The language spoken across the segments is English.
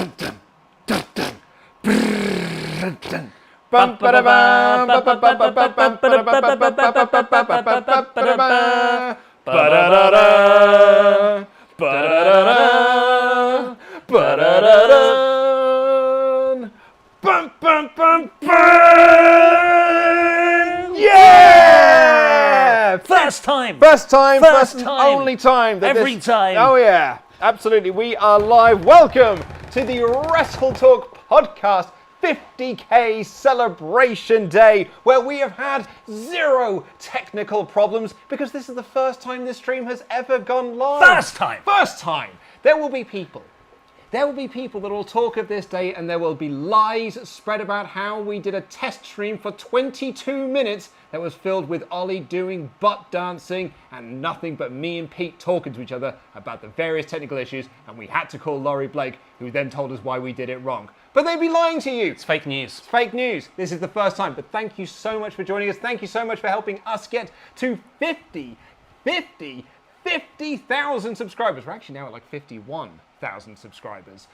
Yeah! First time, only time. Every time. Oh yeah, absolutely. We are live. Welcome to the WrestleTalk podcast 50k celebration day, where we have had zero technical problems because this is the first time this stream has ever gone live. First time. There will be people that will talk of this day, and there will be lies spread about how we did a test stream for 22 minutes that was filled with Ollie doing butt dancing and nothing but me and Pete talking to each other about the various technical issues, and we had to call Laurie Blake, who then told us why we did it wrong. But they'd be lying to you. It's fake news. It's fake news. This is the first time, but thank you so much for joining us. Thank you so much for helping us get to 50,000 subscribers. We're actually now at like 51,000 subscribers.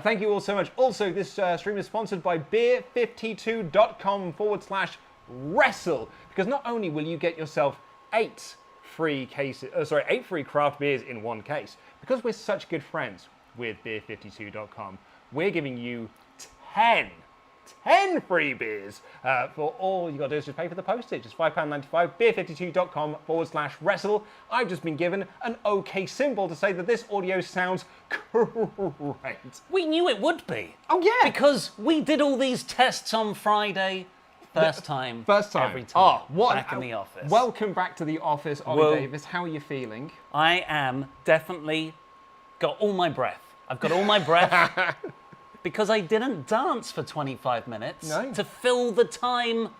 Thank you all so much. Also, this stream is sponsored by beer52.com/wrestle, because not only will you get yourself 8 free craft beers in one case, because we're such good friends with beer52.com, we're giving you 10 free beers for all you got to do is just pay for the postage. It's £5.95, beer52.com/wrestle. I've just been given an OK symbol to say that this audio sounds great. We knew it would be. Oh, yeah. Because we did all these tests on Friday. First time. Every time. Oh, what? Back in the office. Welcome back to the office, Ollie Davis. How are you feeling? I am definitely got all my breath. I've got all my breath. Because I didn't dance for 25 minutes to fill the time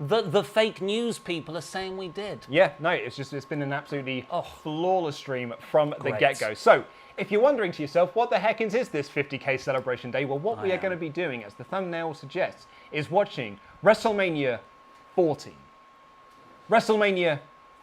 that the fake news people are saying we did. Yeah, no, it's been an absolutely flawless stream from the get-go. So, if you're wondering to yourself, what the heck is this 50k celebration day? Well, what we are going to be doing, as the thumbnail suggests, is watching WrestleMania 14, WrestleMania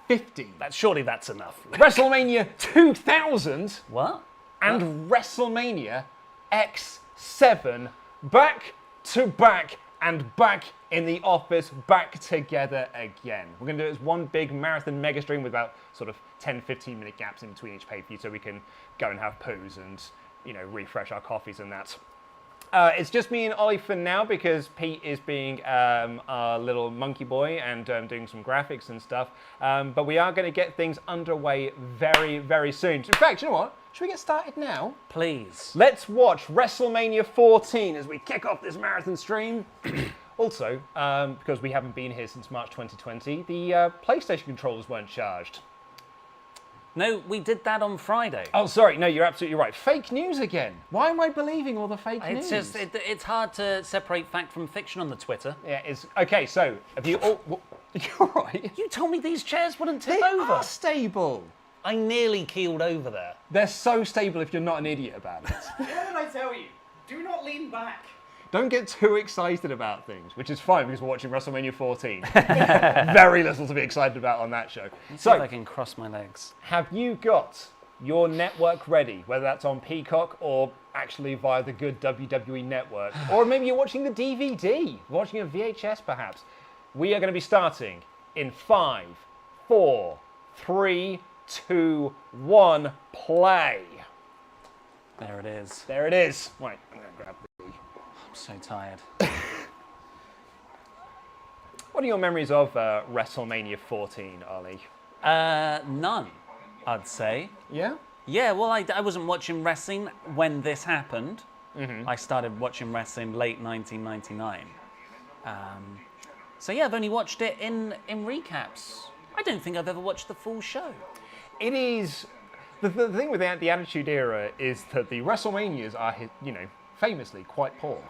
15. Surely that's enough. WrestleMania 2000. What? And WrestleMania X7, back to back and back in the office, back together again. We're going to do it as one big marathon mega stream with about sort of 10-15 minute gaps in between each pay-per-view, so we can go and have poos and, refresh our coffees and that. It's just me and Ollie for now, because Pete is being our little monkey boy and doing some graphics and stuff. But we are going to get things underway very, very soon. In fact, you know what? Should we get started now? Please. Let's watch WrestleMania 14 as we kick off this marathon stream. Also, because we haven't been here since March 2020, the PlayStation controllers weren't charged. No, we did that on Friday. Oh, sorry. No, you're absolutely right. Fake news again. Why am I believing all the fake news? It's hard to separate fact from fiction on the Twitter. Yeah, it's... Okay, so, have you all... You're right. You told me these chairs wouldn't tip over. They are stable. I nearly keeled over there. They're so stable if you're not an idiot about it. What did I tell you? Do not lean back. Don't get too excited about things, which is fine because we're watching WrestleMania 14. Very little to be excited about on that show. Let's see if I can cross my legs. Have you got your network ready, whether that's on Peacock or actually via the good WWE network? Or maybe you're watching the DVD, watching a VHS perhaps. We are going to be starting in 5, 4, 3, 2, 1, play. There it is. There it is. Right, I'm going to grab the... I'm so tired. What are your memories of WrestleMania 14, Ollie? None, I'd say. Yeah? Yeah, well, I wasn't watching wrestling when this happened. Mm-hmm. I started watching wrestling late 1999. So yeah, I've only watched it in recaps. I don't think I've ever watched the full show. It is... The thing with the Attitude Era is that the WrestleManias are, famously quite poor.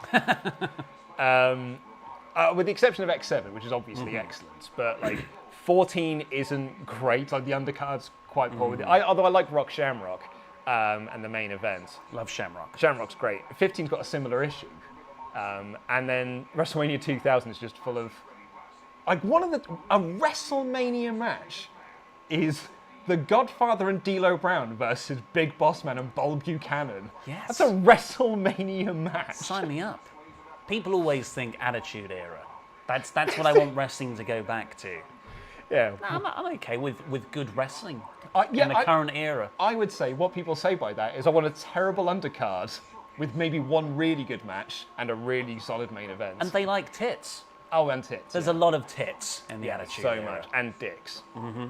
With the exception of X7, which is obviously excellent. But, 14 isn't great. Like, the undercard's quite poor with it. Although I like Shamrock and the main event. Love Shamrock. Shamrock's great. 15's got a similar issue. And then WrestleMania 2000 is just full of... a WrestleMania match is The Godfather and D'Lo Brown versus Big Bossman and Buchanan. Yes. That's a WrestleMania match. Sign me up. People always think Attitude Era. That's what I want wrestling to go back to. Yeah. No, I'm okay with good wrestling Yeah, in the current era. I would say what people say by that is I want a terrible undercard with maybe one really good match and a really solid main event. And they like tits. Oh, and tits. There's a lot of tits in the Attitude so Era. much. And dicks.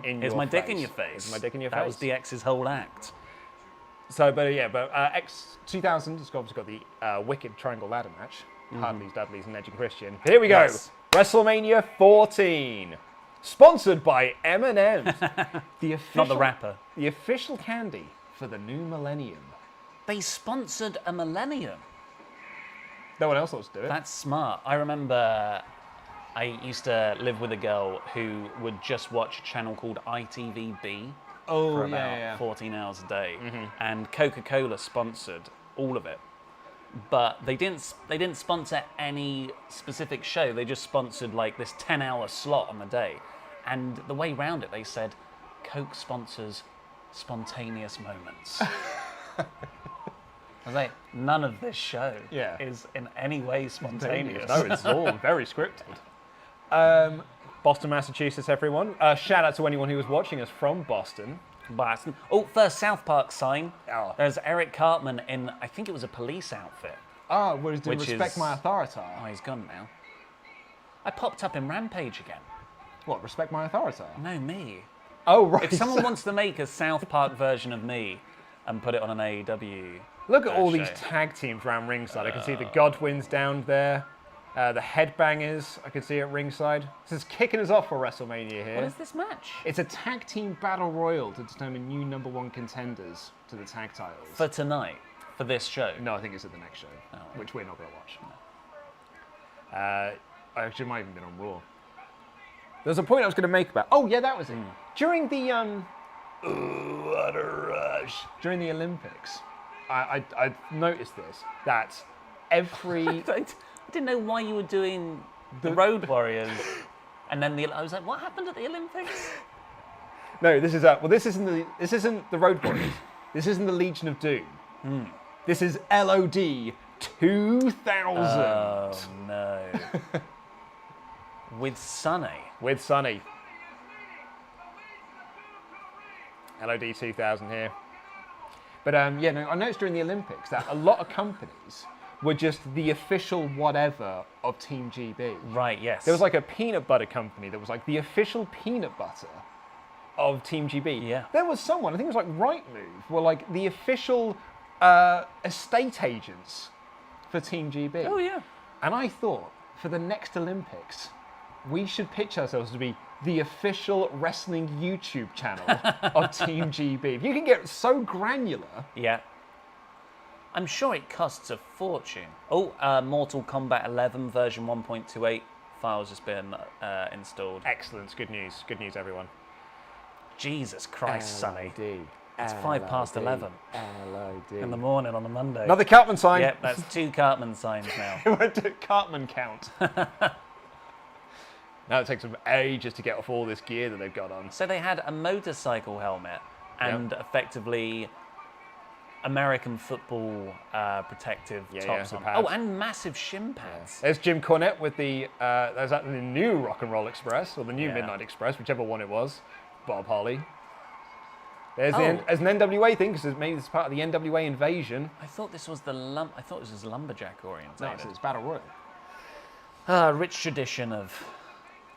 Here's my dick in your face. Here's my dick in your that face. was the X's whole act. So, X 2000 has obviously got the Wicked Triangle Ladder match. Hardyz, Dudley's, and Edge and Christian. Here we go. Yes. WrestleMania 14. Sponsored by M&M's. The official, Not the rapper. The official candy for the new millennium. They sponsored a millennium. No one else wants to do it. That's smart. I remember I used to live with a girl who would just watch a channel called ITVB for about 14 hours a day. And Coca-Cola sponsored all of it. But they didn't sponsor any specific show. They just sponsored like this 10-hour slot on the day. And the way round it, they said, Coke sponsors spontaneous moments. I was like, none of this show is in any way spontaneous. No, it's all very scripted. Boston, Massachusetts, everyone. Shout out to anyone who was watching us from Boston. Boston. Oh, first South Park sign. Oh. There's Eric Cartman in, I think it was a police outfit. Ah, whereas doing Which Respect is- My Authority. Oh, he's gone now. I popped up in Rampage again. What, Respect My Authority? No, me. Oh, right. If someone wants to make a South Park version of me and put it on an AEW Look at all these show. tag teams around ringside. I can see the Godwins down there. The Headbangers, I can see at ringside. This is kicking us off for WrestleMania here. What is this match? It's a tag team battle royal to determine new #1 contenders to the tag titles. For tonight, for this show. No, I think it's at the next show, Oh. which we're not going to watch. Actually, it might have even been on Raw. There's a point I was going to make about. Oh, yeah, that was it. During the what a rush! During the Olympics, I noticed this that every I didn't know why you were doing the Road Warriors, and then I was like, what happened at the Olympics? no, this is this isn't the Road Warriors. This isn't the Legion of Doom. This is LOD 2000 Oh no. With Sonny. with Sonny. LOD 2000 here. But I noticed during the Olympics that a lot of companies were just the official whatever of Team GB. Right, yes. There was like a peanut butter company that was like the official peanut butter of Team GB. Yeah. There was someone, I think it was like Rightmove, were like the official estate agents for Team GB. Oh yeah. And I thought, for the next Olympics, we should pitch ourselves to be the official wrestling YouTube channel of Team GB. You can get so granular. Yeah. I'm sure it costs a fortune. Oh, Mortal Kombat 11 version 1.28 files has been installed. Excellent. Good news. Good news, everyone. Jesus Christ, Sonny. LOD. It's 11 in the morning on a Monday. Another Cartman sign. Yep, that's 2 Cartman signs now. It went to Cartman count. Now it takes them ages to get off all this gear that they've got on. So they had a motorcycle helmet and effectively American football protective tops the on. pads. Oh, and massive shin pads. There's Jim Cornette with the there's that the new Rock and Roll Express or the new Yeah. Midnight Express, whichever one it was. Bob Holly. There's Oh. as an NWA thing because maybe it's part of the NWA invasion. I thought this was I thought this was lumberjack oriented. It's Battle Royal. Rich tradition of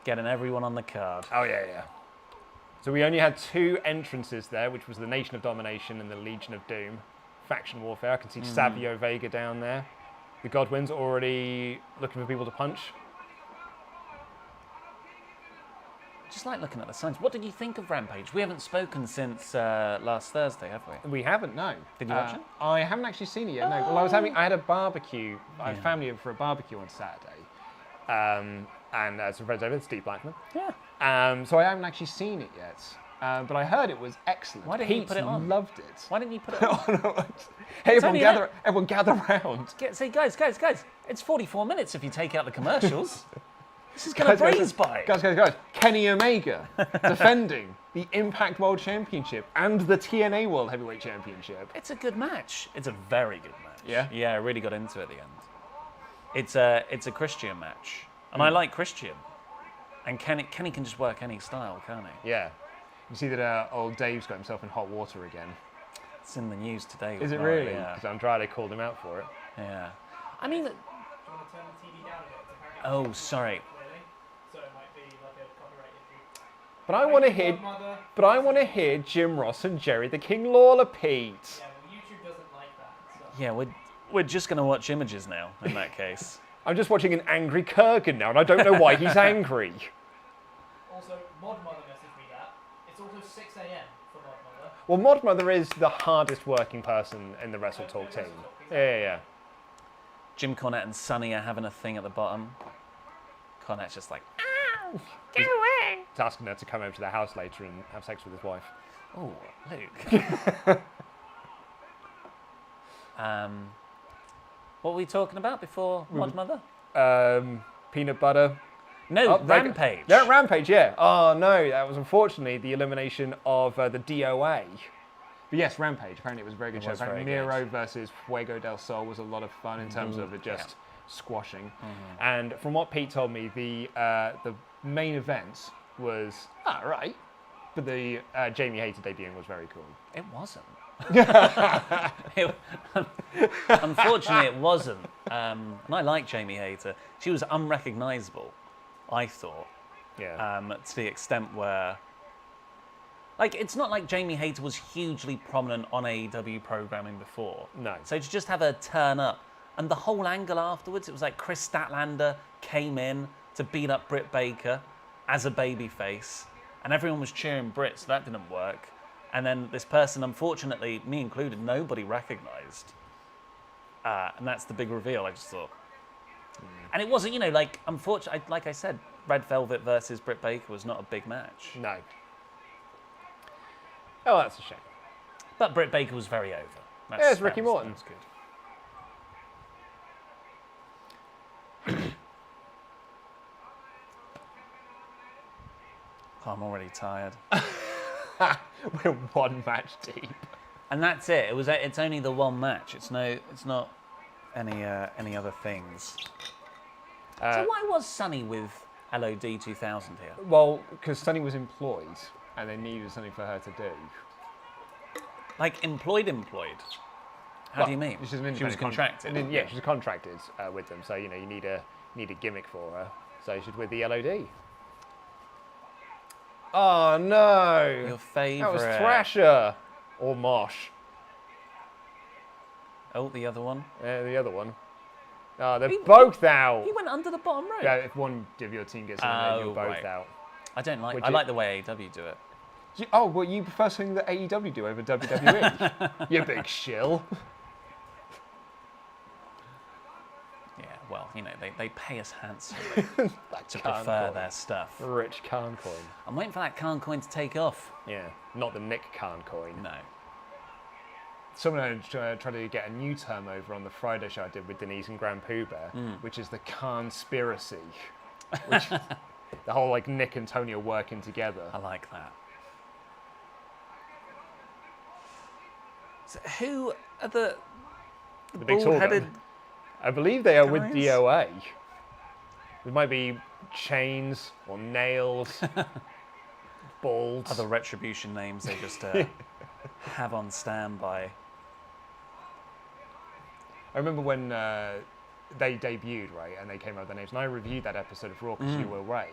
getting everyone on the card. Oh yeah. So we only had 2 entrances there, which was the Nation of Domination and the Legion of Doom. Faction warfare. I can see Savio Vega down there. The Godwins already looking for people to punch. Just like looking at the signs. What did you think of Rampage? We haven't spoken since last Thursday, have we? We haven't, no. Did you watch it? I haven't actually seen it yet, no. Well, I had a barbecue. I had family over for a barbecue on Saturday. And some friends over, Steve Blackman. Yeah. So I haven't actually seen it yet. But I heard it was excellent. Why didn't you Pete put it on? Loved it. Why didn't you put it on? Hey, only everyone gather round. Say, guys, it's 44 minutes if you take out the commercials. This is going to breeze by. Guys. Kenny Omega defending the Impact World Championship and the TNA World Heavyweight Championship. It's a good match. It's a very good match. Yeah? Yeah, I really got into it at the end. It's a Christian match. And I like Christian. And Kenny can just work any style, can't he? Yeah. You see that old Dave's got himself in hot water again. It's in the news today. Is it Laurie, really? Yeah. Because Andrade called him out for it. Yeah. I mean, Do you want to turn the TV down a bit? Apparently oh, sorry. clearly, so it might be like a copyright issue. But I want to hear. Godmother. But I want to hear Jim Ross and Jerry the King Lawler, Pete. Yeah, well, YouTube doesn't like that. So. Yeah, we're just going to watch images now, in that case. I'm just watching an angry Kurgan now, and I don't know why he's angry. Also, Mod Mother messaged me that. It's also 6 a.m. for Mod Mother. Well, Mod Mother is the hardest working person in the WrestleTalk team. Yeah. Jim Cornette and Sonny are having a thing at the bottom. Cornette's just like, Get away! He's asking her to come over to their house later and have sex with his wife. oh, Luke. What were we talking about before Mod Mother? Peanut butter. No, Oh, Rampage. Yeah, Rampage, yeah. Oh, no, that was unfortunately the elimination of the DOA. But yes, Rampage. Apparently it was a very good show. was very Apparently Mero versus Fuego del Sol was a lot of fun in terms of it just squashing. And from what Pete told me, the main event was right. But the Jamie Hayter debuting was very cool. It wasn't. Unfortunately, it wasn't. And I like Jamie Hayter. She was unrecognisable, I thought, Yeah. to the extent where... Like, it's not like Jamie Hayter was hugely prominent on AEW programming before. No. So to just have her turn up, and the whole angle afterwards, it was like Chris Statlander came in to beat up Britt Baker as a babyface, and everyone was cheering Britt, so that didn't work. And then this person, unfortunately, me included, nobody recognised. And that's the big reveal, I just thought. And it wasn't, like, unfortunately, like I said, Red Velvet versus Britt Baker was not a big match. No. Oh, that's a shame. But Britt Baker was very over. Yeah, it's Ricky Morton. That's good. Oh, I'm already tired. We're one match deep. And that's it. It's only the one match. It's not any other things. So why was Sonny with LOD 2000 here? Well, because Sunny was employed, and they needed something for her to do. Like employed? How do you mean? She's an She was independent contracted. Yeah, she's contracted with them, so you need a gimmick for her. So she's with the LOD. Oh no! Your favourite. That was Thrasher or Mosh. Oh, the other one. The other one. Oh, they're both out. He went under the bottom rope. Yeah, if one of your team gets in, then you're both right. out. I don't like. Would I you- like the way AEW do it. Well, you prefer something that AEW do over WWE? You big shill. Yeah, well, they pay us handsomely to Khan prefer coin. their stuff. Rich Khan coin. I'm waiting for that Khan coin to take off. Yeah, not the Nick Khan coin. No. Someone tried to get a new term over on the Friday show I did with Denise and Grand Pooh Bear, which is the Khan-spiracy. Which is the whole like Nick and Tony are working together. I like that. So who are the big tall bald-headed? guy. I believe they are with guys? DOA. There might be chains or nails, balls. Other retribution names they just have on standby. I remember when they debuted, right, and they came out with their names, and I reviewed that episode of Raw because you were away,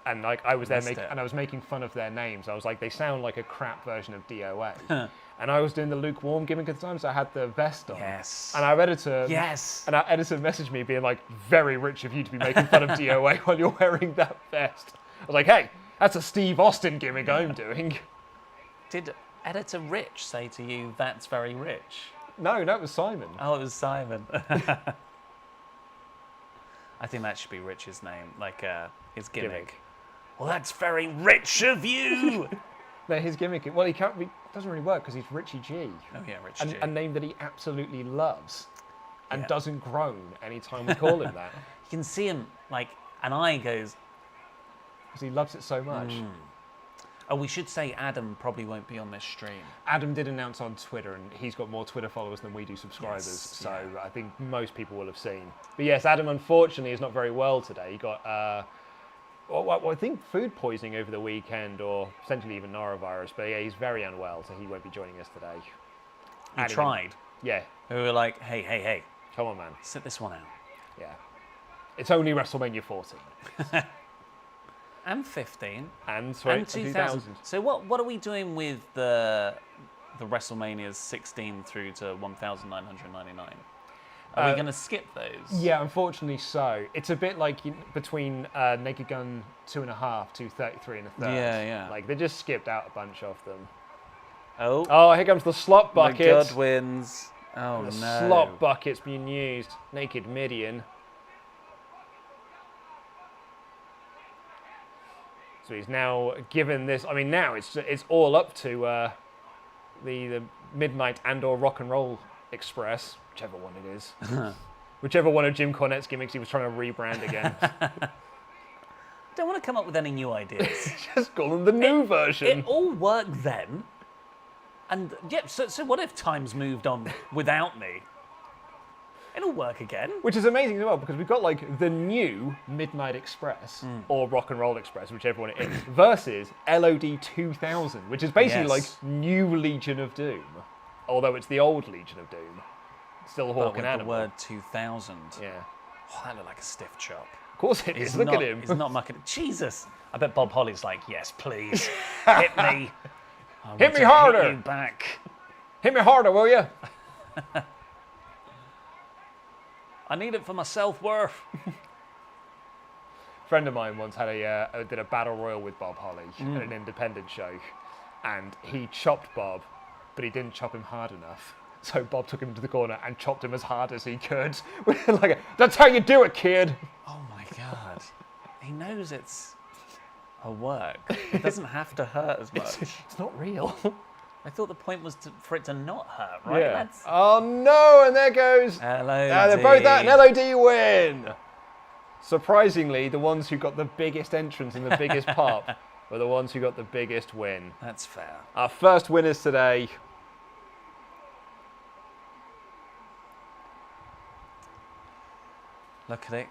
and like I was there and I was making fun of their names. I was like, they sound like a crap version of DOA, and I was doing the lukewarm gimmick at the time, so I had the vest on. Yes. And our editor, Yes. and our editor messaged me being like, very rich of you to be making fun of DOA while you're wearing that vest. I was like, hey, that's a Steve Austin gimmick I'm doing. Did editor Rich say to you, "That's very rich"? No, that was Simon. Oh, it was Simon. I think that should be Rich's name, like his gimmick. Well, that's very rich of you. No, his gimmick, well, he can't be, doesn't really work because he's Richie G. Oh yeah, Rich G. A name that he absolutely loves and Yeah. doesn't groan anytime we call him that You can see him like an eye goes. because he loves it so much. Oh, we should say Adam probably won't be on this stream. Adam did announce on Twitter, and he's got more Twitter followers than we do subscribers, Yes, so yeah. I think most people will have seen. But yes, Adam unfortunately is not very well today. He got, well, I think food poisoning over the weekend, or potentially even norovirus. But yeah, he's very unwell, so he won't be joining us today. We tried. Yeah, We were like, hey, come on, man. sit this one out. Yeah, it's only WrestleMania 14 And 15. and 2000. So what are we doing with the WrestleManias 16 through to 1,999? Are we going to skip those? Yeah, unfortunately so. It's a bit like between Naked Gun 2.5 to 33 and a third. Yeah. Like they just skipped out a bunch of them. Oh, Oh, here comes the slot the bucket. Godwins. Oh, The no. slot bucket's being used. Naked Midian. So he's now given this. I mean, now it's all up to the Midnight and/or Rock and Roll Express, whichever one it is, whichever one of Jim Cornette's gimmicks he was trying to rebrand again. Don't want to come up with any new ideas. Just call them the new version. It all worked then. And yeah, so what if time's moved on without me? It'll work again. Which is amazing as well, because we've got like the new Midnight Express or Rock and Roll Express, whichever one it is, versus LOD 2000, which is basically like new Legion of Doom, although it's the old Legion of Doom. Still But Hawk with and the Animal. word 2000. Yeah, Oh, that looked like a stiff chop. of course it is. Look not, at him. He's not mucking. Jesus. I bet Bob Holly's like, yes, please. Hit me. I want Hit me to harder. Hit you back. Hit me harder, will you? I need it for my self-worth. A friend of mine once had did a battle royal with Bob Holly at an independent show, and he chopped Bob, but he didn't chop him hard enough. So Bob took him to the corner and chopped him as hard as he could. Like, that's how you do it, kid. Oh my God. He knows it's a work. It doesn't have to hurt as much. It's not real. I thought the point was for it to not hurt, right? Yeah. That's Oh no, and there goes. LOD. They're both out, and LOD win. Surprisingly, the ones who got the biggest entrance and the biggest pop were the ones who got the biggest win. That's fair. Our first winners today. Look at it.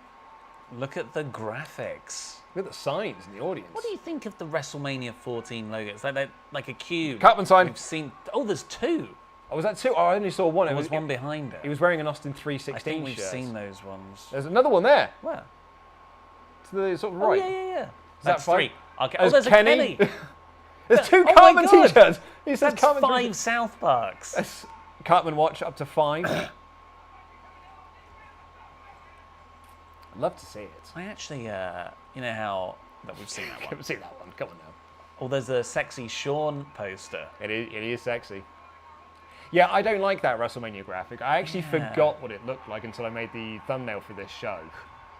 Look at the graphics. Look at the signs in the audience. What do you think of the WrestleMania 14 logo? It's like a cube. Cartman sign. We've seen. Oh, there's two. Oh, was that two? Oh, I only saw one. There was one behind it. He was wearing an Austin I 316 think we've shirt. seen those ones. There's another one there. Where? To the sort of Oh, right. yeah. Is That's that three. fine? Okay. Oh, there's a Kenny. There's two Oh my Cartman God. t-shirts. He says That's Cartman 5 South Parks. That's Cartman watch up to 5. I'd love to see it. I actually, you know how that we've seen that one. Haven't seen that one. Come on now. Oh, there's a sexy Shawn poster. It is sexy. Yeah, I don't like that WrestleMania graphic. I actually forgot what it looked like until I made the thumbnail for this show.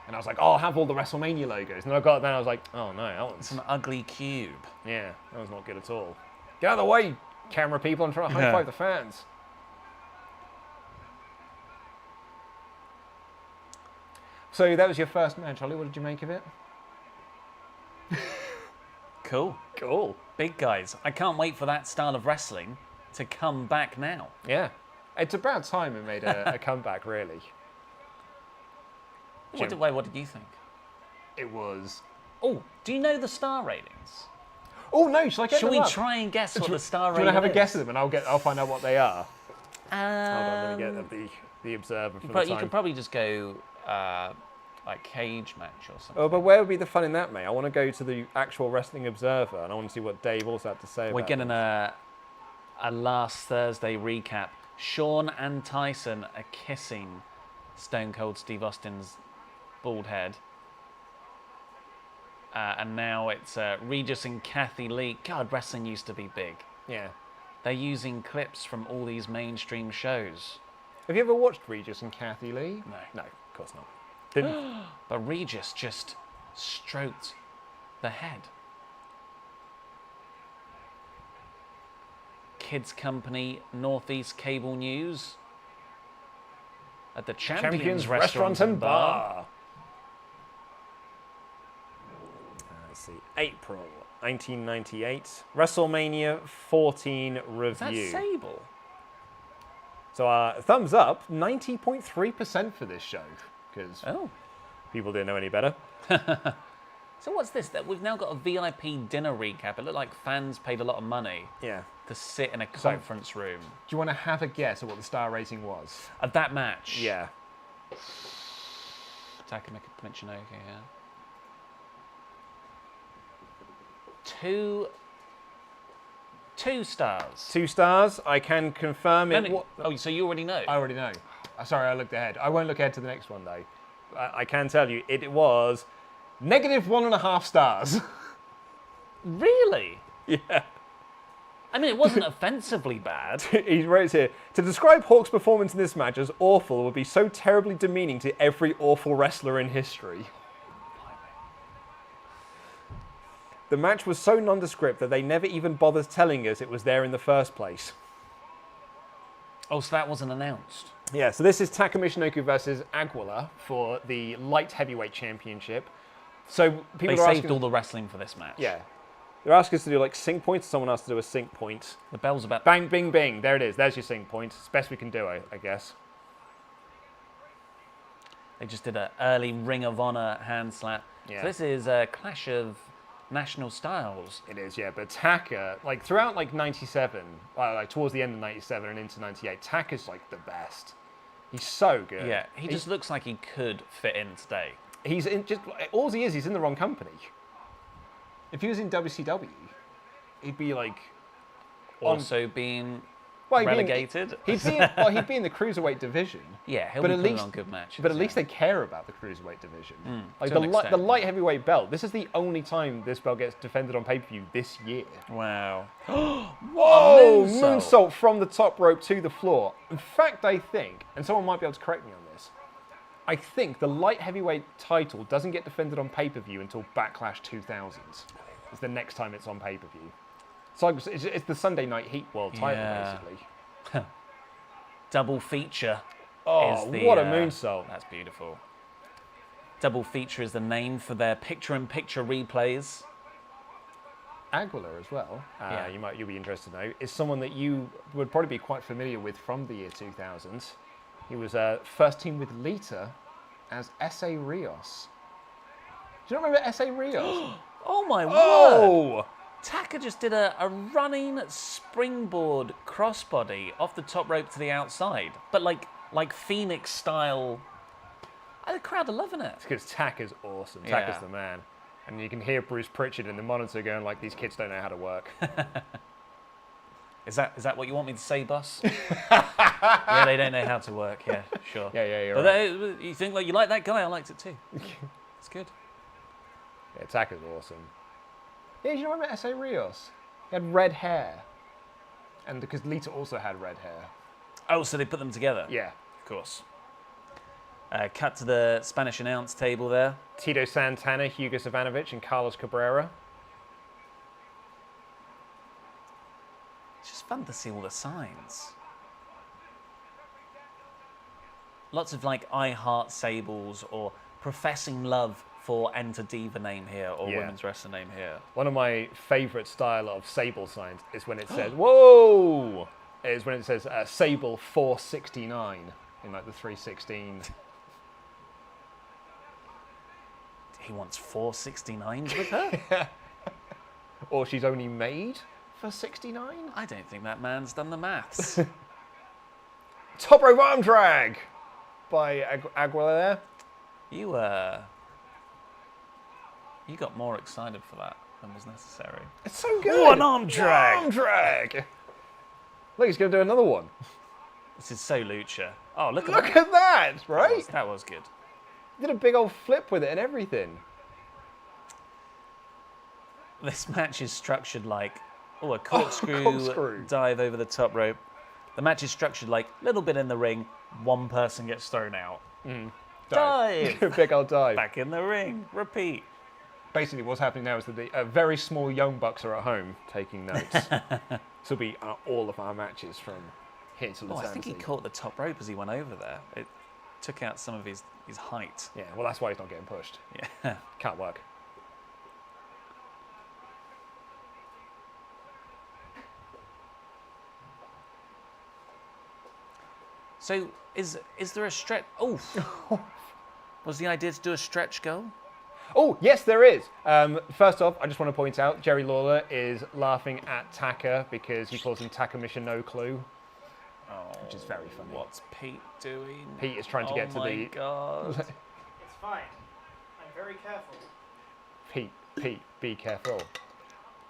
And I was like, oh, I'll have all the WrestleMania logos. And I got it, then I was like, oh no, that one's... It's an ugly cube. Yeah, that was not good at all. Get out of the way, camera people. I'm trying to high-five the fans. So that was your first match, Ollie. What did you make of it? Cool. Cool. Big guys. I can't wait for that style of wrestling to come back now. Yeah. It's about time it made a comeback, really. What Jim. what did you think? It was... Oh, do you know the star ratings? Oh, no, shall I get Should them we up? try and guess what Do the star you rating want to have a is? guess of them, and I'll find out what they are? Hold on, let me get the Observer for the You time. could probably just go like cage match or something. Oh, but where would be the fun in that, mate? I want to go to the actual Wrestling Observer, and I want to see what Dave also had to say We're about getting it. a last Thursday recap. Shawn and Tyson are kissing Stone Cold Steve Austin's bald head. And now it's Regis and Kathy Lee. God, wrestling used to be big. Yeah. They're using clips from all these mainstream shows. Have you ever watched Regis and Kathy Lee? No. No, of course not. Didn't. But Regis just stroked the head. Kids Company, Northeast Cable News. At the Champions Restaurant and Bar. Let's see. April 1998. WrestleMania 14 review. Is that Sable? So thumbs up, 90.3% for this show, because people didn't know any better. So what's this? That we've now got a VIP dinner recap. It looked like fans paid a lot of money to sit in a conference room. Do you want to have a guess at what the star rating was? Of that match? Yeah. Taka Michonoku, yeah. Two stars. 2 stars. I can confirm it. Oh, so you already know? I already know. Sorry, I looked ahead. I won't look ahead to the next one, though. I can tell you, it was -1.5 stars. Really? Yeah. I mean, it wasn't offensively bad. He writes here, to describe Hawk's performance in this match as awful would be so terribly demeaning to every awful wrestler in history. The match was so nondescript that they never even bothered telling us it was there in the first place. Oh, so that wasn't announced? Yeah, so this is Taka Michonoku versus Aguila for the light heavyweight championship. So people They are saved asking, all the wrestling for this match. Yeah. They're asking us to do like sync points. Someone asked to do a sync point. The bell's about... Bang, bing, bing. There it is. There's your sync point. It's the best we can do, I guess. They just did an early Ring of Honor hand slap. Yeah. So this is a clash of national styles. It is, yeah. But Taka, like throughout like 97, like towards the end of 97 and into 98, Taka's like the best. He's so good. Yeah, he just looks like he could fit in today. He's in just all he is. He's in the wrong company. If he was in WCW, he'd be like Also being well, relegated. He'd be in the cruiserweight division. Yeah, he'll but be at putting least, on good matches. But at least they care about the cruiserweight division. Like to an the extent. light heavyweight belt. This is the only time this belt gets defended on pay-per-view this year. Wow. Oh, moonsault. moonsault from the top rope to the floor. In fact, I think, and someone might be able to correct me on this, I think the light heavyweight title doesn't get defended on pay-per-view until Backlash 2000. It's the next time it's on pay-per-view. So it's the Sunday Night Heat World title, basically. Double feature. Oh, is the, what a moonsault. That's beautiful. Double feature is the name for their picture-in-picture replays. Aguila as well, you'll be interested to know, is someone that you would probably be quite familiar with from the year 2000. He was first team with Lita as S.A. Rios. Do you not remember S.A. Rios? Oh my word! Oh! Taka just did a running springboard crossbody off the top rope to the outside, but like Phoenix style. The crowd are loving it. It's because Taka's awesome. Yeah. Taka's the man. And you can hear Bruce Pritchard in the monitor going like, these kids don't know how to work. Is that what you want me to say, boss? Yeah, they don't know how to work. Yeah, sure. Yeah, you're But right. you think like you like that guy? I liked it too. It's good. Yeah, Taka's awesome. Yeah, do you remember S.A. Rios? He had red hair. And because Lita also had red hair. Oh, so they put them together? Yeah. Of course. Cut to the Spanish announce table there. Tito Santana, Hugo Savinovich, and Carlos Cabrera. It's just fun to see all the signs. Lots of like I Heart Sables or professing love for Enter Diva name here or women's wrestler name here. One of my favourite style of Sable signs is when it says, whoa! Is when it says Sable 469 in like the 316. He wants 469s with her? Or she's only made for 69? I don't think that man's done the maths. Top rope arm drag by Aguila there. You got more excited for that than was necessary. It's so good. Oh, an arm drag. Arm drag. Look, he's going to do another one. This is so lucha. Oh, look at that, right? That was good. Did a big old flip with it and everything. This match is structured like, a corkscrew, corkscrew dive over the top rope. The match is structured like a little bit in the ring, one person gets thrown out. Dive! Big old dive. Back in the ring, repeat. Basically, what's happening now is that the very small young bucks are at home taking notes. This will be all of our matches from here to eternity. I think he caught the top rope as he went over there. It took out some of his height. Yeah, well, that's why he's not getting pushed. Yeah. Can't work. So is there a stretch? Oh, was the idea to do a stretch goal? Oh, yes, there is. First off, I just want to point out, Jerry Lawler is laughing at Taka because he calls him Taka Michonoku, which is very funny. What's Pete doing? Pete is trying to get to the... Oh my God. It's fine. I'm very careful. Pete, be careful.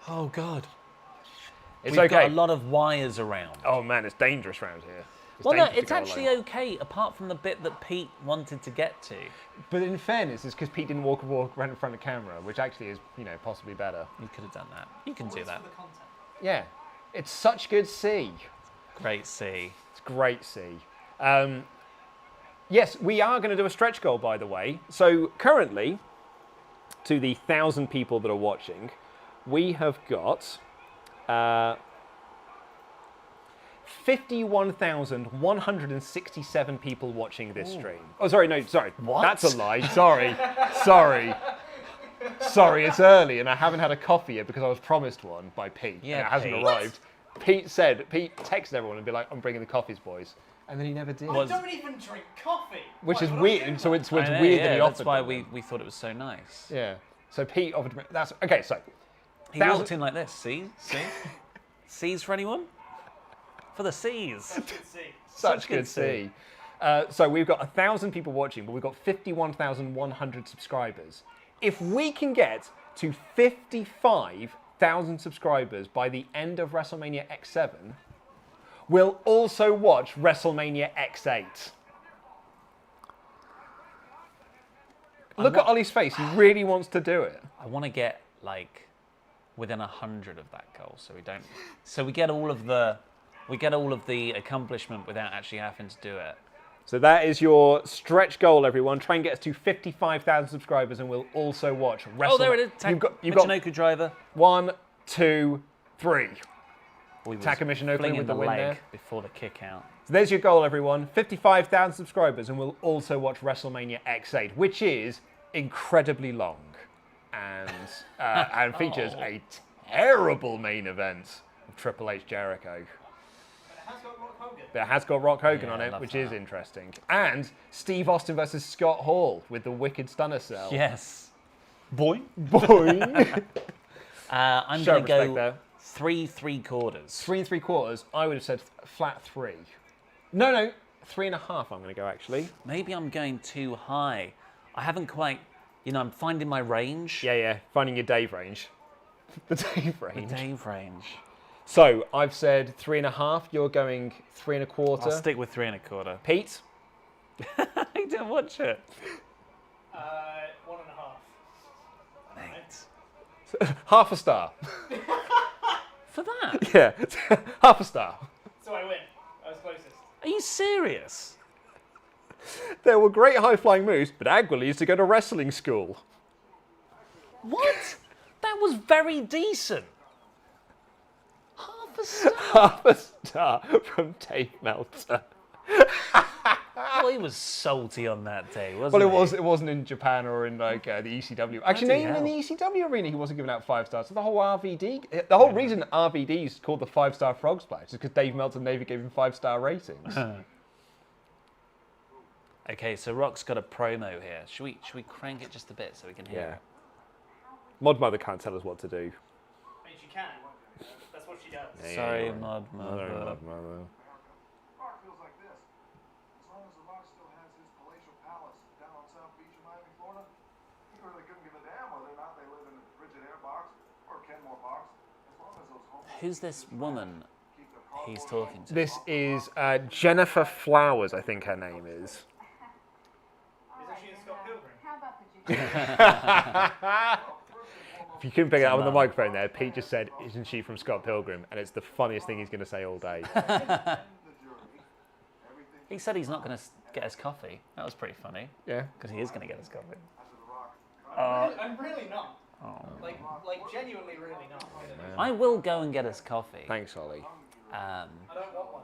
Oh God. It's We've okay. got a lot of wires around. Oh man, it's dangerous around here. Well, no, dangerous to it's go actually alone. okay, apart from the bit that Pete wanted to get to. But in fairness, it's because Pete didn't walk right in front of the camera, which actually is, possibly better. You could have done that. You can do Always that. for the content. Yeah, it's such good C. Great C. It's great C. Yes, we are going to do a stretch goal, by the way. So currently, to the 1,000 people that are watching, we have got 51,167 people watching this stream. Oh, sorry, no, sorry. What? That's a lie. Sorry. Sorry, it's early and I haven't had a coffee yet because I was promised one by Pete. Yeah, and it hasn't Pete. arrived. Pete texted everyone and be like, I'm bringing the coffees, boys. And then he never did. I don't even drink coffee. Which is What do I do weird. So it's I weird know, that he yeah, offered that's why them. we thought it was so nice. Yeah. So Pete offered me. That's okay. So He 1,000 walked in like this. See? C's for anyone? For the C's. Good see. such good good see. So we've got 1,000 people watching, but we've got 51,100 subscribers. If we can get to 55,000 subscribers by the end of WrestleMania X7, we'll also watch WrestleMania X8. Look at Ollie's face. He really wants to do it. I want to get like within 100 of that goal, so we don't. So we get all of the accomplishment without actually having to do it. So that is your stretch goal, everyone. Try and get us to 55,000 subscribers, and we'll also watch WrestleMania. Oh, there it is. You've got Michonoku driver. 1, 2, 3. We was Taka Michonoku flinging with the the win leg there. before the kick out. So there's your goal, everyone. 55,000 subscribers, and we'll also watch WrestleMania X8, which is incredibly long and features a terrible main event of Triple H Jericho. But it has got Rock Hogan. But it has got Rock Hogan Yeah, on I it, love which that. is interesting. And Steve Austin versus Scott Hall with the Wicked Stunner Cell. Yes. Boy. Boing. I'm Show going to respect go there. 3 3/4. 3 3/4. I would have said flat 3. No, 3.5. I'm going to go actually. Maybe I'm going too high. I haven't quite, I'm finding my range. Yeah. Finding your Dave range. The Dave range. Dave range. So I've said 3.5. You're going 3 1/4. I'll stick with 3 1/4. Pete. I didn't watch it. 1.5. Mate. Half a star. For that? Yeah. Half a star. So I win. I was closest. Are you serious? There were great high-flying moves, but Aguila used to go to wrestling school. What? That was very decent. Half a star. Half a star from Dave Meltzer. Oh, he was salty on that day, wasn't Well, he? it wasn't in Japan or in like the ECW. Actually, Bloody even in the hell. ECW arena, he wasn't giving out 5 stars. So the whole RVD, the whole reason RVD is called the 5-star Frog Splash is because Dave Meltzer never gave him 5-star ratings. Okay, so Rock's got a promo here. Should we crank it just a bit so we can hear Yeah. it? Mod Mother can't tell us what to do. I mean, she can. That's what she does. Yeah, Sorry, you're right. Mod Mother. Mod Mother. Bart feels like this. As long as the Rock still has his palatial palace down on South Beach in Miami, Florida, he really couldn't give a damn whether or not they live in a Bridget Air box or Kenmore box. As long as those homeless Who's this woman keep their car he's talking to? This is Jennifer Flowers, I think her name is. Isn't she in Scott Pilgrim? How about the If you couldn't pick it up on the microphone there, Pete just said, "Isn't she from Scott Pilgrim?" And it's the funniest thing he's going to say all day. He said he's not going to get us coffee. That was pretty funny. Yeah. Because he is going to get us coffee. I'm really not. Like genuinely really not. I will go and get us coffee. Thanks, Ollie. I don't want one.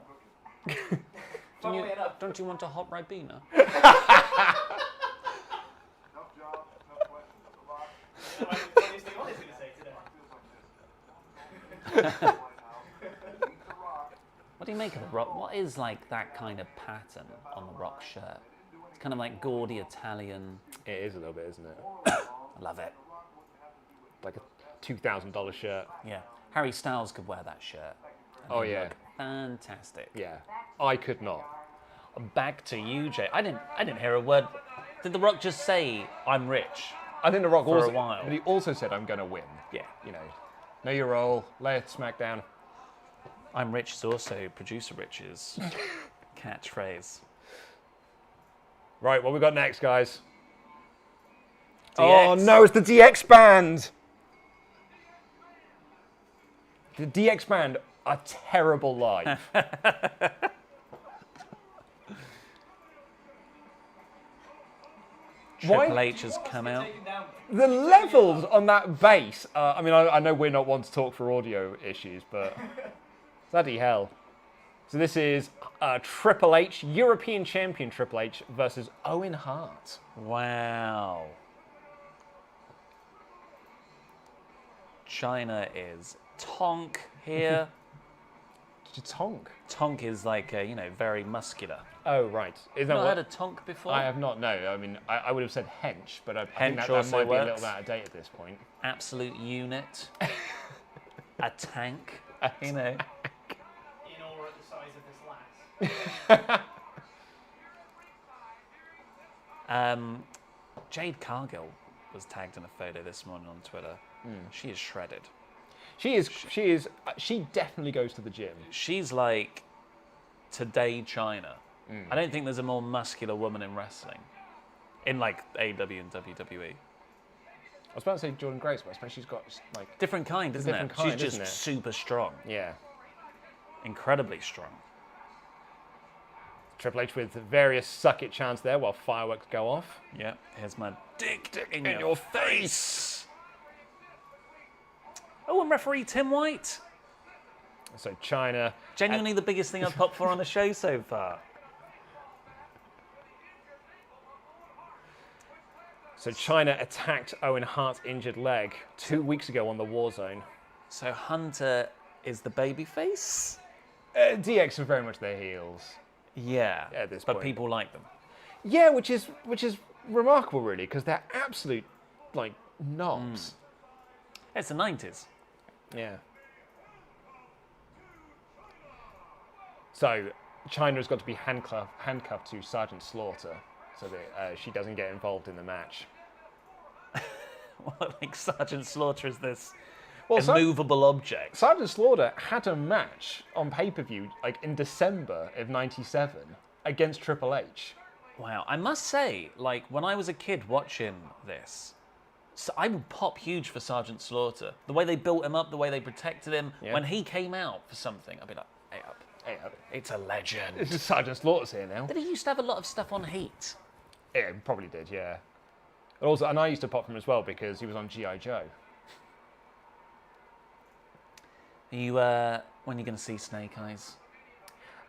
Funnily enough, Don't you want a hot Ribena? Enough job, enough questions. The Rock that might be the funniest thing Ollie's going to say today. feels like this. White House, meet the Rock, What do you make of the Rock? What is like that kind of pattern on the Rock shirt? It's kind of like gaudy Italian. It is a little bit, isn't it? I love it. Like a $2,000 shirt. Yeah. Harry Styles could wear that shirt. and Oh, he'd yeah. look fantastic. Yeah. I could not. Back to you, Jay. I didn't hear a word. Did The Rock just say, "I'm rich"? I think The Rock For a also, while. but he also said, I'm going to win. Yeah. You know your role, lay it SmackDown. "I'm rich" is also producer Rich's catchphrase. Right, what we got next, guys? DX. Oh no, it's the DX band. The DX band are terrible live. Triple H has come out. Taken down. The levels on that bass. I know we're not one to talk for audio issues, but bloody hell. So this is Triple H, European Champion Triple H versus Owen Hart. Wow. China is Tonk here. Tonk. Tonk is like, very muscular. Oh, right. Is that Not what? heard of Tonk before? I have not, no. I mean, I would have said hench, but I think that also might be a works. little out of date at this point. Absolute unit. A tank, In awe at the size of this lass. Jade Cargill was tagged in a photo this morning on Twitter. She is shredded. She definitely goes to the gym. She's like today China. I don't think there's a more muscular woman in wrestling. In like AEW and WWE. I was about to say Jordan Grace, but I suppose she's got like... Different kind, isn't different it? kind, She's just isn't it? super strong. Yeah. Incredibly strong. Triple H with various suck it chants there while fireworks go off. Yeah, here's my dick in in your your face. Oh, and referee Tim White. So China... Genuinely the biggest thing I've popped for on the show so far. So China attacked Owen Hart's injured leg 2 weeks ago on the War Zone. So Hunter is the baby face? DX are very much their heels. Yeah, At this but point. people like them. Yeah, which is remarkable, really, because they're absolute, like, knobs. It's the 90s. Yeah. So China has got to be handcuffed to Sergeant Slaughter so that she doesn't get involved in the match. What, like Sergeant Slaughter is this Well, immovable object? Sergeant Slaughter had a match on pay-per-view, like in December of '97, against Triple H. Wow, I must say, like when I was a kid watching this, so I would pop huge for Sergeant Slaughter. The way they built him up, the way they protected him. Yeah. When he came out for something, I'd be like, hey up. Hey, It's a legend. this is Sergeant Slaughter's here now. Did he used to have a lot of stuff on Heat? Yeah, he probably did, yeah. But also, and I used to pop for him as well because he was on G.I. Joe. Are you, when are you going to see Snake Eyes?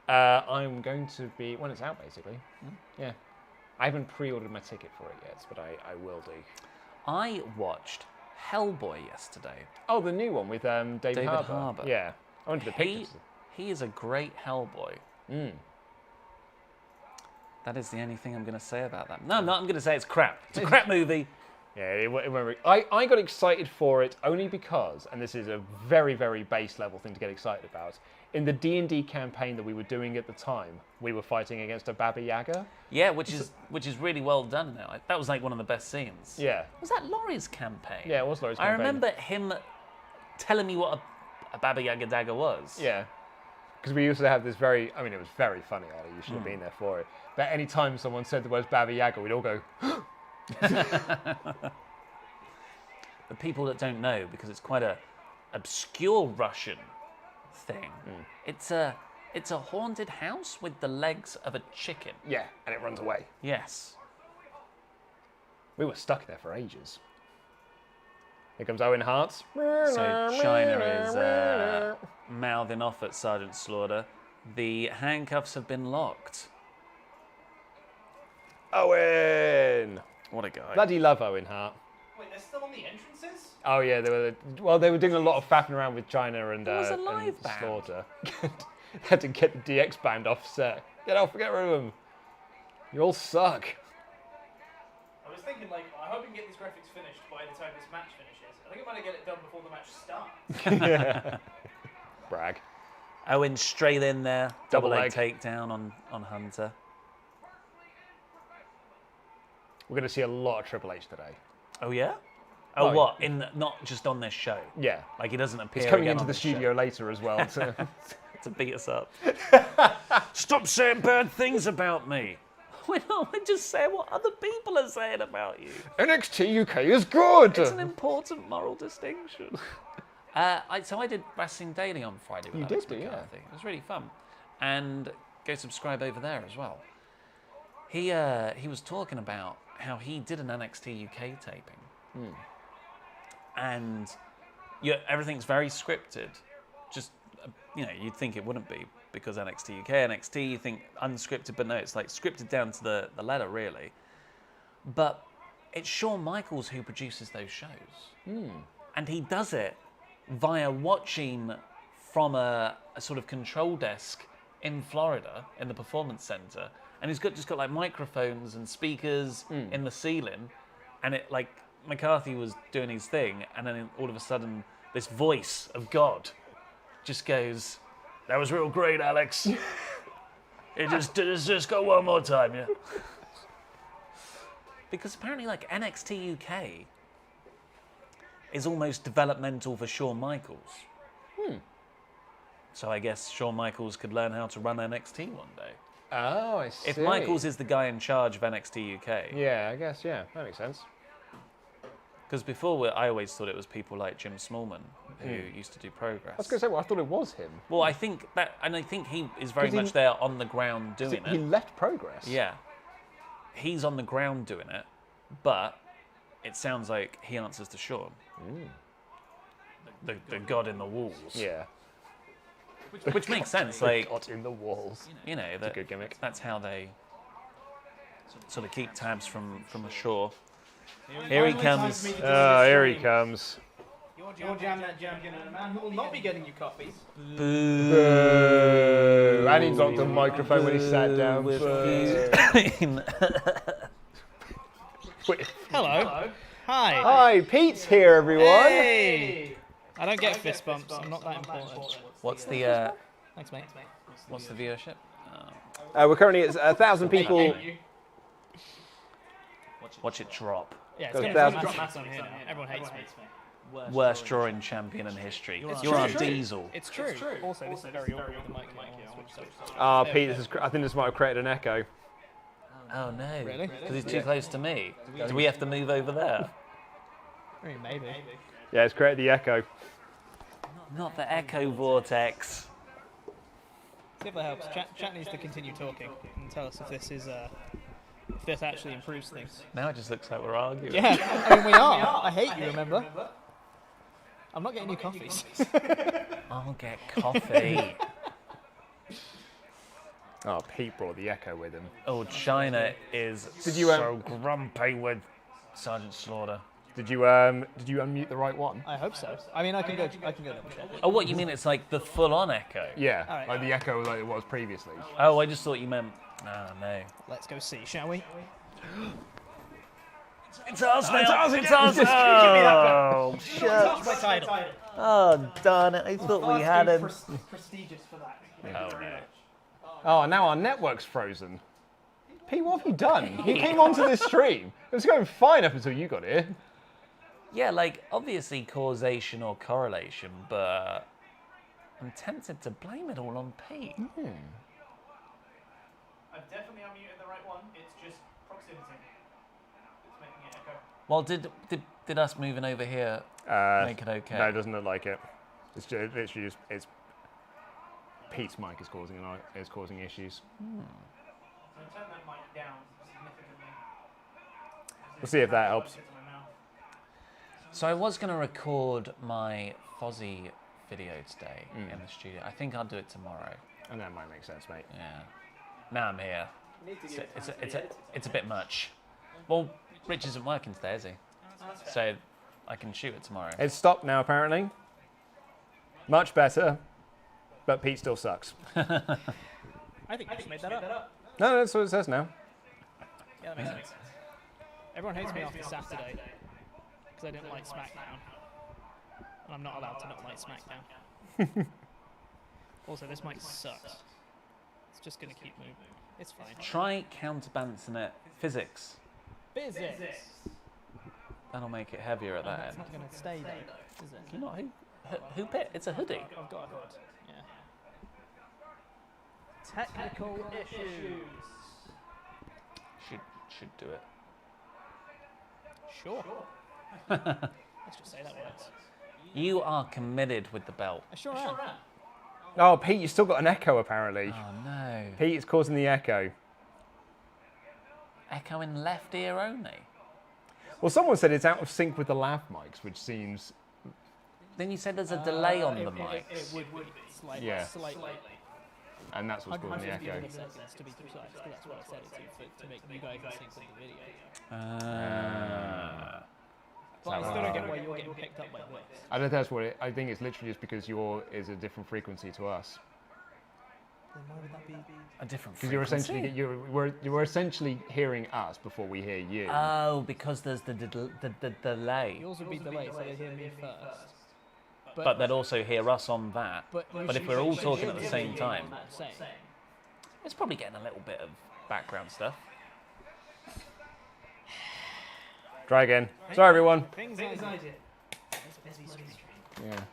I'm going to be, when it's out, basically. Yeah. I haven't pre-ordered my ticket for it yet, but I will do. I watched Hellboy yesterday. Oh, the new one with David Harbour. Harbour. Yeah. I went to the pictures. He is a great Hellboy. Mm. That is the only thing I'm going to say about that. No, I'm not. I'm going to say it's crap. It's a crap movie. Yeah, it went really... I got excited for it only because, and this is a very, very base level thing to get excited about, in the D&D campaign that we were doing at the time, we were fighting against a Baba Yaga. Yeah, which is really well done now. That was like one of the best scenes. Yeah. Was that Laurie's campaign? Yeah, it was Laurie's I campaign. remember him telling me what a Baba Yaga dagger was. Yeah. Because we used to have this very... I mean, it was very funny, Ollie. You should have been there for it. But any time someone said the words Baba Yaga, we'd all go... The people that don't know, because it's quite a obscure Russian thing. It's a haunted house with the legs of a chicken. Yeah, and it runs away. Yes. We were stuck there for ages. Here comes Owen Hart. So China is mouthing off at Sergeant Slaughter. The handcuffs have been locked. Owen! What a guy. Bloody love Owen Hart. Wait, they're still on the entrances? Oh yeah, they were doing a lot of faffing around with China and, was a and live band. Slaughter. Had to get the DX band off set. Get rid of them. You all suck. I was thinking, like, I hope we can get these graphics finished by the time this match finishes. I think I might get it done before the match starts. Yeah. Brag. Owen straight in there. Double leg leg. takedown on Hunter. We're going to see a lot of Triple H today. Oh, yeah? Oh, Oh, what? Not just on this show? Yeah. Like, he doesn't appear He's coming again into on the this studio later as well. to beat us up. Stop saying bad things about me. We're just saying what other people are saying about you. NXT UK is good. It's an important moral distinction. So I did Wrestling Daily on Friday with You Alex did do, yeah. McCarthy. It was really fun. And go subscribe over there as well. He was talking about how he did an NXT UK taping. And everything's very scripted. Just, you'd think it wouldn't be because NXT UK, NXT, you think unscripted, but no, it's like scripted down to the letter, really. But it's Shawn Michaels who produces those shows. And he does it via watching from a sort of control desk in Florida, in the Performance Center. And he's just got like microphones and speakers in the ceiling. And it like, McCarthy was doing his thing, and then all of a sudden, this voice of God just goes, "That was real great, Alex. just go one more time, yeah." Because apparently, like NXT UK is almost developmental for Shawn Michaels. So I guess Shawn Michaels could learn how to run NXT one day. Oh, I see. If Michaels is the guy in charge of NXT UK. Yeah, I guess, yeah. That makes sense. Because before, I always thought it was people like Jim Smallman who used to do Progress. I was going to say, well, I thought it was him. Well, I think he is very 'Cause he- much there on the ground doing He it. left Progress. Yeah. He's on the ground doing it, but it sounds like he answers to Shawn. The god in the walls. Yeah. Which makes sense. Like, God in the walls. that's a good gimmick. That's how they sort of keep tabs from the shore. Here he comes. Oh, here he comes. You're jam that jam, and a man who will not be getting you coffees. Boo. And he dropped the microphone when he sat down. With Boo. Wait. Hello. Hi. Hi, Pete's here, everyone. Hey. I don't get fist bumps. I'm not that important. What's the Thanks, mate. what's the viewership? We're currently at 1,000 people. Watch it drop. Yeah, Got it's a going thousand- to drop mass on here now. Everyone hates me. Worst drawing champion in history. It's You're our true. Diesel. It's true. Also, this is very awkward with the mic here. Ah, Pete, I think this might have created an echo. Oh no. Really? Because he's too close to me. Do we have to move over there? Maybe. Yeah, it's created the echo. Not the echo vortex. See if that helps. Chat needs to continue talking and tell us if this is if this actually improves things. Now it just looks like we're arguing. Yeah, I mean we are. I hate you, remember? I'm not getting you coffees. I'll get coffee. Oh, Pete brought the echo with him. Oh, China is Did you, so grumpy with Sergeant Slaughter. Did you unmute the right one? I hope so. I mean, I can go double check. Oh, what you mean? It's like the full-on echo? Yeah, All right. like the echo like it was previously. Oh, I just thought you meant. Oh no. Let's go see, shall we? It's us now. It's us It's again. us. Just Oh, shit. Touch my title. Oh, darn it! I thought we had him. Prestigious for that. Oh no. Oh, now our network's frozen. Pete, what have you done? You came onto this stream. It was going fine up until you got here. Yeah, like obviously causation or correlation, but I'm tempted to blame it all on Pete. I've definitely unmuted the right one. It's just proximity. It's making it echo. Well, did us moving over here make it okay? No, it doesn't look like it. It's just, literally just it's Pete's mic is causing issues. So turn that mic down significantly. We'll see if that helps. So I was going to record my Fozzy video today in the studio. I think I'll do it tomorrow. And that might make sense, mate. Yeah. Now I'm here. It's a bit much. Well, Rich isn't working today, is he? So I can shoot it tomorrow. It's stopped now, apparently. Much better. but Pete still sucks. I think you just made that up. No, that's what it says now. Yeah, that makes sense. Everyone hates me after Saturday because I didn't like SmackDown. And I'm not allowed to not like SmackDown. Also, this mic sucks. It's just going to keep moving. It's fine. Try counterbalancing it. Physics. Physics! That'll make it heavier at that It's end. not going to stay though, is it? You're not who pit? It's a hoodie. I've got a hood. Yeah. Technical issues. Should do it. Sure. Let's just say that works. You are committed with the belt. I sure am. Oh, Pete, you still got an echo apparently. Oh no. Pete is causing the echo. Echo in left ear only. Well, someone said it's out of sync with the lav mics, which seems... Then you said there's a delay on the It mics. would be slightly. Yeah. Slightly. And that's what's causing the 150 echo. milliseconds to be precise, because that's what I set it to make you guys in sync with the video. But I still don't get why you're getting picked up by this. I don't think that's what it... I think it's literally just because yours is a different frequency to us. Then why would that be? A different Because you're frequency. essentially you're essentially hearing us before we hear you. Oh, because there's the delay. Yours would be delayed, so they hear me first. But they'd also hear us on that. But if we're all talking at the same time, it's probably getting a little bit of background stuff. Try again. Sorry, everyone. Things I did. Yeah.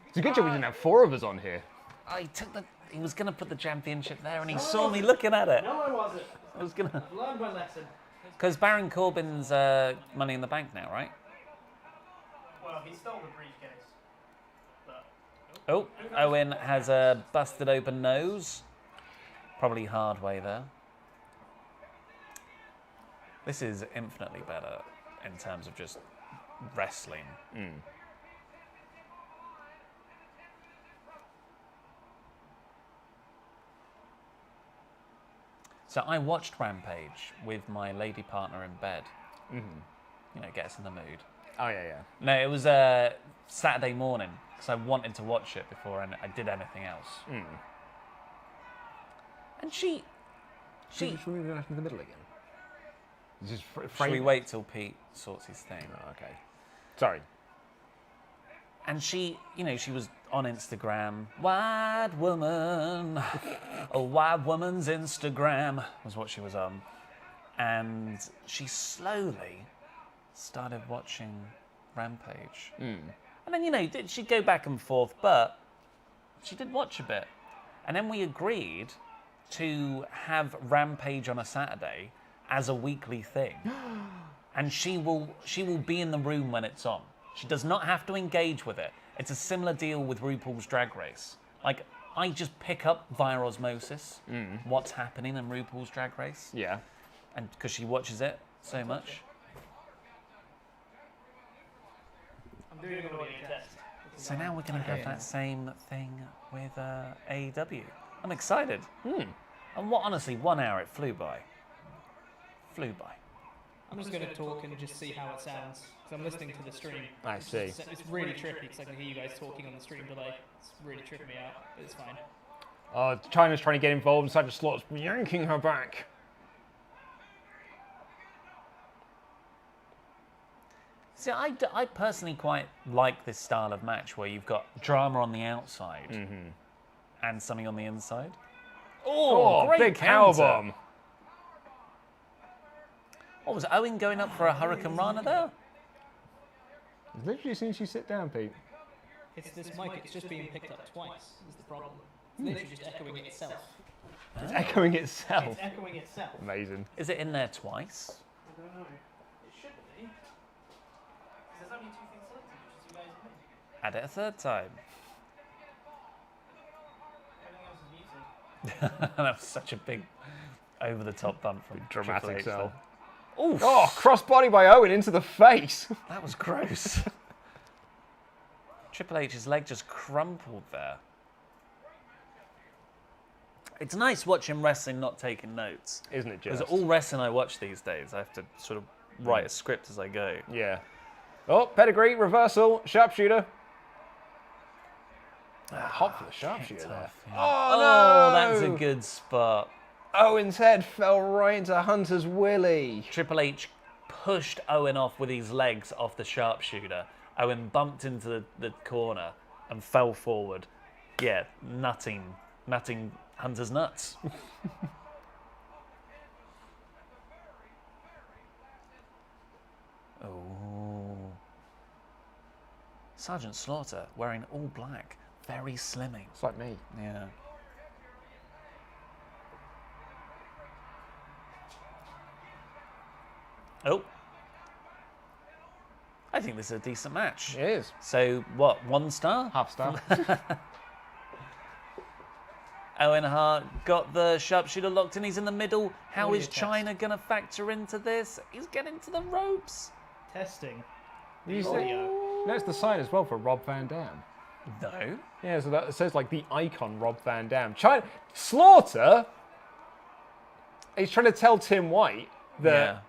It's a good job we didn't have 4 of us on here. He was gonna put the championship there, and he saw me looking at it. No, I wasn't. I was gonna. I've learned my lesson. Because Baron Corbin's Money in the Bank now, right? Well, he stole the briefcase. But Oh, Owen has a busted open nose. Probably hard way there. This is infinitely better in terms of just wrestling. So I watched Rampage with my lady partner in bed. You know, get us in the mood. Oh, yeah, yeah. No, it was Saturday morning because I wanted to watch it before I did anything else. And she. Should we go back in the middle again? Just Should we wait till Pete sorts his thing? Oh, okay. Sorry. And she, you know, she was on Instagram. White woman, a white woman's Instagram was what she was on. And she slowly started watching Rampage. And then, you know, she'd go back and forth, but she did watch a bit. And then we agreed to have Rampage on a Saturday as a weekly thing. And she will be in the room when it's on. She does not have to engage with it. It's a similar deal with RuPaul's Drag Race. Like, I just pick up via osmosis what's happening in RuPaul's Drag Race. Yeah. And because she watches it so much. I'm doing an audio test. So now we're going to have that same thing with AEW. I'm excited. And honestly, 1 hour, it flew by. Flew by. I'm just going to talk and just see how it sounds, because I'm listening to the stream. I see. It's really trippy, because I can hear you guys talking on the stream delay. It's really tripping me out, but it's fine. China's trying to get involved inside the slots, yanking her back. See, I personally quite like this style of match where you've got drama on the outside and something on the inside. Oh, great big counter. powerbomb. What was Owen going up for a Hurricane Rana there? Literally as soon as you sit down, Pete. It's this mic, it's just being picked up twice, is the problem. It's literally just echoing itself. It's echoing itself. It's echoing itself. Amazing. Is it in there twice? I don't know. It should be. 'Cause there's only 2 things selected, which is you guys and me. Add it a third time. Everything else is muted. That was such a big over-the-top bump from Dramatic Triple H sell. there. Oof, Oh, crossbody by Owen into the face. that was gross. Triple H's leg just crumpled there. It's nice watching wrestling not taking notes. Isn't it just? Because all wrestling I watch these days, I have to sort of write a script as I go. Yeah. Oh, pedigree, reversal, sharpshooter. Hot for the sharpshooter there. Yeah. Oh, Oh, no! that's a good spot. Owen's head fell right into Hunter's willy. Triple H pushed Owen off with his legs off the sharpshooter. Owen bumped into the corner and fell forward. Yeah, nutting Hunter's nuts. Oh. Sergeant Slaughter wearing all black. Very slimming. It's like me. Yeah. Oh. I think this is a decent match. It is. So, what, 1 star? Half star. Owen Hart got the sharpshooter locked in. He's in the middle. How Only is a test. China going to factor into this? He's getting to the ropes. Testing. You see, Audio. that's the sign as well for Rob Van Dam. No. Yeah, so that it says like the icon Rob Van Dam. China Slaughter. He's trying to tell Tim White that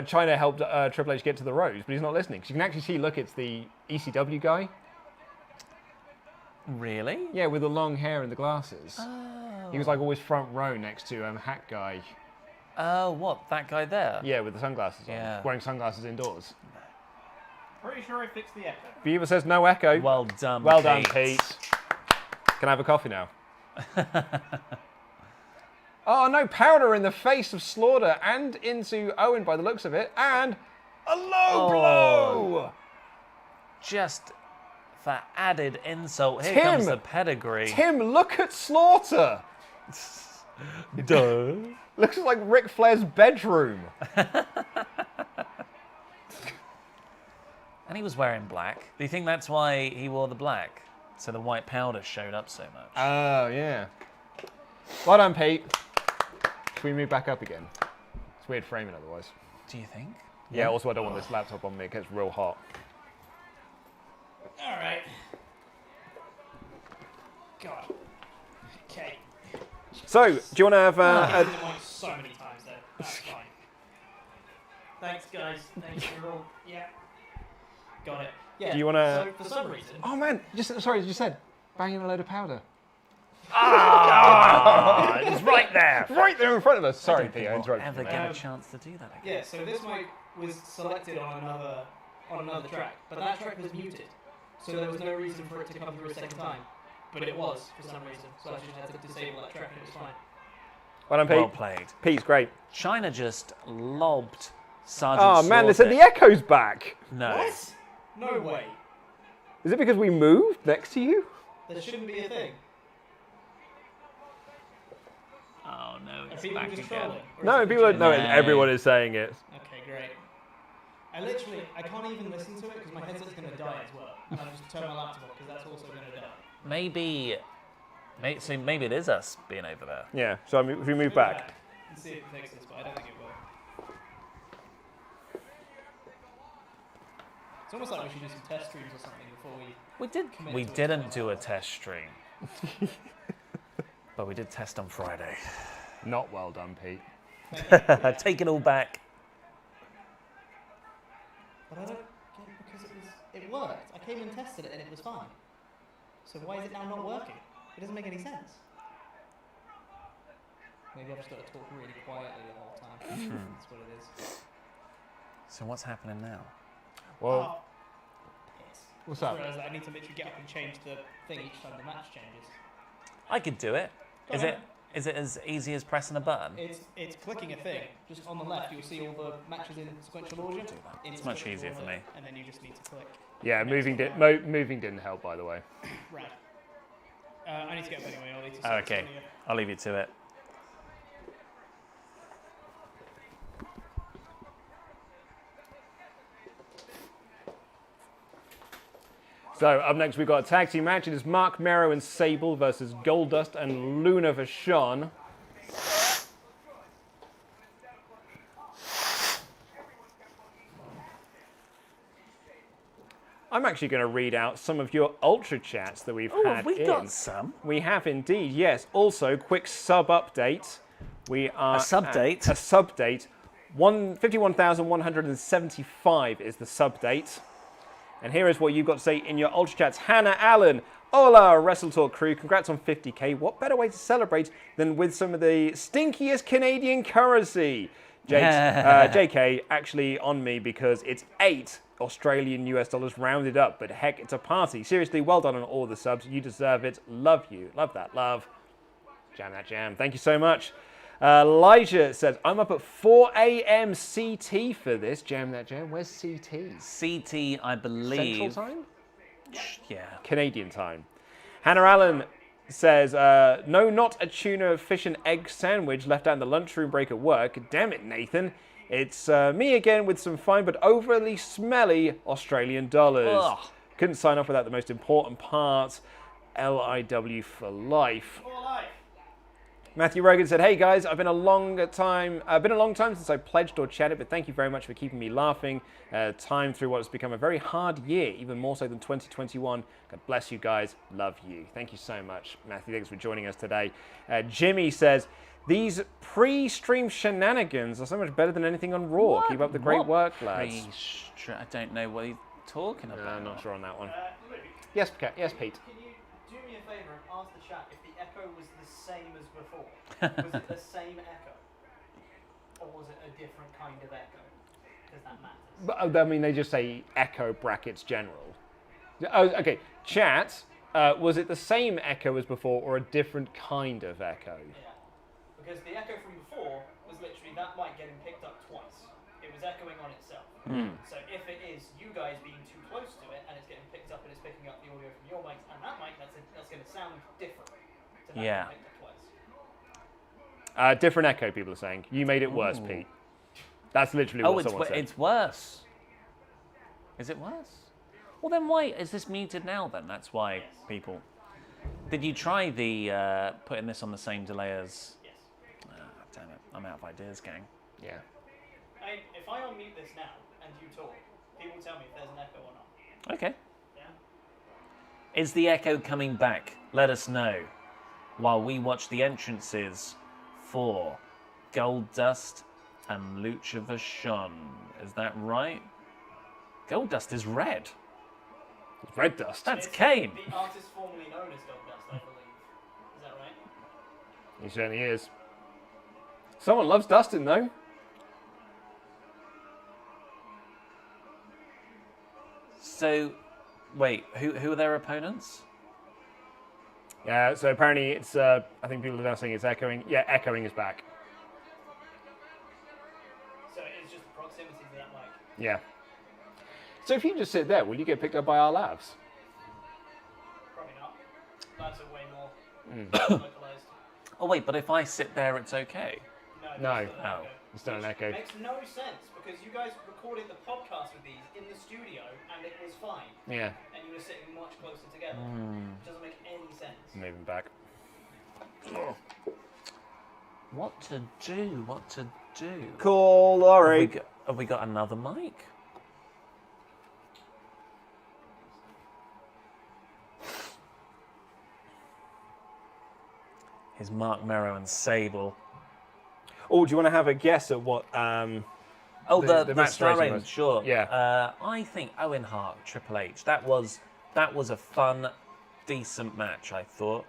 China helped Triple H get to the ropes, but he's not listening. 'Cause you can actually see, look, it's the ECW guy. Really? Yeah, with the long hair and the glasses. Oh. He was like always front row next to Hat Guy. Oh, what? That guy there? Yeah, with the sunglasses on. Yeah. Wearing sunglasses indoors. Pretty sure I fixed the echo. Beaver says no echo. Well done, Well done, Pete. Can I have a coffee now? Oh, no, powder in the face of Slaughter and into Owen by the looks of it. And a low blow! Just for added insult, here Tim! comes the pedigree. Tim, look at Slaughter! Duh. Looks like Ric Flair's bedroom. And he was wearing black. Do you think that's why he wore the black? So the white powder showed up so much. Oh, yeah. Well done, Pete. Should we move back up again? It's weird framing otherwise. Do you think? Yeah, also I don't want this laptop on me. It gets real hot. All right. God. Okay. So, do you want to have I've been like so many times though. That's fine. Thanks, guys. Thanks for all. Yeah. Got it. Yeah. Do you wanna- So for some reason. Oh, man. Sorry, as you said, banging a load of powder. It's right there. Right there in front of us. Sorry, Pete, I We'll interrupted ever you. get mate. a chance to do that again. Yeah. So this mic was selected on another track, but that track was muted, so there was no reason for it to come through a second time. But it was for some reason, so I just had to disable that track and it was fine. Well done, Pete. Well played. Pete's great. China just lobbed Sergeant Oh, man, they said the Slaughter. echo's back. No. What? No way. Is it because we moved next to you? There shouldn't be a thing. Oh no, Are it's people back just again. trolling? Or No, is it people. legit? No, No. everyone is saying it. Okay, great. I can't even listen to it because my headset's going to die as well. And I just turn my laptop off because that's also going to die. Maybe it is us being over there. Yeah. So if we move back. And see if it fixes, but I don't think it will. It's almost like we should do some test streams or something before we... We didn't do a test stream. But we did test on Friday. Not well done, Pete. Take it all back. But I don't get it because it worked. I came and tested it and it was fine. So why is it now not working? It doesn't make any sense. Maybe I've just got to talk really quietly the whole time. That's what it is. So what's happening now? Well, Piss. what's I up? realised that I need to literally get up and change the thing each time the match changes. I could do it. Go Is on. it is it as easy as pressing a button? It's clicking a thing. Just on the left, you'll see all the matches in sequential order. It's much easier for me. And then you just need to click. Yeah, moving didn't help, by the way. Rad. I need to get up anyway. I'll need to Oh, okay, I'll leave you to it. So up next we've got a tag team match. It is Mark Mero and Sable versus Goldust and Luna Vachon. I'm actually going to read out some of your Ultra chats that we've Oh, had have we in. got some? We have indeed, yes. Also, quick sub update. We are A sub date? A sub date. 51,175 is the sub date. And here is what you've got to say in your Ultra chats. Hannah Allen, Hola, WrestleTalk crew. Congrats on 50k. What better way to celebrate than with some of the stinkiest Canadian currency? JK, actually on me because it's 8 Australian US dollars rounded up, but heck, it's a party. Seriously, well done on all the subs. You deserve it. Love you. Love that. Love. Jam that jam. Thank you so much. Elijah says, I'm up at 4 a.m. CT for this. Jam that jam. Where's CT? CT, I believe. Central time? Yeah. Canadian time. Hannah Allen says, no, not a tuna fish and egg sandwich left out in the lunchroom break at work. Damn it, Nathan. It's me again with some fine but overly smelly Australian dollars. Ugh. Couldn't sign off without the most important part. LIW for life. Matthew Rogan said, hey guys, been a long time since I pledged or chatted, but thank you very much for keeping me laughing. Time through what has become a very hard year, even more so than 2021. God bless you guys. Love you. Thank you so much, Matthew. Thanks for joining us today. Jimmy says, these pre-stream shenanigans are so much better than anything on Raw. What? Keep up the great work, lads. I don't know what he's talking about. I'm not sure on that one. Yes, Pete. Can you do me a favour and ask the chat if the echo was the same as before? Was it the same echo? Or was it a different kind of echo? Because that matters. But, I mean, they just say echo brackets general. Oh, okay. Chat, was it the same echo as before or a different kind of echo? Yeah. Because the echo from before was literally that mic getting picked up twice. It was echoing on itself. So if it is you guys being too close to it and it's getting picked up and it's picking up the audio from your mics and that mic, that's going to sound different to that Yeah. picked up twice. Different echo, people are saying. You made it worse, Pete. That's literally what someone said. It's worse. Is it worse? Well, then why is this muted now? Then that's why people. Did you try the putting this on the same delay as? Yes. Damn it! I'm out of ideas, gang. Yeah. I mean, if I unmute this now and you talk, people tell me if there's an echo or not. Okay. Yeah? Is the echo coming back? Let us know. While we watch the entrances for Goldust and Lucha Vachon. Is that right? Goldust is red. It's red dust. That's It's Kane. The artist formerly known as Goldust, I believe. Is that right? He certainly is. Someone loves Dustin, though. So, wait, who are their opponents? Yeah, so apparently it's, I think people are now saying it's echoing. Yeah, echoing is back. So it's just the proximity to that mic. Yeah. So if you just sit there, will you get picked up by our labs? Probably not. Labs are way more localized. Oh wait, but if I sit there, it's okay. No. It's still an Oh. echo. It's still an echo. Makes no sense because you guys recorded the podcast with these in the studio and it was fine. Yeah, And you were sitting much closer together. It doesn't make any sense. moving back. What to do? What to do? Cool, Laurie. Have we got another mic? Here's Mark Mero and Sable. Oh, do you want to have a guess at what? Oh, The the match star rating rating, was- sure. yeah. I think Owen Hart, Triple H. That was a fun, decent match. I thought.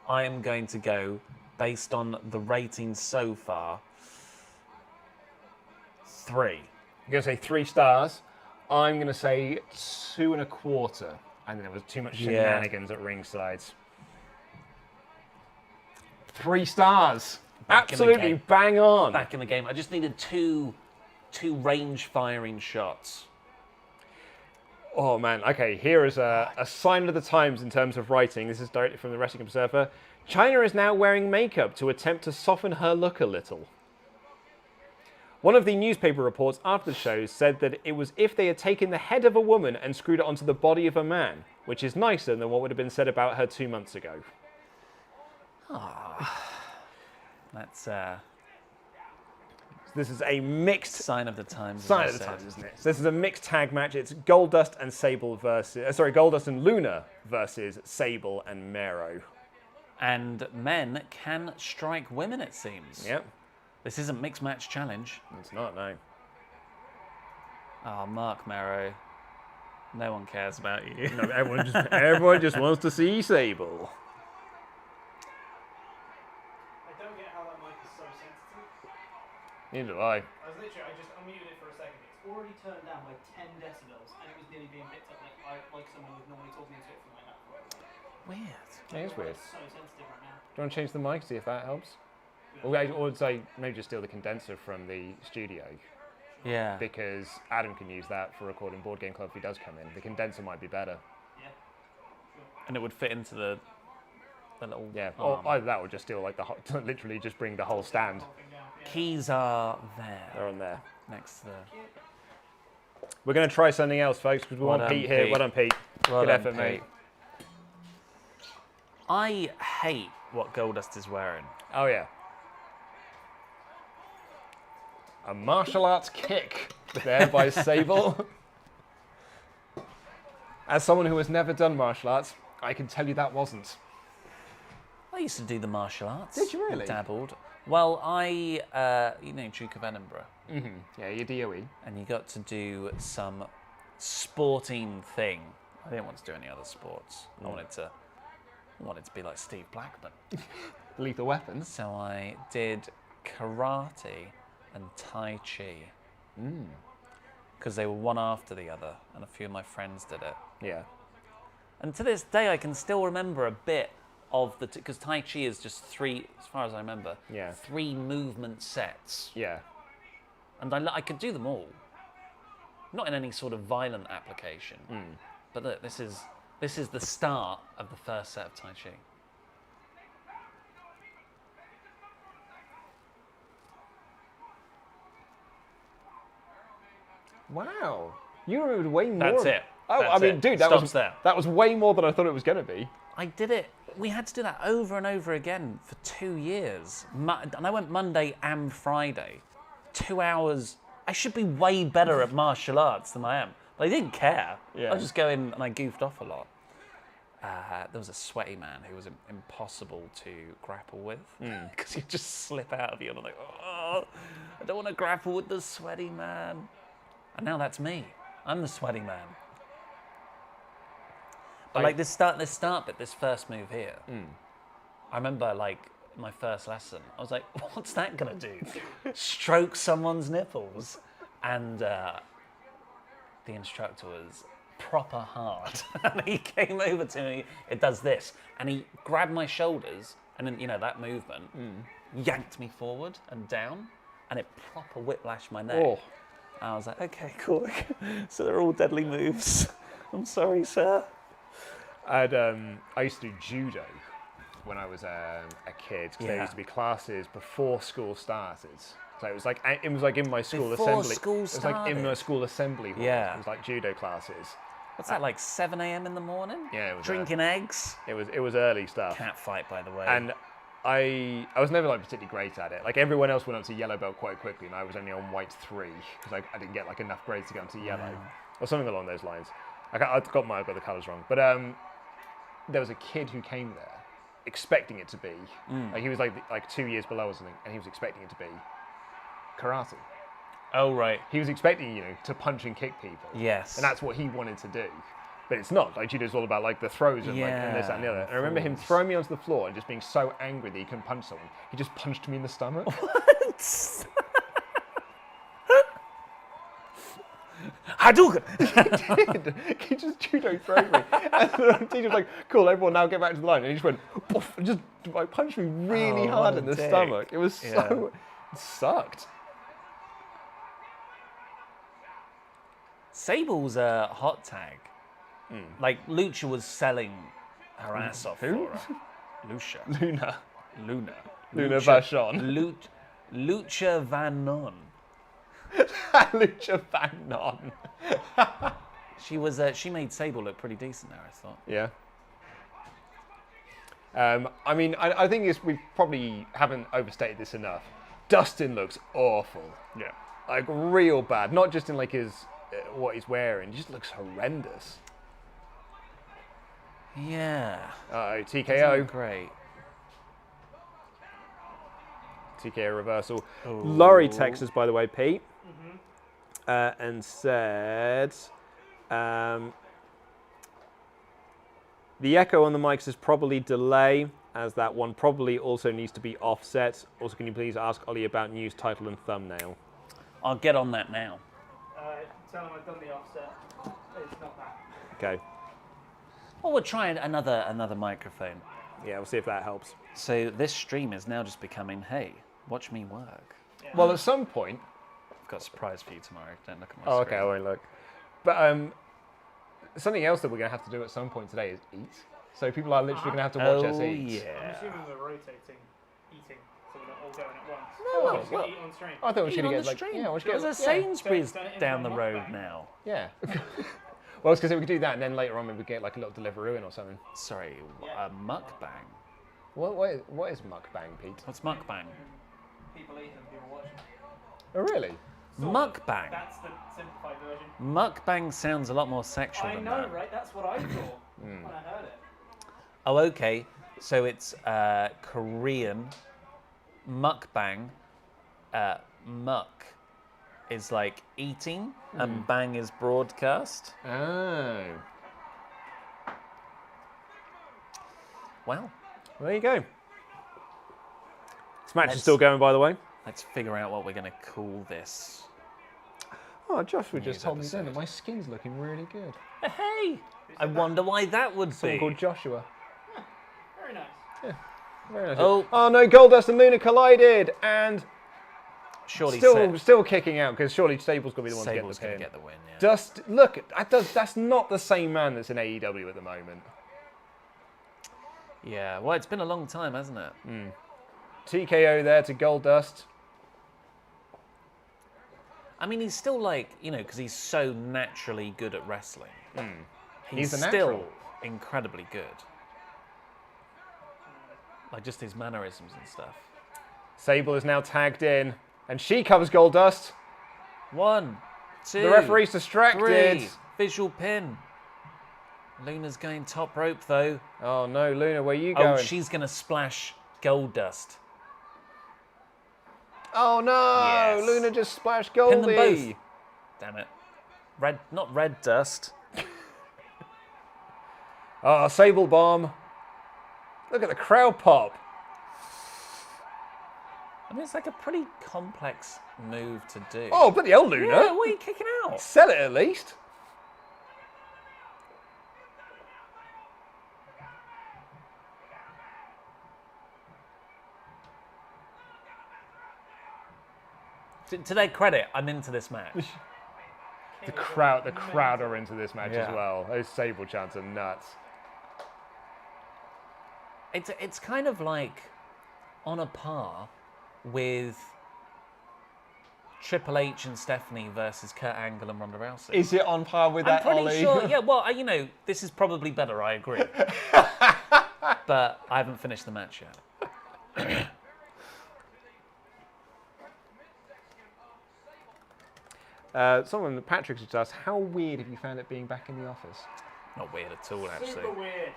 I am going to go based on the ratings so far. 3. You're gonna say 3 stars. I'm gonna say 2 1/4. I think there was too much Yeah. shenanigans at ringside. 3 stars. Back in the Absolutely game. bang on. Back in the game, I just needed two range firing shots. Oh man, okay, here is a sign of the times in terms of writing. This is directly from the Wrestling Observer. China is now wearing makeup to attempt to soften her look a little. One of the newspaper reports after the show said that it was if they had taken the head of a woman and screwed it onto the body of a man, which is nicer than what would have been said about her 2 months ago. That's This is a mixed sign of the times. as sign I of the said. times, isn't it? So this is a mixed tag match. It's Goldust and Sable versus, Goldust and Luna versus Sable and Mero. And men can strike women, it seems. Yep, This isn't mixed match challenge. it's not, no. Oh, Mark Mero. No one cares about you. No, everyone just wants to see Sable. I don't get how that mic is so sensitive. Neither do I. I just unmuted it for a second. It's already turned down by 10 decibels, and it was nearly being picked up like someone was normally talking into it from my laptop. Weird. Yeah, it's weird. It's so sensitive right now. Do you want to change the mic, see if that helps? Or say maybe just steal the condenser from the studio. Yeah. Because Adam can use that for recording Board Game Club if he does come in. The condenser might be better. Yeah. And it would fit into the little Yeah. arm. Or either that or just steal like literally just bring the whole stand. Keys are there. They're on there. Next to the... We're going to try something else, folks, because we Well want done, Pete here. Pete. Well done, Pete. Well Good done, effort, mate. Pete. I hate what Goldust is wearing. Oh, yeah. A martial arts kick there by Sable. As someone who has never done martial arts, I can tell you that wasn't. I used to do the martial arts. Did you really? Dabbled. Well, you know, Duke of Edinburgh. Mm-hmm. Yeah, your DOE. And you got to do some sporting thing. I didn't want to do any other sports. I wanted to be like Steve Blackman. Lethal Weapons. So I did karate and Tai Chi. Because they were one after the other, and a few of my friends did it. Yeah. And to this day, I can still remember a bit of the... Because Tai Chi is just 3, as far as I remember, Yeah. 3 movement sets. Yeah. And I could do them all. Not in any sort of violent application. But look, this is the start of the first set of Tai Chi. Wow. You remembered way more. That's it. Oh, That's I mean, it. dude, that Stops was there. that was way more than I thought it was going to be. I did it. We had to do that over and over again for 2 years. And I went Monday and Friday. 2 hours. I should be way better at martial arts than I am. But I didn't care. Yeah. I was just going and I goofed off a lot. There was a sweaty man who was impossible to grapple with because he'd just slip out of you. And I'm like, oh, I don't want to grapple with the sweaty man. And now that's me. I'm the sweaty man. But like this start bit, this first move here, I remember like my first lesson, I was like, what's that gonna do? Stroke someone's nipples. And the instructor was proper hard. And he came over to me, it does this. And he grabbed my shoulders, and then, you know, that movement, yanked me forward and down, and it proper whiplashed my neck. Oh. And I was like, okay, cool. So they're all deadly moves. I'm sorry, sir. I used to do judo when I was a kid. 'Cause there used to be classes before school started. So it was like in my school Before assembly. school It was like in my started? school assembly hall. Yeah. It was like judo classes. What's that, like 7 a.m. in the morning? Yeah, it was Drinking eggs? It was early stuff. Cat fight, by the way. And I was never like particularly great at it. Like everyone else went up to yellow belt quite quickly, and I was only on white 3 because I didn't get like enough grades to get onto yellow or something along those lines. I got the colours wrong, but there was a kid who came there expecting it to be like he was like 2 years below or something, and he was expecting it to be karate. Oh, right. He was expecting, to punch and kick people. Yes. And that's what he wanted to do. But it's not. Like, judo's all about, like, the throws and, and this, that, and the other. And I remember him throwing me onto the floor and just being so angry that he couldn't punch someone. He just punched me in the stomach. What? Hadouken! He did. He just judo threw me. And the teacher was like, cool, everyone now get back to the line. And he just went, poof, and just like, punched me really hard what in a the dick. stomach. It was so... It sucked. Sable's a hot tag. Like, Lucha was selling her ass off Who? for her. Lucha. Luna. Luna. Luna Vachon. Lucha Vanon. Lucha Fanon. She made Sable look pretty decent there, I thought. Yeah. I mean, I think we probably haven't overstated this enough. Dustin looks awful. Yeah. Like, real bad. Not just in, like, his... what he's wearing, he just looks horrendous. Yeah. TKO. Great. TKO reversal. Oh. Laurie texts us, by the way, Pete, and said, The echo on the mics is probably delay, as that one probably also needs to be offset. Also, can you please ask Ollie about news title and thumbnail? I'll get on that now. Tell them I've done the offset. It's not that. Okay. Well, we're trying another microphone. Yeah, we'll see if that helps. So this stream is now just becoming, hey, watch me work. Yeah. Well, at some point... I've got a surprise for you tomorrow. Don't look at my Oh, screen. okay, I won't look. But something else that we're going to have to do at some point today is eat. So people are literally going to have to watch us eat. Yeah. I'm assuming we're rotating eating, so we're not all going at once. No, We're just gonna well- eat on stream. I thought we were Eat going on to the get like... stream. Yeah, we should There's get... a Sainsbury's Turn it into down a the road mukbang. now. Yeah. Well, it's because we could do that, and then later on maybe get like a little Deliveroo in or something. Sorry, Yeah. a mukbang. What is mukbang, Pete? What's mukbang? People eating, people watching. Oh, really? Mukbang. That's the simplified version. Mukbang sounds a lot more sexual I than know, that. right? That's what I thought when I heard it. Oh, okay. So it's Korean mukbang. Muk is like eating, and bang is broadcast. Oh. Well, There you go. This match is Let's- still going, by the way. let's figure out what we're going to call this. Oh, Joshua just News told me then episode. that my skin's looking really good. Hey, I wonder why that would Someone be. called Joshua. Very nice. Very nice. Oh. No, Goldust and Luna collided, and Surely still kicking out, because surely Sable's going to be the one Sable's to going get to the pin. get the win. Yeah. Dust, look, that's not the same man that's in AEW at the moment. Yeah. Well, it's been a long time, hasn't it? TKO there to Goldust. I mean, he's still like, because he's so naturally good at wrestling. He's a still natural. incredibly good. Like just his mannerisms and stuff. Sable is now tagged in, and she covers Goldust. 1, 2. The referee's distracted. 3. Visual pin. Luna's going top rope though. Oh no, Luna, where are you going? Oh, she's gonna splash Goldust. Oh no, Yes. Luna just splashed Pin Goldie. them both. Damn it. Not red dust. Oh, Sable bomb. Look at the crowd pop. I mean, it's like a pretty complex move to do. Oh, bloody hell, Luna. yeah, what are you kicking out? Sell it at least. To their credit, I'm into this match. The crowd are into this match as Yeah. well. Those Sable chants are nuts. It's kind of like on a par with Triple H and Stephanie versus Kurt Angle and Ronda Rousey. Is it on par with I'm that, pretty Ollie? sure. Yeah, well, this is probably better. I agree, but I haven't finished the match yet. Patrick just asked, how weird have you found it being back in the office? Not weird at all, actually. Super weird.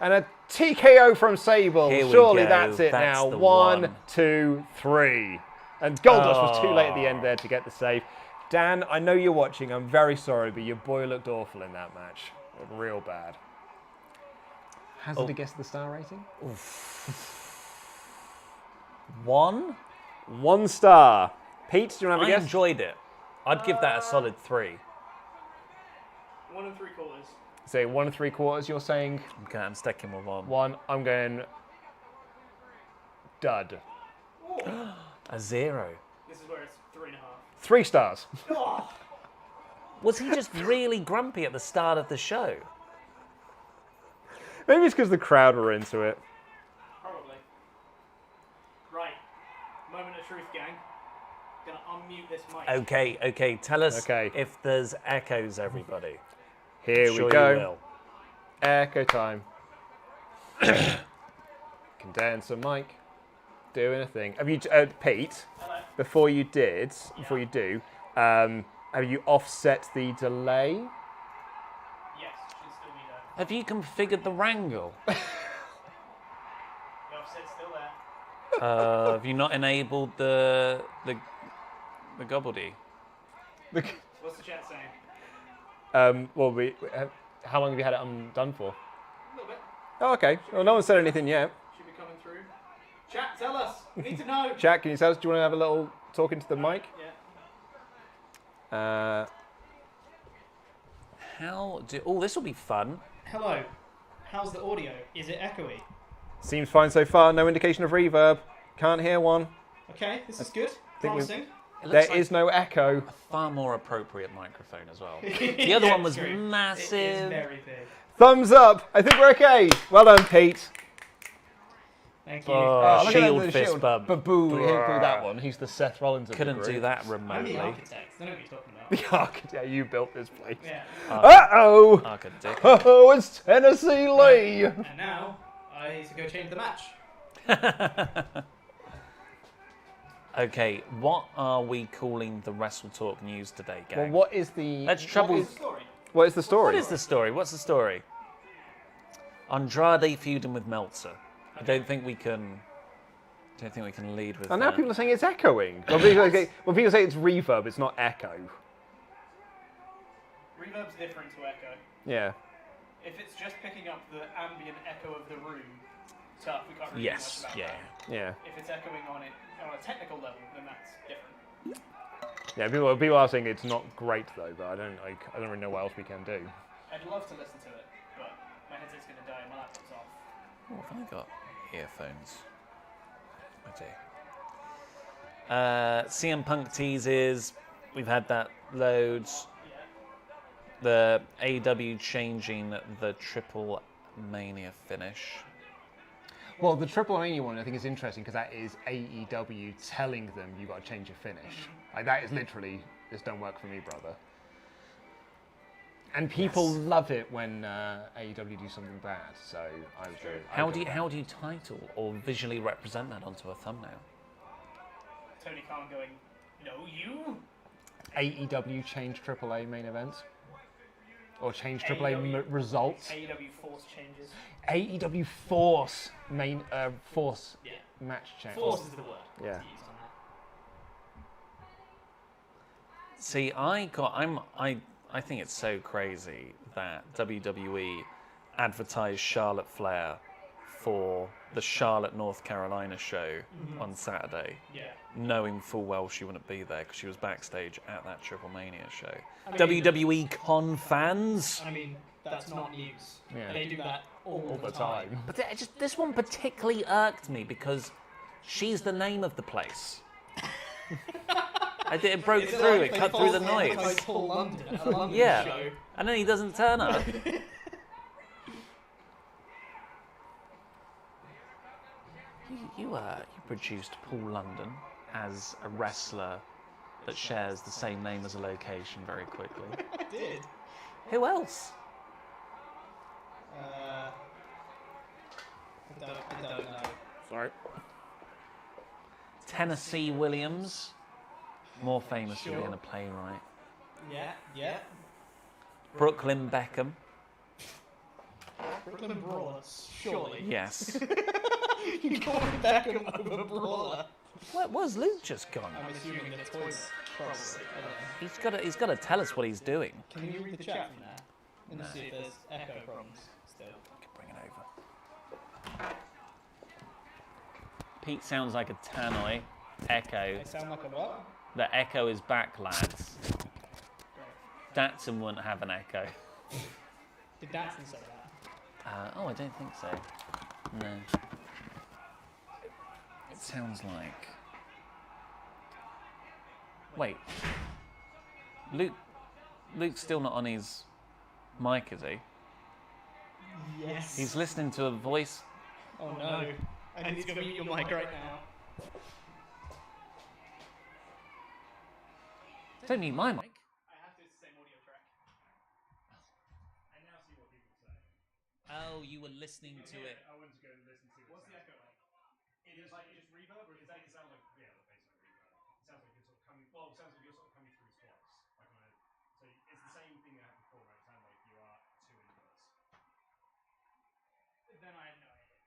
And a TKO from Sable. Here we Surely go. that's it That's now. the 1, one. 2, 3. And Goldust was too late at the end there to get the save. Dan, I know you're watching. I'm very sorry, but your boy looked awful in that match. Real bad. Hazard a guess at the star rating? 1. 1 star. Pete, do you want to have a I guess? enjoyed it. I'd give that a solid 3. 1 3/4. Say 1 3/4. You're saying Okay, I'm sticking with 1. 1. I'm going dud. A 0. This is where it's 3.5. 3 stars. Was he just really grumpy at the start of the show? Maybe it's because the crowd were into it. Probably. Right. Moment of truth, gang. Gonna unmute this mic. Okay. Tell us Okay. if there's echoes, everybody. Here Sure we go. You will. Echo time. Condenser mic. Doing a thing. Have you, Pete? Hello. Before you do, have you offset the delay? Yes, should still be there. Have you configured the wrangle? The offset's still there. Have you not enabled the gobbledy? What's the chat saying? How long have you had it undone for? A little bit. Oh, okay. Well, no one said anything yet. Should be coming through. Chat, tell us. We need to know. Jack, can you tell us? Do you want to have a little talk into the mic? Yeah. This will be fun. Hello. How's the audio? Is it echoey? Seems fine so far. No indication of reverb. Can't hear one. Okay, this is good. think we've- Promising. There is no echo. A far more appropriate microphone as well. The other one was true. massive. It is very big. Thumbs up. I think we're okay. Well done, Pete. Thank you. Oh, look at shield that, the fist shield. bump. Baboo. He didn't do that one. He's the Seth Rollins of the Couldn't do group. that I'm remotely. the architect. I don't know what you're talking about. The architect. You built this place. Yeah. Uh-oh. Architect. Oh, it's Tennessee Lee. And now, I need to go change the match. Okay, what are we calling the WrestleTalk news today, gang? Well, what is the... Let's trouble... What is the story? What is the story? What's the story? Andrade feuding with Meltzer. I don't think we can lead with And now that. people are saying it's echoing. When people say it's reverb, it's not echo. Reverb's different to echo. Yeah. If it's just picking up the ambient echo of the room, tough. We can't really Yes, do much about yeah. that. Yeah. If it's echoing on it on a technical level, then that's different. Yeah, people are saying it's not great though, but I don't really know what else we can do. I'd love to listen to it, but my headset's going to die and my laptop's off. What have I got? Earphones. CM Punk teases. We've had that loads. The AEW changing the Triple Mania finish. Well, the Triple Mania one I think is interesting because that is AEW telling them you got to change your finish. Like that is literally, this don't work for me, brother. And people love it when AEW do something bad. So I would go. How do you title or visually represent that onto a thumbnail? Tony Khan going, no, you? AEW change AAA main events? Or change AAA AEW results? AEW force changes. AEW Force main Force Yeah. match change. Force is the word. Yeah. to use on that. See, I think it's so crazy that WWE advertised Charlotte Flair for the Charlotte, North Carolina show on Saturday, Yeah. knowing full well she wouldn't be there because she was backstage at that Triple Mania show. I mean, WWE con fans. I mean, that's not news. Yeah. They do that all The time. But this one particularly irked me because she's the name of the place. It broke It's through, like it they cut through the falsely noise. advertise Paul London at a London Yeah, show. and then he doesn't turn up. You produced Paul London as a wrestler that shares the same name as a location very quickly. I did. Who else? I don't know. Sorry. Tennessee Williams, more famous for being a playwright. Yeah. Brooklyn Beckham, Brooklyn Brawler, surely. yes. You call him Beckham over Brawler. Where was Luke just gone? I'm assuming the toilet, probably. I don't know. He's got to tell us what he's doing. Can you read the chat from there? And see if there's echo problems still. I can bring it over. Pete sounds like a tannoy. Echo. I sound like a what? The echo is back, lads. Datsun wouldn't have an echo. Did Datsun say that? I don't think so. No. It sounds like. Wait. Luke's still not on his mic, is he? Yes. He's listening to a voice. Oh no. I need to go mute your mic right now. Don't need my mic. I have to use the same audio track. I now see what people say. Oh, you were listening to it. I went to go and listen to it. What's the echo like? It is like just reverb, or it sounds like basically reverb. It sounds like you're sort of coming. Well, it sounds like you're sort of coming through twice. Like on a, so it's the same thing that happened before, right? It sounds like you are two in reverse. Then I had no idea.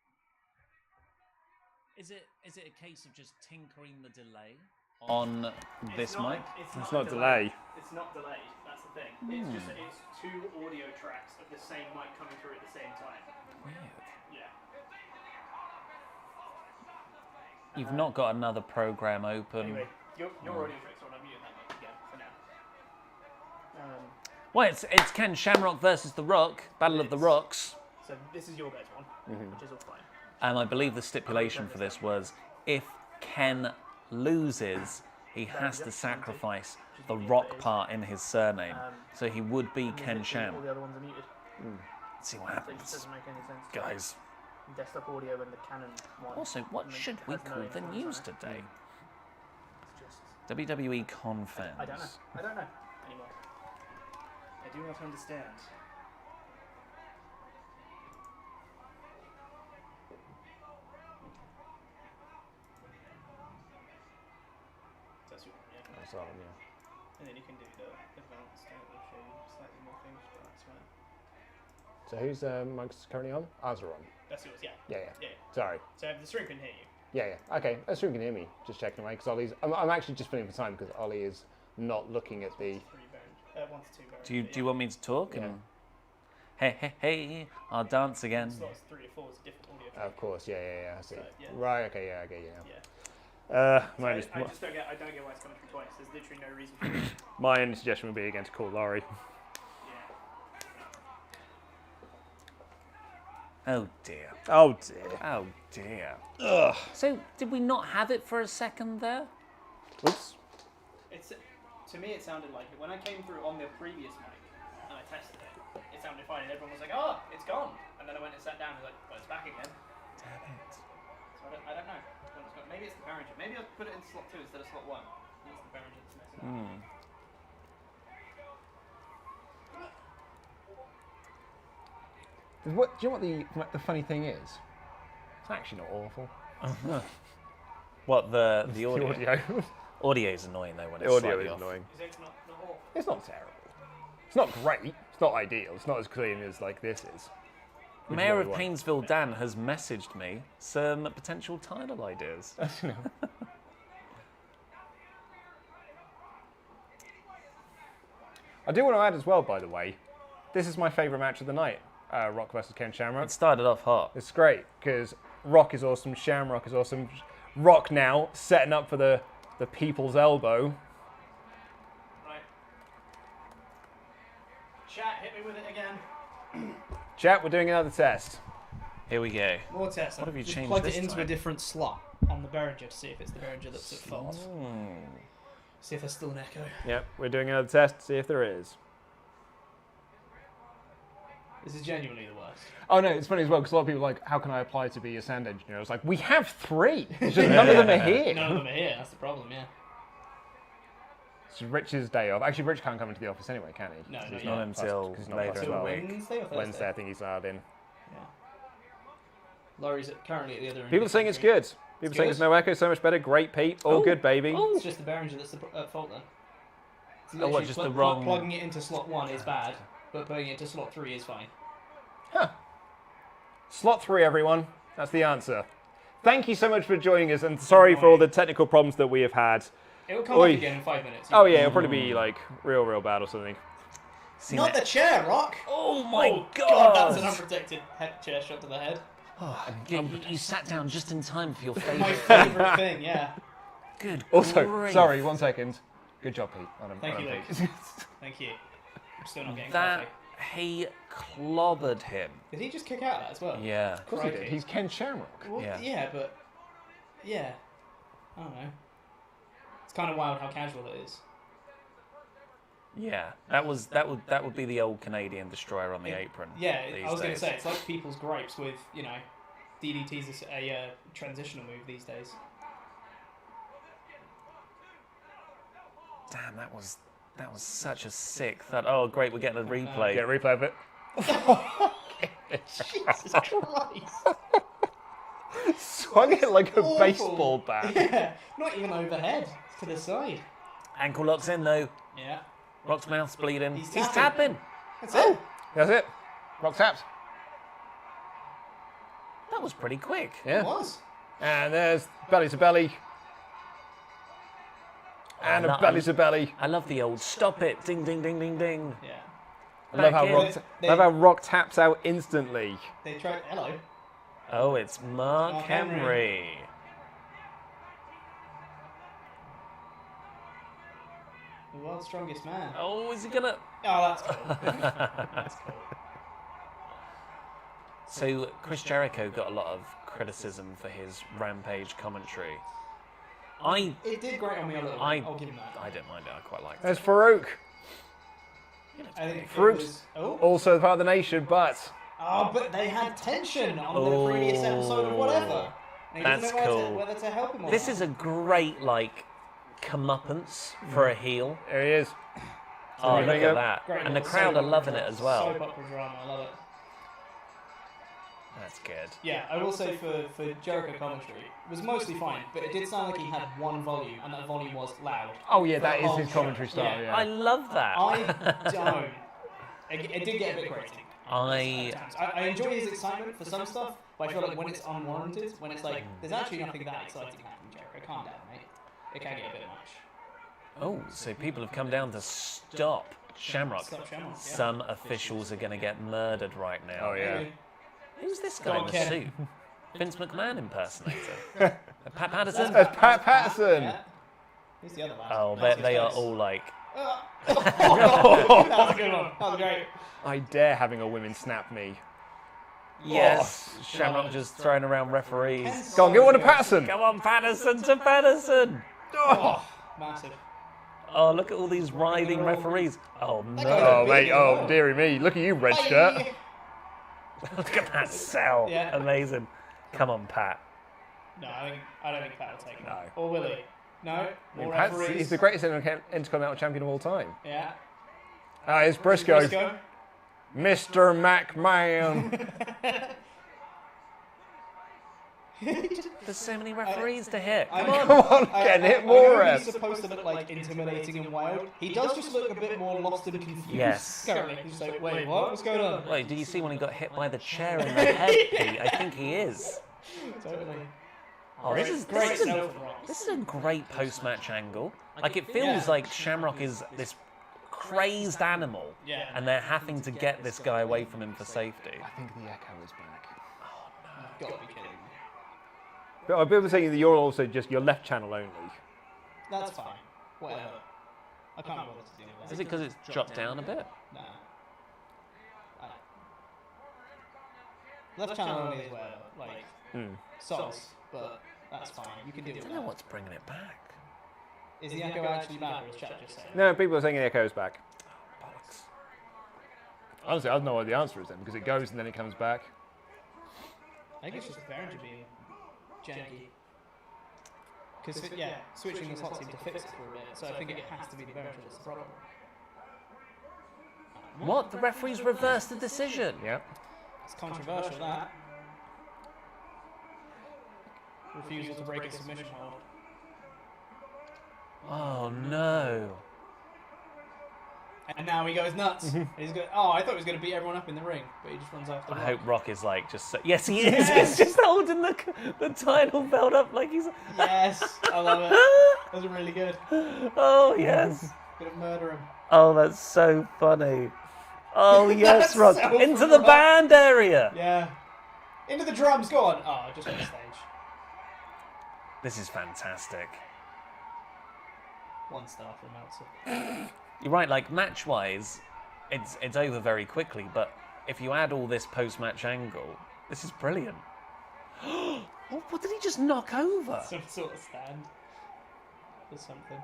Is it a case of just tinkering the delay on this mic? It's not delay. It's not delayed. That's the thing. It's just it's 2 audio tracks of the same mic coming through at the same time. Weird. Yeah. You've not got another program open. Anyway, your audio tracks are on. I'm muting that mic again for now. Well, it's Ken Shamrock versus The Rock, Battle of the Rocks. So this is your guys' one, which is all fine. And I believe the stipulation for this was if Ken loses, he has to sacrifice the Rock part in his surname. So he would be Ken Sham. All the other ones are muted. Let's see what So it just happens. doesn't make any sense. Guys. Desktop audio and the Canon one. Also, what and should it we has no call the influence news on it. today? It's just, WWE Con fans. I don't know. I don't know anymore. I do not understand. That's your one, yeah. That's all, yeah. And then you can do the advanced that will show you slightly more things, but that's right. So who's mic's currently on? Ours are on. That's yours, yeah. Yeah. Sorry. So the stream can hear you. Yeah. Okay. Assume you can hear me. Just checking away because Ollie's. I'm actually just filling for time because Ollie is not looking at the. 1 to 2 variants. Do you want me to talk? Yeah. And hey, I'll dance again. Slots 3 or 4 is a different audio track. Of course. Yeah. I see. So, yeah. Right. Okay. Yeah. I get you now. Yeah. My I only, just don't get. I don't get why it's coming through twice. There's literally no reason for it. my only suggestion would be again to call Laurie. Yeah. Oh dear. Oh dear. Oh dear. Ugh. So, did we not have it for a second there? Oops. It's to me it sounded like it when I came through on the previous mic and I tested it. It sounded fine and everyone was like, "Oh, it's gone." And then I went and sat down and was like, "Well, it's back again." Damn it. So I don't know. Maybe it's the Behringer. Maybe I'll put it in slot 2 instead of slot 1. It's the Behringer that's messing up. What, do you know what the funny thing is? It's actually not awful. What, the audio? The audio. Audio is annoying though when The it's audio slightly is off. annoying. Is it not awful? It's not terrible. It's not great. It's not ideal. It's not as clean as like this is. Which is Mayor what of we want. Painesville Dan has messaged me some potential title ideas. I do want to add as well, by the way, this is my favourite match of the night. Rock versus Ken Shamrock. It started off hot. It's great because Rock is awesome, Shamrock is awesome. Rock now setting up for the people's elbow. Right. Chat, hit me with it again. Chat, we're doing another test. Here we go. More tests. What have you Just changed plugged this it into time? a different slot on the Behringer to see if it's the Behringer that's at fault. See if there's still an echo. Yep, we're doing another test, see if there is. This is genuinely the worst. Oh no, it's funny as well because a lot of people are like, how can I apply to be a sound engineer? I was like, we have 3. It's just none of them are here. None of them are here. That's the problem. Yeah. It's Rich's day off. Actually, Rich can't come into the office anyway, can he? No, He's not Not until because he's not later plus in the 12. week. Wednesday or Thursday? Wednesday, I think he's allowed in. Yeah. Laurie currently at the other end. People of the saying it's country. good. People It's saying good? there's no echo, so much better. Great, Pete. All good, baby. It's just the Behringer that's at fault then. It's Oh, what, literally just the wrong- Plugging it into slot 1 is bad, but putting it into slot 3 is fine. Huh. Slot 3, everyone. That's the answer. Thank you so much for joining us, and sorry for all the technical problems that we have had. It'll come Oi. up again in 5 minutes. Oh yeah, it'll probably be like real bad or something. See Not that- the chair, Rock! Oh my God, god! that was an unprotected chair shot to the head. You sat down just in time for your My favourite. favourite thing, yeah. Good. Also, grief. sorry, 1 second. Good job, Pete. Well done, Thank well you, done, Luke. Pete. Thank you. I'm still not getting That coffee. he clobbered him. Did he just kick out of that as well? Yeah. Of course he did. Crikey. He's Ken Shamrock. Well, Yeah. yeah, but... Yeah. I don't know. It's kind of wild how casual it is. Yeah. That would be the old Canadian destroyer on the apron. Yeah, these I was going days. to say, it's like people's gripes with, you know, DDT's a transitional move these days. Damn, that was such a sick thud. Oh great, we're getting a replay. Get a replay of it. Jesus Christ! Swung it like a Awful. baseball bat. Yeah, not even overhead, to the side. Ankle locks in though. Yeah, Rock's mouth's bleeding. He's He's tapping. tapping. that's it. That's it. Rock tapped. That was pretty quick. It Yeah. was. And there's belly to belly. And a belly to belly. I love the old stop it, ding, ding, ding, ding, ding. Yeah. I love how Rock taps out instantly. They tried. Hello. Oh, it's Mark Henry. The world's strongest man. Oh, is he gonna? Oh, that's cool. That's cool. So Chris Jericho got a lot of criticism for his Rampage commentary. It did grate on me a little. I'll give him that. I didn't mind it. I quite liked it. There's Farouk. I think Farouk's also part of the nation, but but they had tension on the previous episode of whatever. And he That's didn't know cool. whether to help him or This not. is a great comeuppance for a heel. there he is. Oh, there look you go. at that. Great And the little crowd are soap loving opera it as drama. well. Soap opera drama, I love it. That's good. Yeah, I will say for Jericho commentary, it was mostly fine, but it did sound like he had one volume, and that volume was loud. Oh yeah, For that the is whole his show. commentary style. Yeah. I love that. I don't. It did get a bit grating. I I enjoy his excitement for some stuff, but I feel like when it's unwarranted, when it's like, there's actually nothing that exciting happening, Jericho, calm down, mate. It can get a bit much. Oh, so people have come down to stop Shamrock. Stop Shamrock, yeah. Some officials are going to get murdered right now. Oh yeah. Maybe. Who's this guy in the Ken. suit? Vince McMahon impersator. Pat Patterson? That's Pat Patterson. Yeah. Who's the other lad? Oh, That's they his are face. all like... That was a good one. That was great. I dare having a woman snap me. Yes, Shamrock just throwing around referees. Go on, get one to Patterson. Come on, Patterson to Patterson! Oh, Massive. Oh, look at all these writhing referees. Oh, no. oh mate, oh dearie me. Look at you, red shirt. Look at that cell. Yeah. Amazing. Come on, Pat. No, I don't think Pat will take it. No. Or will he? No. More Pat's, referees. he's the greatest Intercontinental Champion of all time. Yeah. It's Briscoe. Briscoe. Mr. McMahon. There's so many referees to hit. Come Come on, get hit more He's reps. supposed to look like intimidating and wild. He does just look a bit more lost and confused. Yes. Currently, he's just like, wait, what? What's going on? Wait, did you see when he got hit by the chair in the head, Pete? I think he is. Totally. Oh, this is Great this is a, self rock. this is a great post-match angle. Like it feels Yeah. like Shamrock is this crazed animal, Yeah. and they're having to get this guy away from him for safety. I think the echo is back. You've got to be kidding me. But I've been saying that you're also just your left channel only. That's fine. Whatever. I can't bother to deal with that. Is it because it's dropped down a bit? Nah. Left channel only is whatever. Like, sauce, but that's fine. You can deal I with don't know that. what's bringing it back. Is the echo actually back, or is chat just saying? No, people are saying the echo is back. Bollocks. Honestly, I don't know what the answer is then, because it goes and then it comes back. I think it's just Behringer being janky. Because, yeah, switching this hot seemed to fix it for a bit, so I think it has to be the Behringer that's the problem. What? The referees reversed the decision. Yeah. It's controversial, that. Refusal to break a submission hold. Oh no. And now he goes nuts. He's go, oh, I thought he was going to beat everyone up in the ring, but he just runs after I Rock. hope Rock is like just. Yes, he is. He's just holding the title belt up like he's. Yes, I love it. Those are really good. Oh yes. Gonna murder him. Oh, that's so funny. Oh yes, That's Rock so into the Rock. band area. Yeah. Into the drums, go on. Oh, just on the stage. This is fantastic. 1 star from Meltzer. You're right. Like match-wise, it's over very quickly. But if you add all this post-match angle, this is brilliant. What did he just knock over? Some sort of stand. Or something.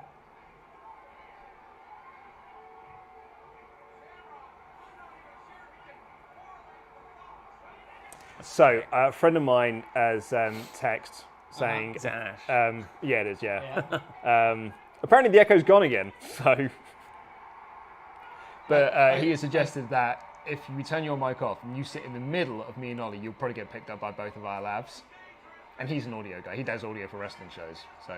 So, a friend of mine has text saying, Is it Ash? yeah, it is, yeah. Yeah. Apparently the echo's gone again, so. But he has suggested that if you turn your mic off and you sit in the middle of me and Ollie, you'll probably get picked up by both of our labs. And he's an audio guy. He does audio for wrestling shows, so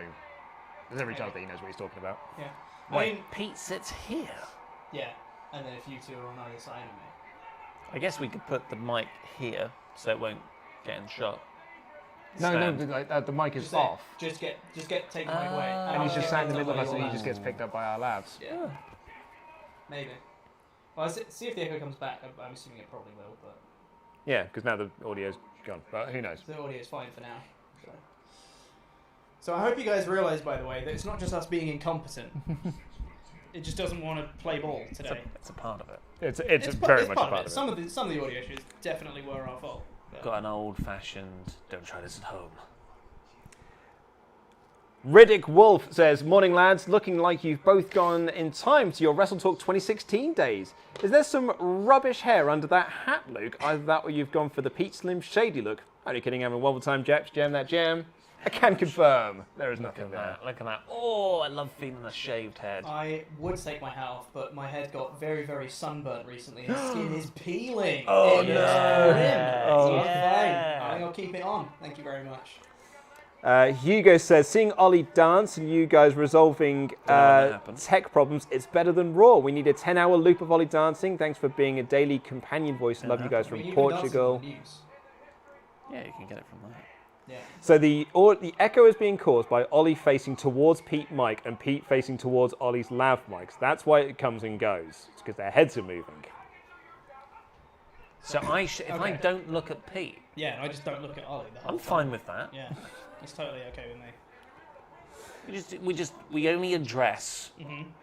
there's every chance that he knows what he's talking about. Yeah. Wait, I mean, Pete sits here. yeah. And then if you two are on either side of me. I guess we could put the mic here so it won't get in shot. No, like, the mic is Just off. Just get take the mic away. And he's just sat in the middle of us us and he just gets picked up by our lads. Yeah. Maybe. Well, I'll see if the echo comes back. I'm assuming it probably will, but Yeah, because now the audio's gone. But who knows? the audio is fine for now. So I hope you guys realise, by the way, that it's not just us being incompetent. It just doesn't want to play ball today. It's a part of it. It's It's very much a part of it. Some of the audio issues definitely were our fault. But Got an old-fashioned. Don't try this at home. Riddick Wolf says, "Morning lads, looking like you've both gone in time to your WrestleTalk 2016 days. Is there some rubbish hair under that hat, Luke? Either that or you've gone for the Pete Slim shady look. Only kidding, having one more time, Jeps, jam that jam. I can confirm, there is nothing there." Look at that. Oh, I love feeling the shaved head. I would take my hat off, but my head got very, very sunburnt recently, and the skin is peeling. Oh, It is no. grim. Oh. So I'm fine. I think I'll keep it on. Thank you very much. Hugo says, "Seeing Ollie dance and you guys resolving tech problems, it's better than Raw. We need a 10-hour loop of Ollie dancing. Thanks for being a daily companion voice. Love you guys I from mean, you can dance Portugal." on the news. Yeah, you can get it from there. Yeah. So the echo is being caused by Ollie facing towards Pete mic and Pete facing towards Ollie's lav mics. That's why it comes and goes. It's because their heads are moving. So if I don't look at Pete, Yeah, I just don't look at Ollie the whole I'm time. fine with that. Yeah, it's totally okay with me. We only address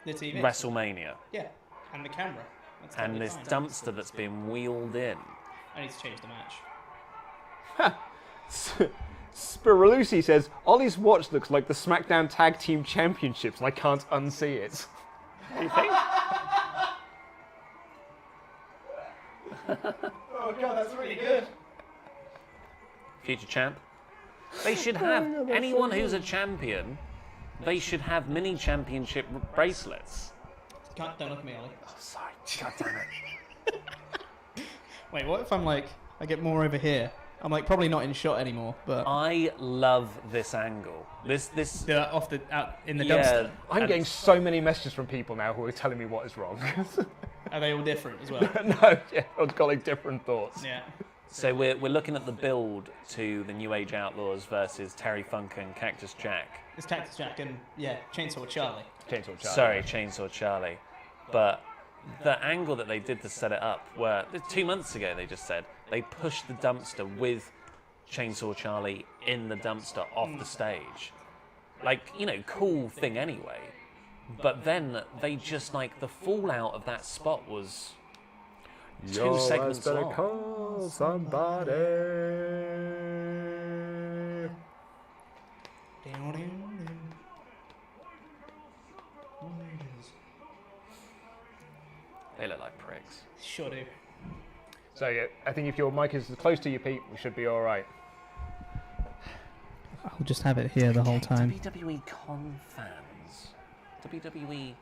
The TV. WrestleMania Yeah, and the camera. That's and totally this fine. dumpster that's been wheeled in. I need to change the match. Spirulucci says, "Ollie's watch looks like the SmackDown Tag Team Championships and I can't unsee it." What do you think? Oh god, that's really good. Future champ. They should have anyone who's a champion. They should have mini championship bracelets. Don't look at me, Ollie. Oh, sorry. God damn it. Wait, what if I'm like, I get more over here? I'm like probably not in shot anymore, but I love this angle. This out in the yeah, dumpster. I'm and- getting so many messages from people now who are telling me what is wrong. Are they all different as well? No, yeah, I've got like different thoughts. Yeah. So we're looking at the build to the New Age Outlaws versus Terry Funk and Cactus Jack. It's Cactus Jack and Chainsaw Charlie. Chainsaw Charlie. Sorry, Chainsaw Charlie. But the angle that they did to set it up, where 2 months ago they just said they pushed the dumpster with Chainsaw Charlie in the dumpster off the stage. Like, cool thing anyway. But then they just the fallout of that spot was 2 segments long. Call somebody. They look like pricks. Sure do. So yeah, I think if your mic is close to you, Pete, we should be all right. I'll just have it here the whole time. WWE Con fans. WWE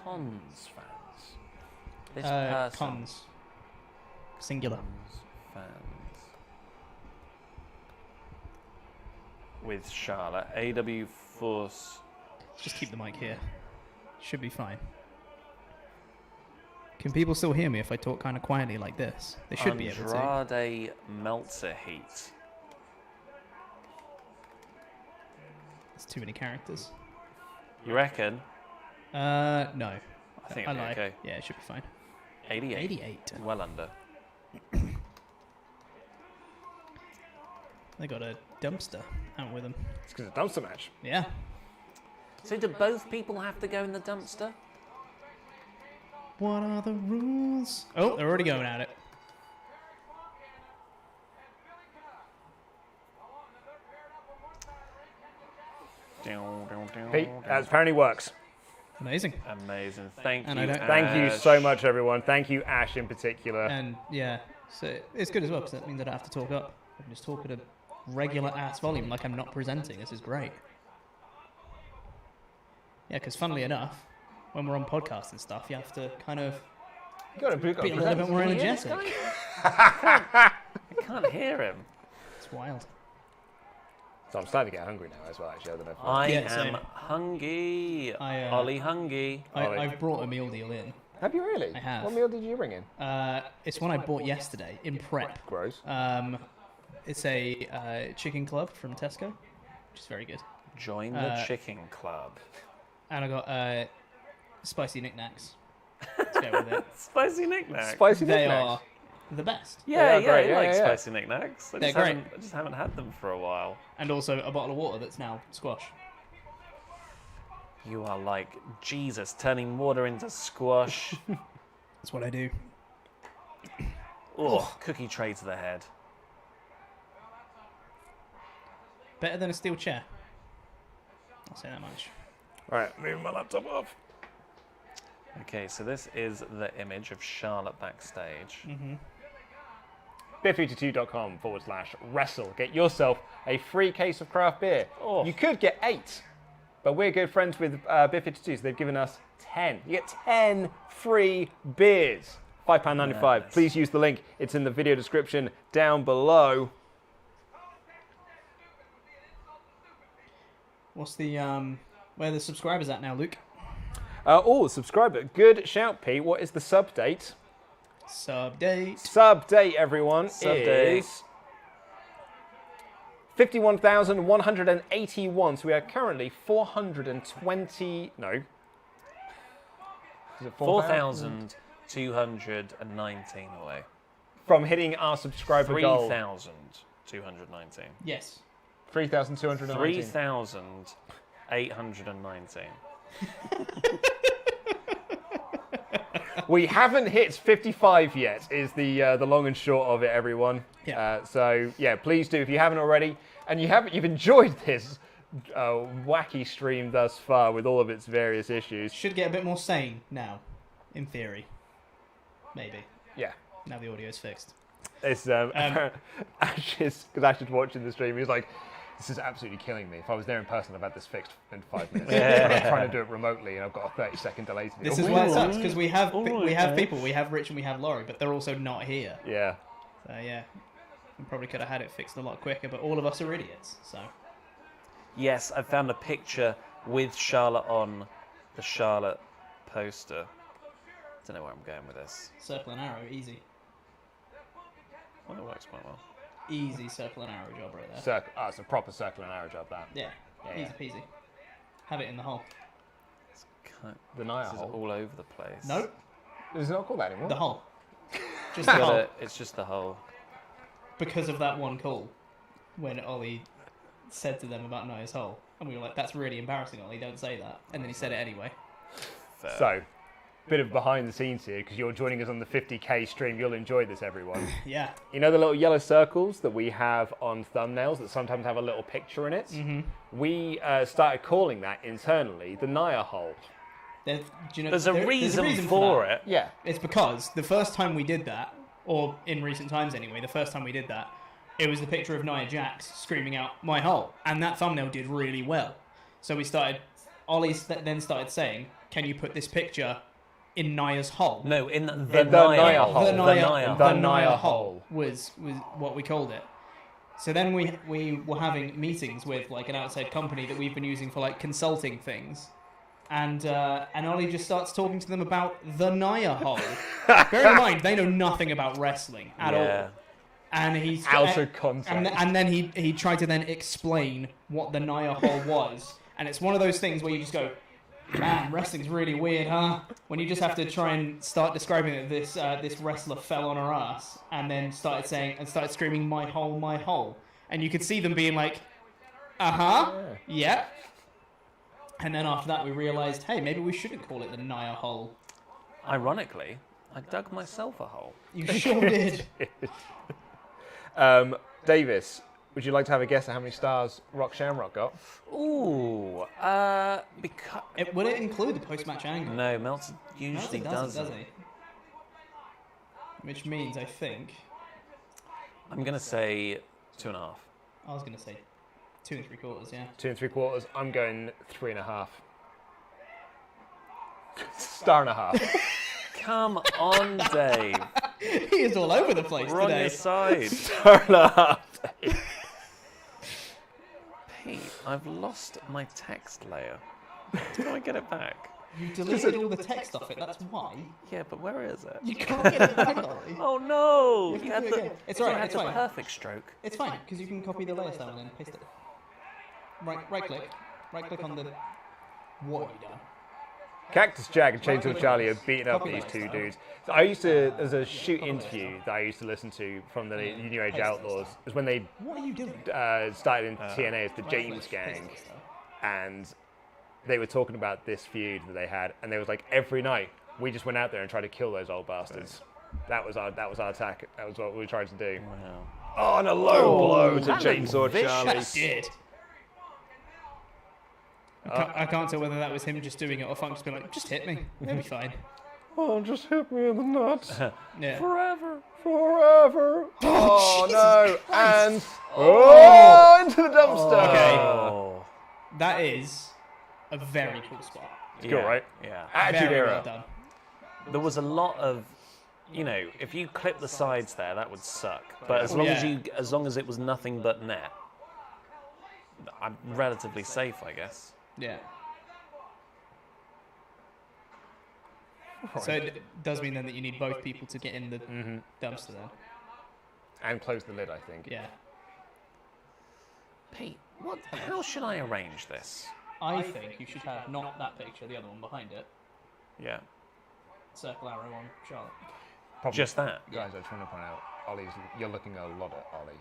Cons fans. This person. Cons. Singular. Cons fans. With Charlotte. AW Force. Just keep the mic here. Should be fine. Can people still hear me if I talk kind of quietly like this? They should be able to. Andrade Meltzer Heat. It's too many characters. You reckon? No. I think it'll be lie. okay. Yeah, it should be fine. 88. 88. Well under. They got a dumpster out with them. It's because it's a dumpster match. Yeah. So do both people have to go in the dumpster? What are the rules? Oh, they're already going at it. Pete, that apparently works. Amazing. Amazing. Thank And you. I don't- Thank you Ash. so much, everyone. Thank you, Ash, in particular. And yeah, so it's good as well because that means I don't have to talk up. I can just talk at a regular ass volume like I'm not presenting. This is great. Yeah, because funnily enough, when we're on podcasts and stuff, you have to kind of You gotta be a little bit more energetic. I can't hear him. It's wild. So I'm starting to get hungry now as well, actually. I don't know if I Yeah, am same. hungry. I, Ollie hungry. I've brought a meal deal in. Have you really? I have. What meal did you bring in? It's one I bought yesterday in prep. Gross. It's a chicken club from Tesco, which is very good. Join the chicken club. And I got spicy knickknacks. Let's go with it. Spicy knickknacks. Spicy They knickknacks. are the best. Yeah, They are great, I yeah, like yeah. spicy knickknacks. They're great. I just haven't had them for a while. And also a bottle of water that's now squash. You are like Jesus, turning water into squash. That's what I do. Oh, cookie tray to the head. Better than a steel chair. I'll say that much. Right, moving my laptop off. Okay, so this is the image of Charlotte backstage. Bit52.com/wrestle. Get yourself a free case of craft beer. Oh. You could get 8, but we're good friends with Bit52, so they've given us 10. You get 10 free beers. £5.95. Nice. Please use the link. It's in the video description down below. What's the where are the subscribers at now, Luke? Subscriber. Good shout, Pete. What is the sub date? Sub date. Sub date, everyone, Sub date. is 51,181. So we are currently 420. No. Is it 4,219 away. from hitting our subscriber goal? 3,219. Yes. 3,219. 3,819. We haven't hit 55 yet. Is the long and short of it, everyone. Yeah. So yeah, please do if you haven't already, and you've enjoyed this wacky stream thus far with all of its various issues. Should get a bit more sane now, in theory. Maybe. Yeah. Now the audio's fixed. It's Ash's, because Ash is watching the stream. He's like, "This is absolutely killing me. If I was there in person, I've had this fixed in 5 minutes. I'm trying to do it remotely, and I've got a 30-second delay to do. This is why it sucks, because we have people, we have Rich and we have Laurie, but they're also not here. Yeah. So yeah, we probably could have had it fixed a lot quicker, but all of us are idiots, so. Yes, I found a picture with Charlotte on the Charlotte poster. Don't know where I'm going with this. Circle and arrow, easy. Well, it works quite well. Easy circle and arrow job right there. It's a proper circle and arrow job, that. Yeah, Yeah, easy peasy. Have it in the hole. It's kind The Naya this is hole. all over the place. Nope, It's not called that anymore. the hole. Just the hole. It's just the hole. Because of that one call, when Ollie said to them about Naya's hole, and we were like, "That's really embarrassing, Ollie. Don't say that." And then he said it anyway. Fair. So, bit of behind the scenes here, because you're joining us on the 50k stream. You'll enjoy this, everyone. Yeah. You know the little yellow circles that we have on thumbnails that sometimes have a little picture in it? Mm-hmm. We started calling that internally the Naya hole. Do you know, There's a reason for for that. it. Yeah. It's because the first time we did that, or in recent times anyway, the first time we did that, it was the picture of Nia Jax screaming out, "My hole." And that thumbnail did really well. So Ollie then started saying, "Can you put this picture in Nia's hole?" No, in the Naya hole. The The Nia Naya hole was what we called it. So then we were having meetings with like an outside company that we've been using for like consulting things. And Ollie just starts talking to them about the Naya hole. Bear in mind, they know nothing about wrestling at all. And he's Out of context. and then he tried to then explain what the Naya hole was. And it's one of those things where you just go, "Man, wrestling's really weird, huh?" When you just have to try and start describing that this wrestler fell on her ass and then started screaming, "My hole, my hole." And you could see them being like, yeah. And then after that we realised, hey, maybe we shouldn't call it the Naya hole. Ironically, I dug myself a hole. You sure did. Davis, would you like to have a guess at how many stars Shamrock got? Ooh, because Would it include the post-match angle? no, Meltzer usually doesn't. does he? Which means, I think, I'm gonna say 2.5. I was going to say 2 3/4, yeah. 2 3/4. I'm going 3.5. Star and a half. Come on, Dave. He is all over the place We're on today. your side. Star and a half. Pete, I've lost my text layer. How do I get it back? You deleted all the text off it, that's why. Yeah, but where is it? You can't get it back, Ollie. Oh no! You You have had to do it again. It's alright, you had it's the fine. perfect stroke. It's fine, because you can copy the layer style and then paste it. Right click on the... What have you done? Cactus Jack and Chainsaw Charlie are beating up these two dudes. So there's a shoot interview that I used to listen to from the New Age Outlaws. It was when they What are you doing? started in TNA as the James Gang, and they were talking about this feud that they had, and they was like, every night we just went out there and tried to kill those old bastards. That was our attack. That was what we were trying to do. Wow. Oh, and a low blow to that Chainsaw looked Charlie. vicious. Did. I can't tell whether that was him just doing it or Funk just being like, just hit me, it'll be fine. Oh, just hit me in the nuts. Yeah. Forever. Oh, Jesus no. Christ. And into the dumpster. Okay. Oh. That is a very cool spot. It's cool, right? Yeah. Attitude Very Era. well done. There was a lot of, if you clip the sides there, that would suck. But as long as it was nothing but net, I'm relatively safe, I guess. Yeah. So it does mean then that you need both people to get in the dumpster then. And close the lid, I think. Yeah. Pete, how should I arrange this? I think you should have not that picture, the other one behind it. Yeah. Circle arrow on Charlotte. Just that. Guys, I'm trying to point out, you're looking a lot at Ollie.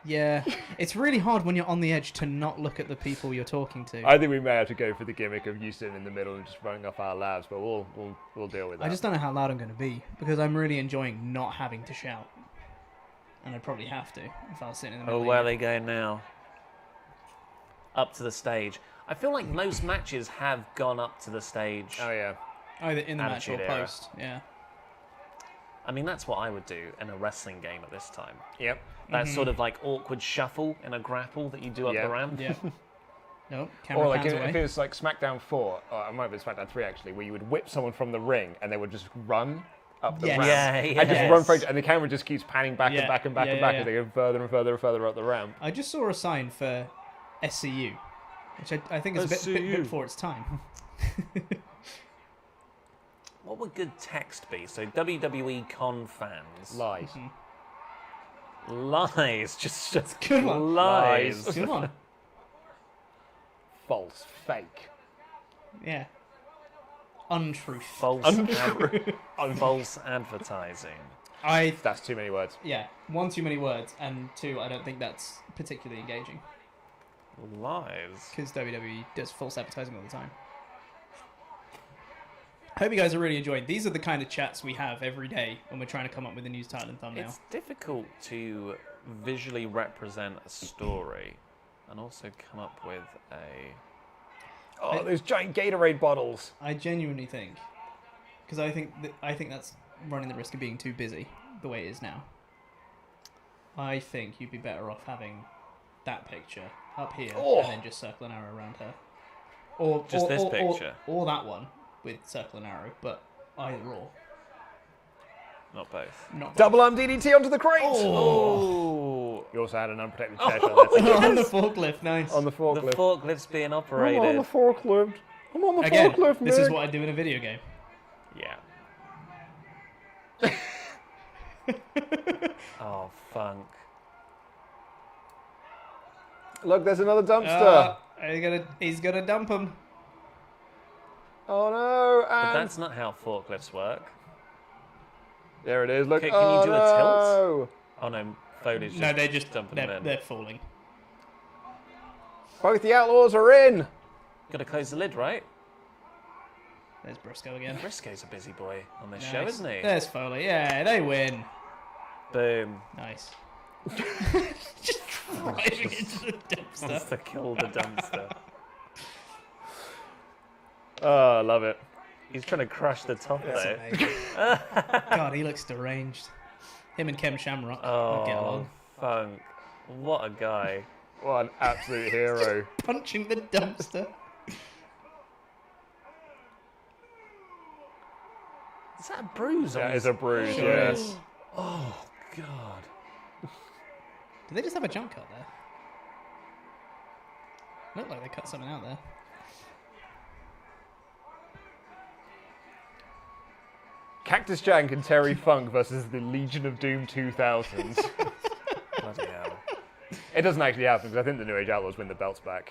Yeah, it's really hard when you're on the edge to not look at the people you're talking to. I think we may have to go for the gimmick of you sitting in the middle and just running off our labs, but we'll deal with that. I just don't know how loud I'm going to be because I'm really enjoying not having to shout, and I'd probably have to if I was sitting in the middle. Oh, where are they going now? Up to the stage. I feel like most matches have gone up to the stage. Oh yeah. Either in the match or Attitude Era. post. Yeah. I mean, that's what I would do in a wrestling game at this time. Yep. That sort of like awkward shuffle in a grapple that you do up the ramp. Yeah. No, camera Or like pans if away. it was like SmackDown 4, or it might be SmackDown 3 actually, where you would whip someone from the ring and they would just run up the Yes. ramp. Yeah, And just yes. run for it, and the camera just keeps panning back Yeah, and back and back yeah, and back yeah, as they go further and further and further up the ramp. I just saw a sign for SCU, which I think is a bit SCU. before its time. What would good text be? So WWE con fans. Lies. Lies. Just good one. lies. Good one. False. Fake. Yeah. Untruth. False, false advertising. That's too many words. Yeah, one, too many words, and two, I don't think that's particularly engaging Lies. because WWE does false advertising all the time. I hope you guys are really enjoying. These are the kind of chats we have every day when we're trying to come up with a news title and thumbnail. It's difficult to visually represent a story and also come up with a... Oh, those giant Gatorade bottles. I genuinely think, because I think that's running the risk of being too busy the way it is now. I think you'd be better off having that picture up here and then just circle an arrow around her, or Just this picture? or that one with circle and arrow, but either or. Not both. Not Double arm DDT onto the crate. Oh! You also had an unprotected chair shot there. on the forklift, nice. On the The forklift. forklift's being I'm on operated. the forklift. I'm on the Again, forklift, this is Mick. what I do in a video game. Yeah. Oh, funk. Look, there's another dumpster. He's gonna dump him. Oh no! But And that's not how forklifts work. there it is. Look. Can you oh, do a no. tilt? Oh no, Foley's just No, they just dumping they're, them in. they're falling. Both the Outlaws are in. Gotta close the lid, right? There's Briscoe again. Briscoe's a busy boy on this Nice. show, isn't he? There's Foley. Yeah, they win. Boom. Nice. Just driving into the Wants dumpster. to kill the dumpster. Oh, I love it. He's trying to crush the top though. Amazing. God, he looks deranged. Him and Kem Shamrock would get Oh, along. funk. What a guy. What an absolute hero. Punching the dumpster. Is that a bruise on That his... is a bruise, Sure yes. is. Oh, God. Did they just have a jump cut there? Looked like they cut something out there. Cactus Jack and Terry Funk versus the Legion of Doom 2000s. Bloody hell. It doesn't actually happen because I think the New Age Outlaws win the belts back.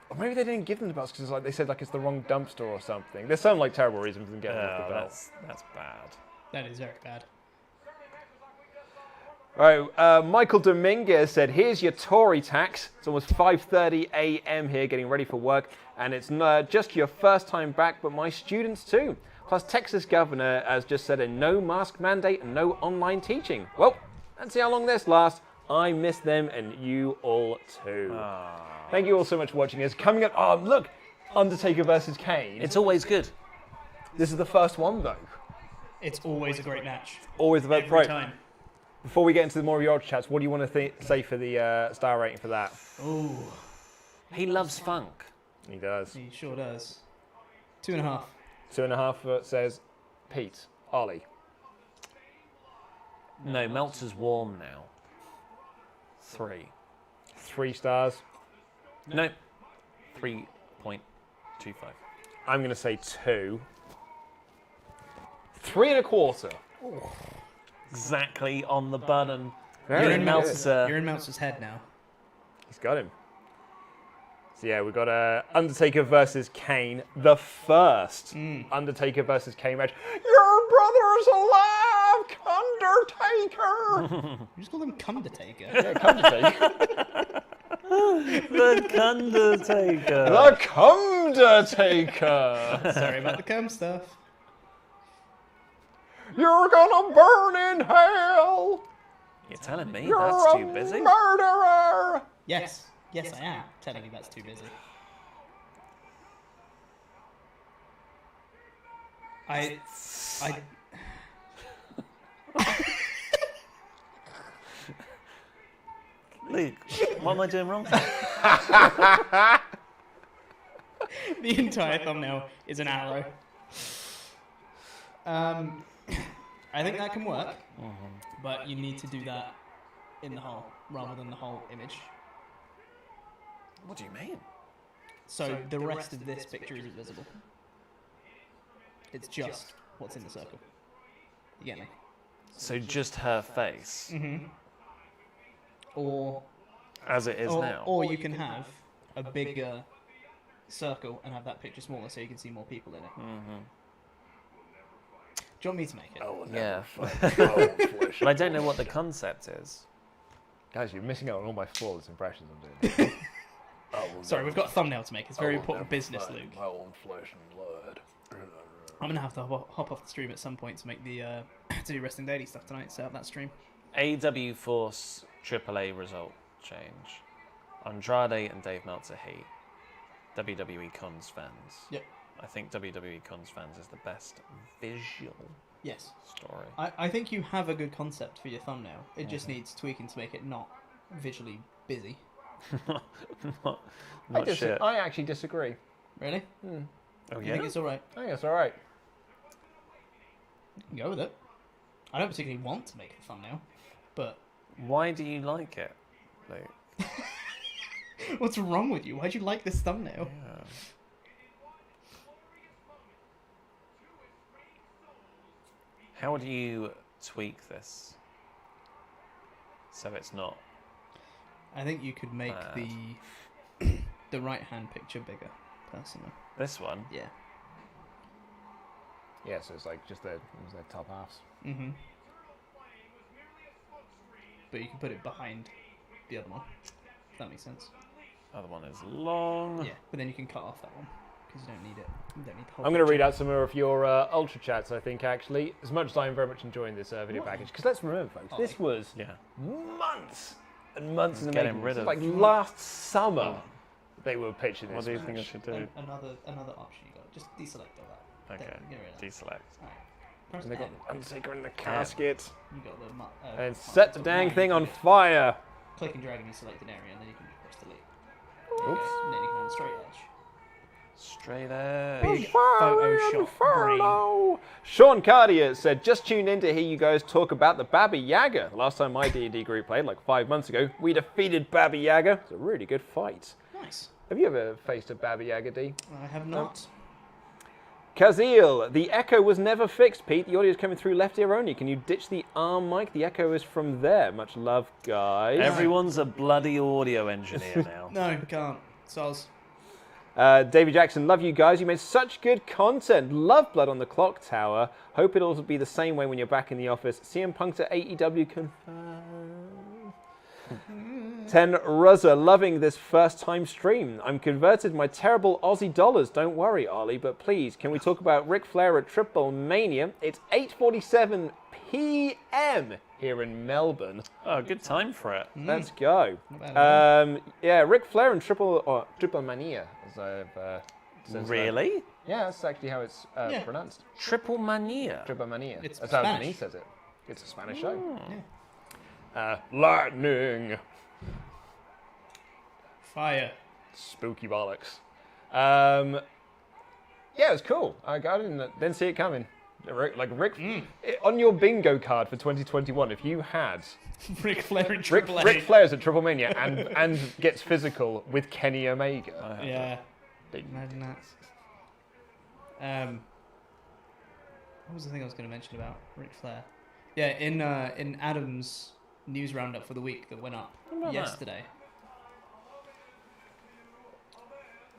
Or maybe they didn't give them the belts because like they said like it's the wrong dumpster or something. There's some like terrible reason for them getting off the belts. That's bad. That is very bad. Right, Michael Dominguez said, here's your Tori tax. It's almost 5:30 a.m. here getting ready for work. And it's not just your first time back, but my students too. Plus, Texas governor has just said a no mask mandate and no online teaching. Well, let's see how long this lasts. I miss them and you all too. Thank you all so much for watching this. Coming up, oh, look, Undertaker versus Kane. It's always good. This is the first one, though. It's always a great match. Always the Every time. Before we get into the more of your chats, what do you want to say for the star rating for that? Ooh, He loves funk. He does. he sure does. 2.5. 2.5 says Pete. Ollie. No, Meltzer's warm now. 3. 3 stars. No. 3.25. I'm going to say 2. 3.25. Exactly on the button. Very You're good. in Meltzer. You're in Meltzer's head now. He's got him. So yeah, we've got Undertaker versus Kane, the first Undertaker versus Kane match. Your brother's alive, Undertaker. You just call him Undertaker. Yeah, Undertaker. The Undertaker. The Undertaker. Sorry about the cum stuff. You're gonna burn in hell. You're telling me You're that's a too busy? murderer. Yes. Yes, I am telling you that's too busy. I Luke, what am I doing wrong? the entire thumbnail is an arrow. I think that can work, but you need to do that in the whole rather than the whole image. What do you mean? So the rest of this picture is invisible. It's just what's in the circle. You get me? So just her face, Or as it is now. Or you can have a bigger circle and have that picture smaller so you can see more people in it. Do you want me to make it? Oh, Yeah. no. But I don't know what the concept is. Guys, you're missing out on all my flawless impressions I'm doing. Sorry, we've got a thumbnail to make. It's very important business, Luke. My own flesh and blood. I'm gonna have to hop off the stream at some point to make the to do Wrestling Daily stuff tonight. Set up that stream. AEW Force AAA result change. Andrade and Dave Meltzer heat. WWE Cons fans. Yep. I think WWE Cons fans is the best visual Yes. story. I think you have a good concept for your thumbnail. It just needs tweaking to make it not visually busy. Not shit. I actually disagree. Really? Oh You yeah. think it's all right? I think it's all right. You can go with it. I don't particularly want to make a thumbnail, but Why do you like it, Luke? what's wrong with you? Why'd you like this thumbnail? Yeah. How do you tweak this so it's not? I think you could make Bad. the right hand picture bigger, personally. This one? Yeah. Yeah, so it's like just their top halves. Mhm. But you can put it behind the other one. If that makes sense. Other one is long. Yeah, but then you can cut off that one because you don't need it. You don't need the whole I'm going to picture. read out some more of your Ultra Chats, I think, actually. As much as I'm very much enjoying this video package. Because let's remember, folks, this was Yeah. months and months in the Getting making. rid This of- was like last summer they were pitching this. What do you think I should do? Another option you got. Just deselect all that. Okay. Then get rid of that. Deselect. Alright. Press And they got N. Undertaker in the casket. You got the And set the dang thing on fire. Click and drag in the selected area, and then you can just press delete. There you go. And then you can have a straight edge. Straight edge. Big Fire Photoshop Inferno. Sean Cartier said, just tuned in to hear you guys talk about the Baba Yaga. The last time my D&D group played, like 5 months ago, we defeated Baba Yaga. It was a really good fight. Nice. Have you ever faced a Baba Yaga, D? I have not. Kazil, the echo was never fixed, Pete. The audio is coming through left ear only. Can you ditch the arm mic? The echo is from there. Much love, guys. Everyone's a bloody audio engineer now. No, can't. Soz. David Jackson, love you guys. You made such good content. Love Blood on the Clock Tower. Hope it'll be the same way when you're back in the office. CM Punk to AEW confirmed. 10 Ruzza, loving this first time stream. I'm converted my terrible Aussie dollars. Don't worry, Ollie, but please, can we talk about Ric Flair at Triple Mania? It's 8:47 p.m. here in Melbourne. Oh, good time for it. Let's go. Yeah, Ric Flair and Triple Mania, as I've said. Really? Yeah, that's actually how it's pronounced. Triple Mania. Triple Mania. It's That's how Spanish. Denise says it. It's a Spanish show. Lightning. Fire. Spooky bollocks. Yeah, it was cool. I didn't see it coming. On your bingo card for 2021, if you had Ric Flair and Ric Triple H. Flair's at Triple Mania and gets physical with Kenny Omega. Yeah. Big. Imagine that. What was the thing I was going to mention about Ric Flair? Yeah, in Adam's news roundup for the week that went up yesterday.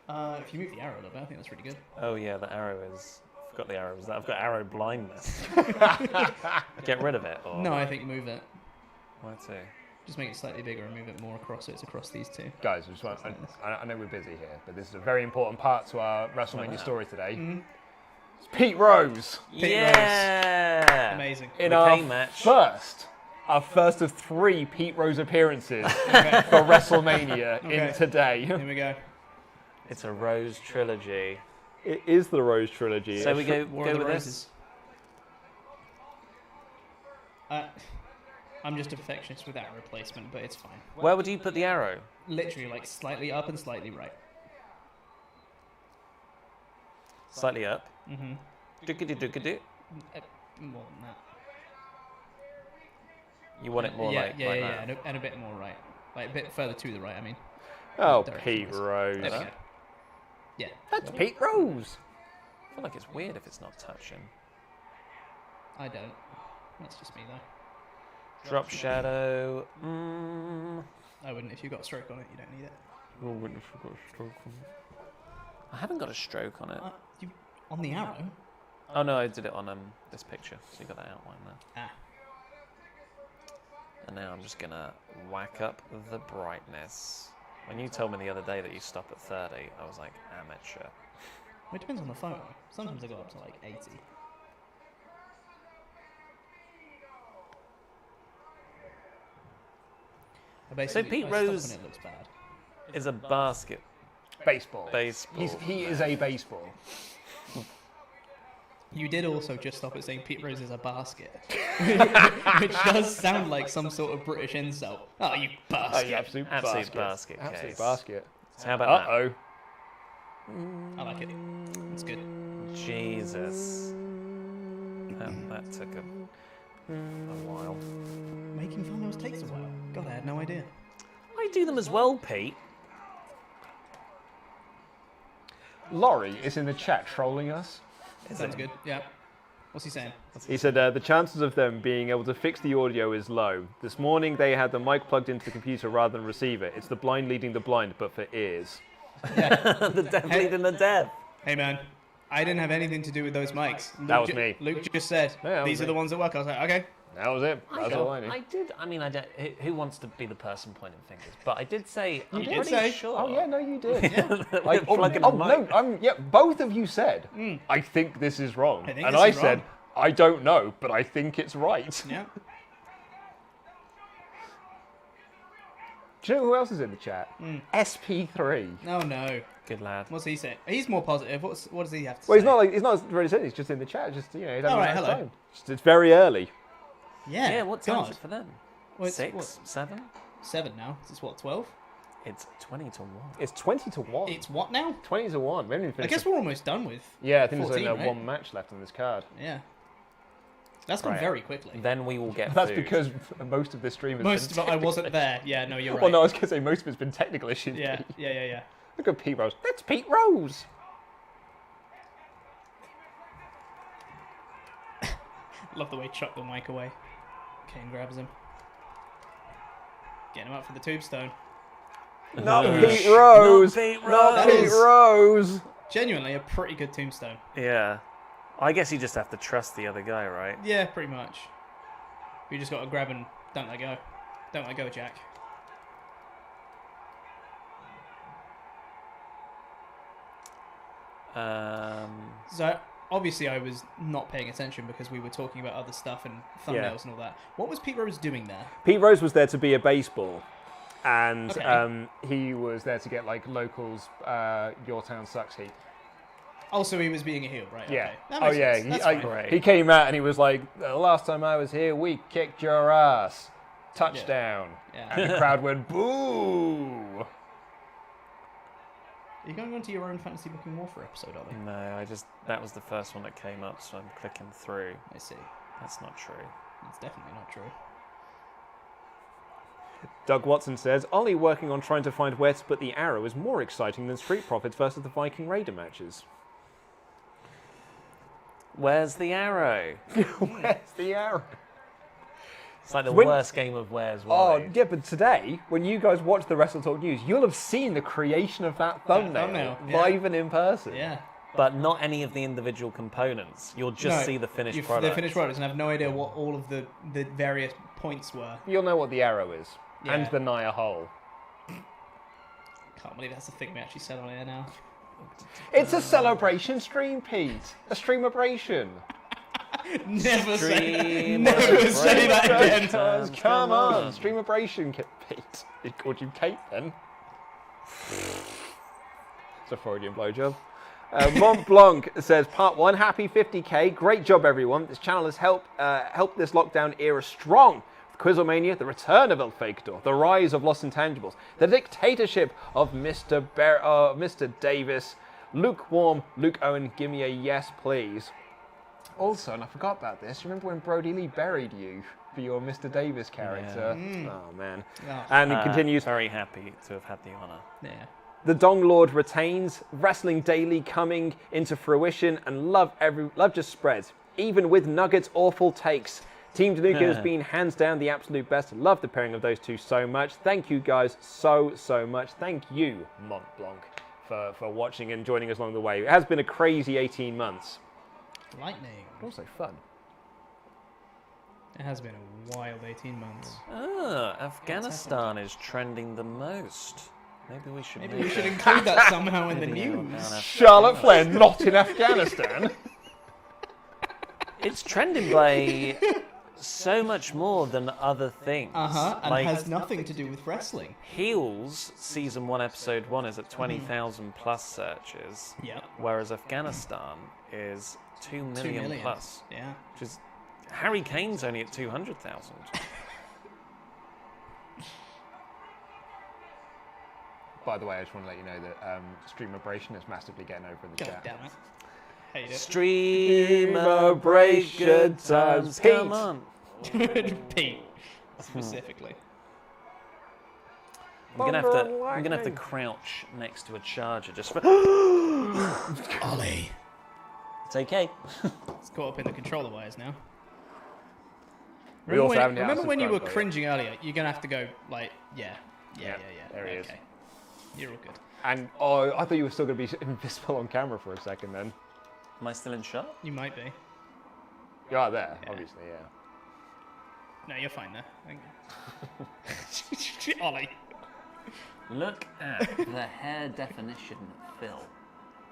If you move the arrow a little bit, I think that's really good. Oh yeah, the arrow is. I've got the arrow. I've got arrow blindness. Get rid of it. Or... No, I think move it. Where to? Just make it slightly bigger and move it more across so it's across these two. Guys, I know we're busy here, but this is a very important part to our WrestleMania story today. It's Pete Rose. Yeah. Amazing. In The our K match. our first of 3 Pete Rose appearances for WrestleMania in today. Here we go. It's a Rose trilogy. It is the Rose trilogy. So we go War go of the with Roses. I'm just a perfectionist with arrow placement, but it's fine. Where would you put the arrow? Literally, like slightly up and slightly right. Slightly up. Mm-hmm. Dookity-dookity. More than that. You want it more like that. and a bit more right. Like a bit further to the right, I mean. Oh, Direction Pete wise. Rose. There we go. Yeah. That's Pete Rose. I feel like it's weird if it's not touching. I don't. That's just me, though. Drop shadow. I wouldn't. If you've got a stroke on it, you don't need it. I haven't got a stroke on it. You on the arrow? Oh no, I did it on this picture. So you got that outline there. Ah. And now I'm just gonna whack up the brightness. When you told me the other day that you stop at 30, I was like, amateur. Well, it depends on the photo. Sometimes I go up to like 80. So Pete Rose when it looks bad. is a basket. Baseball. Baseball. He is a baseball. You did also just stop at saying Pete Rose is a basket, which does sound like some sort of British insult. Oh, you basket! Oh, you absolute Absolute basket. basket Absolute case. basket. So how about Uh-oh. I like it. It's good. that? Jesus. That took a while. Making thumbnails takes a while. God, I had no idea. I do them as well, Pete. Laurie is in the chat trolling us. Sounds good. Yeah. What's he saying? He said the chances of them being able to fix the audio is low. This morning they had the mic plugged into the computer rather than receiver. It's the blind leading the blind, but for ears. The deaf leading the deaf. Hey man, I didn't have anything to do with those mics. That was me. Luke just said Yeah, that these was are the me. ones that work. I was like, okay. That was it. That's all I knew. I did. I mean, I don't. Who wants to be the person pointing fingers? But I did say. I'm did pretty say. sure. Oh yeah, no, you did. Like, Like, plugging oh the no, mic. both of you said, I think this is wrong. I think And this I is said, wrong. I don't know, but I think it's right. Yeah. Do you know who else is in the chat? SP3. Oh no. Good lad. What's he saying? He's more positive. What does he have to Well, say? he's not really saying, he's just in the chat, just, you know, he's having All right, a nice hello. time. It's very early. Yeah. Yeah. What time God. is it for them? Well, it's 6, what? 7. 7 now. It's what, 12? It's 20 to 1. It's 20 to 1. It's what now? 20 to 1. We haven't even I finished guess the- we're almost done with. Yeah, I think there's 14, only right? one match left on this card. Yeah. That's gone Right. very quickly. Then we will get. That's food. because most of the stream has Most been of it, I wasn't there. Yeah, no, you're right. Well, no, I was going to say most of it's been technical issues. Yeah. Look at Pete Rose. That's Pete Rose. Love the way he chucked the mic away. Kane grabs him. Getting him up for the tombstone. Not Pete Rose. Not Pete Not Rose. Pete Rose. Genuinely a pretty good tombstone. Yeah. I guess you just have to trust the other guy, right? Yeah, pretty much. You just got to grab and don't let go. Don't let go, Jack. So obviously I was not paying attention because we were talking about other stuff and thumbnails and all that. What was Pete Rose doing there? Pete Rose was there to be a baseball. And Okay. he was there to get like locals, your town sucks heat. Also, he was being a heel, right? Yeah. Okay. That Oh makes yeah. sense. That's fine. He came out and he was like, "The last time I was here, we kicked your ass. Touchdown." Yeah. And the crowd went boo. Are you going on to your own Fantasy Booking Warfare episode, Ollie? No, that was the first one that came up, so I'm clicking through. I see. That's not true. It's definitely not true. Doug Watson says, Ollie working on trying to find where to put the arrow is more exciting than Street Profits versus the Viking Raider matches. Where's the arrow? Where's the arrow? It's like the When- worst game of Where's Oh, Why. yeah, but today, when you guys watch the WrestleTalk News, you'll have seen the creation of that thumbnail, thumbnail, yeah. live and in person. Yeah. But not any of the individual components. You'll just see the finished product. The finished product, and I have no idea what all of the various points were. You'll know what the arrow is, and Yeah. the Nia hole. Can't believe that's the thing we actually said on air now. It's a celebration stream, Pete. A streamabration. Never say Stream never say that again. Guys, come on. Streamabration, Pete. He called you Kate then. It's a Freudian blowjob. Mont Blanc says, Part 1, happy 50k. Great job, everyone. This channel has helped this lockdown era strong. Quizlemania, the return of El Factor, the rise of Lost Intangibles, the dictatorship of Mr. Davis, lukewarm Luke Owen, give me a yes, please. Also, and I forgot about this, remember when Brody Lee buried you for your Mr. Davis character? Oh, man. Oh. And it continues, Very happy to have had the honour. Yeah. the Dong Lord retains, Wrestling Daily coming into fruition, and love just spreads. Even with Nugget's awful takes, Team Danuka has been hands down the absolute best. Love the pairing of those two so much. Thank you guys so much. Thank you, Mont Blanc, for watching and joining us along the way. It has been a crazy 18 months. Lightning. But also fun. It has been a wild 18 months. Afghanistan is trending the most. Maybe we should. Maybe we should include that somehow in the news. Charlotte Flair not in Afghanistan. It's trending by so much more than other things. And Like, has nothing to do with wrestling. Heels season 1 episode 1 is at 20,000 plus searches. Yep. Whereas Afghanistan is 2 million, 2 million plus. Yeah. Which is Harry Kane's only at 200,000. By the way, I just want to let you know that Streamabration is massively getting over in the God chat. damn it. Hate it. Streamabration times. Pete. Come on. Pete, specifically. I'm gonna have to crouch next to a charger just for. Ollie. It's okay. It's caught up in the controller wires now. We also haven't yet Remember when you were subscribed, cringing earlier? You're going to have to go, like, yeah. there he is. Okay. You're all good. And I thought you were still going to be invisible on camera for a second then. Am I still in shot? You might be. You are there, Yeah. obviously, yeah. No, you're fine there. Ollie. Look at the hair definition, Phil.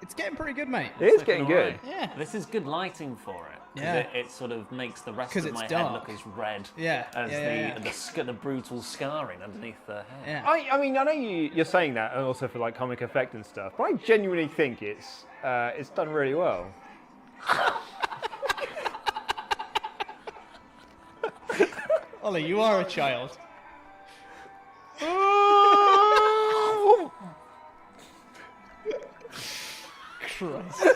It's getting pretty good, mate. It is Looking getting good. alright. Yeah. This is good lighting for it. 'Cause Yeah. It sort of makes the rest 'Cause of it's my head dark. look as red Yeah, as yeah. the brutal scarring underneath the hair. Yeah. I mean, I know you're saying that, and also for like comic effect and stuff, but I genuinely think it's done really well. Ollie, you are a child. Christ.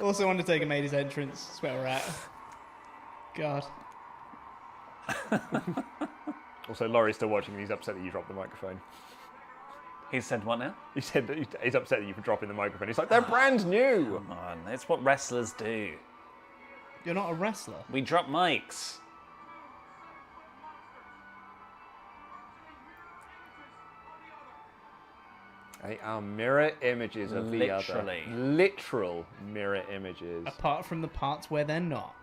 Also, Undertaker made his entrance. That's where we're at. God. Also, Laurie's still watching and he's upset that you dropped the microphone. He said what now? He said that he's upset that you for dropping the microphone. He's like, they're brand new. Come on, it's what wrestlers do. You're not a wrestler. We drop mics. They are mirror images of the other. Literally. Literal mirror images. Apart from the parts where they're not.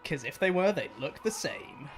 Because if they were, they'd look the same.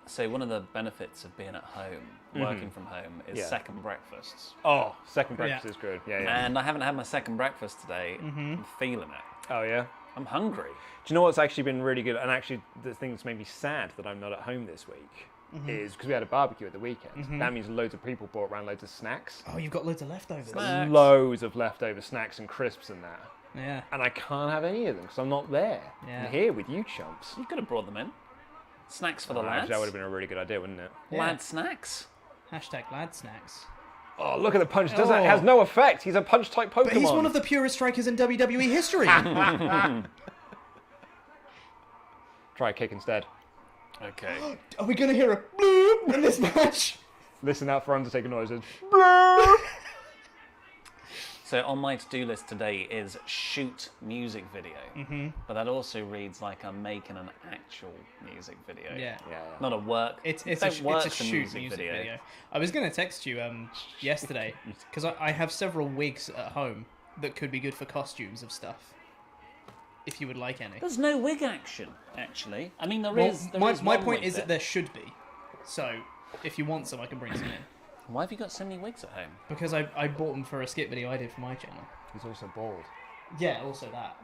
So one of the benefits of being at home, working from home, is second breakfasts. Oh, second breakfast is good. Yeah, yeah. And I haven't had my second breakfast today. I'm feeling it. Oh, yeah? I'm hungry. Do you know what's actually been really good? And actually, the thing that's made me sad that I'm not at home this week is because we had a barbecue at the weekend. That means loads of people brought around loads of snacks. Oh, you've got loads of leftovers. Snacks. Loads of leftover snacks and crisps and that. Yeah. And I can't have any of them because I'm not there. Yeah. I'm here with you chumps. You could have brought them in. Snacks for the lads. Actually, that would have been a really good idea, wouldn't it? Yeah. Lad snacks. Hashtag lad snacks. Oh, look at the punch. It has no effect. He's a punch-type Pokemon. But he's one of the purest strikers in WWE history. Try a kick instead. Okay. Are we going to hear a bloop in this match? Listen out for Undertaker noises. So on my to-do list today is shoot music video. But that also reads like I'm making an actual music video. Yeah. Not a work. It's Don't a work shoot for music video. I was going to text you yesterday because I have several wigs at home that could be good for costumes of stuff. If you would like any. There's no wig action, actually. I mean, there Well, is my one point wig is that bit. there should be. So if you want some, I can bring some in. Why have you got so many wigs at home? Because I bought them for a skit video I did for my channel. He's also bald. Yeah, also that.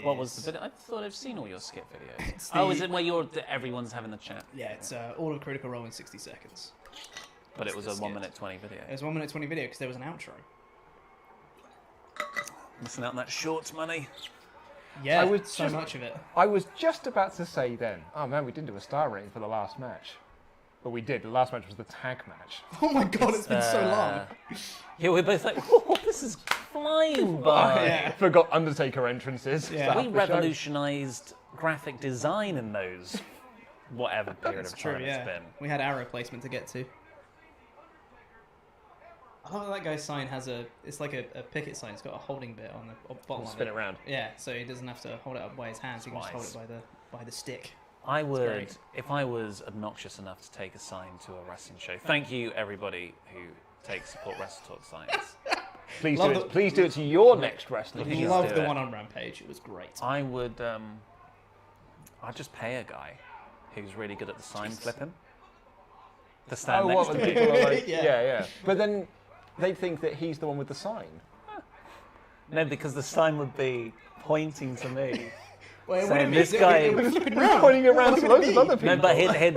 What was the video? I thought I've seen all your skit videos. It's Oh, the- is it where everyone's having the chat? Yeah, it's all of Critical Role in 60 seconds. But it was a the 1 skit. minute 20 video. It was 1 minute 20 video because there was an outro. Missing out on that shorts money. Yeah, I would so just- much of it. I was just about to say then, oh man, we didn't do a star rating for the last match. But we did. The last match was the tag match. Oh my god, it's been so long. Yeah, we're both like, oh, this is flying by. Yeah. Forgot Undertaker entrances. Yeah. Start We the show. revolutionised graphic design in those whatever period It's of true, time yeah. it's been. We had arrow placement to get to. I love that guy's sign has it's like a picket sign. It's got a holding bit on the bottom of Spin it. it around. Yeah, so he doesn't have to hold it up by his hands. He can just hold Wise. it by the stick. I would, great. if I was obnoxious enough to take a sign to a wrestling show. Thank you, everybody who takes support WrestleTalk signs. Please Love do it. the- Please do it to your next wrestling. Please show. Love do the it. one on Rampage. It was great. I would, I'd just pay a guy who's really good at the sign flipping to stand Oh, next what to the me. people are like? Yeah. Yeah. But then they think that he's the one with the sign. No, because the sign would be pointing to me. Well, it Saying wouldn't be, this it guy- would be flipping round. Pointing it around What to would it loads of be? other people. No,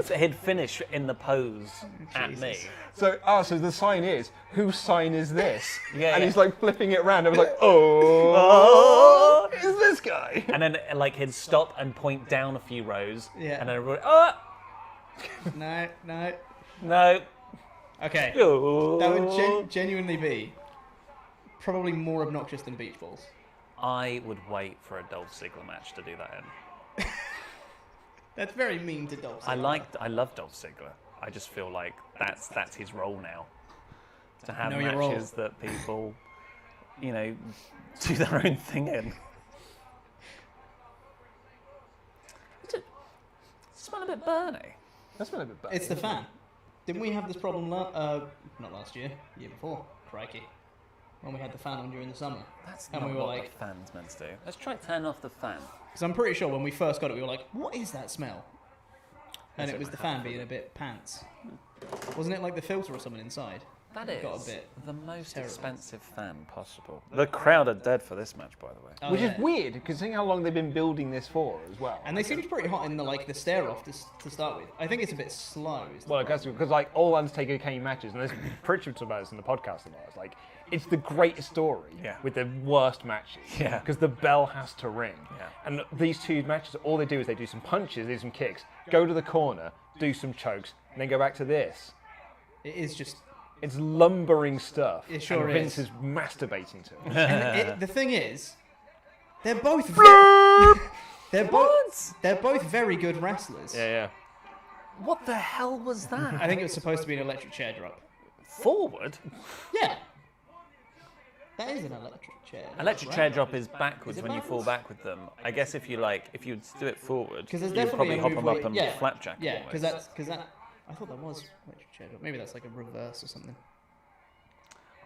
but he'd finish in the pose at me. So the sign is, whose sign is this? Yeah, And yeah. he's like flipping it around. I was like, oh, is this guy? And then like he'd stop and point down a few rows. Yeah. And then everybody, oh, No. no. Okay. Oh. That would genuinely be probably more obnoxious than beach balls. I would wait for a Dolph Ziggler match to do that in. That's very mean to Dolph Ziggler. I love Dolph Ziggler. I just feel like that's his role now. To have Know your role. matches that people, do their own thing in. Does it smell a bit burny? That's been a bit bad. It's the fan. Didn't we have this problem not last year, year before? Crikey. When we had the fan on during the summer. That's And not we were what like- the fan's meant to do. Let's try turn off the fan. Because I'm pretty sure when we first got it, we were like, what is that smell? And Is it it was the half fan of being it? a bit pants. Wasn't it like the filter or something inside? That Got a is bit the most terrible. expensive fan possible. The crowd are dead for this match, by the way. Oh, Which yeah. is weird, considering how long they've been building this for as well. And they seemed pretty hot in the stare off to start with. I think it's a bit slow. is the Well, problem. because like all Undertaker Kane matches, and there's Pritchard about this in the podcast a lot. It's like it's the greatest story Yeah. with the worst matches. Yeah. Because the bell has to ring. Yeah. And these two matches, all they do is they do some punches, they do some kicks, go to the corner, do some chokes, and then go back to this. It is just. It's lumbering stuff. It sure and Vince is. masturbating to it. And the thing is, they're both. They're both very good wrestlers. Yeah. What the hell was that? I think it was supposed to be an electric chair drop. Forward? Yeah. That is an electric chair. Electric right? chair drop is backwards Is it when you fall backwards? back with them. I guess if you do it forward, Because there's you'd definitely probably a hop move them where up and yeah, flapjack. Yeah, almost. because that. I thought that was electric chair drop. Maybe that's like a reverse or something.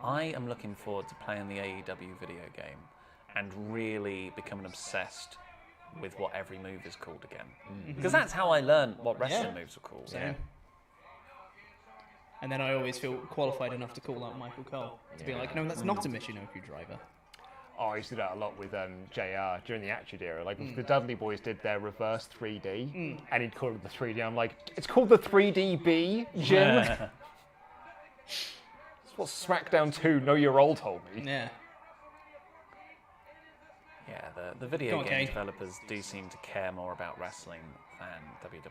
I am looking forward to playing the AEW video game and really becoming obsessed with what every move is called again. Because that's how I learned what wrestling moves are called. Same. And then I always feel qualified enough to call out Michael Cole to be like, no, that's not a Michonoku driver. Oh, I used to do that a lot with JR during the Attitude Era. Like, the Dudley boys did their reverse 3D, and he'd call it the 3D. I'm like, it's called the 3DB, Jim. That's what SmackDown 2 Know Your Role told me. Yeah. Yeah, the video Go on, game Kane. developers do seem to care more about wrestling than WWE.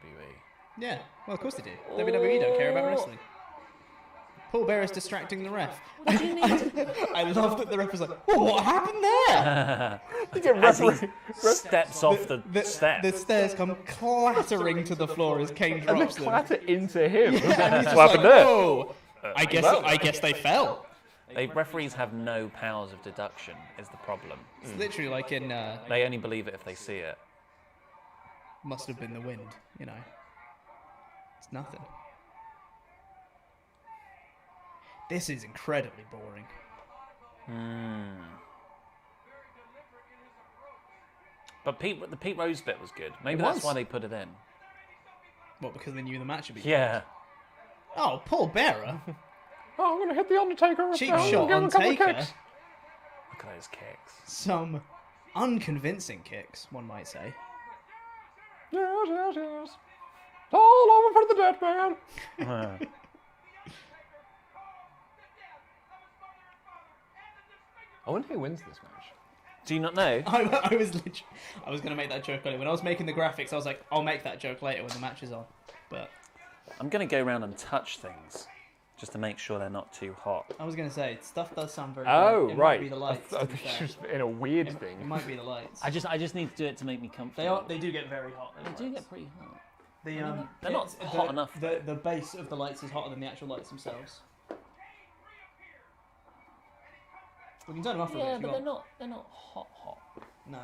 Yeah, well, of course they do. WWE don't care about wrestling. Paul Bearer's distracting the ref. I love that the ref was like, oh, what happened there? As he steps off the step. The stairs come clattering to the floor as Kane And they drops them. clatter into him. And he's just What happened like, there? whoa. I guess they fell. Referees have no powers of deduction, is the problem. It's literally like in They only believe it if they see it. Must Have Been the Wind, you know. It's nothing. This is incredibly boring. But the Pete Rose bit was good. Maybe It that's was. why they put it in. What, because they knew the match would be Yeah. Oh, Paul Bearer? Oh, I'm going to hit the Undertaker. Cheap I'm gonna shot give him on a couple of Taker. kicks. Look at those kicks. Some unconvincing kicks, one might say. Yes. It's all over for the dead man. I wonder who wins this match. Do you not know? I was going to make that joke earlier. When I was making the graphics, I was like, I'll make that joke later when the match is on. But I'm going to go around and touch things just to make sure they're not too hot. I was going to say, stuff does sound very Oh, good. It right. might be the lights. I to be think fair. it's in a weird It thing. might be the lights. I just need to do it to make me comfortable. They do get very hot. They do get pretty hot. The, they're not hot enough, though. The base of the lights is hotter than the actual lights themselves. We can turn them off for a bit Yeah, if you but want. they're not hot. No.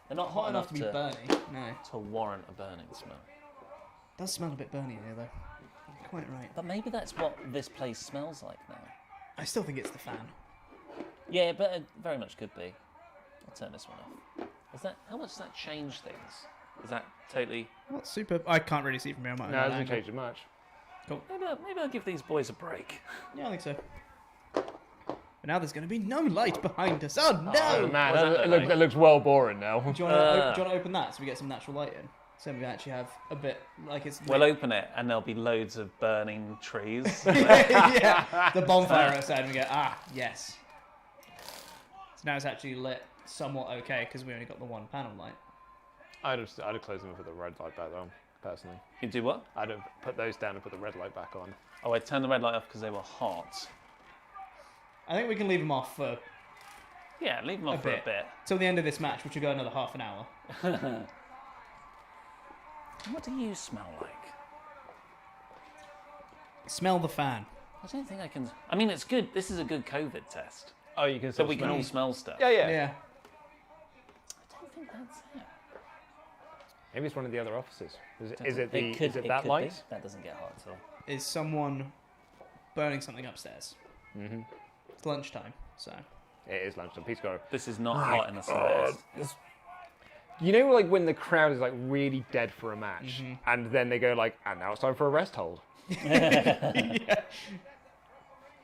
They're not Hot enough to be burny. No. to warrant a burning smell. Does smell a bit burny in here though. You're quite right. But maybe that's what this place smells like now. I still think it's the fan. Yeah, but it very much could be. I'll turn this one off. How much does that change things? Is that totally? Not super. I can't really see from here. I might No, it have doesn't an angle. change it much. Cool. Maybe I'll give these boys a break. Yeah, I think so. But now there's going to be no light behind us. Oh no! Oh, man, What does that look it looks well boring now. Do you want to open that so we get some natural light in? So we actually have a bit like it's. We'll open it and there'll be loads of burning trees. Yeah, the bonfire outside, and we go, yes. So now it's actually lit somewhat okay because we only got the one panel light. I'd have closed them and put the red light back on, personally. You do what? I'd have put those down and put the red light back on. Oh, I turned the red light off because they were hot. I think we can leave them off for Yeah, leave them off for a bit. till the end of this match, which will go another half an hour. What do you smell like? Smell the fan. I don't think I can. I mean, it's good. This is a good COVID test. Oh, you can So still we can smell. all smell stuff. Yeah. Yeah. I don't think that's it. Maybe it's one of the other offices. Is it It that could light? be. That doesn't get hot at all. Is someone burning something upstairs? Mm-hmm. It's lunchtime, so. It is lunchtime. Please go. This is not hot in the slightest. You know, like when the crowd is like really dead for a match, and then they go like, and now it's time for a rest hold.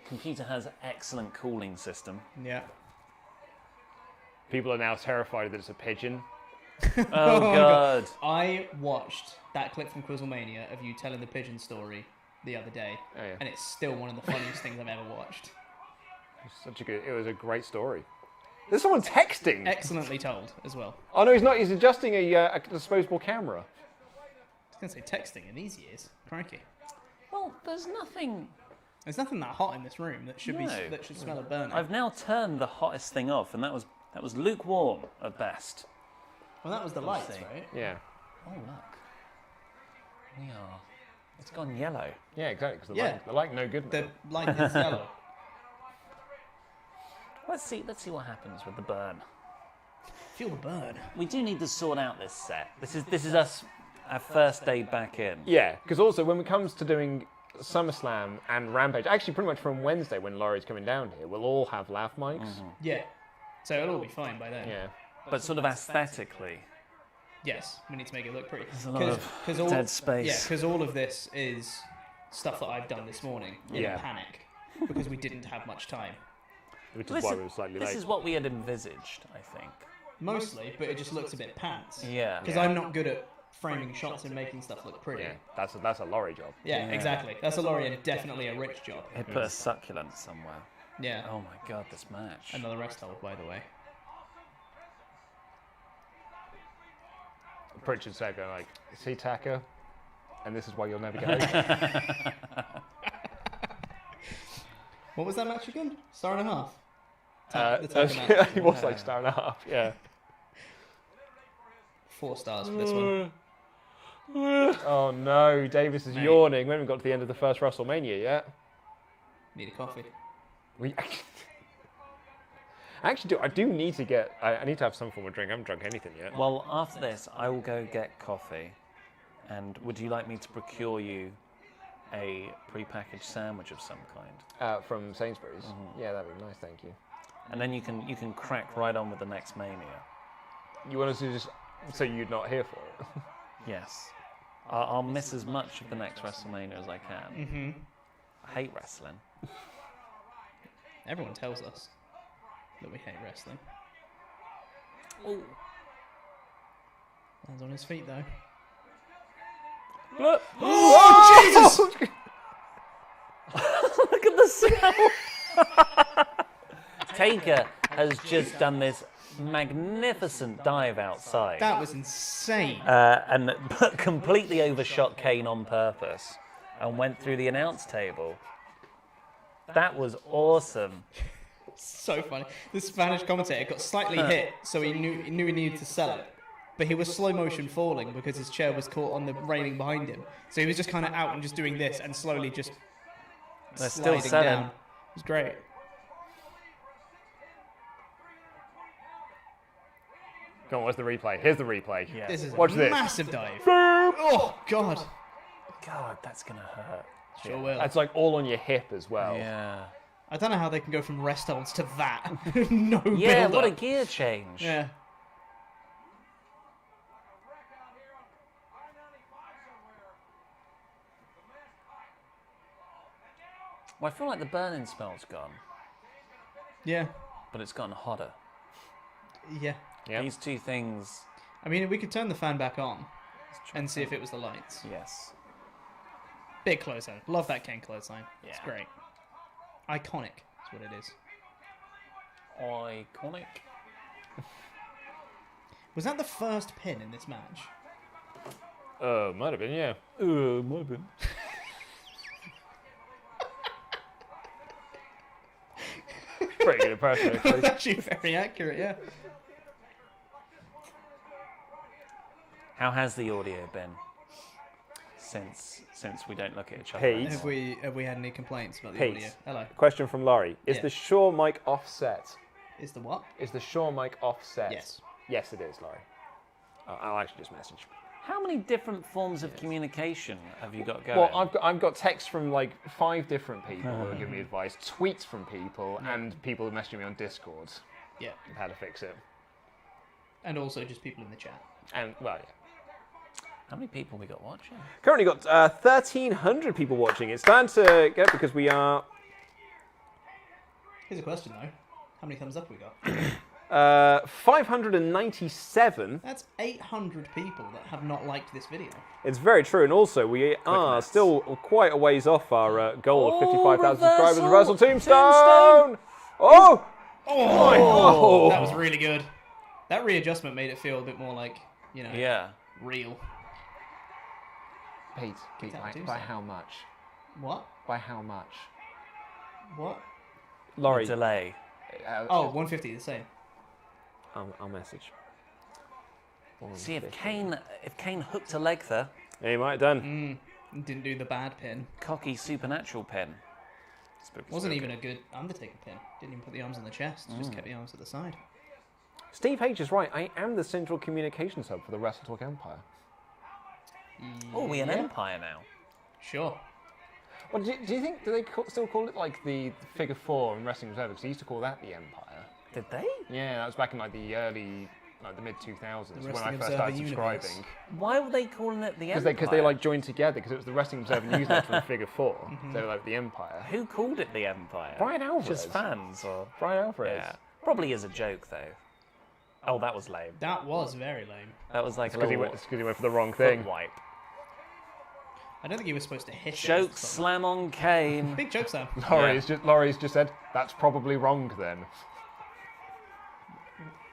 Computer has excellent cooling system. Yeah. People are now terrified that it's a pigeon. Oh god. I watched that clip from Quizzlemania of you telling the pigeon story the other day, Oh, yeah. and it's still one of the funniest things I've ever watched. It was a great story. There's someone texting. Excellently told as well. Oh no, he's not. He's adjusting a disposable camera. I was going to say texting in these years. Crikey. Well, there's nothing. There's nothing that hot in this room that should No. that should smell of burning. I've now turned the hottest thing off, and that was lukewarm at best. Well, that was the lights, see. right? Yeah. Oh, look. We are. It's gone yellow. Yeah, exactly. Because Yeah. they're like no good. The now. light is yellow. Let's see what happens with the burn. Feel the burn. We do need to sort out this set. This is us, our first day back in. Yeah, because also when it comes to doing SummerSlam and Rampage, actually pretty much from Wednesday when Laurie's coming down here, we'll all have laugh mics. Yeah. So it'll all be fine by then. Yeah. But sort of aesthetically, Yes, we need to make it look pretty. there's a lot of all, dead space. Yeah, because all of this is stuff that I've done this morning in Yeah. a panic because we didn't have much time. Which This is why is- we were slightly This late. is what we had envisaged, I think. Mostly, but it just looks a bit pants. Yeah. Because I'm not good at framing shots and making stuff look pretty. Yeah, that's a Laurie job. Yeah, exactly. That's a Laurie and definitely a Rich job. They put a succulent somewhere. Yeah. Oh my god, this match. Another rest hold, by the way. Pritchard said, going like, see Taka, and this is why you'll never get over. What was that match again? Star and a half. The Uh, Taka match. he was like star and a half. Yeah. 4 stars for this one. Oh no, Davis is Mate. yawning. We haven't got to the end of the first WrestleMania yet. Need a coffee. We actually do. I do need to get. I need to have some form of drink. I haven't drunk anything yet. Well, after this, I will go get coffee. And would you like me to procure you a prepackaged sandwich of some kind? From Sainsbury's. Yeah, that'd be nice. Thank you. And then you can crack right on with the next Mania. You want us to just so you're not here for it? Yes. I'll miss as much of the next WrestleMania as I can. Mm-hmm. I hate wrestling. Everyone tells us that we hate wrestling. Oh. Lands on his feet, though. Look! Oh, Jesus! Look at the cell! Taker has just done this magnificent dive outside. That was insane. And completely overshot Kane on purpose and went through the announce table. That was awesome. So funny. The Spanish commentator got slightly hit, so he knew he needed to sell it. But he was slow motion falling because his chair was caught on the railing behind him. So he was just kind of out and just doing this and slowly just They're still sliding selling. down. It was great. Come on, what's the replay? Here's the replay. Yeah. This is Watch a this. massive dive. Oh, God. God, that's gonna hurt. Sure will. That's like all on your hip as well. Yeah. I don't know how they can go from rest holds to that. No Yeah, build what a up. gear change. Yeah. Well, I feel like the burning spell's gone, Yeah. but it's gotten hotter. Yeah. Yep. These two things. I mean, we could turn the fan back on and see if it was the lights. Yes. Big clothesline. Love that Kane clothesline. It's Yeah. great. Iconic is what it is. Iconic. Was that the first pin in this match? Might have been, yeah. Might have been. Pretty good impression, actually. Actually, very accurate, yeah. How has the audio been since we don't look at each other? Pete. anymore? Have we had any complaints about the Pete. audio? Hello. Question from Laurie. Is Yeah. the Shaw mic offset? Is the what? Is the Shaw mic offset? Yes. Yes, it is, Laurie. I'll actually just message. How many different forms of communication have you got going? Well, I've got texts from like 5 different people who are giving me advice, tweets from people, and people messaging me on Discord Yeah. of how to fix it. And also just people in the chat. And well, yeah. How many people we got watching? Currently got 1,300 people watching. It's time to get because we are Here's a question, though. How many thumbs up we got? 597. That's 800 people that have not liked this video. It's very true, and also we are maths. still quite a ways off our goal of Oh, 55,000 subscribers. reversal! Reversal Tombstone! Tombstone! Oh! Oh, that was really good. That readjustment made it feel a bit more like, you know, Yeah. real. Pete, Get that by Tombstone. how much? What? By how much? What? Laurie, Delay. Oh, 150, the same. I'll message. See, if Kane hooked a leg there, Yeah, he might have done. Didn't do the bad pin. cocky supernatural pin. Wasn't even a good Undertaker pin. Didn't even put the arms on the chest. Just kept the arms at the side. Steve H is right. I am the central communications hub for the WrestleTalk Empire. Oh, we're an empire now. Sure. Well, do you think, do they still call it like the Figure 4 in Wrestling Observer? Because they used to call that the Empire. Did they? Yeah, that was back in like the early, like the mid 2000s when I Wrestling first started Observer subscribing. universe. Why were they calling it the empire? Because they like joined together because it was the Wrestling Observer newsletter from Figure 4. So they were like the Empire. Who called it the empire? Brian Alvarez. Just fans, or Brian Alvarez. yeah, probably as a joke though. Oh, that was lame. That was very lame. That was like a Because he, little went for the wrong foot thing. wipe. I don't think he was supposed to hit Joke it. slam on Kane. Big joke slam. Laurie's just said, that's probably wrong then.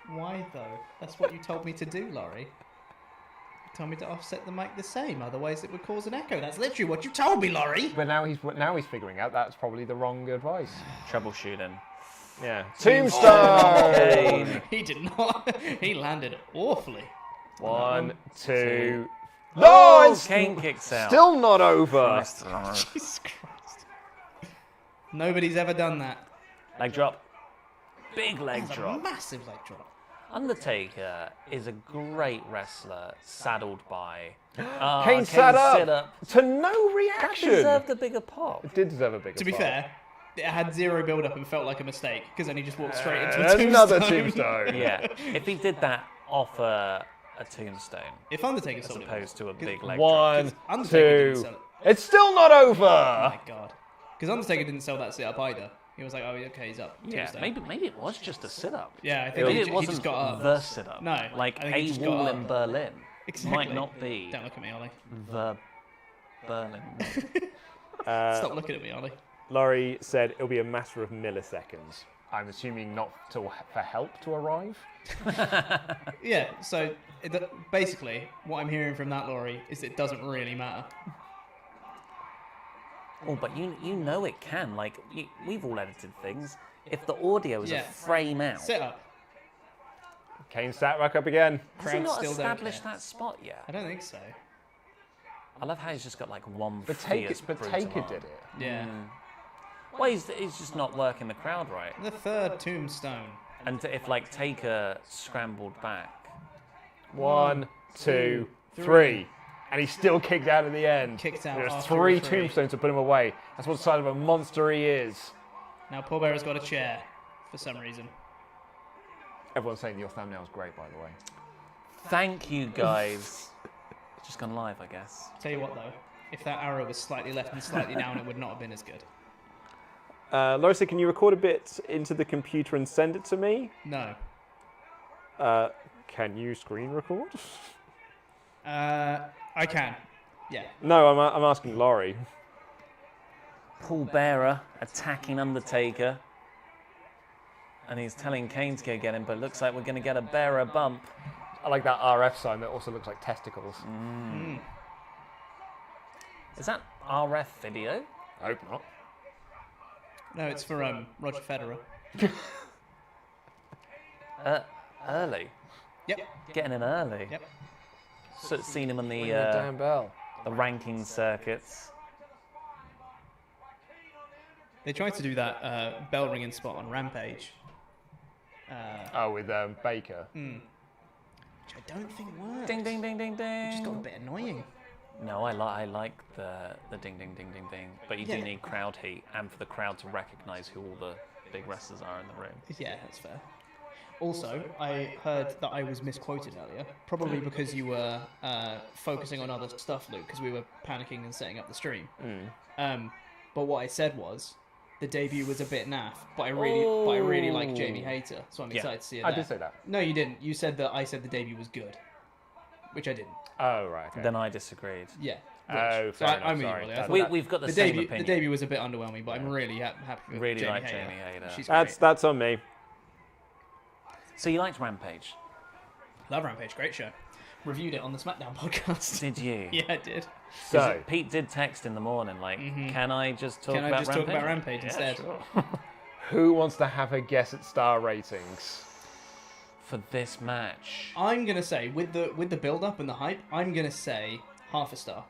Why though? That's what you told me to do, Laurie. You told me to offset the mic the same, otherwise it would cause an echo. That's literally what you told me, Laurie. But now he's figuring out that's probably the wrong advice. Troubleshooting. Yeah. Tombstone! He did not. He landed awfully. 1, 2. Oh, No, it's Kane kicks out. still not over. Jesus Christ. Nobody's ever done that. Leg drop. Big leg That's a drop. massive leg drop. Undertaker is a great wrestler, saddled by Kane sat sit up to no That reaction. deserved a bigger pop. It did deserve a bigger To be pop. fair, it had zero build up and felt like a mistake because then he just walked straight into a tombstone. Another tombstone. Yeah, if he did that off a tombstone, If Undertaker as sold it, opposed to a big leg drop. 1, Undertaker didn't 2. sell it. It's still not over. Oh my god. Because Undertaker didn't sell that sit up either. He was like, oh, okay, he's up. Yeah, Tombstone. maybe it was just a sit-up. Yeah, I think Maybe he it just wasn't got up. the sit-up. No, like I think he a just got wall up. in Berlin Exactly. might not be Don't look at me, Ollie. the Berlin. Stop looking at me, Ollie. Laurie said it'll be a matter of milliseconds. I'm assuming not for help to arrive. Yeah, so basically, what I'm hearing from that, Laurie, is it doesn't really matter. Oh, but you know it can. Like we've all edited things. If the audio is Yeah. a frame out, Sit up. Kane sat back up again. has he Crowd not still don't established care. that spot yet? I don't think so. I love how he's just got like one But fierce Taker brutal did arm. it. Yeah. Well, he's just not working the crowd right. The third tombstone. And if like Taker scrambled back, 1, 2, 3. And he still kicked out at the end. Kicked out There's after 3 a three. tombstones to put him away. That's what side of a monster he is. Now, Paul Bearer's got a chair for some reason. Everyone's saying your thumbnail's great, by the way. thank you guys. Just gone live, I guess. Tell you what, though, if that arrow was slightly left and slightly down, it would not have been as good. Laura said, can you record a bit into the computer and send it to me? No. Can you screen record? I can. Yeah. No, I'm asking Laurie. Paul Bearer attacking Undertaker. And he's telling Kane to go get him, but it looks like we're going to get a Bearer bump. I like that RF sign that also looks like testicles. Is that RF video? I hope not. No, it's for Roger Federer. Early. Yep. Getting in early. Yep. So, seen him on the damn bell. the ranking circuits. They tried to do that bell ringing spot on Rampage. With Baker. Which I don't think worked. Ding, ding, ding, ding, ding. It just got a bit annoying. No, I like the ding, ding, ding, ding, ding. But you do Yeah. need crowd heat and for the crowd to recognise who all the big wrestlers are in the room. Yeah, that's fair. Also, I heard that I was misquoted earlier, probably because you were focusing on other stuff, Luke, because we were panicking and setting up the stream. But what I said was, the debut was a bit naff, but I really like Jamie Hayter, so I'm excited to see it. I did say that. No, you didn't. You said that I said the debut was good, which I didn't. Oh, right. Okay. Then I disagreed. Yeah. Oh, So fair enough, I'm with you, sorry. Ollie. I thought We've got the the same debut. opinion. The debut was a bit underwhelming, but I'm really happy with Really Jamie like Hayter. Jamie Hayter. She's great. That's on me. So you liked Rampage? Love Rampage, great show. Reviewed it on the SmackDown podcast. Did you? Yeah, I did. So, Pete did text in the morning, like, can I just talk Can about I just talk Rampage? about Rampage Yeah, instead? sure. who wants to have a guess at star ratings? for this match. I'm gonna say with the build up and the hype, I'm gonna say half a star.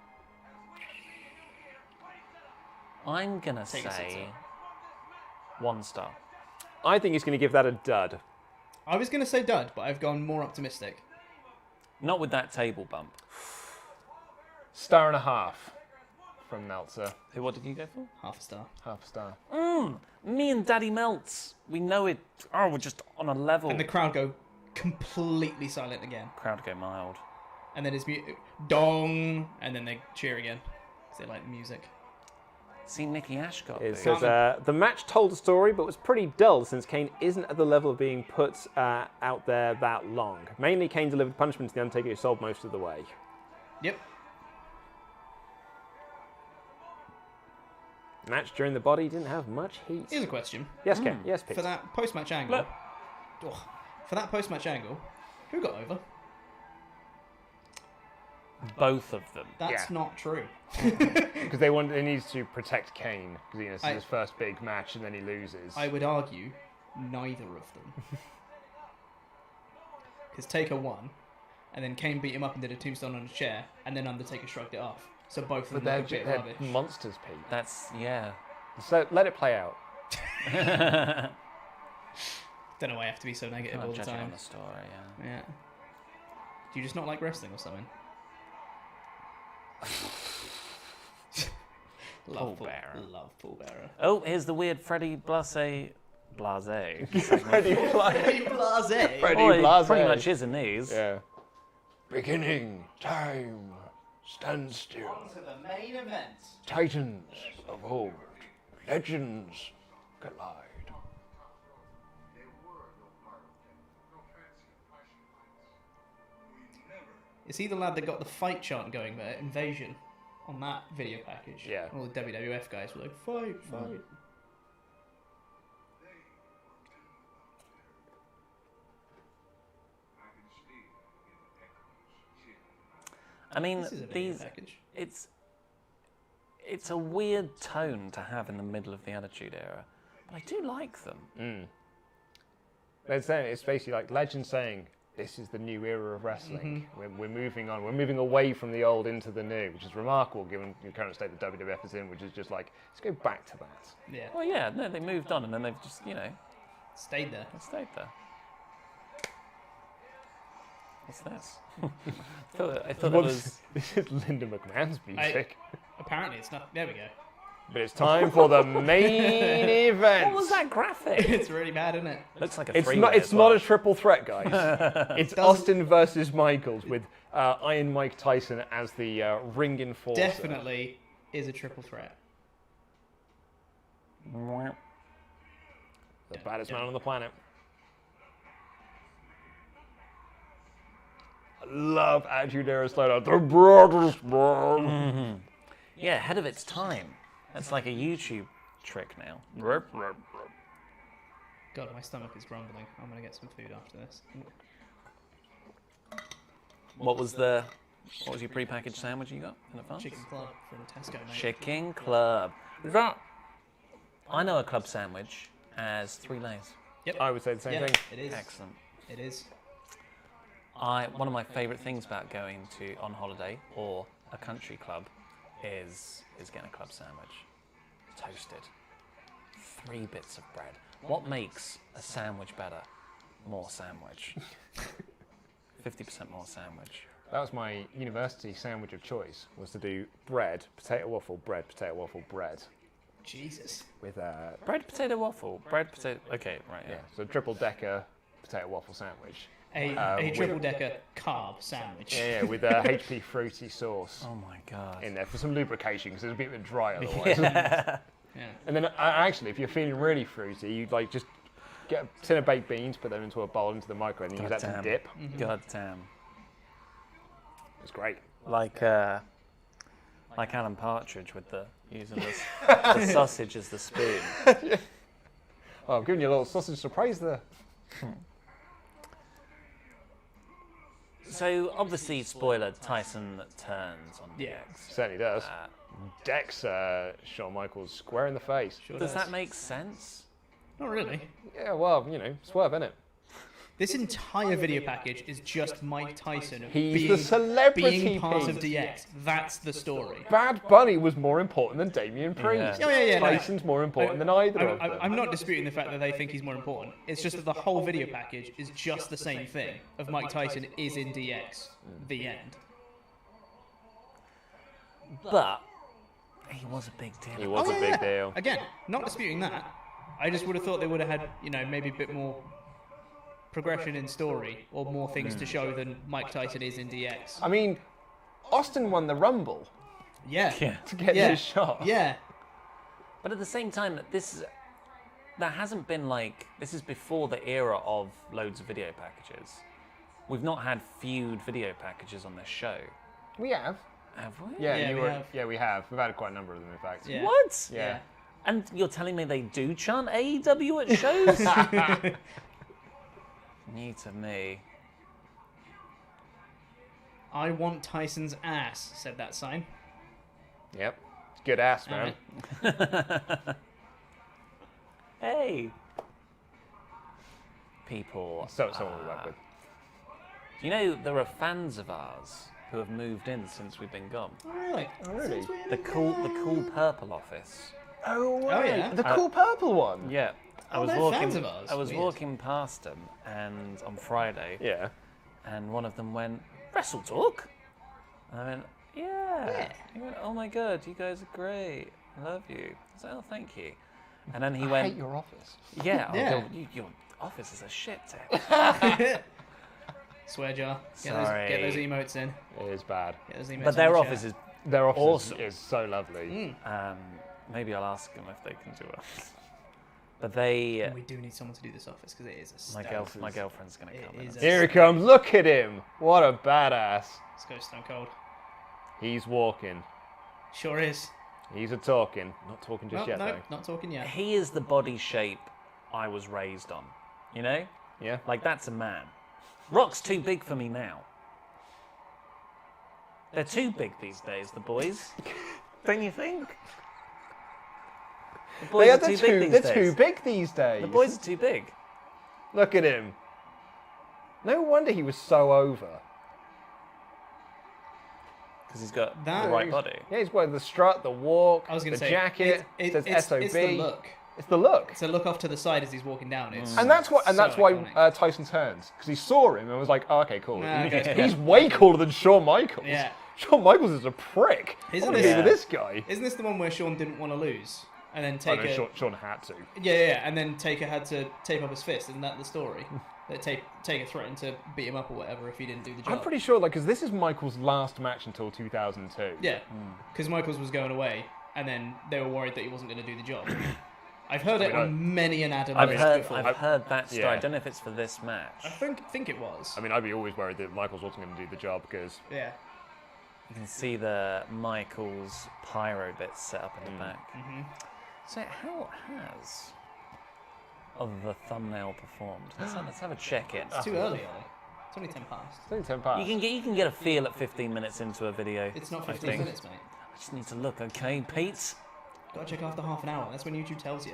I'm gonna Take a say sixer. 1 star. I think he's going to give that a dud. I was gonna say dud, but I've gone more optimistic. Not with that table bump. Star and a half from Meltzer. What did you go for? Half a star. Half a star. Me and Daddy Melts. We know it. Oh, we're just on a level. And the crowd go completely silent again. Crowd go mild. And then his dong, and then they cheer again because they like the music. See, Nikki Ash got It booed. says, the match told a story, but was pretty dull since Kane isn't at the level of being put out there that long. Mainly, Kane delivered punishment to The Undertaker, who sold most of the way. Yep. Match during the body didn't have much heat. Here's a question. Yes, Ken. Yes, Pete. For that post-match angle. Look. For that post-match angle, who got over? Both of them. That's Yeah. not true. Because they need to protect Kane, because this is his first big match, and then he loses. I would argue neither of them. Because Taker won, and then Kane beat him up and did a tombstone on a chair, and then Undertaker shrugged it off. So both of But them look a bit they're rubbish. monsters, Pete. That's, yeah. So let it play out. Don't know why I have to be so negative Kind all of the judging time. on the story, yeah. Yeah. Do you just not like wrestling or something? Paul Bearer. Love Paul Bearer. Oh, here's the weird Freddie Blase. Freddie Freddie Blase. Freddie Oh, he Blase. pretty much is in these. Yeah. Beginning time. Stand still. On to the main event. Titans of old. Legends collide. Is he the lad that got the fight chant going there, Invasion, on that video package? Yeah. All the WWF guys were like, fight, fight. I mean, This is a video these. package. It's a weird tone to have in the middle of the Attitude Era, but I do like them. They're saying it's basically like legends saying this is the new era of wrestling. We're moving on. We're moving away from the old into the new, which is remarkable given the current state that WWF is in, which is just like let's go back to that. Yeah. Well, yeah, no, they moved on and then they've just, Stayed there. stayed there. What's this? I thought it was. This is Linda McMahon's music. Apparently it's not. There we go. But it's time for the main event. What was that graphic? It's really bad, isn't it? Looks like a It's three-way not. It's as not well. a triple threat, guys. It's Austin versus Michaels with Iron Mike Tyson as the ring enforcer. Definitely is a triple threat. The baddest man on the planet. I love Attitude Era slowdown. The broadest man. Yeah, ahead of its time. That's like a YouTube trick now. God, my stomach is grumbling. I'm gonna get some food after this. What was your pre-packaged sandwich you got in advance? Chicken club from Tesco, mate. Chicken Club. I know a club sandwich as 3 layers. I would say the same Yeah, thing. it is. Excellent. It is. One of my favourite things about going on holiday or a country club is getting a club sandwich. Toasted. 3 bits of bread. What makes a sandwich better? More sandwich. 50% more sandwich. That was my university sandwich of choice, was to do bread, potato waffle, bread, potato waffle, bread. Jesus. With Bread, potato, waffle. Bread, potato... Okay, right, yeah. so triple decker potato waffle sandwich. A triple decker carb sandwich. Yeah, with HP fruity sauce Oh my god. in there for some lubrication because it's a bit dry otherwise. Yeah. And then actually, if you're feeling really fruity, you'd like just get a tin of baked beans, put them into a bowl, into the microwave, and use that to Goddamn. dip. God damn. It's great. Like Alan Partridge with using the sausage as the spoon. Oh, I'm giving you a little sausage surprise there. So obviously, spoiler: Tyson turns on Yeah. DX. Certainly does. Dex Shawn Michaels square in the face. Sure Does that make sense? Not really. Yeah, well, swerve, innit? This entire video package is just Mike Tyson He's the celebrity being part of piece. DX. That's the story. Bad Bunny was more important than Damian Priest. Yeah, yeah, no. Tyson's more important than either of them. I'm not disputing the fact that they think he's more important. It's just that the whole video package is just the same thing of Mike Tyson is in DX. The end. But he was a big deal. He was a big deal. Again, not disputing that. I just would have thought they would have had, maybe a bit more progression in story or more things to show than Mike Tyson is in DX. I mean, Austin won the Rumble Yeah. to get his shot. Yeah. But at the same time, that hasn't been like, this is before the era of loads of video packages. We've not had feud video packages on this show. We have. Have we? Yeah, we have. We've had quite a number of them, in fact. Yeah. What? Yeah. And you're telling me they do chant AEW at shows? New to me. I want Tyson's ass, said that sign. Yep. It's good ass, man. Hey. People. So all we work with. You know, there are fans of ours who have moved in since we've been gone. Oh, really? Really? The cool purple office. Oh, yeah? The cool purple one. Yeah. they're fans of ours. I was Weird. walking past them and on Friday, Yeah. and one of them went, WrestleTalk? And I went, yeah. He went, oh my god, you guys are great. I love you. I was like, oh, thank you. And then he I went, hate your office. yeah, Yeah. your office is a shit tip. Swear jar. Get Sorry. those emotes in. It is bad. Get those emotes But in their the office chat. is Their office Awesome. is so lovely. maybe I'll ask them if they can do it. But they, We do need someone to do this office because it is a my stout. girlfriend's gonna It come in. is a- Here he comes. Look at him. What a badass. Let's go Stone Cold. He's walking. Sure is. He's a talking. Not talking just yet, no, though. not talking yet. He is the body shape I was raised on. You know? Yeah. Like, that's a man. Rock's too big for me now. They're too big these days, the boys. Don't you think? The boys are too big these They're days. too big these days. The boys are too big. Look at him. No wonder he was so over. Because he's got That the right is- body. Yeah, he's wearing the strut, the walk, I was going the to say jacket. It, says it's, SOB. it's the look. It's the look. It's a look off to the side as he's walking down. It's And that's what. And so that's why iconic. Tyson turns, because he saw him and was like, "Oh, okay, cool." Nah, okay. He's way cooler than Shawn Michaels. Yeah. Shawn Michaels is a prick. Isn't I want to this- be with this guy. Isn't this the one where Shawn didn't want to lose, and then Oh, no, Taker? Shawn had to. Yeah, and then Taker had to tape up his fist. Isn't that the story? That Taker threatened to beat him up or whatever if he didn't do the job. I'm pretty sure, like, because this is Michaels' last match until 2002. Yeah, because Michaels was going away, and then they were worried that he wasn't going to do the job. I've heard it on many an Adam list before. I've heard that story. Yeah. I don't know if it's for this match. I think it was. I mean, I'd be always worried that Michaels wasn't going to do the job because Yeah. You can see the Michaels pyro bits set up in the back. So how has the thumbnail performed? Let's have a check in. It's too early, Ollie. It's only 10 past. it's only 10 past. You can get a feel at 15 minutes into a video. It's not I 15 think. minutes, mate. I just need to look, okay, Pete? Gotta check after half an hour. That's when YouTube tells you.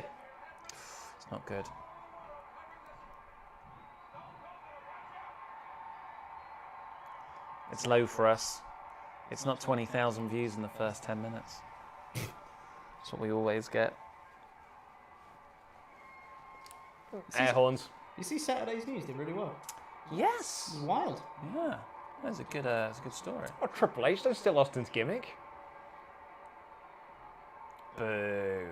It's not good. It's low for us. It's not 20,000 views in the first 10 minutes. That's what we always get. Air horns. You see, Saturday's News did really well. Yes. It was wild. Yeah. That's a good story. Oh, Triple H, don't steal Austin's gimmick. Boo.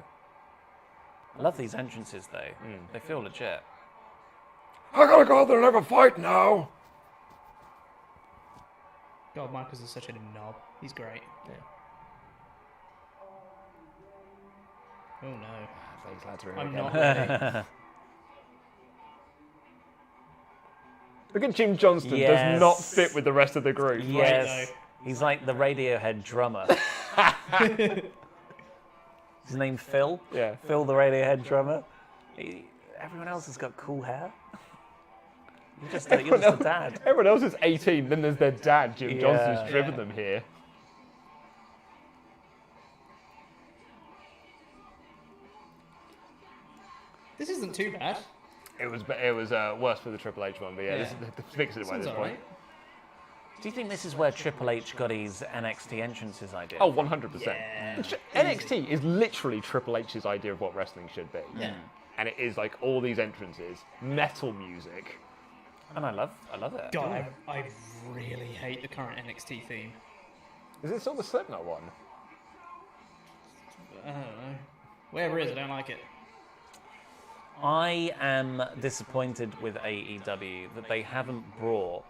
I love these entrances though. They feel legit. I gotta go out there and have a fight now. God, Michaels is such a knob. He's great. Yeah. Oh no. Those lads are in I'm again. not ready. Look at Jim Johnston. Yes. Does not fit with the rest of the group. Yes. He's like the Radiohead drummer. His name Phil. Yeah. Phil, the Radiohead drummer. Everyone else has got cool hair. You're just a dad. Everyone else is 18. Then there's their dad, Jim Johnston, who's driven Yeah. them here. This isn't too bad. It was worse for the Triple H one, but yeah, they fixed it by this point. Do you think this is where Triple H got his NXT entrances idea? Oh, 100%. NXT is literally Triple H's idea of what wrestling should be. Yeah. And it is like all these entrances, metal music. And I love it. God, I really hate the current NXT theme. Is it still the Slipknot one? I don't know. Wherever it is, I don't like it. I am disappointed with AEW that they haven't brought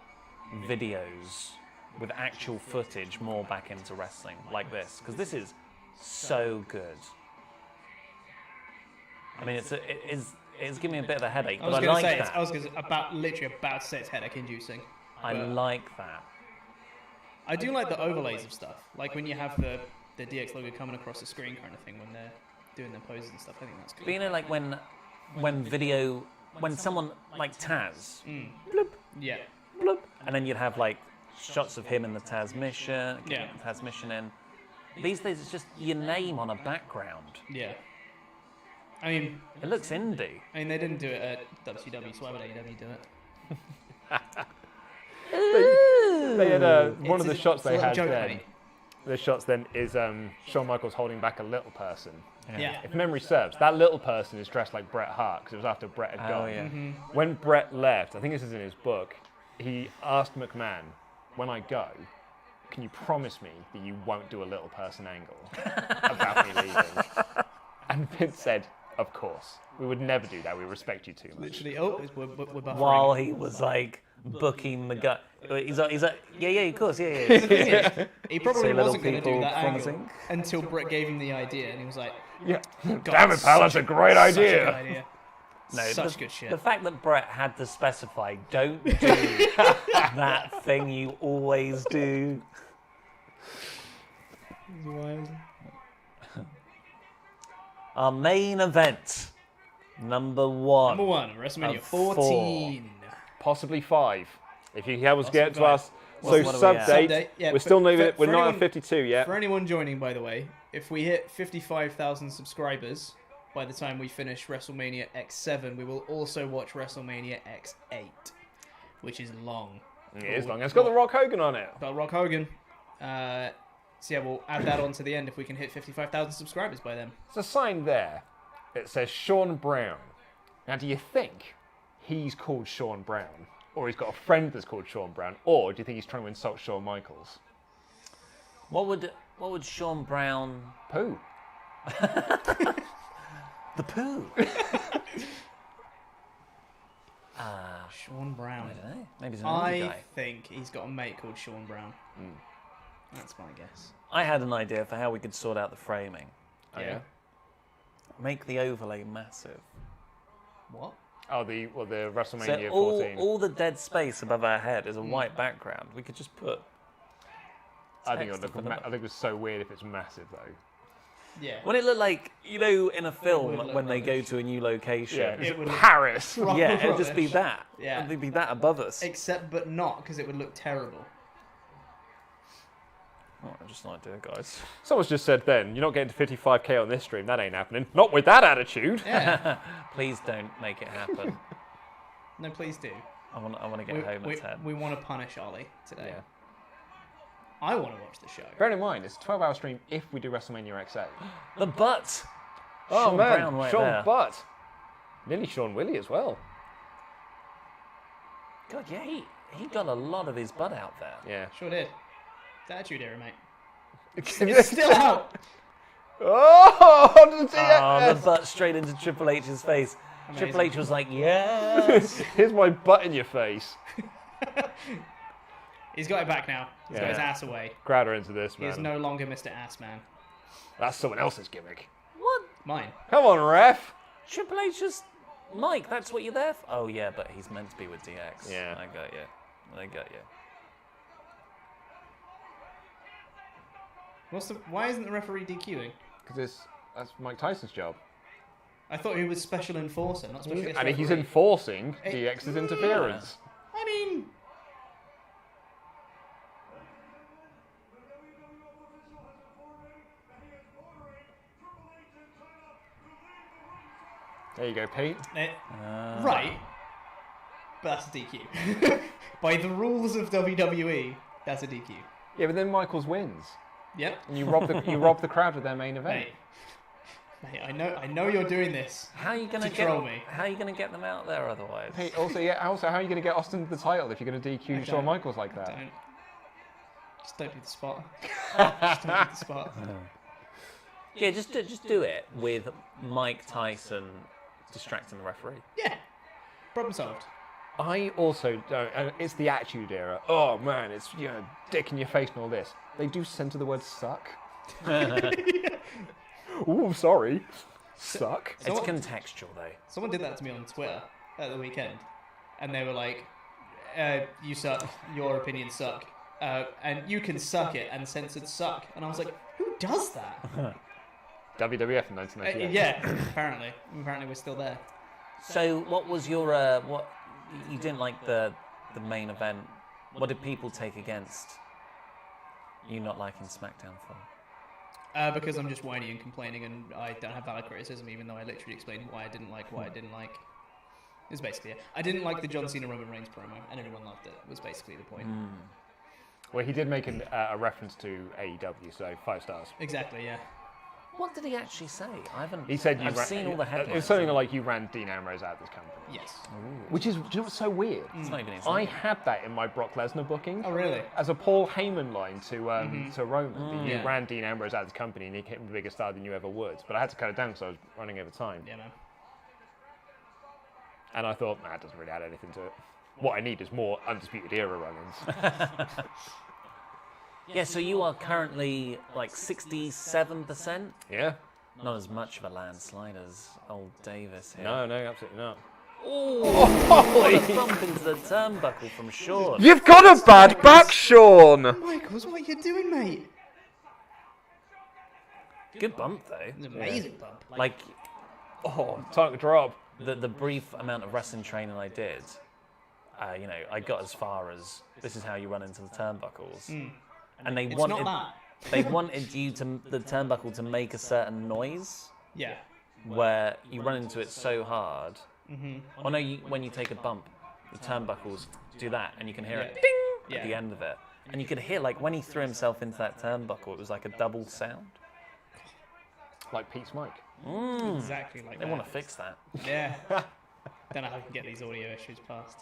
videos with actual footage more back into wrestling like this, because this is so good. I mean, it's giving me a bit of a headache, but I like that. I was literally about to say it's headache inducing. I like that. I do like the overlays of stuff, like when you have the DX logo coming across the screen kind of thing when they're doing their poses and stuff. I think that's cool. But you know, like when someone like Taz, bloop, Yeah. bloop, and then you'd have like shots of him in the Taz mission, in. These days, it's just your name on a background. Yeah. I mean, It looks indie. they didn't do it at WCW, so why would AEW do it? They had one of the shots they had joke, then. mate. The shots then is Shawn Michaels holding back a little person. Yeah. If memory serves, that little person is dressed like Bret Hart because it was after Bret had gone. Yeah. When Bret left, I think this is in his book, he asked McMahon, when I go, can you promise me that you won't do a little person angle about me leaving? And Vince said, of course. We would never do that. We respect you too much. Literally, we're buffering. While he was like booking the guy, he's like, yeah, of course, yeah. He probably little wasn't going to do people that promising. angle until Brett gave him the idea, and he was like, Yeah. God, Damn it, pal, that's a great such a good idea. idea. No, Such good shit. The fact that Brett had to specify, don't do that thing you always do. Our main event, number one. Number one, WrestleMania Of 14. Possibly 5. If you was get to five. us. So What are we at? sub date, Sub-date, yeah, we're still not for we're not anyone- at 52 yet. For anyone joining, by the way, if we hit 55,000 subscribers by the time we finish WrestleMania X7, we will also watch WrestleMania X8, which is long. It is long. It's got the Rock Hogan on it. Got Rock Hogan. So yeah, we'll add that on to the end if we can hit 55,000 subscribers by then. There's a sign there that says Sean Brown. Now, do you think he's called Sean Brown? Or he's got a friend that's called Sean Brown? Or do you think he's trying to insult Shawn Michaels? What would Sean Brown? Pooh. The poo. Sean Brown. I don't know. Maybe he's an indie I guy. think he's got a mate called Sean Brown. That's my guess. I had an idea for how we could sort out the framing. Yeah. Make the overlay massive. What? Oh, the So WrestleMania all, 14. all the dead space above our head is a white background. We could just put. I think it would text look. above I think it was so weird if it's massive though. Yeah. Wouldn't it look like, you know, in a film look when they go rubbish. to a new location? It would look Paris. Yeah, it'd just be rubbish. that. Yeah. It'd be that above us. Except, but not, because it would look terrible. Oh, just an idea, guys. Someone's just said then, you're not getting to 55k on this stream. That ain't happening. Not with that attitude. Yeah. Please don't make it happen. No, please do. I want to get home at 10. We want to punish Ollie today. Yeah. I want to watch the show. Bear in mind, it's a 12-hour stream if we do WrestleMania X8. The butt. Oh Sean man, Brown right Sean there. Butt. Nearly Sean Willie as well. God, yeah, he got a lot of his butt out there. Yeah. Sure did. It's Attitude Era, mate. It's It's still out. Oh, the Oh, the DX. butt straight into Triple H's face. Amazing. Triple H was like, yes. Here's my butt in your face. He's got it back now. He's got his Yeah. ass away. Crowd her into this, He is man. no longer Mr. Ass Man. That's someone else's gimmick. What? Mine. Come on, ref. Triple H just... Mike, that's what you're there for? Oh, yeah, but he's meant to be with DX. Yeah. I got you. Why isn't the referee DQing? Because that's Mike Tyson's job. I thought he was special enforcer, not special guest And he's referee. enforcing Hey. DX's interference. I mean, There you go, Pete. Right. But that's a DQ. By the rules of WWE, that's a DQ. Yeah, but then Michaels wins. Yep. And you rob the crowd of their main event. Mate, I know you're doing this. How are you gonna troll me? How are you gonna get them out there otherwise? Pete, also, how are you going to get Austin the title if you're going to DQ Shawn Michaels like that? Just don't do the spot. Just don't do the spot. Yeah, just do it with Mike Tyson distracting the referee. Yeah. Problem solved. I also don't. It's the Attitude Era. Oh man, it's dick in your face and all this. They do center the word suck. Ooh, sorry. Suck. It's contextual though. Someone did that to me on Twitter at the weekend, and they were like, "You suck. Your opinions suck, and you can suck it," and censored suck. And I was like, "Who does that?" WWF in 1998. Yeah, apparently we're still there. So, what was your what? You didn't like the main event. What did people take against you not liking SmackDown for? Because I'm just whiny and complaining, and I don't have valid criticism, even though I literally explained why I didn't like what I didn't like. It's basically it. I didn't like the John Cena Roman Reigns promo, and everyone loved it. Was basically the point. Well, he did make a reference to AEW, so 5 stars. Exactly, yeah. What did he actually say? I haven't. He said I've seen all the headlines. It was something like you ran Dean Ambrose out of this company. Yes. Which is, do you know what's so weird? It's not even his I name. had that in my Brock Lesnar booking. Oh, really? As a Paul Heyman line to Roman. You Yeah. ran Dean Ambrose out of this company and he became a bigger star than you ever would. But I had to cut it down because I was running over time. Yeah, man. And I thought, it doesn't really add anything to it. What I need is more Undisputed Era run-ins. Yeah, so you are currently like 67%. Yeah? Not as much of a landslide as old Davis here. No, absolutely not. Oh, what a bump into the turnbuckle from Shawn. You've got a bad back, Shawn! Michaels, what are you doing, mate? Good bump though. It's an amazing bump. Like Time to drop. the brief amount of wrestling training I did, I got as far as this is how you run into the turnbuckles, and they It's wanted not they wanted you to the turnbuckle to make a certain noise that. Yeah. where you run into it so hard. Mm-hmm. No, when you take a bump, the turnbuckles do that, and you can hear it ding at the end of it, and you could hear like when he threw himself into that turnbuckle, it was like a double sound. Like Pete's mic. Exactly like They that. want to fix that. Yeah. Don't know how we can get these audio issues past.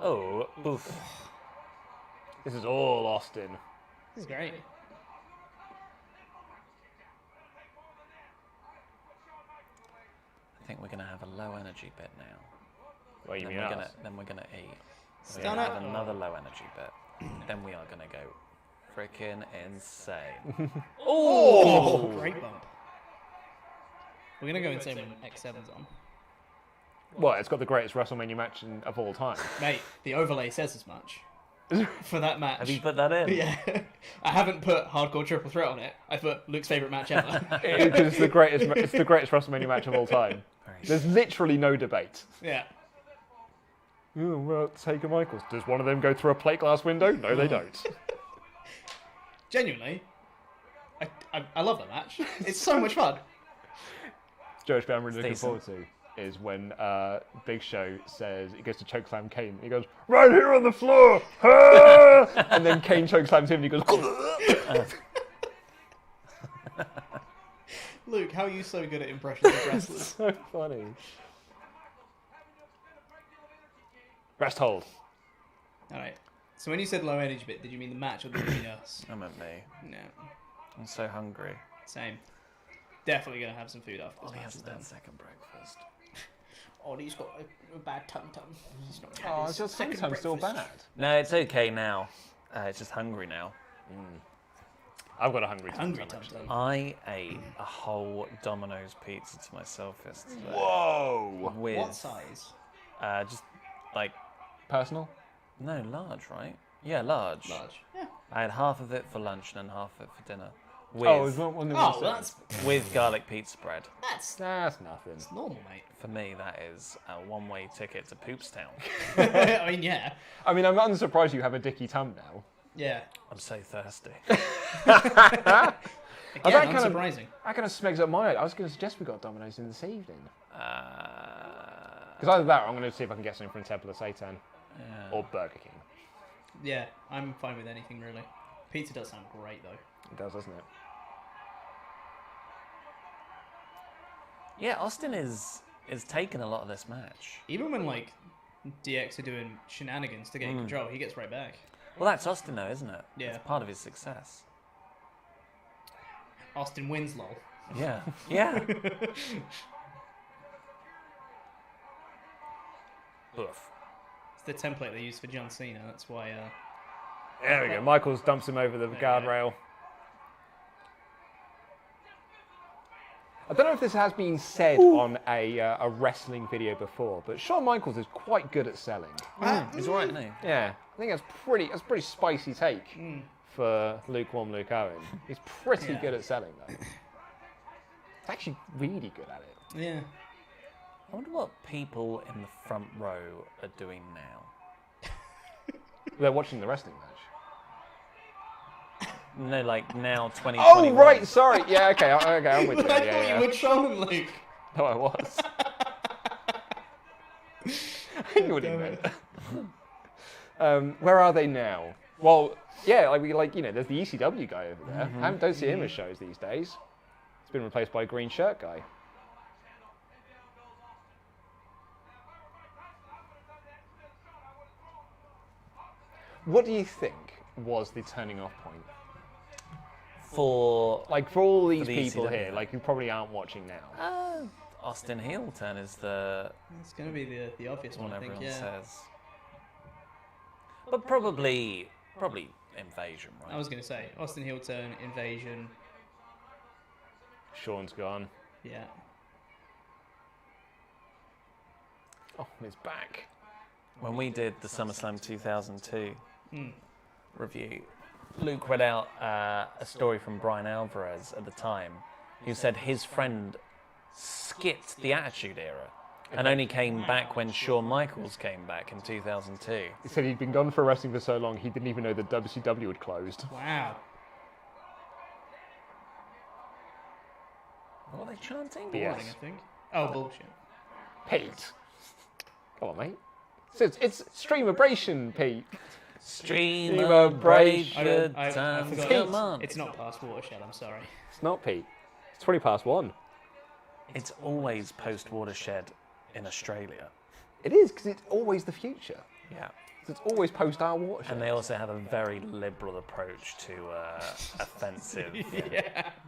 Oh, oof. This is all Austin. This is great. I think we're gonna have a low energy bit now. Well, you Then mean us? we're gonna eat. We're Stun gonna it. have another low energy bit. Then we are gonna go freaking insane. Oh, great bump. We're gonna go insane when X7's on. Well, it's got the greatest WrestleMania match of all time. Mate, the overlay says as much. For that match. Have you put that in? Yeah. I haven't put Hardcore Triple Threat on it. I put Luke's favourite match ever. Because it's the greatest WrestleMania match of all time. There's literally no debate. Yeah. Oh, well, Taker Michaels. Does one of them go through a plate glass window? No, they don't. Genuinely, I love that match. It's so much fun. Josh, I'm really looking decent. forward to is when Big Show says he goes to chokeslam Kane. He goes, right here on the floor! Ah! And then Kane chokeslams him and he goes, Luke, how are you so good at impressions of wrestlers? so funny. Rest hold. Alright. So when you said low energy bit, did you mean the match or did you mean us? I meant me. No. I'm so hungry. Same. Definitely going to have some food after this He match is hasn't done. had second breakfast. Oh, he's got a bad tum-tum. He's not had Oh, his it's your second tum-tum still breakfast. bad. No, it's okay now. It's just hungry now. I've got a hungry Hungry tum-tum. tum-tum. I ate a whole Domino's pizza to myself yesterday. Whoa! With What size? just like Personal? no large, right? Yeah, large. Large. Yeah. I had half of it for lunch and then half of it for dinner. With, Oh, it's not one of Oh, those that's with garlic pizza bread. that's That's nothing. normal, mate. For me, that is a one-way ticket to Poopstown. I mean, yeah. I mean, I'm unsurprised you have a dicky tum now. Yeah. I'm so thirsty. Again, that unsurprising. That kind of smegs up my head. I was going to suggest we got Domino's in this evening. Because either that or I'm going to see if I can get something from Temple of Satan. Or Burger King. Yeah, I'm fine with anything really. Pizza does sound great though. It does, doesn't it? Yeah, Austin is taking a lot of this match. Even when like DX are doing shenanigans to gain control, he gets right back. Well, that's Austin though, isn't it? Yeah. It's part of his success. Austin wins, lol. Yeah. Yeah. Oof. It's the template they use for John Cena. That's why. There we go. Michaels dumps him over the guardrail. I don't know if this has been said on a wrestling video before, but Shawn Michaels is quite good at selling. He's alright, isn't he? Yeah, I think that's a pretty spicy take for lukewarm Luke Owen. He's pretty good at selling though. He's actually really good at it. Yeah. I wonder what people in the front row are doing now. They're watching the wrestling match. No, like now 2021. Oh right, sorry. Yeah, okay, I'm with you. I Yeah, thought yeah. you were trolling, Luke. No, I was. I knew what he meant. Where are they now? Well, yeah, there's the ECW guy over there. I don't see him at shows these days. He's been replaced by a green shirt guy. What do you think was the turning off point? For For all these the people ECW here, guy. who probably aren't watching now. Austin heel turn is the It's going to be the obvious one, one I think. everyone Yeah. says. But probably Invasion, right? I was going to say Austin heel turn, Invasion. Shawn's gone. Yeah. Oh, and it's back. When we did the SummerSlam 2002 review, Luke read out a story from Brian Alvarez at the time, who said his friend skipped the Attitude Era and only came back when Shawn Michaels came back in 2002. He said he'd been gone for wrestling for so long, he didn't even know that WCW had closed. Wow. What are they chanting? Yes. I think. Oh, bullshit. Pete. Come on, mate. It's stream abrasion, Pete. Stream Stream of abrasion. good I times, forgot. come on. It's not past Watershed, I'm sorry. It's not Pete. It's 20 past 1. It's always post-Watershed in Australia. It is, because it's always the future. Yeah. It's always post our watershed. And they also have a very liberal approach to offensive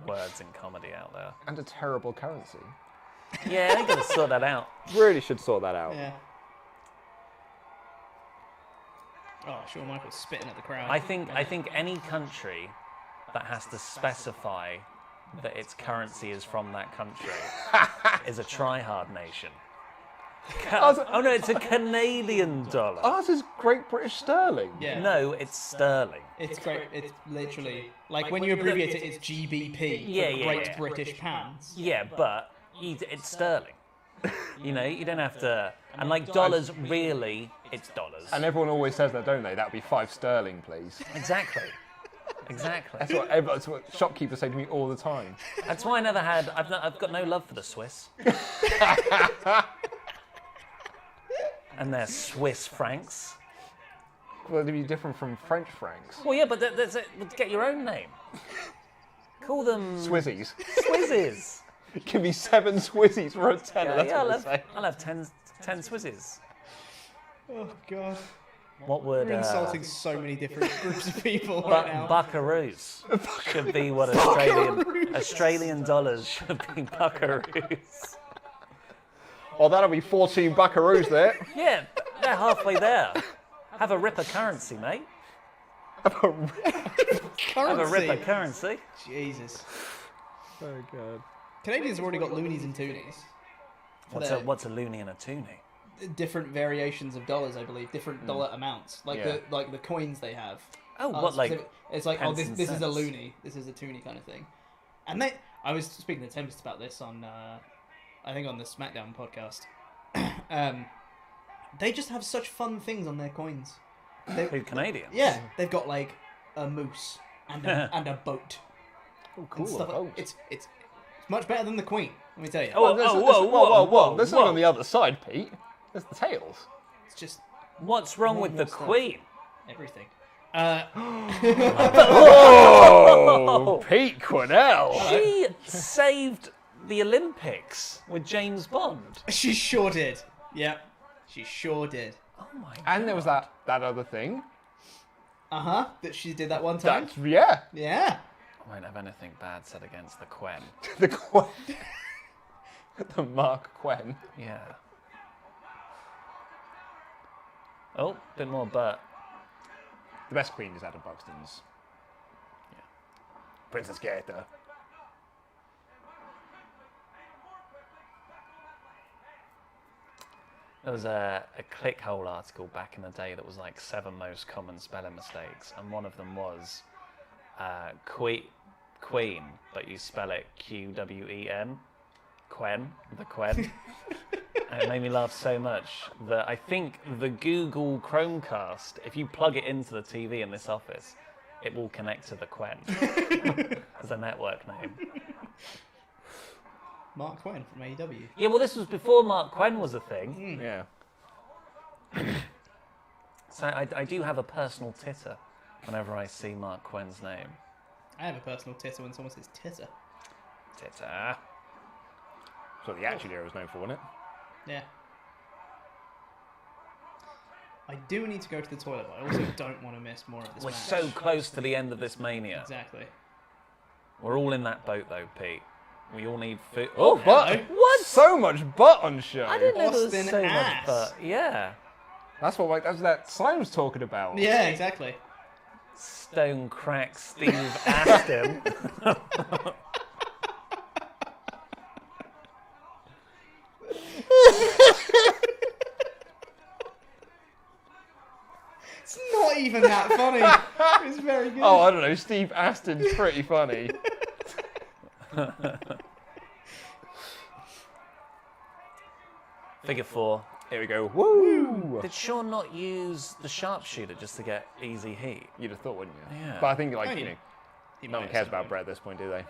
words in comedy out there. And a terrible currency. Yeah, they got to sort that out. Really should sort that out. Yeah. Oh, Shawn Michaels spitting at the crowd. I think any country that has to specify that its currency is from that country is a try-hard nation. Oh no, it's a Canadian dollar. Ours is Great British Sterling. Yeah. No, it's sterling. It's great. It's literally like when you abbreviate it, it's GBP. Yeah, for yeah, Great yeah. British pounds. Yeah, but it's sterling. You know, you don't have to. And like dollars, really, it's dollars. And everyone always says that, don't they? That would be 5 sterling, please. Exactly. Exactly. That's what shopkeepers say to me all the time. That's why I never had. I've got no love for the Swiss. And their Swiss francs. Well, it'd be different from French francs. Well, yeah, but that's it. Get your own name. Call them Swizzies. Swizzes. Give me 7 Swizzies for a tenner. Yeah, That's what they say. I'll have 10 Swizzes. Oh God. What would We're insulting so many different groups of people right now. buckaroos should be what Australian dollars should be buckaroos. Oh, that'll be 14 buckaroos there. Yeah, they're halfway there. Have a ripper currency, mate. Have a ripper currency. Jesus. Oh, God. Canadians have already got loonies and toonies. What's a loony and a toonie? Different variations of dollars, I believe. Different dollar amounts, like Yeah. the coins they have. Oh, what, like specific- It's like, oh, pence this and is a cents? loony, this is a toonie kind of thing. And I was speaking to Tempest about this on, I think on the SmackDown podcast. They just have such fun things on their coins. Who, Canadians? Yeah, they've got like a moose and a boat. Oh, cool. Stuff a boat. It's much better than the Queen. Let me tell you. Oh, whoa. There's something on the other side, Pete. There's the tails. It's just What's wrong with the Queen? everything. Oh, Pete Quinnell. She saved the Olympics with James Bond. She sure did. Yeah, she sure did. Oh my god. And there was that other thing. That she did that one time. Yeah. Yeah. I won't have anything bad said against the Quen. The Quen. The Mark Quen. Yeah. Oh, bit more Bert. The best queen is Adam Buxton's. Yeah. Princess Gaeta. There was a clickhole article back in the day that was like 7 most common spelling mistakes, and one of them was Queen, but you spell it Qwen. Quen, the Quen. And it made me laugh so much that I think the Google Chromecast, if you plug it into the TV in this office, it will connect to the Quen as a network name. Mark Quinn from AEW. Yeah, well, this was before Mark Quen was a thing. Yeah. So I do have a personal titter whenever I see Mark Quen's name. I have a personal titter when someone says titter. Titter. That's what the Attitude Era was known for, wasn't it? Yeah. I do need to go to the toilet, but I also don't want to miss more of this We're match. so close to the end of this mania. Exactly. We're all in that boat, though, Pete. We all need food. Oh, butt! What? So much butt on show. I didn't know there Austin was so ass. much butt. Yeah. That's what that Simon was talking about. Yeah, exactly. Stone crack Steve Aston. It's not even that funny. It's very good. Oh, I don't know. Steve Aston's pretty funny. Figure 4. Here we go. Woo! Did Shawn not use the sharpshooter just to get easy heat? You'd have thought, wouldn't you? Yeah. But I think, like, Oh, you yeah. know, He no one might cares have about something. Brett at this point, do they?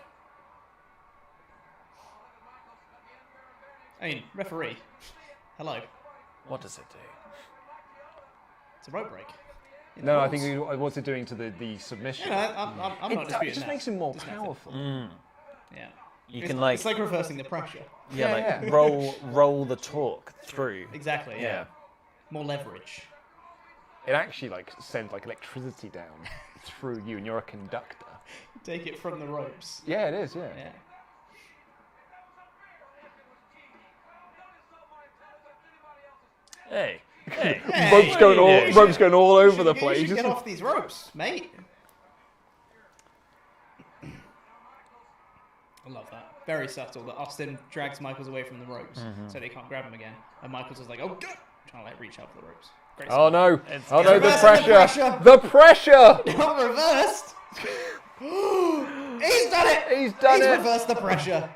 I mean, referee. Hello. What does it do? It's a rope break. In No, the I rules. think what's it doing to the submission? Yeah, I'm not It disputing just that. makes him more Just makes it- powerful. Yeah. You It's, can like, it's like reversing the pressure. yeah, yeah. roll the torque through. Exactly. Yeah. Yeah. More leverage. It actually like sends like electricity down through you, and you're a conductor. Take it from the ropes. Yeah, it is. Yeah. Yeah. Hey, hey. Ropes going all you ropes going all over the You place. should get off these ropes, mate. I love that. Very subtle that Austin drags Michaels away from the ropes so they can't grab him again. And Michaels is like, oh, God! Trying to like reach out for the ropes. Great Oh stuff. no! It's Oh no! The reversing the pressure! The pressure! Not reversed! He's done it! He's done He's it! reversed the pressure.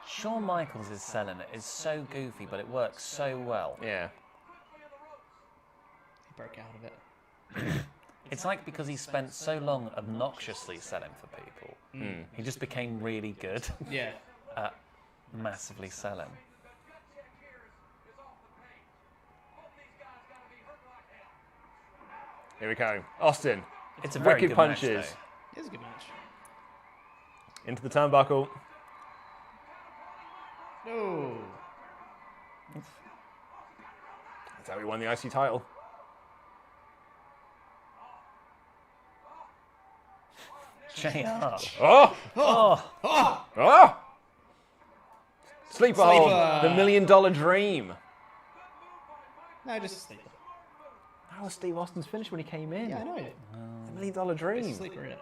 Shawn Michaels is selling it. It's so goofy, but it works so well. Yeah. He broke out of it. It's like because he spent so long obnoxiously selling for people, he just became really good Yeah. at massively selling. Here we go. Austin. It's a very Wicked good punches. match, It is a good match. Into the turnbuckle. Oh. That's how we won the IC title. though. JR. Oh! Oh, Oh! Sleeper hold. Sleeper. The $1 million dream. No, just a sleeper. That was Steve Austin's finish when he came in. Yeah, I know. The $1 million It's dream. a sleeper, isn't it?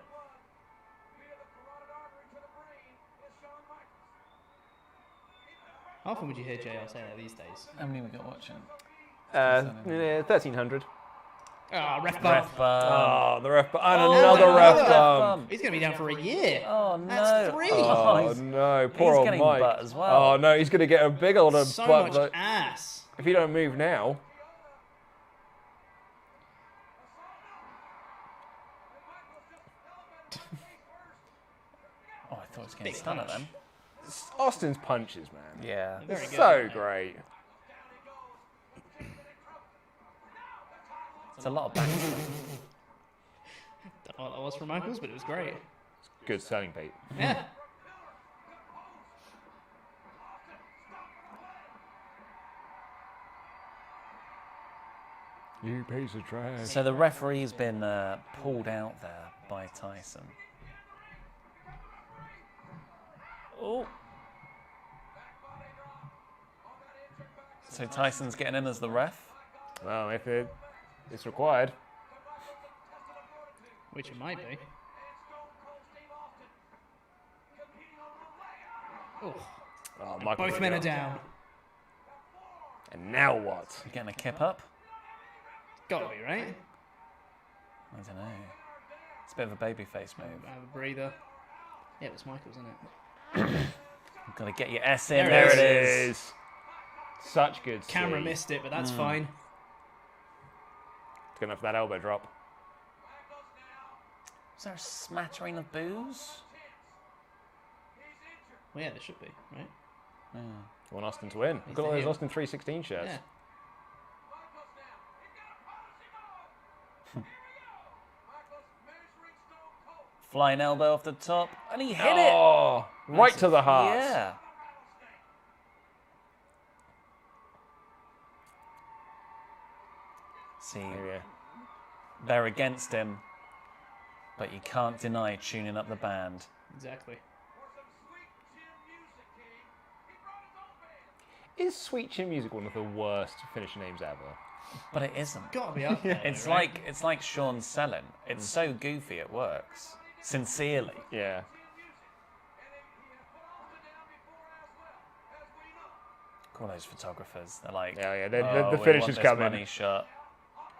How often would you hear JR say that these days? how many we got watching? 1,300. Ah, ref bump. Ref Oh, the ref. And Oh, another another ref ref bump. He's going to be down for a year. Oh no! That's 3. Oh he's- no, poor he's old getting Mike. butt as well. Oh no, he's going to get a big old So butt. much But ass. if he don't move now, it's getting Big stunned at punch. them. Austin's punches, man. Yeah. Very good, So aren't they? great. It's a lot of back. Don't know what that was from Michaels, but it was great. Good selling, Pete. Yeah. You piece of trash. So the referee's been pulled out there by Tyson. Oh. So Tyson's getting in as the ref. Well, if it's required. Which it might be. Oh, Oh, Michael both men are down. And now what? Getting a kip up. Gotta be, right? I don't know. It's a bit of a babyface move. Have a breather. Yeah, it was Michaels, isn't it? You've got to get your S in. There There it it is. Such good Camera see. missed it, but that's fine. It's good enough for that elbow drop. Is there a smattering of boos? Well, yeah, there should be, right? You want Austin to win? He's Got all the those heel. Austin 316 shirts. Yeah. Flying elbow off the top, and he hit it. Oh, right to the heart. Yeah. See, Yeah. they're against him, but you can't deny tuning up the band. Exactly. Is Sweet Chin Music one of the worst finisher names ever? But it isn't. Gotta be up there. It's right? like Shawn selling. It's so goofy it works. Sincerely. Yeah. All those photographers, they're like, Yeah, oh, the we finish want is this coming. money shot.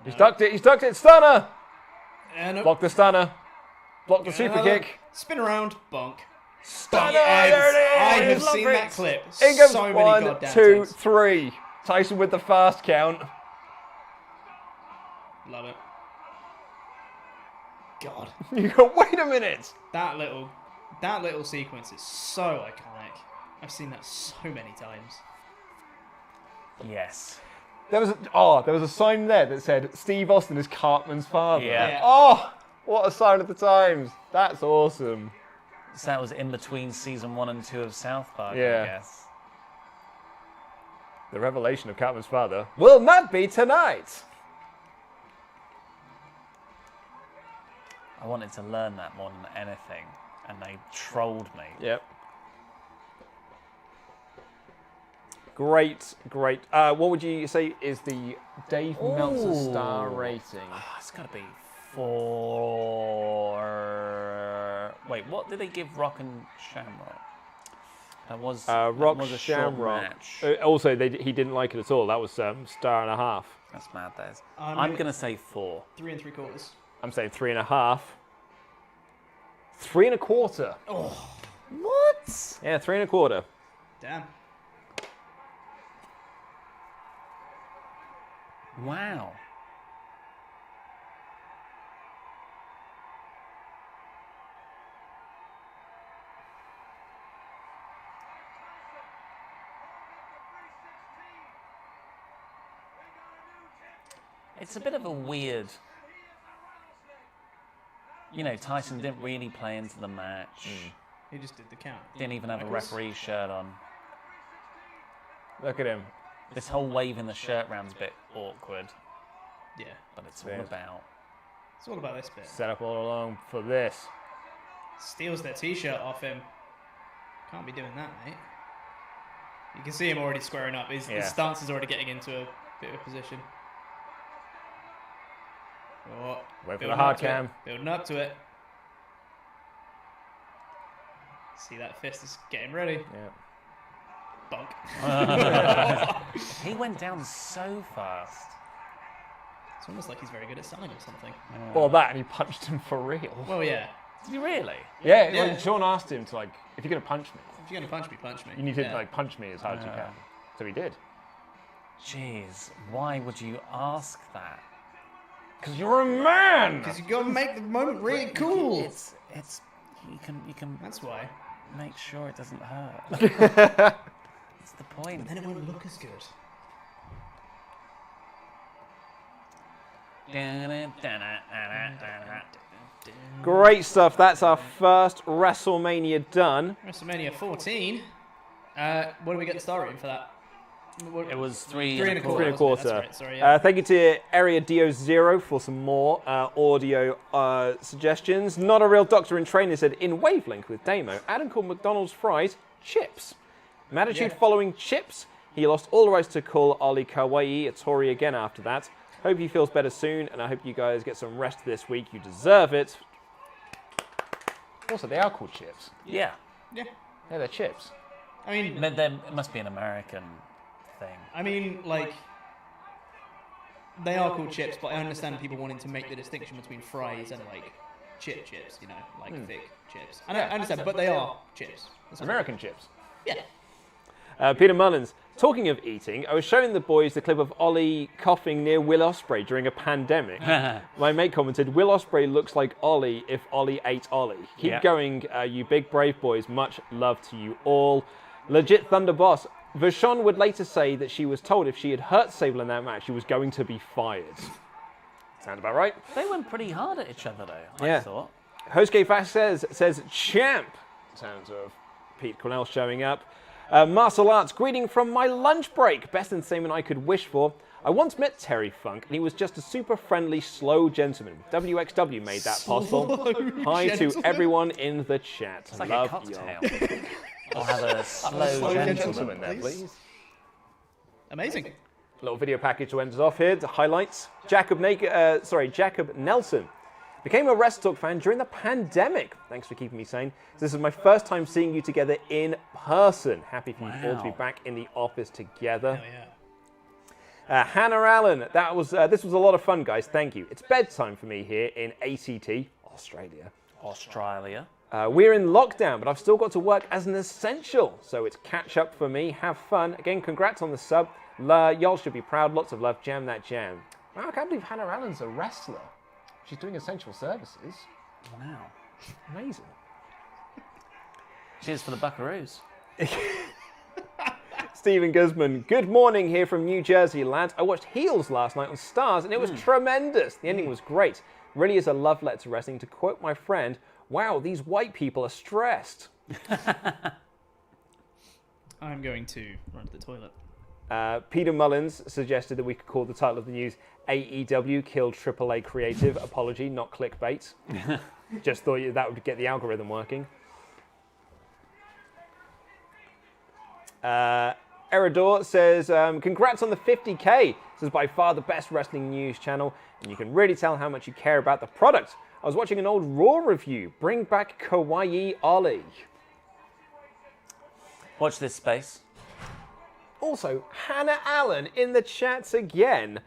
He's ducked it, stunner! And Block the stunner. Block the super another kick. Spin around, bonk. Stunner, Yes, there it I is! have Love seen it. that clip In goes so many 1, goddamn 2, times. 3. Tyson with the fast count. Love it. God, You go, wait a minute! that little sequence is so iconic. I've seen that so many times. Yes. There was a sign there that said Steve Austin is Cartman's father. Yeah. Oh, what a sign of the times. That's awesome. So that was in between season 1 and 2 of South Park, Yeah. I guess. The revelation of Cartman's father will not be tonight. I wanted to learn that more than anything, and they trolled me. Yep. Great. What would you say is the Dave Meltzer star rating? It's got to be 4. Wait, what did they give Rock and Shamrock? That was that Rock was a short Shamrock. match. Also, he didn't like it at all. That was star&a half. That's mad, that is. I'm I'm gonna say 4. 3 3/4. I'm saying 3.5. 3.25. What? Yeah, 3.25. Damn. Wow. It's a bit of a weird. You know, Tyson didn't really play into the match. He just did the count. Didn't even have a Michaels? referee shirt on. Look at him. This whole waving the shirt round's a bit awkward, Yeah. but it's all Yeah. about. It's all about this bit. Set up all along for this. Steals their t-shirt off him. Can't be doing that, mate. You can see him already squaring up. His stance is already getting into a bit of a position. Oh, Wait for building the hard up to it, cam. Building up to it. See that fist is getting ready. Yeah. Bunk. He went down so fast. It's almost like he's very good at selling or something. Well, that, and he punched him for real. Well, yeah. Did you really? Yeah, Yeah. Like, Shawn asked him to, like, if you're going to punch me, If you're gonna punch me, punch me. you need to, Yeah. like, punch me as hard as you can. So he did. Jeez, why would you ask that? Because you're a man! Because you gotta make the moment really cool. It's you can That's why. make sure it doesn't hurt. That's the point. Then it won't look as good. Great stuff. That's our first WrestleMania done. WrestleMania 14. What do we get the star rating for that? It was 3 3 and a quarter. 3 and a quarter. That's right, sorry, yeah. Thank you to Area Dio0 for some more audio suggestions. Not a real doctor in training said, in Wavelength with Damo, Adam called McDonald's fries chips. Attitude following chips. He lost all the rights to call Oli Kawaii a Tori again after that. Hope he feels better soon, and I hope you guys get some rest this week. You deserve it. Also, they are called chips. Yeah. Yeah. Yeah, they're chips. I mean, It must be an American thing. I mean, like, they are called chips, but I understand people wanting to make the distinction between fries and, like, chips, you know, like thick chips. I understand, but they are chips. That's what American chips. Yeah. Peter Mullins, talking of eating, I was showing the boys the clip of Ollie coughing near Will Ospreay during a pandemic. My mate commented, Will Ospreay looks like Ollie if Ollie ate Ollie. Keep going, you big brave boys. Much love to you all. Legit Thunder Boss. Vachon would later say that she was told if she had hurt Sable in that match, she was going to be fired. Sound about right? They went pretty hard at each other, though, Yeah. I thought. Josuke Vasquez says, champ. Sounds of Pete Cornell showing up. Martial Arts, greeting from my lunch break. Best entertainment I could wish for. I once met Terry Funk, and he was just a super friendly, slow gentleman. WXW made that possible. Hi to everyone in the chat. It's like Love a cocktail. y'all. I'll have a slow gentleman. there, please. Amazing. Little video package to end us off here. The highlights. Jacob Nelson. Became a WrestleTalk fan during the pandemic. Thanks for keeping me sane. This is my first time seeing you together in person. Happy for you all to be back in the office together. Oh, yeah. Hannah Allen, this was a lot of fun, guys. Thank you. It's bedtime for me here in ACT, Australia. We're in lockdown, but I've still got to work as an essential, so it's catch up for me. Have fun. Again, congrats on the sub. Y'all should be proud. Lots of love. Jam that jam. Wow, I can't believe Hannah Allen's a wrestler. She's doing essential services. Wow. Amazing. Cheers for the Buckaroos. Stephen Guzman, good morning here from New Jersey, lads. I watched Heels last night on Stars, and it was tremendous. The ending was great. Really is a love letter to wrestling. To quote my friend, wow, these white people are stressed. I'm going to run to the toilet. Peter Mullins suggested that we could call the title of the news AEW killed AAA creative. Apology, not clickbait. Just thought that would get the algorithm working. Eridor says, congrats on the 50K. This is by far the best wrestling news channel, and you can really tell how much you care about the product. I was watching an old Raw review. Bring back Kawaii Ollie. Watch this space. Also, Hannah Allen in the chats again.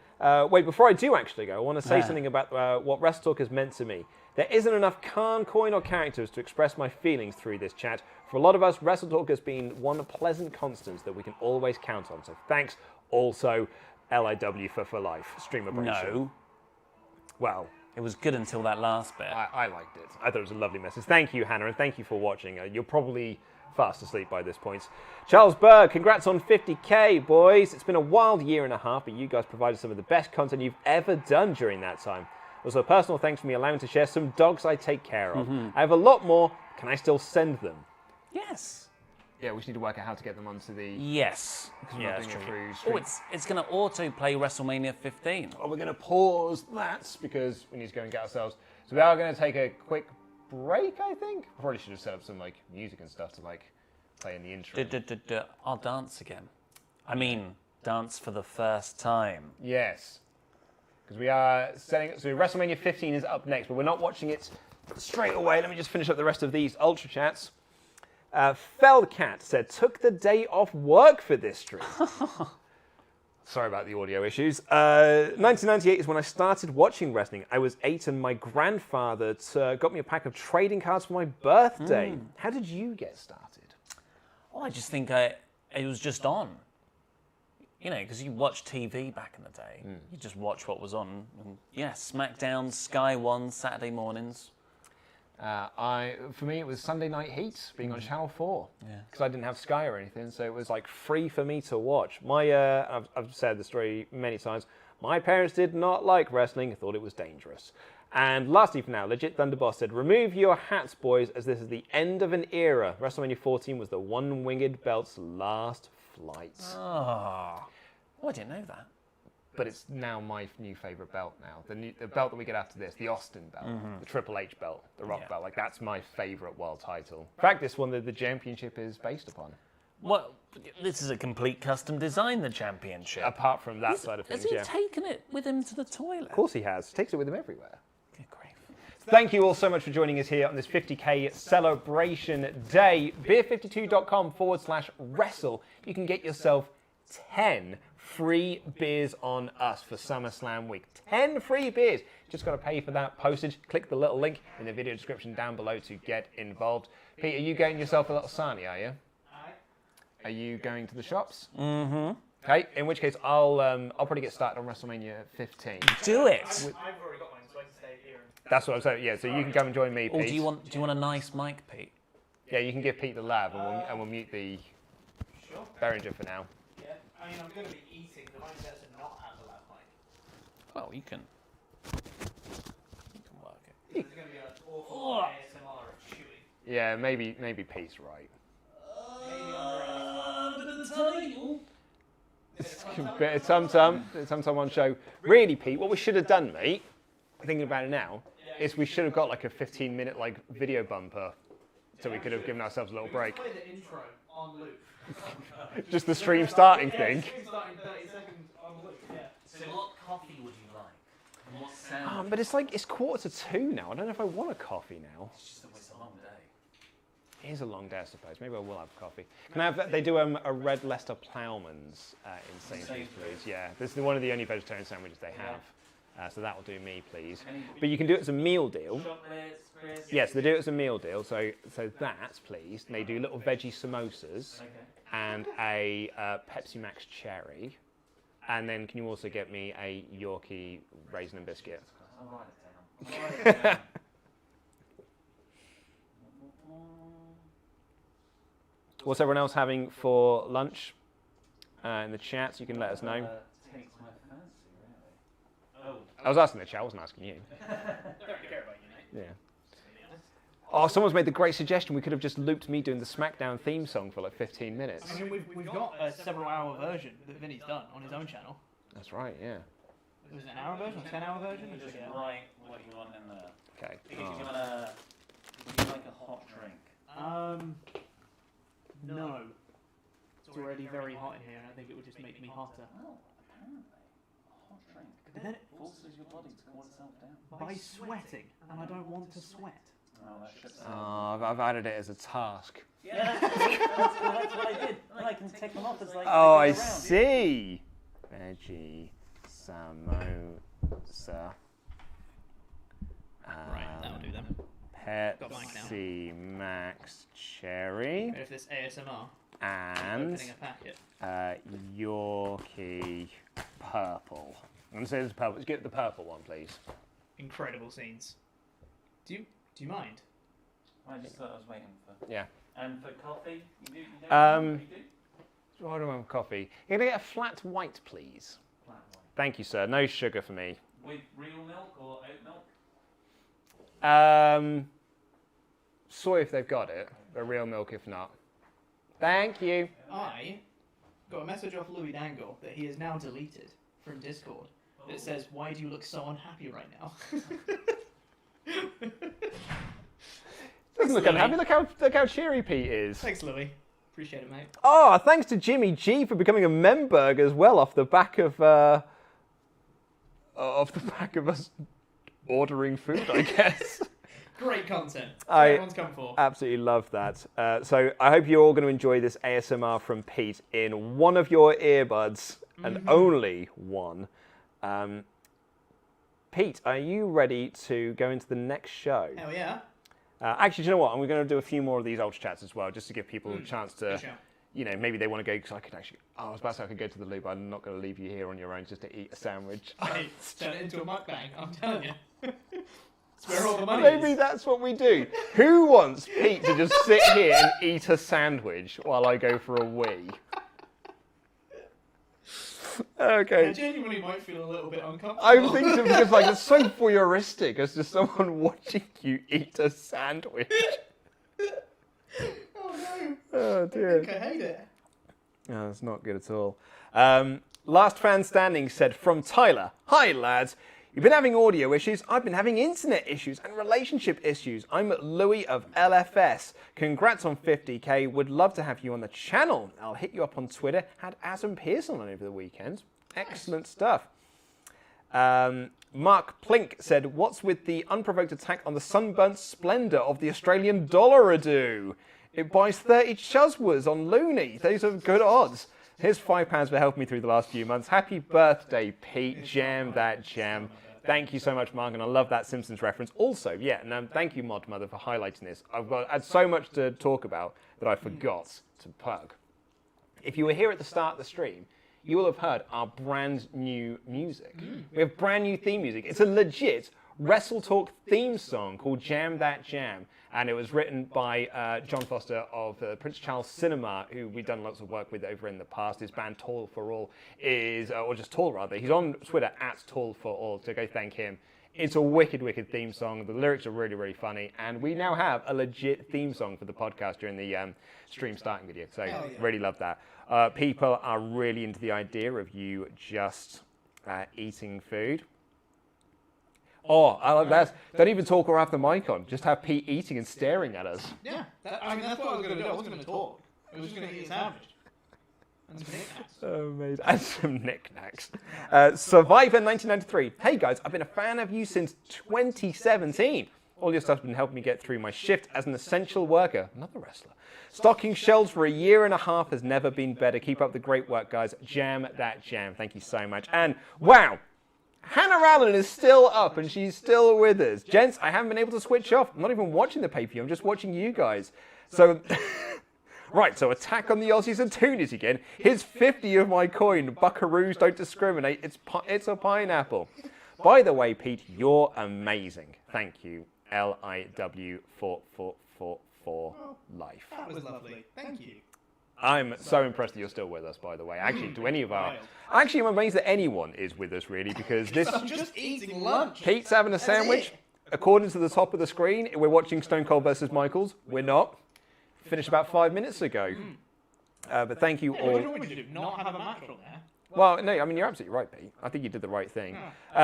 Wait, before I do actually go, I want to say something about what WrestleTalk has meant to me. There isn't enough Khan, coin, or characters to express my feelings through this chat. For a lot of us, WrestleTalk has been one pleasant constant that we can always count on. So thanks. Also, LIW for life. Streamer Break. No. Well, It was good until that last bit. I liked it. I thought it was a lovely message. Thank you, Hannah, and thank you for watching. You're probably fast asleep by this point. Charles Berg, congrats on 50K, boys. It's been a wild year and a half, but you guys provided some of the best content you've ever done during that time. Also, a personal thanks for me allowing to share some dogs I take care of. I have a lot more. Can I still send them? Yes. Yeah, we just need to work out how to get them onto the... Yes. we're Yeah, not that's doing it true. through Oh, it's going to autoplay WrestleMania 15. Well, we're going to pause that because we need to go and get ourselves... So we are going to take a quick break, I think. I probably should have set up some music and stuff to play in the intro. I'll dance again. I mean, dance for the first time. Yes. Because we are setting... So WrestleMania 15 is up next, but we're not watching it straight away. Let me just finish up the rest of these Ultra Chats. Feldcat said, took the day off work for this stream. Sorry about the audio issues. 1998 is when I started watching wrestling. I was 8 and my grandfather got me a pack of trading cards for my birthday. How did you get started? Oh, I just think it was just on. You know, because you watch TV back in the day. You just watch what was on. And, yeah, SmackDown, Sky One, Saturday mornings. For me, it was Sunday Night Heat being on Channel 4 because I didn't have Sky or anything, so it was like free for me to watch. I've said the story many times. My parents did not like wrestling; thought it was dangerous. And lastly, for now, Legit Thunderboss said, "Remove your hats, boys, as this is the end of an era. WrestleMania 14 was the one-winged belt's last flight." Oh, I didn't know that. But it's now my new favourite belt now. The belt that we get after this, the Austin belt, the Triple H belt, the Rock belt. Like, that's my favourite world title. In fact, this one that the championship is based upon. Well, this is a complete custom design, the championship. Apart from that side of things, Has he taken it with him to the toilet? Of course he has. Takes it with him everywhere. Good grief. Thank you all so much for joining us here on this 50k celebration day. Beer52.com/wrestle. You can get yourself 10 free beers on us for SummerSlam week. 10 free beers. Just got to pay for that postage. Click the little link in the video description down below to get involved. Pete, are you getting yourself a little sarnie, are you? Are you going to the shops? Mm-hmm. Okay, in which case I'll probably get started on WrestleMania 15. Do it. I've already got mine, so I can stay here. That's what I'm saying. Yeah, so you can come and join me, Pete. Or do you want a nice mic, Pete? Yeah, you can give Pete the lav, and we'll mute the Behringer for now. Yeah, I mean, I'm going to be eating. The mine's better to not have the lab mic. Well, you can work it. There's going to be an awful ASMR of chewing. Yeah, maybe Pete's right. Bit of tum-tum on show. Really, Pete, what we should have done, mate, thinking about it now, is we should have got like a 15-minute like video bumper, so we could have given ourselves a little break. Play the intro on loop. Just the stream starting thing. Stream starting 30 seconds on loop. Yeah. So what coffee would you like? And what sound? But it's 1:45 now. I don't know if I want a coffee now. It's just always a long day. It is a long day, I suppose. Maybe I will have coffee. Can I have that? They do a red Leicester Ploughman's in Sainsbury's, please. Yeah, this is one of the only vegetarian sandwiches they have. So that will do me, please. But you can do it as a meal deal. Chocolates, crisps. Yes, they do it as a meal deal. So that, please. And they do little veggie samosas and a Pepsi Max cherry. And then can you also get me a Yorkie raisin and biscuit? I'll write it down. What's everyone else having for lunch? In the chat, so you can let us know. Takes my fancy, really. I was asking the chat, I wasn't asking you. I don't really care about you, mate. Yeah. Oh, someone's made the great suggestion. We could have just looped me doing the SmackDown theme song for like 15 minutes. I mean, we've got a several-hour version that Vinny's done on his own channel. That's right, yeah. Was it an hour version, 10-hour version? You just write what you want in there. Okay. Would you like a hot drink? No. It's already very hot in here, and I think it would just make me hotter. Oh, apparently. A hot drink. But then Forces your body to cool itself down. by sweating, and I don't want to sweat. Oh, that shit's I've added it as a task. Yeah, that's what I did. And I can take them off as like. Oh, I they go around. see. Veggie samosa. Right, that'll do them. blank now. Pepsi Max Cherry. If this ASMR. And Opening a packet. Yorkie purple. I'm going to say it's purple. Let's get the purple one, please. Incredible scenes. Do you mind? I just thought I was waiting for. Yeah. And for coffee, you do? So I don't want coffee. You're going to get a flat white, please. Flat white. Thank you, sir. No sugar for me. With real milk or oat milk? Soy if they've got it, but real milk if not. Thank you. I got a message off Louis Dangle that he has now deleted from Discord that says, "Why do you look so unhappy right now?" Doesn't look unhappy. Look how cheery Pete is. Thanks, Louis. Appreciate it, mate. Oh, thanks to Jimmy G for becoming a member as well off the back of us ordering food, I guess. Great content. That's I what everyone's come for. absolutely love that. So I hope you're all going to enjoy this ASMR from Pete in one of your earbuds, and only one. Pete, are you ready to go into the next show? Hell yeah. Actually, do you know what? I'm going to do a few more of these Ultra Chats as well, just to give people a chance to, Good shout. you know, maybe they want to go, because I could actually, I was about to say I could go to the loo, but I'm not going to leave you here on your own just to eat a sandwich. Hey, turn it into a mukbang, I'm telling you. It's where all the money Maybe is. that's what we do. Who wants Pete to just sit here and eat a sandwich while I go for a wee? I Okay. genuinely might feel a little bit uncomfortable. I'm thinking because like it's so voyeuristic as just someone watching you eat a sandwich. Oh no. Oh I dear. think I hate it. No, that's not good at all. Last fan standing said from Tyler, "Hi lads, you've been having audio issues, I've been having internet issues and relationship issues. I'm Louis of LFS. Congrats on 50k, would love to have you on the channel. I'll hit you up on Twitter, had Adam Pearson on over the weekend. Excellent stuff." Mark Plink said, "What's with the unprovoked attack on the sunburnt splendour of the Australian dollar ado? It buys 30 chuzwas on Looney. Those are good odds. Here's £5 for helping me through the last few months. Happy birthday, Pete. Jam that jam." Thank you so much, Mark, and I love that Simpsons reference. Also, yeah, and thank you, Mod Mother, for highlighting this. I had so much to talk about that I forgot to plug. If you were here at the start of the stream, you will have heard our brand new music. We have brand new theme music. It's a legit WrestleTalk theme song called Jam That Jam. And it was written by John Foster of Prince Charles Cinema, who we've done lots of work with over in the past. His band Tall for All is, or just Tall rather, he's on Twitter at Tall for All, so go thank him. It's a wicked, wicked theme song. The lyrics are really, really funny. And we now have a legit theme song for the podcast during the stream starting video. So really love that. People are really into the idea of you just eating food. Oh, I love that. Don't even talk or have the mic on. Just have Pete eating and staring at us. Yeah, I mean, that's what I was going to do. I wasn't going to talk. I was just going to eat a sandwich. And some knickknacks. Oh, amazing. And some knickknacks. Survivor 1993. "Hey guys, I've been a fan of you since 2017. All your stuff's been helping me get through my shift as an essential worker." Another wrestler. "Stocking shelves for a year and a half has never been better. Keep up the great work, guys. Jam that jam." Thank you so much. And wow, Hannah Allen is still up and she's still with us. Gents, I haven't been able to switch off. I'm not even watching the pay-per-view. I'm just watching you guys. So, right, so attack on the Aussies and Toonies again. "Here's 50 of my coin. Buckaroos don't discriminate. It's a pineapple." By the way, Pete, you're amazing. Thank you. LIW4444 life. That was lovely. Thank you. I'm so impressed that you're still with us, by the way. Actually, do any of our... Actually, I'm amazed that anyone is with us, really, because this... I'm just eating lunch. Pete's having a sandwich. According to the top of the screen, we're watching Stone Cold versus Michaels. We're not. Finished about 5 minutes ago. But thank you What all. do you want me to do? Not have a match on there? Well, no, I mean, you're absolutely right, Pete. I think you did the right thing.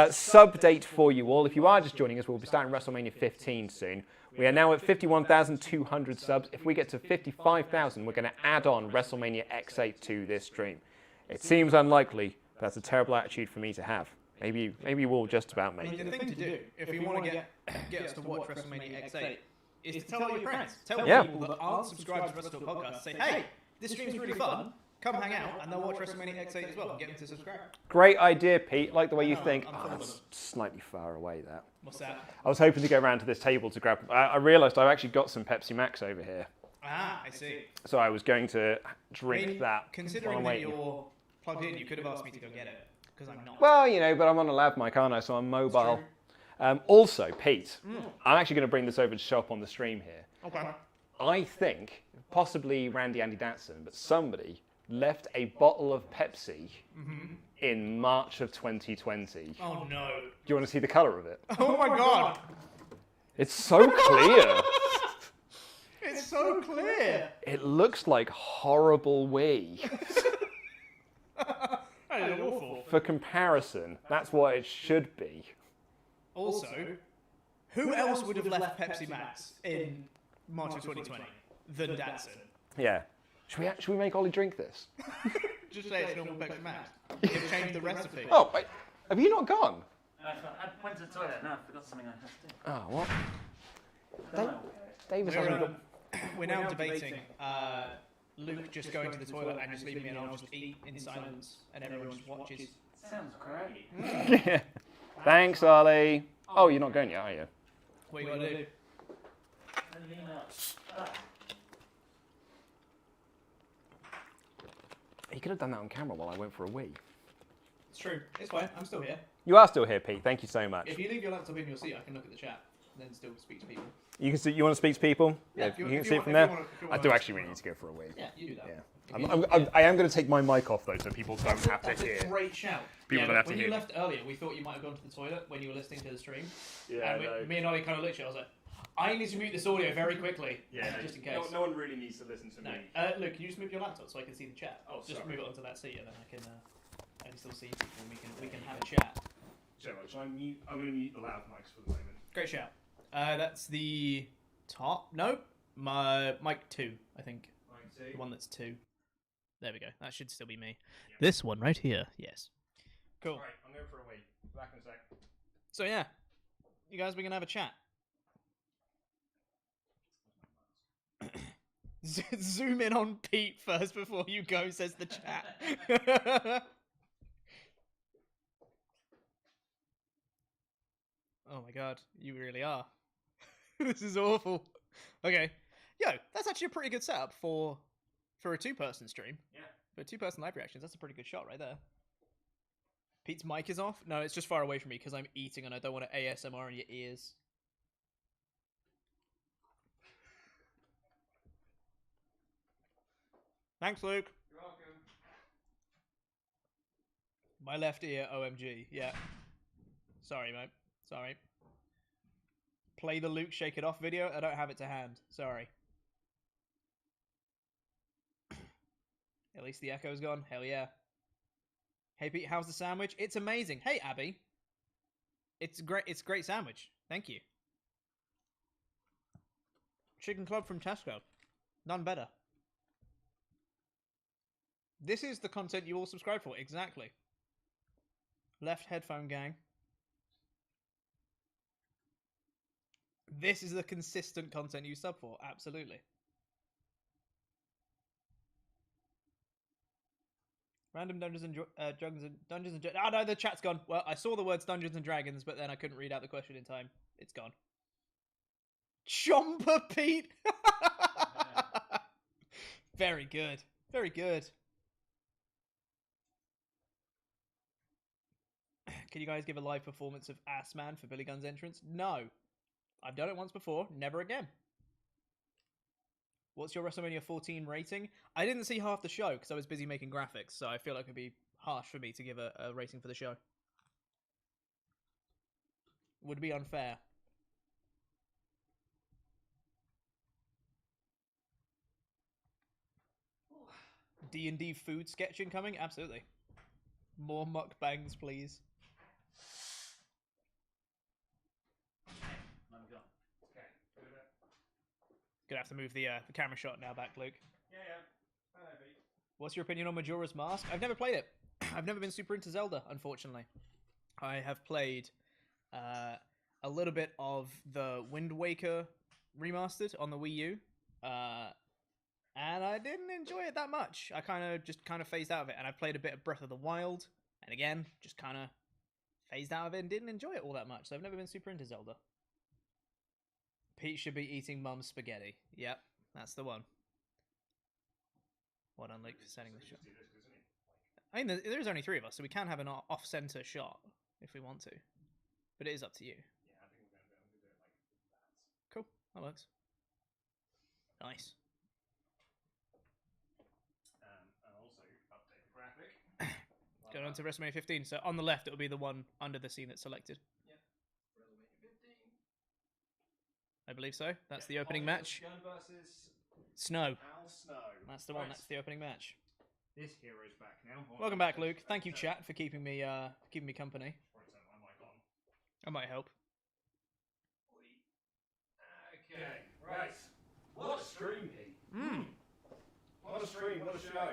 Sub date for you all. If you are just joining us, we'll be starting WrestleMania 15 soon. We are now at 51,200 subs. If we get to 55,000, we're going to add on WrestleMania X8 to this stream. It seems unlikely, but that's a terrible attitude for me to have. Maybe you will just about I make mean, it. the thing to do, if you want to get us to watch WrestleMania X8, is to tell all your friends. Tell people that aren't subscribed to WrestleTalk podcast, say, hey, this stream's really fun. Come hang out, and they'll watch WrestleMania X8 as well and get them to subscribe. Great idea, Pete. Like the way you think. Oh, that's slightly far away, that. What's that? I was hoping to go around to this table to grab... I realised I've actually got some Pepsi Max over here. Ah, I see. So I was going to drink I mean, that. Considering while I'm that waiting. you're plugged in, you could have asked me to go get it, because I'm not. Well, you know, but I'm on a lav mic, aren't I? So I'm mobile. Also, Pete, I'm actually going to bring this over to show up on the stream here. Okay. I think, possibly Randy Andy Datson, but somebody left a bottle of Pepsi in March of 2020. Oh no. Do you want to see the colour of it? Oh my god. It's so clear. It's so clear. It looks like horrible wee. That is awful. For comparison, that's what it should be. Also, who else would have left Pepsi Max in March of 2020 than Datsun? Yeah. Should we make Ollie drink this? Just say it's normal Pepsi Max. They've changed the recipe. Oh, wait. Have you not gone? I went to the toilet. No, I forgot something I had to do. Oh, what? Davis hasn't got... We're now debating Luke just going to the toilet and just leaving me and I'll just eat in silence and everyone just watches. Sounds great. Thanks, Ollie. Oh, you're not going yet, are you? What you gotta do? You could have done that on camera while I went for a wee. It's true. It's fine. I'm still here. You are still here, Pete. Thank you so much. If you leave your laptop in your seat, I can look at the chat. then still speak to people. You can see. You want to speak to people? Yeah, you can see it from there. I do actually really need to go for a wee. Yeah, you do that. Yeah. I am going to take my mic off though, so people don't have to That's hear. a great shout. People don't have to when hear. you left earlier, we thought you might have gone to the toilet when you were listening to the stream. Yeah, and me and Ollie kind of looked at you. I was like, I need to mute this audio very quickly, just in case. No one really needs to listen to me. Luke, can you just move your laptop so I can see the chat? Oh, just sorry. move it onto that seat, and then I can still see people. And we can have a chat. So I'm going to mute the loud mics for the moment. Great shout. That's the top. No, my mic 2, I think. The one that's 2. There we go. That should still be me. Yeah. This one right here. Yes. Cool. All right, I'm going for a wee. Back in a sec. So yeah, you guys, we can have a chat. Zoom in on Pete first before you go, says the chat. Oh my god, you really are. This is awful. Okay. Yo, that's actually a pretty good setup for a 2-person stream. Yeah. For 2-person live reactions, that's a pretty good shot right there. Pete's mic is off? No, it's just far away from me because I'm eating and I don't want to ASMR in your ears. Thanks, Luke. You're welcome. My left ear, OMG. Yeah. Sorry, mate. Sorry. Play the Luke Shake It Off video. I don't have it to hand. Sorry. At least the echo's gone. Hell yeah. Hey, Pete, how's the sandwich? It's amazing. Hey, Abby. It's great. It's a great sandwich. Thank you. Chicken Club from Tesco. None better. This is the content you all subscribe for. Exactly. Left headphone gang. This is the consistent content you sub for. Absolutely. Random Dungeons and Dragons. Oh no, the chat's gone. Well, I saw the words Dungeons and Dragons, but then I couldn't read out the question in time. It's gone. Chomper Pete. Very good. Very good. Can you guys give a live performance of Ass Man for Billy Gunn's entrance? No. I've done it once before. Never again. What's your WrestleMania 14 rating? I didn't see half the show because I was busy making graphics, so I feel like it'd be harsh for me to give a rating for the show. Would be unfair. D&D food sketch incoming? Absolutely. More mukbangs, please. Gonna have to move the camera shot now back, Luke. Yeah. What's your opinion on Majora's Mask? I've never played it. I've never been super into Zelda, unfortunately. I have played a little bit of the Wind Waker remastered on the Wii U, and I didn't enjoy it that much. I kind of phased out of it, and I played a bit of Breath of the Wild, and again, just kind of phased out of it and didn't enjoy it all that much. So I've never been super into Zelda. Pete should be eating Mum's spaghetti. Yep, that's the one. Well done, Luke, for setting the shot. I mean, there's only 3 of us, so we can have an off-center shot if we want to. But it is up to you. Yeah, I think we're going to do it like that. Cool, that works. Nice. And also update the graphic. Going on to WrestleMania 15. So on the left, it'll be the one under the scene that's selected. I believe so. That's the opening match. Gunn versus Snow. Al Snow. That's the one. That's the opening match. This hero's back now. Welcome back, Luke. Thank you, chat, for keeping me company. I might help. Okay, right. What a stream, Pete. What a stream, what a show.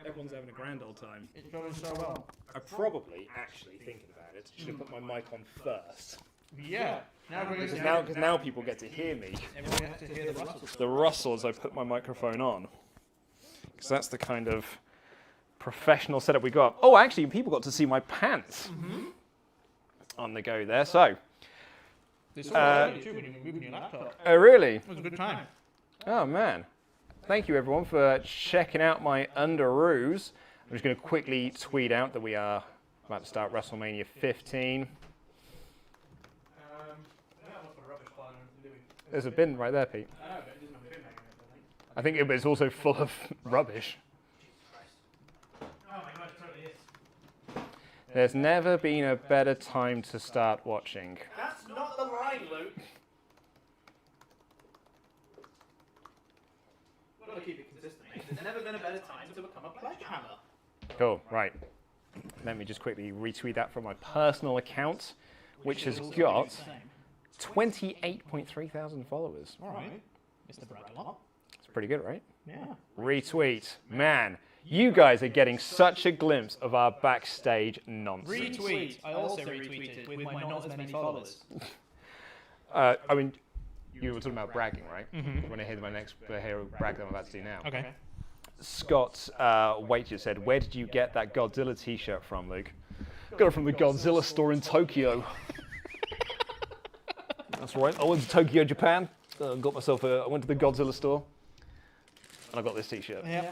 Everyone's having a grand old time. It's going so well. I probably, actually, thinking about it, should have put my mic on first. Yeah. Because now people get to hear me. Everyone gets to hear the rustles. The rustle as I put my microphone on. Because that's the kind of professional setup we got. Oh, actually, people got to see my pants on the go there. So, This is when you're moving your laptop. oh really? It was a good time. Oh man. Thank you everyone for checking out my underoos. I'm just going to quickly tweet out that we are about to start WrestleMania 15. There's a bin right there, Pete. I know, but it doesn't have a bin magnet, I think. I think it's also full of rubbish. Oh my god, it totally is. There's never been a better time to start watching. That's not the line, Luke. We've got to keep it consistent, mate. There's never been a better time to become a sledgehammer. Cool, right. Let me just quickly retweet that from my personal account, which has got 28.3 thousand followers. Alright. Mr. Brad a lot. It's pretty good, right? Yeah. Retweet. Man, you guys are getting such a glimpse of our backstage nonsense. Retweet. I also retweeted with my not as many followers. I mean, you were talking about bragging, right? You want to hear my next brag that I'm about to do now? Okay. Scott Waiter said, "Where did you get that Godzilla t-shirt from, Luke?" Got it from the Godzilla store in Tokyo. That's right. I went to Tokyo, Japan. Got myself I went to the Godzilla store, and I got this t-shirt. Yeah.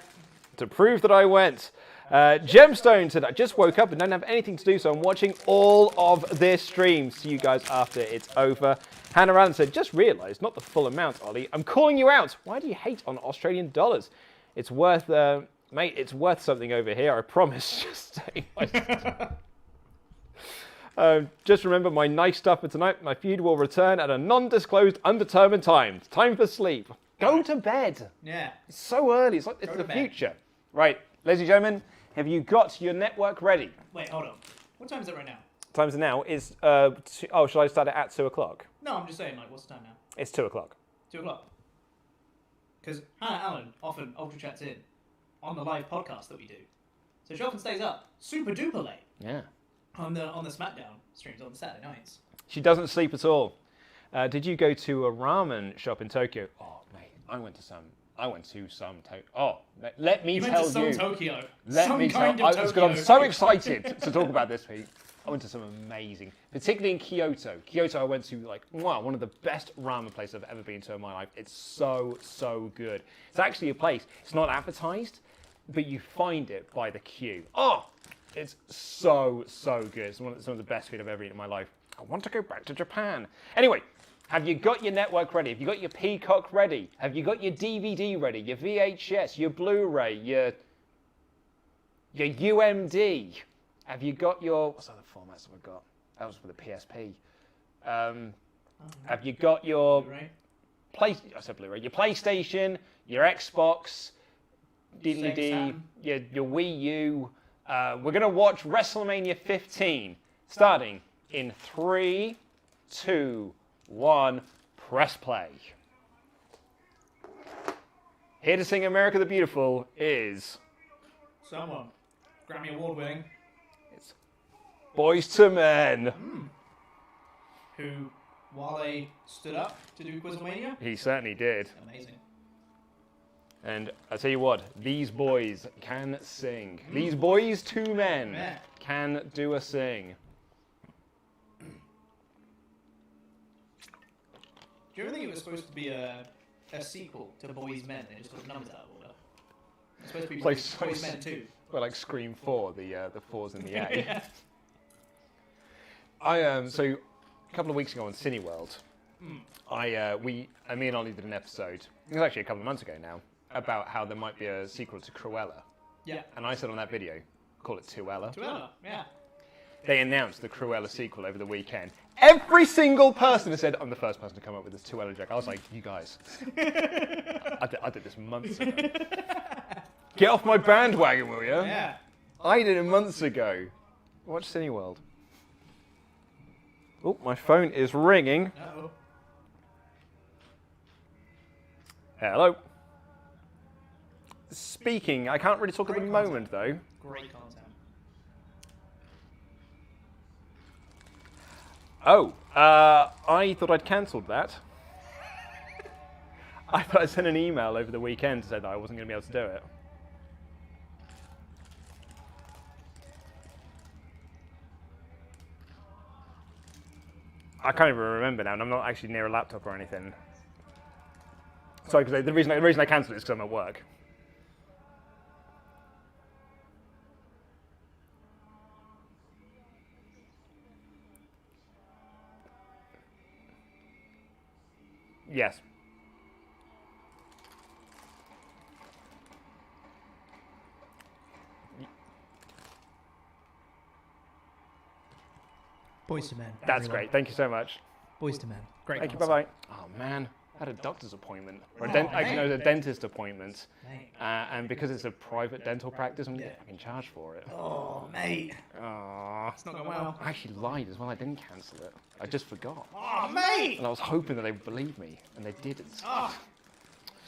To prove that I went. Gemstone said, "I just woke up and don't have anything to do, so I'm watching all of this stream. See you guys after it's over." Hannah Allen said, "Just realised, not the full amount, Ollie. I'm calling you out. Why do you hate on Australian dollars? It's worth, mate, it's worth something over here, I promise." Just saying. Just remember my nice stuff for tonight. My feud will return at a non-disclosed, undetermined time. It's time for sleep. Go to bed. Yeah. It's so early. It's like it's the future. Right, ladies and gentlemen, have you got your network ready? Wait, hold on. What time is it right now? Times now is, oh, shall I start it at 2 o'clock? No, I'm just saying, like, what's the time now? It's 2 o'clock. 2 o'clock. Because Hannah Allen often ultra chats in on the live podcast that we do. So she often stays up super duper late Yeah. on the SmackDown streams on Saturday nights. She doesn't sleep at all. Did you go to a ramen shop in Tokyo? Oh, mate, I went to some. Oh, let me You tell went to some you. Tokyo. Let some me kind tell. of Tokyo. I'm so excited to talk about this, Pete. I went to some amazing, particularly in Kyoto. Kyoto, I went to like one of the best ramen places I've ever been to in my life. It's so good. It's actually a place. It's not advertised, but you find it by the queue. Oh, it's so good. It's some of the best food I've ever eaten in my life. I want to go back to Japan. Anyway, have you got your network ready? Have you got your Peacock ready? Have you got your DVD ready? Your VHS, your Blu-ray, your UMD? Have you got your, what's other formats have I got? That was for the PSP. Have you got your Blu-ray? I said Blu-ray. Your PlayStation, your Xbox, DVD, Saturn. your Wii U. We're gonna watch WrestleMania 15, starting in 3, 2, 1. Press play. Here to sing "America the Beautiful" is Someone. Grammy Award winning. Boyz II Men. Who, while they stood up to do Quizlemania, He certainly did. amazing. And I tell you what, these boys can sing. These Boyz II Men Yeah. can do a sing. Do you ever think it was supposed to be a sequel to Boyz Men? They just took numbers out of order. It's supposed to be Like, Boyz Men 2. Well, like Scream 4, the 4's and the A. Yeah. So a couple of weeks ago on Cineworld, me and Ollie did an episode. It was actually a couple of months ago now about how there might be a sequel to Cruella, Yeah. and I said on that video, call it Tuella. Tuella, yeah. They announced the Cruella sequel over the weekend. Every single person has said, "I'm the first person to come up with this Tuella joke." I was like, you guys, I did this months ago. Get off my bandwagon, will you? Yeah. I did it months ago. Watch Cineworld. Oh, my phone is ringing. Uh-oh. Hello. Speaking, I can't really talk at the Great moment though. Great content. Oh, I thought I'd cancelled that. I thought I sent an email over the weekend to say that I wasn't going to be able to do it. I can't even remember now, and I'm not actually near a laptop or anything. Sorry, because the reason I cancelled it is because I'm at work. Yes. Boys to men. That's great. Thank you so much. Boys to men. Great. Thank you. concert. Bye-bye. Oh, man. I had a doctor's appointment. Or a dentist appointment. Mate. And because it's a private dental practice, I'm getting charged for it. Oh, mate. Aww. It's not going well. I actually lied as well. I didn't cancel it. I just forgot. Oh, mate. And I was hoping that they would believe me, and they didn't. Oh,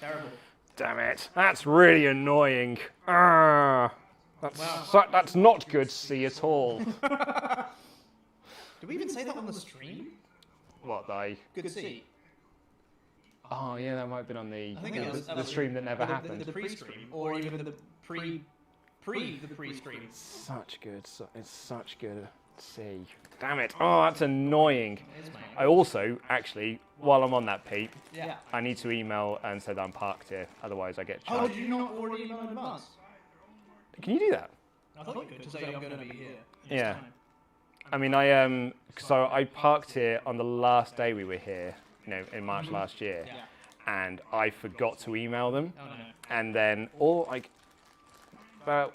terrible. Damn it. That's really annoying. That's not good to see at all. Did we even say that on the stream? What, they? Good to see. Oh, yeah, that might have been on the, I think it was, the stream that never happened. The pre-stream, or even the pre-stream. Such good. It's such good to see. Damn it. Oh, that's annoying. It is, mate. I also, actually, while I'm on that, Pete, Yeah. I need to email and say that I'm parked here. Otherwise, I get Oh, charged. did you not already know in advance? Can you do that? I thought you could, to say I'm going to be here. Yeah. I mean, so I parked here on the last day we were here, in March last year, Yeah. and I forgot to email them. Oh, no. And then, about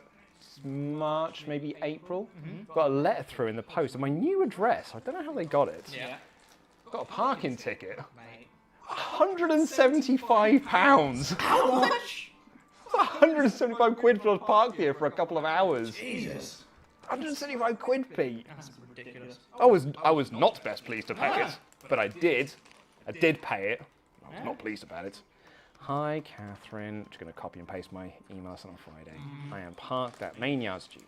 March, maybe April, got a letter through in the post of my new address. I don't know how they got it. Yeah. Got a parking ticket. Mate. £175. How much? 175 quid for us parked here for a couple of hours. Jesus. 175 quid, Pete. That's ridiculous. I was not best pleased to pay it, but I did. I did pay it. I was not pleased about it. Hi, Catherine. Just going to copy and paste my emails on Friday. I am parked at Main Yard Street.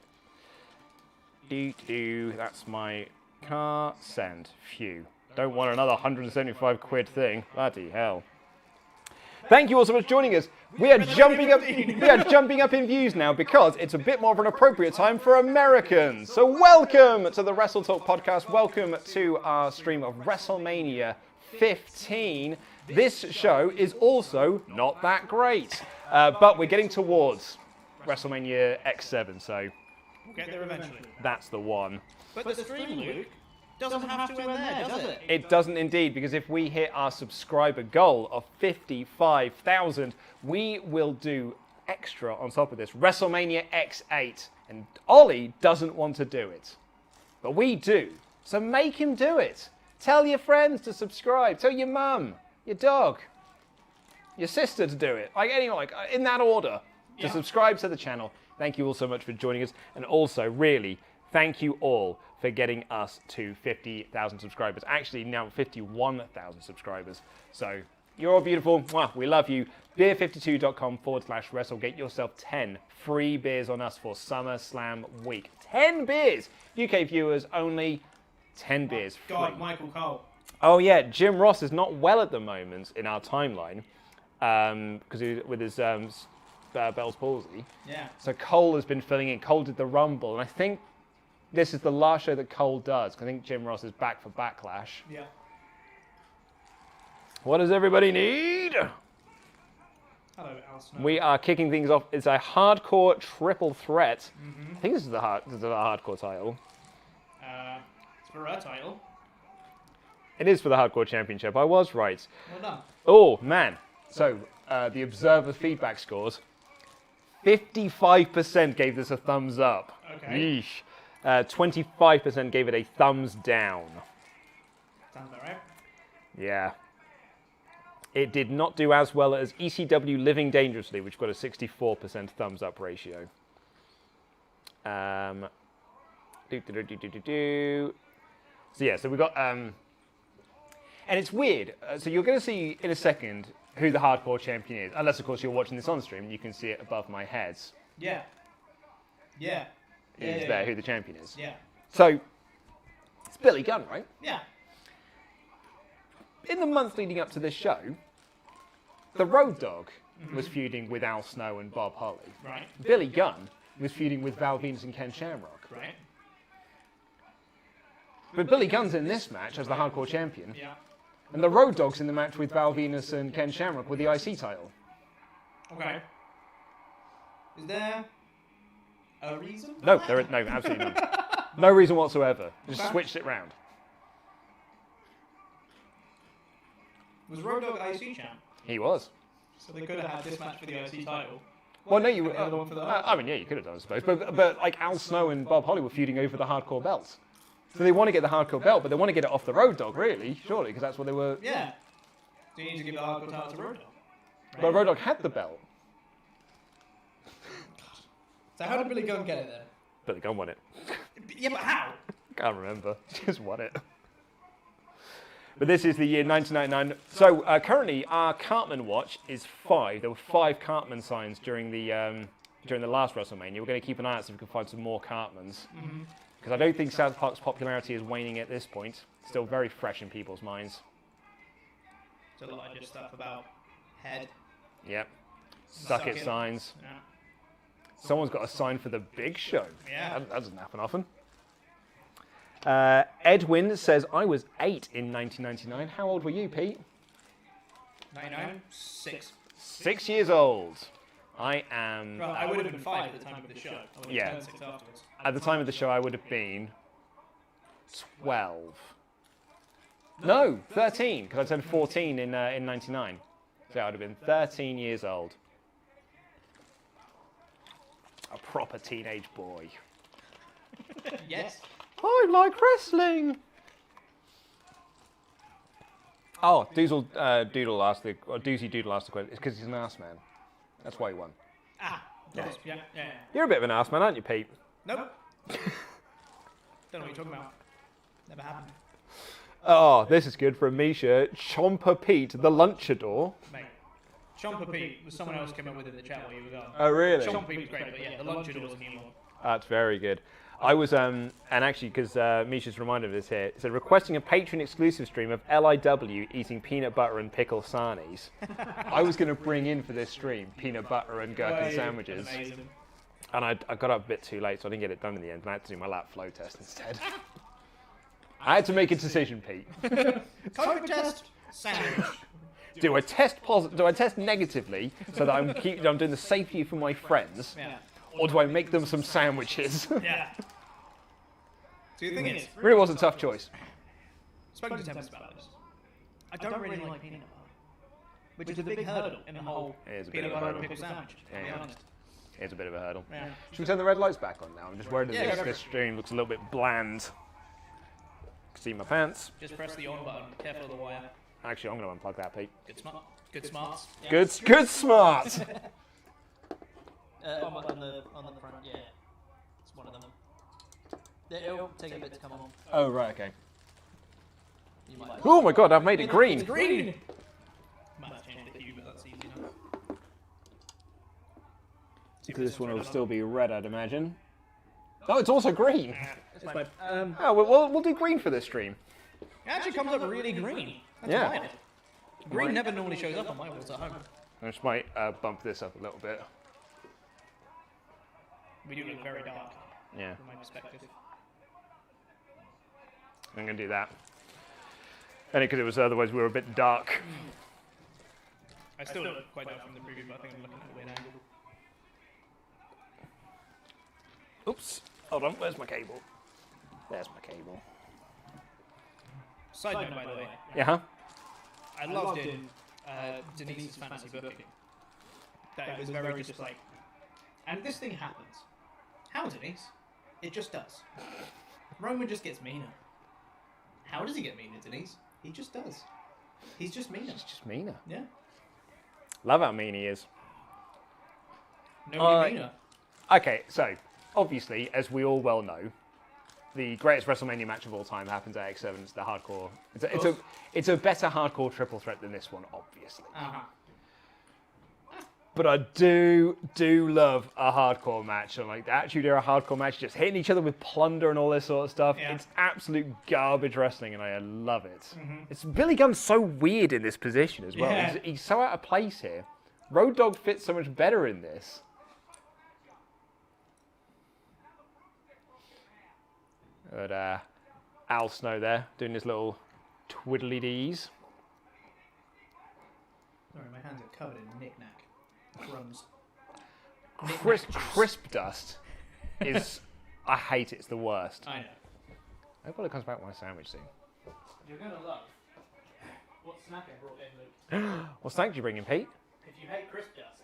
That's my car. Send. Phew. Don't want another 175 quid thing. Bloody hell. Thank you all so much for joining us. We are jumping up in views now because it's a bit more of an appropriate time for Americans. So welcome to the WrestleTalk podcast. Welcome to our stream of WrestleMania 15. This show is also not that great, but we're getting towards WrestleMania X7, so We'll get there eventually. that's the one. But the stream, Luke, doesn't have to end there, does it? It doesn't indeed, because if we hit our subscriber goal of 55,000, we will do extra on top of this. WrestleMania X8. And Ollie doesn't want to do it. But we do. So make him do it. Tell your friends to subscribe. Tell your mum, your dog, your sister to do it. In that order. To subscribe to the channel. Thank you all so much for joining us. And also, really, thank you all for getting us to 50,000 subscribers. Actually, now 51,000 subscribers. So, you're all beautiful. Mwah, we love you. Beer52.com/wrestle. Get yourself 10 free beers on us for SummerSlam week. 10 beers! UK viewers only. 10 beers free. God, Michael Cole. Oh, yeah. Jim Ross is not well at the moment in our timeline because with his Bell's palsy. Yeah. So Cole has been filling in. Cole did the Rumble, and I think this is the last show that Cole does. I think Jim Ross is back for Backlash. Yeah. What does everybody need? Hello, Al Snow. We are kicking things off. It's a hardcore triple threat. I think this is the hardcore title. It's for a title. It is for the hardcore championship. I was right. Well done. Oh, man. So, the Observer feedback scores. 55% gave this a thumbs up. Okay. Yeesh. 25% gave it a thumbs down. Sounds about right. Yeah. It did not do as well as ECW Living Dangerously, which got a 64% thumbs up ratio. So yeah, so we got, and it's weird. So you're going to see in a second who the hardcore champion is, unless of course you're watching this on stream. You can see it above my head. Yeah. Yeah. Is there who the champion is? Yeah. So it's Billy Gunn, right? Yeah. In the months leading up to this show, the Road Dogg was feuding with Al Snow and Bob Holly. Right. Billy Gunn was feuding with Val Venis and Ken Shamrock. Right. But Billy Gunn's in this match as the hardcore champion, Yeah. and the Road Dogg's in the match with Val Venis and Ken Shamrock with the IC title. Okay. Is there a reason? For No, that? no, absolutely none. No reason whatsoever. Just Okay. switched it round. Was Road Dogg IC champ? He was. So they could have had this match for the IC title. Well, no, you. And the other one for the I mean, yeah, you could have done, I suppose. But like Al Snow and Bob Holly were feuding over the hardcore belts. So they want to get the hardcore belt, but they want to get it off the Road Dogg, really, surely, because that's what they were. Yeah. So you need to give the hardcore title to Road Dogg. Right? But Road Dogg had the belt. So how did Billy Gunn get it then? Billy Gunn won it. Yeah, but how? Can't remember. Just won it. But this is the year 1999. So currently our Cartman watch is 5. There were 5 Cartman signs during the last WrestleMania. We're going to keep an eye out so we can find some more Cartmans. Because I don't think South Park's popularity is waning at this point. Still very fresh in people's minds. There's a lot of just stuff about head. Yep. Suck it signs. Yeah. Someone's got a sign for the Big Show. Yeah. That doesn't happen often. Edwin says, I was 8 in 1999. How old were you, Pete? 99? 6. 6 years old. I am... Well, I would have been 5 at the time of the show. I would have Yeah. turned 6 afterwards. At the time of the show, I would have been 12. No, 13, because I turned 14 in 99. So I would have been 13 years old. A proper teenage boy. Yes. I like wrestling. Oh, Doozy Doodle asked the question. It's because he's an ass man. That's why he won. Ah. Yeah. Yeah. You're a bit of an ass man, aren't you, Pete? Nope. Don't know what you're talking about. Never happened. Oh, this is good from Misha. Chomper Pete, the lunchador. Mate. Chomper Pete was someone else came up with in the chat while you were gone. Oh, really? Chomper Pete was great, but yeah, the lunchador was a new one. That's very good. I was, and actually, because Misha's reminded of this here, it said, requesting a Patreon exclusive stream of LIW eating peanut butter and pickle sarnies. I was going to bring in for this stream peanut butter and gherkin sandwiches. Amazing. And I got up a bit too late, so I didn't get it done in the end, and I had to do my lap flow test instead. I had to make a decision, Pete. COVID test, sandwich. Do I test negatively so that I'm doing the safety for my friends, Yeah. or do I make them some sandwiches? Yeah. So the thing is, Really was a tough choice. spoken to Tempest about this. I don't really like peanut butter, which is a big hurdle in the whole It is a bit peanut of a butter and hurdle. pickle sandwich, to be Yeah. honest. It's a bit of a hurdle. Yeah. Should we turn the red lights back on now? I'm just worried that Yeah, go for this it. stream looks a little bit bland. See my pants. Just press the on button. Careful of the wire. Actually, I'm going to unplug that, Pete. Good smarts. Yeah. Good smart. On the front, yeah. It's one of them. It'll take a bit to come on. Oh, right, okay. You might. Oh my god, I've made it green. Green! Might have changed the hue, but that's easy enough. This one will still be red, I'd imagine. Oh, it's also green. It's fine. Oh, we'll do green for this stream. It actually comes up really green. That's Yeah. wild. Green never normally shows up on my walls at home. I just might bump this up a little bit. We do look very dark Yeah, from my perspective. I'm going to do that. Only because it was otherwise we were a bit dark. I still look quite dark from the preview, but I think I'm looking at a weird angle. Oops. Hold on, where's my cable? There's my cable. Side note, by the way, Yeah, huh? I loved in Denise's fantasy booking that it was very just like, and this thing happens. How, Denise? It just does. Roman just gets meaner. How does he get meaner, Denise? He just does. He's just meaner. It's just meaner. Yeah. Love how mean he is. Nobody meaner. Okay, so, obviously, as we all well know, the greatest WrestleMania match of all time happens at X7. It's the hardcore. It's a better hardcore triple threat than this one, obviously. Uh-huh. But I do love a hardcore match. And like the Attitude Era hardcore match, just hitting each other with plunder and all this sort of stuff. Yeah. It's absolute garbage wrestling, and I love it. It's Billy Gunn's so weird in this position as well. Yeah. He's so out of place here. Road Dogg fits so much better in this. But Al Snow there doing his little twiddly dees. Sorry, my hands are covered in knick-knack crumbs. Crisp dust is, I hate it, it's the worst. I know. I hope it comes back with my sandwich soon. You're gonna love What snack I brought in, Luke? What snack did you bring in, Pete? If you hate crisp dust,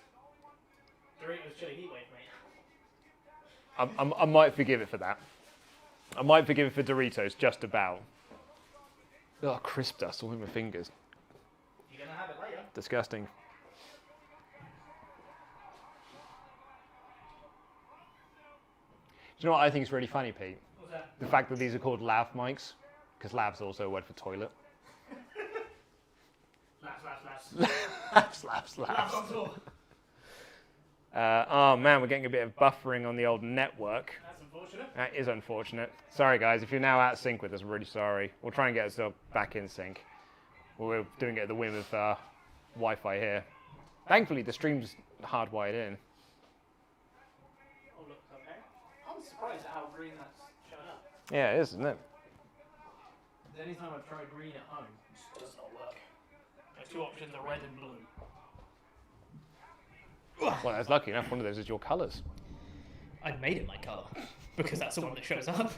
Doritos chili heat wave, mate. I might forgive it for that. I might forgive it for Doritos, just about. Oh, crisp dust all in my fingers. You're gonna have it later. Disgusting. Do you know what I think is really funny, Pete? What's that? The fact that these are called lav mics, because lav's also a word for toilet. Laps. Slaps. Laps on tour. Oh man, we're getting a bit of buffering on the old network. That's unfortunate. That is unfortunate. Sorry guys, if you're now out of sync with us, I'm really sorry. We'll try and get us back in sync. We're doing it at the whim of Wi-Fi here. Thankfully, the stream's hardwired in. Oh, look, okay. I'm surprised at how green that's showing up. Yeah, it is, isn't it? Anytime I've tried green at home, it just does not work. My two options are red and blue. Well, that's lucky enough. One of those is your colours. I made it my colour because that's the one that shows up.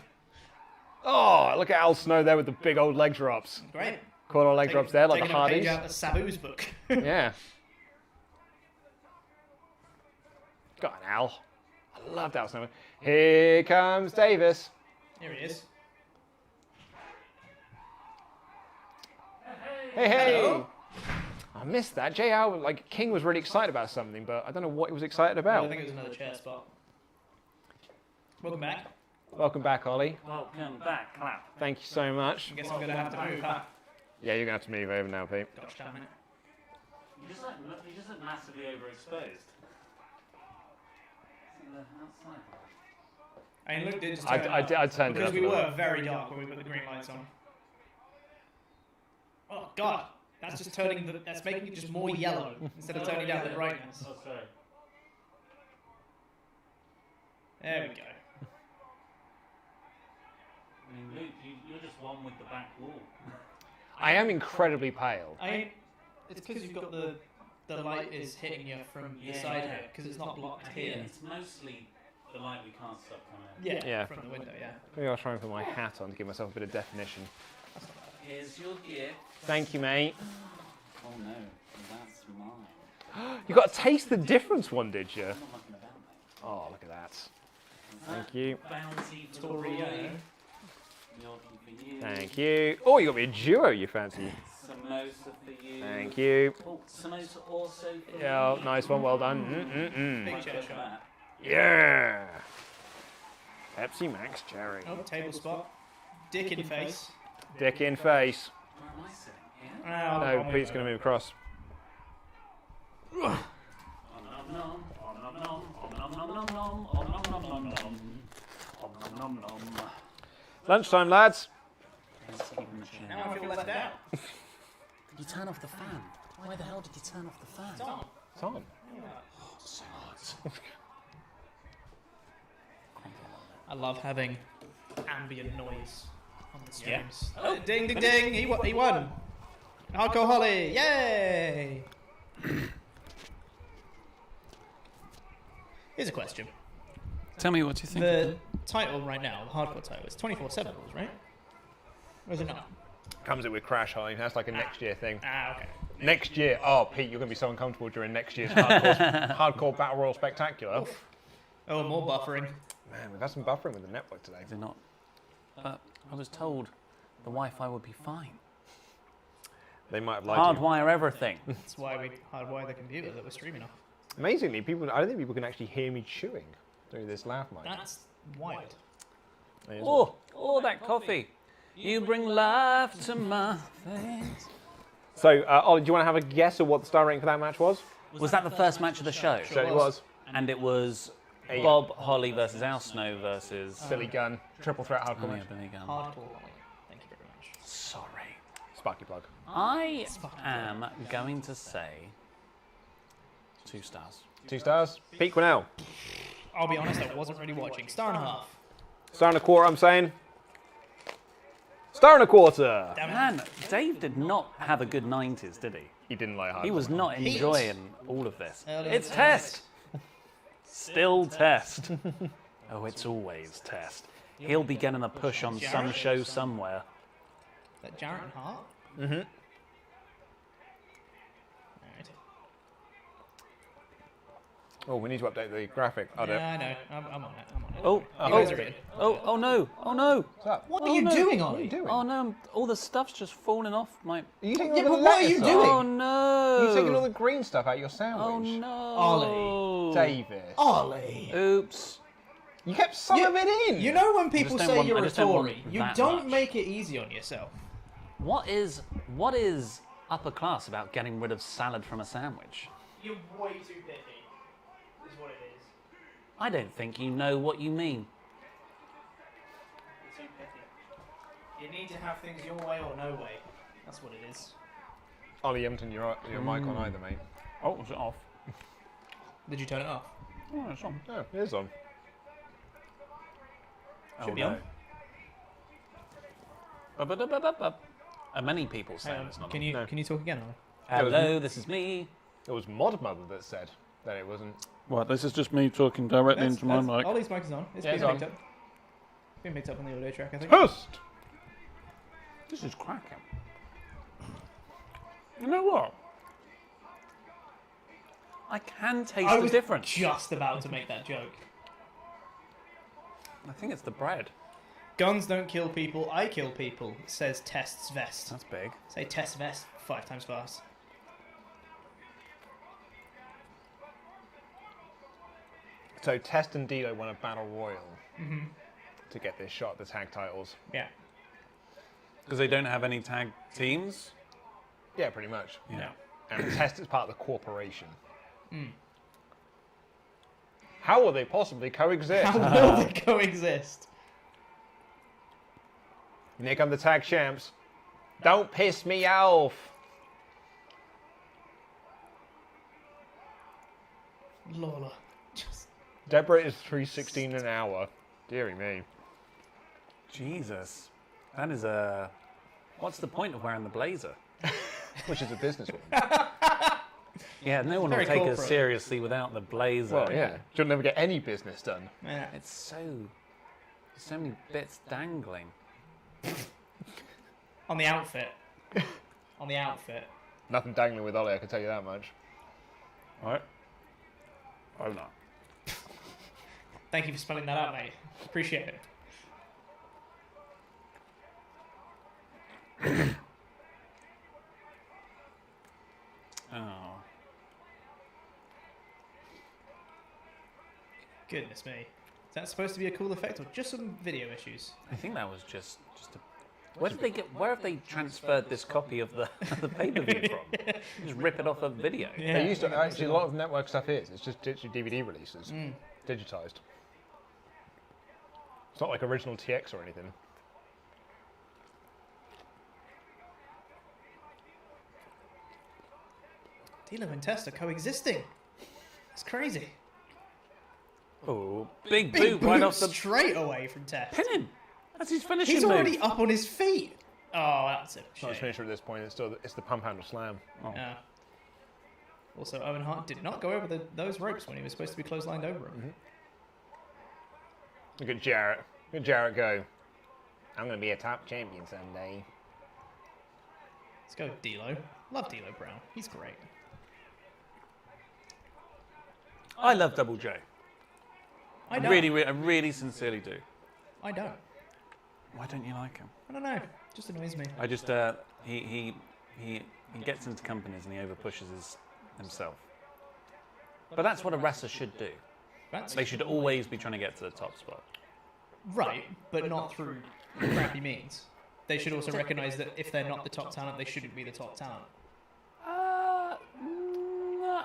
Oh, look at Al Snow there with the big old leg drops. Great. Corner leg drops there, like the Taking a page Hardyz. out of Sabu's book. Yeah. Got an Al. I loved Al Snow. Here comes Davis. Here he is. Hey. Hello. I missed that. JR, like, King was really excited about something, but I don't know what he was excited I about. think it was another chair spot. Welcome back. Welcome back, Ollie. Welcome back, clap. Thank you so much. I guess I'm going to have to move, huh? Yeah, you're going to have to move over now, Pete. Gosh damn it. You just look massively overexposed. See the outside. I mean, look, did just I turned it because up we a little. were very dark when we put the green lights on. Oh God, that's just that's making it just more yellow instead of turning down the brightness. Oh, sorry. There we go. I mean, Luke, you're just one with the back wall. I am incredibly pale. It's because you've got the light is hitting you from the side here because it's not blocked here. It's mostly the light we can't stop coming out. Yeah. From the window, yeah. Maybe I'll try and put my hat on to give myself a bit of definition. Here's your gift. Thank you, mate. Oh no, that's mine. You got to taste the difference one, did you? I'm not mucking about, mate. Oh, look at that. Thank you. Bounty for Tori, the boy. yeah. Gnocchi for you. Thank you. Oh, you got me a duo, you fancy. Samosa for you. Thank you. Oh, samosa also for Yeah, you. nice one. Well done. Big Might chair go for shot. that. Yeah. Pepsi Max Cherry. Oh, table spot. Dick in face. Dick in face. Where am I sitting? Here? Oh, No, Pete's going to move across. Lunchtime, lads. Now I feel left out. Did you turn off the fan? Why the hell did you turn off the fan? It's on. I love having ambient noise on the streams. Oh, ding, ding, ding! He won! Hardcore Holly! Yay! Here's a question. Tell me what you think. The title right now, the hardcore title, is 24/7 rules, right? Or is it not? Comes it with Crash High. That's like a next year thing. Ah, okay. Next year. Oh, Pete, you're going to be so uncomfortable during next year's hardcore Battle Royal Spectacular. Oh, more buffering. Man, we've had some buffering with the network today. Is it not? But I was told the Wi-Fi would be fine. They might have lied to you. Hardwire everything. That's why we hardwire the computer that we're streaming off. Amazingly, I don't think people can actually hear me chewing through this lav mic. That's wild. It is Oh, that coffee. You bring life to my face. So, Ollie, do you want to have a guess of what the star rating for that match was? Was that the first match of the show? So it was And it was Bob Holly versus Al Snow versus Billy Gunn, triple threat hardcore Oh, yeah, match. Billy Gunn. Hardcore Holly. Thank you very much. Sorry. Sparky plug. I am going to say 2 stars. 2 stars. Pete Quinnell. I'll be honest, I wasn't really watching. Star and a half. Star and a quarter, I'm saying. Star and a quarter. Man, Dave did not have a good 90s, did he? He didn't like hardcore. He was not enjoying all of this. Early It's in the test. Still test. Oh, it's always test. He'll be getting a push on some show somewhere. Is that Jarrett and Hart? Oh, we need to update the graphic. I don't. Yeah, I know. I'm on it. I'm on it. Oh, You guys are in. oh no, oh no. What's that? What are you doing, What are you Ollie? doing? Oh no, all the stuff's just falling off my... Are you taking Yeah, all but the what are you lettuce doing? off? Oh no. Are you taking all the green stuff out of your sandwich? Oh no. Ollie. David. Ollie. Oops. You kept some of it in. You know when people don't say want- you're I a just don't want Tory, you that don't much. make it easy on yourself. What is upper class about getting rid of salad from a sandwich? You're way too picky, is what it is. I don't think you know what you mean. You're too picky. You need to have things your way or no way. That's what it is. Ollie, you haven't turned your mic on either, mate. Oh, was it off? Did you turn it off? Oh, it's on. Oh, it is on. Should be on. Many people say Hang on. it's not Can on. you No. can you talk again, Ollie? Hello, this is me. It was Mod Mother that said that it wasn't. What, this is just me talking directly into my mic. Ollie's mic is on. It's Yeah, being it's picked on. up. Being picked up on the audio track, I think. Host! This is cracking. You know what? I can taste I the was difference. just about to make that joke. I think it's the bread. Guns don't kill people, I kill people, says Test's Vest. That's big. Say Test Vest 5 times fast. So Test and Dilo won a battle royal to get this shot at the tag titles. Yeah. Because they don't have any tag teams? Yeah, pretty much. Yeah. And Test is part of the corporation. How will they possibly coexist? How will they coexist? And here come the tag champs. Don't piss me off. Lola. Just... Deborah is 316 an hour. Deary me. Jesus. That is a... What's the point of wearing the blazer? Which is a businesswoman. Yeah, no one will Very take us corporate. seriously without the blazer. Well, yeah. She'll never get any business done. Yeah. It's so many bits dangling. On the outfit. On the outfit. Nothing dangling with Ollie, I can tell you that much. Right? Oh no. Thank you for spelling that out, mate. Appreciate it. Oh. Goodness me. Is that supposed to be a cool effect or just some video issues? I think that was just a... Where have they transferred this copy of the pay-per-view from? Just rip it off a video. Yeah. They used to, actually, a lot of network stuff is. It's just literally DVD releases. Digitized. It's not like original TX or anything. Dilo and Test are coexisting. It's crazy. Oh, big Big boot right boot off the... straight away from Test. Pin him! That's his finishing He's move. already up on his feet. Oh, that's a It's not his shame. finisher at this point. It's the pump handle slam. Yeah. Also, Owen Hart did not go over those ropes when he was supposed to be clotheslined over them. Look at Jarrett. Look at Jarrett go. I'm going to be a top champion someday. Let's go, Dilo. Love Dilo Brown. He's great. I love Double J. I don't. I really sincerely do. I don't. Why don't you like him? I don't know. Just annoys me. I just he gets into companies and he overpushes himself. But that's what a wrestler should do. That's They should always be trying to get to the top spot. right, but not through crappy means. They should also recognise that if they're not the top talent, they shouldn't be the top talent.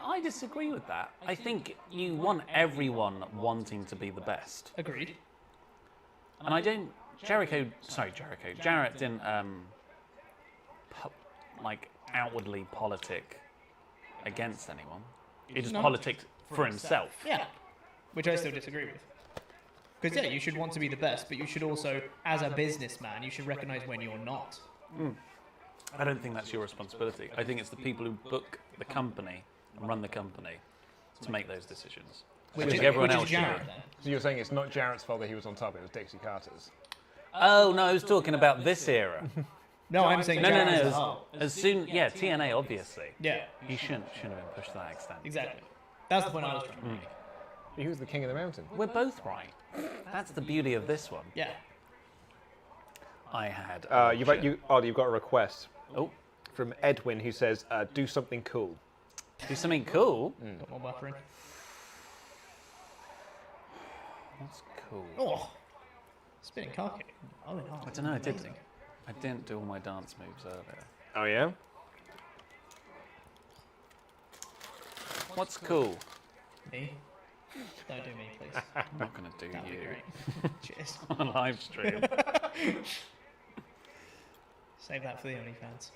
I disagree with that. I think you want everyone wanting to be the best. Agreed. And I don't... Jarrett didn't, outwardly politic against anyone. He just No. politicked for himself. Yeah. Which I still disagree with. Because, yeah, you should want to be the best, but you should also, as a businessman, you should recognise when you're not. I don't think that's your responsibility. I think it's the people who book the company and run the company to make those decisions. I think everyone else should Jarrett, be. then. So you're saying it's not Jarrett's fault that he was on top, it was Dixie Carter's. Oh, no, I was talking about this era. No, I'm saying No. Jarrett as a whole. As soon, TNA, obviously. Yeah, He shouldn't have been pushed to that extent. exactly. That's the point I was trying to make. He was the king of the mountain. We're both right. That's the beauty of this one. Yeah. I had. You've got a request Oh, from Edwin who says, "Do something cool." do something cool. Got more buffering. What's cool? Oh, spinning car kick. Oh, no. I don't know. I didn't do all my dance moves earlier. Oh yeah. What's cool? Me? Don't do me, please. I'm not gonna do That'd be you great. Cheers. on a live stream. Save that for the OnlyFans.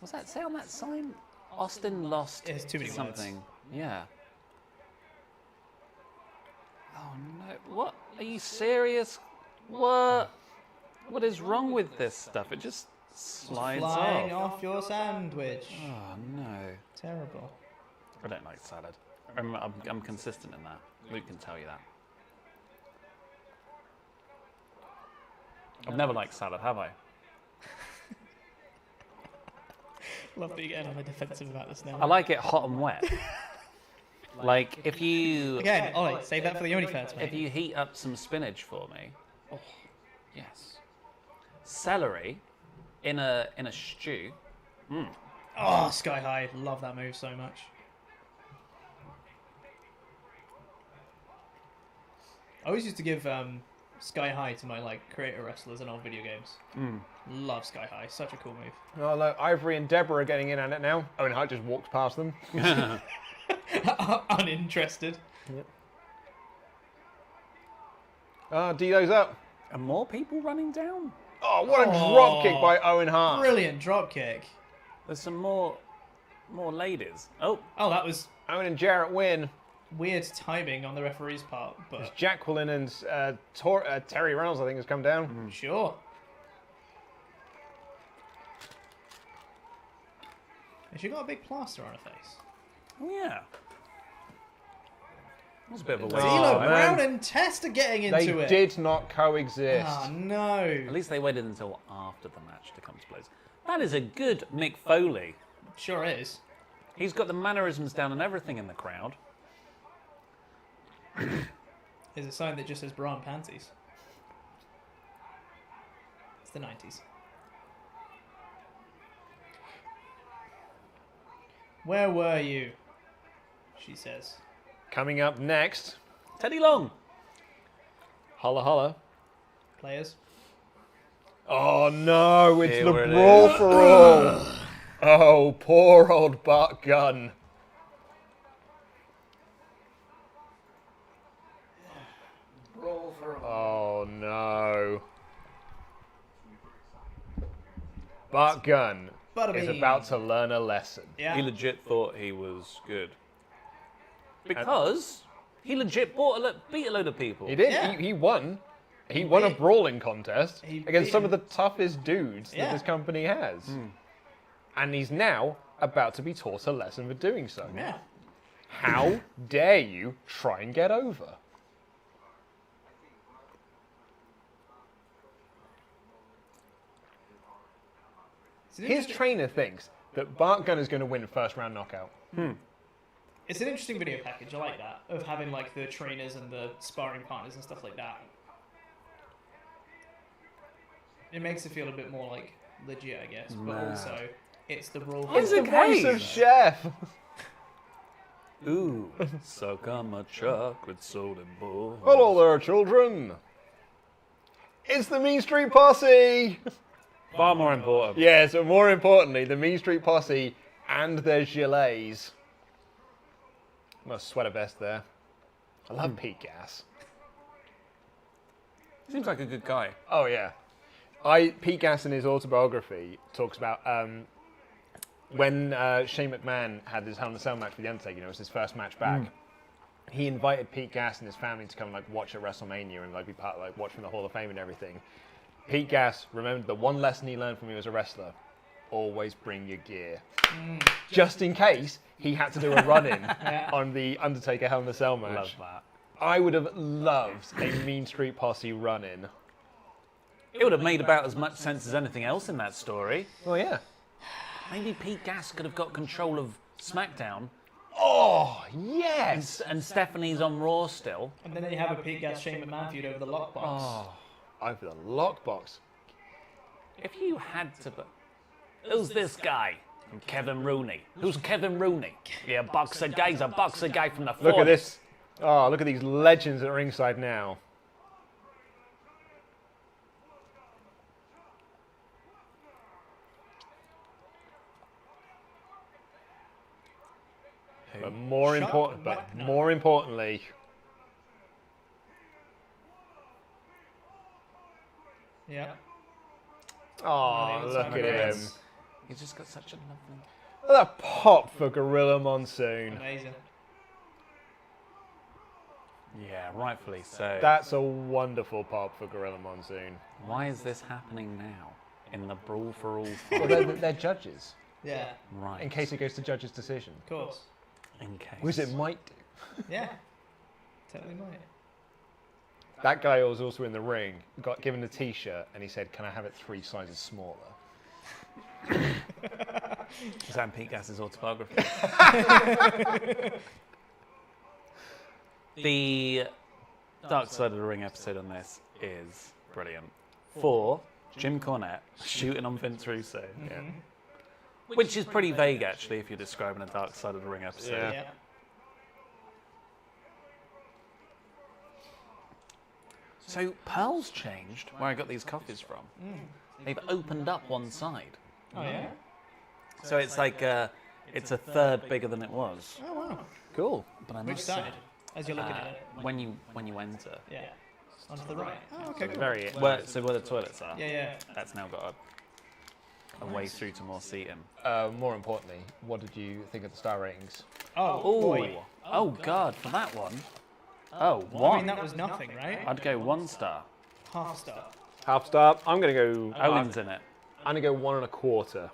What's that say on that sign? Austin lost It has too many something. Yeah. Oh no! What? Are you serious? What? What is wrong with this stuff? It just slides Flying off. off your sandwich. Oh no! Terrible. I don't like salad. I'm consistent in that. Luke can tell you that. I've never liked salad, have I? Love that you're getting on the defensive about this now. I like it hot and wet. Like if you Again, Ollie, save that for the OnlyFans, if mate. you heat up some spinach for me. Oh, yes. Celery in a stew. Oh, Sky High. Love that move so much. I always used to give Sky High to my creator wrestlers in old video games. Love Sky High. Such a cool move. Oh look, Ivory and Deborah are getting in on it now. Owen Hart just walks past them. Uninterested. Dito's up. Are more people running down? Oh, what a drop kick by Owen Hart. Brilliant drop kick. There's some more ladies. Oh, Oh, that was Owen and Jarrett win. weird timing on the referee's part, but Jacqueline and Terry Reynolds, I think, has come down. sure. And she got a big plaster on her face. oh yeah. That's a bit of a waste. D'Lo man. Brown and Test are getting into They it. did not coexist. Oh, no. At least they waited until after the match to come to blows. That is a good Mick Foley. Sure is. He's got the mannerisms down and everything in the crowd. There's a sign that just says bra and panties. It's the 90s. Where were you? She says. Coming up next, Teddy Long. holla holla. Players. Oh no, it's Here the it brawl is. for all. Oh, poor old Bart Gunn. Oh no. Bart Gunn is Butterbean. about to learn a lesson. Yeah. He legit thought he was good. Because he legit beat a load of people. He did. Yeah. He won. He won a beat- brawling contest he against beat some of him. the toughest dudes that Yeah. this company has. And he's now about to be taught a lesson for doing so. Yeah. How dare you try and get over? It's an His interesting- trainer thinks that Bart Gunn is going to win first round knockout. It's an interesting video package. I like that of having the trainers and the sparring partners and stuff like that. It makes it feel a bit more legit, I guess. But also, it's the rule. It's the it voice Hayes? of Chef. Ooh, suck on my chocolate soda boy. Hello there, children. It's the Mean Street Posse. Far more important. Yes, and more importantly, the Mean Street Posse and their gilets. I'm a sweater vest there. I love Pete Gas. Seems like a good guy. Oh yeah, Pete Gas in his autobiography talks about when Shane McMahon had his Hell in a Cell match with the Undertaker. It was his first match back. He invited Pete Gas and his family to come watch at WrestleMania and be part watch from the Hall of Fame and everything. Pete Gas remembered the one lesson he learned from him as a wrestler: always bring your gear, just in case he had to do a run-in on the Undertaker Hell in a Cell match. Love that. I would have loved a Mean Street Posse run-in. It would have made about as much sense as anything else in that story. Oh yeah. Maybe Pete Gas could have got control of SmackDown, Oh, yes! and Stephanie's on Raw still. And then you have a Pete Gas Shane McMahon feud over the lockbox. Oh, Over the lockbox. if you had to... Who's this guy? Kevin Rooney. Who's Kevin Rooney? Yeah, boxer guy. He's a boxer guy from the 40s. Look at this. Oh, look at these legends at ringside now. But more importantly, Yeah. oh, look at him. He's just got such a lovely... Look at that pop for Gorilla Monsoon. Amazing. Yeah, rightfully so. That's a wonderful pop for Gorilla Monsoon. Why is this happening now? In the Brawl for All Well, fight? they're judges, Yeah, Right. in case it goes to judge's decision. of course. In case. Which it might do. Yeah. Totally might. That guy was also in the ring, got given a t-shirt, and he said, "Can I have it 3 sizes smaller?" Is that in Pete Gas's autobiography? The Dark Side of the Ring episode on this is brilliant. 4, Jim Cornette shooting on Vince Russo. Yeah. Which is pretty vague, actually, if you're describing a Dark Side of the Ring episode. Yeah. Yeah. So Pearl's changed where I got these coffees from. They've opened up one side. Oh, yeah? So it's like it's a third bigger than it was. Oh, wow. Cool. But I Which must say, side? As you're looking at it. when you enter, Yeah. Onto the right. Oh, okay, cool. Very. where the toilets are, Yeah. that's now got a way through to more seating. More importantly, what did you think of the star ratings? Oh, boy. Oh God, for that one. Oh, I one. mean, that was nothing, right? I'd go 1 star. Half star. Half star. I'm gonna go. Owen's in it. I'm gonna go 1 1/4.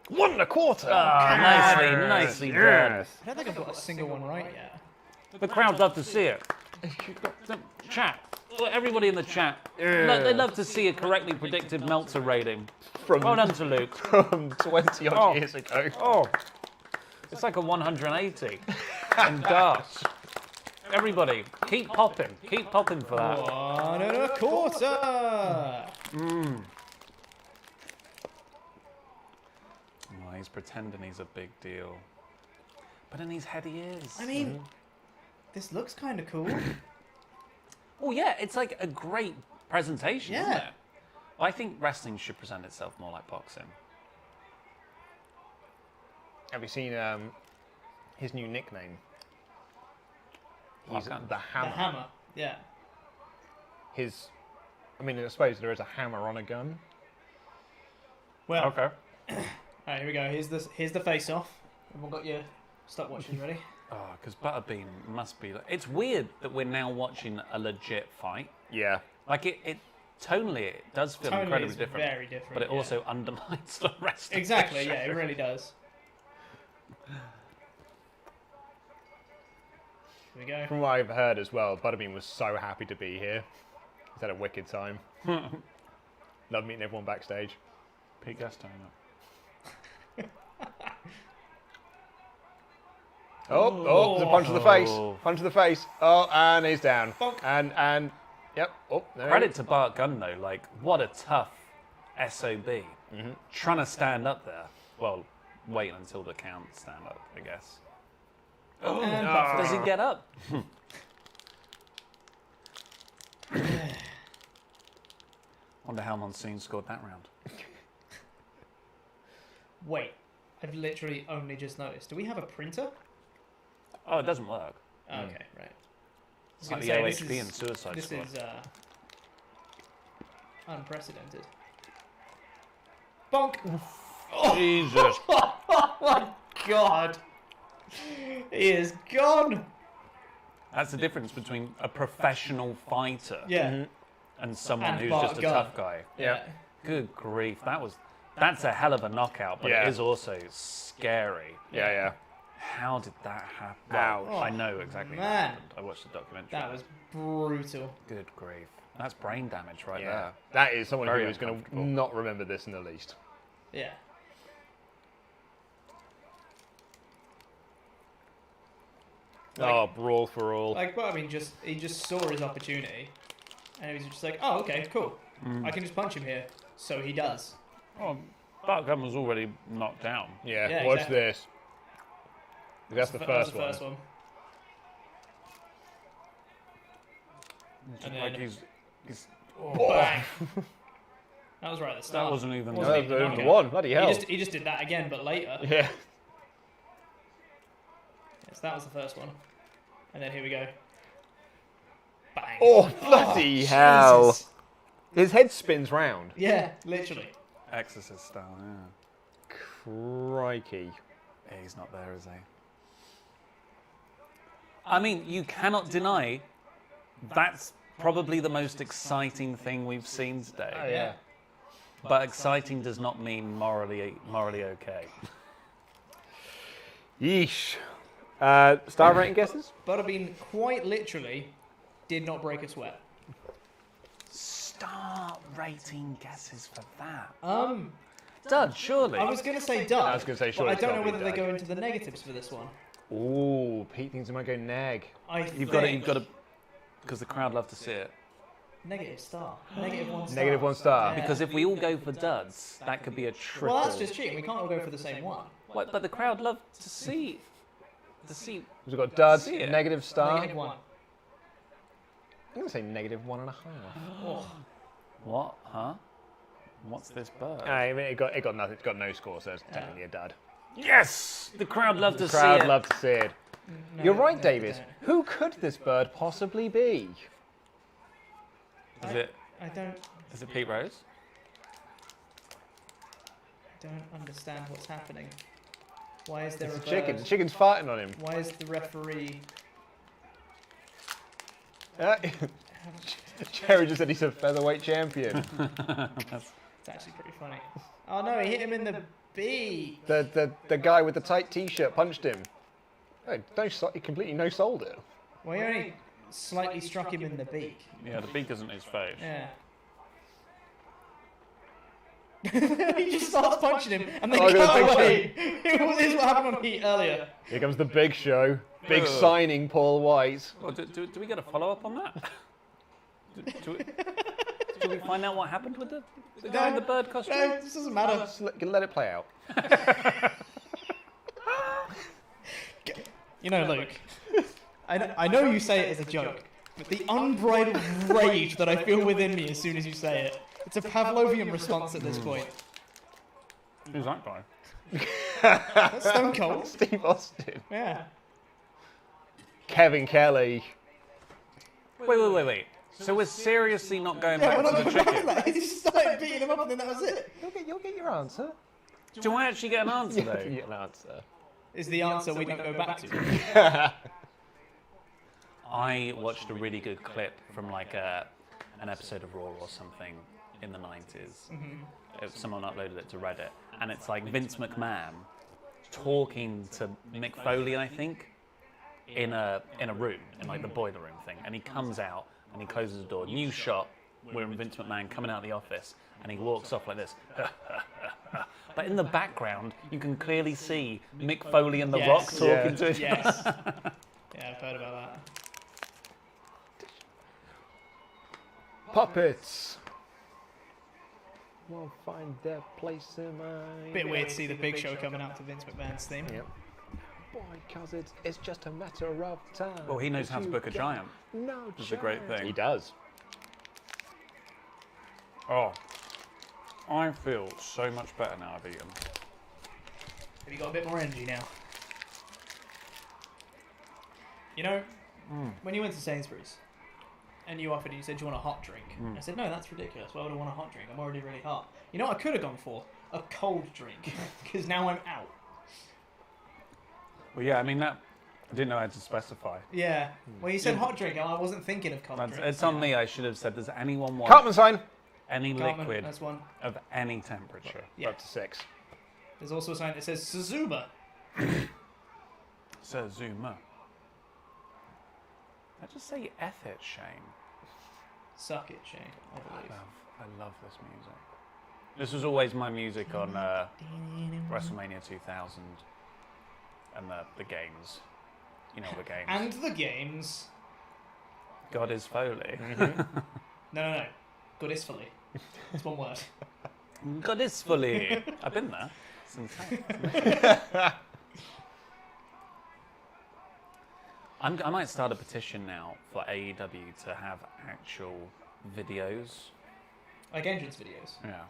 1 1/4. Nicely done. Yes. I don't think I've got a single one right yet. The crowd love to see it. Chat. Everybody in the chat. They love to see a correctly predicted Meltzer rating. From Well done to Luke. from 20 odd Oh. years ago. Oh, it's like a 180 in darts. Everybody, keep popping for that. 1 1/4. Oh, he's pretending he's a big deal, but in his head he is. I mean, this looks kind of cool. Oh yeah, it's like a great presentation, isn't Yeah. it? I think wrestling should present itself more like boxing. Have you seen his new nickname? He's Gunn. the Hammer. The hammer. Yeah. I mean, I suppose there is a hammer on a gun. Well, Okay. alright, here we go. Here's the face off. Everyone got your stopwatches ready? Oh, because Butterbean must be. It's weird that we're now watching a legit fight. Yeah. Like it tonally, it does feel Tonally incredibly it's different. very different, But it yeah. also undermines the rest. Exactly, yeah, it really does. Here we go. From what I've heard as well, Butterbean was so happy to be here. He's had a wicked time. Love meeting everyone backstage. Pete Gas turning up. Oh, there's a punch to the face. Oh. Punch to the face. Oh, and he's down. Bonk. And, yep. Oh, there he Credit is. to Bart Gunn though, like what a tough SOB. Trying to stand up there. Well, wait until the count stand up, I guess. And Does he get up? Wonder how Monsoon scored that round. wait, I've literally only just noticed. Do we have a printer? Oh, it doesn't work. Okay, right. It's I like was the gonna say, OHB and Suicide This Squad. is unprecedented. Bonk! Jesus. Oh my god! He is gone! That's the difference between a professional fighter Yeah. and someone And who's Bart just a Gunn. tough guy. Yeah. Good grief. That's a hell of a knockout, but Yeah. it is also scary. Yeah. How did that happen? Ouch. Well, I know exactly how it Man. happened. I watched the documentary. That was brutal. Good grief. That's brain damage right Yeah. there. That is someone Very who is going to uncomfortable. not remember this in the least. Yeah. Oh, brawl for all. Like, well, I mean, he just saw his opportunity, and he was just like, oh, okay, cool. I can just punch him here. So he does. Oh, Bart Gunn was already knocked down. Yeah, watch exactly. this. That's the first That was the one. first one. And Like then, he's bang. That was right at the start. that wasn't even. No, that was even the knockout. one. Bloody hell. He just did that again, but later. Yeah. Yes, that was the first one. And then here we go. Bang. Oh, bloody hell. Jesus. His head spins round. Yeah, literally. Exorcist style, yeah. Crikey. Yeah, he's not there, is he? I mean, you cannot deny that's probably the most exciting thing we've seen today. Oh, yeah. But exciting does not mean morally okay. Yeesh. Star rating guesses? Butterbean quite literally did not break a sweat. Star rating guesses for that. Dud, surely. I was going to say Dud. I was gonna say, but surely I it's don't gotta know be whether they Dud. go into the negatives for this one. Ooh, Pete thinks he might go nag. You've got to, because the crowd love to see it. Negative star. Negative 1 star. Negative 1 star. Yeah. Because if we all go for duds, that could be a triple. Well, that's just cheating. We can't all go for the same one. What, but the crowd love to see. We've got duds, See it. negative star. Negative 1. I'm going to say negative 1.5. What? Huh? What's this bird? I mean, it got nothing. It got no score, so it's technically a dud. Yes! The crowd love to see Crowd it. love to see it. No, You're right, no, Davis. they Who could this bird possibly be? Is it? I don't Pete Rose? understand what's happening. Why is there It's a a bird? chicken. The chicken's farting on him. Why is the referee... Jerry just said he's a featherweight champion. It's actually pretty funny. Oh no, he hit him in the beak. The guy with the tight t-shirt punched him. He completely no-sold it. Well, he only slightly struck him in the beak. Yeah, the beak isn't his face. Yeah. He just starts punching him and then Oh, I got a cut big away. This is what happened on Heat earlier. Here comes the big show. Big signing, Paul White. Well, do we get a follow-up on that? Do we find out what happened with the guy in the bird costume? No, this doesn't matter. Just let it play out. You know, Luke, I know you say it as a joke, but the unbridled rage that I feel within me as soon as you say it, it's a Pavlovian response at this point. Who's that guy? That's Stone Cold. Steve Austin. Yeah. Kevin Kelly. Wait. So we're seriously not going Yeah, back we're to not the going back to chicken? that. He just started beating him up and then that was it. You'll get your answer. Do I actually get an answer You though? get an answer. Is the answer we don't go back to. I watched a really good clip from like an episode of Raw or something in the 90s. Someone uploaded it to Reddit, and it's like Vince McMahon talking to Mick Foley, I think, in a room, in like the boiler room thing, and he comes out and he closes the door. New shot, we're in Vince McMahon coming out of the office, and he walks off like this. But in the background, you can clearly see Mick Foley and The Rock Yes. talking Yeah. to each other. Yes. Yeah, I've heard about that. Puppets. Won't find their place in my... Bit weird to see the Big Show coming out to Vince McMahon's theme. Yep. Boy, cause it's just a matter of time. Well, he knows how to book a giant. No Which is a great thing. He does. Oh, I feel so much better now I've eaten. Have you got a bit more energy now? You know, when you went to Sainsbury's and you offered and you said, do you want a hot drink? I said, no, that's ridiculous. Why would I want a hot drink? I'm already really hot. You know what I could have gone for? A cold drink. Because now I'm out. Well, yeah, I mean, that I didn't know I had to specify. Yeah. Well, you said hot drink, and I wasn't thinking of cold That's- drinks. It's on me. I should have said, does anyone want Cartman sign. any Cartman, liquid that's one. of any temperature? Yeah. Up to 6. There's also a sign that says Suzuba. Says Zuma. I just say F it, Shane. Suck it, Shane, I believe. I love this music. This was always my music on WrestleMania 2000 and the games. the games. And the games. God is Foley. No. Goddessfully. It's one word. God is Foley. I've been there. I might start a petition now for AEW to have actual videos. Like entrance videos. Yeah.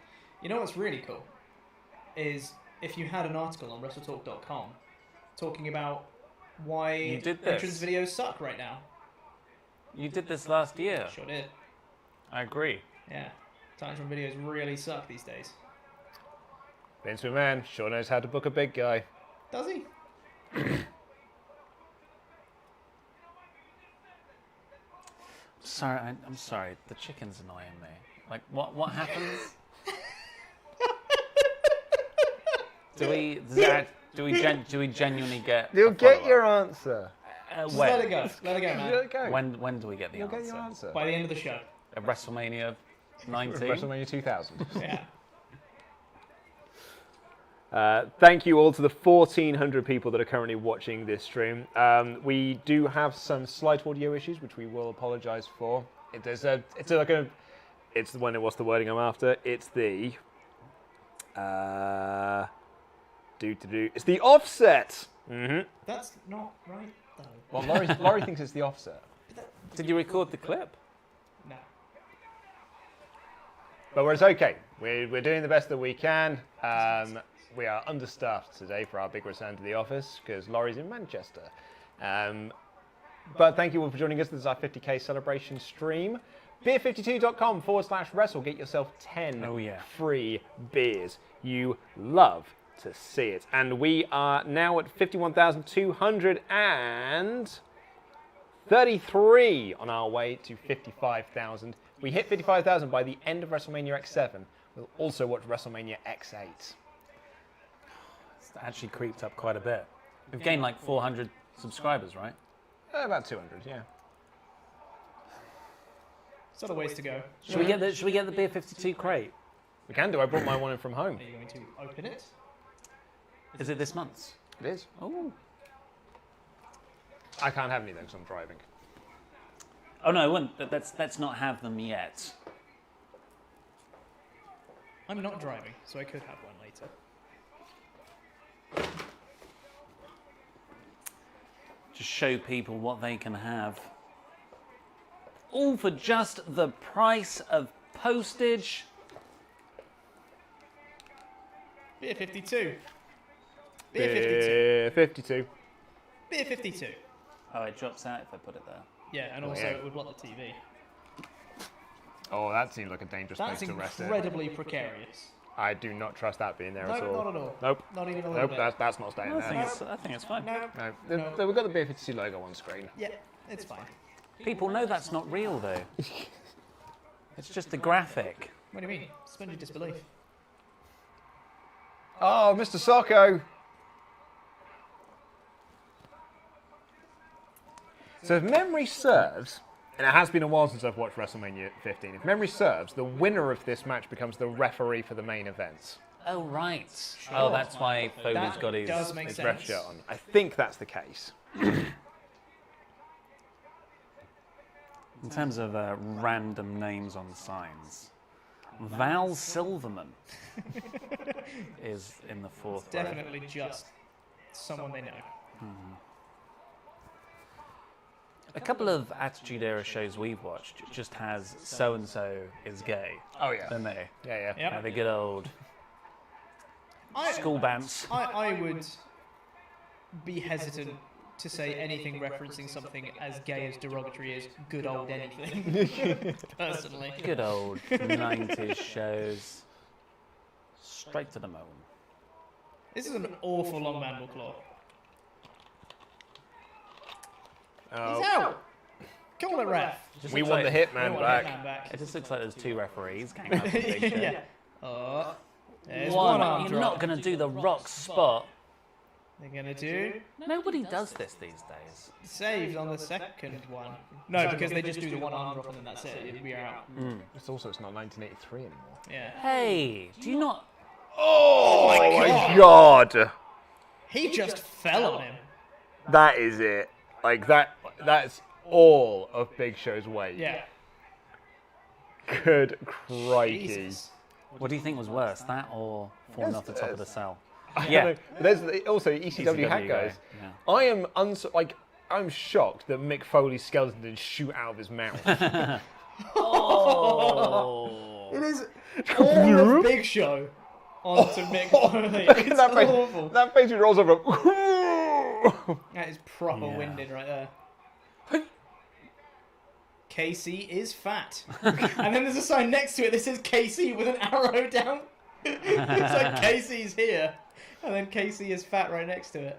You know what's really cool? Is if you had an article on WrestleTalk.com talking about why You did entrance this. videos suck right now. You did this last year. Sure did. I agree. Yeah. Times when videos really suck these days. Vince McMahon sure knows how to book a big guy. Does he? Sorry, I'm sorry. The chicken's annoying me. Like, what happens? do we genuinely get? You'll a get follow-up? your answer. Just When? let it go. Let it go, man. Let it go. When do we get the You'll answer? get your answer. By the end of the show. At WrestleMania 19. WrestleMania 2000. Yeah. Thank you all to the 1,400 people that are currently watching this stream. We do have some slight audio issues, which we will apologise for. It's what's the wording I'm after? It's the it's the offset. Mm-hmm. That's not right, though. Well, Laurie thinks it's the offset, Did you record the clip? No. but it's okay. We're doing the best that we can. We are understaffed today for our big return to the office because Laurie's in Manchester. But thank you all for joining us. This is our 50k celebration stream. Beer52.com/wrestle. Get yourself 10 free beers. You love to see it. And we are now at 51,233 on our way to 55,000. We hit 55,000 by the end of WrestleMania X7. We'll also watch WrestleMania X8. It's actually creeped up quite a bit. We've gained like 400 subscribers, right? About 200, yeah. Still a ways to go. Should we get the Beer 52 crate? We can do. I brought my one in from home. Are you going to open it? Is it this month's? It is. Oh. I can't have any though because I'm driving. Oh no, I wouldn't. Let's not have them yet. I'm not driving, so I could have one later. Just show people what they can have. All for just the price of postage. Beer 52. Beer 52. Beer 52. Oh, it drops out if I put it there. Yeah, and also it would block the TV. Oh, that seems like a dangerous That's place to rest it. incredibly precarious. I do not trust that being there No, at all. not at all. Nope. Not even a little Nope, bit. that's not staying I there. think it's fine. No. No. We've got the Beer 52 logo on screen. Yeah, it's fine. People know that's not real though. It's just a graphic. What do you mean? Suspend your disbelief. Oh, Mr. Socko. So if memory serves, and it has been a while since I've watched WrestleMania 15, if memory serves, the winner of this match becomes the referee for the main events. Oh right. Oh, that's why Foley's That got his does make His sense. ref shirt on. I think that's the case. In terms of random names on signs, Val Silverman is in the fourth row. Definitely just someone they know. A couple of Attitude Era shows we've watched just has so and so is gay. Oh yeah. Don't they? Yeah. Yep. Have a good old school bounce. I would be hesitant to say anything referencing something as gay as derogatory as good old anything. Personally. Good old 90s shows. Straight to the moon. This is an awful long mandible claw. He's out! Call it ref. Just We looks want like- the We hitman want back. Hitman back. It just looks like there's two referees going out the big show. Yeah. Oh. There's One, one arm you're drop. not going to do the rock spot. They're gonna do Nobody does this these days. saved on the second one. No, because they just do the one arm drop and then that's it. We are out. It's not 1983 anymore. Yeah. Hey, do you not... Oh my god! He just fell on him. That is it. Like that's all of Big Show's weight. Yeah. Good crikey. Jesus. What do you think was worse, that or falling off the top of the cell? Yeah. There's also ECW hat guys. Yeah. I am I'm shocked that Mick Foley's skeleton didn't shoot out of his mouth. It is all of Big Show onto Mick Foley. Look at It's that face. awful. That face he rolls over. That is proper Yeah. winded right there. KC is fat. And then there's a sign next to it that says KC with an arrow down. It's like KC's here. And then KC is fat right next to it.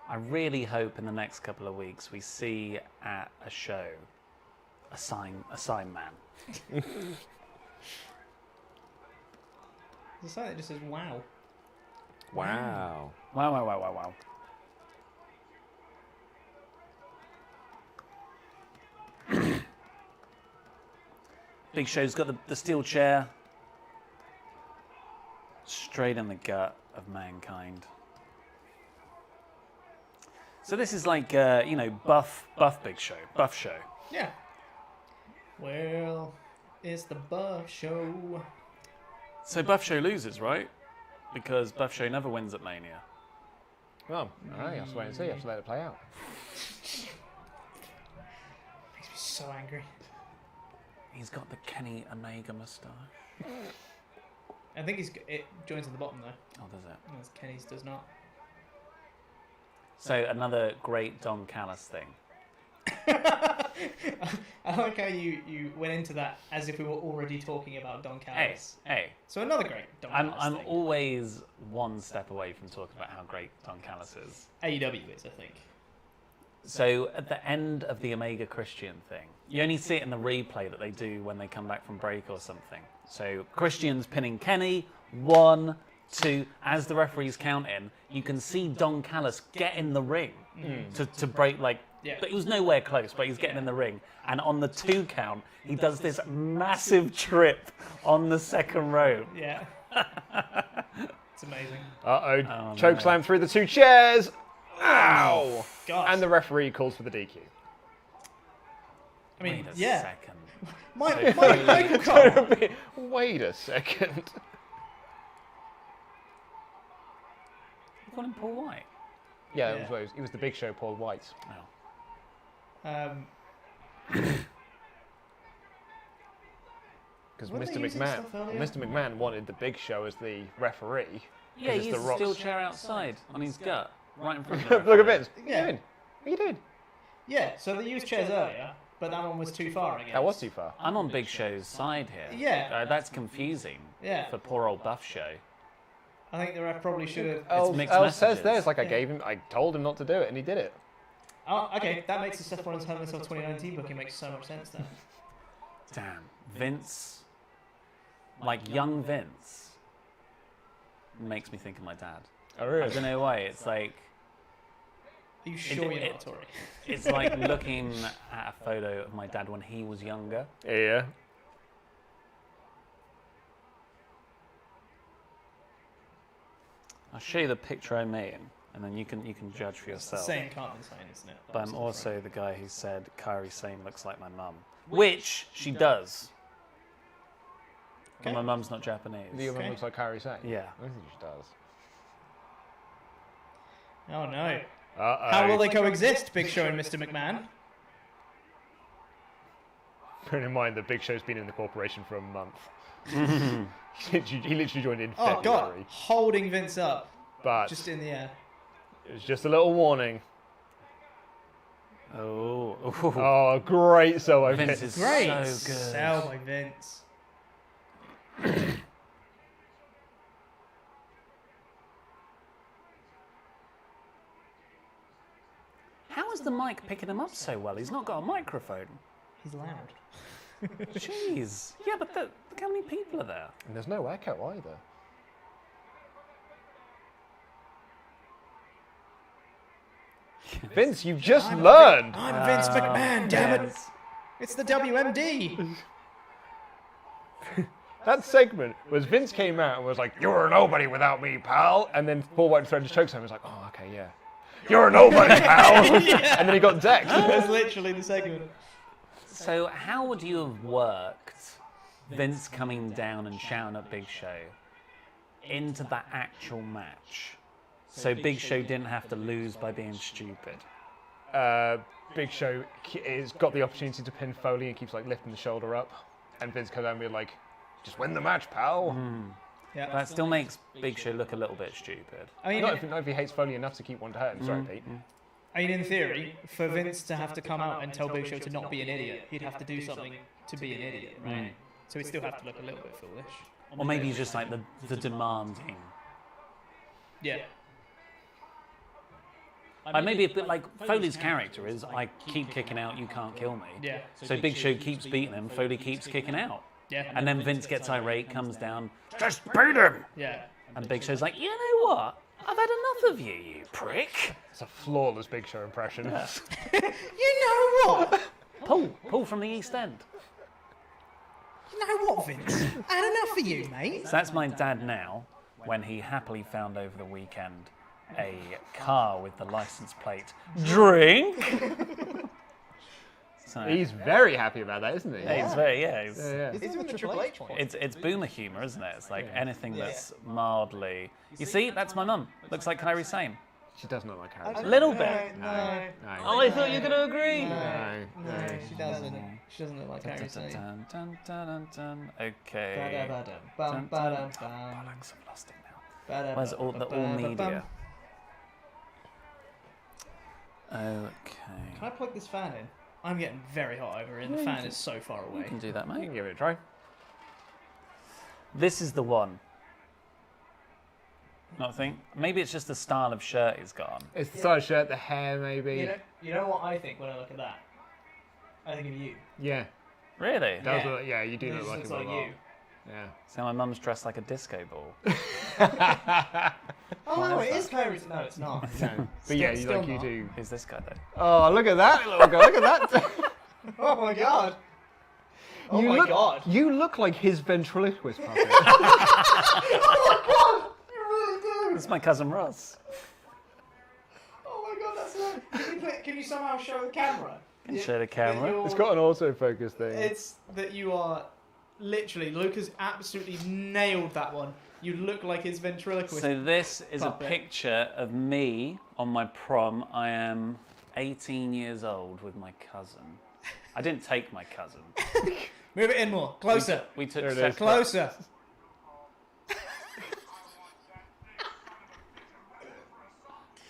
I really hope in the next couple of weeks we see at a show a sign man. There's a sign that just says wow. Wow. Wow. Big Show's got the steel chair straight in the gut of mankind. So this is like, buff Big Show, buff show. Yeah. Well, it's the Buff Show. So Buff Show loses, right? Because Buff Show never wins at Mania. Well, all right, you have to wait and see. You have to let it play out. Makes me so angry. He's got the Kenny Omega moustache. I think it joins at the bottom though. Oh, does it? Whereas Kenny's does not. So another great Don Callis thing. I like how you went into that as if we were already talking about Don Callis. Hey. So another great Don Callis I'm thing. always one step away from talking about how great Don Callis is. AEW is, I think. So at the end of the Omega Christian thing, you only see it in the replay that they do when they come back from break or something. So Christian's pinning Kenny, 1, 2, as the referee's counting, you can see Don Callis get in the ring to break, but he was nowhere close, but he's getting in the ring. And on the 2 count, he does this massive trip on the second rope. Yeah. It's amazing. Uh-oh. Chokeslam through the 2 chairs. Ow! Gosh. And the referee calls for the DQ. I mean, Wait a yeah. second. Michael Cole. Wait a second. You call him Paul White? Yeah, Yeah. It was the Big Show, Paul White. Oh. Because Weren't Mr. they using McMahon, stuff earlier? Mr. McMahon wanted the Big Show as the referee. Yeah, it's he the used a Rock's- steel chair outside on his gut, right in front of him. Look at Vince. Yeah. What are you doing? Yeah, so they used chairs earlier, but that one was too far, I guess. That was too far. I'm on Big Show's side here. Yeah. That's confusing Yeah. for poor old Buff Show. I think the ref probably should have... mixed El says messages. there, it's like Yeah. I told him not to do it, and he did it. Oh, okay, that makes the Seth Rollins Hell in a Cell 2019 booking makes so much sense then. Damn. Vince, like young Vince, makes me think of my dad. Oh, I really? don't know why. It's like Are you sure you're it- not Tori? it's like looking at a photo of my dad when he was younger. Yeah. I'll show you the picture I made, and then you can judge for It's the yourself. same Cartman sign, isn't it? But I'm also the guy who said Kairi Sane looks like my mum, which she does. But Okay. my mum's not Japanese. The other one Okay. looks like Kairi Sane. Yeah. I think she does. Oh no. Uh-oh. How will they coexist, Big Show and Mr. McMahon? Bearing in mind, the Big Show's been in the corporation for a month. he literally joined in Oh February. god, holding Vince up, But just in the air. it was just a little warning. Oh. Oh, great solo Vince hit. is Great so good. sell by Vince. How is the mic picking him up so well? He's not got a microphone. He's loud. Jeez. Yeah, but look how many people are there. And there's no echo either. Vince, you've just learned. I'm Vince McMahon, damn it! It's the WMD. That segment was Vince came out and was like, "You're a nobody without me, pal," and then Paul White threatened to choke him. He was like, "Oh, okay, yeah." You're a nobody, pal. And then he got decked. That's literally the segment. So how would you have worked Vince coming down and shouting at Big Show into that actual match? So Big Show didn't have to lose by being stupid. Big Show has got the opportunity to pin Foley and keeps like lifting the shoulder up. And Vince comes down and be like, just win the match, pal. Yeah. That still makes Big Show look a little bit stupid. I mean, Not if he hates Foley enough to keep one to hurt him. Sorry, Pete. I mean, in theory, for Vince to have to come out and tell Big Show to not be an idiot, he'd have to do something to be an idiot, right? So he'd still have to look a little bit foolish. Or maybe he's just like the demanding. Yeah. Like maybe a bit like Foley's character is, I keep kicking out, you can't kill me. Yeah. So Big Show keeps beating him, Foley keeps kicking out. Yeah. And then Vince gets irate, comes down, just beat him! Yeah. And Big Show's like, you know what? I've had enough of you, you prick. It's a flawless Big Show impression. You know what? Paul from the East End. You know what, Vince? I had enough of you, mate. So that's my dad now, when he happily found over the weekend a car with the license plate drink. So, He's very happy about that, isn't he? he's very, He's doing the Triple H point. It's boomer humour, isn't it? It's like anything that's mildly. You see, that's my mum. Looks like Kairi Sane. She does not like Harry. A little bit. No. Oh, I thought you were going to agree. No. She doesn't. She doesn't look like Harry Sane. Dun, dun, dun, dun, dun. Okay. Ba-da-ba-dum, bum-ba-dum-bum. Bollocks, I've lost it now. Ba-da-ba-ba-ba-bum. Where's all media? Okay. Can I plug this fan in? I'm getting very hot over here, and the fan is so far away. You can do that, You mate. can give it a try. This is the one. Not think. Maybe it's just the style of shirt he's got on. It's the style of shirt, the hair, maybe. You know what I think when I look at that? I think of you. Yeah. Really? Does Yeah. look, yeah, you do This look like looks him a like lot. you. Yeah. So my mum's dressed like a disco ball. Oh no, it is Kairi. No, it's not. No. But yeah, you Still like you not. do. Who's this guy though? Oh, look at that little guy! Look at that! Oh my god. Oh you my look, god. You look like his ventriloquist puppet. You really do. It's my cousin Ross. Oh my god, that's it. Can you somehow show the camera? Can show the camera. It's got an autofocus thing. It's that you are literally. Lucas absolutely nailed that one. You look like his ventriloquist. So this is puppet. a picture of me on my prom. I am 18 years old with my cousin. I didn't take my cousin. Move it in more. Closer. We took There it is. separate. Closer.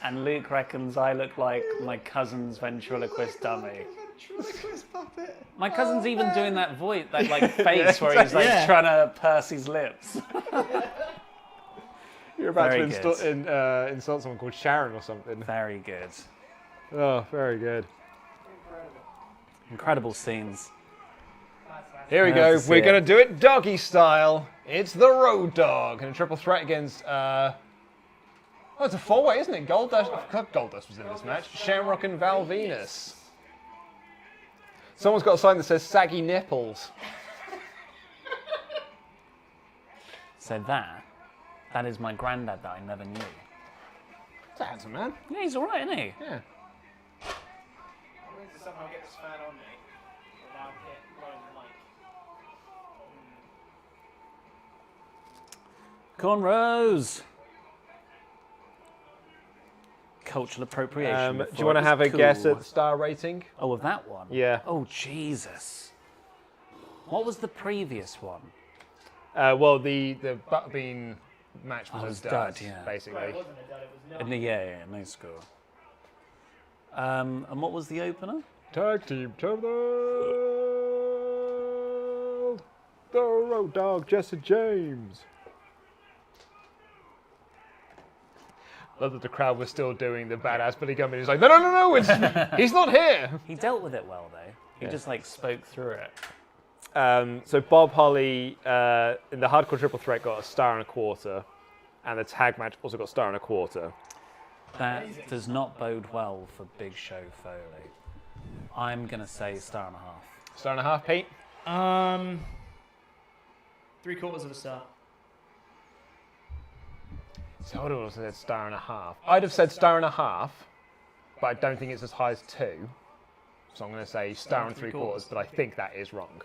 And Luke reckons I look like my cousin's ventriloquist dummy. Ventriloquist puppet. My cousin's even doing that voice, that like face where he's like Yeah. trying to purse his lips. You're about Very to insult someone called Sharon or something. Very good. Oh, very good. Incredible scenes. Here we Love go. to see We're it. going to do it doggy style. It's the Road Dogg in a triple threat against. Oh, it's a four-way, isn't it? Goldust. I forgot Goldust was in this match. Shamrock and Venis. Someone's got a sign that says saggy nipples. So that is my granddad that I never knew. It's a handsome man. Yeah, he's all right, isn't he? Yeah. I'm going to somehow get this fan on me without it blowing the mic. Cornrows. Cultural appropriation. Do you before want it to was have a cool. guess at the star rating? Oh, of that one? Yeah. Oh, Jesus. What was the previous one? Well, the Butterbean match was Oh, a it's dud, dud, yeah. basically. Well, it wasn't a dud, it was In not. yeah, no score. And what was the opener? Tag team to the world. The Road Dogg, Jesse James. Love that the crowd was still doing the badass Billy Gunn. He's like, no, he's not here. He dealt with it well, though. He Yeah. just like spoke through it. So Bob Holly in the hardcore triple threat got a star and a quarter, and the tag match also got a star and a quarter. That does not bode well for Big Show Foley. I'm gonna say star and a half. Star and a half, Pete. 3/4 of a star. So I would have said star and a half. I'd have said star and a half, but I don't think it's as high as 2. So I'm going to say star and 3/4, but I think that is wrong.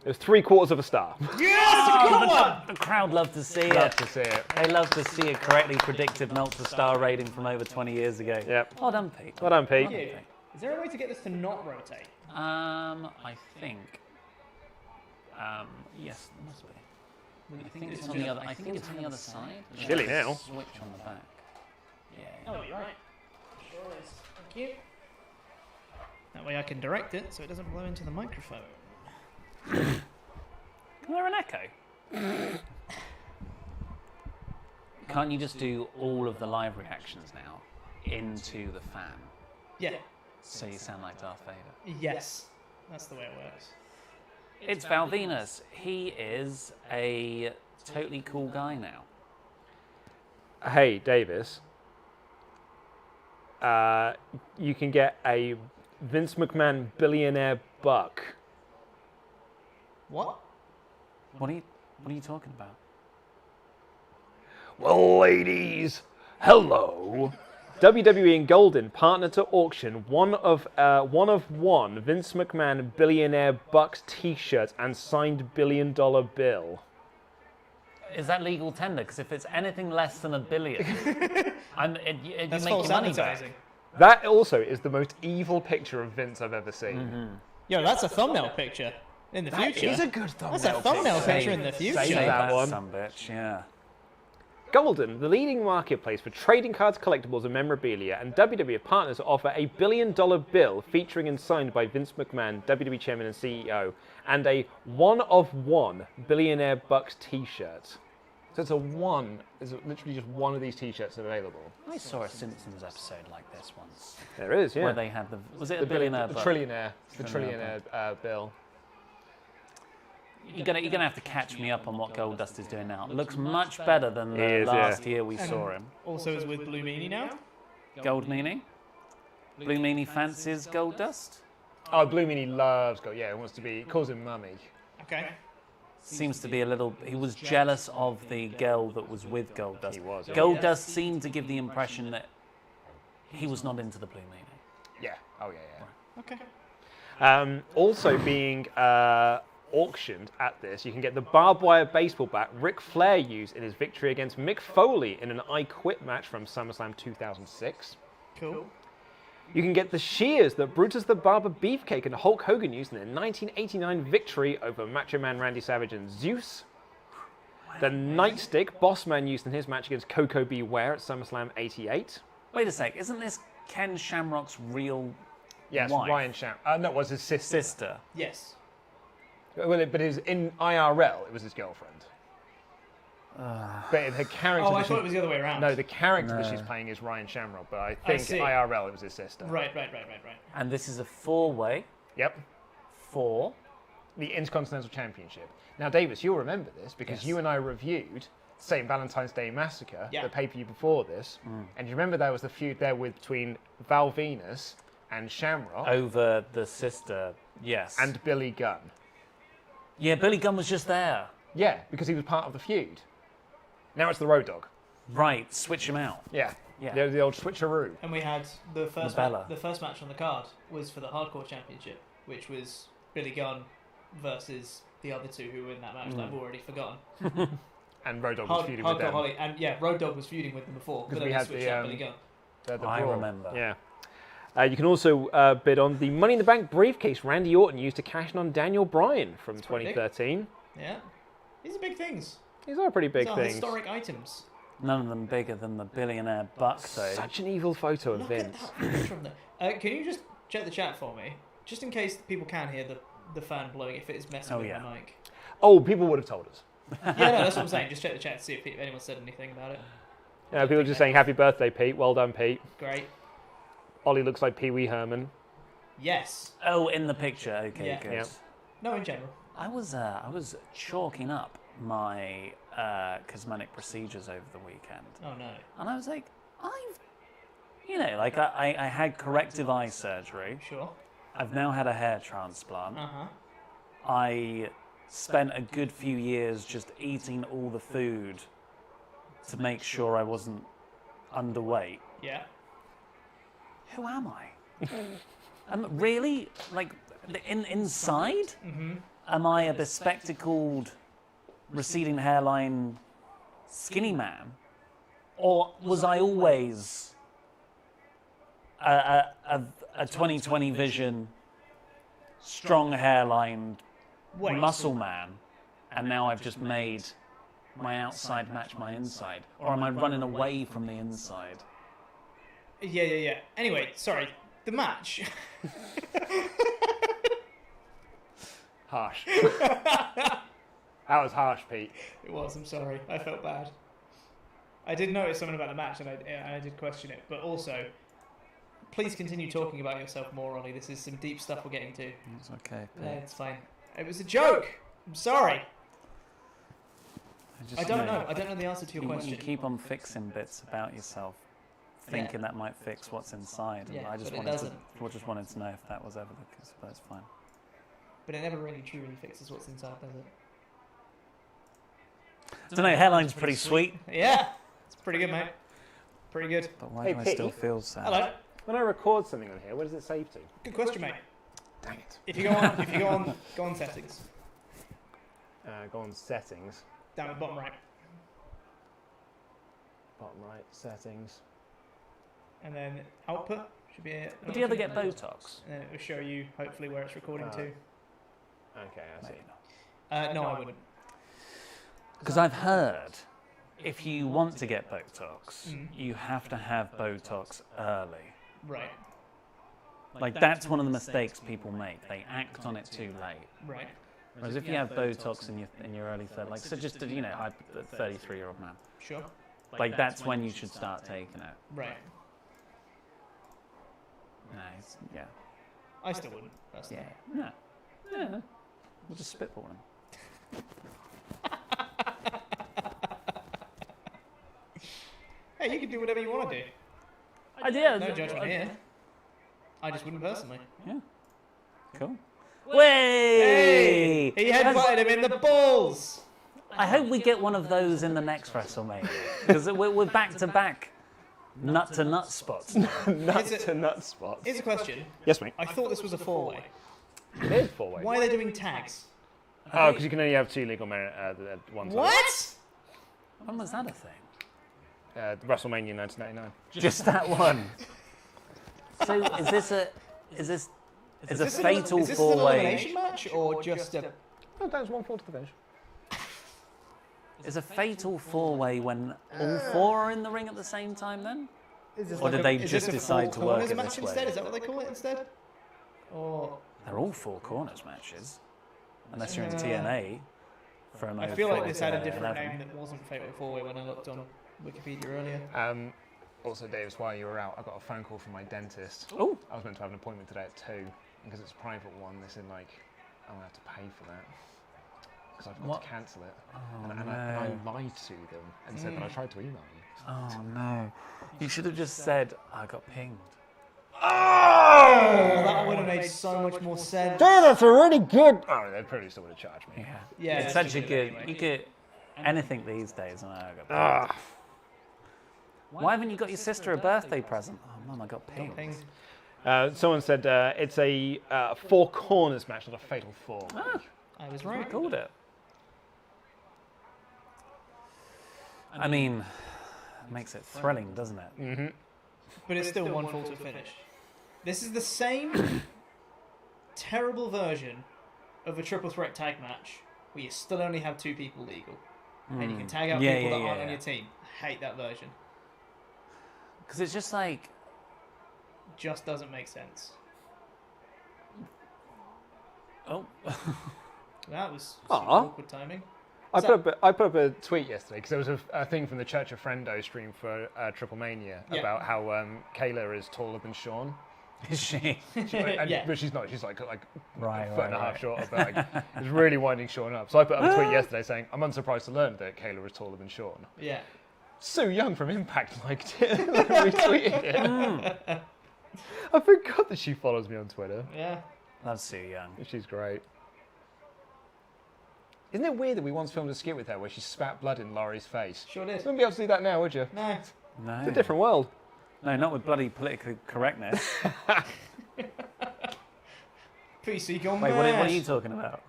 It was 3/4 of a star. The crowd love to see it. Love to see it. They love to see a correctly predicted Meltzer-star rating from over 20 years ago. Yep. Well done, Pete. Well done, Pete. Is there a way to get this to not rotate? I think. Yes, there must be. I think it's on the other. I think it's on the other side. Chilly now. Switch on the back. Yeah. Oh, you're right. Sure is. Thank you. That way I can direct it so it doesn't blow into the microphone. Can I hear an echo? Can't you just do all of the live reactions now into the fan? Yeah. So you sound like Darth Vader. Yes. That's the way it works. It's Val Venis. He is a totally cool guy now. Hey, Davis. You can get a Vince McMahon billionaire buck. What? What are you talking about? Well, ladies, hello. WWE and Golden partner to auction one of one Vince McMahon billionaire bucks T-shirt and signed $1 billion bill. Is that legal tender? Because if it's anything less than $1 billion, you That's make false your money back. advertising. That also is the most evil picture of Vince I've ever seen. Yo, that's a thumbnail picture in the future. It's a good thumbnail. That's a thumbnail picture in the future. Save Save that one. Some bitch, yeah. Golden, the leading marketplace for trading cards, collectibles, and memorabilia, and WWF partners offer a $1 billion bill featuring and signed by Vince McMahon, WWE Chairman and CEO, and a one-of-one billionaire bucks T-shirt. So it's literally just one of these T-shirts available. I saw a Simpsons episode like this once, There is, yeah. where they had was it a billionaire? The buck? trillionaire. It's the Trillionaire trillionaire bill. You're gonna have to catch me up on what Goldust is doing now. It looks much better than He the is, last year we saw him. Also is with Blue Meanie now. Gold Meanie? Blue Meanie fancies Goldust? Oh, Blue Meanie loves gold. Yeah, he wants to be. He calls him Mummy. Okay. Seems to be a little. He was jealous of the girl that was with Goldust. He was, yeah. Goldust seemed to give the impression that he was not into the Blue Meanie. Yeah. Oh, yeah, Okay. yeah. Also being auctioned at this, you can get the barbed wire baseball bat Ric Flair used in his victory against Mick Foley in an I Quit match from SummerSlam 2006. Cool. You can get the shears that Brutus the Barber Beefcake and Hulk Hogan used in their 1989 victory over Macho Man Randy Savage and Zeus. The nightstick Bossman used in his match against Coco Beware at SummerSlam 88. Wait a sec, isn't this Ken Shamrock's real Yes, wife? Ryan Shamrock. No, it was his sister. Sister. Yes. Well, but it was in IRL, it was his girlfriend. But her character. Oh, I that thought she- it was the other way around. No, the character that she's playing is Ryan Shamrock, but I think see. IRL it was his sister. Right. And this is a 4-way Yep. for. The Intercontinental Championship. Now, Davis, you'll remember this because Yes. you and I reviewed St. Valentine's Day Massacre, Yeah. the pay-per-view before this, and you remember there was the feud there between Val Venis and Shamrock Over the sister, yes. and Billy Gunn. yeah, Billy Gunn was just there. Yeah, because he was part of the feud. Now it's the Road Dogg. Right, switch him out. Yeah. Yeah. The old switcheroo. And we had the first Bella. the first match on the card was for the Hardcore Championship, which was Billy Gunn versus the other two who were in that match that I've already forgotten. And Road Dogg was feuding with Hardcore them. Holly, and yeah, Road Dogg was feuding with them before, but Because then we they had switched the, out Billy Gunn. The I Brawl. remember. Yeah. You can also bid on the Money in the Bank briefcase Randy Orton used to cash in on Daniel Bryan from pretty big. 2013. Yeah, these are big things. These are pretty big These are things. historic items. None of them bigger than the billionaire buck, though. Such an evil photo of Look Vince. at that picture of them. Can you just check the chat for me, just in case people can hear the fan blowing if it is messing Oh, with yeah. the mic? Oh, people would have told us. Yeah, no, that's what I'm saying. Just check the chat to see if anyone said anything about it. People are just saying, happy birthday, Pete. Well done, Pete. Great. Ollie looks like Pee Wee Herman. Yes. Oh, in the picture. Okay, Yeah. good. Yeah. No, in general. I was chalking up my cosmetic procedures over the weekend, Oh no. and I was like, I had corrective eye surgery. Sure. I've now had a hair transplant. Uh-huh. I spent a good few years just eating all the food to make sure I wasn't underweight. Yeah. who am I? Really? Like, inside? Am I a bespectacled, receding hairline, skinny man? Or was I always a 2020 vision, strong hairline, muscle man, and now I've just made my outside match my inside? Or am I running away from the inside? Yeah. Anyway, sorry. The match. Harsh. That was harsh, Pete. It was, I'm sorry. I felt bad. I did notice something about the match, and I did question it. But also, please continue talking about yourself more, Ollie. This is some deep stuff we're getting to. It's okay. Yeah, it's fine. It was a joke. I'm sorry. I don't know. I don't know the answer to your question. You keep on fixing bits about yourself, thinking that might fix what's inside. And Yeah, I just but it wanted doesn't. wanted to know if that was ever the case, but it's fine. But it never really truly fixes what's inside, does it? I don't know, hairline's pretty sweet, Yeah. It's pretty good, mate. Pretty good. but why Hey, do I Pete. still feel sad? Hello. When I record something on here, where does it save to? Good question, mate. Dang it. If you go on settings, Go on settings. down at the bottom right, Bottom right, settings. and then output should be it. Do you ever get Botox? And then it will show you hopefully where it's recording to. Okay, I see. No, I wouldn't. Because I've heard if you want to get Botox, you have to have Botox early. Right. Like, that's one of the mistakes people make. They act on it too late. Right. Whereas if you have Botox in your early 30s, like, so just, you know, I'm a 33-year-old man. Sure. Like, that's when you should start taking it. Right. No, yeah. I still wouldn't. Personally. Yeah. No. Yeah. We'll just spitball him. Hey, you can do whatever you want to do. No judgment here. I just wouldn't personally. Yeah. Cool. Way! He headbutted him in the balls. I hope we get one of those in the next WrestleMania. Because we're back-to-back nut-to-nut spots. Nut to nut spots. Here's a question. Yes, mate. I thought this was a four-way. It is four-way. Why are they doing tags? Oh, because you can only have two legal men at one time. What? When was that a thing? WrestleMania 1999. Just that one. So is this a fatal Is this an four-way? elimination match or just a? Oh, that was one fall to the finish. Is a fatal four-way when all four are in the ring at the same time? Then, or did they Is just this a decide to four work corners it match this instead? way? Is that what they call it instead? Or They're all four corners matches, unless you're in TNA. From I feel like 04 this to had a different 11. name that wasn't Fatal Four Way when I looked on Wikipedia earlier. Also, Davis, while you were out, I got a phone call from my dentist. Oh. I was meant to have an appointment today at 2, because it's a private one. They said, like, I'm going to have to pay for that. Because I've got to cancel it. Oh, and I lied to them and said that I tried to email you. Oh no! You should have just said I got pinged. Oh, that would have made so much more sense. That's a really good... Oh, they probably still would have charged me. Yeah, it's that's such a good good. anyway. You get anything these days, and I got pinged. Ah. Why haven't you got your sister a birthday present? Oh, Mum, I got pinged. Someone said it's a four corners match, not a fatal four. Ah, I was I right. called it. I mean, it makes it thrilling, doesn't it? Mm-hmm. But it's still one fall to finish. This is the same terrible version of a triple threat tag match where you still only have two people legal. And you can tag out people that aren't on your team. I hate that version. Because it's just like, Just doesn't make sense. oh, That was Aw. awkward timing. I put up a tweet yesterday because there was a thing from the Church of Friendo stream for Triple Mania about how Kayla is taller than Shawn. is she? But she's not. She's like a Right, foot and a half right. shorter. But like, it's really winding Shawn up. So I put up a tweet yesterday saying, I'm unsurprised to learn that Kayla is taller than Shawn. Yeah. Sue Young from Impact liked it. Retweeted it. I forgot that she follows me on Twitter. Yeah. Love Sue Young. She's great. Isn't it weird that we once filmed a skit with her where she spat blood in Laurie's face? Sure You did. wouldn't be able to do that now, would you? No. No. It's a different world. No, not with bloody political correctness. PC gone Wait, mad. what are you talking about?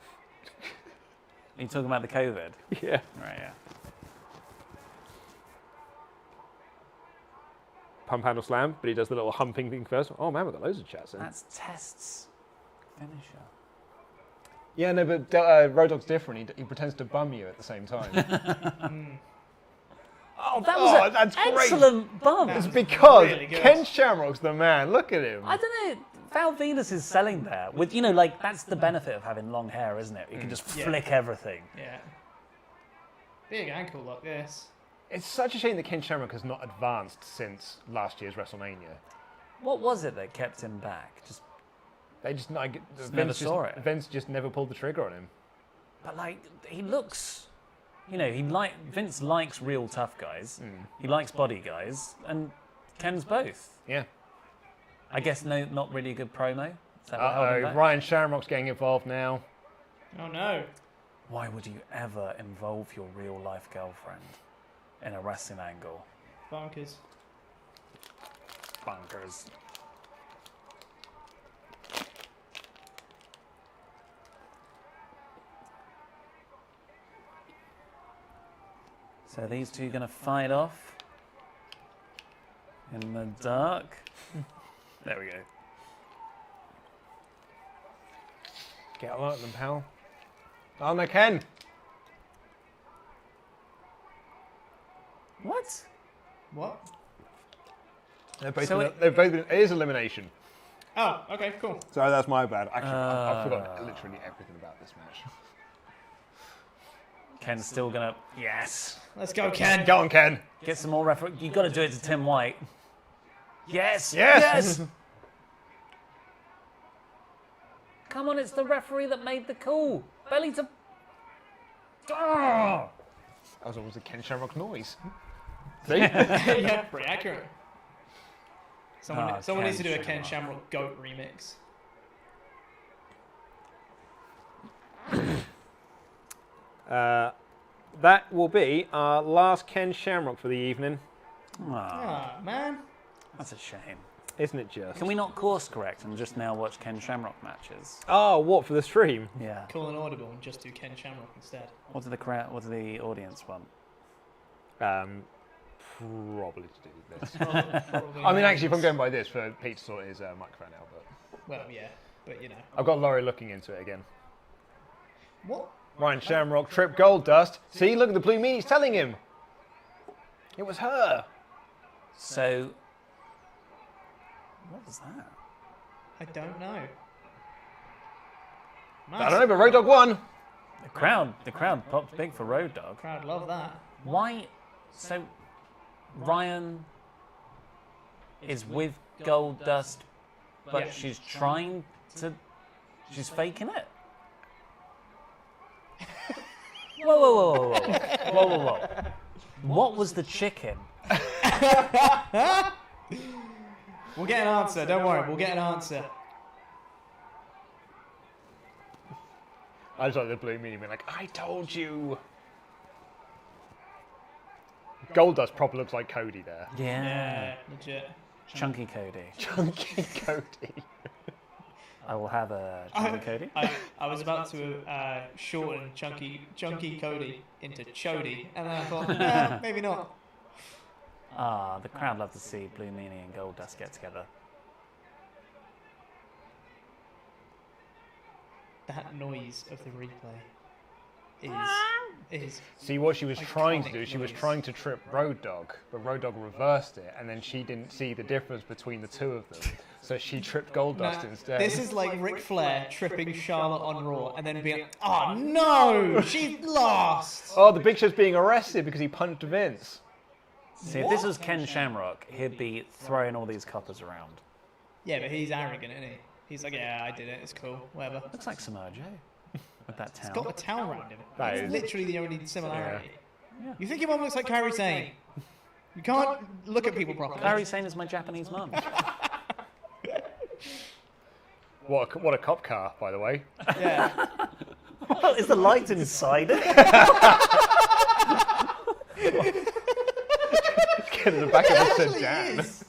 Are you talking about the COVID? Yeah. Right, yeah. Pump handle slam, but he does the little humping thing first. Oh man, we've got loads of chats in. That's Test's finisher. Yeah, no, but Road Dogg's different. He pretends to bum you at the same time. Oh, that was an that's great. excellent bump. It's because really good. Ken Shamrock's the man. Look at him. I don't know. Val Venus is selling there. With like that's the benefit of having long hair, isn't it? You can just flick everything. Yeah. Big ankle like this. It's such a shame that Ken Shamrock has not advanced since last year's WrestleMania. What was it that kept him back? Just They just never saw it. Vince just never pulled the trigger on him. but like he looks, Vince likes real tough guys. He likes body guys, and Ken's both. Yeah. I guess not really a good promo. Is that what held him back? Ryan Shamrock's getting involved now. Oh no. Why would you ever involve your real life girlfriend in a wrestling angle? Bonkers. Bunkers. So these two going to fight off in the dark. There we go. Get along with them, pal. Oh no, Ken. What? What? They're both. So It is elimination. Oh, okay, cool. Sorry, that's my bad. Actually, I forgot literally everything about this match. Ken's still going to... Yes. Let's go, Ken. Go on, Ken. Get some more referee. You've got to do it to Tim White. Yes. Yes. Come on, it's the referee that made the call. Belly to... Oh! That was almost a Ken Shamrock noise. See? Yeah, pretty accurate. Someone Ken needs to do a Ken Shamrock. Shamrock goat remix. That will be our last Ken Shamrock for the evening, Ah, man. That's a shame. isn't it just? Can we not course correct and just now watch Ken Shamrock matches? Oh, what, for the stream? Yeah. Call an audible and just do Ken Shamrock instead. What do the audience want? Probably to do this. Probably I mean, not. actually, if I'm going by this, for Pete to sort his microphone out, but Well, yeah, but you know. I've got Laurie looking into it again. What? Ryan Shamrock, Trip Goldust. See, look at the blue meanie's telling him. It was her. So... What was that? I don't know. I don't know, but Road Dogg won. The crowd popped big for Road Dogg. Crowd love that. Why? So, Ryan is with Goldust, but Yeah. she's faking it. Whoa. What was the chicken? We'll get an answer. Don't worry. We'll get an answer. I just like the blue meanie being like, I told you. Goldust probably looks like Cody there. Yeah. Legit. Chunky Cody. Chunky Cody. I will have a Chunky Cody. I was about to shorten Chunky Cody into Chody, and then I thought, nah, maybe not. Ah, the crowd love to see Blue Meanie and Goldust get together. That noise of the replay is See what she was trying to do? Iconic She was noise. trying to trip Road Dogg, but Road Dogg reversed it, and then she didn't see the difference between the two of them, so she tripped Goldust Nah, instead. This is like Ric Flair tripping Charlotte on Raw and then being, oh no, she lost. Oh, the Big Show's being arrested because he punched Vince. See, if this was Ken Shamrock, he'd be throwing all these coppers around. Yeah, but he's arrogant, isn't he? He's like, yeah, I did it. It's cool. Whatever. Looks like Samoa Joe with that He's got towel. a towel around him. That That's is- literally the only similarity. Yeah. You think your mum looks like Kairi Sane? You can't look at people properly. Larry Sane is my Japanese mum. What a cop car, by the way. Yeah. Is the light inside it? Get in the back of the Actually sedan. is.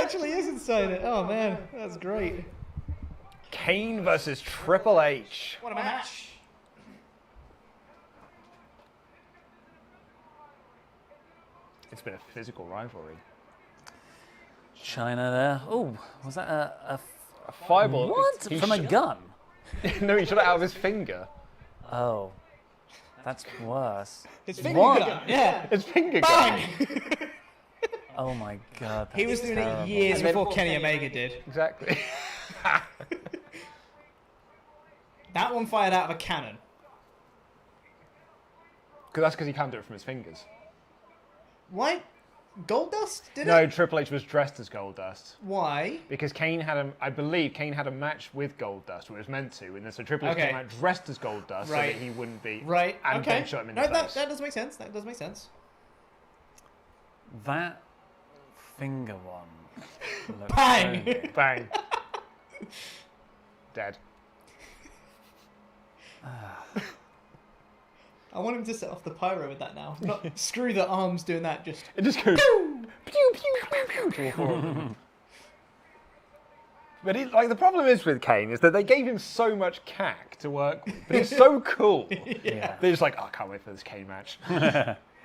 actually is inside it. Oh man, that's great. Kane versus Triple H. What a match. It's been a physical rivalry. China there. Oh, was that a A fireball. what? He From a shot- gun? No, he shot it out of his finger. Oh, that's worse. His finger What? gun. Yeah. His finger Bang! gun. Oh my god. He was that's doing terrible. it years And then- before Kenny Omega did. Exactly. That one fired out of a cannon. That's because he can't do it from his fingers. Why? Goldust did No, it? Triple H was dressed as Goldust. Why? Because I believe Kane had a match with Goldust, or it was meant to, and then so Triple H Okay. came out dressed as Goldust so Right. that he wouldn't be, Right. and okay. then shot him in no, the that face. does make sense. That does make sense. That finger one. looks Bang! so good. Bang. Dead. I want him to set off the pyro with that now. Not screw the arms doing that. Just It just goes pew, pew, pew, pew, to all four of them. But the problem is with Kane is that they gave him so much cack to work with, but he's so cool. Yeah. They're just like, oh, I can't wait for this Kane match.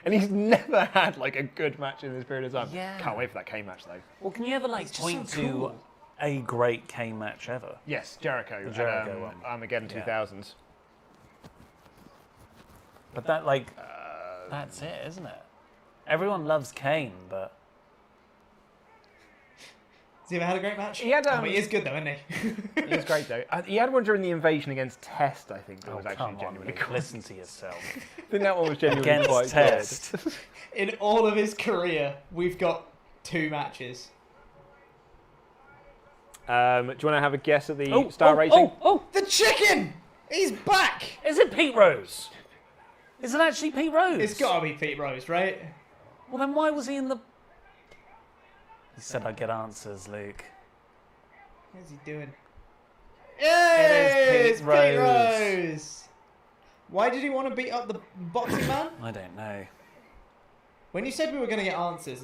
And he's never had like a good match in this period of time. Yeah. Can't wait for that Kane match though. Well, can you ever like point to a great Kane match ever? Yes, Jericho. The Jericho at, one. Armageddon Yeah. 2000s. But that that's it, isn't it? Everyone loves Kane, but has he ever had a great match? He had, Oh, he is good though, isn't he? It was great though. He had one during the invasion against Test, I think. That was actually come on, genuinely Luke, cool. listen to yourself. I think that one was genuinely Against quite Test. good. In all of his career, we've got 2 matches. Do you want to have a guess at the star rating? Oh, The chicken! He's back! is it Pete Rose? Is it actually Pete Rose? It's got to be Pete Rose, right? Well, then why was he in the? He said I'd get answers, Luke. What's he doing? It Yay! is It's Pete Pete Rose. Rose! Why did he want to beat up the boxing man? I don't know. When you said we were going to get answers,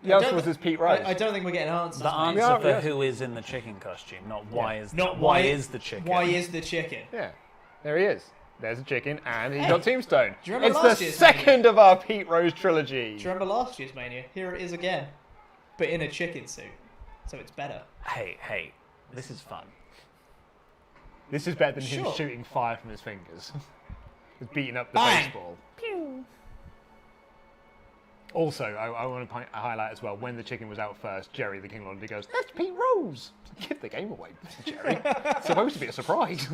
The answer was it's Pete Rose. I don't think we're getting answers. The mate. answer for yeah. who is in the chicken costume, not why is Not why is the chicken? Why is the chicken? Yeah, there he is. There's a chicken, and he's got Tombstone. do you remember It's last the year's second of our Pete Rose trilogy. Do you remember last year's Mania? Here it is again, but in a chicken suit, so it's better. Hey, this is fun. This is better than him Sure. shooting fire from his fingers. He's beating up the Bang. baseball. Also, I want to highlight as well, when the chicken was out first, Jerry, the King Lord, he goes, "That's Pete Rose." Give the game away, Jerry. It's supposed to be a surprise.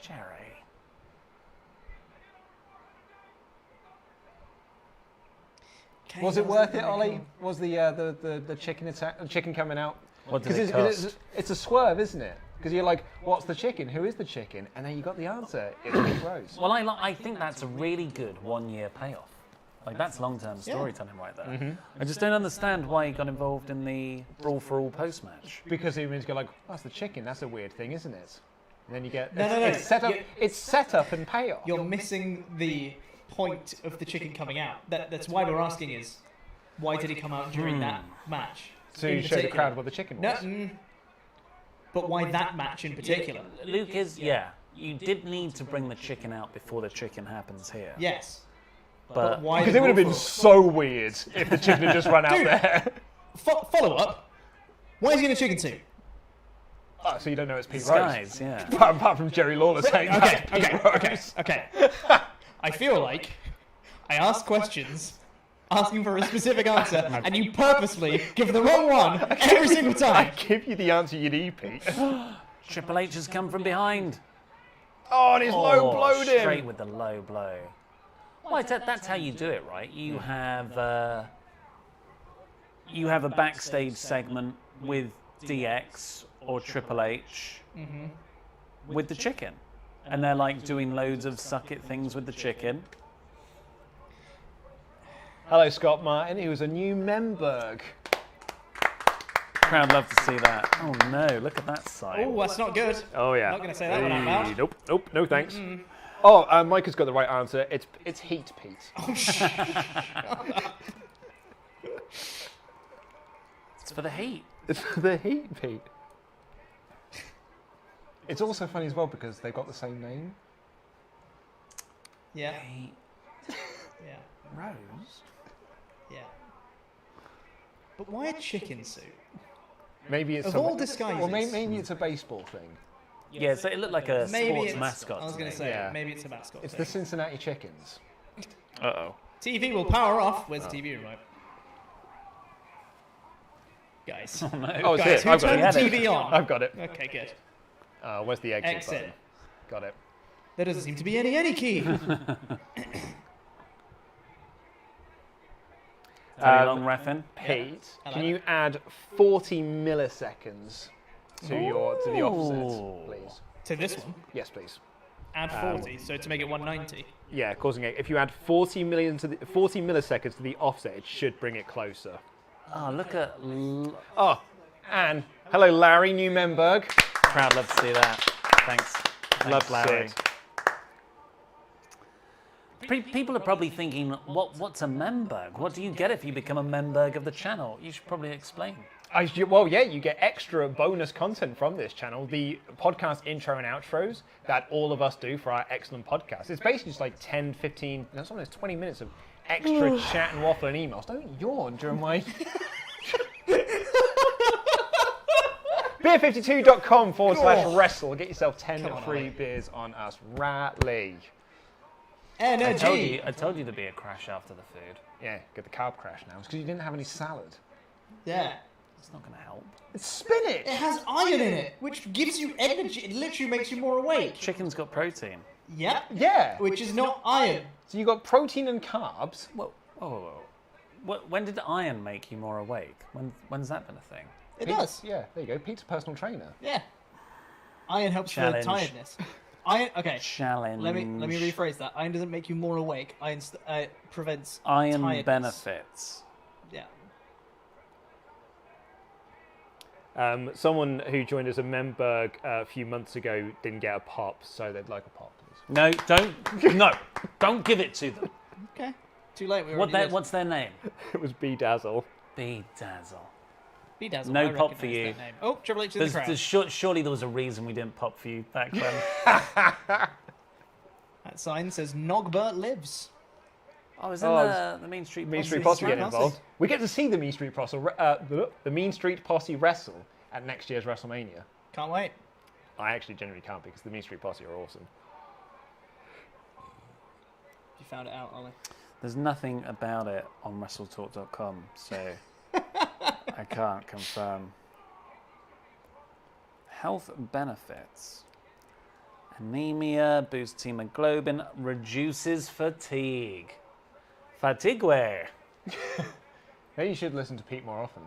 Jerry. Was it worth it, Ollie? Was the chicken attack, the chicken coming out? What did it Because cost? it's a swerve, isn't it? Because you're like, what's the chicken? Who is the chicken? And then you got the answer. It's Pete Rose. Well, I think that's a really good 1-year payoff. Like, that's long-term storytelling right there. Mm-hmm. I just don't understand why he got involved in the Brawl for All post-match. Because he means go like, that's the chicken. That's a weird thing, isn't it? And then you get No. It's set up. You- It's set up and payoff. You're missing the point of the chicken coming out. That's why we're asking is, why did he come out during that match? So in you show the particular? crowd what the chicken No, was. but why that match in particular? Luke you did need to bring the chicken out before the chicken happens here. Yes. But why? Because the it would have been Brawl so weird if the chicken had just run out Dude. there. Follow up. Why is he in a chicken suit? Oh, so you don't know it's Pete Rose. Guys, yeah. Apart from Jerry Lawler saying that's Pete Rose. Okay. I feel like I ask questions asking for a specific answer, and you purposely give the wrong one every single I time. give you the answer you need, Pete. Triple H has come from behind. Oh, and he's low blowed Straight him. with the low blow. Well, that's how you do it, right? You have a backstage segment with DX or Triple H with the chicken, and they're like doing loads of suck it things with the chicken. Hello, Scott Martin. He was a new Memberg. Crowd love to see that. Oh no, look at that side. Oh, that's not good. Oh yeah. Not gonna say that one out loud. Nope. No thanks. Oh, Mike has got the right answer. It's Heat Pete. It's for the heat. It's for the heat, Pete. It's also funny as well because they've got the same name. Yeah. Heat. Yeah. Rose? Yeah. But why a chicken suit? Maybe it's Of some- all disguises. Well, maybe it's a baseball thing. Yeah, so it looked like a Maybe sports it's, mascot. I was going to say, Yeah. maybe it's a mascot. It's thing. the Cincinnati Chickens. Uh-oh. TV will power off. Where's the TV remote? Guys. Oh, no. Oh, it's Guys, here. who I've got turned it. the TV on? I've got it. Okay, good. Where's the exit Exit. button? Got it. There doesn't seem to be any key. Very long reffing. Pete, I like can you add 40 milliseconds to the offset, please? To this one, Yes, please. add 40, so to make it 190. Yeah, causing it. If you add 40 milliseconds to the offset, it should bring it closer. Oh, look at... Oh, and hello, Larry Newmenberg. Crowd love to see that. Thanks. Love Thanks, Larry. Sid. People are probably thinking, what's a Memberg? What do you get if you become a Memberg of the channel? You should probably explain. Well, yeah, you get extra bonus content from this channel. The podcast intro and outros that all of us do for our excellent podcast. It's basically just like 10, 15, sometimes 20 minutes of extra chat and waffle and emails. Don't yawn during my... Beer52.com/wrestle. Get yourself 10 free beers on us. Rally. Energy. I told you there'd be a crash after the food. Yeah, get the carb crash now. It's because you didn't have any salad. Yeah. It's not going to help. It's spinach. It has iron in it, which gives you energy. It literally makes you more awake. Chicken's got protein. Yep. Yeah. Which is not iron. So you got protein and carbs. Whoa. When did iron make you more awake? When's that been a thing? It does. Yeah, there you go. Pete's a personal trainer. Yeah. Iron helps for Challenge. tiredness. Iron. Okay. Challenge. Let me rephrase that. Iron doesn't make you more awake. Iron prevents Iron tiredness. benefits. Yeah. Someone who joined as a Memberg a few months ago didn't get a pop, so they'd like a pop, please. No, don't give it to them. Okay. Too late. We already did. What's their name? It was B-Dazzle. Bedazzle. Bedazzle. No I pop for recognise you. that name. Oh, Triple H in the crowd. Surely there was a reason we didn't pop for you back then. That sign says Nogbert lives. Oh, is that the Mean Street Mean Posse? Street Posse Posse. getting involved. We get to see the Mean Street Posse, the Mean Street Posse wrestle at next year's WrestleMania. Can't wait. I actually genuinely can't because the Mean Street Posse are awesome. You found it out, Ollie. There's nothing about it on WrestleTalk.com, so I can't confirm. Health benefits. Anemia, boosts hemoglobin, reduces fatigue. Fatigue. Maybe you should listen to Pete more often.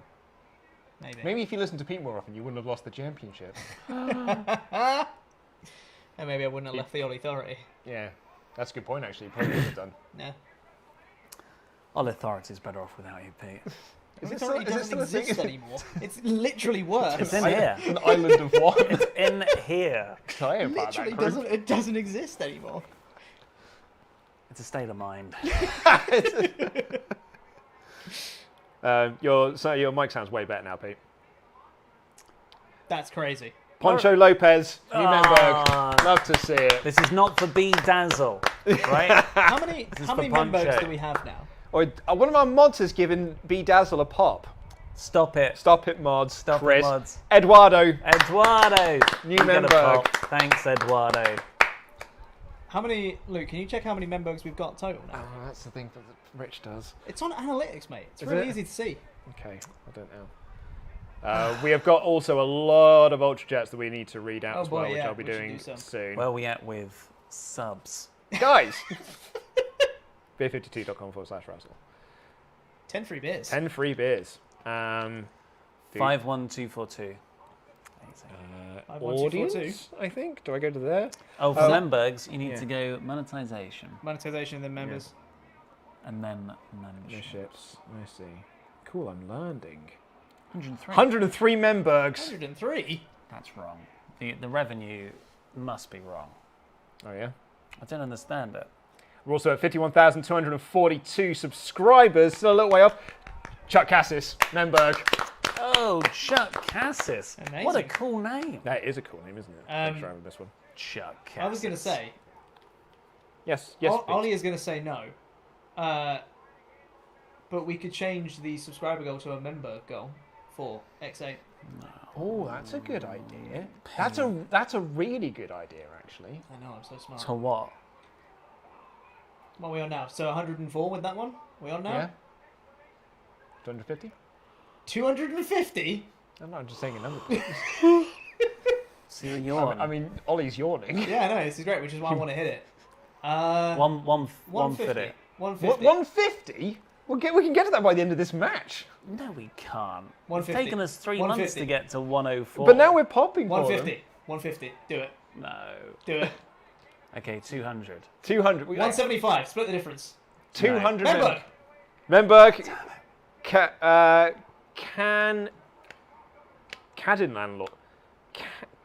Maybe if you listened to Pete more often, you wouldn't have lost the championship. And maybe I wouldn't have left the All Authority. Yeah, that's a good point, actually. You probably would have done. No. All authority's better off without you, Pete. It doesn't exist anymore. It's literally worse. It's in here. An island of what? It's in here. Literally it doesn't exist anymore. It's a state of mind. Your mic sounds way better now, Pete. That's crazy. Poncho Lopez, Newmenberg. Ah. Love to see it. This is not for Bedazzle, right? How many is how many for Poncho. members do we have now? One of our mods has given B-Dazzle a pop. Stop it. Stop it, mods. Stop it, Chris. mods. Eduardo. Eduardo. Newmenberg. Thanks, Eduardo. How many, Luke, can you check how many members we've got total now? Oh, that's the thing that Rich does. It's on analytics, mate. It's Is really it? easy to see. Okay, I don't know. We have got also a lot of Ultra Jets that we need to read out Oh as well, boy, which yeah, I'll be we should doing do some. soon. Where are we at with subs? Guys! beer52.com/wrestle. 10 free beers. 10 free beers. 51242. Audience, I think. Do I go to there? Oh, for Membergs, you need to go monetization Monetization and then members. and then membership. Memberships. Let's see. Cool, I'm learning. 103. 103 Membergs. 103? That's wrong. The revenue must be wrong. Oh, yeah? I don't understand it. We're also at 51,242 subscribers. Still a little way off. Chuck Cassis, Memberg. Oh, Chuck Cassis. Amazing. What a cool name. That is a cool name, isn't it? Thanks for having this one. Chuck Cassis. I was going to say, Yes. Ollie is going to say no. But we could change the subscriber goal to a member goal for X8. Oh, that's a good idea. That's a really good idea, actually. I know, I'm so smart. To what? What are we on now? So 104 with that one? We on now? Yeah. 250? 250? I'm not just saying a number. See you yawn. I mean, Ollie's yawning. Yeah, I know, this is great, which is why I want to hit it. One 150. fitty. 150. What, 150? We can get to that by the end of this match. No, we can't. It's 150. taken us 3 months 150. to get to 104. But now we're popping for 150. 150. Do it. No. Do it. Okay, 200. 200. 175. Split the difference. 200. Memberg. Memberg. Caddian Landlord.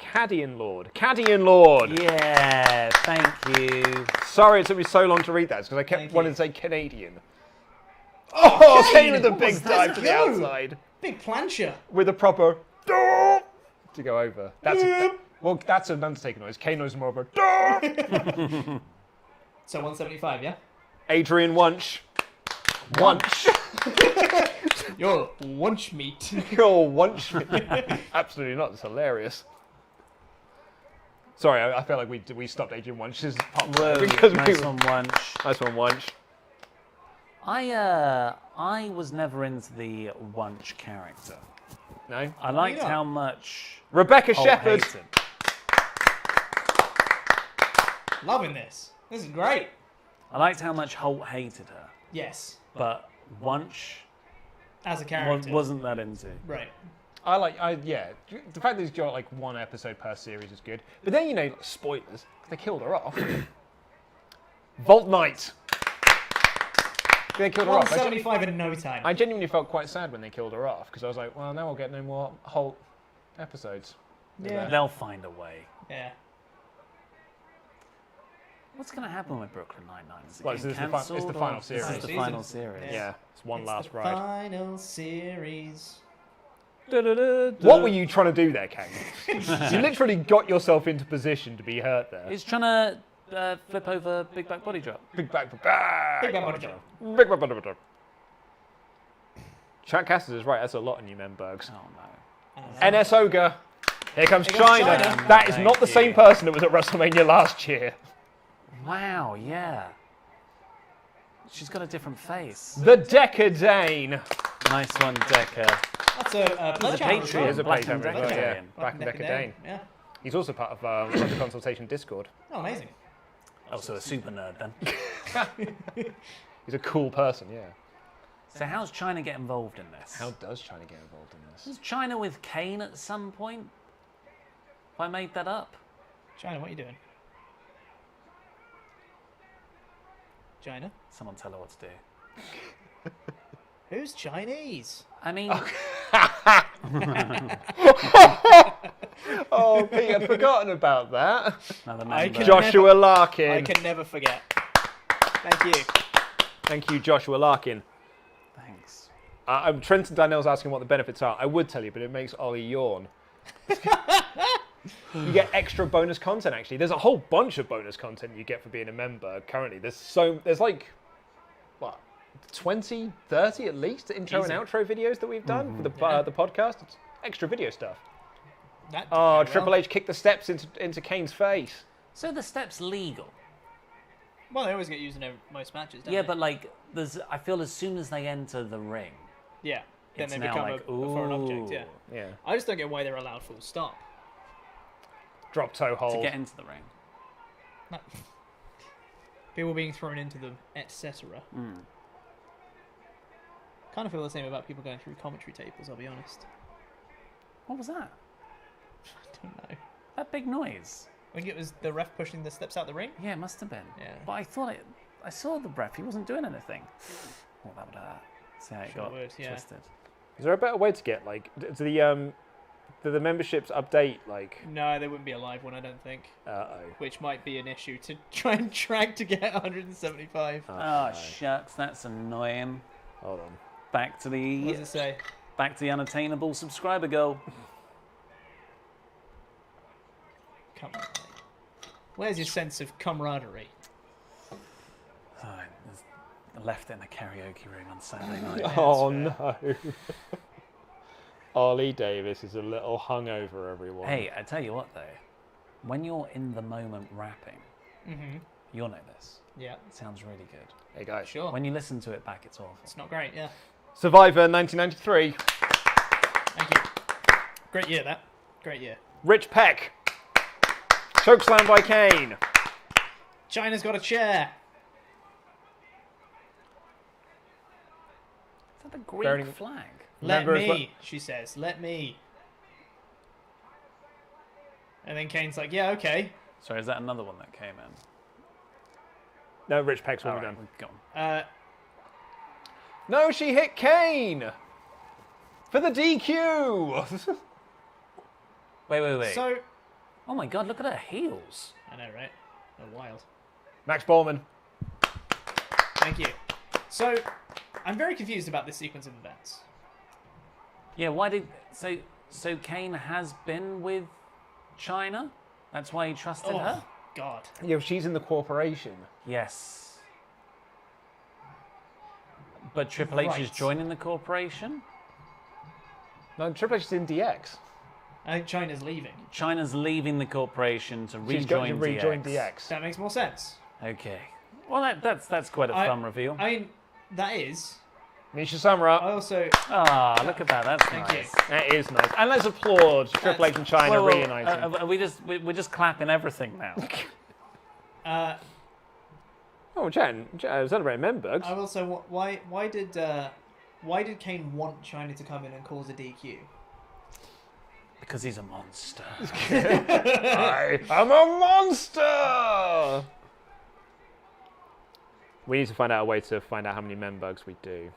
Caddian Lord. Yeah, thank you. Sorry it took me so long to read that. It's because I kept Thank wanting you. to say Canadian. Oh, Kane with the What big was dive that? to the Go. outside. Big plancher. With a proper to go over. That's an Undertaker noise. Kane knows more of a So 175, yeah? Adrian Wunsch. Wunsch. You're lunch meat. You're Wunsch. Absolutely not. It's hilarious. Sorry, I felt like we stopped Adrian Wunsch's pop Whoa, because nice one, Wunsch. Nice one, Wunsch. I was never into the Wunsch character. No. I liked not? how much Rebecca Holt Shepherd. hated. Loving this. This is great. I liked how much Holt hated her, Yes. but Wunsch As a character. wasn't that into. Right. Yeah. The fact that he's got like one episode per series is good. But then, spoilers, they killed her off. Vault Knight. They killed her off. 175 in no time. I genuinely felt quite sad when they killed her off because I was like, well, now I'll get no more Holt episodes. Yeah. They'll find a way. Yeah. What's going to happen with Brooklyn Nine-Nine? Is it Well, getting it's the cancelled, final or- series. This is the Season. final series. Yeah, it's one It's last the ride. Final series. What were you trying to do there, Kang? You literally got yourself into position to be hurt there. He's trying to flip over Big Back Body Drop. Big back. Big back body drop. Big back. Chuck Cactus is right. That's a lot of new Membergs. Oh no. NS Ogre. Here comes Here comes China. China. That is Thank not the you. same person that was at WrestleMania last year. Wow, yeah. She's got a different face. The Decadane. Nice one, Decker. That's a He's a Patriot. He is a Black Black and Hammer as well, Decadane. yeah. Black and Decadane. Yeah. He's also part of the Consultation Discord. Oh, amazing. Also a super nerd then. He's a cool person, yeah. So how's China get involved in this? How does China get involved in this? Was China with Kane at some point? If I made that up. China, what are you doing? China? Someone tell her what to do. Who's Chinese? I mean, Oh, Pete, I'd forgotten about that. another I member. can- Joshua I Larkin. can never forget. Thank you. Thank you, Joshua Larkin. Thanks. Trenton Darnell's asking what the benefits are. I would tell you, but it makes Ollie yawn. You get extra bonus content, actually. There's a whole bunch of bonus content you get for being a member currently. There's like, what, 20, 30 at least intro Easy. and outro videos that we've done for the podcast. It's extra video stuff. That Oh, did very Triple well. H kicked the steps into Kane's face. So the step's legal. Well, they always get used in most matches, don't Yeah, they? but like, I feel as soon as they enter the ring, Yeah. Then it's they now become like, a foreign object, ooh. yeah. Yeah. I just don't get why they're allowed full stop. Drop toe To hold. get into the ring. No. People being thrown into them, etc. Kind of feel the same about people going through commentary tables, I'll be honest. What was that? I don't know. That big noise. I think it was the ref pushing the steps out the ring. Yeah, it must have been. Yeah. But I thought I saw the ref. He wasn't doing anything. Oh, that would hurt. See how it Sure got would, yeah. twisted. Is there a better way to get do the memberships update like? No, there wouldn't be a live one, I don't think. Uh-oh. Which might be an issue to try and track to get 175. Oh, shucks. That's annoying. Hold on. Back to What the does it say? Back to the unattainable subscriber goal. Come on. Where's your sense of camaraderie? Oh, I left it in the karaoke room on Saturday night. Oh no. Ollie Davis is a little hungover, everyone. Hey, I tell you what though, when you're in the moment rapping, you'll know this. Yeah, It sounds really good. Hey guys. sure. When you listen to it back, it's awful. It's not great, yeah. Survivor 1993. Thank you. Great year, that. Great year. Rich Peck. Chokeslam by Kane. China's got a chair. Is that the Greek Bearing- flag? Let Remember as me, she says. Let me. And then Kane's like, yeah, okay. Sorry, is that another one that came in? No, Rich Peck's one All we're right, done. we've gone. No, she hit Kane for the DQ. Wait. So, Oh my God, look at her heels. I know, right? They're wild. Max Bowman. Thank you. So, I'm very confused about this sequence of events. Yeah, why did... So Kane has been with China? That's why he trusted her? God. Yeah, she's in the corporation. Yes. But Triple H is Right. joining the corporation? No, Triple H is in DX. I think China's leaving. China's leaving the corporation to She's going to rejoin rejoin DX. That makes more sense. Okay. Well, that's quite a fun reveal. I mean, that is. Nisha Samura. I also. Ah, look at that. That's Thank nice. you. That is nice. And let's applaud Triple H and China reuniting. We're just clapping everything now. Oh, Jen, celebrating Membergs. I will say, why did Kane want China to come in and cause a DQ? Because he's a monster. I am a monster! We need to find out a way to find out how many Membergs we do.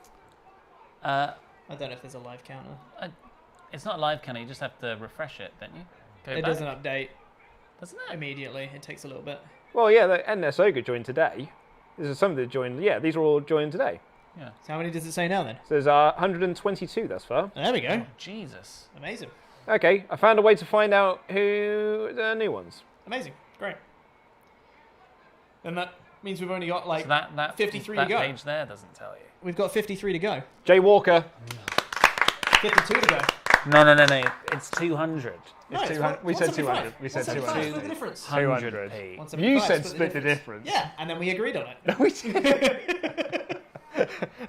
I don't know if there's a live counter. It's not live, can you? just have to refresh it, don't you? Go It back. doesn't update Doesn't it? immediately. It takes a little bit. Well, yeah, the NSOGA joined today. There's some that joined. Yeah, these are all joined today. Yeah. So how many does it say now then? So there's 122 thus far. There we go. Jesus. Amazing. Okay, I found a way to find out who the new ones. Amazing. Great. And that means we've only got like So that 53 that to go. page there doesn't tell you. We've got 53 to go. Jay Walker. 52 to go. No. It's 200. No, it's 200. We said 200. 175. We said 175. 200. Split the difference. 200. 100p. 175, You said split the difference. Yeah, and then we agreed on it. We did.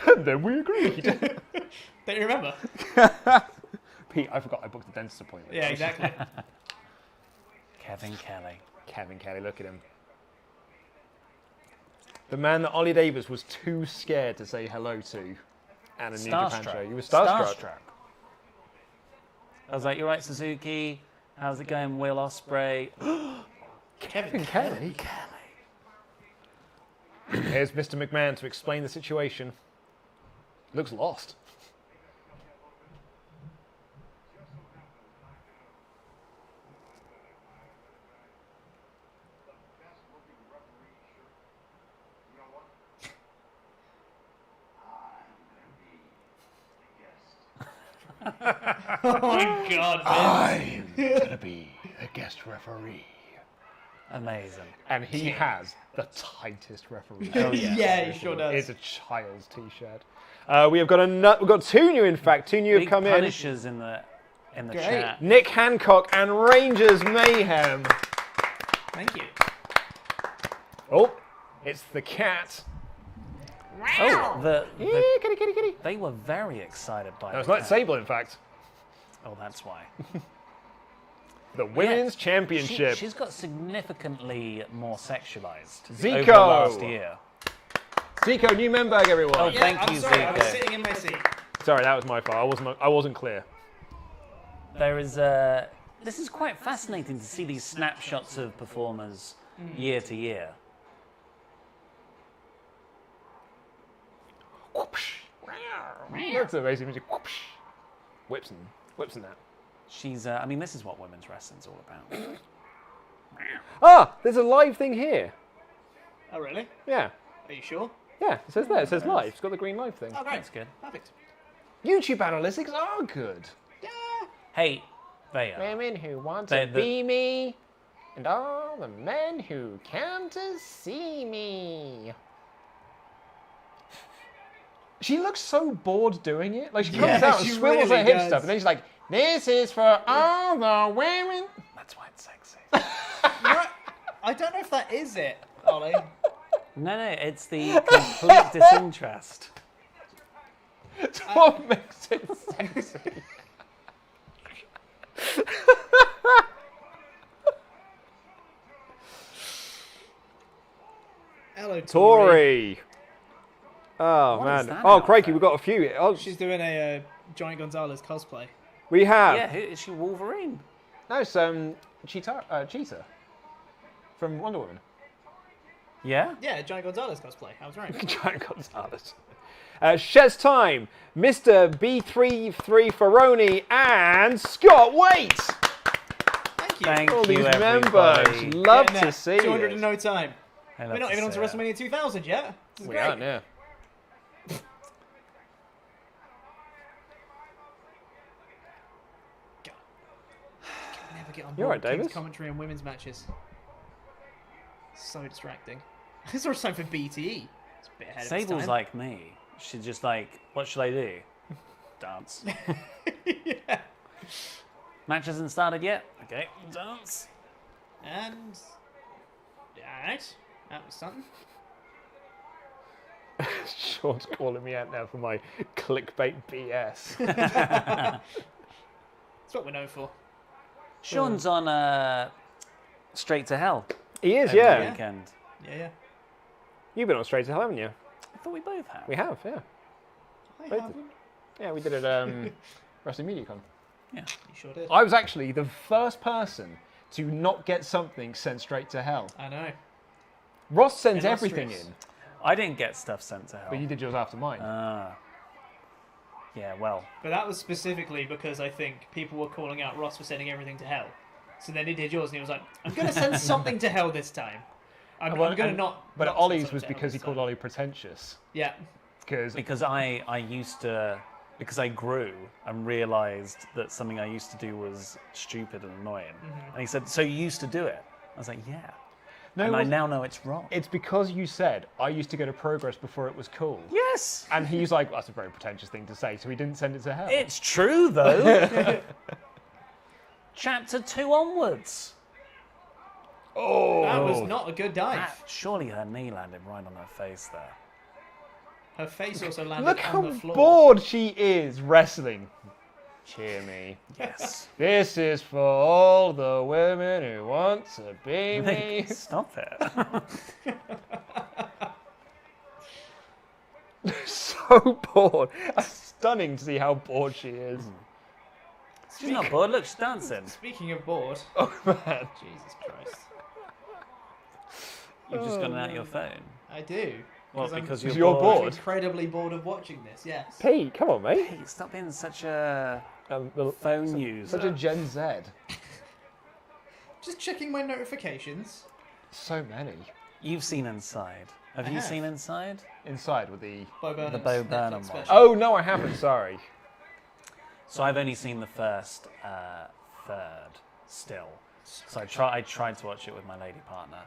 And then we agreed. Don't you remember? Pete, I forgot I booked a dentist appointment. Yeah, exactly. Kevin Kelly. Kevin Kelly, look at him. The man that Ollie Davis was too scared to say hello to at a New Japan show. You were starstruck. I was like, "You're right, Suzuki. How's it going, Will Ospreay?" Kevin Kelly? Here's Mr. McMahon to explain the situation. Looks lost. Oh my God, I'm gonna be a guest referee. Amazing. And he has the tightest referee. Oh, yeah. Yeah, he sure does. It's a child's t-shirt. We have got we've got two new, in fact. Two new have Big come in. Punishers in the Great. chat. Nick Hancock and Rangers Mayhem. Thank you. Oh, it's the cat. Oh, Kitty, kitty, kitty. they were very excited by No, it's the not cat. Sable, in fact. Oh, that's why. The Women's Championship. She's got significantly more sexualized Zico. over the last year. Zico, new Memberg, everyone. Oh, Yeah, thank I'm you, sorry, I was Zico. sitting in my seat. Sorry, that was my fault. I wasn't clear. There is this is quite fascinating to see these snapshots of performers year to year. Whoopsh. That's amazing music. Whoopsh. Whips and that. She's, I mean, this is what women's wrestling's all about. Ah, there's a live thing here. Oh, really? Yeah. Are you sure? Yeah, it says there. It says live. It's got the green live thing. Oh, great. That's good. Perfect. YouTube analytics are good. Hey, they are. Women who want They- to be me, and all the men who come to see me. She looks so bored doing it. Like she comes out and she swivels really her hip does. stuff, and then she's like, "This is for all the women." That's why it's sexy. I don't know if that is it, Ollie. No, it's the complete disinterest. It's what makes it sexy. Hello, Tori. Tori. Oh What man. is that Oh outfit? crikey, we've got a few. Oh, She's doing a Johnny Gonzalez cosplay. we have. Yeah, who is she? Wolverine. No, it's Cheetah from Wonder Woman. Yeah. Yeah, Johnny Gonzalez cosplay. I was right. Giant Gonzalez. Shez Time, Mr. B33 Ferroni, and Scott Waite. Thank you. Thank All you, these everybody. members. Love Getting to see 200 in it. no time. I love We're not to even on to see it. WrestleMania 2000 yet. This is We great. aren't, yeah. Can never get on You board alright, with King's Davis? commentary on women's matches. So distracting. It's already time for BTE. It's a bit ahead of its Sable's time. like me. She's just like, what should I do? Dance. Yeah. Match hasn't started yet. Okay, dance. And alright, that was something. Sean's calling me out now for my clickbait BS. That's what we're known for. Sean's on Straight to Hell He is, every yeah. weekend. Yeah. You've been on Straight to Hell, haven't you? I thought we both had. We have, yeah. I Both- haven't. Yeah, we did it WrestleMania Con. You sure did. I was actually the first person to not get something sent straight to hell. I know. Ross sends Illustrious. everything in, I didn't get stuff sent to Hell. but you did yours after mine. Yeah, well. But that was specifically because I think people were calling out Ross for sending everything to hell. So then he did yours and he was like, I'm going to send something to hell this time. I'm going to not. But not send Ollie's something was to hell because he this called time. Ollie pretentious. Yeah. Because I used to, because I grew and realised that something I used to do was stupid and annoying. And he said, so you used to do it? I was like, yeah. no, And it I wasn't. now know it's wrong. It's because you said I used to go to Progress before it was cool. Yes. And he's like, well, that's a very pretentious thing to say, so he didn't send it to hell. It's true, though. Chapter 2 onwards. Oh, That was not a good dive. Surely her knee landed right on her face there. Her face also landed look on how the floor. bored she is wrestling. Cheer me. Yes. This is for all the women who want to be me. Stop it. So bored. It's stunning to see how bored she is. She's not bored. Look, she's dancing. Speaking of bored, Oh man. Jesus Christ. You've just gotten out your phone. I do. Well, I'm because You're you're bored. bored. incredibly bored of watching this, yes. Pete, come on, mate. Hey, stop being such a The- phone user. Such a Gen Z. Just checking my notifications. So many. You've seen Inside. Have you have. seen Inside? Inside with the. Bo Burnham's Bo Netflix Burnham one. special. Oh no, I haven't. Sorry. So I've only seen the first third still. So I tried to watch it with my lady partner,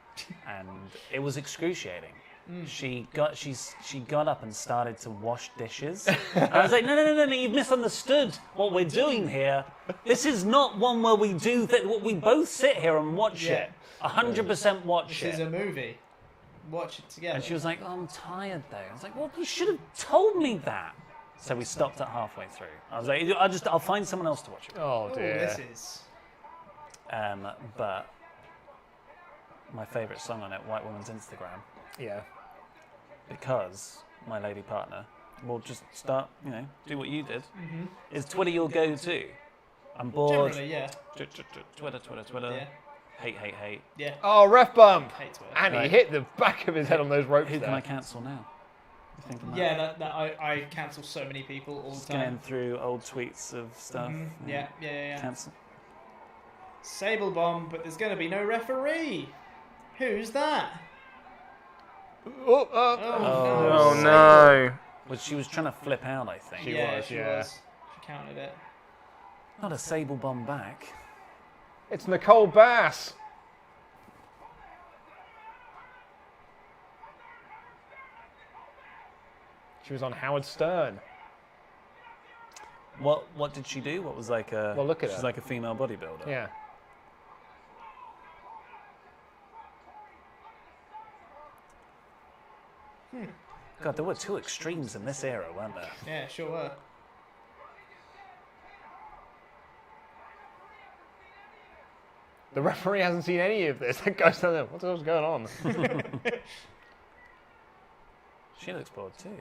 and it was excruciating. She got up and started to wash dishes. And I was like, no, you've misunderstood what we're doing here. This is not one where we do that. We both sit here and watch Yeah. it. 100% watch This is it. a movie. Watch it together. And she was like, oh, I'm tired though. I was like, well, you should have told me that. So we stopped it halfway through. I was like, I'll find someone else to watch it with. Oh Oh, dear. this is. But my favourite song on it, White Woman's Instagram, Yeah. because my lady partner will just start, do what you did. Is Twitter your go-to? I'm bored. Generally, yeah. Twitter. Yeah. Hate. Yeah. Oh, ref bump. Hate Twitter. And he Right. hit the back of his head on those ropes Who there. can I cancel now? You think of that? Yeah, that I cancel so many people all the Scanning time. through old tweets of stuff. Yeah. Cancel. Sable bomb, but there's going to be no referee. Who's that? Oh, Oh, oh no. no. She was trying to flip out, I think. She was. She counted it. Not a Sable bomb back. It's Nicole Bass. She was on Howard Stern. What did she do? What was like a? Well, look at she's her. like a female bodybuilder. Yeah. God, there were two extremes in this era, weren't there? Yeah, sure were. The referee hasn't seen any of this. That guy's down there. What the hell's going on? She looks bored too.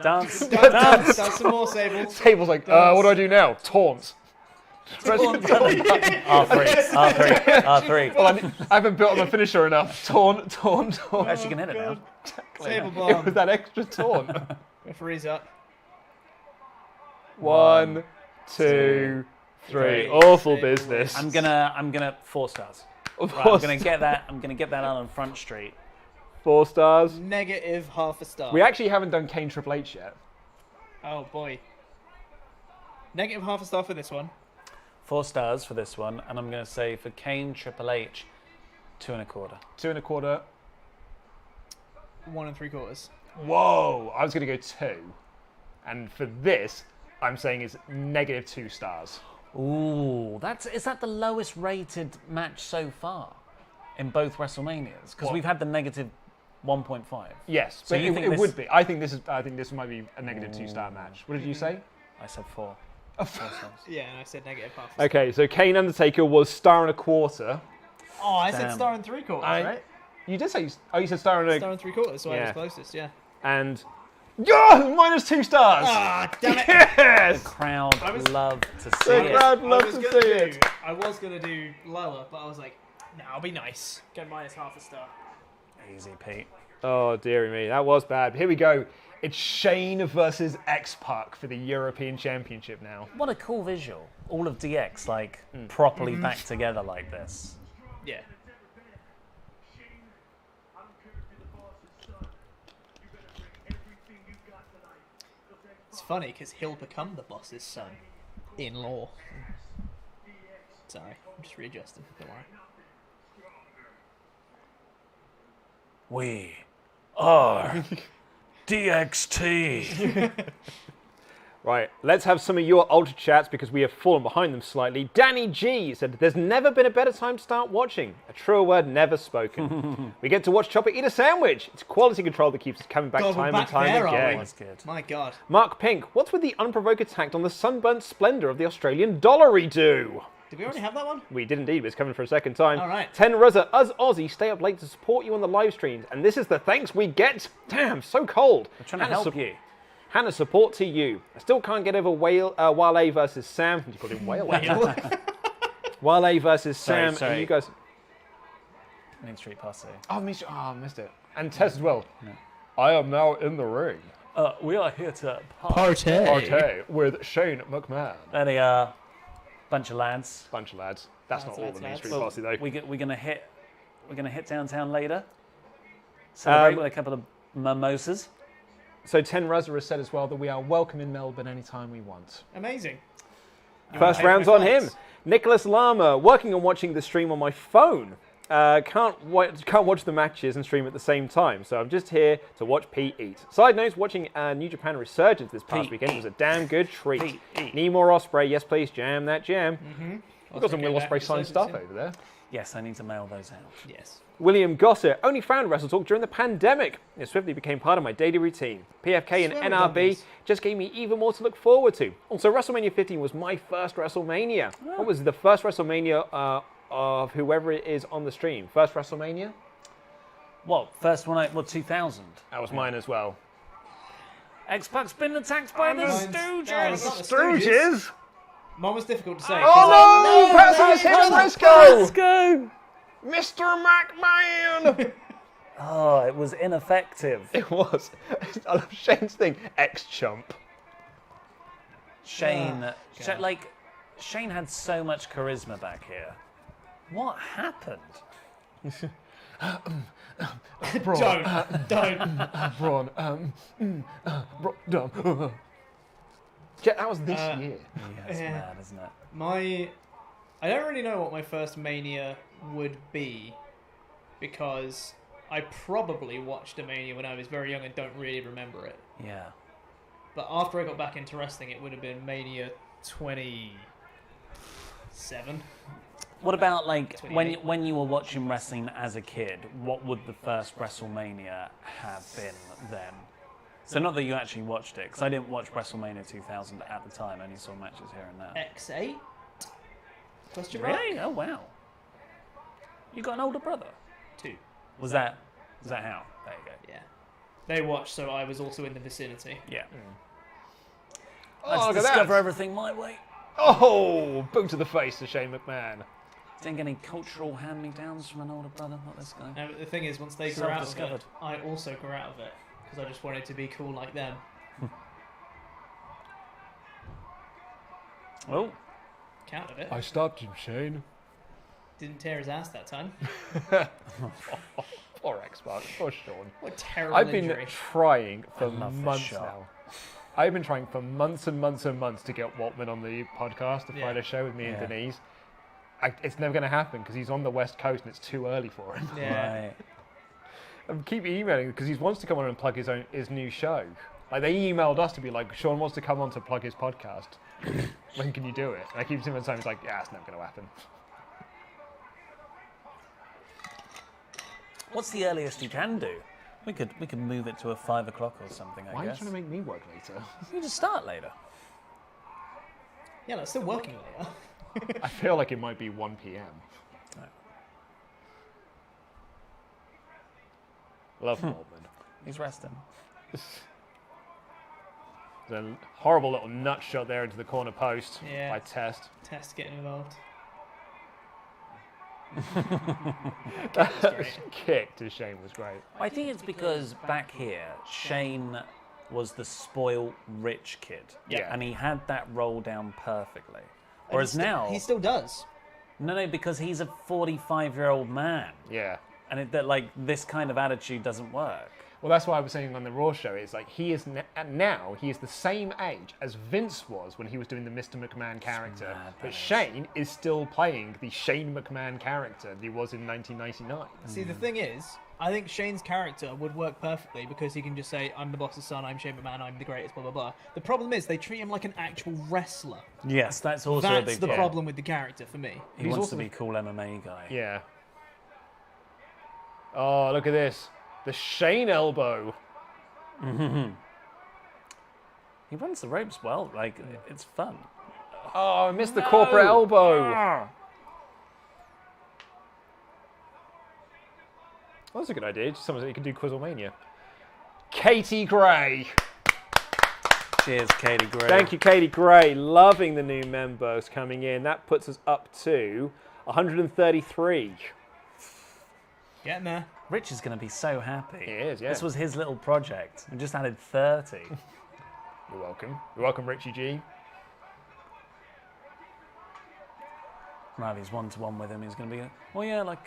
Dance. Dance some more, Sable. Sable's like, what do I do now? Taunt. R3. Well, I haven't built on my finisher enough. Taunt. Actually, can hit it now. Sable It bomb. was that extra taunt. Referee's up. 1, 2, 3. Awful business. I'm gonna 4 stars. Of Right, course. I'm gonna get that out on Front Street. 4 stars. Negative half a star. We actually haven't done Kane Triple H yet. Oh boy. Negative half a star for this one. 4 stars for this one, and I'm gonna say for Kane Triple H, 2 1/4. 2 1/4. 1 3/4. Whoa! I was going to go 2. And for this, I'm saying it's negative 2 stars. Ooh, is that the lowest rated match so far in both WrestleManias? Because What? we've had the negative 1.5. Yes, So but you think it this- would be. I think this might be a negative 2 star match. What did you say? I said 4. 4 stars. Yeah, and I said negative half a star. Okay, so Kane Undertaker was star and a quarter. Oh, I said Damn. star and 3/4, right? You did say, you said star and a, Star and 3/4, so I Yeah. was closest, yeah. and, minus 2 stars. Ah, damn it! Yes. Crowd I was- love to see The it. crowd loves to see it. I was gonna do lower, but I was like, no, I'll be nice. Go minus half a star. Easy, Pete. Oh, dearie me, that was bad. Here we go. It's Shane versus X-Pac for the European Championship now. What a cool visual. All of DX like properly back together like this. Yeah. It's funny because he'll become the boss's son in law. Sorry, I'm just readjusting. Don't worry. We are DXT. Right, let's have some of your Ultra Chats because we have fallen behind them slightly. Danny G said, there's never been a better time to start watching. A truer word never spoken. We get to watch Chopper eat a sandwich. It's quality control that keeps us coming back God, we're time back and time there, are we? again. That's good. My God. Mark Pink, what's with the unprovoked attack on the sunburnt splendour of the Australian dollar-redo? Did we already have that one? We did indeed, but it's coming for a second time. All right. 10 Ruzza, us Aussie stay up late to support you on the live streams, and this is the thanks we get. Damn, so cold. I'm trying to help you. Hannah, support to you. I still can't get over Wale versus Sam. You called him Wale. Wale versus Sorry, Sam. sorry. And you guys. Main Street Posse. Oh, I missed it. And Tess as well. I am now in the ring. We are here to Partey with Shane McMahon. There they are. Bunch of lads. Bunch of lads. That's not all Lads, the Main lads. Street Posse though. We're gonna hit downtown later. Celebrate with a couple of mimosas. So 10 Ruzza has said as well that we are welcome in Melbourne anytime we want. Amazing. First pay round's for on him. flights. Nicholas Lama, working on watching the stream on my phone. Can't watch the matches and stream at the same time, so I'm just here to watch Pete eat. Side notes, watching New Japan Resurgence this past Pete weekend was a damn good treat. Pete eat. Need more Ospreay, yes please, jam that jam. We've got some Will Okay, Ospreay signed Resurgence, stuff yeah. over there. Yes, I need to mail those out. Yes. William Gossett, only found WrestleTalk during the pandemic. It swiftly became part of my daily routine. PFK and Swear we've done NRB this. just gave me even more to look forward to. Also, WrestleMania 15 was my first WrestleMania. What was the first WrestleMania of whoever it is on the stream? First WrestleMania? What? First one? 2000. That was mine as well. X-Pac's been attacked by the Mine's- Stooges. No, it's not the Stooges. Mine was difficult to say. 'cause Oh no! Patsy's hit Briscoe! Let's go. Mr. McMahon! Oh, it was ineffective. It was. I love Shane's thing. Ex-chump. Shane, Shane had so much charisma back here. What happened? Braun, Don't. Braun, Braun, Jet, that was this year. Yeah, it's mad, isn't it? I don't really know what my first Mania would be, because I probably watched a Mania when I was very young and don't really remember it. Yeah. But after I got back into wrestling, it would have been Mania 27. What about like 28. when you were watching wrestling as a kid? What would the first WrestleMania have been then? So not that you actually watched it, because I didn't watch WrestleMania 2000 at the time. I only saw matches here and there. X8? Question mark? Really? Oh wow. You got an older brother? 2. Was that how? There you go. Yeah. They watched, so I was also in the vicinity. Yeah. Oh, Let's look at discover that. everything my way. Oh, boot to the face to Shane McMahon. Didn't get any cultural hand-me-downs from an older brother, not this guy. Now, the thing is, once they grew out of it, Self-discovered. I also grew out of it, because I just wanted to be cool like them. Oh, Counted it. I stopped him, Shane. Didn't tear his ass that time. Poor X-Pac, poor Shawn. What a terrible I've been injury. trying for love this months shot. now. I've been trying for months and months and months to get Waltman on the podcast, the Yeah. Friday show with me and Yeah. Denise. It's never going to happen because he's on the West Coast and it's too early for him. Yeah. right. I keep emailing because he wants to come on and plug his new show. Like they emailed us to be like, Shawn wants to come on to plug his podcast. When can you do it? And I keep saying he's like, yeah, it's never going to happen. What's the earliest you can do? We could move it to a 5 o'clock or something. Why I are you guess. trying to make me work later? You just start later. Yeah, that's still working later. I feel like it might be 1 p.m. Love Waltman. He's resting. There's a horrible little nut shot there into the corner post Yeah. by Test. Test getting involved. That kick to Shane was great. I think it's because back here, Shane was the spoiled rich kid. Yeah. And he had that roll down perfectly. Whereas now, He still does. no, because he's a 45-year-old man. Yeah. And that this kind of attitude doesn't work. Well, that's why I was saying on the Raw show. It's like he is now he is the same age as Vince was when he was doing the Mr. McMahon character. mad, But that is. Shane is still playing the Shane McMahon character that he was in 1999. See, the thing is, I think Shane's character would work perfectly because he can just say, I'm the boss's son, I'm Shane McMahon, I'm the greatest, blah, blah, blah. The problem is they treat him like an actual wrestler. Yes, that's also a That's big the problem. problem with the character for me. He He's wants also to be a cool MMA guy. Yeah. Oh, look at this. The Shane elbow. He runs the ropes well. It's fun. Oh, I missed the corporate elbow. Ah. Well, that's a good idea. Just something that you can do Quizzlemania. Katie Gray. Cheers, Katie Gray. Thank you, Katie Gray. Loving the new members coming in. That puts us up to 133. Getting there. Rich is going to be so happy. He is, yeah. This was his little project. We just added 30. You're welcome. You're welcome, Richie G. Riley's one-to-one with him. He's going to be,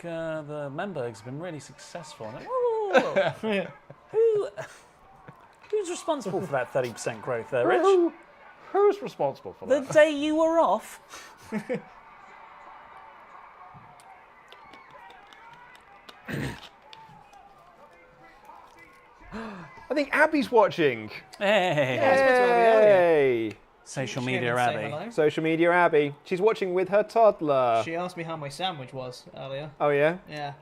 the member has been really successful. I'm like, who's responsible for that 30% growth there, Rich? Who's responsible for The that? day you were off. I think Abby's watching. Hey. Hey. Social She came media in to say Abby. hello. Social media Abby. She's watching with her toddler. She asked me how my sandwich was earlier. Oh, yeah? Yeah.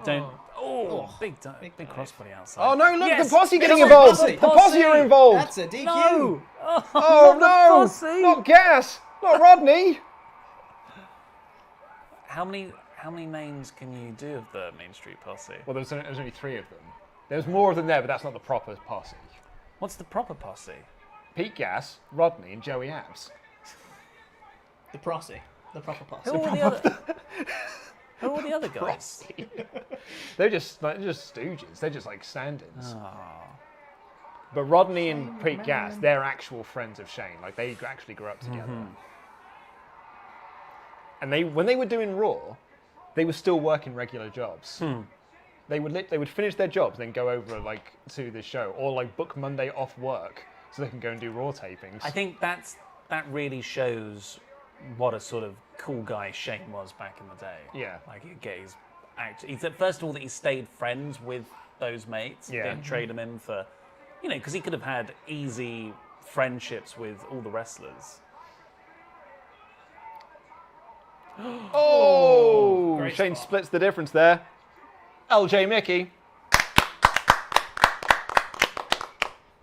Don't. Oh, big Big crossbody outside. Oh, no, look, Yes. the posse getting Sorry, involved. posse. The posse are involved. That's a DQ. No. Oh, not the no. posse. Not Gas. Not Rodney. How many names can you do of the Main Street Posse? Well, there's only 3 of them. There's more of them there, but that's not the proper posse. What's the proper posse? Pete Gas, Rodney, and Joey Abs. The posse. The proper posse. Who are the other? Who are the other guys? They're just stooges. They're just like stand-ins. Oh. But Rodney and Pete Gas, they're actual friends of Shane. Like they actually grew up together. And when they were doing Raw, they were still working regular jobs. they would finish their jobs, then go over like to the show, or like book Monday off work so they can go and do Raw tapings. I think that really shows what a sort of cool guy Shane was back in the day. Yeah. Like he's first of all that he stayed friends with those mates. Yeah. Didn't trade them in for, because he could have had easy friendships with all the wrestlers. Oh, Great Shane spot. splits the difference there. LJ Mickey.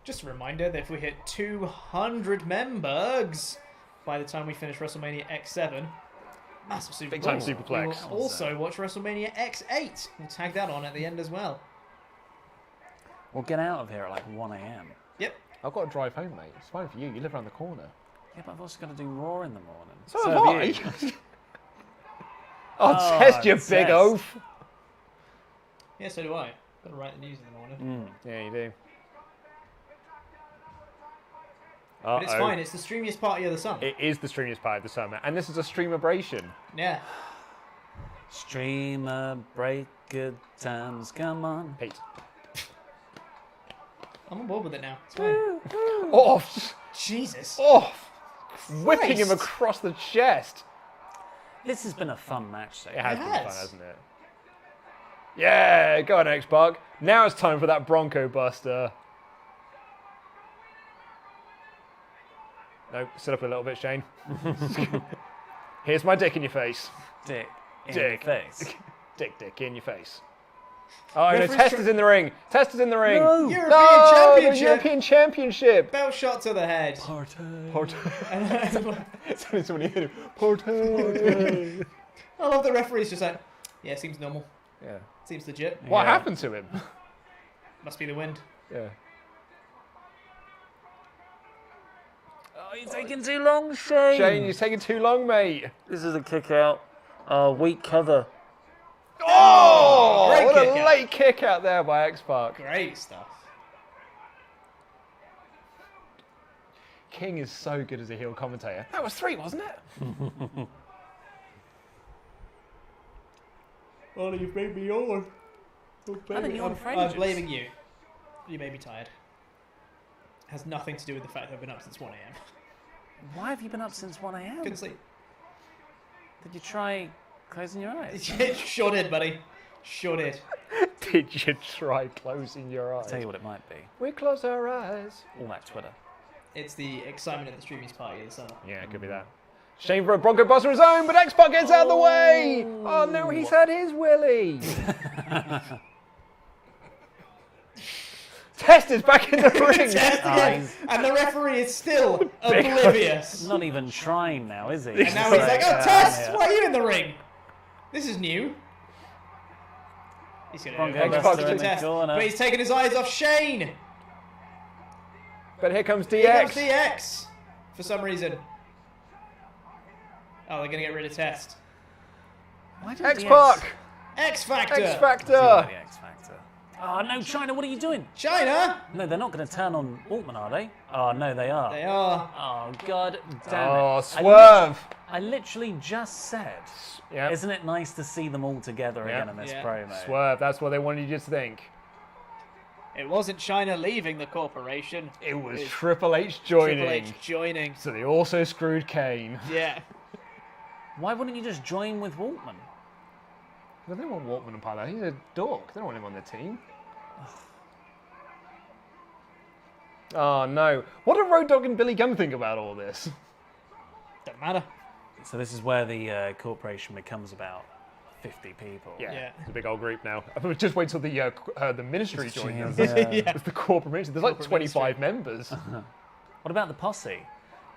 Just a reminder that if we hit 200 members by the time we finish WrestleMania X7, massive super Big time we superplex. will also watch WrestleMania X8. We'll tag that on at the end as well. We'll get out of here at like 1 a.m. Yep. I've got to drive home, mate. It's fine for you. You live around the corner. Yeah, but I've also got to do Raw in the morning. So have I. you. Oh, Test, you big Test. oaf. Yeah, so do I. Gotta write the news in the morning. Yeah, you do. But it's fine, it's the streamiest party of the summer. It is the streamiest part of the summer, and this is a streamabration. Yeah. Streamer break, good times, come on. Pete. I'm on board with it now. It's fine. Off! Jesus. Off! Whipping him Christ. across the chest. This has been a fun match so It has It been has. fun, hasn't it? Yeah, go on, X-Pac. Now it's time for that Bronco Buster. No, sit up a little bit, Shane. Here's my dick in your face. Dick in Dick. the face. Dick in your face. Oh, no, Referee's Test is in the ring. Test is in the ring. European No, Championship. the European Championship. Belt shot to the head. Somebody hit him. Porte. I love the referee's just like, yeah, seems normal. Yeah. Seems legit. What Yeah. happened to him? Must be the wind. Yeah. Oh, you're taking too long, Shane. Shane, you're taking too long, mate. This is a kick out. Weak cover. Oh, great what kick a out. late kick out there by X-Pac. Great stuff. King is so good as a heel commentator. That was 3, wasn't it? Oh, you've made me yawn. I think you're on for I'm ages. blaming you. You made me tired. Has nothing to do with the fact that I've been up since 1 a.m. Why have you been up since 1 a.m.? Couldn't sleep. Did you try closing your eyes? Sure did, buddy. Sure did. Did you try closing your eyes? I'll tell you what it might be. We close our eyes. All that Twitter. It's the excitement at the streamiest party of the summer. Yeah, it could be that. Shane for a Bronco Buster of his own, but X-Pac gets out of the way. Oh no, he's had his willy. Test is back in the ring. Test again, he's- and the referee is still oblivious. Not even trying now, is he? And now he's like, oh, yeah, Test, yeah. why are you in the ring? This is new. He's going Bronco to Buster go in the Test, corner. but he's taking his eyes off Shane. But here comes Here comes DX. DX for some reason. Oh, they're going to get rid of Test. Why did X-Pac. X Factor. X The Factor. X Factor. Oh no, China! What are you doing? China. No, they're not going to turn on Waltman, are they? Oh no, they are. They are. Oh god damn Oh, it! swerve. I literally just said, Yeah. isn't it nice to see them all together Yeah. again in this Yeah. promo? Swerve. That's what they wanted you to think. It wasn't China leaving the corporation. It was It's Triple H joining. Triple H joining. So they also screwed Kane. Yeah. Why wouldn't you just join with Waltman? Well, they don't want Waltman and Pilo. He's a dork. They don't want him on their team. Oh no. What do Road Dogg and Billy Gunn think about all this? Doesn't matter. So this is where the corporation becomes about 50 people. Yeah. It's a big old group now. Just wait till the ministry joins us. Yeah. It's the corporate ministry. There's like Corporate 25 members. What about the posse?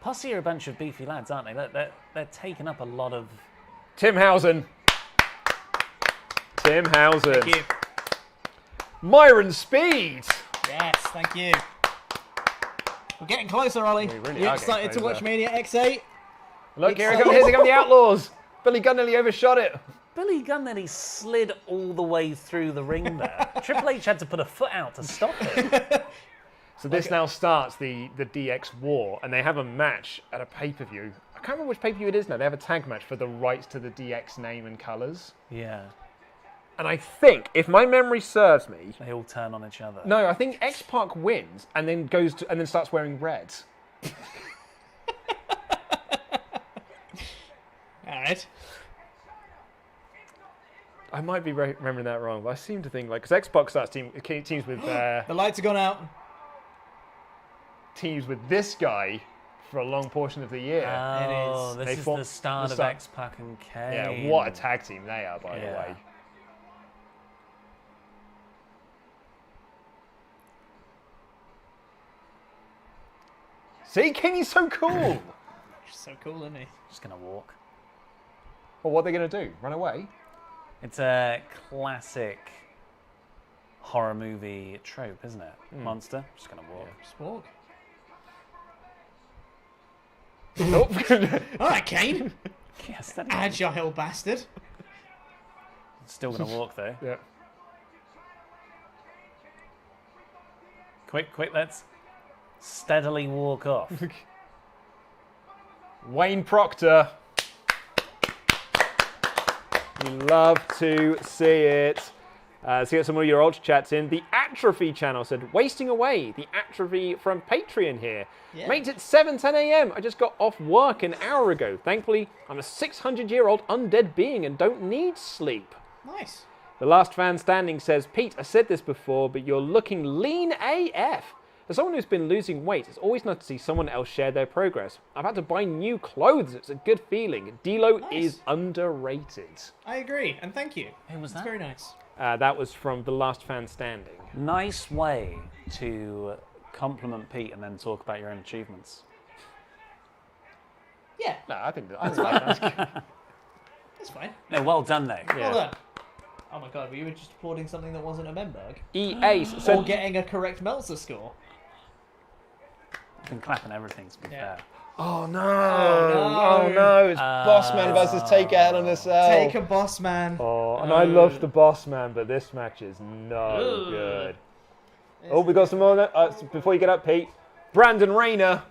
Posse are a bunch of beefy lads, aren't they? They're taking up a lot of. Tim Housen. Tim Housen. Thank you. Myron Speed. Yes, thank you. We're getting closer, Ollie. We really You are excited getting to watch closer. Mania X8? Look, here It's- they come the Outlaws. Billy Gunn nearly overshot it. Billy Gunn then he slid all the way through the ring there. Triple H had to put a foot out to stop it. So this now starts the DX war, and they have a match at a pay-per-view. I can't remember which pay-per-view it is now. They have a tag match for the rights to the DX name and colours. Yeah. And I think, if my memory serves me, They all turn on each other. no, I think X-Pac wins and then starts wearing red. All right. I might be remembering that wrong, but I seem to think because X-Pac starts teams with The lights have gone out. teams with this guy for a long portion of the year. Oh, It this is the start of X-Pac and Kane. Yeah, what a tag team they are, by the way. See, King is so cool. So cool, isn't he? Just going to walk. Well, what are they going to do? Run away? It's a classic horror movie trope, isn't it? Monster, just going to walk. Just walk. Nope. All right, Kane. Yes, that Agile bastard. Still going to walk, though. Yeah. Quick, let's steadily walk off. Wayne Proctor. You love to see it. So get some of your old chats in. The Atrophy channel said, wasting away. The Atrophy from Patreon here. Yeah. Mates, it's 7:10 a.m. I just got off work an hour ago. Thankfully, I'm a 600-year-old undead being and don't need sleep. Nice. The last fan standing says, Pete, I said this before, but you're looking lean AF. As someone who's been losing weight, it's always nice to see someone else share their progress. I've had to buy new clothes. It's a good feeling. D-Lo Nice. is underrated. I agree, and thank you. Who was It's that? very nice. That was from The Last Fan Standing. Nice way to compliment Pete and then talk about your own achievements. Yeah, No, I think that's fine. that's fine. No, well done, though. Well done. Oh my god, were you just applauding something that wasn't a Memberg? EA Or said, getting a correct Meltzer score? I've been clapping everything, to be Yeah. fair. oh no, Oh, no. oh no, it's Bossman versus Taker Hell in a Cell. Take a boss, man. Oh, and I love the Bossman, but this match is no good. Oh, we got some more. Before you get up, Pete, Brandon Rayner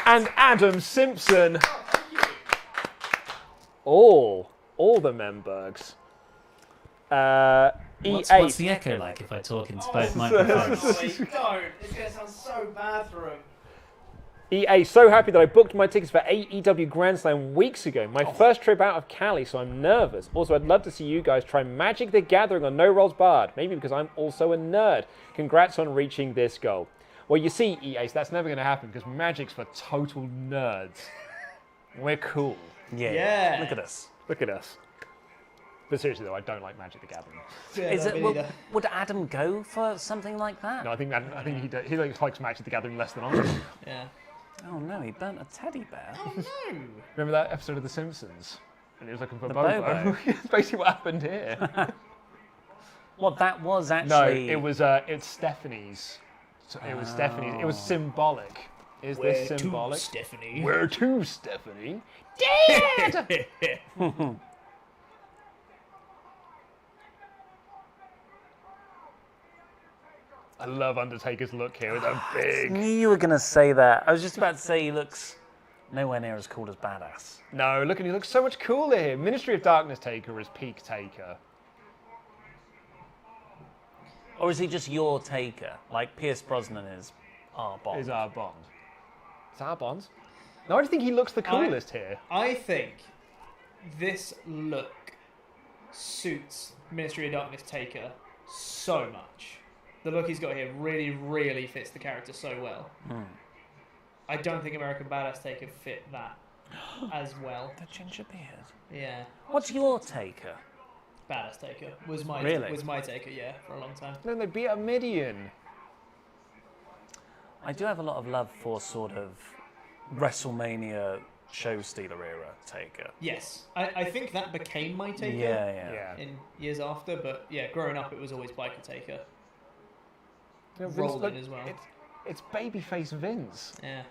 and Adam Simpson. All the Membergs. What's the echo like if I talk into both microphones? Don't. It's going to sound so bad for him. EA, so happy that I booked my tickets for AEW Grand Slam weeks ago. My first trip out of Cali, so I'm nervous. Also, I'd love to see you guys try Magic the Gathering on No Rolls Barred. Maybe because I'm also a nerd. Congrats on reaching this goal. Well, you see, EA, so that's never going to happen because Magic's for total nerds. We're cool. Yeah. Look at us. Look at us. But seriously, though, I don't like Magic the Gathering. Yeah, Is no, it? me Well, neither. would Adam go for something like that? No, I think he likes Magic the Gathering less than I do. Yeah. Oh no, he burnt a teddy bear. Oh no. Remember that episode of The Simpsons? And he was looking for The Bobo. Bobo. It's basically what happened here. Well, that was No, actually. it's Stephanie's. So it was Stephanie's. It was symbolic. Is this symbolic? Stephanie. Where to, Stephanie? Dad! I love Undertaker's look here with a I big. knew you were going to say that. I was just about to say he looks nowhere near as cool as Badass. No, look, and he looks so much cooler here. Ministry of Darkness Taker is peak Taker. Or is he just your Taker? Like Pierce Brosnan is our Bond. Is our Bond. It's our Bond. No, I just think he looks the coolest here. I think this look suits Ministry of Darkness Taker so much. The look he's got here really, really fits the character so well. I don't think American Badass Taker fit that as well. The ginger beard. Yeah, What's your Taker? Badass Taker was my Taker. Yeah, for a long time. Then they beat a Midian. I do have a lot of love for sort of WrestleMania show stealer era Taker. Yes, I think that became my Taker. Yeah. In years after, but yeah, growing up it was always Biker Taker. You know, Vince, Rolling look, as well. It's babyface Vince. Yeah.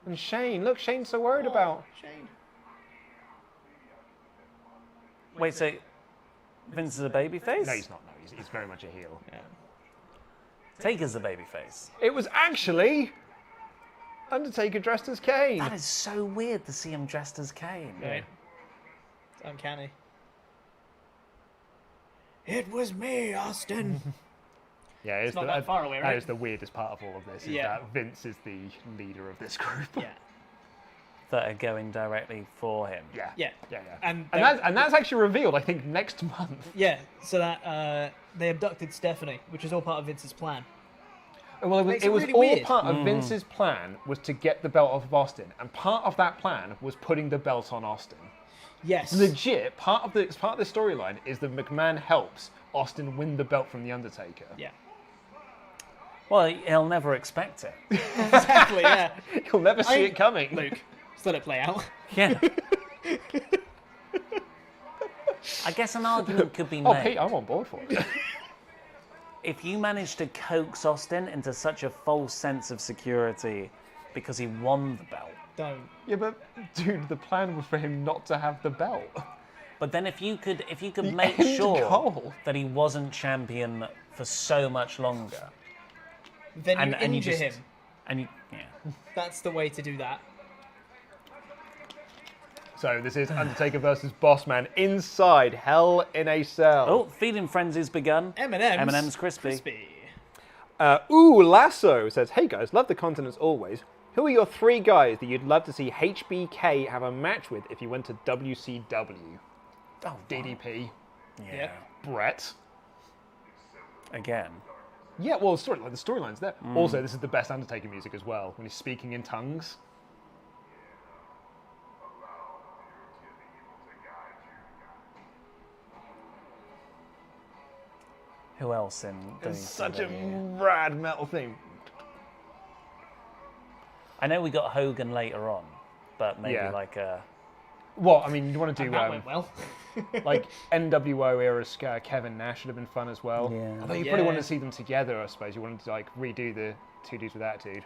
And Shane. Look, Shane's so worried about. Shane. Wait, so Vince is a babyface? No, he's not. No, he's very much a heel. Yeah. Taker's a babyface. It was actually Undertaker dressed as Kane. That is so weird to see him dressed as Kane. Right. It's uncanny. It was me, Austin. Yeah, It's not that far away, That right? is the weirdest part of all of this, is Yeah. that Vince is the leader of this group. Yeah. That are going directly for him. Yeah. Yeah. Yeah. And that's actually revealed, I think, next month. Yeah, so that they abducted Stephanie, which is all part of Vince's plan. Well, Makes it it was really all weird. part of Vince's plan was to get the belt off of Austin, and part of that plan was putting the belt on Austin. Yes. Legit, part of the storyline is that McMahon helps Austin win the belt from the Undertaker. Yeah. Well, he'll never expect it. Exactly, yeah. You'll never see it coming. Luke, just let it play out. Yeah. I guess an argument could be Oh, made. Pete, I'm on board for it. If you manage to coax Austin into such a false sense of security because he won the belt, Don't. Yeah, but dude, the plan was for him not to have the belt. but then if you could The make end sure goal. that he wasn't champion for so much longer, Then you and you injure just him. and you yeah. That's the way to do that. So this is Undertaker versus Bossman inside Hell in a Cell. Oh, feeding frenzy's begun. M&M's crispy. Lasso says, hey guys, love the content as always. Who are your 3 guys that you'd love to see HBK have a match with if you went to WCW? Oh, DDP. Yeah. Brett. Again. Yeah, well, the storyline's there. Also, this is the best Undertaker music as well, when he's speaking in tongues. Who else in It's such a WCW? rad metal thing. I know we got Hogan later on, but maybe Yeah. like a Well, I mean, you want to do That went well. like NWO era Kevin Nash would have been fun as well. Yeah. Although you probably Yeah. want to see them together, I suppose. You wanted to like redo the 2 Dudes with Attitude.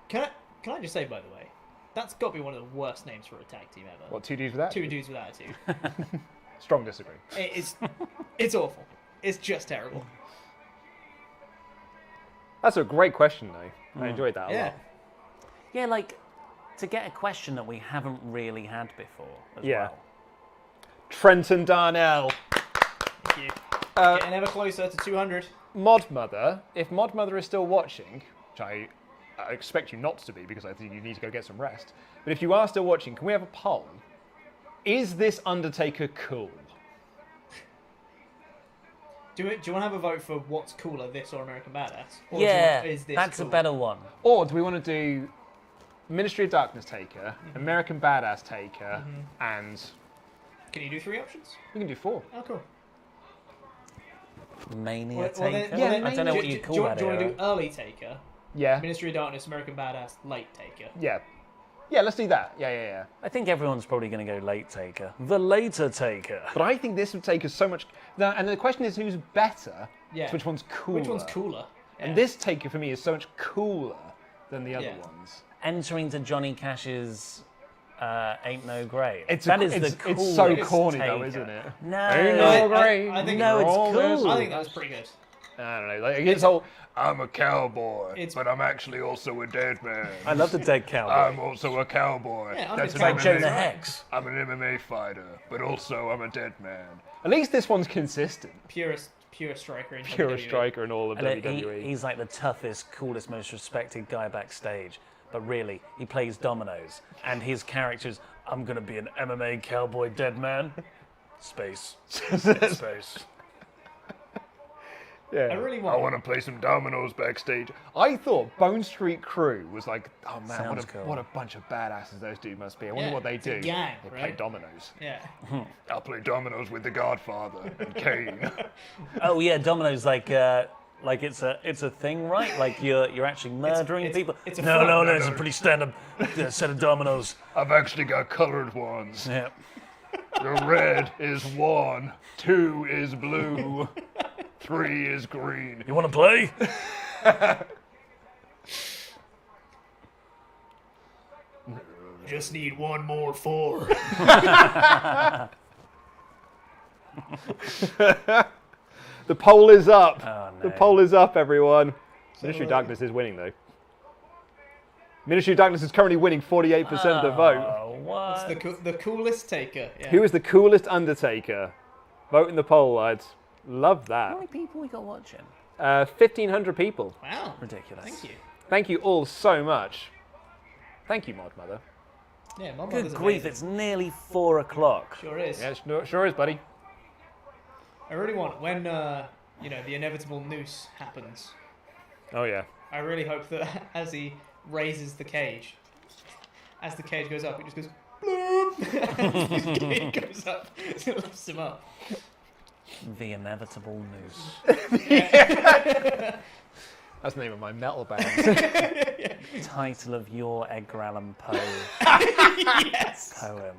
Can I just say, by the way, that's got to be one of the worst names for a tag team ever. What, 2 Dudes with Attitude? 2 Dudes with Attitude. Strong disagree. It's awful. It's just terrible. That's a great question, though. I enjoyed that a Yeah. lot. yeah, like to get a question that we haven't really had before as Yeah. well. Trenton Darnell. Thank you. Getting ever closer to 200. Mod Mother, if Mod Mother is still watching, which I expect you not to be because I think you need to go get some rest, but if you are still watching, can we have a poll? Is this Undertaker cool? Do you want to have a vote for what's cooler, this or American Badass? Or Yeah, is this that's cool? a better one. Or do we want to do Ministry of Darkness Taker, American Badass Taker, and Can you do 3 options? we can do 4. Oh, cool. Mania Well, then- Taker? well, then- I don't know what do- you do- call do you that want to era. do early Taker, Yeah. Ministry of Darkness, American Badass, late Taker? Yeah. Yeah, let's do that. Yeah. I think everyone's probably going to go late Taker. The later Taker. But I think this would take us so much. Now, and the question is, who's better? Yeah. Which one's cooler? Which one's cooler? And Yeah. this Taker for me is so much cooler than the other Yeah. ones. Entering to Johnny Cash's Ain't No Grave. It's That a- is it's- the it's coolest so corny though, Taker. isn't it? No. Ain't no grave. I think No, it's all this- cool. I think that was pretty good. I don't know. Like, it's whole. I'm a cowboy, It's- but I'm actually also a dead man. I love the dead cowboy. I'm also a cowboy. Yeah, I'm That's a an cowboy. like MMA Jonah Hex. I'm an MMA fighter, but also I'm a dead man. At least this one's consistent. Pure striker in Pure WWE. striker in all of And WWE. he's like the toughest, coolest, most respected guy backstage. But really, he plays dominoes. And his character's, I'm going to be an MMA cowboy dead man. Space. Space. Yeah. I really want- to play some dominoes backstage. I thought Bone Street Crew was like, oh man, Sounds cool. what a bunch of badasses those dudes must be. I wonder Yeah, what they it's a do. gang, They play right? dominoes. Yeah. I'll play dominoes with the Godfather and Kane. Oh yeah, dominoes like it's a thing, right? Like you're actually murdering it's- people. it's a no, front. no, no, it's a pretty standard set of dominoes. I've actually got colored ones. Yeah. The red is 1, 2 is blue, 3 is green. You want to play? Just need one more 4. The poll is up. Oh, The no. poll is up, everyone. Ministry of Darkness is winning, though. Ministry of Darkness is currently winning 48% of the vote. Oh, what? The coolest Taker. Yeah. Who is the coolest Undertaker? Vote in the poll, lads. Love How that. many people we got watching? 1,500 people. Wow. Ridiculous. Thank you. Thank you all so much. Thank you, Mod Mother. Yeah, my Good mother's grief, amazing. it's nearly 4 o'clock. Sure is. Yeah, sure is, buddy. I really want, when, the inevitable noose happens, Oh, yeah. I really hope that as he raises the cage, as the cage goes up, it just goes bloop. As the cage goes up, it lifts him up. The inevitable noose. That's the name of my metal band. Title of your Edgar Allan Poe Yes. poem.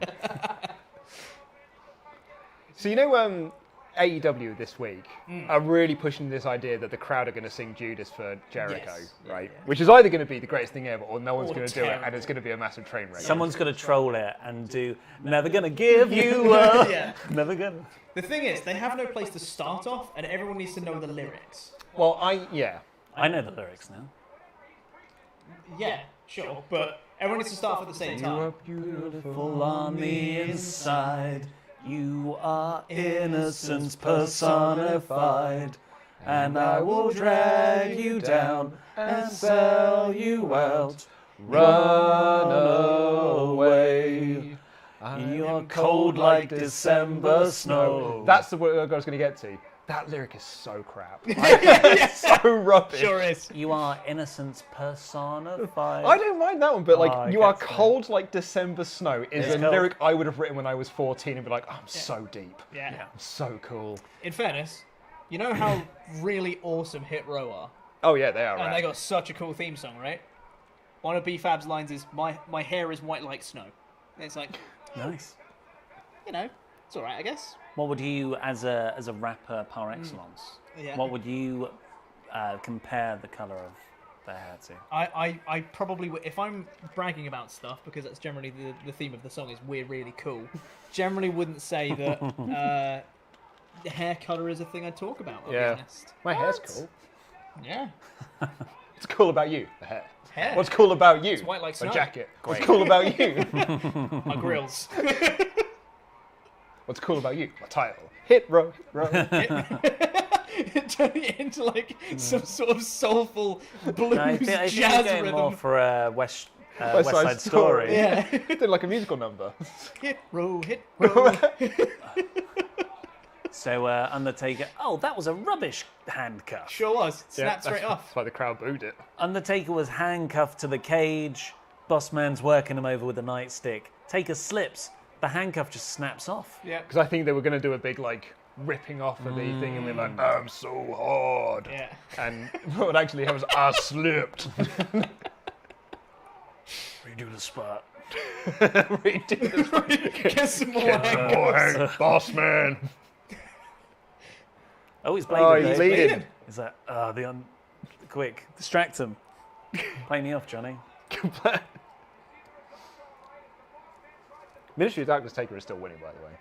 So you know, AEW this week are really pushing this idea that the crowd are going to sing Judas for Jericho, Yes. right? Yeah. Which is either going to be the greatest thing ever, or no one's Or going to do it, and terrible. it's going to be a massive train wreck. Someone's going to troll it and do, never gonna give you up. Yeah. Never gonna. The thing is, they have no place to start off, and everyone needs to know the lyrics. Well, I know the lyrics now. Yeah, sure, but everyone needs to start off at the same time. Beautiful on the inside, you are innocence personified, and I will drag you down and sell you out. Run away. You're cold like December snow. That's the word I was going to get to. That lyric is so crap. It's so rubbish. Sure is. You are innocence personified. I don't mind that one, but Oh, I you are get that. cold like December snow is It's a cold. lyric I would have written when I was 14 and be like, oh, I'm so deep. Yeah. I'm so cool. In fairness, you know how really awesome Hit Row are? Oh, yeah, they are And right. they got such a cool theme song, right? One of B-Fab's lines is, my hair is white like snow. And it's like, Nice. it's alright, I guess. What would you, as a rapper par excellence, Yeah. what would you compare the colour of their hair to? I probably would, if I'm bragging about stuff, because that's generally the theme of the song is we're really cool, generally wouldn't say that the hair colour is a thing I talk about, I'll be honest. My hair's cool. Yeah. What's cool about you? The hair. Hair. What's cool about you? It's white like My snow. jacket. What's cool about you? My grills. What's cool about you? My title. Hit row, hit row. Turning it into like some sort of soulful blues I think you're jazz going rhythm. more for a West Side Story. Yeah. Did like a musical number. Hit row, hit row. So Undertaker, oh, that was a rubbish handcuff. Sure was. Snapped that's- straight off. That's why the crowd booed it. Undertaker was handcuffed to the cage. Bossman's working him over with a nightstick. Taker slips. The handcuff just snaps off. Yeah. Because I think they were going to do a big, like, ripping off of the thing and be like, I'm so hard. Yeah. And what actually happened was, I slipped. Redo the spot. Get some more handcuffs. Oh, hey, boss man. Oh, he's bleeding. Oh, he's though. bleeding. Is that quick? Distract him. Play me off, Johnny. Ministry of Darkness Taker is still winning, by the way.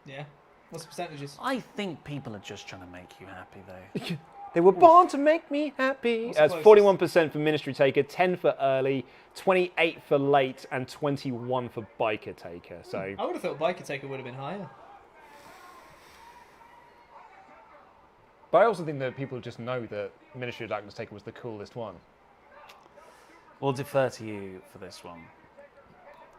Yeah. What's the percentages? I think people are just trying to make you happy, though. They were born to make me happy. What's the That's closest? 41% for Ministry Taker, 10 for Early, 28 for Late, and 21 for Biker Taker. So I would have thought Biker Taker would have been higher. But I also think that people just know that Ministry of Darkness Taker was the coolest one. We'll defer to you for this one.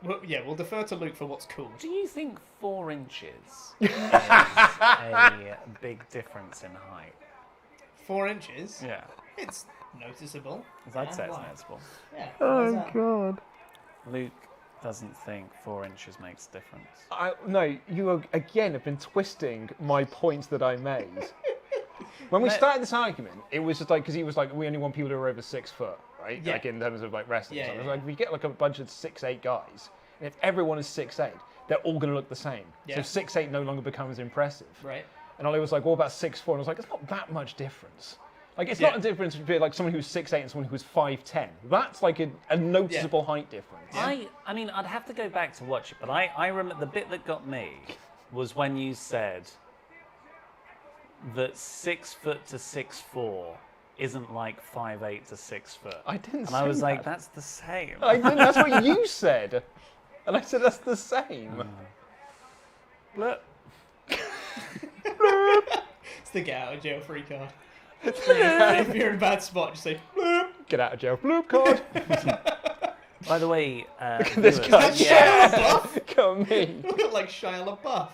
Well, yeah, we'll defer to Luke for what's cool. Do you think 4 inches is a big difference in height? 4 inches? Yeah. It's noticeable. I'd say it's why? noticeable. Yeah. Oh, God. Luke doesn't think 4 inches makes a difference. No, you again have been twisting my points that I made. When we started this argument, it was just like, because he was like, we only want people who are over 6 foot, right? Yeah. Like in terms of like wrestling. Yeah, So I was yeah, like, we get like a bunch of 6'8" guys, and if everyone is 6'8", they're all going to look the same. Yeah. So 6'8" no longer becomes impressive. Right. And Ollie was like, what about 6'4"? And I was like, it's not that much difference. Like, it's Yeah. not a difference between like someone who's 6'8" and someone who's 5'10". That's like a noticeable height difference. I mean, I'd have to go back to watch it, but I remember the bit that got me was when you said that 6 foot to 6'4" isn't like 5'8" to 6 foot. I didn't And say I was like, that. that's the same. I didn't, that's what you said. And I said, that's the same. Look. It's the get out of jail free card. If you're in a bad spot, just say bloop. Get out of jail, bloop card. By the way, This viewers, guy, Shia LaBeouf. come in. You look like Shia LaBeouf.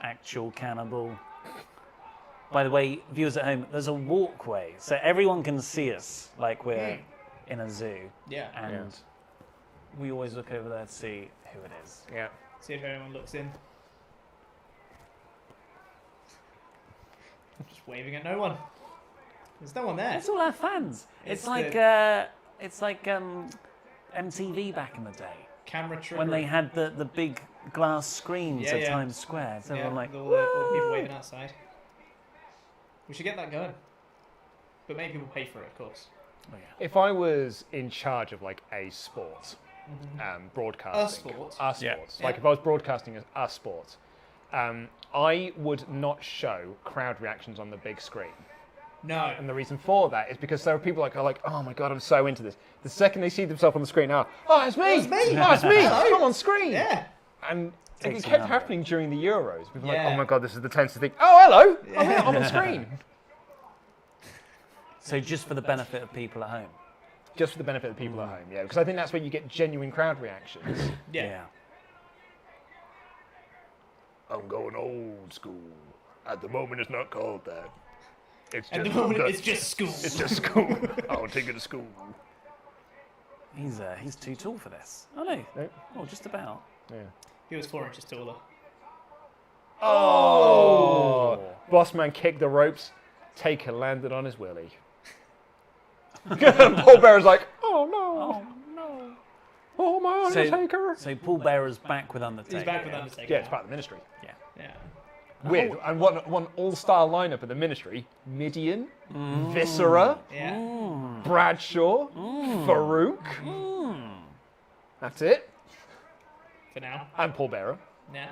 actual cannibal. By the way, viewers at home, there's a walkway, so everyone can see us like we're in a zoo. Yeah. And we always look over there to see who it is. Yeah. See if anyone looks in. Just waving at no one. There's no one there. It's all our fans. It's It's like the- MTV back in the day Camera trigger. when they had the big glass screens Yeah, at yeah. Times Square. So everyone like, with all the people waving outside. We should get that going. But make people pay for it, of course. oh yeah. If I was in charge of like a sport, broadcasting, A sport? like Yeah. if I was broadcasting a sport, I would not show crowd reactions on the big screen. No. And the reason for that is because there are people like, oh my god, I'm so into this. The second they see themselves on the screen, oh, it's me! It's me! Oh, it's me! Hello. I'm on screen! Yeah. And it Takes kept an happening during the Euros. People were like, Yeah. oh my god, this is the tensest thing. Oh, hello! I'm here, I'm on screen. So just for the benefit of people at home. Just for the benefit of the people at home, yeah. Because I think that's where you get genuine crowd reactions. Yeah. I'm going old school. At the moment, it's not called that. It's At the moment, it's just school. It's just school. I'll take it to school. He's too tall for this. Oh no. No. Oh, just about. Yeah. He was 4 inches taller. Oh! Bossman kicked the ropes. Taker landed on his willy. Paul Bearer's like, oh no. Oh my Undertaker. So Paul Bearer's back with Undertaker. He's back with Undertaker. Yeah, it's part of the ministry. Yeah. Yeah. With and one all-star lineup of the ministry: Midian, Viscera, Yeah. Bradshaw, Farouk. That's it. For now. And Paul Bearer. Yeah.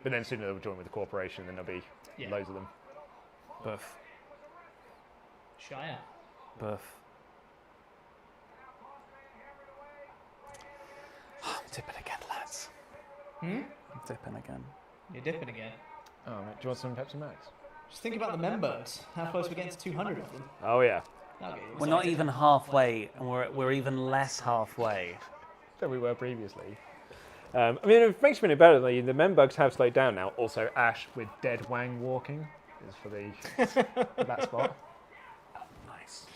But then soon they'll join with the corporation, and then there'll be loads of them. Buff. Shia. Buff. I'm dipping again, lads. I'm dipping again. You're dipping again. Oh, mate, do you want some Pepsi Max? Just think about the members. How close we're getting to 200 of them. Oh yeah. That'll get you We're not excited. even halfway, and we're even less halfway. Than we were previously. I mean, it makes me any better. The membugs have slowed down now. Also, Ash with Dead Wang walking is for that spot. Nice.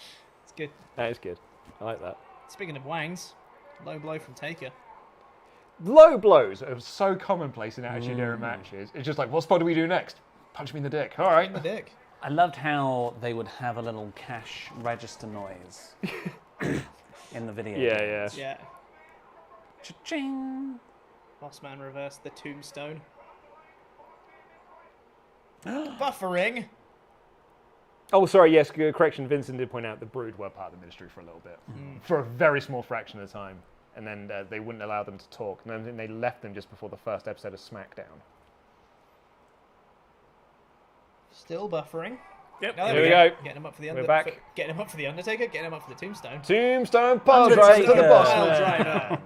It's good. That is good. I like that. Speaking of wangs, low blow from Taker. Low blows are so commonplace in Attitude Era matches. It's just like, what spot do we do next? Punch me in the dick. All right. The dick. I loved how they would have a little cash register noise in the video. Yeah. Yeah. Cha-ching. Bossman reversed the tombstone. Buffering. Oh, sorry. Yes, correction. Vincent did point out the Brood were part of the ministry for a little bit, for a very small fraction of the time, and then they wouldn't allow them to talk, and then they left them just before the first episode of SmackDown. Still buffering. Yep. Now Here we go. Getting him up for the We're back. Getting him up for the Undertaker. Getting him up for the tombstone. Tombstone pile driver to the Undertaker. boss Pile man. driver.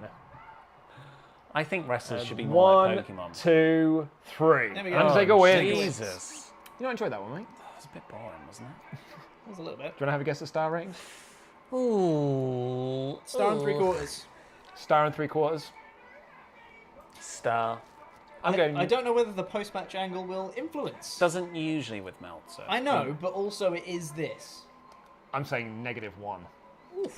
I think wrestlers should be more 1, like Pokemon. 2, 3. There we go. Undertaker Oh, wins. Jesus. You know, I enjoyed that one, mate. That was a bit boring, wasn't it? That was a little bit. Do you want to have a guess at star ratings? Ooh. Star and 3/4. Star and 3/4. Star. I'm going. I don't know whether the post-match angle will influence. Doesn't usually with Meltzer. I know, but also it is this. I'm saying -1.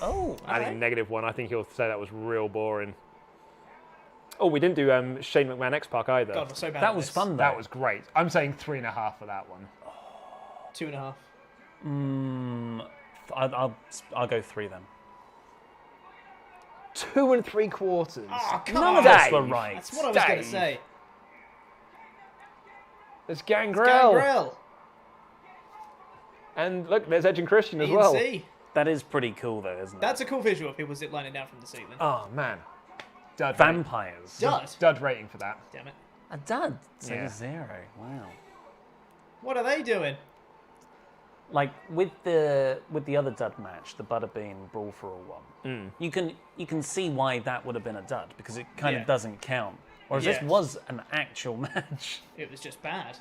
Oh. I think -1. I think he'll say that was real boring. Oh, we didn't do Shane McMahon X-Pac either. God, we're so bad That at was this. fun, though. That was great. I'm saying 3.5 for that one. 2.5. I'll go 3 then. 2 3/4. Oh, come None on. of us Dave. were right. That's what I was going to Dave. say. There's Gangrel. Gangrel. And look, there's Edge and Christian as E and well. C. That is pretty cool, though, isn't it? That's a cool visual of people ziplining down from the ceiling. Oh, man. Dud Vampires. Dud. Dud rating for that. Damn it. A dud. So Yeah. 0. Wow. What are they doing? Like with the other dud match, the Butterbean Brawl for All one, you can see why that would have been a dud because it kind Yeah. of doesn't count. Whereas Yeah. this was an actual match. It was just bad.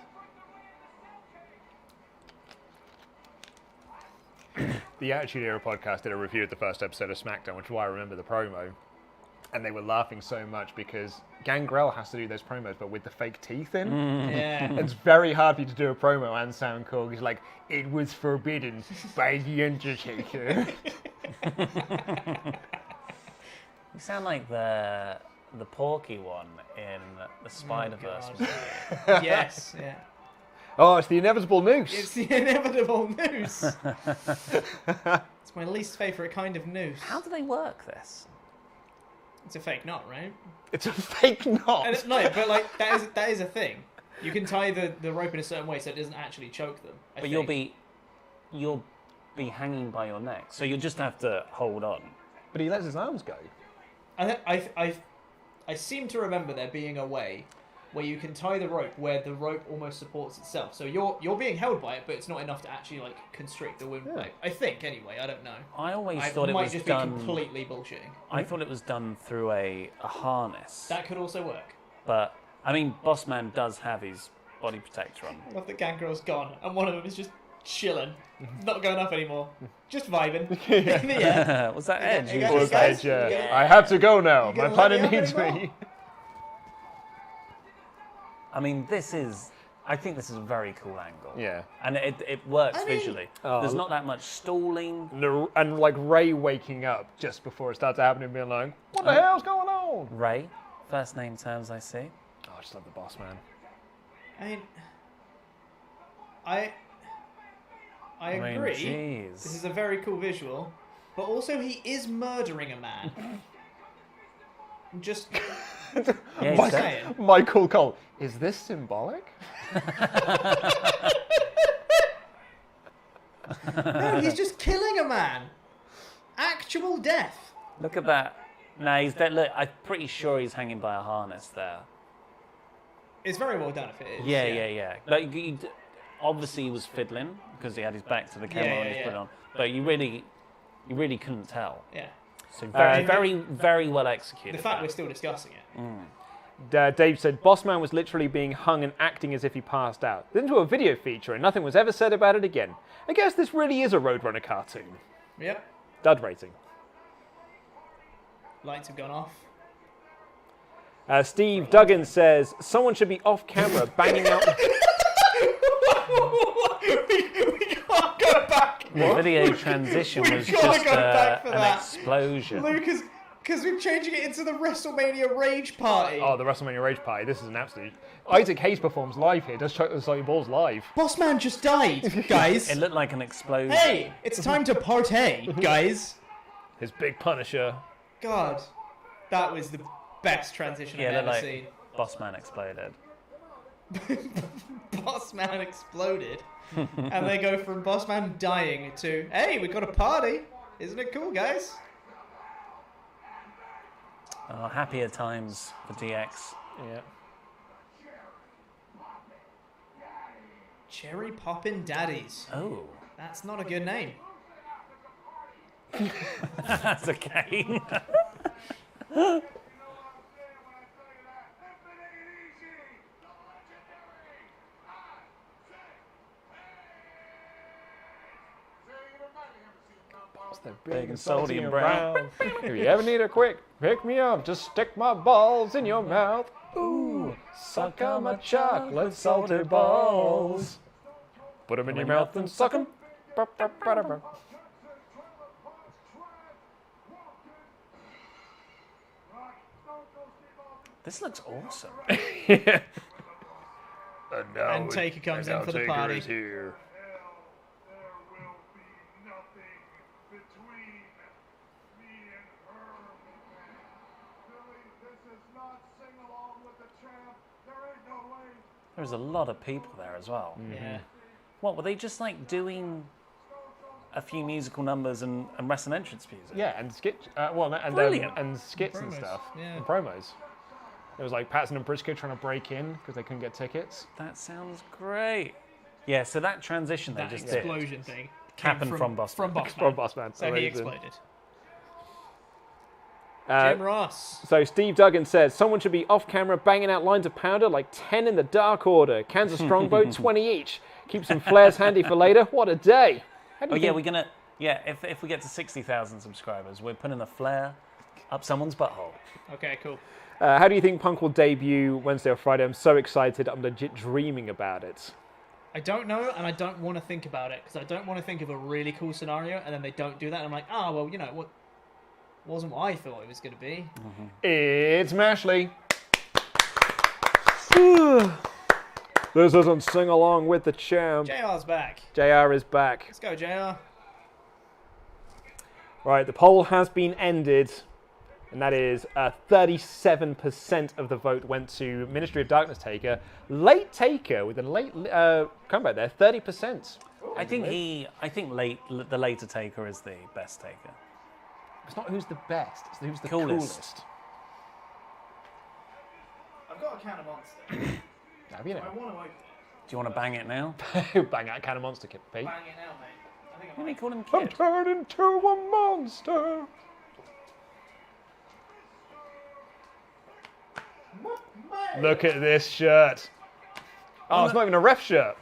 the Attitude Era podcast did a review of the first episode of SmackDown, which is why I remember the promo. And they were laughing so much because Gangrel has to do those promos, but with the fake teeth in. Yeah. It's very hard for you to do a promo and sound cool. He's like, it was forbidden by the Undertaker. You sound like the Porky one in the Spider-Verse movie. Yes, yeah. Oh, it's the inevitable noose. It's the inevitable noose. It's my least favourite kind of noose. How do they work this? It's a fake knot, right? It's a fake knot. No, but like that is a thing. You can tie the rope in a certain way so it doesn't actually choke them. I But think. you'll be hanging by your neck, so you just have to hold on. But he lets his arms go. I seem to remember there being a way where you can tie the rope where the rope almost supports itself. So you're being held by it, but it's not enough to actually like constrict the windpipe. I think anyway. I don't know. I always I thought it might was just done. be completely bullshitting. I thought it was done through a harness. That could also work. But I mean, Bossman does have his body protector on. I love that Gangrel's gone, and one of them is just chilling, not going up anymore, just vibing in the air. Was that Edge? You He guys- was Was just guys- that, yeah. I have to go now. You My gonna let partner me up needs anymore? me. I mean, I think this is a very cool angle. Yeah. And it works I mean- visually. Oh, There's not that much stalling. And like Ray waking up just before it starts happening, being like, "What the hell's going on?" Ray, first name terms I see. Oh, I just love the boss man. I mean, I mean, agree. jeez. This is a very cool visual, but also he is murdering a man. Just Yeah, Mike- saying. Michael Cole, is this symbolic? No, he's just killing a man. Actual death. Look at that. No, he's dead. Look, I'm pretty sure he's hanging by a harness there. It's very well done if it is. Yeah. Like, obviously he was fiddling because he had his back to the camera when he put it on. But you really couldn't tell. Yeah. So very well executed. The fact there. we're still discussing it. Dave said, Bossman was literally being hung and acting as if he passed out. Then to a video feature and nothing was ever said about it again. I guess this really is a Roadrunner cartoon. Yep. Dud rating. Lights have gone off. Steve Duggan says, someone should be off camera banging out... we can't go back. The video transition was We've gotta just go back for an that. explosion. Lucas, because we're changing it into the WrestleMania Rage Party. Oh, the WrestleMania Rage Party. This is an absolute... Isaac Hayes performs live here. Does Chuck the Soggy Balls live. Bossman just died, guys. It looked like an explosion. Hey, it's time to partay, guys. His big Punisher. God, that was the best transition Yeah, I've it ever looked seen. like Bossman exploded. Bossman exploded. And they go from Bossman dying to, hey, we got a party. Isn't it cool, guys? Oh, happier times for DX. Yeah. Cherry Poppin' Daddies. Oh, That's not a good name. that's okay. They're Big and salty and brown. If you ever need a quick pick me up, just stick my balls in your mouth. Ooh, suck on my chocolate salted balls. Put them in your mouth and suck them. This looks awesome. And Taker comes in for the party. Here. There will be nothing between me and her. Billy, this is not sing along with the champ. There ain't no way. There's a lot of people there as well. Yeah. What, were they just like doing a few musical numbers and wrestling entrance music? Yeah, and skits. Brilliant. And skits and Promos, stuff. yeah. And promos. It was like Patson and Briscoe trying to break in because they couldn't get tickets. That sounds great. Yeah, so that transition they That just explosion thing Happened from Bossman. From Bossman. From Bossman. So he Amazing. exploded. Uh, Jim Ross. so Steve Duggan says, someone should be off camera banging out lines of powder like 10 in the Dark Order. Cans of Strongbow, 20 each. Keep some flares handy for later. What a day. How do Oh you yeah, think- Yeah, if we get to 60,000 subscribers, we're putting a flare up someone's butthole. Okay, cool. How do you think Punk will debut Wednesday or Friday? I'm so excited. I'm legit dreaming about it. I don't know, and I don't want to think about it, because I don't want to think of a really cool scenario, and then they don't do that, and I'm like, well, what wasn't what I thought it was going to be. It's Mashley. This isn't Sing Along with the Champ. JR's back. JR is back. Let's go, JR. Right, the poll has been ended, and that is 37% of the vote went to Ministry of Darkness Taker. Late Taker with a late comeback there, 30%. I think the later Taker is the best Taker. It's not who's the best, it's who's the Coolest. coolest. I've got a can of Monster. Have you I know? want to open it. Do you want to bang it now? Bang out a can of Monster, Pete. Bang it out, mate. I think I What do might. you call him, I'm kid? turned into a monster. Look at this shirt. Oh, it's not even a ref shirt.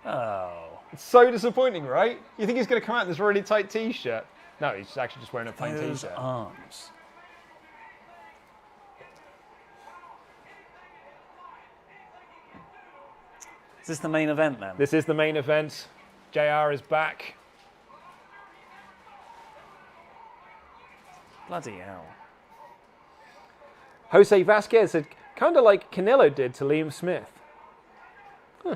Oh. It's so disappointing, right? You think he's going to come out in this really tight t-shirt? No, he's actually just wearing a plain Those t-shirt. arms. Is this the main event then? This is the main event. JR is back. Bloody hell. Jose Vasquez said, kind of like Canelo did to Liam Smith. Huh.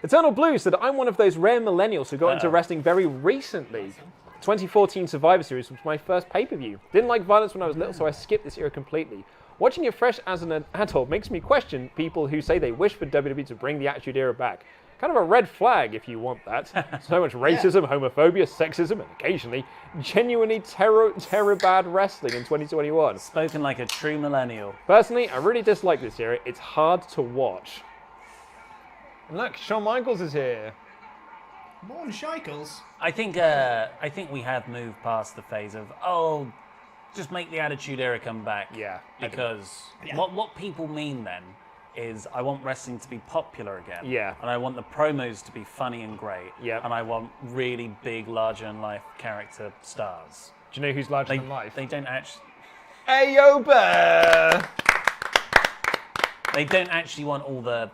Eternal Blue said, I'm one of those rare millennials who got into wrestling very recently. 2014 Survivor Series was my first pay-per-view. Didn't like violence when I was little, so I skipped this era completely. Watching it fresh as an adult makes me question people who say they wish for WWE to bring the Attitude Era back. Kind of a red flag if you want that. So much racism, homophobia, sexism, and occasionally genuinely terror bad wrestling in 2021. Spoken like a true millennial. Personally, I really dislike this era. It's hard to watch. And look, Shawn Michaels is here. More Shackles. I think we have moved past the phase of just make the Attitude Era come back. Yeah. Because what people mean then is I want wrestling to be popular again. Yeah. And I want the promos to be funny and great. Yeah. And I want really big, larger-than-life character stars. Do you know who's larger than life? They don't actually. Ayo Bear! They don't actually want all the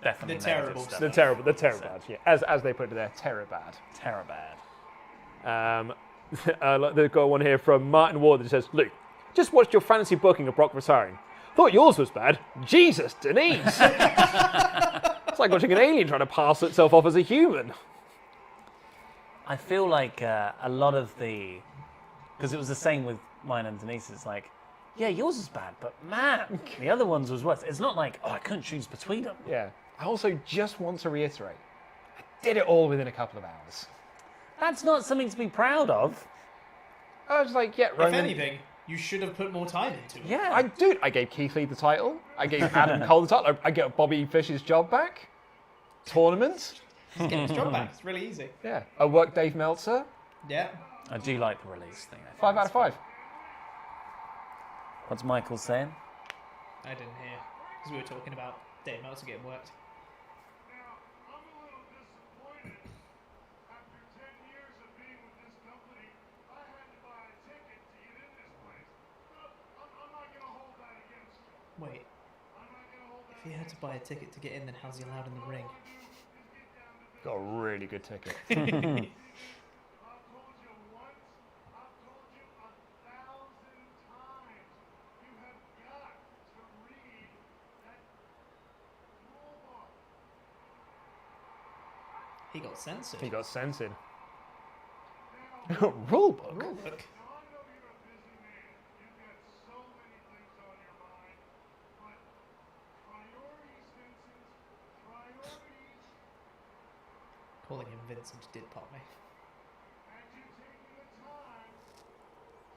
definitely The terrible stuff. They're terrible. They're terrible bad. Yeah. As they put it there, terror bad. Terror bad. They've got one here from Martin Ward that says, Luke, just watched your fantasy booking of Brock retiring. Thought yours was bad. Jesus, Denise! It's like watching an alien trying to pass itself off as a human. I feel like a lot of because it was the same with mine and Denise. It's like, yeah, yours is bad, but man, the other ones was worse. It's not like, I couldn't choose between them. Yeah. I also just want to reiterate, I did it all within a couple of hours. That's not something to be proud of. I was like, yeah, Roman. If anything, you should have put more time into it. Yeah. I gave Keith Lee the title. I gave Adam Cole the title. I get Bobby Fish's job back. Tournament. Just get his job back. It's really easy. Yeah. I worked Dave Meltzer. Yeah. I do like the release thing. I think 5 out of it's 5. fun. What's Michael saying? I didn't hear. Because we were talking about Dave Meltzer getting worked. Now, I'm a little disappointed. After 10 years of being with this company, I had to buy a ticket to get in this place. But I'm not going to hold that against you. Wait, I'm not going to hold that if he had to buy a ticket to get in, then how's he allowed in the ring? Got a really good ticket. I've told you once, I've told you 1,000 times. You have got to read that rule book. He got censored. He got censored. Rule book. Rule book. Now, I know you're a busy man. You've got so many things on your mind. But priorities, Vincent, priorities. Calling him Vincent did pop me. Had you taken the time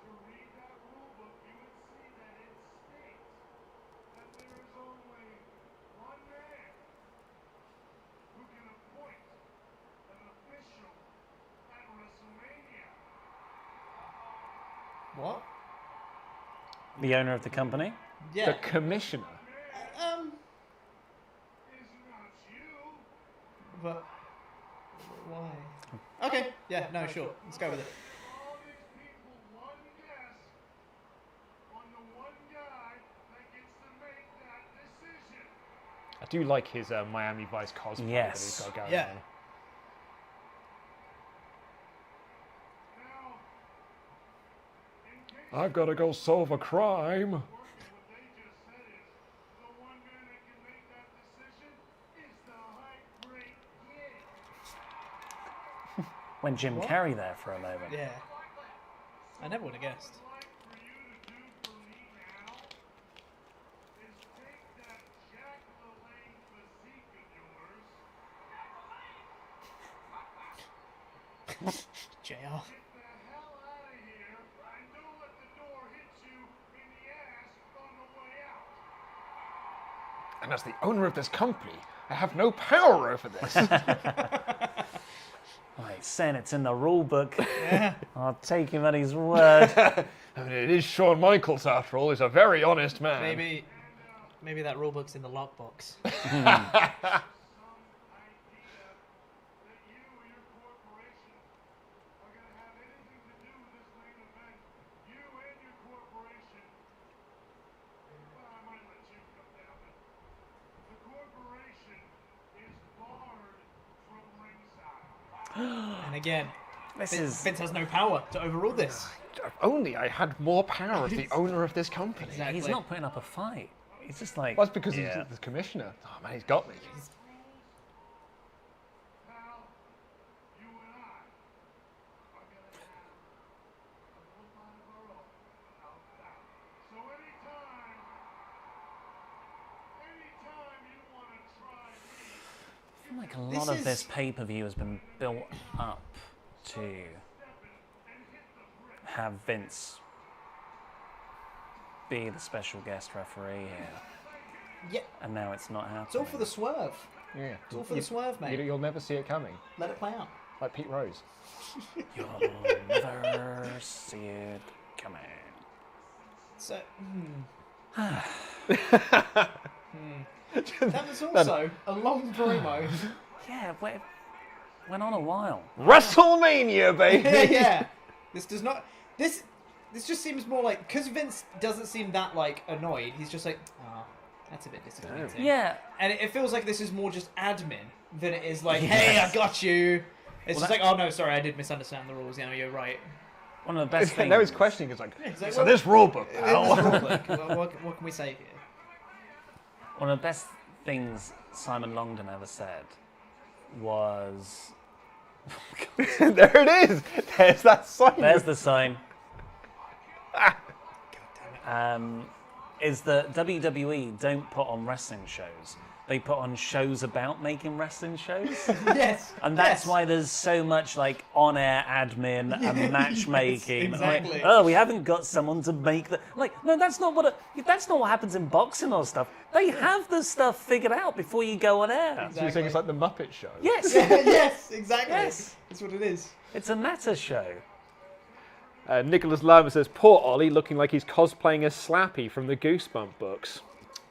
to read that rule book, you would see that it states that there is only one man who can appoint an official at WrestleMania. What? The owner of the company? Yeah. The commissioner. Is not you. But Why? Okay, yeah, no, sure. Let's go with it. I do like his Miami Vice cosplay that he's got going on. I've got to go solve a crime. When Jim Carrey there for a moment. Yeah. I never would have guessed. JR. And as the owner of this company, I have no power over this. Right, saying it's in the rule book. Yeah. I'll take him at his word. I mean, it is Shawn Michaels, after all. He's a very honest man. Maybe that rulebook's in the lockbox. And again, Vince has no power to overrule this. If only I had more power as the owner of this company. Exactly. He's not putting up a fight. He's just like... Well, that's because he's the commissioner. Oh, man, he's got me. I feel like a lot of this pay-per-view has been built up to have Vince be the special guest referee here. Yeah. And now it's not happening. It's all for the swerve. Yeah. It's all for the swerve, mate. You'll never see it coming. Let it play out. Like Pete Rose. You'll never see it coming. So, That was also a long promo. Yeah, went on a while. WrestleMania, baby! Yeah. This does not... This just seems more like... Because Vince doesn't seem that, like, annoyed. He's just like, oh, that's a bit disappointing. Yeah. And it feels like this is more just admin than it is like, hey, I got you. It's just like, oh, no, sorry, I did misunderstand the rules. You're right. One of the best things... Now he's questioning. It's like, like, so this rule book, pal. What can we say here? One of the best things Simon Longdon ever said was... There it is. There's that sign. There's the sign. Is that WWE don't put on wrestling shows. They put on shows about making wrestling shows. Yes. And that's why there's so much like on-air admin and matchmaking. Yes, exactly. Like, we haven't got someone to make the no, that's not what happens in boxing or stuff. They have the stuff figured out before you go on air. Exactly. So you're saying it's like the Muppet Show? Yes. Yes, exactly. Yes. That's what it is. It's a meta show. Nicholas Lama says, poor Ollie looking like he's cosplaying as Slappy from the Goosebump books.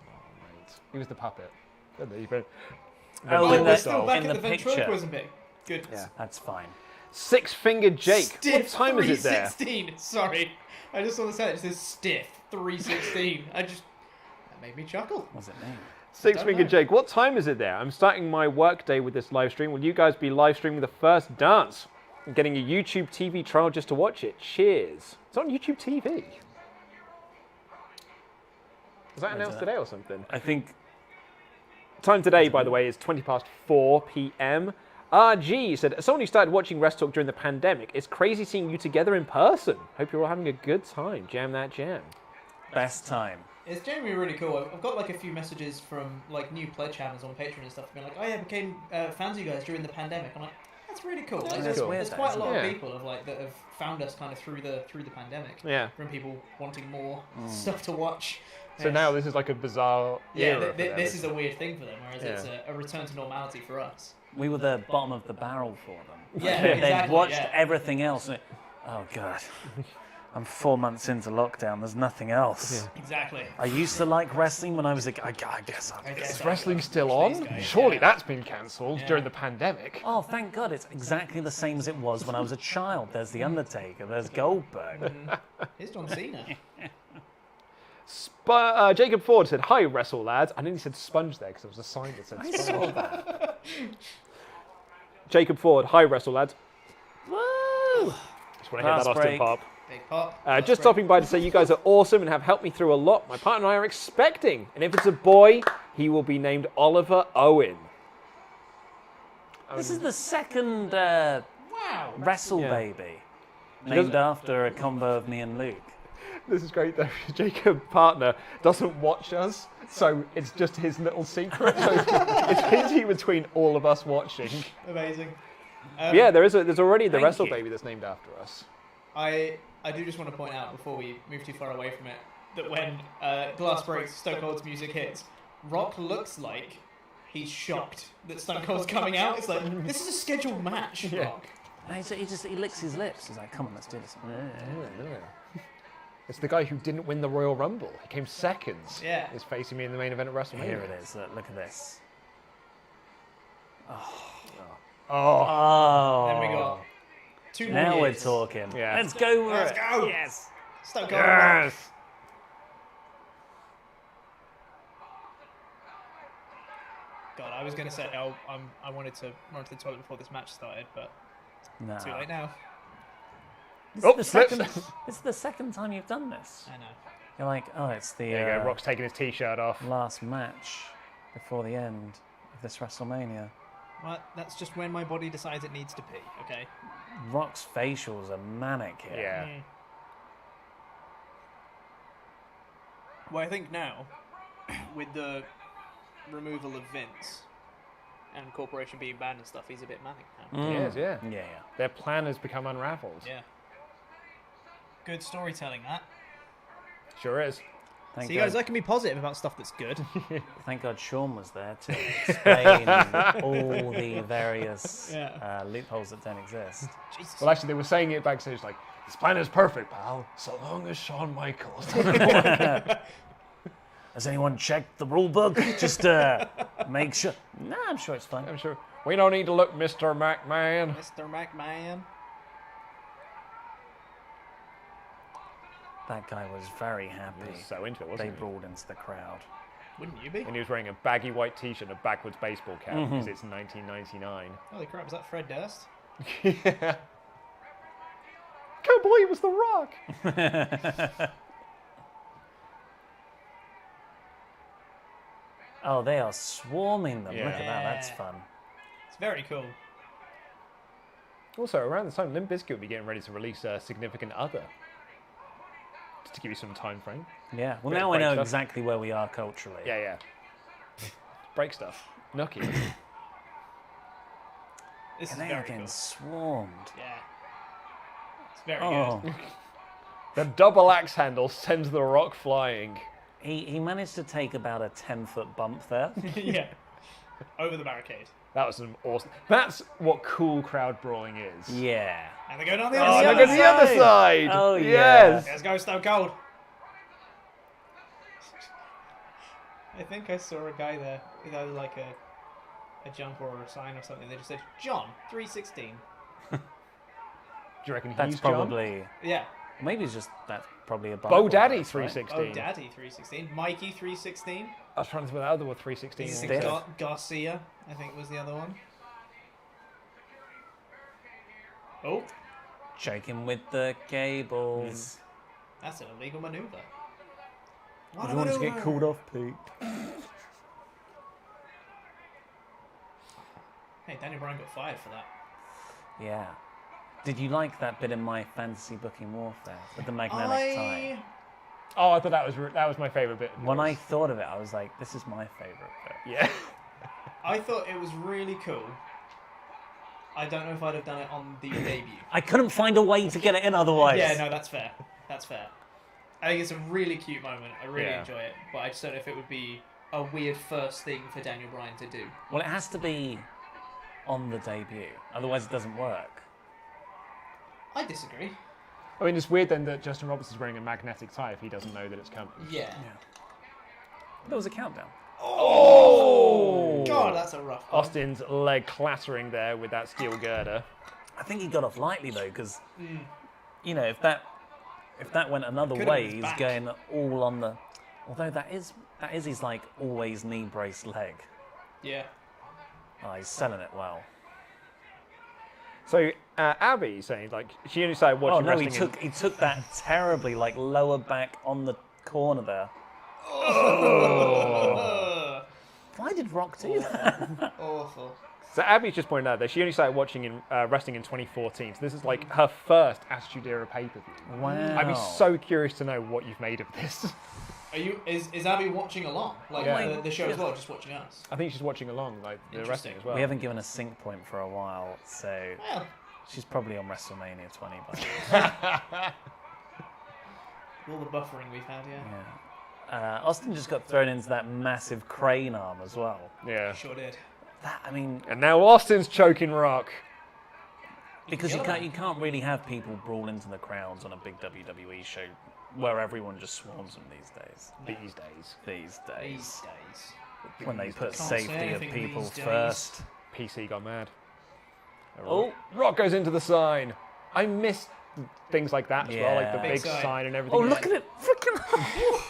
Oh, mate. He was the puppet. Oh, We're still back in at the the picture. ventriloquism bit. Good. Yeah. That's fine. Six-fingered Jake. Stiff What time is it there? 316. Sorry. I just saw the set. It says stiff 316. That made me chuckle. What's it mean? Six-fingered Jake. What time is it there? I'm starting my work day with this live stream. Will you guys be live streaming the first dance? I'm getting a YouTube TV trial just to watch it. Cheers. It's on YouTube TV. Was that announced today or something? I think... Time today, by the way, is 4 p.m. RG said, as someone who started watching WrestleTalk during the pandemic, it's crazy seeing you together in person. Hope you're all having a good time. Jam that jam. Best time. It's genuinely really cool. I've got like a few messages from like new pledge channels on Patreon and stuff being like, oh yeah, I became fans of you guys during the pandemic. I'm like, that's really cool. Like, that's cool. There's quite a lot Yeah. of people that have found us kind of through the pandemic. Yeah. From people wanting more stuff to watch. So now this is like a bizarre era for them. This is a weird thing for them, whereas Yeah. it's a return to normality for us. We were the bottom of the barrel for them. Yeah, They'd exactly, watched yeah. everything else. And oh, God. I'm 4 months into lockdown. There's nothing else. Exactly. I used to like wrestling when I was a kid. I guess I'm. Is wrestling still on? Surely that's been cancelled during the pandemic. Oh, thank God. It's exactly the same as it was when I was a child. There's The Undertaker. There's Goldberg. Here's John Cena. Jacob Ford said, "Hi, wrestle lads." I nearly said sponge there because there was a sign that said I sponge. saw that. Jacob Ford, "Hi, wrestle lads." Woo! Just want to hear that Austin break. pop. Big pop. Just stopping by to say you guys are awesome and have helped me through a lot. My partner and I are expecting, and if it's a boy, he will be named Oliver Owen. This is the second Wrestle Baby named after a combo of me and Luke. This is great though. Jacob partner doesn't watch us, so it's just his little secret. So it's busy between all of us watching. Amazing. Yeah, there's already the Thank Wrestle you. Baby that's named after us. I do just want to point out before we move too far away from it that when Glass breaks, Stone Cold's music hits, Rock looks like he's shocked that Stone Cold's coming out. It's like, this is a scheduled match, Rock. And he licks his lips. He's like, "Come on, let's do this." It's the guy who didn't win the Royal Rumble. He came second. Yeah. Is facing me in the main event of WrestleMania. Here it is. Look at this. Oh. Then we got 2 more Now we're years. talking. Yeah. Let's go. Let's go. Yes. Stone Cold and Rock. Yes. God, I was going to say I wanted to run to the toilet before this match started, but No. too late now. This Oh, is the slips. second. This is the second time you've done this. I know. You're like, oh, it's the There you go. Rock's taking his t-shirt off. last match before the end of this WrestleMania. Well, that's just when my body decides it needs to pee, okay? Rock's facials are manic here. Yeah. Well, I think now, with the removal of Vince and Corporation being banned and stuff, he's a bit manic now. He is, yeah. Yeah. Their plan has become unraveled. Yeah. Good storytelling, that. Sure is. Thank See, God, guys, I can be positive about stuff that's good. thank God Shawn was there to explain all the various loopholes that don't exist. Jesus. Well, actually, they were saying it backstage like, "This plan is perfect, pal, so long as Shawn Michaels." Has anyone checked the rule book? Just make sure. Nah, I'm sure it's fine. I'm sure. We don't need to look, Mr. McMahon. Mr. McMahon. That guy was very happy. He was so into it, They wasn't he? brawled into the crowd. Wouldn't you be? And he was wearing a baggy white t-shirt and a backwards baseball cap because it's 1999. Holy crap, is that Fred Durst? Yeah. Cowboy, it was The Rock. Oh, they are swarming them. Look at that. Yeah. That's fun. It's very cool. Also, around the time, Limp Bizkit will be getting ready to release a Significant Other. Just to give you some time frame. Yeah. Well, Bit of now I break know stuff. exactly where we are culturally. Yeah, yeah. Break stuff. Nookie. This is And they are very getting cool. swarmed. Yeah. It's very Oh, The double axe handle sends The Rock flying. he managed to take about a 10-foot bump there. good. Yeah. Over the barricade. That was some awesome. That's what cool crowd brawling is. Yeah. And they're going on the Oh, other look side. at the other side. Oh, yes. Let's go, Stone Cold. I think I saw a guy there with either like a jumper or a sign or something. They just said, John, 316. Do you reckon That's he's John? probably. Yeah. Maybe it's just that's probably a Bo Bible Daddy verse, right? 316. Oh, Daddy 316. Mikey 316. I was trying to think of the other one 316. was. Stiff. Garcia, I think was the other one. Oh, Choking with the cables. that's an illegal maneuver. I don't want to get called off, Pete. Hey, Daniel Bryan got fired for that. Yeah. Did you like that bit in my fantasy booking warfare with the magnetic tie? Oh, I thought that was my favourite bit. When I thought of it, I was like, this is my favourite bit. Yeah. I thought it was really cool. I don't know if I'd have done it on the debut. I couldn't find a way to get it in otherwise. Yeah, no, that's fair. That's fair. I think it's a really cute moment. I really Yeah. enjoy it. But I just don't know if it would be a weird first thing for Daniel Bryan to do. Well, it has to be on the debut. Otherwise, it doesn't work. I disagree. I mean, it's weird then that Justin Roberts is wearing a magnetic tie if he doesn't know that it's coming. Yeah. There was a countdown. Oh! God, that's a rough one. Austin's leg clattering there with that steel girder. I think he got off lightly though, because you know, if that went another Could've way, been he's back. going all on the. Although that is his like always knee brace leg. Yeah. Oh, he's selling it well. So Abby saying like she only started watching Oh no, wrestling. he took that terribly, like lower back on the corner there. Why did Rock do that? Awful. So Abby's just pointed out that she only started watching wrestling in 2014. So this is like her first Attitude Era pay-per-view. Wow. I'd be so curious to know what you've made of this. Are you? Is Abby watching along? Like Yeah. the show as well, just watching us? I think she's watching along, like the wrestling as well. We haven't given a sync point for a while, so Well, she's probably on WrestleMania 20 by now. all the buffering we've had, yeah. Yeah. Austin just got thrown into that massive crane arm as well. Yeah. Sure did. That, I mean, And now Austin's choking Rock. because you can't really have people brawl into the crowds on a big WWE show where everyone just swarms them these days. These days. These These days. days. When they put Can't say safety of anything people these days. first. PC got mad. Oh. Rock goes into the sign. I miss things like that as well, like the Yeah. big Big sign. sign and everything. Oh, look at it! Freaking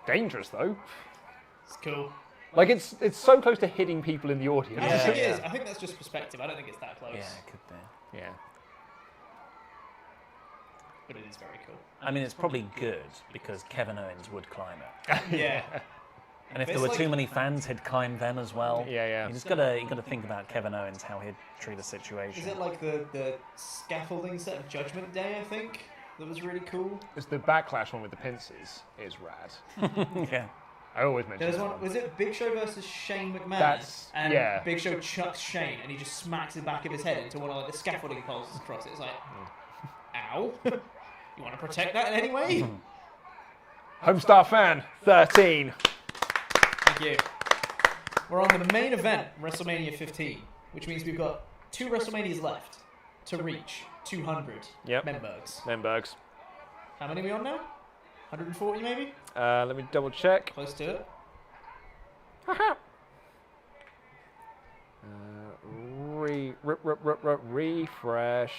Dangerous though. It's cool. Like it's so close to hitting people in the audience. I don't think it Yeah. is. I think that's just perspective. I don't think it's that close. Yeah, it could be. Yeah. But it is very cool. I mean, it's probably good because Kevin Owens would climb it. Yeah. And if It's there were like- too many fans, he'd climb them as well. Yeah, yeah. You just gotta think about Kevin Owens, how he'd treat a situation. Is it like the scaffolding set of Judgment Day, I think? That was really cool. It's the backlash one with the pincers is rad. Yeah. I always mention There's that one. Was it Big Show versus Shane McMahon? That's- and yeah. Big Show chucks Shane, and he just smacks the back of his head into one of like the scaffolding poles across it. It's like, ow! You want to protect that in any way? Homestar fan 13. Thank you. We're on the main event, WrestleMania 15, which means we've got 2 WrestleManias left to reach 200 Yep. Membergs. Membergs. How many are we on now? 140 maybe? Let me double check. Close to it. Refresh.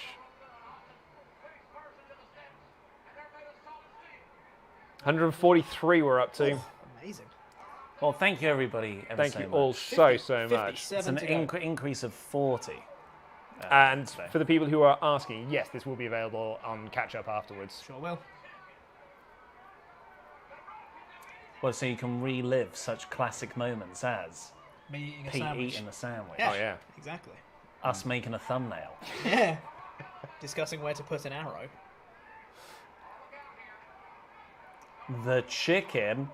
$143 we're up to. Amazing. Well, thank you everybody ever Thank so you much. all so much. 57 It's an to go. increase of 40. And so. for the people who are asking, yes, this will be available on catch up afterwards. Sure will. Well, so you can relive such classic moments as Me eating a Pete sandwich. eating a sandwich, Oh yeah. Exactly. us making a thumbnail. Yeah. Discussing where to put an arrow. The chicken.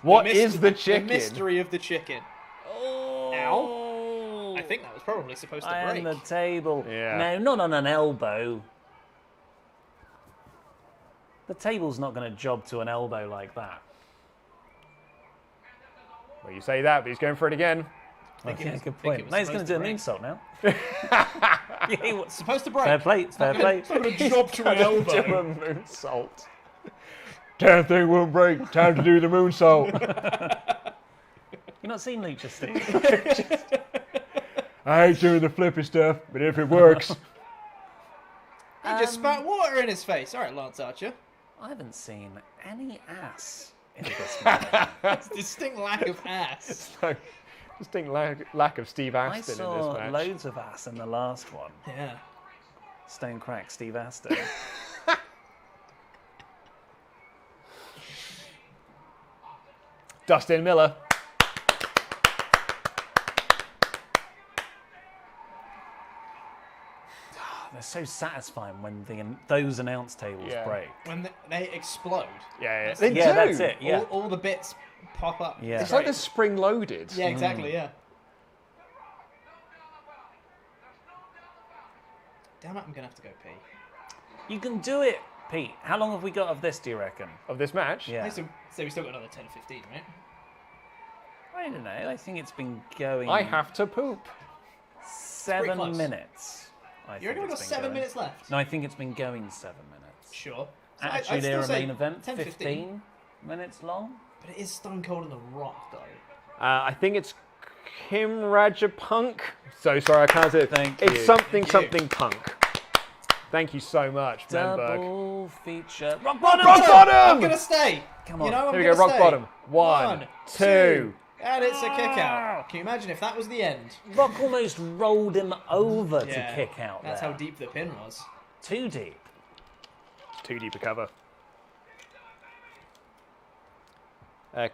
What The is the The chicken? mystery of the chicken. Oh. Ow. I think that was probably supposed to I break. am the table. Yeah. No, not on an elbow. The table's not going to job to an elbow like that. Well, you say that, but he's going for it again. think it Okay, was- good think point. it was No, he's going to do a supposed moonsault now. Yeah, he was. Supposed to break. Fair play, fair play. Drop to an Do elbow. a moonsault. Damn thing won't break. Time to do the moonsault. You've not seen Lucha Steve? I ain't doing the flippy stuff, but if it works. He just spat water in his face. All right, Lance Archer. I haven't seen any ass in this match. Distinct lack of ass. So, distinct lack of Steve I Aston in saw this match. loads of ass in the last one. Yeah. Stone Crack Steve Aston. Dustin Miller. They're so satisfying when those announce tables Yeah. break. When they explode. Yeah, They Yeah, do. that's it. Yeah. All the bits pop up. Yeah. It's like they're spring loaded. Yeah, exactly, yeah. Damn it, I'm going to have to go pee. You can do it, Pete. How long have we got of this, do you reckon? Of this match. Yeah. So we still got another 10, 15, right? I don't know. I think it's been going I have to poop. pretty 7 close. minutes. You've only got 7 minutes left. No, I think it's been going 7 minutes. Sure. So Attitude I'd still Era say main event, 10, 15 minutes long. But it is Stone Cold and The Rock, though. I think it's Kim Rajapunk. So sorry, I can't say it. Thank It's you. something punk. Thank you so much, Menberg. Double feature. Rock bottom! Rock bottom! I'm gonna stay. Come on. You know, I'm Here we gonna go, rock stay. bottom. One, two. And it's a kick out. Can you imagine if that was the end? Rock almost rolled him over Yeah, to kick out That's there. how deep the pin was. Too deep. It's too deep a cover.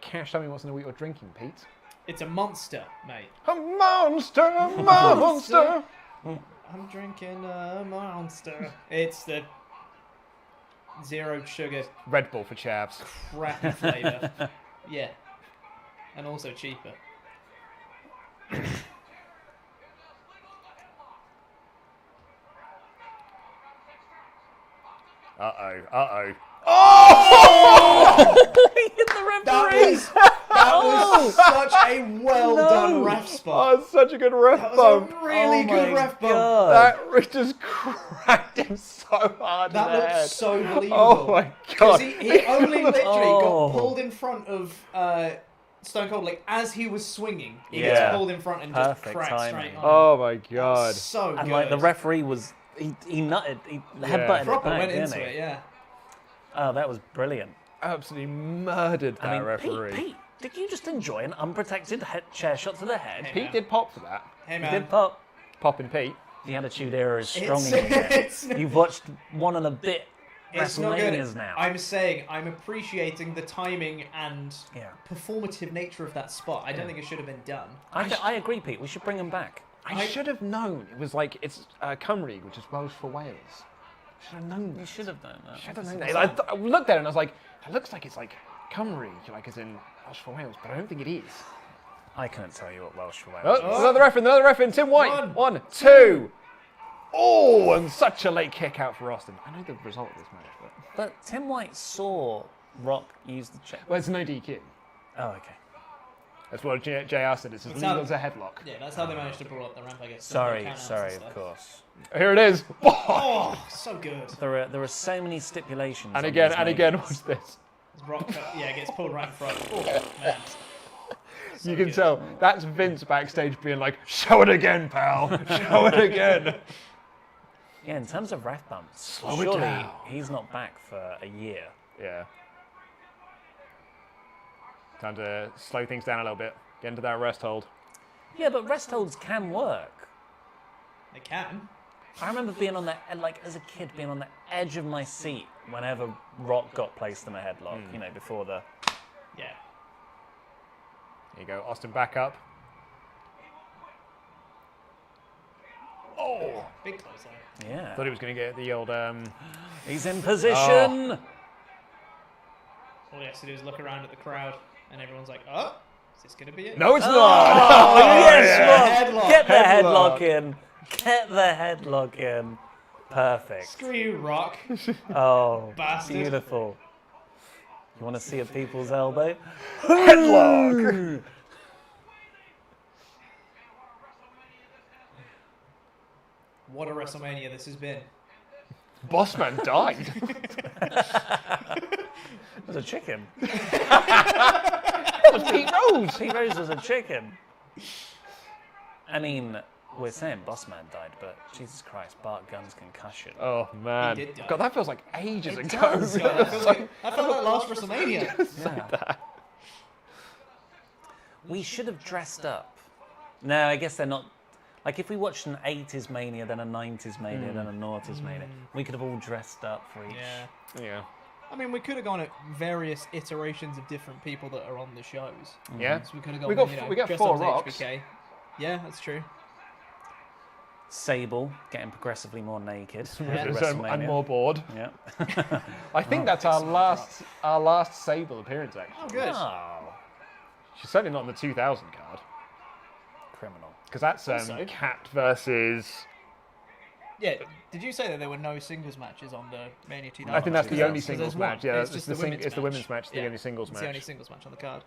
Cash, tell me what's in the what you're drinking, Pete. It's a monster, mate. A monster, a monster. I'm drinking a monster. It's the 0 sugar Red Bull for chavs. crappy flavour. Yeah. And also cheaper. Uh-oh. He hit the referee. That was such a well done ref spot. Oh, it's such a good ref That bump. was a really good ref bump. That just cracked him so hard in That the looked head. so believable. Oh my god. Because he only literally Oh. got pulled in front of Stone Cold, like as he was swinging. He Yeah. gets pulled in front and just Perfect cracks timing. straight on. Oh my god. So good. And like the referee was, he nutted, he headbutted it proper back, went didn't into he? it, yeah. Oh, that was brilliant. Absolutely murdered that I mean, referee. Pete, did you just enjoy an unprotected chair shot to the head? Hey, Pete did pop for that. Hey He man. did pop. Popping Pete. The Attitude Era is strong It's- in here. it's- You've watched one and a bit It's not good. WrestleManias now. I'm saying I'm appreciating the timing and Yeah. performative nature of that spot. I don't think it should have been done. I agree, Pete. We should bring him back. I should have known. It was like, it's Cymru, which is Welsh for Wales. Should have known We this. should have done that. Should have known that. I looked at it and I was like, it looks like it's like Cymru, like as in Welsh for Wales, but I don't think it is. I couldn't tell you what Welsh for Wales Oh, was. another reference, Tim White. One, two. Oh, and such a late kick out for Austin. I know the result of this match, but... But Tim White saw Rock use the chair. Well, it's no DQ. Oh, okay. That's what JR said, it's as legal as a headlock. Yeah, that's how they managed to brawl up the ramp, I guess. Sorry, Countouts sorry, and of stuff. course. Here it is. Oh, so good. There are so many stipulations. And on again, these and again, movies. watch this. Rock, gets pulled right in front. Oh, man. So You can good. tell, that's Vince backstage being like, show it again, pal. Show it again. Yeah, in terms of ref bumps, Slow it surely down. he's not back for a year. Yeah. Time to slow things down a little bit. Get into that rest hold. Yeah, but rest holds can work. They can. I remember being on the like as a kid being on the edge of my seat whenever Rock got placed in a headlock. You know, before the. Yeah. There you go, Austin back up. Oh! Big close there. Yeah. Thought he was going to get the old. He's in position. All he has to do is look around at the crowd, and everyone's like, oh, is this going to be it? No, it's not! Oh, yes, Rock. Headlock. Get the Headlock. headlock in. Get the headlock in. Perfect. Screw you, Rock. Oh, Bastard. beautiful. You want to see a people's elbow? Headlock! What a WrestleMania this has been. Bossman died. There's a chicken. That was Pete Rose. Pete Rose was a chicken. I mean, we're saying Bossman died, but Jesus Christ, Bart Gunn's concussion. Oh, man. He did die. God, that feels like ages ago. does, God, I felt like last WrestleMania. Yeah. We should have dressed up. No, I guess they're not. Like, if we watched an 80s Mania, then a 90s Mania, then a noughties Mania, we could have all dressed up for each. Yeah. Yeah. I mean, we could have gone at various iterations of different people that are on the shows. Yeah. So we could have gone. We got- you know, we got dressed 4 up as Rocks. HBK. Yeah, that's true. Sable getting progressively more naked. Yeah. at And WrestleMania. more bored. Yeah. I think that's our last Sable appearance, actually. Oh, good. Oh, She's certainly not on the 2000 card. criminal. Because that's Also- Cat versus... Yeah. Did you say that there were no singles matches on the Mania 2000? I think that's the only So singles there's one. match. Yeah, it's just the women's it's the women's match. It's the Yeah. only singles It's match. the only singles match on the card.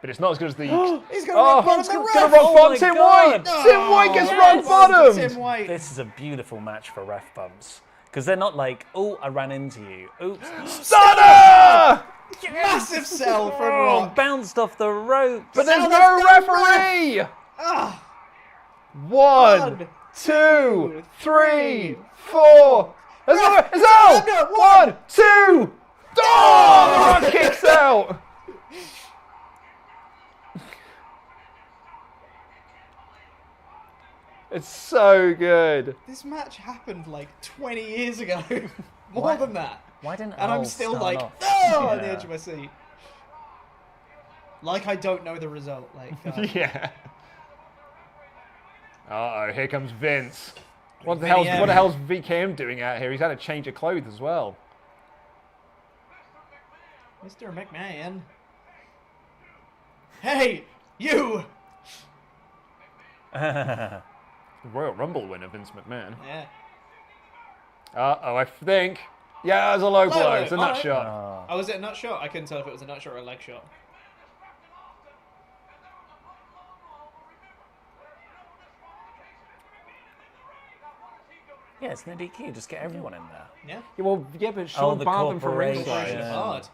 But it's not as good as the... He's going to rock bottom it's the gonna ref! rock Oh bottom my Tim God. White! Tim White gets Oh, rock Tim bottomed! White. This is a beautiful match for ref bumps. Because they're not like, oh, I ran into you. Oops. Stunner! Massive sell from Oh, Rock. bounced off the ropes. But there's Sell, no there's no referee! Ah, 1, 2, 3, 4. There's no... no, 1, 2... Oh! The Rock kicks out! It's so good. this match happened like 20 years ago. More than that. Why didn't And I'm Earl still start like, off? oh, on the Yeah. edge of my seat. Like I don't know the result. Like, Yeah. Uh-oh, here comes Vince. What the Vinny hell's VKM doing out here? He's had a change of clothes as well. Mr. McMahon. Hey, you! Royal Rumble winner, Vince McMahon. Yeah. Uh-oh, I think... Yeah, it was a low blow. It's a nut alright. shot. Oh, was it a nut shot? I couldn't tell if it was a nut shot or a leg shot. Yeah, it's no DQ. Just get everyone in there. Yeah. Yeah, but Sean the barred them for corporation. ringside. Yeah. Hard.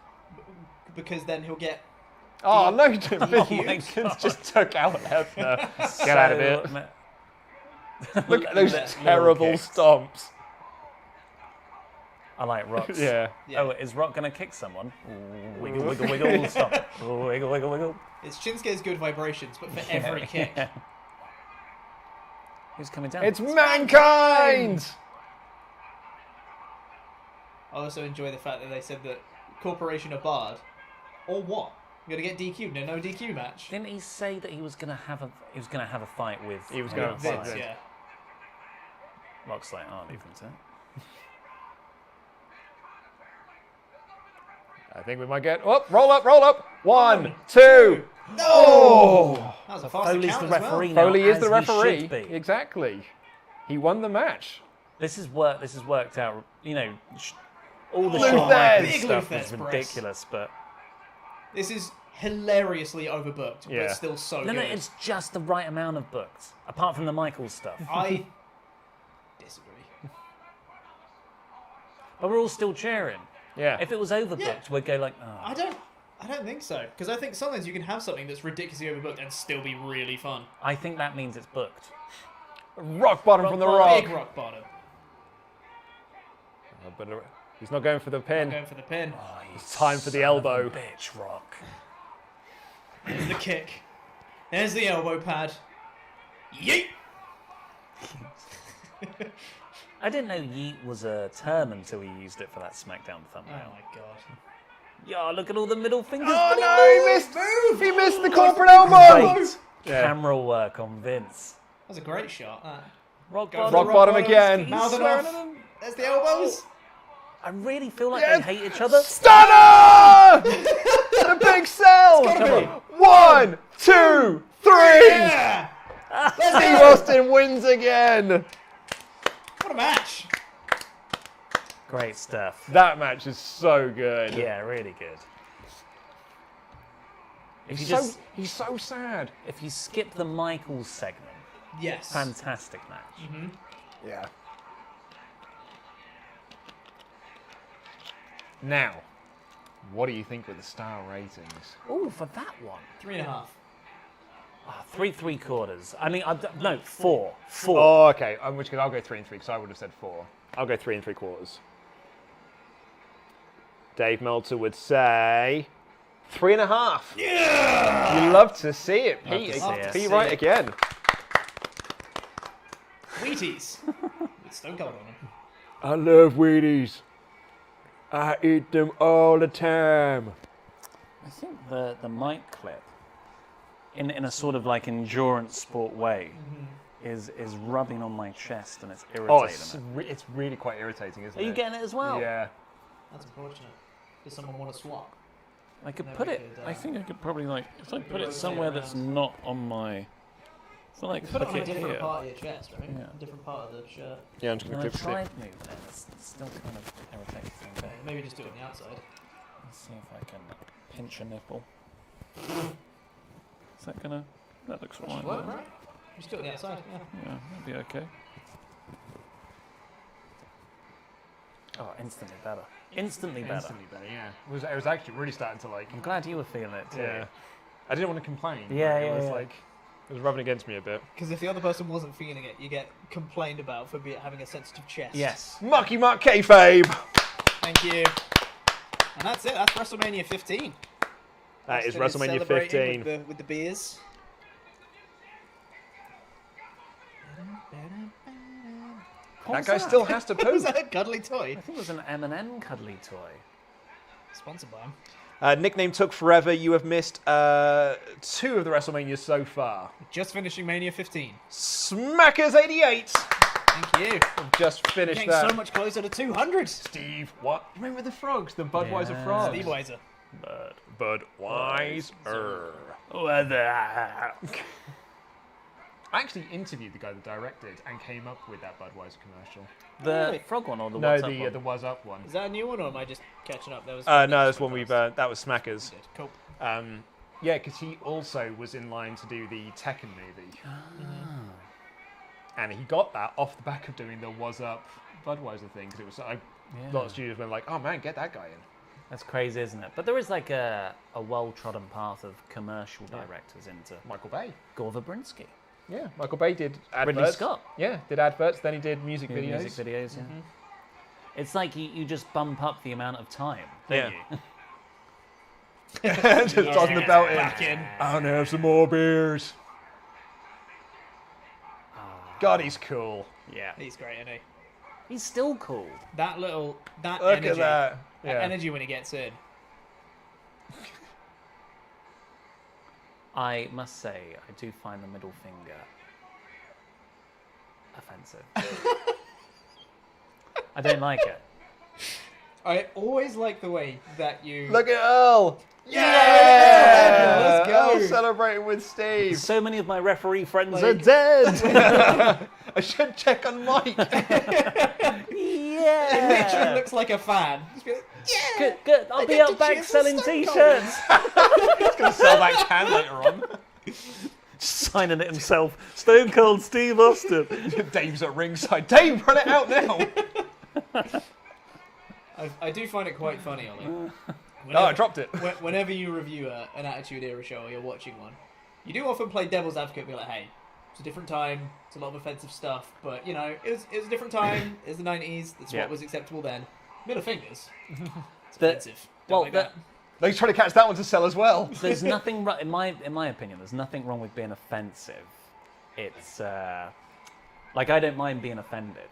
Because then he'll get... Oh, no, Vince DQ. just took out Hebner. Get out of it. So, Look at those little terrible kicks. stomps. I like Rock's. Yeah. Yeah. Oh, is Rock going to kick someone? Ooh, wiggle, wiggle, wiggle, stop. Ooh, wiggle, wiggle, wiggle. It's Shinsuke's good vibrations, but for every kick. Who's coming down? It's Mankind! I also enjoy the fact that they said that Corporation are barred. Or what? You're gonna get DQ'd in a no DQ match. Didn't he say that he was going to have a fight with? He was gonna Vince? fight Vince. Yeah. Rock's like, oh, leave him to it. I think we might get... Oh, roll up. 1, 2... No! That was a fast Foley's count the as well. referee now, Foley is the as he referee. should be. Exactly. He won the match. This has worked out. You know, all the Luthez! Shawn Michaels Big stuff Luthez is press. ridiculous, but This is hilariously overbooked, Yeah. but still so no, good. it's just the right amount of booked. Apart from the Michaels stuff, I disagree. but we're all still cheering. Yeah. If it was overbooked, Yeah. we'd go like, oh. I don't think so. Because I think sometimes you can have something that's ridiculously overbooked and still be really fun. I think that means it's booked. Rock bottom from the bottom. Rock. Big rock bottom. But he's not going for the pin. Going for the pin. It's time for the Son of a elbow. bitch, Rock. There's the kick. There's the elbow pad. Yeet! I didn't know yeet was a term until he used it for that SmackDown Oh thumbnail. my god. Yeah, look at all the middle fingers. Oh but he no, moved. he missed! He missed the corporate elbow! Great Yeah. camera work on Vince. That was a great shot. That. Rock Go bottom. for Rock the bottom bottoms, again. Mouth it swearing off. at him. There's the elbows. I really feel like Yes. they hate each other. Stunner! The big sell! gotta be. 1, 2, 3! Yeah! Steve Austin wins again! What a match. Great stuff. That match is so good. Yeah, really good. If you He's so sad. if you skip the Michaels segment, Yes. fantastic match. Yeah. Now, what do you think with the star ratings? Oh, for that one. 3.5. 3 3/4. I mean, no, 4. 4. Oh, okay. In which case, I'll go 3 and 3 because I would have said 4. I'll go 3 3/4. Dave Meltzer would say 3.5. Yeah! You love to see it, Love Pete. to see it. Pete right again. Wheaties. With Stone Cold on them. I love Wheaties. I eat them all the time. I think the mic clip, in a sort of like endurance sport way, is rubbing on my chest and it's irritating. Oh, it's really quite irritating, isn't Are it? you getting it as well? Yeah. That's unfortunate. Does someone want to swap? I could Maybe put we it. could, I think I could probably if I put it rotate somewhere it that's around. not on my. If I Put it on a hook different here. part of your chest, right? Yeah. A different part of the shirt. Yeah, I'm just When going I to tried moving it, it's still kind of irritating. Okay, maybe just do it on the outside. Let's see if I can pinch a nipple. Is that gonna? That looks right. What? there. You're still on the outside. Yeah. Yeah, that'd be okay. Oh, instantly better. Instantly better. Instantly better, yeah. It was actually really starting to like. I'm glad you were feeling it too. Yeah. I didn't want to complain. Yeah, but yeah, It was yeah. like it was rubbing against me a bit. Because if the other person wasn't feeling it, you get complained about for having a sensitive chest. Yes. Mucky Muck kayfabe. Thank you. And that's it. That's WrestleMania 15. That is Austin WrestleMania celebrating 15. with the beers. That guy still has to Was poop. that a cuddly toy? I think it was an M&M cuddly toy. Sponsored by him. Nickname took forever. You have missed 2 of the WrestleManias so far. Just finishing Mania 15. Smackers 88. Thank you. I've just finished Getting that. so much closer to 200. Steve, what? Remember the frogs? The Budweiser Yeah. frogs. Steve Weiser. Budweiser. Weather. I actually interviewed the guy that directed and came up with that Budweiser commercial. The Really? frog one or the No, what's up the one? the Was Up one. Is that a new one or am I just catching up? That was No, that's one we've. That was Smackers. Cool. Yeah, because he also was in line to do the Tekken movie, and he got that off the back of doing the Was Up Budweiser thing. Because it was like a lot of studios went like, "Oh man, get that guy in." That's crazy, isn't it? But there is like a well-trodden path of commercial directors into Michael Bay. Gore Verbinski. Yeah, Michael Bay did adverts. Ridley Scott. Yeah, did adverts. Then he did music videos. Music videos, yeah. It's like you just bump up the amount of time, don't you? Just tossing the belt in. Back in. I want to have some more beers. God, he's cool. Yeah. He's great, isn't he? He's still cool. That Look energy. at that. That Yeah. energy when he gets in. I must say, I do find the middle finger offensive. I don't like it. I always like the way that you. Look at Earl. Yeah! Let's go. Earl celebrating with Steve. So many of my referee friends Are are dead. I should check on Mike. It literally looks like a fan. Just be like, yeah! Good, good. I'll be out back selling t-shirts. He's gonna sell that can later on. Signing it himself. Stone Cold Steve Austin. Dave's at ringside. Dave, run it out now. I do find it quite funny, Ollie. Oh, I dropped it. Whenever you review an Attitude Era show or you're watching one, you do often play devil's advocate and be like, hey, it's a different time, it's a lot of offensive stuff, but, you know, it was a different time, it was the 90s, that's Yeah. what was acceptable then. Middle fingers. It's The- offensive. Don't well, like the- that. No, he's trying to catch that one to sell as well. There's nothing in my opinion. There's nothing wrong with being offensive. It's like I don't mind being offended.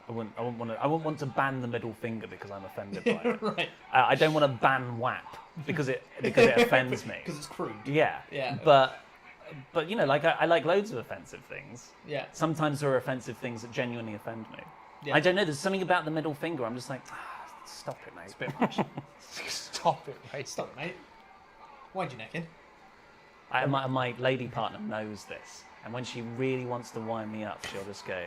I wouldn't want to ban the middle finger because I'm offended by it. Right. I don't want to ban WAP because it offends me. Because it's crude. Yeah. Yeah. But you know, like I like loads of offensive things. Yeah. Sometimes there are offensive things that genuinely offend me. Yeah. I don't know. There's something about the middle finger. I'm just like, stop it, mate. It's a bit much. Stop it, mate. Stop, mate. Wind your neck in. My lady partner knows this, and when she really wants to wind me up, she'll just go,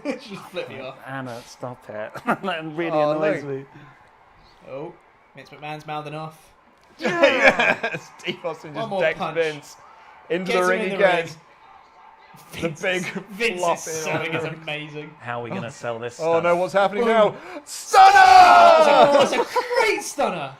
Just flip you off. Anna, stop it. That really Oh, annoys look. me. Oh, Vince McMahon's mouthing off. Yeah. Steve Austin One just more decks punch. Vince into Gets the him ring in the again. ring. The big Vince flop is in selling on is her. amazing. How are we going to sell this Oh stuff? no, what's happening Boom. now? Stunner! That's a great stunner.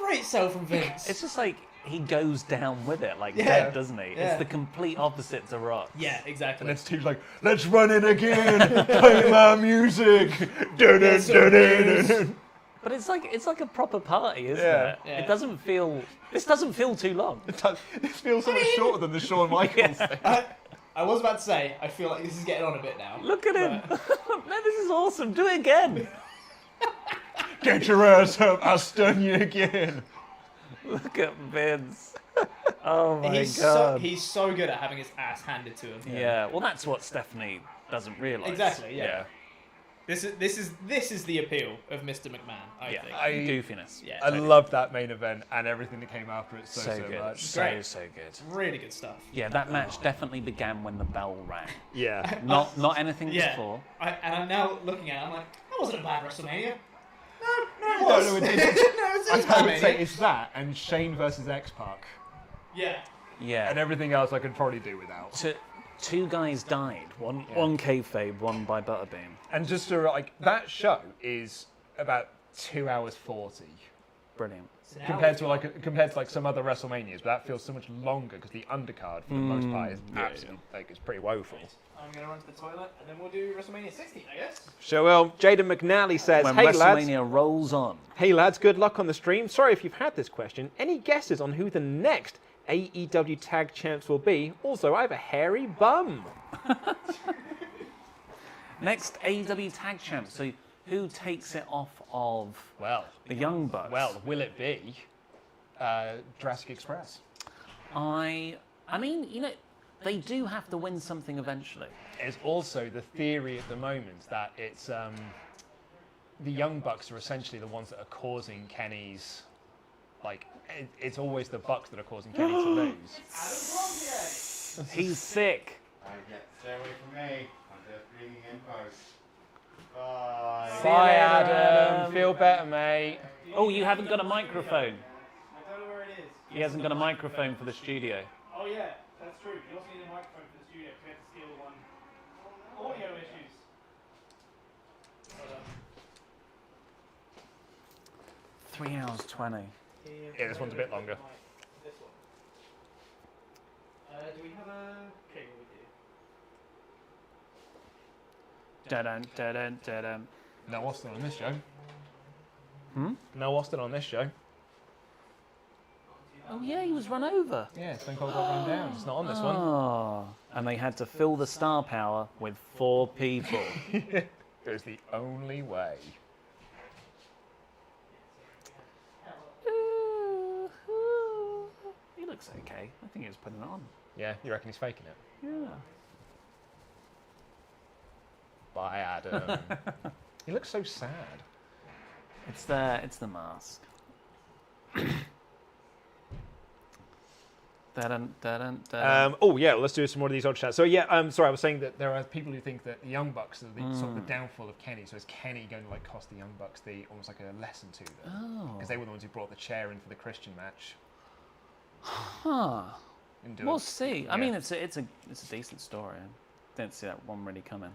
Great sell from Vince. It's just like he goes down with it, like Yeah. dead, doesn't he? Yeah. It's the complete opposite to Rock. Yeah, exactly. And then Steve's like, let's run it again. Play my music. Dun, dun, dun, dun, dun. But it's like a proper party, isn't Yeah. it? Yeah. It doesn't feel. This doesn't feel too long. This feels so much shorter than the Shawn Michaels thing. I was about to say, I feel like this is getting on a bit now. Look at him. But- No, this is awesome. Do it again. Get your ass up. I'll stun you again. Look at Vince. Oh my he's god. he's so good at having his ass handed to him. Yeah. Well, that's what Stephanie doesn't realise. Exactly. Yeah. This is the appeal of Mr. McMahon. I Yeah. think. Goofiness. Yeah. I loved that main event and everything that came after it so good. much. Great. So good. Really good stuff. Yeah, that match definitely began when the bell rang. Yeah. Not anything Yeah. before. And I'm now looking at it, I'm like, that wasn't a bad WrestleMania. No, it No, was. no, it didn't. No, it was I would say WrestleMania. it's that and Shane versus X-Pac. Yeah. Yeah. And everything else I could probably do without. Two guys died. One kayfabe, one by Butterbean. And just to, like, that show is about 2 hours 40. Brilliant. Compared to like some other WrestleManias, but that feels so much longer because the undercard for the most part is absolutely like it's pretty woeful. I'm going to run to the toilet, and then we'll do WrestleMania 16, I guess. So, well, Jaden McNally says, When hey lads, WrestleMania rolls on. hey lads, good luck on the stream. Sorry if you've had this question. Any guesses on who the next AEW Tag Champs will be? Also, I have a hairy bum. Next AEW Tag Champs. So who takes it off of the Young Bucks? Well, will it be Jurassic Express? I mean, you know, they do have to win something eventually. There's also the theory at the moment that it's the Young Bucks are essentially the ones that are causing Kenny's, like, it's always the Bucks that are causing Kenny to lose. He's sick. Stay away from me. I'm just bringing in post. Bye. Bye, Adam. Feel better, mate. Oh, you haven't got a microphone. I don't know where it is. He hasn't got a microphone for the studio. Oh yeah, that's true. You also need a microphone for the studio because we have to steal one. Audio issues. Hold on. 3 hours 20. Yeah, this one's a bit longer. This one. Do we have a cable with you? Da-dun, da-dun, da-dun. No Austin on this show. Hmm? No Austin on this show. Oh yeah, he was run over. Yeah, Stone Cold got run down. It's not on this one. Oh, and they had to fill the star power with 4 people. It was the only way. He looks okay. I think he was putting it on. Yeah, you reckon he's faking it? Yeah. Bye, Adam. He looks so sad. It's the mask. Dun, dun, dun. Oh yeah, let's do some more of these odd chats. So yeah, sorry, I was saying that there are people who think that the Young Bucks are the sort of the downfall of Kenny. So is Kenny going to like cost the Young Bucks almost like a lesson to them? Oh. Because they were the ones who brought the chair in for the Christian match. Huh. And do We'll it. see. I Yeah. mean, it's a decent story. I didn't see that one really coming.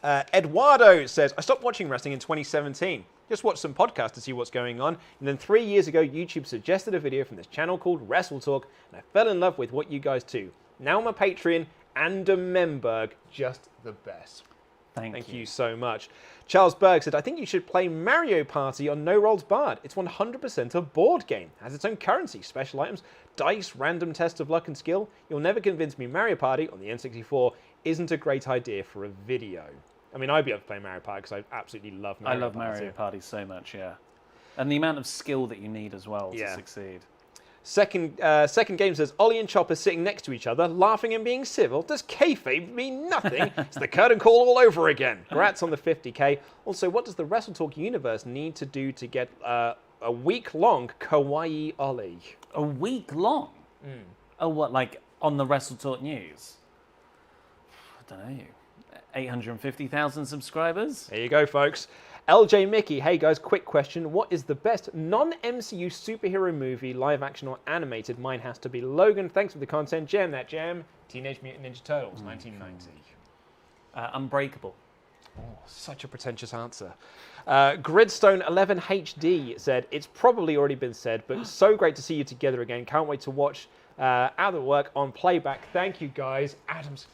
Eduardo says, I stopped watching wrestling in 2017. Just watched some podcasts to see what's going on. And then 3 years ago, YouTube suggested a video from this channel called WrestleTalk. And I fell in love with what you guys do. Now I'm a Patreon and a member. Just the best. Thank you so much. Charles Berg said, I think you should play Mario Party on No Rolls Barred. It's 100% a board game. Has its own currency, special items, dice, random tests of luck and skill. You'll never convince me Mario Party on the N64 isn't a great idea for a video. I mean, I'd be able to play Mario Party because I absolutely love Mario Party. I love Mario Party so much, yeah. And the amount of skill that you need as well Yeah. to succeed. Second game says, Ollie and Chopper sitting next to each other, laughing and being civil. Does kayfabe mean nothing? It's the curtain call all over again. Congrats on the 50k. Also, what does the WrestleTalk universe need to do to get a week-long Kawaii Ollie? A week long? Oh, what, like on the WrestleTalk news? I don't know. 850,000 subscribers? There you go, folks. LJ Mickey, hey guys, quick question. What is the best non-MCU superhero movie, live action or animated? Mine has to be Logan. Thanks for the content. Jam that jam. Teenage Mutant Ninja Turtles, 1990. Unbreakable. Oh, such a pretentious answer. Gridstone 11 HD said, it's probably already been said, but so great to see you together again. Can't wait to watch Out of Work on playback. Thank you, guys. Adam's...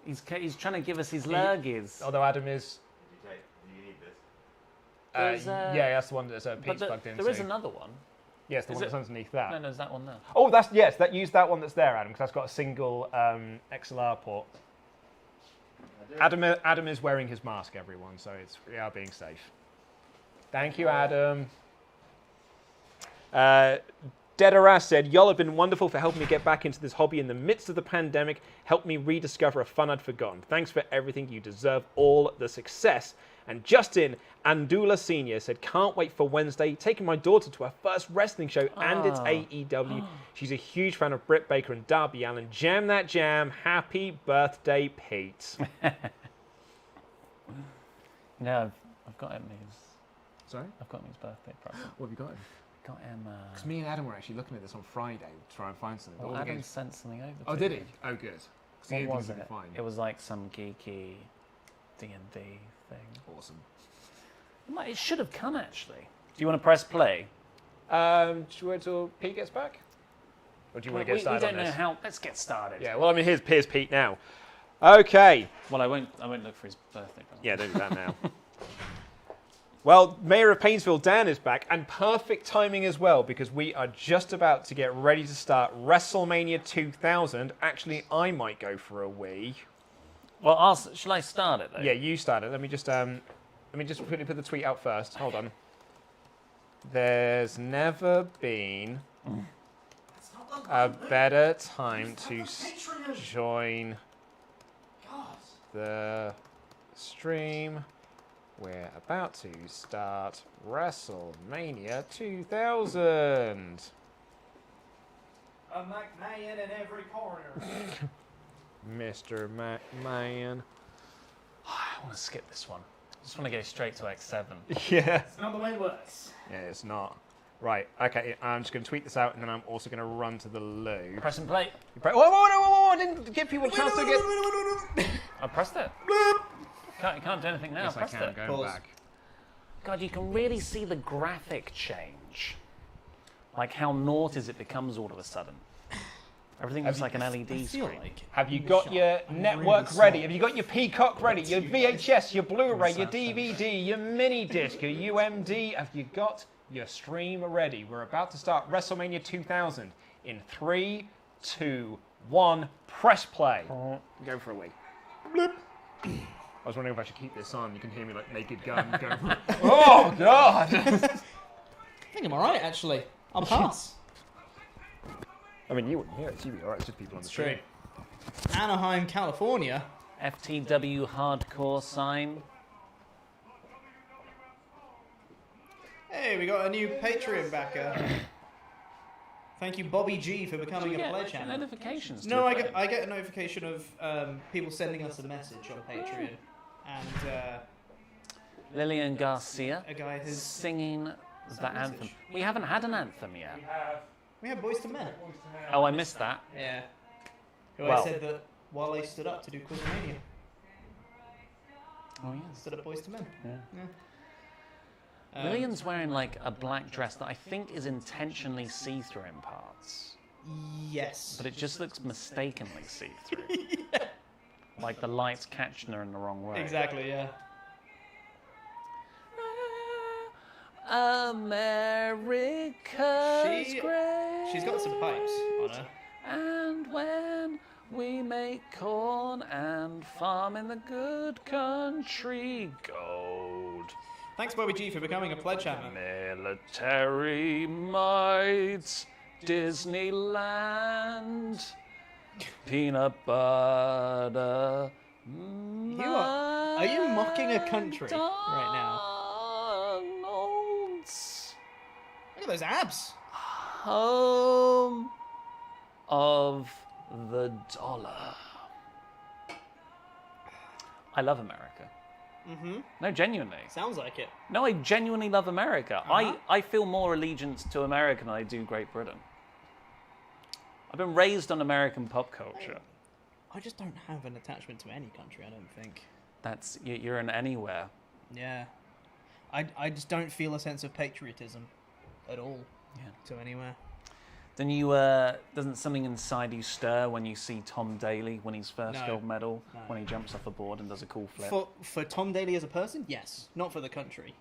He's trying to give us his lurgies. Although Adam is... Do you need this? yeah, that's the one that's a piece plugged into. There is another one. Yes, the one that's underneath that. No, there's that one there. Oh, use that one that's there, Adam, because that's got a single XLR port. Adam is wearing his mask, everyone, so we are being safe. Thank you, Adam. Deadaras said, y'all have been wonderful for helping me get back into this hobby in the midst of the pandemic. Helped me rediscover a fun I'd forgotten. Thanks for everything. You deserve all the success. And Justin Andula Sr. said, can't wait for Wednesday. Taking my daughter to her first wrestling show, and it's AEW. She's a huge fan of Britt Baker and Darby Allin. Jam that jam. Happy birthday, Pete. No, I've got him his... Sorry? I've got him his birthday present. What have you got him? Got him. Because me and Adam were actually looking at this on Friday to try and find something. Well, All the Adam games- sent something over. Oh, to did me. he? Oh, good. 'Cause the What other was things it? we could find. It was like some geeky D&D thing. Awesome. It should have come actually. Do you want to press play? Should we wait till Pete gets back? Or do you want to get we started don't on know this? how. Let's get started. Yeah, well, I mean, here's Pete now. Okay. Well, I won't look for his birthday present. Yeah, don't do that now. Well, Mayor of Painesville, Dan, is back, and perfect timing as well, because we are just about to get ready to start WrestleMania 2000. Actually, I might go for a wee. Well, shall I start it though? Yeah, you start it. Let me just quickly put the tweet out first. Hold on. There's never been a better time to join the stream. We're about to start WrestleMania 2000. A McMahon in every corner. Mr. McMahon. I want to skip this one. I just want to go straight to X7. Yeah. It's not the way it works. Yeah, it's not. Right, okay, I'm just going to tweet this out, and then I'm also going to run to the loo. Press and play. Whoa, I didn't give people a chance to get... I pressed it. Can't do anything now. Yes, I pressed can, it. going Pause. back. God, you can really see the graphic change. Like how naught as it becomes all of a sudden. Everything looks like an LED screen. Have you got your network ready? Have you got your Peacock ready? Your VHS, your Blu-ray, your DVD, your mini disc, your UMD? Have you got your stream ready? We're about to start WrestleMania 2000 in 3, 2, 1. Press play. Go for a wee. Bloop. I was wondering if I should keep this on. You can hear me like Naked Gun going. Oh God! I think I'm alright actually. I'll pass. I mean, you wouldn't hear it. So you'd be alright. It's just people on the stream. Anaheim, California. FTW hardcore sign. Hey, we got a new Patreon backer. Thank you, Bobby G, for becoming a pledge channel. Notifications. No, I get a notification of people sending us a message on Patreon, and Lillian Garcia a guy who's singing the message. anthem. We haven't had an anthem yet. we have Boyz II Men. Oh, I missed that. Yeah. Who Well. I said that while they stood up to do Quizmania, Oh yes. stood up Boyz II Men. Yeah. Lillian's wearing like a black dress that I think is intentionally see-through in parts, Yes. but it just looks mistakenly see-through. Like the light's catching her in the wrong way. Exactly. Yeah. America's She- great. She's got some pipes on her. And when we make corn and farm in the good country gold. Thanks, Bobby G, for becoming a pledge channel. Military might, Disneyland, peanut butter. Are you mocking a country right now? McDonald's, Look at those abs. home of the dollar. I love America. Mm-hmm. No, genuinely. Sounds like it. No, I genuinely love America. Uh-huh. I feel more allegiance to America than I do Great Britain. I've been raised on American pop culture. I just don't have an attachment to any country, I don't think. That's you're in anywhere. Yeah. I just don't feel a sense of patriotism at all to anywhere. Then doesn't something inside you stir when you see Tom Daly win his first No. gold medal No. when he jumps off a board and does a cool flip? For Tom Daly as a person, yes. Not for the country.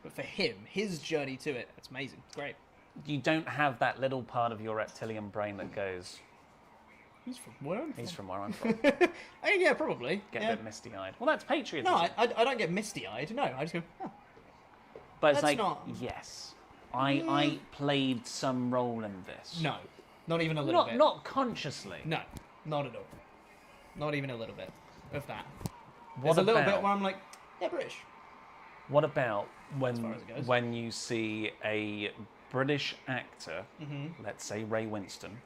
But for him, his journey to it, it's amazing. It's great. You don't have that little part of your reptilian brain that goes, He's from where I'm he's from. from where I'm from. Oh, yeah, probably. Get yeah. a bit misty-eyed. Well, that's patriotism. No, I don't get misty-eyed. No, I just go, oh. but it's that's like, not- yes, I played some role in this. No. Not even a little bit. Not consciously. No, not at all. Not even a little bit of that. What There's a little bit about- where I'm like, yeah, British. What about far as it goes. when you see a British actor, Mm-hmm. let's say Ray Winston,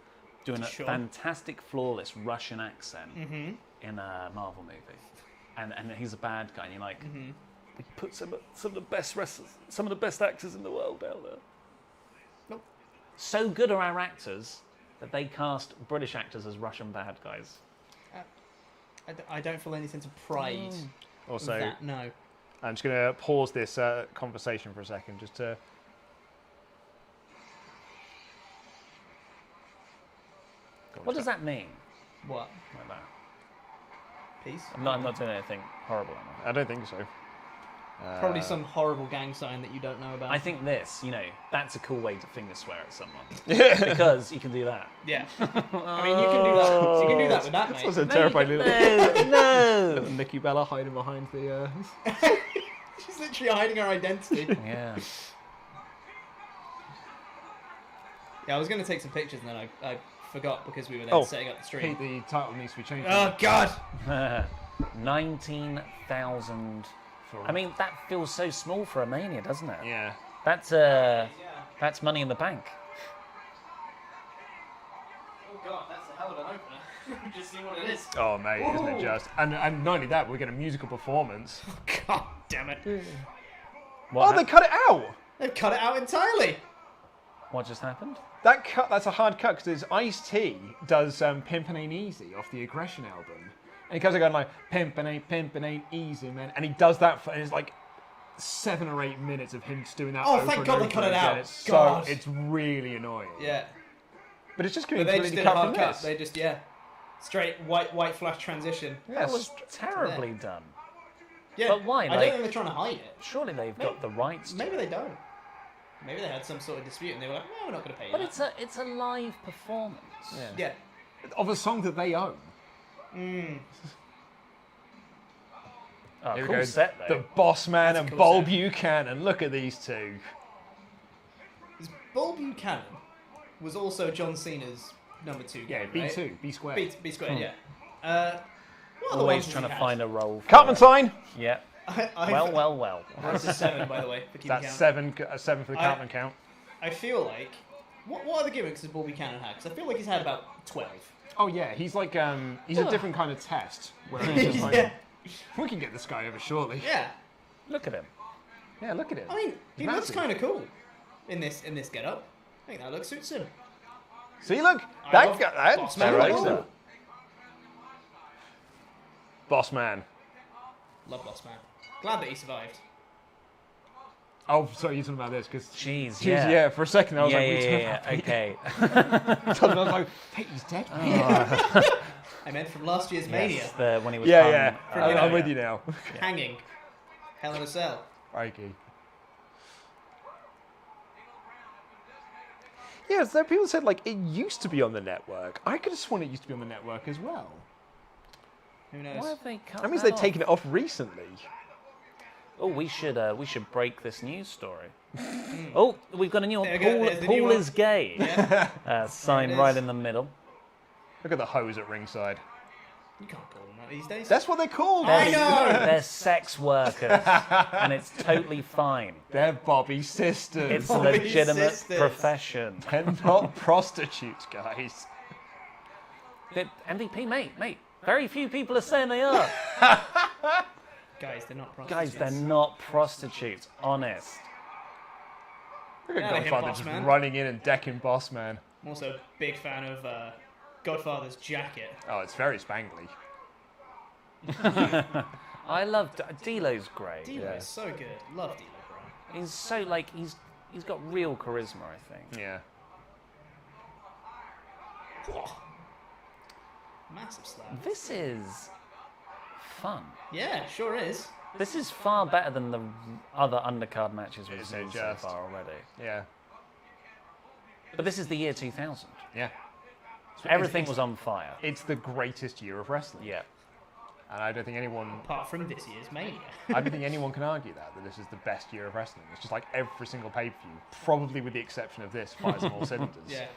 doing a Sure. fantastic, flawless Russian accent Mm-hmm. in a Marvel movie, and he's a bad guy, and you're like, Mm-hmm. they put some of the best wrestlers, some of the best actors in the world out there. So good are our actors that they cast British actors as Russian bad guys. I don't feel any sense of pride. Also, with that, no. I'm just going to pause this conversation for a second just to... What does that mean? What? Like that. Peace? I'm not doing anything horrible, am I? I don't think so. Probably some horrible gang sign that you don't know about. I think this, that's a cool way to finger swear at someone. Because you can do that. Yeah. I mean, you can do that. You can do that with that, mate. That's also terrifying. No! Nikki Bella hiding behind the... She's literally hiding her identity. Yeah. Yeah, I was going to take some pictures and then I forgot because we were then setting up the stream. Pete, the title needs to be changed. Oh, God! 19,000. I mean, that feels so small for a Mania, doesn't it? Yeah. That's money in the bank. Oh god, that's a hell of an opener. Just see what it is. Oh, mate, isn't it just? And not only that, we get a musical performance. God damn it. They cut it out! They've cut it out entirely. What just happened? That's a hard cut because Ice-T does Pimpin' Ain't Easy off the Aggression album. And he comes going like, pimpin' ain't easy, man. And he does that for, and it's like 7 or 8 minutes of him just doing that over thank and God over they cut it again. out. It's God. it's really annoying. Yeah. But it's just But going they to just be did a cut from hard cut. this. They just, straight white flash transition. That was terribly done. Yeah. But why? I don't think they're trying to hide it. Surely they've got the rights to Maybe it. they don't. Maybe they had some sort of dispute and they were like, no, we're not going to pay you But that. it's a live performance. Yeah. Of a song that they own. Oh, Here we cool go. set though. The Bossman and cool Bull set. Buchanan. Look at these two. Bull Buchanan was also John Cena's number 2 guy, Yeah, right? B2, B squared. B squared, yeah. What are the Always ones trying he to had? find a role. Cartman sign. Yeah. I've- Well. That's a 7, by the way, for keeping That's count. 7 for the Cartman count. I feel like... What are the gimmicks that Bull Buchanan had? Because I feel like he's had about 12. Oh yeah, he's like he's a different kind of test. Where it's just like, Yeah. we can get this guy over shortly. Yeah. Look at him. Yeah, look at him. I mean, he He's looks massive. kind of cool in this get-up. I think that look suits him. See, look, I love that Bossman. that Right. right there. Bossman. Love Bossman. Glad that he survived. Oh, sorry, you're talking about this because Jeez, yeah. For a second, I was like, yeah, okay. I was like, Peyton's dead. I meant from last year's Mania. Yes, when he was Yeah. hung, I'm with you now. Hanging. Hell in a Cell. Crikey. Yeah, so people said like it used to be on the network. I could have sworn it used to be on the network as well. Who knows? Why have they cut That means that they've taken it off recently. Oh, we should break this news story. Oh, we've got a new one. There we go, Paul, there's the new Paul one. is gay. Sign There it right is. in the middle. Look at the hose at ringside. You can't call them that these days. That's what they're called. I know! They're sex workers, and it's totally fine. They're Bobby's sisters. It's a Bobby's legitimate sisters. profession. They're not prostitutes, guys. MVP, mate. Very few people are saying they are. Guys, they're not prostitutes. Guys, they're not prostitutes. Honest. Look at Yeah, they hit Godfather just Bossman. running in and decking Bossman. I'm also a big fan of Godfather's jacket. Oh, it's very spangly. I love D'Lo's great. D'Lo is so good. Love D'Lo, bro. He's so he's got real charisma, I think. Yeah. Massive slap. This is fun. Yeah, sure is. This is far better than the other undercard matches we've Isn't it seen so just? far already. Yeah. But this is the year 2000. Yeah. Everything was on fire. It's the greatest year of wrestling. Yeah. And I don't think anyone Apart from this year's Mania. I don't think anyone can argue that this is the best year of wrestling. It's just like every single pay-per-view, probably with the exception of this, fires on all cylinders. Yeah.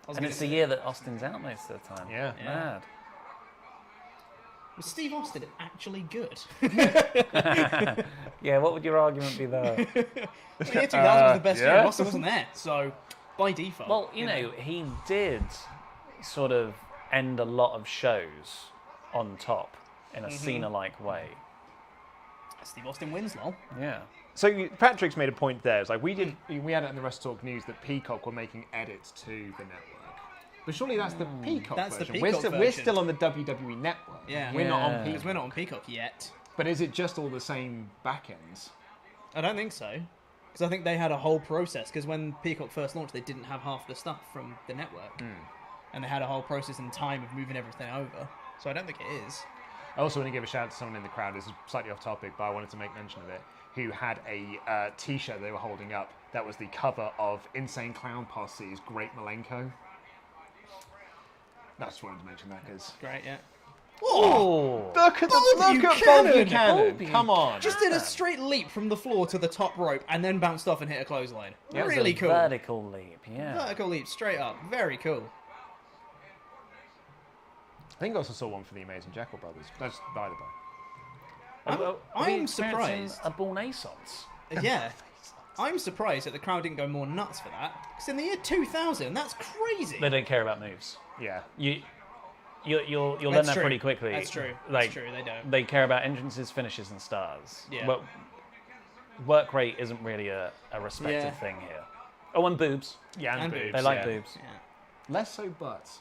And it's the year that Austin's out most of the time. Yeah. Mad. Was Steve Austin actually good? Yeah, what would your argument be there? The year 2000 was the best year, yeah. and Austin wasn't there, so by default. Well, you know, he did sort of end a lot of shows on top in a Cena-like way. Steve Austin wins, lol. Yeah. So Patrick's made a point there. It's like we had it in the WrestleTalk news that Peacock were making edits to the network. But surely that's the Peacock That's the version. Peacock We're version. still on the WWE network. Yeah. We're not on Because Peacock. we're not on Peacock yet. But is it just all the same back ends? I don't think so. Because I think they had a whole process. Because when Peacock first launched, they didn't have half the stuff from the network. And they had a whole process and time of moving everything over. So I don't think it is. I also want to give a shout out to someone in the crowd. This is slightly off topic, but I wanted to make mention of it. Who had a T-shirt they were holding up that was the cover of Insane Clown Posse's Great Malenko. I just wanted to mention that because Great, yeah. Oh! look at Bob Buchanan. Come on. Just did a straight leap from the floor to the top rope and then bounced off and hit a clothesline. It was Really a cool. vertical leap, yeah. Vertical leap straight up. Very cool. I think I also saw one for the Amazing Jackal Brothers. That's by the by. I'm surprised. A bull naissance. Yeah. I'm surprised that the crowd didn't go more nuts for that. Because in the year 2000, that's crazy. They don't care about moves. Yeah. You'll learn That's that true. pretty quickly. That's true. Like, That's true. They don't. They care about entrances, finishes, and stars. Yeah. Well, work rate isn't really a respected Yeah. thing here. Oh, and boobs. Yeah, And boobs, They like yeah. boobs. Yeah. Less so butts.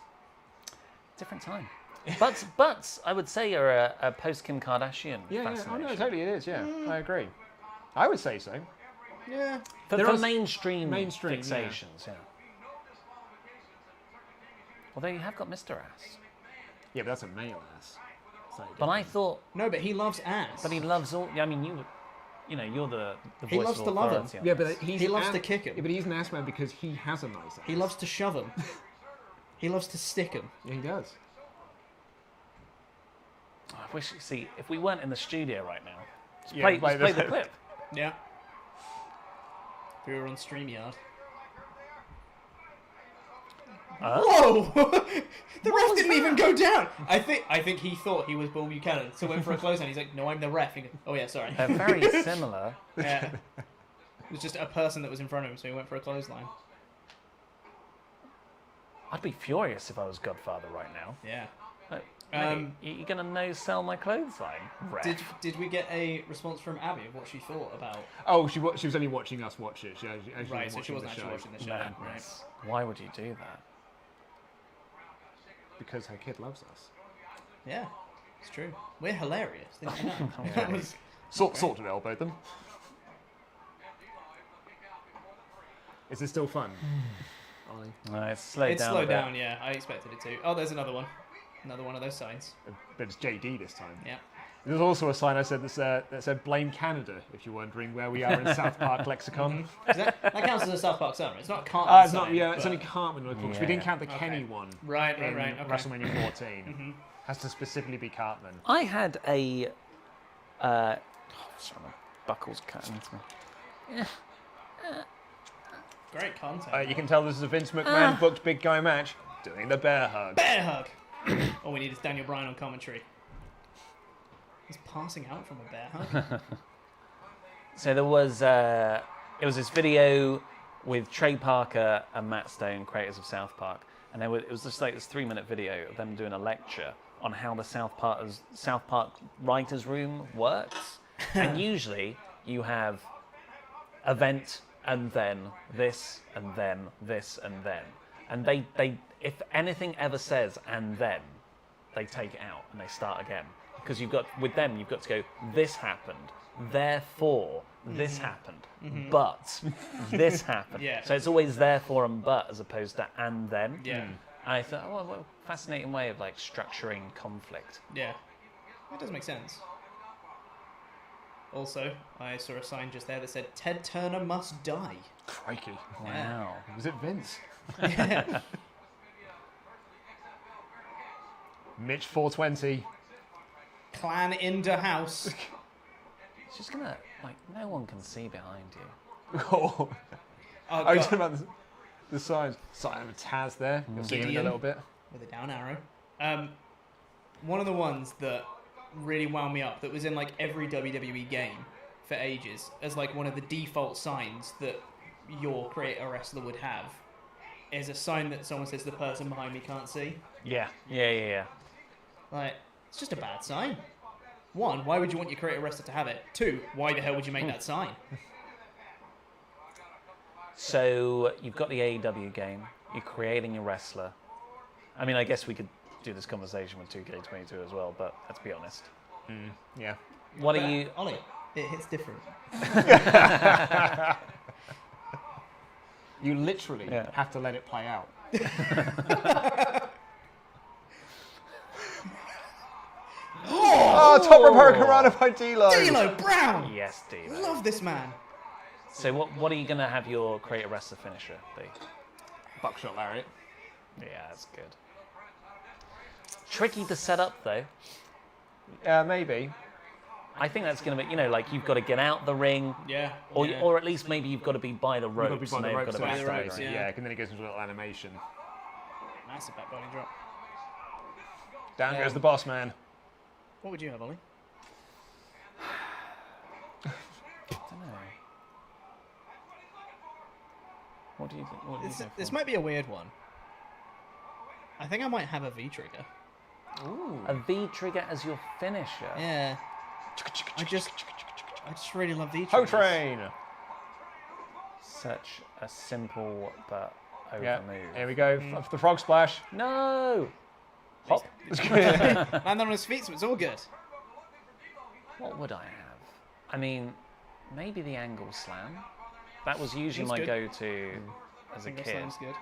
Different time. Butts, I would say, are a post Kim Kardashian Yeah, fascination. oh no, totally it is, yeah. I agree. I would say so. Yeah. For There are mainstream mainstream, fixations, yeah. Although you have got Mr. Ass. Yeah, but that's a male ass. So But I thought, No, but he loves ass. but he loves all. I mean, you know, you're the He voice loves of to love him. authority on yeah, this. but He loves to kick him. Yeah, but he's an ass man because he has a nice ass. He loves to shove him. He loves to stick him. Yeah, he does. I wish. See, if we weren't in the studio right now, just Yeah, play play the this. clip. Yeah. If we were on StreamYard. Whoa! The ref didn't even go down. I think he thought he was Bull Buchanan, so went for a close and he's like, "No, I'm the ref." He goes, "Oh yeah, sorry." They're very similar. Yeah. It was just a person that was in front of him, so he went for a clothesline. I'd be furious if I was Godfather right now. Yeah. Like, Um, mate, you're gonna no-sell my clothesline, ref. Did we get a response from Abby of what she thought about? Oh, she was only watching us watch it. She Right, so she wasn't actually watching the show. Right. Madness. Why would you do that? Because her kid loves us. Yeah, it's true. We're hilarious. Didn't you know? Okay. That was- Sort of elbowed them. Is it still fun? Ollie? No, it's slowed It's down. slowed a bit. down, yeah. I expected it to. Oh, there's another one. Another one of those signs. But it's JD this time. Yeah. There's also a sign I said that said "Blame Canada" if you're wondering where we are in South Park lexicon. That counts as a South Park summer. It's not Cartman. It's not. sign, Yeah, it's but- only Cartman because we Yeah. didn't count the Okay. Kenny one. Right, in right. Okay. WrestleMania 14 has to specifically be Cartman. I had a. Sorry, my buckle's cutting into me. Great content. You can tell this is a Vince McMahon booked big guy match. Doing the bear hug. Bear hug. All we need is Daniel Bryan on commentary. He's passing out from a bear hug. So there was it was this video with Trey Parker and Matt Stone, creators of South Park, and it was just like this 3-minute video of them doing a lecture on how the South Park writers' room works. And usually you have event and then this and then this and then, and they if anything ever says and then, they take it out and they start again. Because you've got to go, this happened, therefore this happened, but this happened. Yeah. So it's always therefore and but as opposed to and then. Yeah. And I thought, oh, what a fascinating way of like structuring conflict. Yeah. That does make sense. Also, I saw a sign just there that said, "Ted Turner must die." Crikey. Wow. Was it Vince? Mitch 420. Clan into house. It's just gonna, like, no one can see behind you. Oh, Oh, are you God. talking about the signs? Sign of a Taz there. You'll see him in a Gideon. little bit. With a down arrow. One of the ones that really wound me up, that was in like every WWE game for ages, as like one of the default signs that your creator wrestler would have, is a sign that someone says the person behind me can't see. Yeah. Like, it's just a bad sign. 1, why would you want your creator wrestler to have it? 2, why the hell would you make that sign? So you've got the AEW game. You're creating a wrestler. I mean, I guess we could do this conversation with 2K22 as well, but let's be honest. Yeah. What are you... Ollie, it hits different. You literally have to let it play out. Oh, top rope hurricanrana by D'Lo. D'Lo Brown! Yes, D'Lo. Love this man. So what are you going to have your creator wrestler finisher be? Buckshot lariat. Yeah, that's good. Tricky to set up, though. Maybe. I think that's going to be, you know, like you've got to get out the ring. Yeah. Or at least maybe you've got to be by the ropes. You've got to be by the ropes. by the ropes, Yeah, and then it goes into a little animation. Massive back body drop. Down goes the boss man. What would you have, Ollie? I don't know. What do you think? What do you This might be a weird one. I think I might have a V-trigger. Ooh. A V-trigger as your finisher? Yeah. I just really love V-triggers. Ho train! Such a simple but over move. Here we go. The frog splash. No! Hop. Land on his feet, so it's all good. What would I have? I mean, maybe the angle slam. That was usually Seems my good. go-to as a Angle kid. slam's good.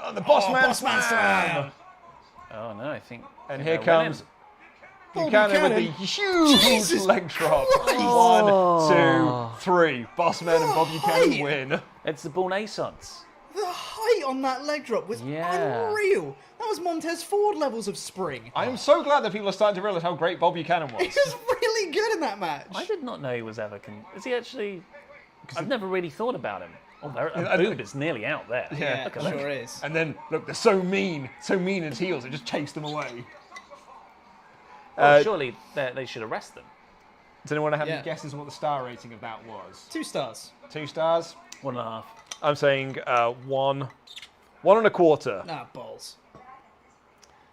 Oh, the boss man slam! Oh no, I think. And I here think they're comes winning. Buchanan with the huge leg drop. 1, 2, 3. Boss man and Bob Buchanan win. It's the Born Naissance. The height on that leg drop was unreal. That was Montez Ford levels of spring. I am so glad that people are starting to realise how great Bob Buchanan was. He was really good in that match. I did not know he was ever. Is he actually? I've never really thought about him. Oh, a boob is nearly out there. Yeah, Look it at sure that. is. And then, look, they're so mean as heels, it just chased them away. Well, surely they should arrest them. Does anyone have any guesses on what the star rating of that was? 2 stars. 2 stars? 1.5. I'm saying 1. 1.25. Nah, balls.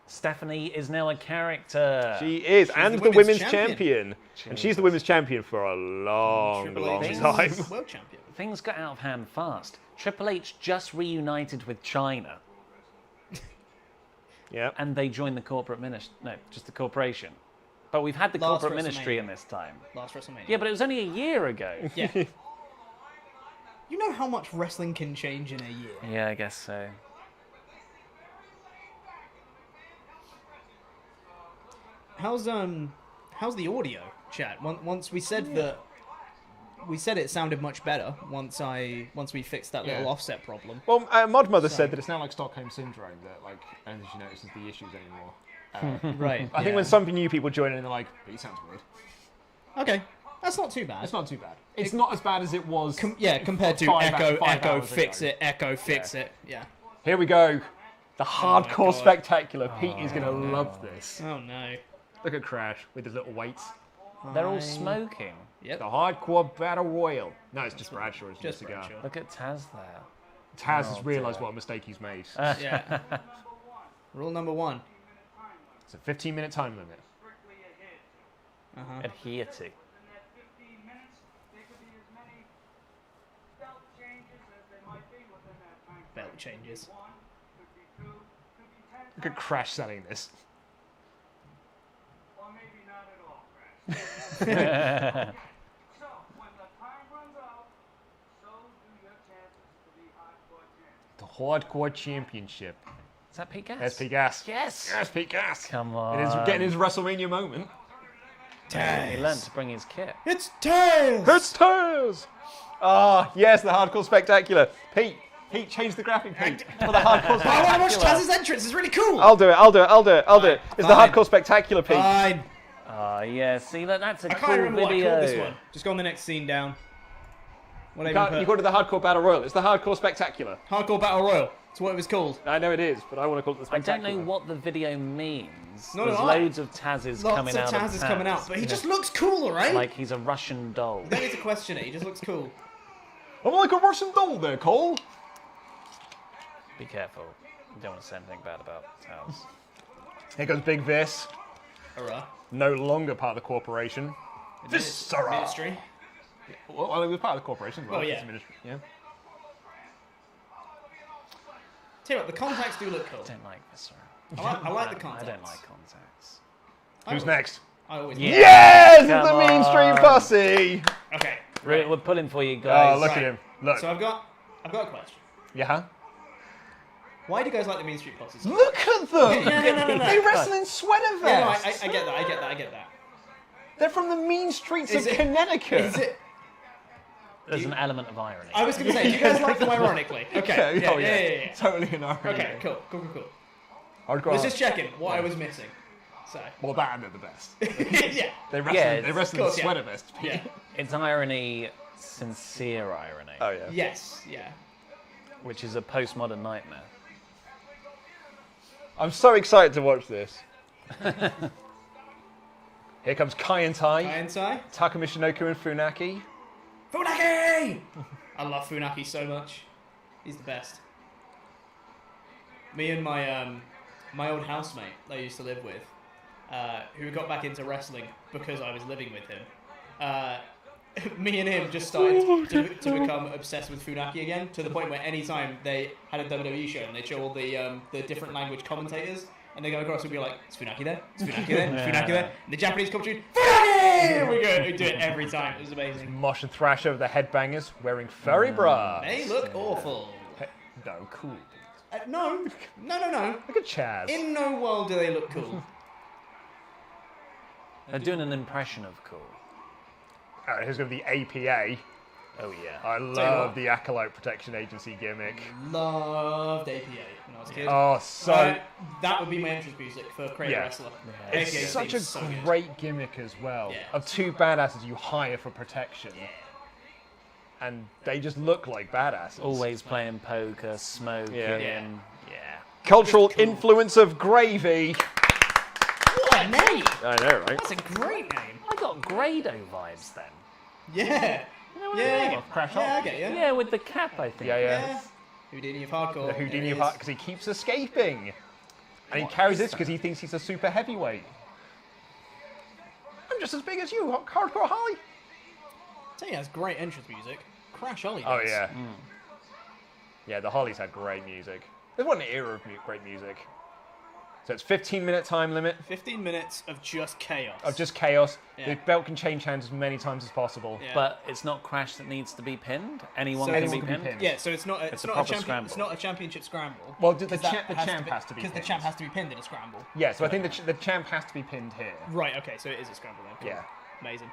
Stephanie is now a character. She is, and the women's champion. And she's the Jesus. women's champion for a long, long H time. World champion. Things got out of hand fast. Triple H just reunited with China. Yeah. And they joined the corporate ministry. No, just the corporation. But we've had the Last corporate ministry WrestleMania. in this time. Last WrestleMania. Yeah, but it was only a year ago. Yeah. You know how much wrestling can change in a year. Yeah, I guess so. How's the audio, chat? Once we said that, we said it sounded much better once we fixed that little offset problem. Well, Mod Mother said that it's now like Stockholm Syndrome, that like, I don't think she notices the issues anymore. Right. I think when some new people join in, they're like, he sounds weird. Okay, that's not too bad. It's not too bad. It's not as bad as it was. Compared to five Echo, hours fix ago. it, Echo, fix it. Yeah. Here we go. The hardcore God. spectacular. Pete is going to love this. Oh no. Look at Crash with his little weights. They're all smoking. Yep. The hardcore battle royal. No, it's just Bradshaw. It's just a cigar. Bradshaw. Look at Taz there. Taz has realised what a mistake he's made. Yeah. Rule number 1. It's a 15-minute time limit. Adhere to. Belt changes. Look at Crash selling this. Or maybe not at all, Crash. So, when the time runs out, so do your chances to be hardcore champion. The hardcore championship. Is that Pete Gas? There's Pete Gas. Yes. Yes, Pete Gas. Come on. It is getting his WrestleMania moment. He learned to bring his kit. It's Taz! It's Taz! Ah, yes, the hardcore spectacular. Pete, change the graphic, Pete. For the hardcore I want to watch spectacular. Taz's entrance. It's really cool. I'll do it. It's the fine. hardcore spectacular, Pete. Fine. Yeah, see, that's a I cool can't remember what I video. called this one. Just go on the next scene down. What You I even you go to the hardcore battle royal. It's the hardcore spectacular. Hardcore Battle Royal. That's what it was called. I know it is, but I want to call it the I spectacular. don't know what the video means. No, There's no, I- loads of Taz's Lots coming of out. Taz is coming out, but he just looks cool, right? like he's a Russian doll. You don't need to question it. He just looks cool. I'm like a Russian doll there, Cole. Be careful. You don't want to say anything bad about Taz. Here goes Big Vis. Hurrah. No longer part of the corporation. Viscera. Ministry. Well, it was part of the corporation as well. Oh, yeah. It's a ministry, yeah. Tell you what, the contacts do look cool. I don't like Viscera. I like the contacts. I don't like contacts. Who's next? I always Yes! Come The Mean Street on. Posse! Okay. Right. We're pulling for you guys. Oh, look Right. at him. Look. So I've got a question. Yeah? Why do you guys like the Mean Street Posse? Look at them! No. They wrestle in sweater Yeah, no, vests! I get that. They're from the mean streets Is of it- Connecticut. Is it? There's an element of irony. I was going to say, do you guys like them ironically? Okay. Oh, Yeah. Totally an irony. Okay, cool. Hardcore. Was just checking what I was missing. So. Well, that ended the best. Yeah. They Yeah, wrestle in course, yeah. sweater vests. Yeah. It's irony, sincere irony, Oh, yeah. Yes. Yeah. which is a postmodern nightmare. I'm so excited to watch this. Here comes Kai and Tai. Taka Michonoku and Funaki. Funaki! I love Funaki so much. He's the best. Me and my old housemate that I used to live with, who got back into wrestling because I was living with him, me and him just started to become obsessed with Funaki again, to the point where anytime they had a WWE show and they'd show all the different language commentators, and they go across and be like, "Is Funaki there? Is Funaki there? Is Funaki there?" And the Japanese commentary, "Funaki!" We do it every time. It was amazing. Mosh and Thrash over the headbangers wearing furry bras. They look awful. No, cool. No. Look at Chaz. In no world do they look cool. They're doing an impression of cool. Alright, here's going to be APA. Oh yeah. I love the Acolyte Protection Agency gimmick. Loved APA when I was a kid. Oh, so... that would be my entrance music for Creative Wrestler. Yeah. APA It's such a so good. great gimmick as well. Yeah. Of two badasses you hire for protection. Yeah. And they just look like badasses. Always playing poker, smoking. Yeah. Yeah. Cultural influence of gravy. What a name! I know, right? That's a great name. I got Grado vibes then. Yeah. You know what I mean? Crash I get you. Yeah, with the cap, I think. Yeah. Houdini of Hardcore. The Houdini of There it Hart, because he keeps escaping. And he carries this because he thinks he's a super heavyweight. I'm just as big as you, Hardcore Holly. Tell you, that's great entrance music. Crash Holly Oh, does. yeah. Yeah, the Hollies had great music. There's one era of great music. So it's 15-minute time limit 15 minutes of just chaos. of just chaos. Yeah. The belt can change hands as many times as possible. Yeah. But it's not Crash that needs to be pinned. Anyone So can it's- be Anyone can be pinned. pinned. Yeah, so it's not It's a not proper champion, scramble. It's not a championship scramble. Well, the 'cause champ that has to be because the pinned. champ has to be pinned in a scramble. Yeah, so I think the champ has to be pinned here. Right. Okay. So it is a scramble then. Cool. Yeah. Amazing.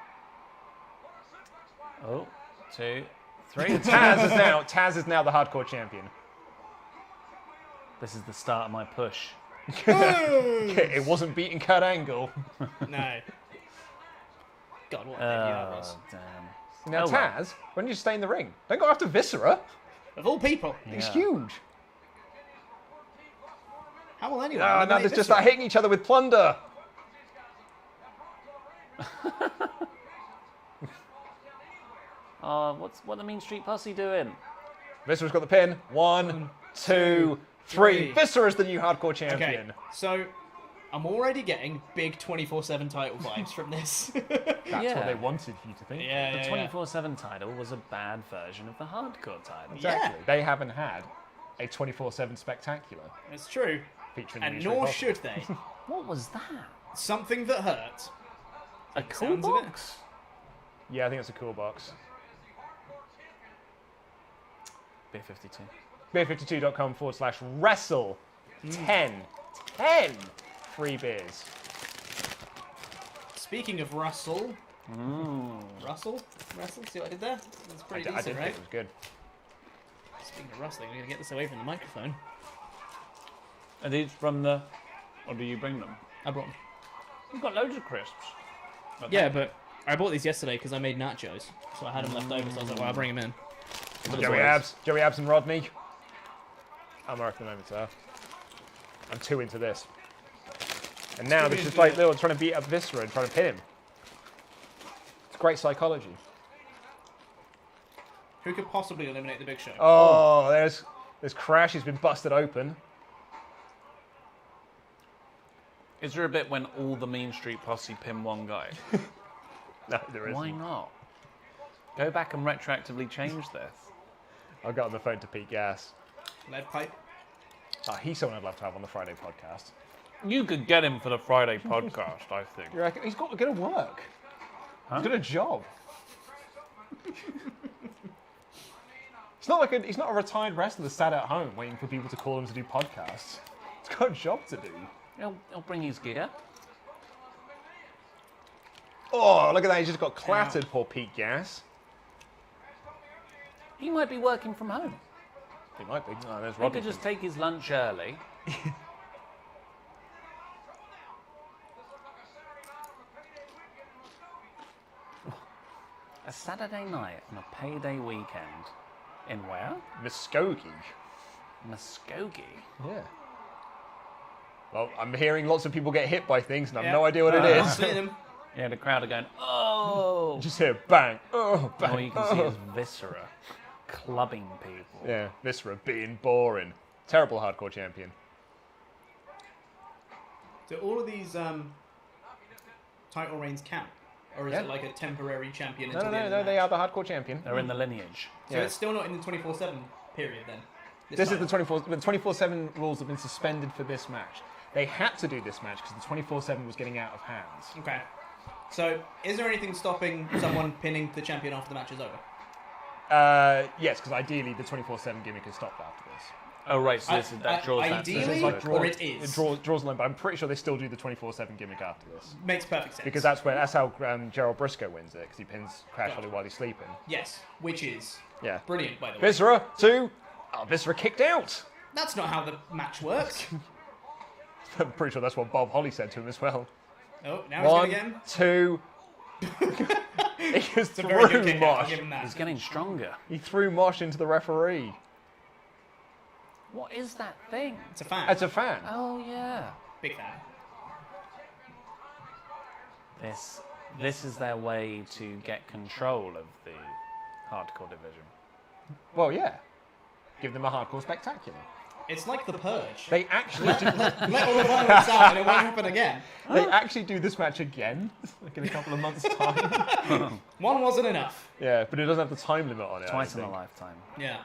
Oh, 2, 3. Taz is now the hardcore champion. This is the start of my push. It wasn't beating Kurt Angle. No. God, what a debut that was. Damn. Now Oh, well. Taz, when you stay in the ring, don't go after Viscera. Of all people. He's Yeah. huge. How will anyone? Now eliminate they just Viscera? start hitting each other with plunder. What the Mean Street Posse doing? Viscera's got the pin. 1, 2, 3. three. Viscera's the new hardcore Okay. champion. So I'm already getting big 24/7 title vibes from this. That's Yeah. what they wanted you to think. yeah. The 24/7 title was a bad version of the hardcore title. Exactly. They haven't had a 24/7 spectacular It's true. featuring the And Mean Street nor Posse. should they. What was that? Something that hurt. A cool sounds of it. box? Yeah, I think it's a cool box. Beer 52. beer52.com/wrestle 10 free beers. Speaking of Russell. Russell? See what I did there? That's pretty I decent, did right? think it was good. Speaking of wrestling, I'm going to get this away from the microphone. Are these from the... Or do you bring them? I brought them. You've got loads of crisps. Yeah, but I bought these yesterday because I made nachos. So I had them left over, so I was like, well, I'll bring them in. Joey Abs and Rodney. I'm Mark at the moment, sir. I'm 2 into this. And now this is like little trying to beat up Viscera and trying to pin him. It's great psychology. Who could possibly eliminate the Big Show? Oh, there's Crash. He's been busted open. Is there a bit when all the Mean Street Posse pin one guy? No, there isn't. Why not? Go back and retroactively change this. I'll get on the phone to Pete Gas. Lead pipe. He's someone I'd love to have on the Friday podcast. You could get him for the Friday podcast, I think. You reckon? He's got to get a work. Huh? He's got a job. It's not like he's not a retired wrestler sat at home waiting for people to call him to do podcasts. He's got a job to do. He'll bring his gear. Oh, look at that. He just got clattered, poor Pete Gas. He might be working from home. He might be. Oh, there's He Rodney. could just take his lunch early. A Saturday night on a payday weekend. In where? Muskogee. Muskogee. Yeah. Well, I'm hearing lots of people get hit by things, and I've Yeah. no idea what it I've is. seen him. Yeah, the crowd are going, oh! Just hear bang, oh, bang. All you can see is Viscera clubbing people. Yeah, Viscera being boring. Terrible hardcore champion. Do all of these title reigns count? Or is Yeah. it like a temporary champion No, until the end no, of the they match? are the hardcore champion. They're in the lineage. So Yeah. it's still not in the 24/7 period then? This is the time? 24. The 24/7 rules have been suspended for this match. They had to do this match because the 24/7 was getting out of hands. Okay. So, is there anything stopping someone pinning the champion after the match is over? Yes, because ideally the 24/7 gimmick has stopped after this. Oh, right, so that draws that. ideally, This is like or it is? It draws the line, but I'm pretty sure they still do the 24/7 gimmick after this. Makes perfect sense. Because that's how Gerald Briscoe wins it, because he pins Crash Holly while he's sleeping. Yes, which is Yeah. brilliant, by the way. Viscera to... Oh, Viscera kicked out! That's not how the match works. I'm pretty sure that's what Bob Holly said to him as well. Oh, now he's going One, again. two... he just It's a very good threw kick out, I'll Mosh. give him that. He's getting stronger. He threw Mosh into the referee. What is that thing? It's a fan. It's a fan. Oh, yeah. Big fan. This is their way to get control of the hardcore division. Well, yeah. Give them a hardcore spectacular. It's like the Purge. They actually do, Let all the violence out and it won't happen again. they actually do this match again, like in a couple of months' time. One wasn't enough. Yeah, but it doesn't have the time limit on it. Twice I in a think. lifetime. Yeah.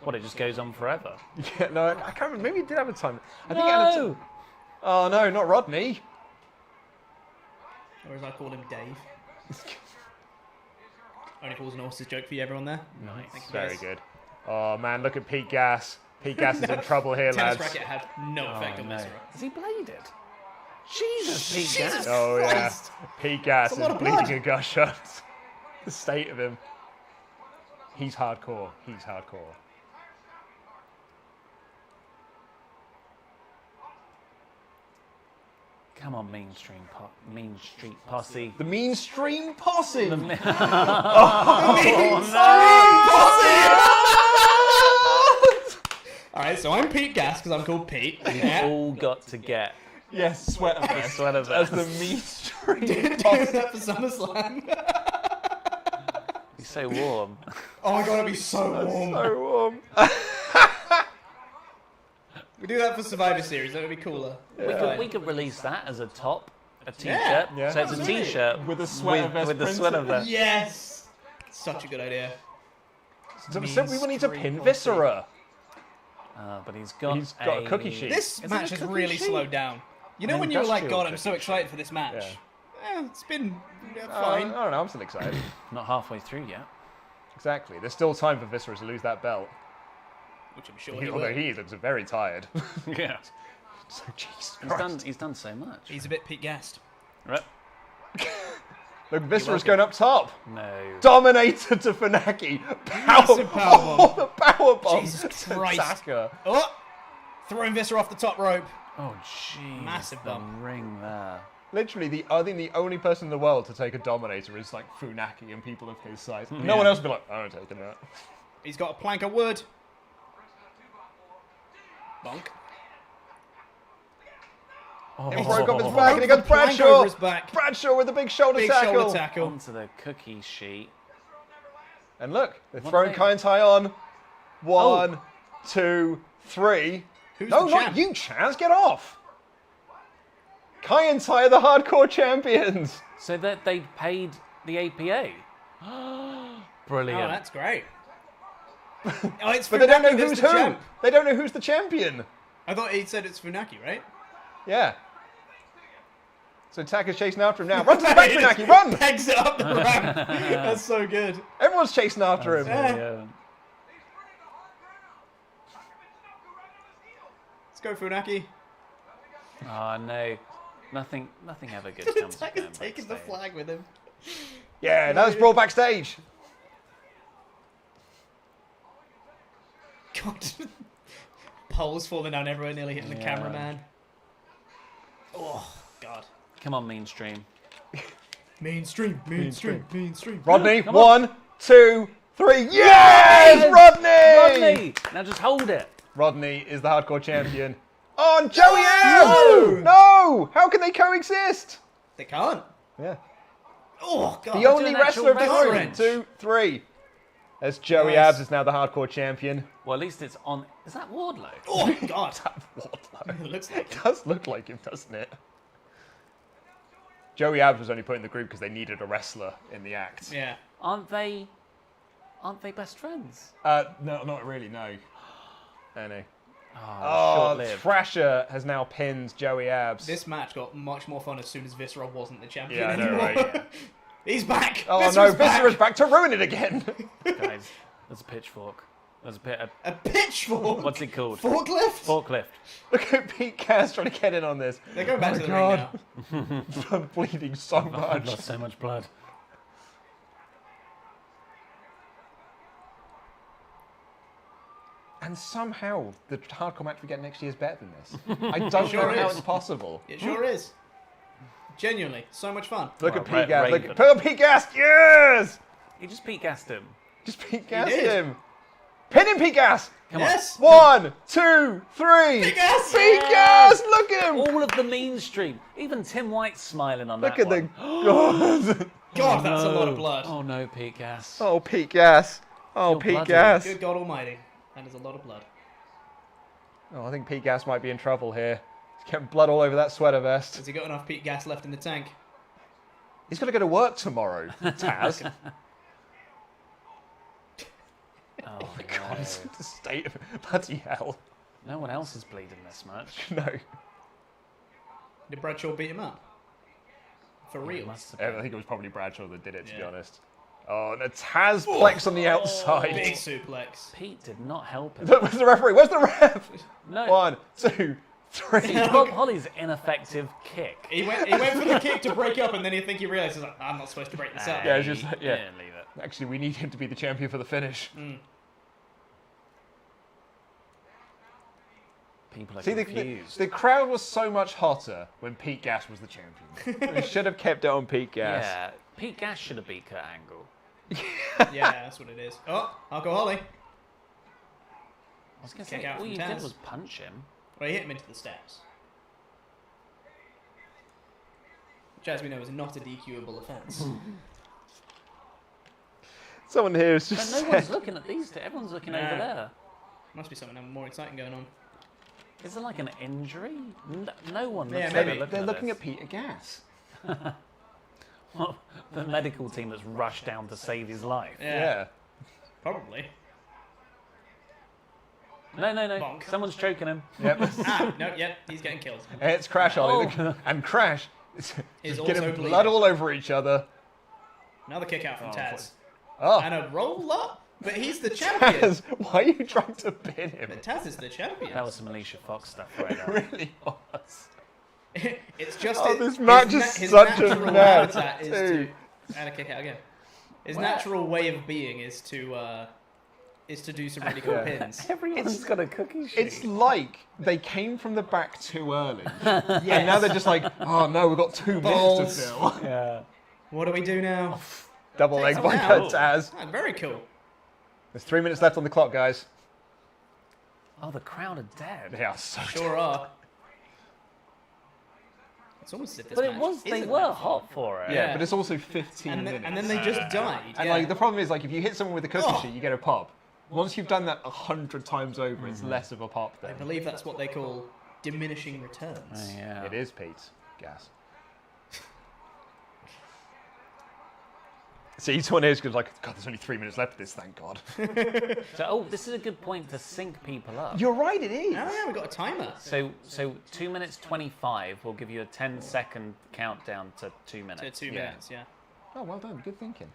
What, it just goes on forever? Yeah, no, I can't remember. Maybe it did have a time. I think it had a No! Oh no, not Rodney. Or as I call him, Dave. Only calls an horse's joke for you, everyone there. Nice. Thank you, Very guys. good. Oh man, look at Pete Gas. Pete Gas is in trouble here, Tennis lads. racket had no effect on no. Viscera. Is he bladed? Jesus, Pete Gas. Oh yeah, Christ. Pete Gas That's is a lot of blood. bleeding a gush out. The state of him. He's hardcore. He's hardcore. Come on, Mean Street Posse. The Mean Stream Posse. The Alright, so I'm Pete Gas because I'm called Pete. We've all got to get Yes, sweater the vest. sweater As vest. the Mean Stream Doing Posse. that for SummerSlam. He's so warm. Oh my god, it'd be so warm. So warm. We do that for Survivor Series, that would be cooler. We could release that as a top, a t-shirt. Yeah, yeah. So it's a Absolutely. t-shirt With a sweater vest with the printed. sweater vest. Yes! Such a good idea. So we will need to pin Viscera. But he's got He's got a cookie sheet. This Is it match a has cookie really sheet? slowed down. You know An when you were like, industrial God, I'm so cookie excited for this match? Yeah. It's been I fine. don't know, I'm still excited. not halfway through yet. Exactly. There's still time for Viscera to lose that belt. Which I'm sure he Although will. he looks very tired. Yeah. So, Jesus He's done so much. He's a bit Pete Gassed. Right? Look, Viscera's going up top. No. Dominator to Funaki. Massive powerbomb. Oh, the powerbomb. Jesus to Christ. Taka. Oh! Throwing Viscera off the top rope. Oh, jeez. Massive the bump. ring there. Literally, I think the only person in the world to take a Dominator is like Funaki and people of his size. No one else would be like, I'm not taking that. He's got a plank of wood. Bonk. Oh, He broke up his back and he got Plank Bradshaw. over his back. Bradshaw with a big shoulder Big tackle. shoulder tackle. onto the cookie sheet. And look, they're What throwing they- Kai Tai on. 1, 2, 3. Who's No, the not champ? you, Chaz. Get off. Kai and Tai are the hardcore champions. So that they paid the APA. Brilliant. Oh, that's great. Oh, it's But they don't know Funaki that's who's the who. champ. They don't know who's the champion. I thought he said it's Funaki, right? Yeah. So Taka's chasing after him now. Run to the back, Funaki, run! Pegs it up the ramp. That's so good. Everyone's chasing after him. Yeah. Let's go, Funaki. Oh no, nothing ever good comes of Taka's going taking the backstage. flag with him. Yeah, now it's brought backstage. God. Poles falling down everywhere, nearly hitting the Yeah. cameraman. Oh, God. Come on, mainstream. Mainstream. Rodney, 1, 2, 3. Yes! Rodney! Now just hold it. Rodney is the hardcore champion. On Joey Abs! No! How can they coexist? They can't. Yeah. Oh, God. The only an actual wrestler of the wrestling. 1, 2, 3. As Joey Nice. Abs is now the hardcore champion. Well, at least it's on. Is that Wardlow? Oh, God. Wardlow. It looks like It him. does look like him, doesn't it? Joey Abs was only put in the group because they needed a wrestler in the act. Yeah. Aren't they best friends? No, not really, no. No. Oh, Oh, short-lived. Thrasher has now pinned Joey Abs. This match got much more fun as soon as Viscera wasn't the champion Yeah, I know, anymore. right? He's back. Oh Viscera's no, Viscera's back to ruin it again. Guys, there's a pitchfork. There's A pitchfork. what's it called? Forklift. Forklift. Look at Pete Cass trying to get in on this. They're going back Oh to the God. ring now. I'm bleeding so I've much. lost so much blood. And somehow the hardcore match we get next year is better than this. I don't Sure know how is. it's possible. It sure is. Genuinely, so much fun. Look Well, at Pete Gas. Look Raven. at Put on Pete Gas. Yes. You just Pete gassed him. Just Pete Gas did. him. Pin him, Pete Gas. Come Yes. 1, 2, 3. Pete Gas. Pete Gas. Look at him. All of the mainstream. Even Tim White's smiling on Look that at the one. God. God, that's a lot of blood. Oh no, Pete Gas. Oh, Pete Gas. Oh, You're Pete bloody. Gas. Good God Almighty. And there's a lot of blood. Oh, I think Pete Gas might be in trouble here. He's getting blood all over that sweater vest. Has he got enough Pete Gas left in the tank? He's got to go to work tomorrow, Taz. Oh My God, no. it's the state of bloody hell. No one else is bleeding this much. No. Did Bradshaw beat him up? For real? Must have I been. think it was probably Bradshaw that did it, to be Yeah. honest. Oh, and a Tazplex on the outside. Big suplex. Pete did not help him. Look, where's the referee? Where's the ref? No. 1, 2, 3. Bob Holly's ineffective kick. He went for the kick to break up, and then he realised, he's like, I'm not supposed to break this up. Yeah, it's just like, yeah. Leave it. Actually, we need him to be the champion for the finish. People are See, confused. the crowd was so much hotter when Pete Gas was the champion. We should have kept it on Pete Gas. Yeah, Pete Gas should have beat Kurt Angle. Yeah, that's what it is. Oh, alcoholic. I was going to Kick say, out all from you Taz. did was punch him. Well, he hit him into the steps. Which, as we know, is not a DQable offence. Someone here is But just no said, one's looking at these two. Everyone's looking over Nah. there. Must be something more exciting going on. Is there like an injury? No one looks Yeah, like maybe. they're looking they're at looking this. at Peter Gas. Well, the medical team that's rushed down to save his life. Yeah. Probably. No. Bonk. Someone's choking him. Yep. No, yep, he's getting killed. And it's Crash, Ollie. Oh. Look, and Crash is Is getting also blood bleeding. all over each other. Another kick out from Taz. Oh, And a roll up? But he's the champion. Taz, why are you trying to pin him? But Taz is the champion. That was some Alicia Fox stuff right It there. really was. It's just Oh, his, this match is his such a natural mess, habitat is too. to and a kick out again. His natural way of being is to do some really cool Yeah. pins. Everyone's got a cookie sheet. It's like they came from the back too early. And now they're just like, oh no, we've got 2 minutes Balls. to fill. Yeah. What do we do now? Double Takes leg them by out. Taz. Ah, very cool. There's 3 minutes left on the clock, guys. Oh, the crowd are dead. They are so Sure are. It's almost as if this But it match was, they isn't were that fun. hot for it. Yeah, Yeah. but it's also 15 And minutes. then they just died. And yeah. like the problem is, like, if you hit someone with a cookie Oh. sheet, you get a pop. Once you've done that 100 times over, it's less of a pop I then. believe that's what they call diminishing returns. Oh, yeah. It is, Pete. gas. See, each one is like, God, there's only 3 minutes left of this, thank God. So, this is a good point to sync people up. You're right, it is. Oh yeah, we've got a timer. So 2 minutes 25 will give you a 10-second countdown to 2 minutes. To 2 minutes, yeah. Oh, well done. Good thinking.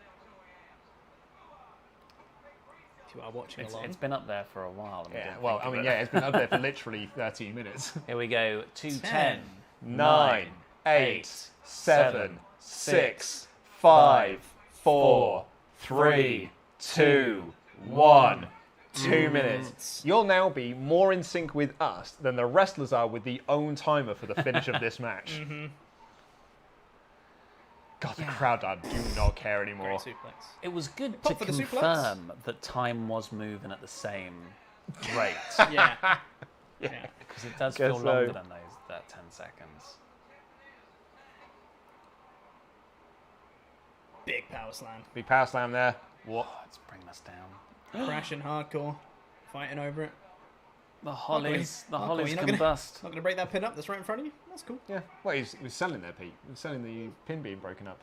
If you are watching along. It's been up there for a while. And we Yeah, didn't well, think I of mean, it. yeah, it's been up there for literally 13 minutes. Here we go. 2:10, 9, 8, 7, 6, 5, 4, 3, 2, 1. 2 minutes. You'll now be more in sync with us than the wrestlers are with the own timer for the finish of this match. God, the crowd do not care anymore. Great suplex. It was good Pop to for the suplex. confirm that time was moving at the same rate. Yeah. Because it does Guess feel so. longer than that 10 seconds. Big power slam. Big power slam there. What? Let's bring this down. Crashing hardcore. Fighting over it. The Hollies, Hardcore, you're not combust. Not going to break that pin up that's right in front of you? That's cool. Yeah. Well, he was selling there, Pete. He was selling the pin being broken up.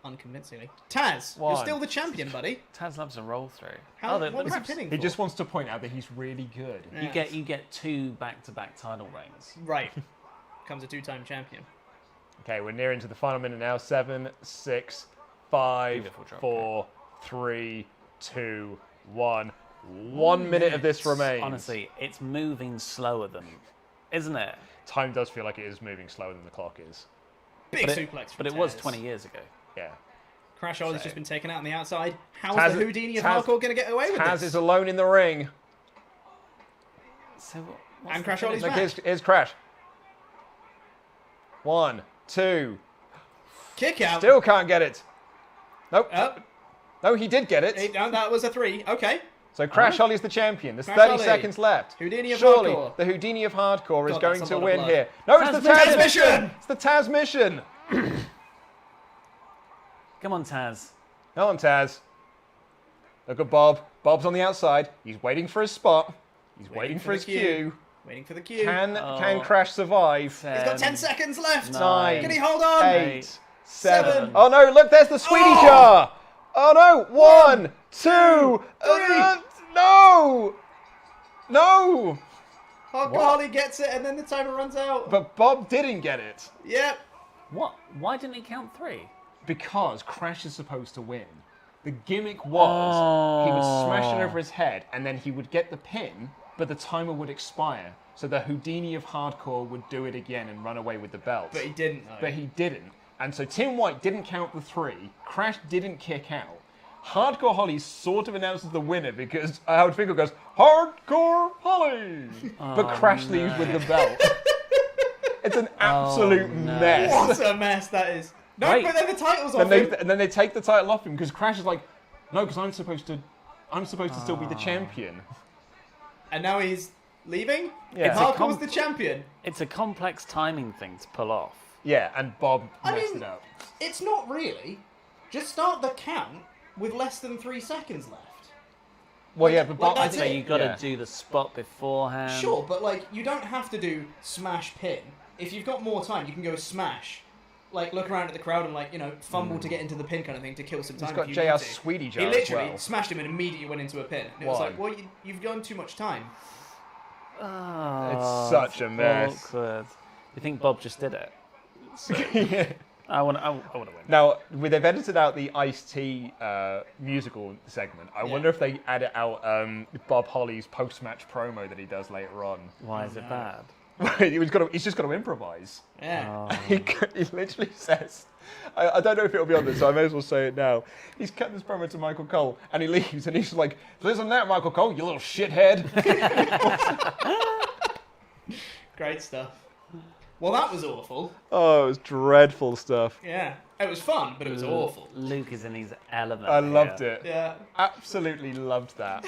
Unconvincingly. Taz, One. you're still the champion, buddy. Taz loves a roll through. How, the what was he reps- pinning He for? just wants to point out that he's really good. Yeah. You get 2 back-to-back title reigns. Right. Becomes a 2-time champion. Okay, we're nearing to the final minute now. 7, 6, 5, Beautiful drop 4, 3, 2, 1. 1 minute of this remains. Honestly, it's moving slower than, isn't it? Time does feel like it is moving slower than the clock is. Big But suplex from But it was Taz. 20 years ago. Yeah. Crash Holly's just been taken out on the outside. How's Taz- the Houdini of Taz- hardcore going to get away with Taz this? is alone in the ring. So what's And the Crash finish? Holly's Look, back. here's Crash. 1, 2. Kick out. Still can't get it. Nope. Oh, No, he did get it. no, that was a 3. Okay. So Crash Holly's the champion. There's Crash 30 Holly. seconds left. Houdini of Surely hardcore. the Houdini of hardcore is God, going that's to a lot of win blood. here. No, it's the Taz mission. Mission! It's the Taz mission. Come on, Taz. Come on, Taz. Look at Bob. Bob's on the outside. He's waiting for his spot. He's waiting for the his cue. Waiting for the cue. Can Crash survive? He's got 10 seconds left. 9. Can he hold on? 8, 7. Seven. Oh no, look, there's the sweetie jar. Oh no, 1, 2, 3. No. No. Hardcore What? Holly gets it and then the timer runs out. But Bob didn't get it. Yep. What? Why didn't he count 3? Because Crash is supposed to win. The gimmick was he would smash it over his head and then he would get the pin, but the timer would expire. So the Houdini of hardcore would do it again and run away with the belt. But he didn't, though. But he didn't. And so Tim White didn't count the 3. Crash didn't kick out. Hardcore Holly sort of announces the winner because Howard Finkel goes, Hardcore Holly! But Crash leaves with the belt. It's an absolute mess. What a mess that is. No, Right. but then the title's off him. And then they take the title off him because Crash is like, no, because I'm supposed to still be the champion. And now he's leaving? Yeah. Hardcore's the champion. It's a complex timing thing to pull off. Yeah, and Bob I messed mean, it up. It's not really. Just start the count with less than 3 seconds left. Well, yeah, but Like, Bob. that's So it. you got to Yeah. do the spot beforehand. Sure, but like you don't have to do smash pin. If you've got more time, you can go smash. Like look around at the crowd and like fumble to get into the pin kind of thing to kill some time. He's got if you JR need to. Sweetie Jar He as literally well. smashed him and immediately went into a pin. And it was Why? like, well, you've gone too much time. It's such a mess. Awkward. You think Bob just did it? I want to win. Now, they've edited out the Ice-T musical segment. I wonder if they edit out Bob Holly's post-match promo that he does later on. Why is it bad? He's just got to improvise. Yeah. He literally says, I don't know if it'll be on this, so I may as well say it now. He's cut this promo to Michael Cole, and he leaves, and he's like, listen to that, Michael Cole, you little shithead. Great stuff. Well, that was awful. Oh, it was dreadful stuff. Yeah. It was fun, but it was awful. Luke is in his element. I loved here. it. Yeah. Absolutely loved that.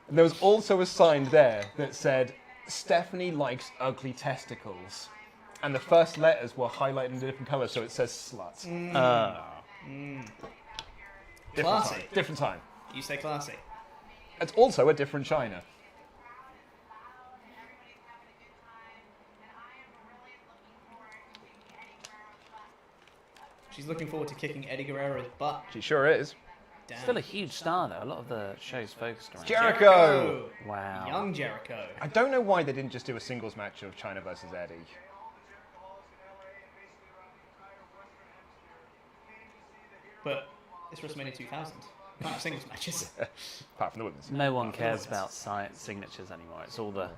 And there was also a sign there that said, Stephanie likes ugly testicles. And the first letters were highlighted in different colours, so it says slut. Different Classy. time. Different time. You say classy. It's also a different China. She's looking forward to kicking Eddie Guerrero's butt. She sure is. Damn. Still a huge star, though. A lot of the show's focused around Jericho! Wow. Young Jericho. I don't know why they didn't just do a singles match of Chyna versus Eddie. But it's WrestleMania 2000. Can't have singles matches. Apart from the women's. No one cares about signatures anymore. It's all the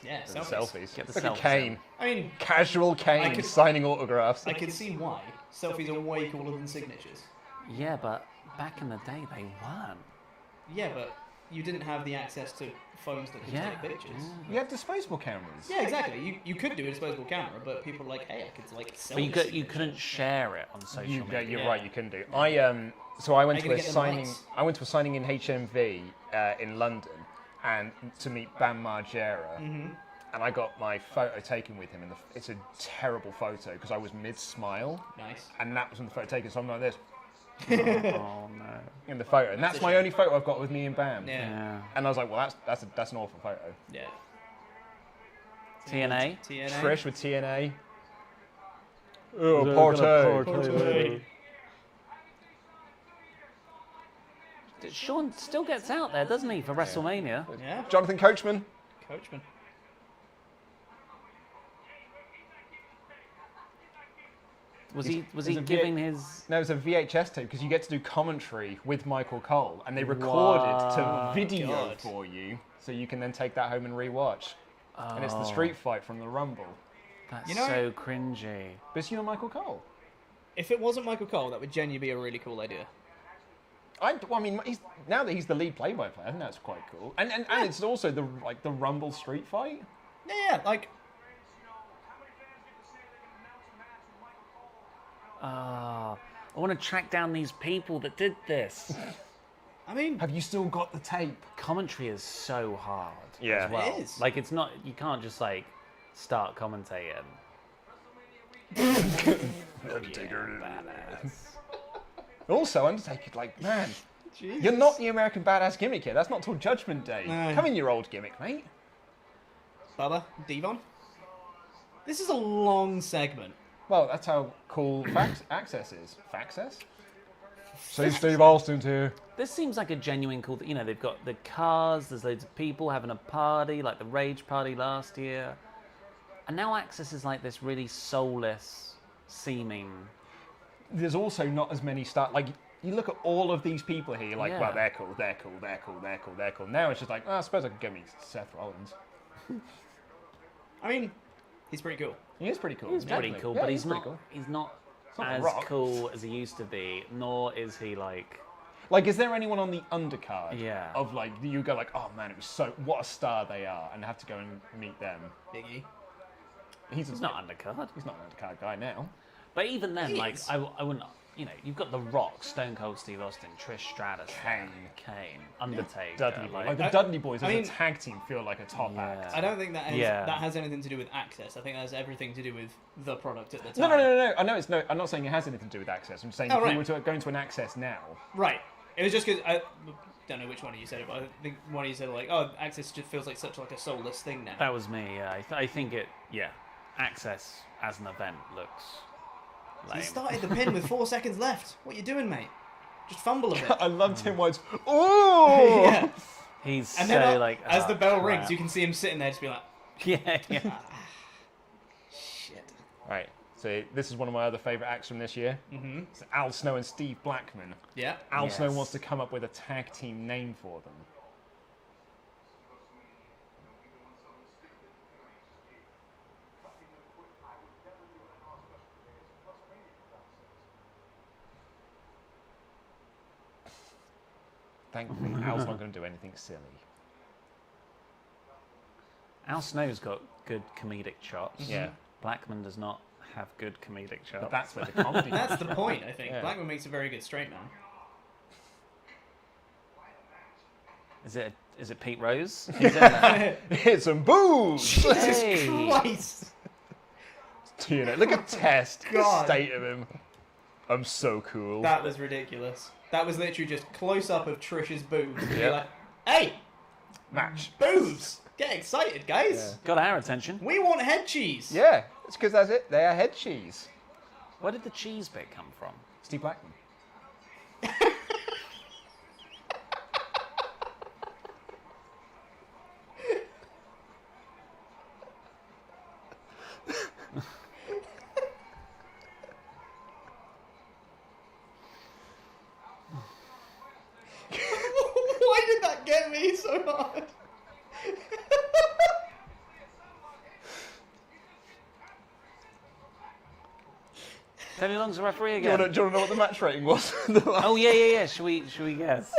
Yeah, Selfies. Get the Look at selfies Kane. I mean, Casual Kane signing autographs. I can see why. Selfies are way cooler than signatures. Yeah, but back in the day, they weren't. Yeah, but you didn't have the access to phones that could take pictures. You had disposable cameras. Yeah, exactly. You could do a disposable camera, but people were like, hey, I could like sell But this you couldn't share it on social media. You're right. You couldn't do. So I went to gonna a get them signing. rights? I went to a signing in HMV in London, and to meet Bam Margera. And I got my photo taken with him. And it's a terrible photo because I was mid-smile. Nice. And that was when the photo taken. So I'm like this Oh no. in the photo, and that's my only photo I've got with me and Bam. Yeah. And I was like, well, that's an awful photo. Yeah. TNA. TNA. Trish with TNA. Oh, Porto. Shawn still gets out there, doesn't he, for WrestleMania? Yeah. Jonathan Coachman. Coachman. Was he There's a giving his? No, it was a VHS tape because you get to do commentary with Michael Cole, and they record it to Wow. video God. for you, so you can then take that home and rewatch. And it's the street fight from the Rumble. That's You know- so cringy. But it's Michael Cole. If it wasn't Michael Cole, that would genuinely be a really cool idea. I mean, now that he's the lead play-by-play, I think that's quite cool. And it's also the Rumble street fight. Yeah, like I want to track down these people that did this. I mean, Have you still got the tape? Commentary is so hard. Yeah. as well. It is. Like, it's not. You can't just like start commentating. Undertaker. Badass. Also, Undertaker, like, man, you're not the American badass gimmick here. That's not till Judgment Day. No. Come in your old gimmick, mate. Bubba, Devon. This is a long segment. Well, that's how cool Access is. Faxess? See Steve Austin's here. This seems like a genuine cool. You know, they've got the cars. There's loads of people having a party, like the Rage Party last year, and now Access is like this really soulless seeming. There's also not as many like, you look at all of these people here, you're like, Yeah. well, they're cool, they're cool, they're cool, they're cool, they're cool. Now it's just like, oh, I suppose I could get me Seth Rollins. I mean, he's pretty cool. He is pretty cool. He's pretty definitely. cool, Yeah, but he's pretty not. cool. He's not not The as Rock. cool as he used to be. Nor is he like. Like, is there anyone on the undercard Yeah. of, like, you go like, oh man, it was so, what a star they are, and have to go and meet them? Biggie. He's He's not undercard. He's not an undercard guy now. But even then, He like, is. I wouldn't. You know, you've got The Rock, Stone Cold Steve Austin, Trish Stratus, Kane. Undertaker. Dudley. like, Like, the Dudley Boys as I a mean- tag team feel like a top act. I don't think that Yeah. has anything to do with Access. I think that has everything to do with the product at the time. No. I know it's no. I'm not saying it has anything to do with Access. I'm saying Oh, if right. we were going to an Access now, Right. It was just because I don't know which one of you said it, but I think one of you said like, "Oh, Access just feels like such like a soulless thing now." that was me. Yeah, I think it. Yeah, Access as an event looks lame. He started the pin with 4 seconds left. What you doing, mate? Just fumble a bit. I loved him once. Oh, Yeah. He's And so then like. as oh, the bell crap. rings, you can see him sitting there, just be like, Yeah, yeah. "Shit." Right. So this is one of my other favourite acts from this year. Mm-hmm. It's Al Snow and Steve Blackman. Yeah. Al Snow Yes. wants to come up with a tag team name for them. Thankfully, Al's not going to do anything silly. Al Snow's got good comedic chops. Yeah. Blackman does not have good comedic chops. But that's where the comedy That's comes the from. point, I think. Yeah. Blackman makes a very good straight man. Is it Pete Rose? He's in there. Hit some boobs! Hey. Christ! You know, look at Test. The God. state of him. I'm so cool. That was ridiculous. That was literally just close up of Trish's boobs. And Yep. you're like, hey, Match. boobs! Get excited, guys. Got our attention. We want head cheese. Yeah, it's because that's it. They are head cheese. Where did the cheese bit come from? Steve Blackman. Why did that get me so hard? Tony Long's the referee Do you again. want to know what the match rating was? Oh yeah. Should we guess?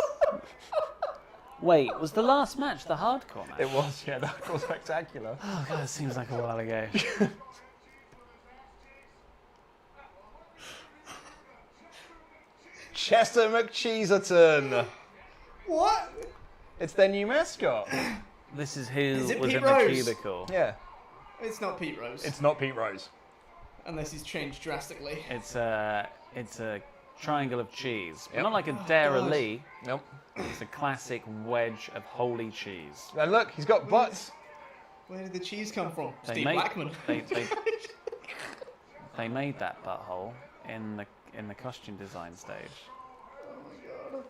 Wait, was the last match the hardcore match? It was, yeah, that was spectacular. Oh god, it seems like a while ago. Chester McCheeserton. What? It's their new mascot. This is who Is it was Pete in Rose? the cubicle. Yeah, It's not Pete Rose. it's not Pete Rose. Unless he's changed drastically. It's a triangle of cheese, but Yep. not like a Dara God. Lee. Nope. It's a classic wedge of holy cheese. And look, he's got butts. Where did the cheese come from? They Steve made- Blackman. They made that butthole in the costume design stage. Oh my god.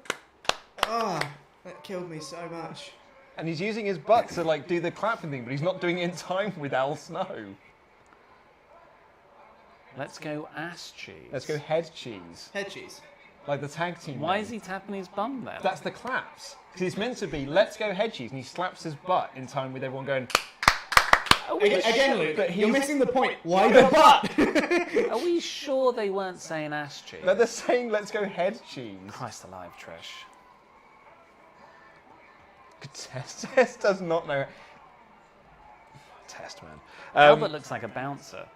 Ah, that killed me so much. And he's using his butt to like do the clapping thing, but he's not doing it in time with Al Snow. Let's go ass cheese. Let's go head cheese. Head cheese. Like the tag team. Why name. is he tapping his bum then? That's the claps. Because it's meant to be, let's go head cheese, and he slaps his butt in time with everyone going, Again, Luke, But you're he's- missing the point. Why the butt? Are we sure they weren't saying ass cheese? no, they're saying let's go head cheese. Christ alive, Trish. Test does not know. Test, man. Albert looks like a bouncer.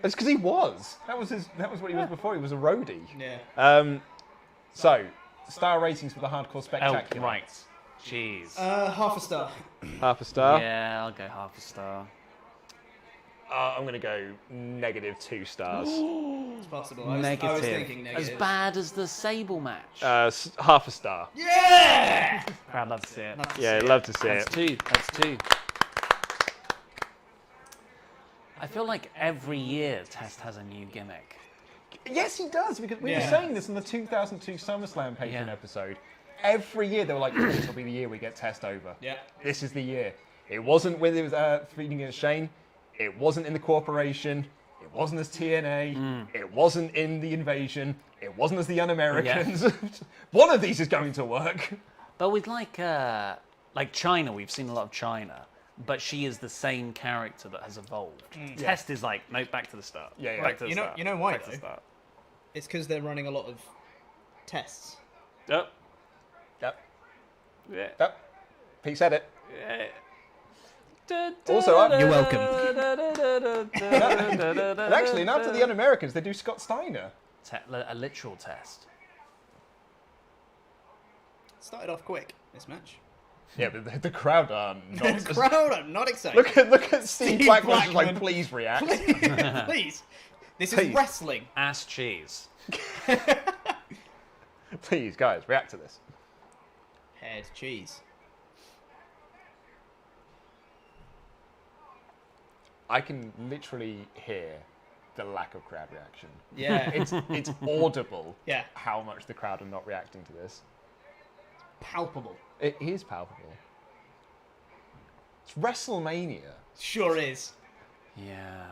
It's because he was. That was what he was before. He was a roadie. Yeah. So, star ratings for the Hardcore Oh, Spectacular. right. Cheese. Half a star. Half a star. Yeah, I'll go half a star. I'm going to go -2 stars. It's possible. I was Negative. thinking negative. As bad as the Sable match. Half a star. Yeah! Crowd loves to see it. Yeah, I'd love to see That's it. two. That's two. I feel like every year Test has a new gimmick. Yes, he does, because we were Yeah. saying this in the 2002 SummerSlam Patreon Yeah. episode. Every year they were like, this will be the year we get Test over. Yeah. This is the year. It wasn't when it was feeding against Shane. It wasn't in the Corporation. It wasn't as TNA. It wasn't in the Invasion. It wasn't as the Un-Americans. One of these is going to work. But with like China, we've seen a lot of China, but she is the same character that has evolved. Test is like, no, back to the start. Yeah, yeah. Back to the You know- start. you know why, Back to the though? start. It's because they're running a lot of tests. Yep. Yep. Yeah. Yep. Pete said it. Also, Also, You're welcome. And actually, and after the Un-Americans, they do Scott Steiner. A literal test. Started off quick, this match. Yeah, but the crowd are not. The crowd, I'm not excited. Look at Steve Blackman. Just like, Blackman. please react. Please. This is Please. wrestling. Ass cheese. Please, guys, react to this. Head cheese. I can literally hear the lack of crowd reaction. Yeah. It's audible. Yeah. How much the crowd are not reacting to this. Palpable. It is palpable. It's WrestleMania. Sure is. Yeah.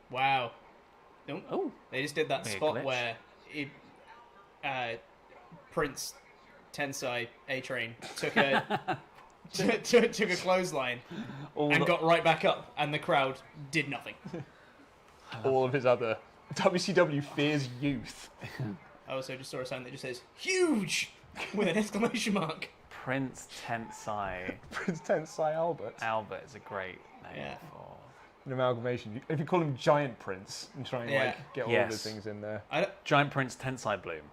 Wow. Oh, Oh. they just did that Weird spot glitch. where Prince Tensai A-Train took a took a clothesline and got right back up, and the crowd did nothing. All of his other WCW fears youth. I also just saw a sign that just says "huge" with an exclamation mark. Prince Tensai Prince Tensai Albert. Albert is a great name Yeah. for. An amalgamation. If you call him Giant Prince and try and Yeah. like get all Yes. of the things in there. I don't, Giant Prince Tensai Bloom.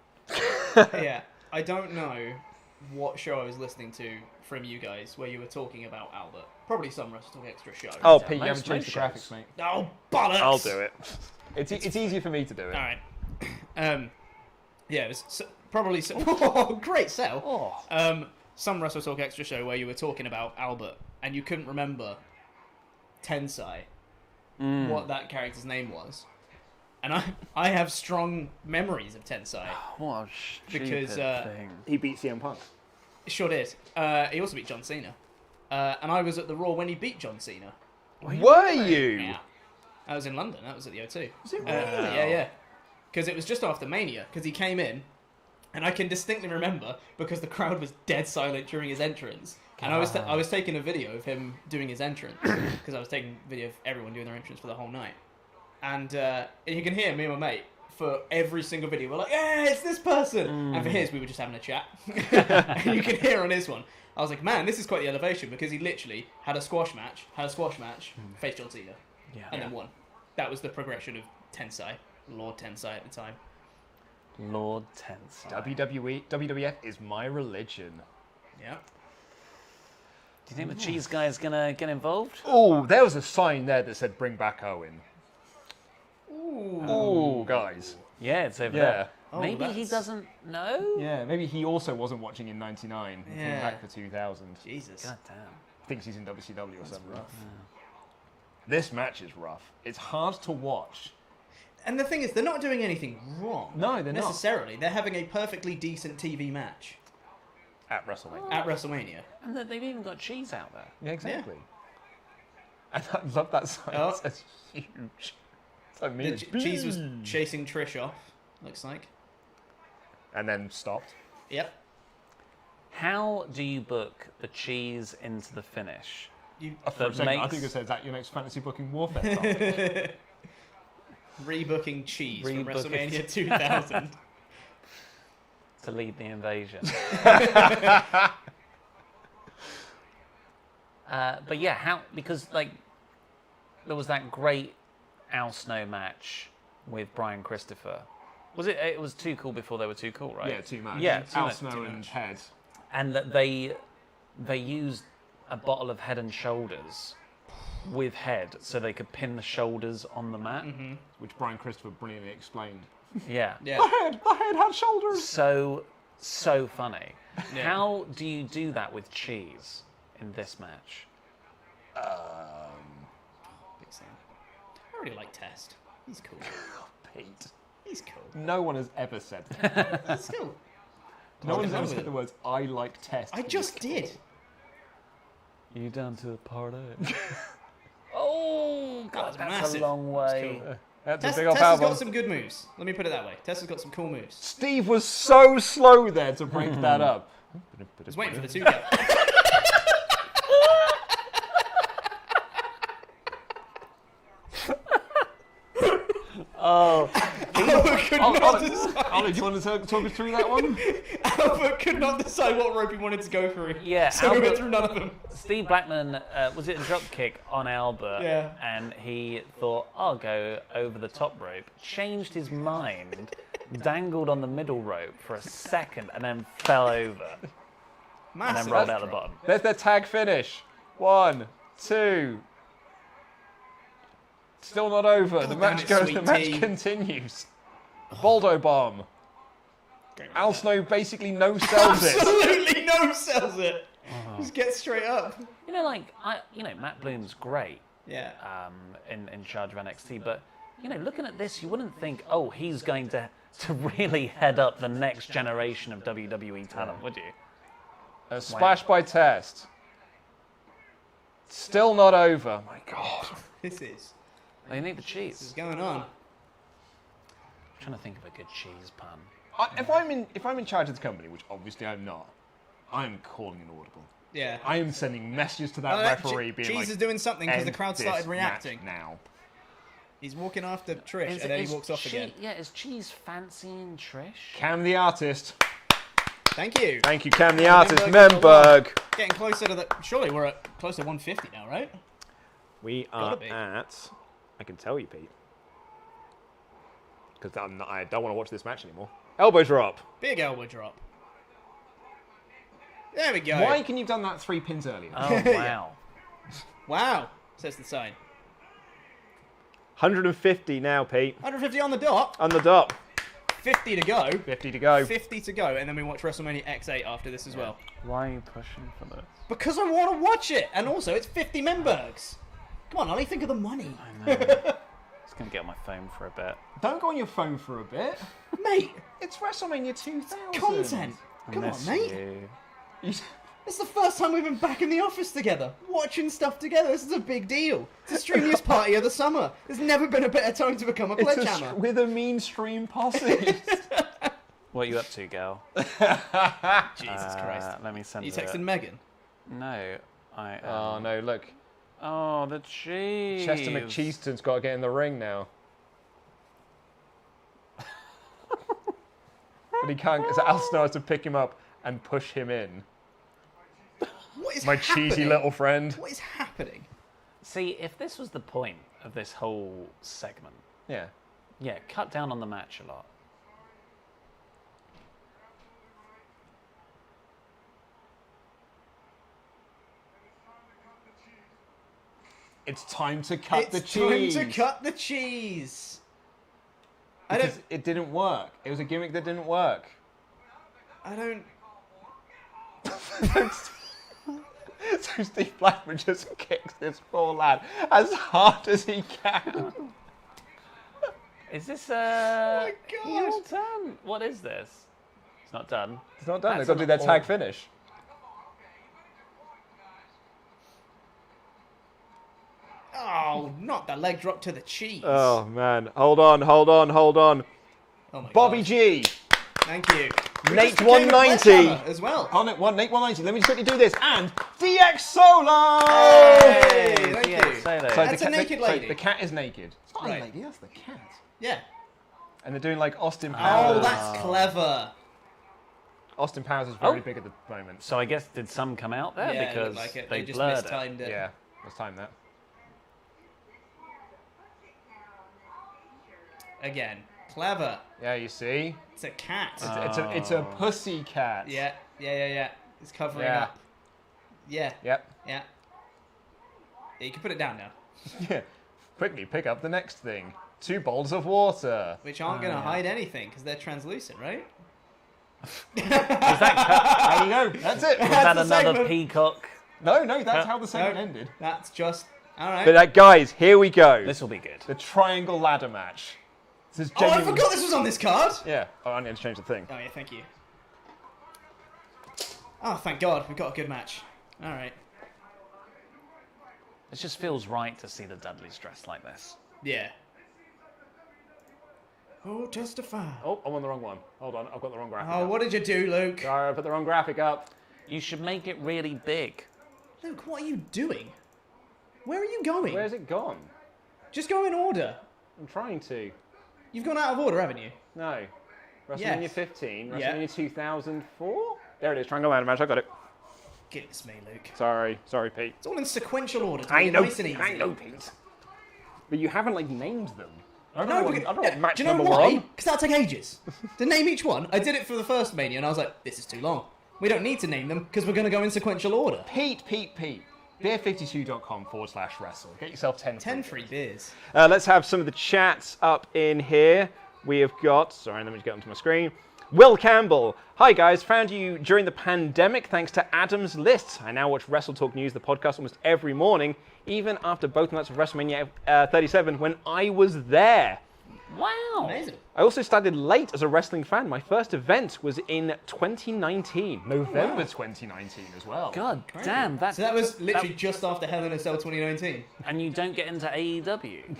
yeah, I don't know what show I was listening to from you guys where you were talking about Albert. Probably some WrestleTalk Extra show. Oh, Yeah, Pete, you most haven't changed the shows. graphics, mate. Oh, bollocks! I'll do it. It's easier for me to do it. All right. Yeah, it was probably oh, great sell. Oh. Some WrestleTalk Extra show where you were talking about Albert and you couldn't remember Tensai, what that character's name was, And I have strong memories of Tensai. What a stupid Because, thing. He beat CM Punk. Sure did. He also beat John Cena. And I was at the Raw when he beat John Cena. Were you? Yeah. I was in London. That was at the O2. Was it Yeah. Because it was just after Mania. Because he came in, and I can distinctly remember because the crowd was dead silent during his entrance. And I was taking a video of him doing his entrance because I was taking a video of everyone doing their entrance for the whole night. And you can hear me and my mate for every single video. We're like, yeah, it's this person. And for his, we were just having a chat. And you can hear on his one. I was like, man, this is quite the elevation because he literally had a squash match, faced John Cena, and then won. That was the progression of Tensai, Lord Tensai at the time. Lord Tensai. WWF is my religion. Yeah. Do you think the cheese guy is going to get involved? Oh, there was a sign there that said bring back Owen. Ooh, guys. Yeah, it's over Yeah. there. Oh, Maybe he that's- doesn't know? Yeah, maybe he also wasn't watching in 99. He came Yeah. back for 2000. Jesus. God damn. Thinks he's in WCW or something. This match is rough. It's hard to watch. And the thing is, they're not doing anything wrong. No, they're not. necessarily. They're having a perfectly decent TV match At WrestleMania. at WrestleMania. And they've even got cheese out there. Yeah, exactly. And I love that sign. Oh. It says huge. So The mean. Cheese was chasing Trish off, looks like. And then stopped. Yep. How do you book the cheese into the finish? For a second, I makes- think it says that your next fantasy booking warfare song. Rebooking Cheese from Rebooking. WrestleMania 2000. To lead the invasion. But yeah, because like there was that great Al Snow match with Brian Christopher. Was it? It was Too Cool before they were Too Cool, right? Yeah, too much. Yeah, Al too Snow much. and Head. And that they used a bottle of Head and Shoulders with Head so they could pin the shoulders on the mat. Which Brian Christopher brilliantly explained. Yeah. Yeah. The head had shoulders. So funny. How do you do that with cheese in this match? Big Sam. I really like Test. He's cool. Pete. He's cool. No one has ever said that. He's cool. No one has ever with said it. the words, I like Test. I just did. You down to the party? Oh, God, was that's massive. a long way. That's cool. That's a Test, big old Test has powerbomb. got some good moves. Let me put it that way. Test has got some cool moves. Steve was so slow there to break that up. I was waiting for the 2 count. Albert could not decide. Ollie, do you want to talk us through that one? Albert could not decide what rope he wanted to go through. Yeah, So we went Albert- through none of them. Steve Blackman, was it a drop kick on Albert? Yeah. And he thought, I'll go over the top rope, changed his mind, dangled on the middle rope for a second, and then fell over, and Massive. then rolled out the bottom. There's their tag finish. 1, 2. Still not over. The damn match it, goes. sweet The match tea. continues. Baldo bomb. Al Snow basically no sells it. Absolutely no sells it. Just get straight up. You know, like, Matt Bloom's great Yeah. in charge of NXT, but, looking at this, you wouldn't think, oh, he's going to really head up the next generation of WWE talent, would you? A splash by Test. Still not over. My God. This is They need the cheese. going on. I'm trying to think of a good cheese pun. If I'm in charge of the company, which obviously I'm not, I'm calling an audible. Yeah. I am sending messages to that Oh, referee being Cheese like, is doing something because the "End crowd this started match reacting. now. He's walking after Trish and then he walks off again. Yeah, is cheese fancying Trish? Cam the artist. Thank you. Thank you, Cam the Oh, artist. Memberg. Memberg. Getting closer to the. Surely we're at close to 150 now, right? We Gotta are be. at. I can tell you, Pete, because I don't want to watch this match anymore. Elbow drop. Big elbow drop. There we go. Why can you have done that 3 pins earlier? Oh, wow. Wow, says the sign. 150 now, Pete. 150 on the dot. On the dot. 50 to go. 50 to go. 50 to go, and then we watch WrestleMania X8 after this as well. Why are you pushing for this? Because I want to watch it, and also it's 50 Membergs. Come on, Ollie, think of the money. Just gonna get on my phone for a bit. Don't go on your phone for a bit. Mate, It's WrestleMania 2000. content. I Come on, miss mate. you. It's the first time we've been back in the office together, watching stuff together. This is a big deal. It's the streamiest party of the summer. There's never been a better time to become a sledgehammer. With a mean stream posse. What are you up to, girl? Jesus Christ. Let me send You it. texting Megan? No, I. Oh no! Look, Oh, the cheese. Chester McCheeston's got to get in the ring now. But he can't. So Al Snow has to pick him up and push him in. What is My happening? cheesy little friend. What is happening? See, if this was the point of this whole segment, Yeah. yeah, cut down on the match a lot. It's time to cut the It's cheese. time to cut the cheese. I Because don't. it didn't work. It was a gimmick that didn't work. I don't. So Steve Blackman just kicks this poor lad as hard as he can. Is this my God. heel turn? What is this? It's not done. It's not done. That's They've got to do an their tag all- finish. Oh, not the leg drop to the cheese. Oh man! Hold on! Hold on! Hold on! Oh my Bobby God. G. Thank you. Who Nate just became a 190. sledgehammer as well. On it, Nate 190. Let me just quickly do this. And DX Solo. Hey, thank Yeah, you. say that. So That's a naked lady. The cat is naked. It's not Right. a lady. That's the cat. Yeah. And they're doing like Austin Powers. Oh, that's clever. Austin Powers is very Oh. big at the moment. So I guess did some come out there Yeah, it because looked like it. they just blurred it? mistimed it. Yeah, let's time that. Again, clever. Yeah, you see, It's a cat. it's a pussy cat. Yeah. It's covering Yeah. up. Yeah. Yep. Yeah. You can put it down now. Yeah. Quickly pick up the next thing. 2 bowls of water. Which aren't going to hide anything because they're translucent, right? There you go. That's it. Is that the another segment. peacock? No, that's how the segment No. ended. That's just. Alright. But guys, here we go. This will be good. The triangle ladder match. This is Oh, I genuine. forgot this was on this card! Yeah. Oh, I need to change the thing. Oh, yeah, thank you. Oh, thank God. We've got a good match. Alright. It just feels right to see the Dudleys dressed like this. Yeah. Oh, testify. Oh, I'm on the wrong one. Hold on, I've got the wrong graphic. Oh, up. what did you do, Luke? Sorry, I put the wrong graphic up. You should make it really big. Luke, what are you doing? Where are you going? Where's it gone? Just go in order. I'm trying to. You've gone out of order, haven't you? No. WrestleMania Yes. 15, Yeah. WrestleMania 2004. There it is, triangle ladder match. I got it. Goodness me, Luke. Sorry, Pete. It's all in sequential order. To I make it know, nice and easy. I know, Pete. But you haven't like named them. I don't No, know what, because- I don't know what match do you know number we're why? on. Because that'll take ages. To name each one, I did it for the first Mania, and I was like, this is too long. We don't need to name them, because we're going to go in sequential order. Pete. Beer52.com/wrestle. Get yourself 10 free beers. Let's have some of the chats up in here. We have got, sorry, let me just get onto my screen. Will Campbell. Hi guys, found you during the pandemic thanks to Adam's List. I now watch WrestleTalk News, the podcast, almost every morning, even after both nights of WrestleMania 37 when I was there. Wow. Amazing. I also started late as a wrestling fan. My first event was in 2019, November 2019 as well. God damn, that's... So that was literally just after Hell in a Cell 2019. And you don't get into AEW?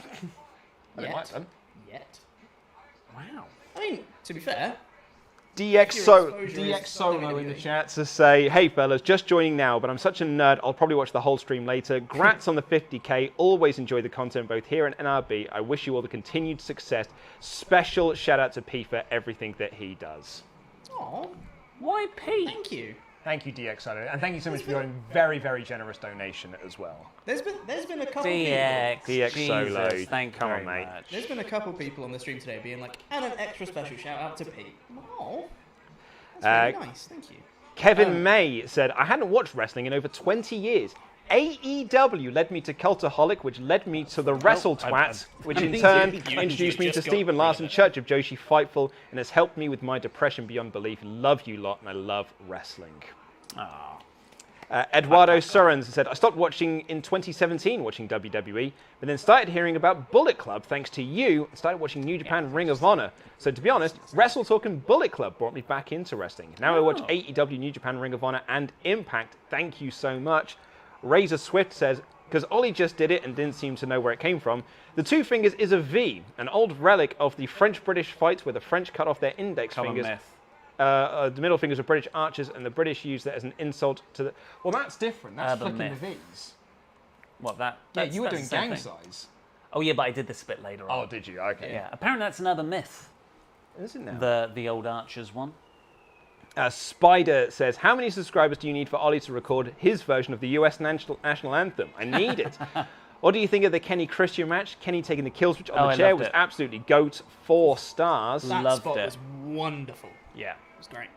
Well, it might have done. Yet. Wow. I mean, to be fair, DX Your exposure Solo is something in the WWE. chat to say, hey fellas, just joining now, but I'm such a nerd, I'll probably watch the whole stream later. Grats on the 50k, always enjoy the content both here and NRB. I wish you all the continued success. Special shout out to P for everything that he does. oh, Why Pete? thank you. Thank you, DX Solo, and thank you so much for your very, very generous donation as well. There's been a couple DX. DX Jesus, Solo, thank you come on, very mate. much. There's been a couple people on the stream today being like, and an extra special shout out to Pete. Oh, that's very nice. Thank you. Kevin May said, I hadn't watched wrestling in over 20 years. AEW led me to Cultaholic, which led me to the WrestleTwat, which in turn introduced me to Stephen Larson, Church of Joshi Fightful, and has helped me with my depression beyond belief. Love you lot, and I love wrestling. Aw. Eduardo Surrens said, I stopped watching in 2017, watching WWE, but then started hearing about Bullet Club thanks to you, and started watching New Japan Ring of Honor. So to be honest, WrestleTalk and Bullet Club brought me back into wrestling. Now I watch AEW, New Japan Ring of Honor, and Impact. Thank you so much. Razor Swift says, because Ollie just did it and didn't seem to know where it came from, the two fingers is a V, an old relic of the French-British fights where the French cut off their index fingers. The middle fingers are British archers, and the British use that as an insult to the... Well, that's different. That's flicking the V's. What, that? Yeah, you were doing gang size. Oh, yeah, but I did this a bit later on. Oh, did you? Okay. Yeah, apparently that's another myth. Is it now? The old archers one. Spider says, how many subscribers do you need for Ollie to record his version of the US national anthem? I need it. What do you think of the Kenny Christian match? Kenny taking the kill switch on the chair was absolutely GOAT. 4 stars. That spot was wonderful. Yeah. It was great.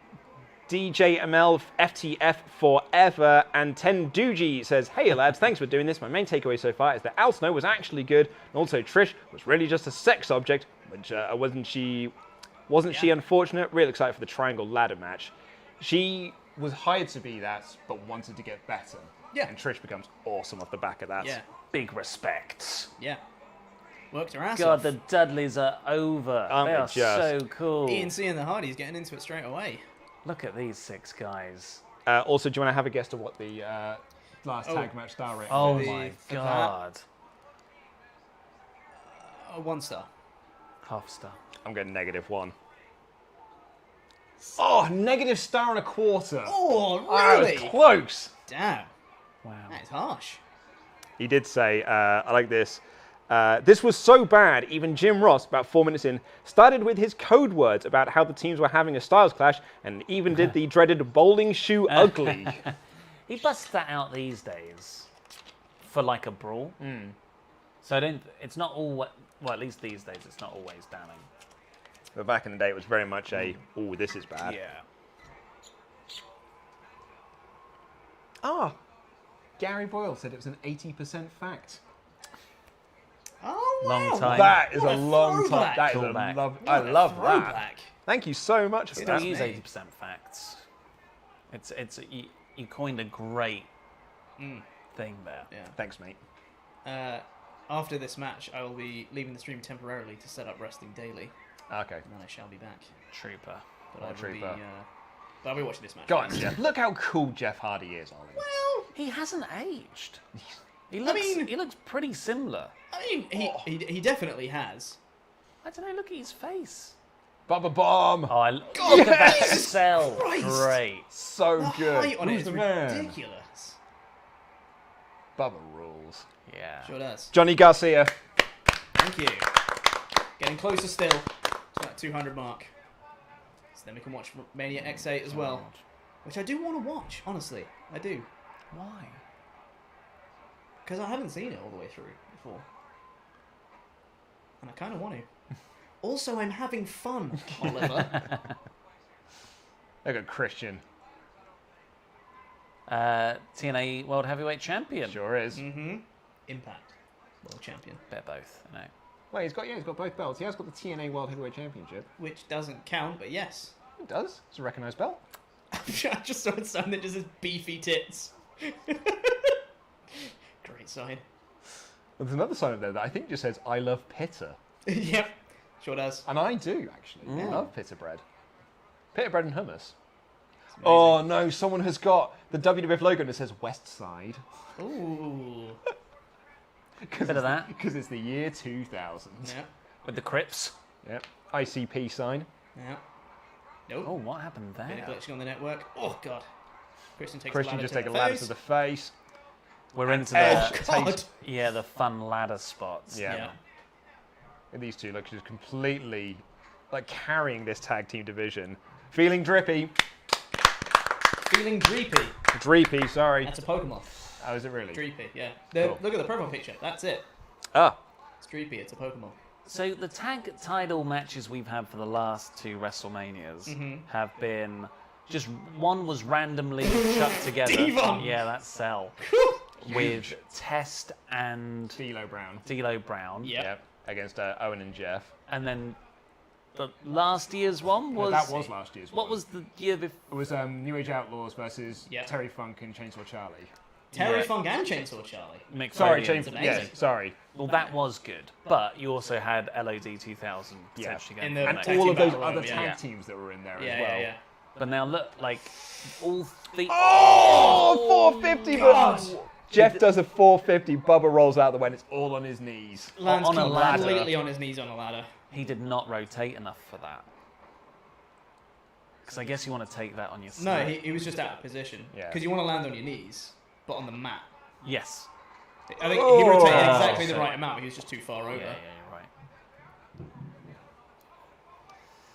DJ ML FTF forever, and 10 Doogie says, hey lads, thanks for doing this. My main takeaway so far is that Al Snow was actually good, and also Trish was really just a sex object, which wasn't she unfortunate? Real excited for the triangle ladder match. She was hired to be that, but wanted to get better. Yeah. And Trish becomes awesome off the back of that. Yeah. Big respect. Yeah. Worked her ass God, off. the Dudleys are over. They are so cool. ENC and the Hardyz getting into it straight away. Look at these 6 guys. Also, do you want to have a guess of what the last tag match star rating Oh is? my God. 1 star. Half star. I'm getting -1. Oh, -1.25. Oh, I really? was close. Damn. Wow. That is harsh. He did say, I like this. This was so bad, even Jim Ross, about 4 minutes in, started with his code words about how the teams were having a styles clash, and even did the dreaded bowling shoe ugly. He busts that out these days for like a brawl. So it's not all, well, at least these days, it's not always damning. But back in the day, it was very much a, oh, this is bad. Yeah. Ah, Gary Boyle said it was an 80% fact. Oh, wow. Long time. That is What a long time. throwback. That is Callback. I love that. Throwback. Thank you so much for Still that. use 80% facts. You coined a great thing there. Yeah. Thanks, mate. After this match, I will be leaving the stream temporarily to set up Wrestling Daily, Okay. and then I shall be back. Trooper. But Oh, I will be, trooper. but I'll be watching this match. Go on, Jeff. Look how cool Jeff Hardy is, Ollie. Well, He hasn't aged. He looks pretty similar. I mean, he definitely has. I don't know, look at his face. Bubba Bomb. Oh, look at that cell. Christ. Great. So The good. height on it Who's is the man? ridiculous. Bubba rules. Yeah. Sure does. Johnny Garcia. Thank you. Getting closer still to that 200 mark. So then we can watch Mania X8 as well, which I do want to watch. Honestly, I do. Why? Because I haven't seen it all the way through before. And I kind of want to. Also, I'm having fun, Oliver. Look at Christian. TNA World Heavyweight Champion. Sure is. Impact. World Champion. Bit both, you know. Well, he's got both belts. He has got the TNA World Heavyweight Championship. Which doesn't count, but yes. It does. It's a recognised belt. I just saw a sign that just says beefy tits. Great sign. There's another sign up there that I think just says, I love Pitta. Yep. Sure does. And I do, actually. I love Pitta bread. Pitta bread and hummus. Amazing. Oh, no. Someone has got the WWF logo and it says West Side. Ooh. Bit of that. Because it's the year 2000. Yeah. With the Crips. Yep. ICP sign. Yeah. Nope. Oh, what happened Bit there? of glitching on the network. Oh, God. Christian takes Christian a ladder just to take a the ladder face. to the face. We're into Edge the God. yeah, the fun ladder spots. Yeah. And these two look just completely like carrying this tag team division. Feeling drippy. Feeling dreepy. Dreepy, sorry. That's a Pokemon. Oh, is it really? Dreepy, yeah. Cool. Look at the profile picture. That's it. Ah. It's Dreepy. It's a Pokemon. So the tag title matches we've had for the last 2 WrestleManias have been just one was randomly shut together. Devon! Yeah, that's Cell. With Test and D'Lo Brown. D'Lo Brown. Yep. Yep. Against Owen and Jeff. And then the last year's one was. that was last year's What one. was the year before? It was New Age Outlaws versus Yep. Terry Funk and Chainsaw Charlie. Terry Funk and Chainsaw Charlie. Mick Sorry, Foley. Chainsaw- Yeah, amazing. sorry. Well, that was good, but you also had LOD 2000 Yeah. potentially In going the for And next tag all team of those battle other royal, tag yeah. teams that were in there Yeah, as well. yeah. But now look, like all the. Oh, 450, God. but Jeff does a 450. Bubba rolls out the way, and it's all on his knees. Lands On a ladder. completely on his knees on a ladder. He did not rotate enough for that. Because I guess you want to take that on your No, side. he was just out of position. Yeah. Because you want to land on your knees, but on the mat. Yes. I think he rotated Oh. exactly the So- right amount. He was just too far over. Yeah, you're right.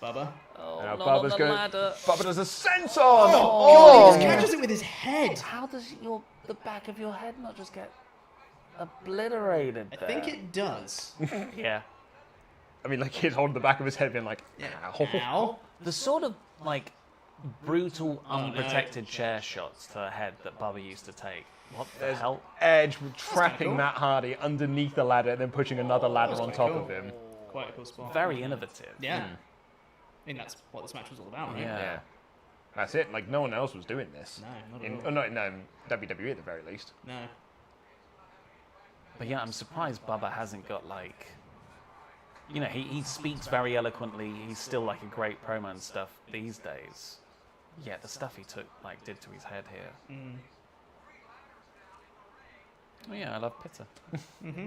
Bubba. Oh, Now not on Bubba's the going. ladder. Bubba does a senton. God, he Oh, just catches it with his head. How does the back of your head not just get obliterated I there? think it does. Yeah. I mean, like he's holding the back of his head, being like, Yeah. ow. Ow. The sort of like brutal, Oh, no. unprotected chair shots to the head that Bubba used to take. What the There's hell? Edge trapping cool. Matt Hardy underneath the ladder and then pushing another ladder on quite top cool. of him. Quite a cool spot. Very innovative. Yeah. I mean, that's what this match was all about, right? Yeah. Yeah. That's it. Like, no one else was doing this. No, not at In, all. oh, no, no, WWE at the very least. No. But yeah, I'm surprised Bubba hasn't got like. You know, he speaks very eloquently. He's still like a great promo and stuff these days. Yeah, the stuff he did to his head here. Mm. Oh yeah, I love Pitta. Mm-hmm.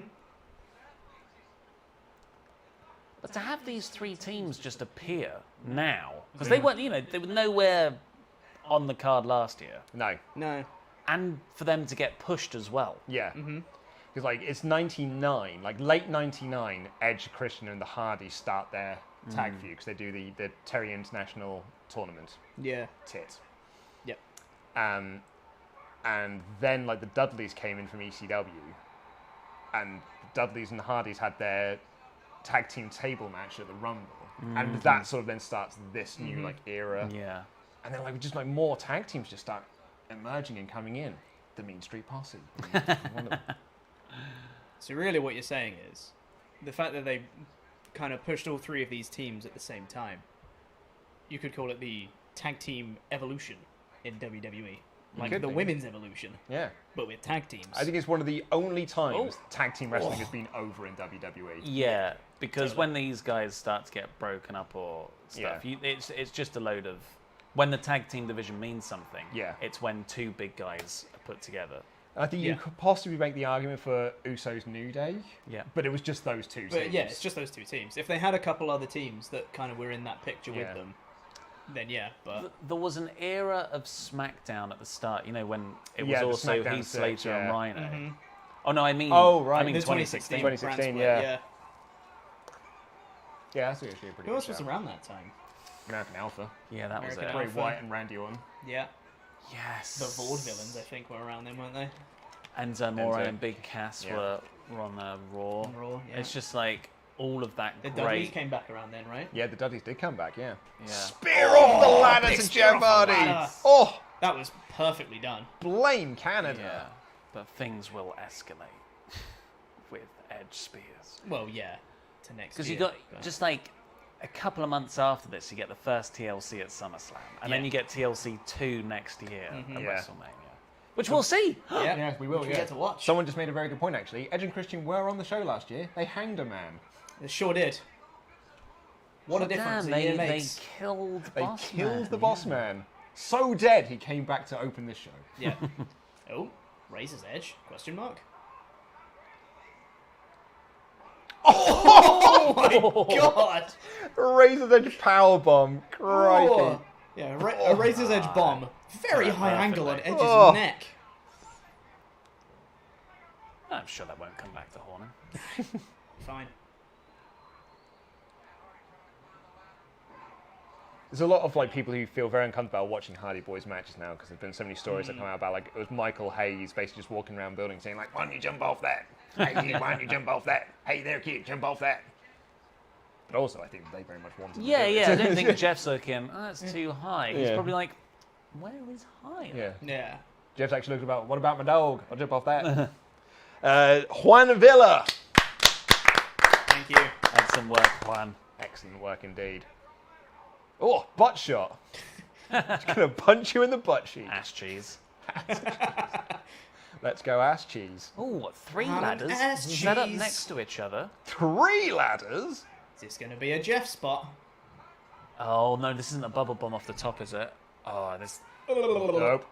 But to have these three teams just appear now, because they weren't, you know, they were nowhere on the card last year, No. No. and for them to get pushed as well. Yeah. Mm-hmm. Because, like, it's 99, like, late 99, Edge, Christian, and the Hardys start their tag feud because they do the Terry International Tournament. Yeah. Tit. Yep. And then, like, the Dudleys came in from ECW, and the Dudleys and the Hardys had their tag team table match at the Rumble, and that sort of then starts this new like era. Yeah. And then like just like more tag teams just start emerging and coming in. The Mean Street Posse. One of them. So really what you're saying is the fact that they kind of pushed all three of these teams at the same time, you could call it the tag team evolution in WWE. Like could the be. women's evolution, Yeah. but with tag teams. I think it's one of the only times tag team wrestling has been over in WWE. Yeah, because when these guys start to get broken up or stuff, Yeah. it's just a load of. When the tag team division means something, Yeah. it's when two big guys are put together. I think you Yeah. could possibly make the argument for Usos New Day, Yeah. but it was just those two But teams. yeah, it's just those two teams. If they had a couple other teams that kind of were in that picture Yeah. with them, then yeah. But There was an era of SmackDown at the start, you know, when it was Yeah, the also SmackDown Heath six, Slater and yeah. Rhino. Oh no, I mean, Oh, right. I mean the 2016. 2016, brand split, yeah. Yeah, that's actually a pretty Who good else was shout. around that time? American Alpha. Yeah, that was American it. Alpha. Bray Wyatt and Randy Orton. Yeah. Yes. The Vaudevillains, I think, were around then, weren't they? And Mero Enzo. and Big Cass Yeah. were on Raw. On Raw, yeah. It's just like all of that The Dudleys great. came back around then, right? Yeah, the Dudleys did come back, yeah. Yeah. Spear off the ladder big to spear Jeff off the Hardy. ladder. Oh, That was perfectly done. blame Canada. Yeah, but things will escalate with Edge Spears. Well, yeah. To next Because year. you got but- just like a couple of months after this, you get the first TLC at SummerSlam, and then Yeah. you get TLC 2 next year at Yeah. WrestleMania, which we'll see. Yeah, Yeah, we will, which yeah. get to watch. Someone just made a very good point, actually. Edge and Christian were on the show last year. They hanged a man. They sure did. What a difference Damn, a year they makes. killed They Boss killed Man, the boss man. So dead, he came back to open this show. Yeah. Oh, Razor's Edge? Question mark. Oh my god! Razor's Edge powerbomb. Crikey. Oh. Yeah, a Razor's Edge bomb. Very high angle on Edge's Oh. neck. I'm sure that won't come back to haunt him. Fine. There's a lot of like people who feel very uncomfortable watching Hardy Boys matches now because there's been so many stories that come out about like it was Michael Hayes basically just walking around buildings saying like, "Why don't you jump off that? Hey, kid, why don't you jump off that? Hey there, kid, jump off that." But also, I think they very much wanted. Yeah, to do yeah. I it. don't think Jeff's looking. Oh, that's too high. He's Yeah. probably like, where is higher? Yeah. Yeah. Jeff's actually looked about. What about my dog? I'll jump off that. Juan Villa. Thank you. Excellent work, Juan. Excellent work indeed. Oh, butt shot. He's going to punch you in the butt cheek. Ass cheese. Let's go ass cheese. Oh, 3 And ladders ass set up cheese. next to each other. 3 ladders? Is this going to be a Jeff spot? Oh no, this isn't a bubble bomb off the top, is it? Oh, this. Nope.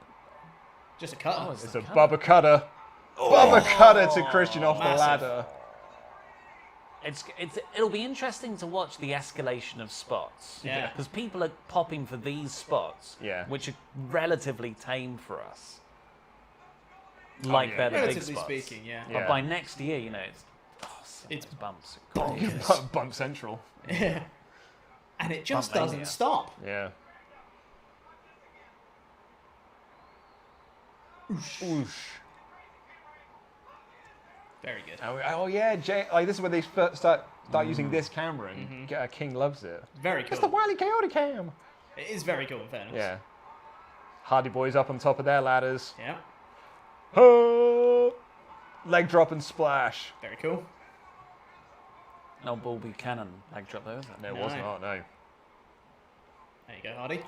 Just a cut. Oh, It's a Bubba Cutter. Bubba Cutter to Christian off the massive. ladder. It'll be interesting to watch the escalation of spots. Yeah. Because people are popping for these spots, Yeah. which are relatively tame for us. Like yeah. they're the big Relatively spots. speaking, yeah. Yeah. But by next year, you know, some It's of those bumps. Bump Central. Yeah. And it just Bump doesn't mania. stop. Yeah. Oosh. Very good. Oh yeah, like this is when they first start using this camera, and King loves it. Very cool. It's the Wile E. Coyote cam. It is very cool, in fairness. Yeah. Hardy Boys up on top of their ladders. Yeah. Leg drop and splash. Very cool. No Bull Buchanan leg drop though, is it? No, it was not. No. There you go, Hardy.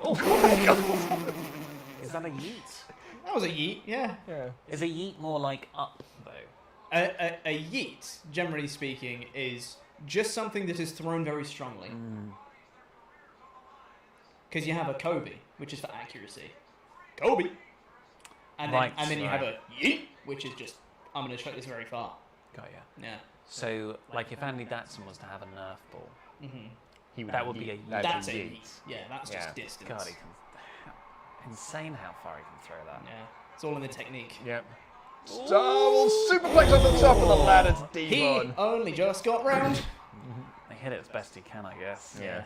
Is that a yeet? That was a yeet, yeah. Yeah. Is a yeet more like up though? A yeet, generally speaking, is just something that is thrown very strongly. Because you have a Kobe, which is for accuracy. Kobe! And then, Right, you right. have a yeet, which is just, I'm going to chuck this very far. Got ya. Yeah. So, like, if Andy Datson was to have a Nerf ball, He would That would be a yeet. That's a yeet. yeet. Yeah, that's Yeah. just distance. God, he can. Insane how far he can throw that. Yeah. It's all in the technique. Yep. Double superplex on the top of the ladder to He Devon. only just got round. He hit it as best he can, I guess. Yeah.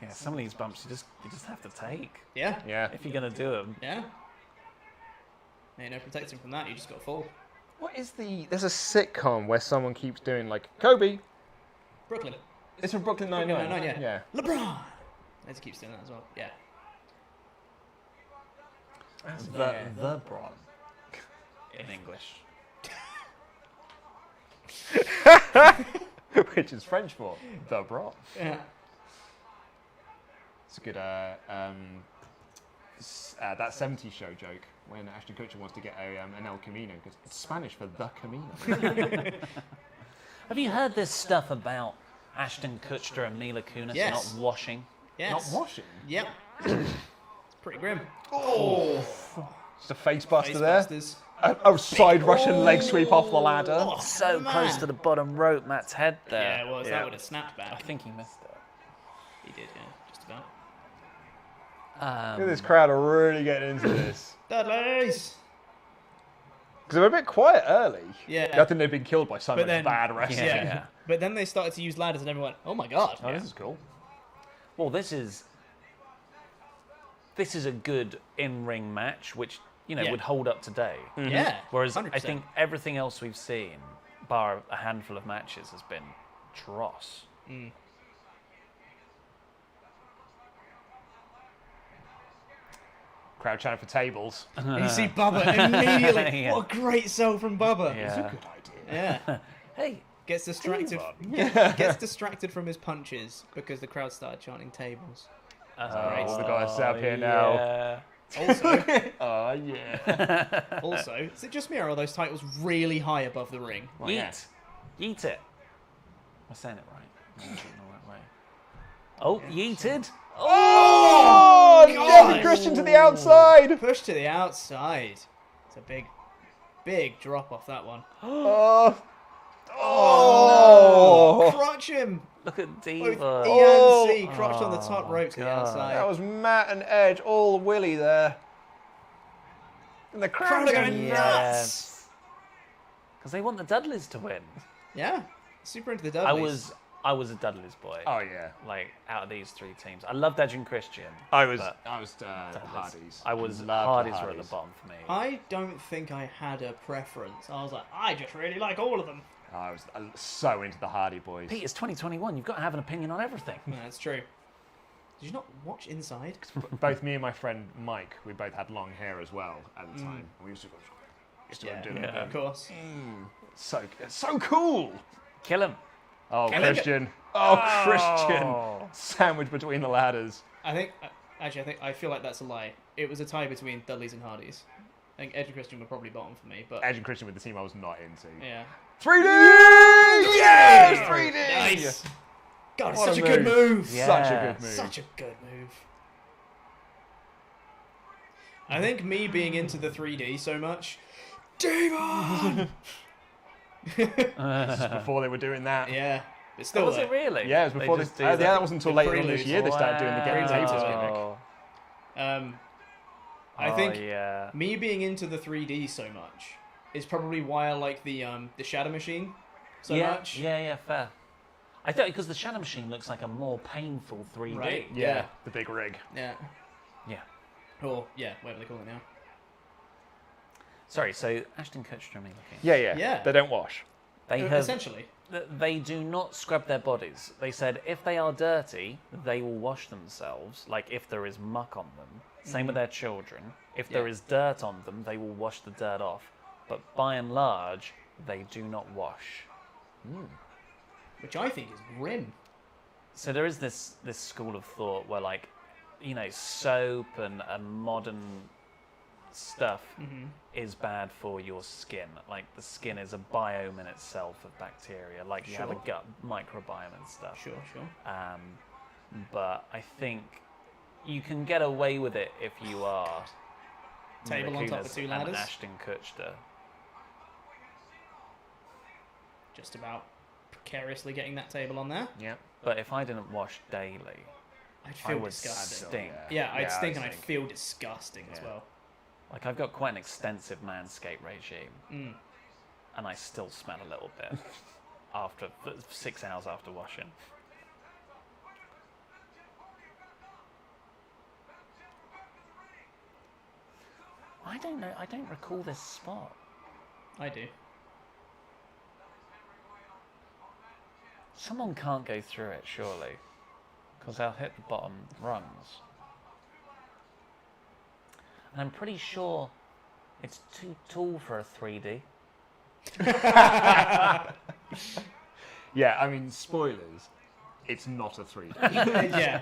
Yeah, some of these bumps you just have to take Yeah. Yeah. if you're gonna do them. Yeah. Ain't no protecting from that, you just got to fall. What is the? There's a sitcom where someone keeps doing like Kobe. Brooklyn. It's from Brooklyn Nine-Nine. Nine-Nine, yeah. Yeah. LeBron! Let's keep doing that as well. Yeah. The Bron in English. Which is French for the bra. Yeah. It's a good that 70s show joke when Ashton Kutcher wants to get an El Camino because it's Spanish for the Camino. Have you heard this stuff about Ashton Kutcher and Mila Kunis Yes. not washing? Yes. Not washing. Yep. It's pretty grim. Just a face buster there. Facebusters. A side Russian leg sweep off the ladder. Oh, So man. close to the bottom rope, Matt's head there. Yeah, it was. That would have snapped I back. think he missed it. He did, yeah. Just about. Look at this crowd are really getting into this. Dudley's! Because they were a bit quiet early. Yeah. I think they've been killed by so much then- bad wrestling. Yeah. But then they started to use ladders and everyone went, oh my god. Oh, this is cool. Well, this is a good in-ring match, which Yeah. would hold up today. Yeah. Whereas 100%. I think everything else we've seen, bar a handful of matches, has been dross. Crowd chanting for tables. You see Bubba immediately. Yeah. What a great sell from Bubba. Yeah. Good idea. Yeah. Hey, Gets distracted. Gets distracted from his punches because the crowd started chanting tables. Oh, the guys set up here now. yeah. Also, Oh, yeah. also, is it just me or are those titles really high above the ring? Well, Yeet. yeah. Yeet it. Am I saying it right? I'm doing it the right way. Oh, yeeted. Oh! Debbie Christian to the outside! Push to the outside. It's a big drop off that one. Oh! Oh! Crotch him! Look at Both Diva. E and C crotched on the top rope to the God. outside. That was Matt and Edge all willy there. And the crowd Crowd are are going going nuts. Because they want the Dudleys to win. Yeah, super into the Dudleys. I was a Dudleys boy. Oh, yeah. Like, out of these three teams. I loved Edge and Christian. I was but Hardys. I was Loved Hardy's the were at the Hardys. bottom for me. I don't think I had a preference. I was like, I just really like all of them. I was so into the Hardy Boys. Pete, it's 2021. You've got to have an opinion on everything. No, that's true. Did you not watch Inside? Both me and my friend Mike, we both had long hair as well at the time. We used to go do it. Of course. So cool. Kill him. Oh, Can I Christian. Christian. Sandwiched between the ladders. I feel like that's a lie. It was a tie between Dudley's and Hardyz. I think Edge and Christian were probably bottom for me, but Edge and Christian with the team I was not into. yeah. 3D! Yes! 3D! Nice. God, it's What such a a good move. Such a good move. Such a good move. I think me being into the 3D so much, Devon. This is before they were doing that. Yeah, but still. Was it really? Yeah, it was before They this. just do Yeah, that. that wasn't until The later on this prelude. year they started doing the getting Prelude. tables Wow. gimmick. I think yeah. me being into the 3D so much is probably why I like the Shadow Machine so much. Yeah, fair. I thought because the Shadow Machine looks like a more painful 3D. Right. Yeah, the big rig. Yeah. Yeah. Or yeah, whatever they call it now. Sorry, so Ashton Kutcher and me looking. Yeah. They don't wash. They have, Essentially. they do not scrub their bodies. They said if they are dirty, they will wash themselves, like if there is muck on them. Same with their children. If there is dirt on them, they will wash the dirt off. But by and large, they do not wash. Which I think is grim. So there is this school of thought where, like, you know, soap and modern stuff is bad for your skin. Like, the skin is a biome in itself of bacteria. Like, you have a gut microbiome and stuff. Sure. But I think you can get away with it if you are Table on top of two and ladders. Ashton Kutcher. Just about precariously getting that table on there. Yeah. But if I didn't wash daily, I'd I feel would disgusting. stink. Yeah, I'd Yeah, stink I'd and I'd stink. feel disgusting as well. Like, I've got quite an extensive manscape regime, and I still smell a little bit after 6 hours after washing. I don't know. I don't recall this spot. I do. Someone can't go through it, surely, because they'll hit the bottom rungs. And I'm pretty sure it's too tall for a 3D. Yeah, I mean, spoilers. It's not a 3D. Yeah.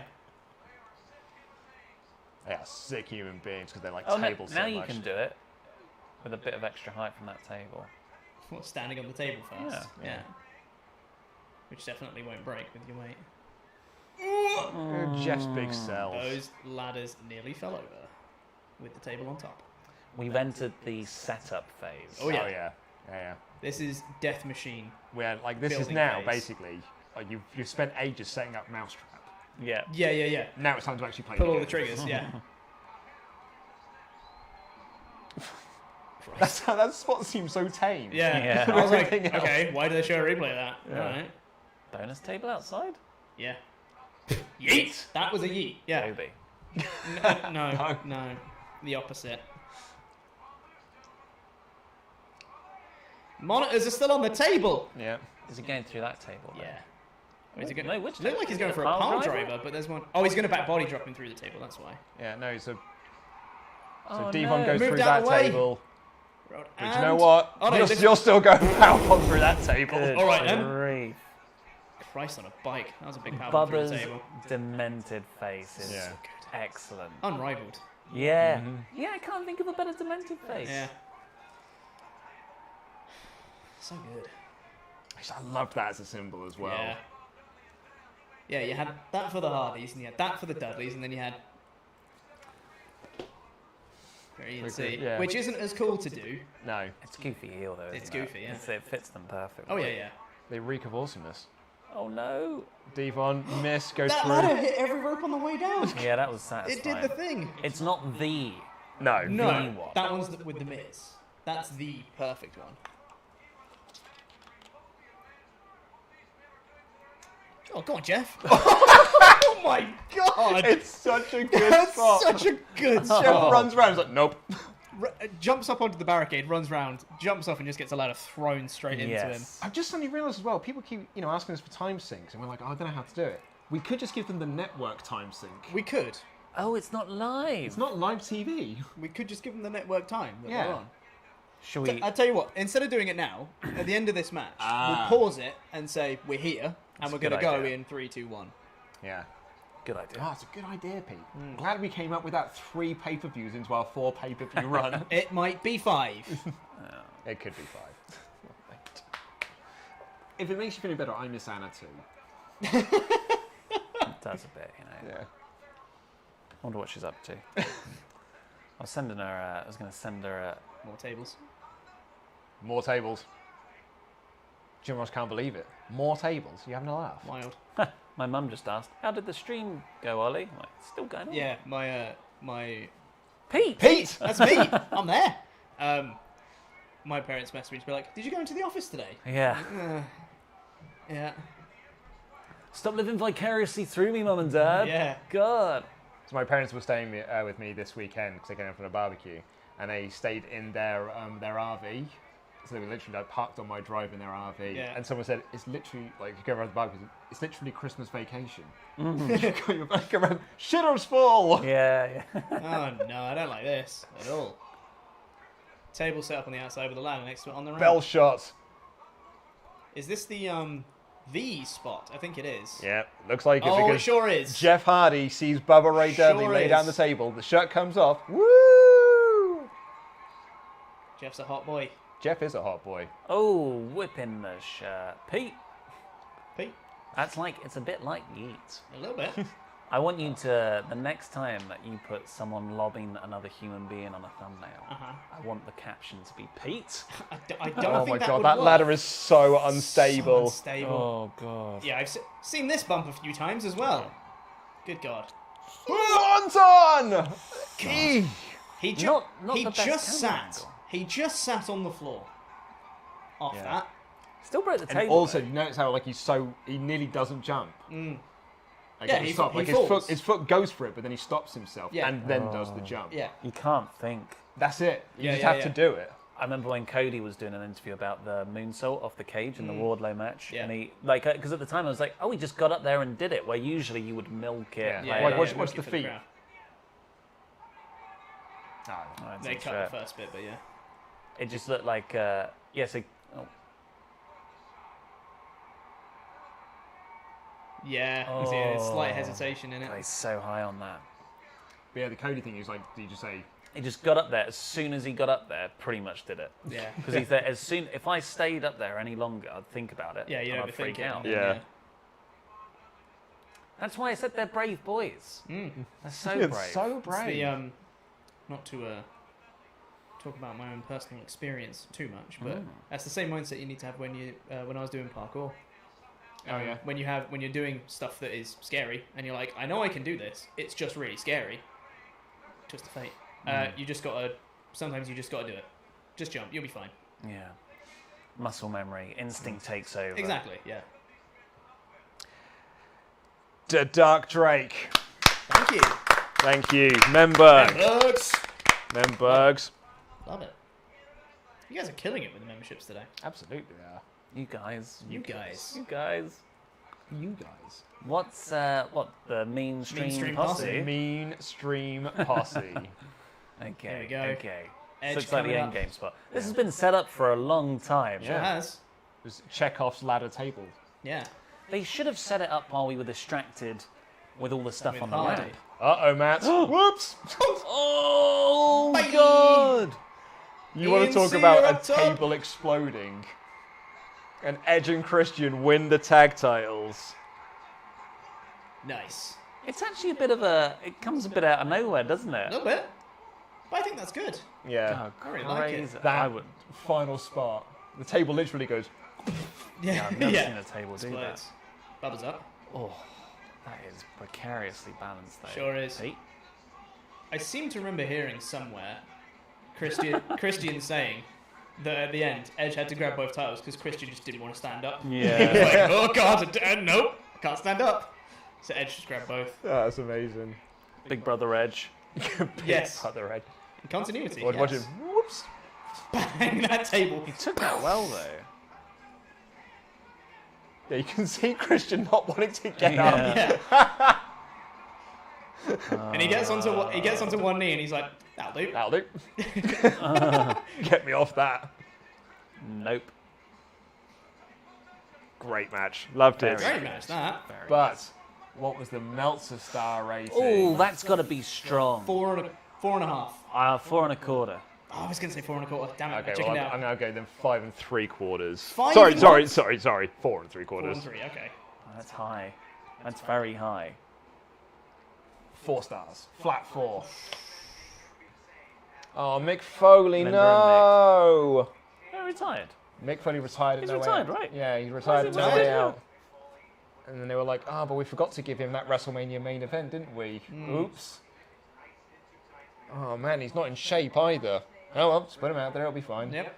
They are sick human beings because they like Oh, tables now so you much. can do it with a bit of extra height from that table. Well, standing on the table first. Yeah. Which definitely won't break with your weight. Jeff's big cells. Those ladders nearly fell over with the table on top. We've entered the setup phase. Oh, yeah. Yeah. This is Death Machine. Where like this is Building now phase. basically like you've spent ages setting up Mousetrap. Yeah. Yeah. Now it's time to actually play. Pull the all the game. triggers, yeah. That spot seems so tame. Yeah. Yeah. I was like, Everything else. okay, why did they show a replay of that? Yeah. Alright. Bonus table outside? Yeah. Yeet! That was a yeet. Yeah. Toby. No. The opposite. Monitors are still on the table. Yeah. Is he going through that table? then? Yeah. Or is he going? No, which It looked like he's going for a pile pile driver? driver, but there's one oh he's going to back body drop him through the table. That's why. Yeah. No. So Oh, Devon no. goes Moved through out that the way. table. Road But you and- know what? Oh, no, you're, this- you're still going power bomb through that table. Good All right, then. grief. Christ on a bike. That was a big power bomb through the Bubba's table. demented face is Yeah. excellent. Unrivaled. Yeah. Yeah, I can't think of a better demented face. Yeah. So good. I loved that as a symbol as well. Yeah. Yeah, you had that for the Hardys, and you had that for the Dudleys, and then you had very ENC, Yeah. which isn't as cool to do. No, It's goofy heel though. It's isn't it? goofy, yeah. It fits them perfectly. Oh yeah. they reek of awesomeness. Oh no. Devon miss goes That through. ladder hit every rope on the way down. Yeah, that was satisfying. It did the thing. It's not the. No. No, one. that one's with the Miz. That's the perfect one. Oh, go on, Jeff. Oh my god! It's such a good That's spot. such a good Jeff shot. runs around. He's like, nope. Jumps up onto the barricade, runs round, jumps off, and just gets a ladder thrown straight into him. Yes. I've just suddenly realised as well. People keep, asking us for time syncs, and we're like, oh, I don't know how to do it. We could just give them the network time sync. We could. Oh, it's not live. It's not live TV. We could just give them the network time that Yeah. we're on. Should we? I'll tell you what, instead of doing it now, at the end of this match, we'll pause it and say, we're here, and we're going to go in 3, 2, 1. Yeah. Good idea. Oh, it's a good idea, Pete. Glad we came up with that 3 pay-per-views into our 4 pay-per-view run. It might be 5. It could be 5. If it makes you feel better, I miss Anna too. It does a bit, you know. Yeah. I wonder what she's up to. I was going to send her. More tables. More tables. Jim Ross can't believe it. More tables. You having a laugh? Wild. My mum just asked, "How did the stream go, Ollie?" I'm like, still going on. Yeah, my Pete. Pete. That's me. I'm there. My parents messaged me to be like, "Did you go into the office today?" Yeah. Yeah. Stop living vicariously through me, Mum and Dad. Yeah. God. So my parents were staying with me this weekend because they came in from a barbecue, and they stayed in their RV. So they were literally like parked on my drive in their RV, Yeah. and someone said it's literally like you go around the barbecue. It's literally Christmas vacation. Mm-hmm. You go around, shitter's full. Yeah. Oh no, I don't like this at all. Table set up on the outside with a ladder next to it on the ramp. Bell shot. Is this the spot? I think it is. Yeah, looks like it Oh, because it sure is. Jeff Hardy sees Bubba Ray Dudley Sure lay is. down the table. The shirt comes off. Woo! Jeff's a hot boy. Jeff is a hot boy. Oh, whipping the shirt, Pete. Pete, That's like it's a bit like Yeet. a little bit. I want you to the next time that you put someone lobbing another human being on a thumbnail, I want the caption to be Pete. I don't Oh think my that god, would that work. ladder is so So unstable. unstable. Oh god. Yeah, I've seen this bump a few times as well. Good God. Wonton! Eeh. He Not the best just camera sat. angle. He just sat on the floor. Off Yeah. that. Still broke the And table. also, though. you notice how like he nearly doesn't jump. Like, Yeah, at the he stop, like falls. his foot goes for it, but then he stops himself Yeah. and then does the jump. Yeah. You can't think. That's it. You Yeah, just yeah, have to yeah. do it. I remember when Cody was doing an interview about the moonsault off the cage in the Wardlow match, Yeah. and he like because at the time I was like, oh, he just got up there and did it, where usually you would milk it. Yeah. play Like, it. what's milk the it for feet? crowd. Oh. Oh, it's They a cut shirt. the first bit, but yeah. It just looked like yes. Yeah, I see a slight hesitation in it. He's so high on that. But yeah, the Cody thing is like, did you just say? He just got up there. As soon as he got up there, pretty much did it. Yeah. Because he said, as soon if I stayed up there any longer, I'd think about it. Yeah, you and overthink I'd freak it. out. and then, Yeah. That's why I said they're brave boys. They're so It's brave. so It's brave. the, not to talk about my own personal experience too much, but that's the same mindset you need to have when you when I was doing parkour. Oh, yeah. When you're doing stuff that is scary and you're like, I know I can do this. It's just really scary. Twist of fate. Sometimes you just gotta do it. Just jump. You'll be fine. Yeah. Muscle memory, instinct takes over. Exactly. Yeah. Dark Drake. Thank you. Thank you, Memberg. Bugs. Membergs. Love it. You guys are killing it with the memberships today. Absolutely, they are. You guys. You guys. You guys. You guys. What's the mean stream posse? Mean Stream Posse. Okay. There we go. Okay. Edge Looks like the coming end up. game spot. This has been set up for a long time. Sure has. It was Chekhov's ladder table. Yeah. They should have set it up while we were distracted with all the stuff With on the Hardy. ramp. Uh-oh, Matt. Whoops. Oh Bye. God. You want to talk ENC about up a top. table exploding? And Edge and Christian win the tag titles. Nice. It's actually a bit of it comes a bit out of nowhere, doesn't it? A little bit. But I think that's good. Yeah. Oh, I really like it. crazy. That I would. final spot. The table literally goes. Yeah, I've never seen a table do that. Explodes. Bubbles up. Oh, that is precariously balanced, though. Sure is. Pete? I seem to remember hearing somewhere Christian saying that at the end Edge had to grab both titles because Christian just didn't want to stand up. Yeah. He was like, oh god, nope, can't stand up. So Edge just grabbed both. Oh, that's amazing. Big Brother Edge. Yes. Other Edge. Continuity. Watch yes. him. Whoops. Bang that table. He took that well, though. Yeah, you can see Christian not wanting to get up. Yeah. And he gets onto one knee and he's like, that'll do. That'll do. Get me off that. Nope. Great match. Loved it. Great match, that. But what was the Meltzer star rating? Oh, that's got to be strong. 4.5. 4.25. Oh, I was going to say 4.25. Damn it, I Okay, chickened well, out. I'm going to go then 5 3/4. Five Sorry, and sorry, what? sorry. 4 3/4. 4 and 3, okay. That's high. That's very high. 4 stars. Flat 4. Oh, Mick Foley, Linda no! They're retired. Mick Foley retired at He's No Way retired, Out. right? Yeah, he retired at Why No is he Way retired? Out. And then they were like, but we forgot to give him that WrestleMania main event, didn't we? Oops. Oh man, he's not in shape either. Oh well, just put him out there, it'll be fine. Yep.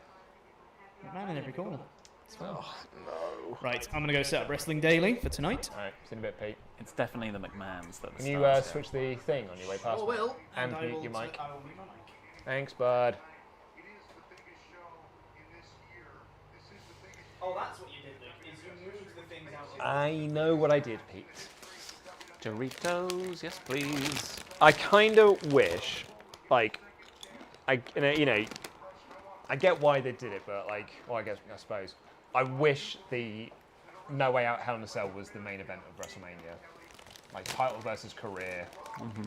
Man in every corner. It's fine. Oh, no. Right, I'm going to go set up Wrestling Daily for tonight. Alright, see you in a bit, Pete. It's definitely the McMahons that. Can you switch the thing on your way past? me? And I mute will your mic. I will mute my mic. Thanks, bud. Oh, that's what you did, Luke, is you moved the things out of I know what I did, Pete. Doritos, yes please. I kind of wish, like, I get why they did it, but I suppose, I wish the No Way Out Hell in a Cell was the main event of WrestleMania. Like, title versus career.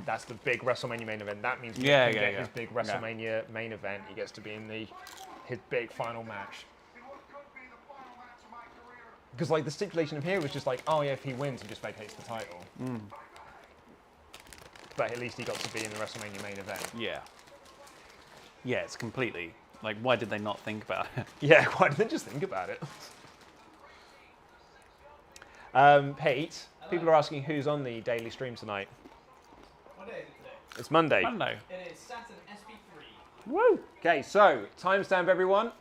That's the big WrestleMania main event. That means he can get his big WrestleMania main event. He gets to be in his big final match. Because, like, the stipulation of here was just like, oh yeah, if he wins, he just vacates the title. But at least he got to be in the WrestleMania main event. Yeah. Yeah, it's completely. Like, why did they not think about it? Yeah, why didn't they just think about it? Pete, people are asking who's on the daily stream tonight. What day is it today? It's Monday. Monday. It is Saturn SP3. Woo! Okay, so timestamp, everyone.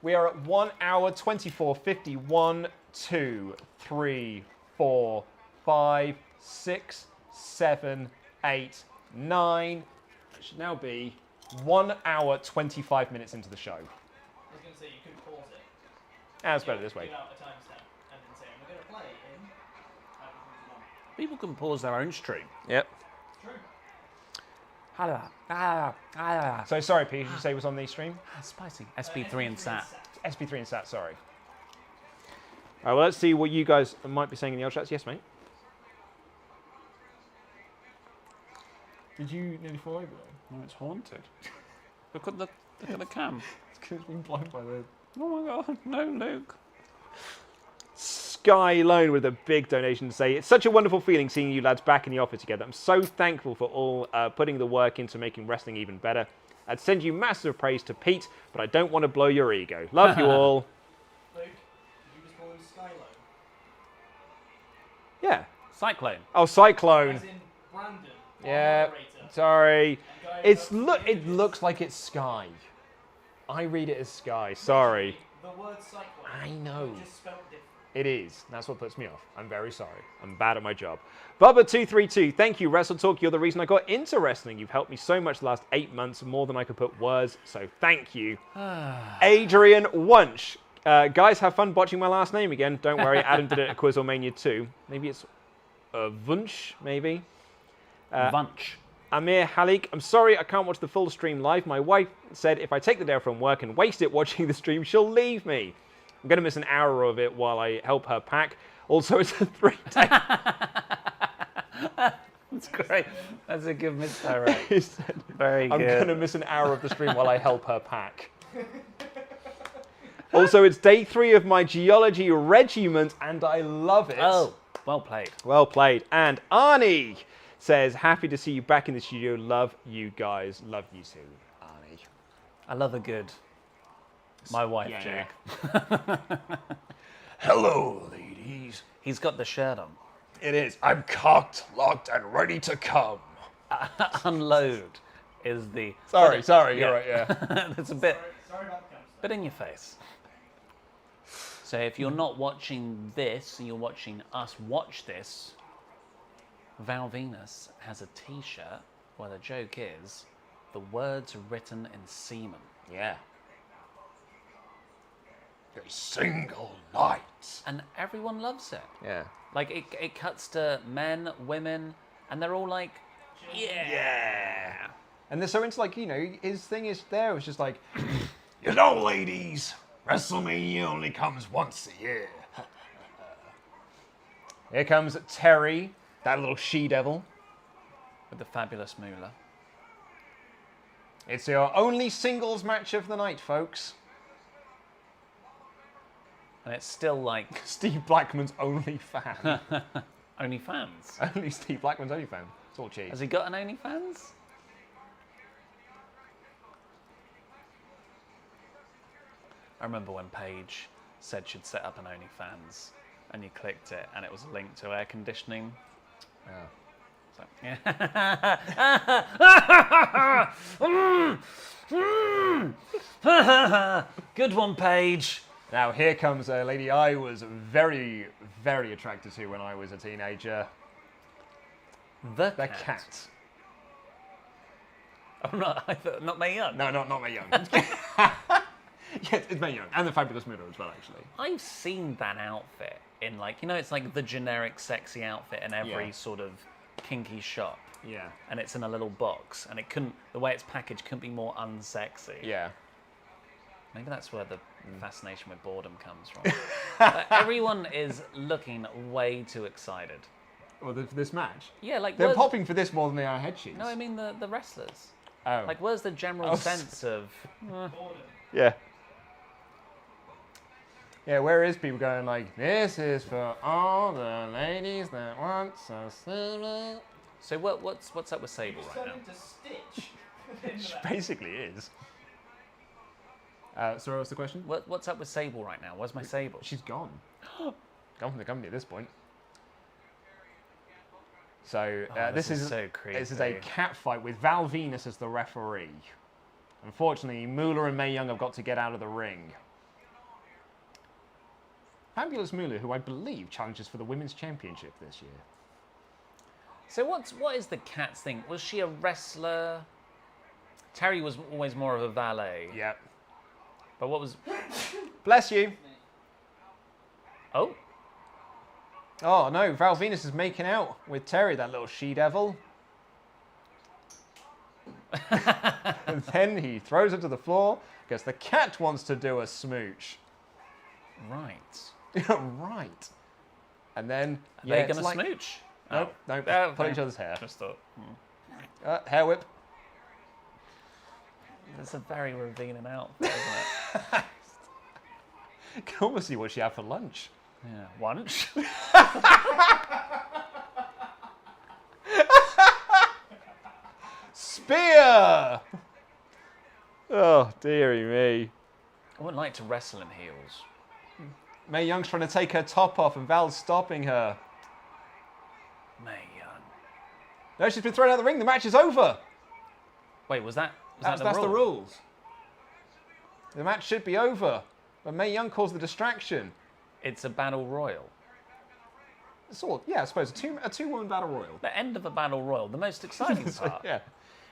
We are at 1 hour 24:50. 1, 2, 3, 4, 5, 6, 7, 8, 9. It should now be 1 hour 25 minutes into the show. I was going to say you could pause it. It's better this way. Give out a timestamp and then say, we're going to play in. People can pause their own stream. Yep. True. So sorry, Pete, did you say it was on the stream? Spicy. SP3 and SAT. SP3 and SAT, sorry. All right, well, let's see what you guys might be saying in the old chats. Yes, mate. Did you nearly fall over there? No, it's haunted. Look at the cam. It's because it's been blown by the... Oh my god, no, Luke. Sky Lone with a big donation to say, it's such a wonderful feeling seeing you lads back in the office together. I'm so thankful for all putting the work into making wrestling even better. I'd send you massive praise to Pete, but I don't want to blow your ego. Love you all. Luke, did you just call him Skylo? Yeah. Cyclone. Oh, Cyclone. As in Brandon. Yeah. Moderator. Sorry. And guy It looks like it's Sky. I read it as Sky. Sorry. The word cyclone. I know. Just spelled different. It is. That's what puts me off. I'm very sorry. I'm bad at my job. Bubba232, thank you, WrestleTalk. You're the reason I got into wrestling. You've helped me so much the last 8 months, more than I could put words, so thank you. Adrian Wunsch. Guys, have fun botching my last name again. Don't worry, Adam did it at Quizlemania 2. Maybe it's Wunsch, maybe. Vunch. Amir Halik, I'm sorry I can't watch the full stream live. My wife said if I take the day off from work and waste it watching the stream, she'll leave me. I'm going to miss an hour of it while I help her pack. Also, it's a 3-day... That's great. That's a good misdirect. He said, Very I'm good. going to miss an hour of the stream while I help her pack. Also, it's day 3 of my geology regiment, and I love it. Oh, well played. Well played. And Arnie says, happy to see you back in the studio. Love you guys. Love you too, Arnie. I love a good. My wife, Yeah. Jake. Hello, ladies. He's got the shirt on. It is. I'm cocked, locked, and ready to come. Unload is the. Sorry, you're right, yeah. It's a bit Sorry about the camera. bit in your face. So if you're not watching this and you're watching us watch this, Val Venis has a T-shirt where the joke is the words are written in semen. Yeah. A single night. And everyone loves it. Yeah. Like it cuts to men, women, and they're all like Yeah. And they're so into, like, you know, his thing is there. It was just like, you know, ladies, WrestleMania only comes once a year. Here comes Terry, that little she-devil. With the fabulous Moolah. It's your only singles match of the night, folks. And it's still like... Steve Blackman's only fan. Only fans. Only Steve Blackman's only fan. It's all cheese. Has he got an OnlyFans? I remember when Paige said she'd set up an OnlyFans, and you clicked it, and it was a link to air conditioning. Oh. So, yeah. Good one, Paige. Now here comes a lady I was very, very attracted to when I was a teenager. The The cat. cat. Oh, not Mae Young. No, not Mae Young. Yes, it's Mae Young. And the fabulous Mero as well, actually. I've seen that outfit in, like, you know, it's like the generic sexy outfit in every Yeah. sort of kinky shop. Yeah. And it's in a little box, and it couldn't, the way it's packaged couldn't be more unsexy. Yeah. Maybe that's where the fascination with boredom comes from. Everyone is looking way too excited. Well, this match? Yeah, like... They're popping for this more than they are head sheets. No, I mean the wrestlers. Oh. Like, where's the general sense of... Yeah. Yeah, where is people going like, this is for all the ladies that want so sweet. So what's up with Sable right now? Into Stitch. She basically is. Sorry, what's the question? What's up with Sable right now? Where's my Sable? She's gone. Gone from the company at this point. So this is so creepy. This is a cat fight with Val Venis as the referee. Unfortunately, Moolah and Mae Young have got to get out of the ring. Fabulous Moolah, who I believe challenges for the Women's Championship this year. So what is the cat's thing? Was she a wrestler? Terry was always more of a valet. Yep. But what was... Bless you. Oh. Oh no, Val Venis is making out with Terry, that little she-devil. And then he throws her to the floor because the cat wants to do a smooch. Right. Right. And then... Are they going to smooch? Nope, nope. Oh, Pull okay. each other's hair. Just thought... Hair whip. That's a very revealing outfit, isn't it? Can almost see what she had for lunch. Yeah. Lunch? Spear! Oh, dearie me. I wouldn't like to wrestle in heels. Mae Young's trying to take her top off and Val's stopping her. Mae Young. No, she's been thrown out of the ring. The match is over. Wait, was That's the rules. The match should be over. But Mae Young caused the distraction. It's a battle royal. Sort, yeah, I suppose. A two-woman battle royal. The end of a battle royal, the most exciting part. Yeah.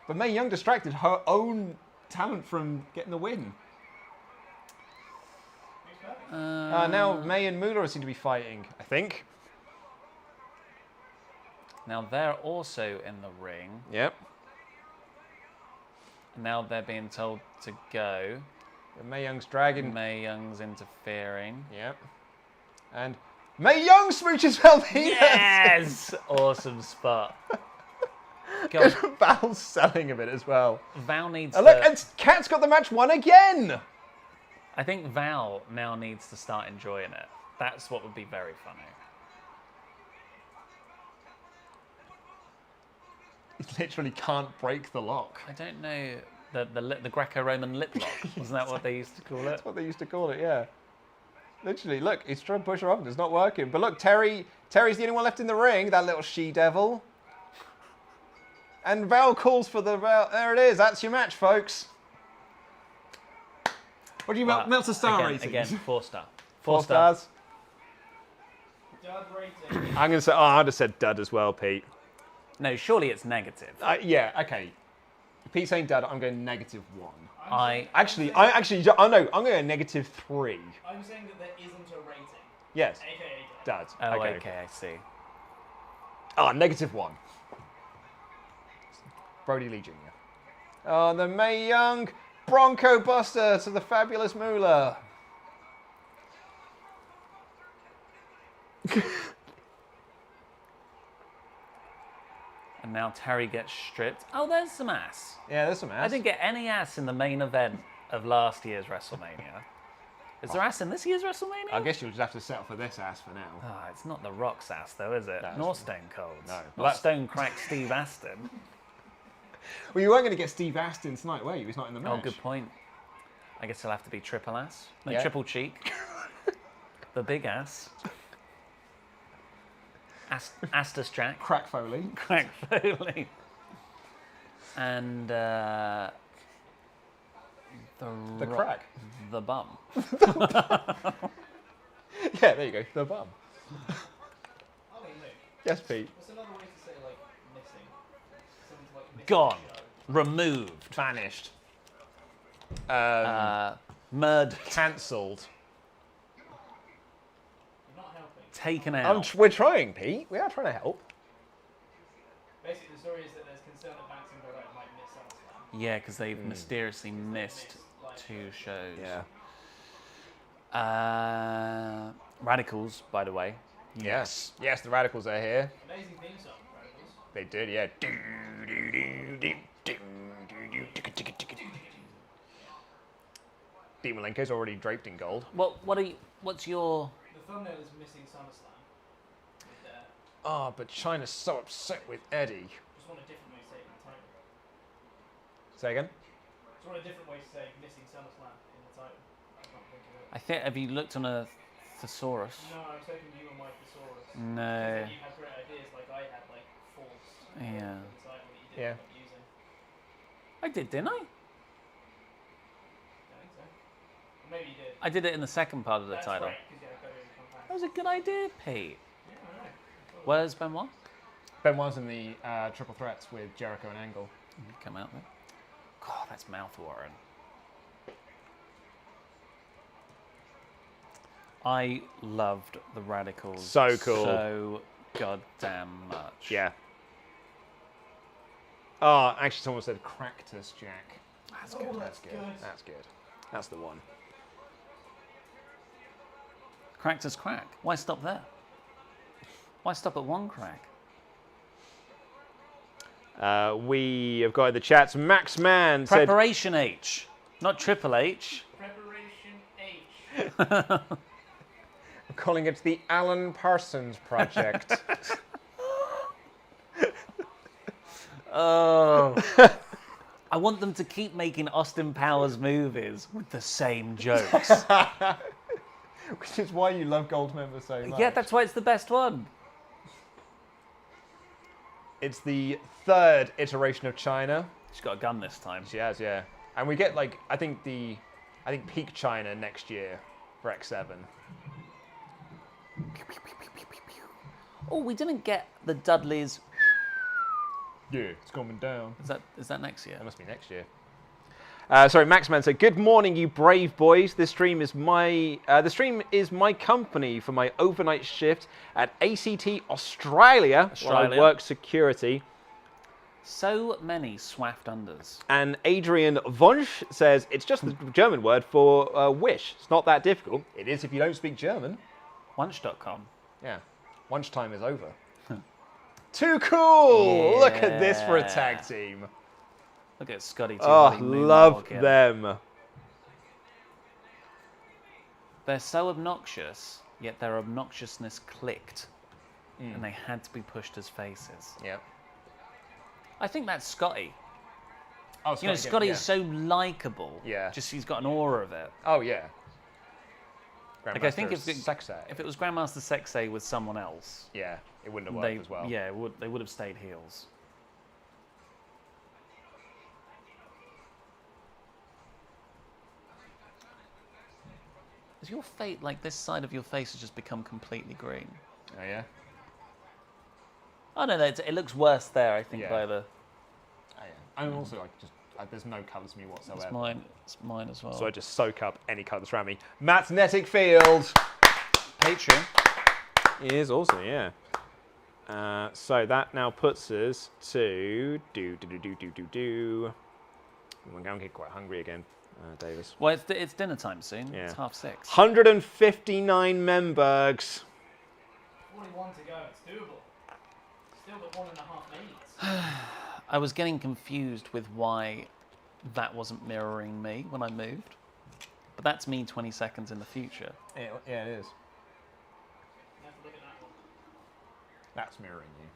But Mae Young distracted her own talent from getting the win. Now Mae and Moolah seem to be fighting, I think. Now they're also in the ring. Yep. Now they're being told to go. And Mae Young's dragging. Mae Young's interfering. Yep. And Mae Young smooches Val Venis. Yes! Awesome spot. God, Val's selling a bit as well. Val needs And look, to... and Cat's got the match won again. I think Val now needs to start enjoying it. That's what would be very funny. He literally can't break the lock. I don't know the Greco-Roman lip lock. Wasn't that what they used to call it? That's what they used to call it, yeah. Literally, look, he's trying to push her up and it's not working. But look, Terry's the only one left in the ring, that little she-devil. And Val calls for the... there it is, that's your match, folks. What do you melt a star rating? Again, 4 star. 4 stars. Dud rating. I'm going to say... Oh, I'd have said dud as well, Pete. No, surely it's negative. Yeah, okay. Pete's saying dud, I'm going -1. I no, I'm going -3. I'm saying that there isn't a rating. Yes. AKA Dud. Oh, okay, I see. Ah, -1. Brody Lee Jr. Oh, the Mae Young Bronco Buster to the Fabulous Moolah. And now Terry gets stripped. Oh, there's some ass. Yeah, there's some ass. I didn't get any ass in the main event of last year's WrestleMania. Is there ass in this year's WrestleMania? I guess you'll just have to settle for this ass for now. Ah, it's not The Rock's ass, though, is it? No, Nor Stone Cold's. No. Not Stone Crack Steve Aston. Well, you weren't going to get Steve Astin tonight, were you? He's not in the match. Oh, good point. I guess it'll have to be triple ass. No, Yeah. triple cheek. The big ass. Astus Jack. Crack Foley. Crack Foley. And The crack. The bum. Yeah, there you go. The bum. I mean, Luke, Yes, Pete. what's another way to say, like, missing? Something's like missing. Gone. Removed. Vanished. Murdered. Cancelled. You're not helping. Taken out. We're trying, Pete. We are trying to help. Basically, the story is that there's concern that Banks and Godot might miss SummerSlam. Yeah, because they've mysteriously missed Like, 2 shows. Yeah. Radicals, by the way. Yes. Yes, the Radicals are here. amazing theme song, Radicals. They did, yeah. Dean Malenko's already draped in gold. What's your... The thumbnail is missing SummerSlam. With there. Oh, but China's so upset with Eddie. Just want a different way to say it in the title. Say again? Just want a different way to say missing SummerSlam in the title. I can't think of it. I think, have you looked on a thesaurus? No, I was hoping you were my thesaurus. No. Because then you had great ideas like I had, like false. Yeah. In the title that you didn't Yeah. end up using. I did, didn't I? I think so. Or maybe you did. I did it in the second part of the That's title. right, because yeah, Godot would come back. That was a good idea, Pete. Yeah, I know. Where's Benoit? Benoit's in the triple threats with Jericho and Angle. Come out there. God, that's mouth-watering. I loved the Radicals. So cool. So goddamn much. Yeah. Oh, actually, someone said Cactus Jack. That's Oh, good. that's good. That's good. That's the one. Cactus crack. Why stop there? Why stop at one crack? We have got in the chats, Max Man said... Preparation H, not Triple H. Preparation H. I'm calling it the Alan Parsons Project. Oh. I want them to keep making Austin Powers movies with the same jokes. Which is why you love Goldmember so much. Yeah, that's why it's the best one. It's the 3rd iteration of China. She's got a gun this time. She has, yeah. And we get, like, I think peak China next year for X7. Oh, we didn't get the Dudleys. Yeah, it's coming down. Is that next year? That must be next year. Sorry, Maxman said, "Good morning, you brave boys. This stream is my company for my overnight shift at ACT Australia, where I work security." So many swaffed unders. And Adrian Wunsch says, "It's just the German word for wish. It's not that difficult. It is if you don't speak German." Wunsch.com. Yeah, Wunsch time is over. Too cool! Yeah. Look at this for a tag team. Look at Scotty. Oh, love them. They're so obnoxious, yet their obnoxiousness clicked, and they had to be pushed as faces. Yep. I think that's Scotty. Oh, You know, Scotty is so likable. Yeah. Just he's got an aura of it. Oh yeah. Like I think if Sexay. it was Grandmaster Sexay with someone else, Yeah, it wouldn't have worked as well. Yeah, they would have stayed heels. Is your face like this side of your face has just become completely green? Oh yeah. Oh no, it looks worse there. I think Yeah. by the. Oh yeah. And also like just there's no colour to me whatsoever. It's mine as well. So I just soak up any colour that's around me. Magnetic field. Patreon. He is also, yeah. So that now puts us to I'm getting quite hungry again, Davis. Well, it's dinner time soon. Yeah. It's 6:30. 159 Membergs. 41 to go. It's doable. Still got 1.5 minutes. I was getting confused with why that wasn't mirroring me when I moved. But that's me 20 seconds in the future. Yeah, it is. You have to look at that one. That's mirroring you.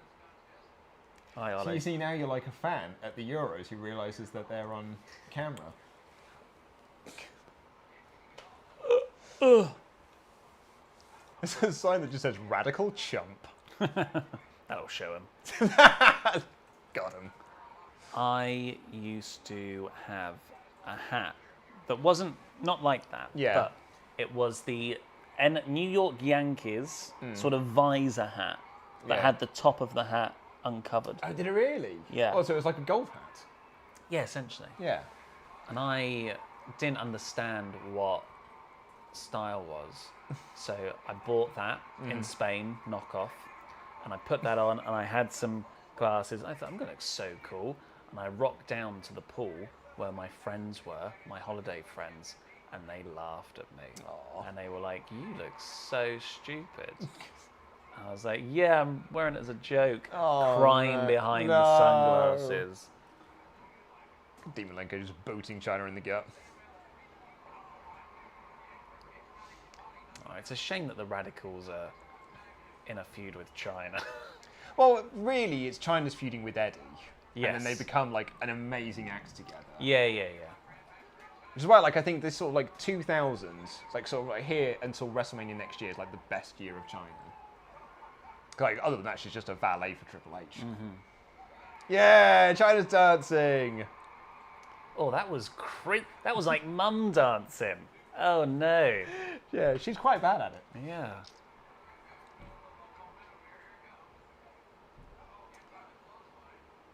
Hi, So Ollie. you see now you're like a fan at the Euros who realises that they're on camera. It's a sign that just says radical chump. That'll show him. Got him. I used to have a hat that wasn't not like that. Yeah. But it was the New York Yankees sort of visor hat that Yeah. had the top of the hat uncovered. Oh, did it really? Yeah. Oh, so it was like a golf hat. Yeah, essentially. Yeah. And I didn't understand what style was. So I bought that in Spain, knockoff, and I put that on and I had some glasses. I thought, I'm going to look so cool. And I rocked down to the pool where my friends were, my holiday friends, and they laughed at me. Aw. And they were like, you look so stupid. I was like, yeah, I'm wearing it as a joke. Oh, crying no. behind No. the sunglasses. Dean Malenko just booting China in the gut. Oh, it's a shame that the Radicals are in a feud with China. Well, really, it's China's feuding with Eddie. And Yes. then they become like an amazing act together. Yeah. Which is why, like, I think this sort of like 2000s, like sort of like here until WrestleMania next year is like the best year of China. Like, other than that, she's just a valet for Triple H. Yeah, China's dancing. Oh, that was that was like mum dancing. Oh no. Yeah, she's quite bad at it. Yeah.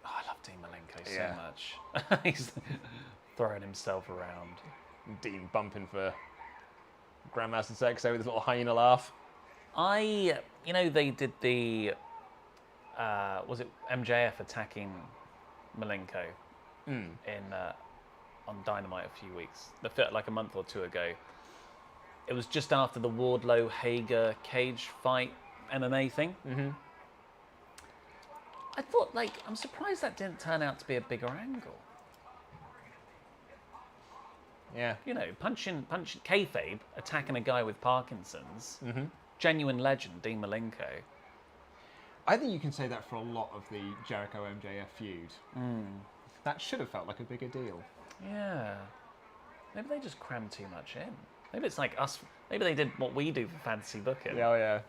Oh, I love Dean Malenko so Yeah. much. He's throwing himself around. Dean bumping for Grandmaster Sexo with his little hyena laugh. They did the, was it MJF attacking Malenko on Dynamite a few weeks, like a month or two ago. It was just after the Wardlow Hager cage fight MMA thing. I thought, I'm surprised that didn't turn out to be a bigger angle. Yeah. You know, punching kayfabe, attacking a guy with Parkinson's. Genuine legend, Dean Malenko. I think you can say that for a lot of the Jericho MJF feud. That should have felt like a bigger deal. Yeah. Maybe they just crammed too much in. Maybe it's like us. Maybe they did what we do for fantasy booking. Yeah, yeah.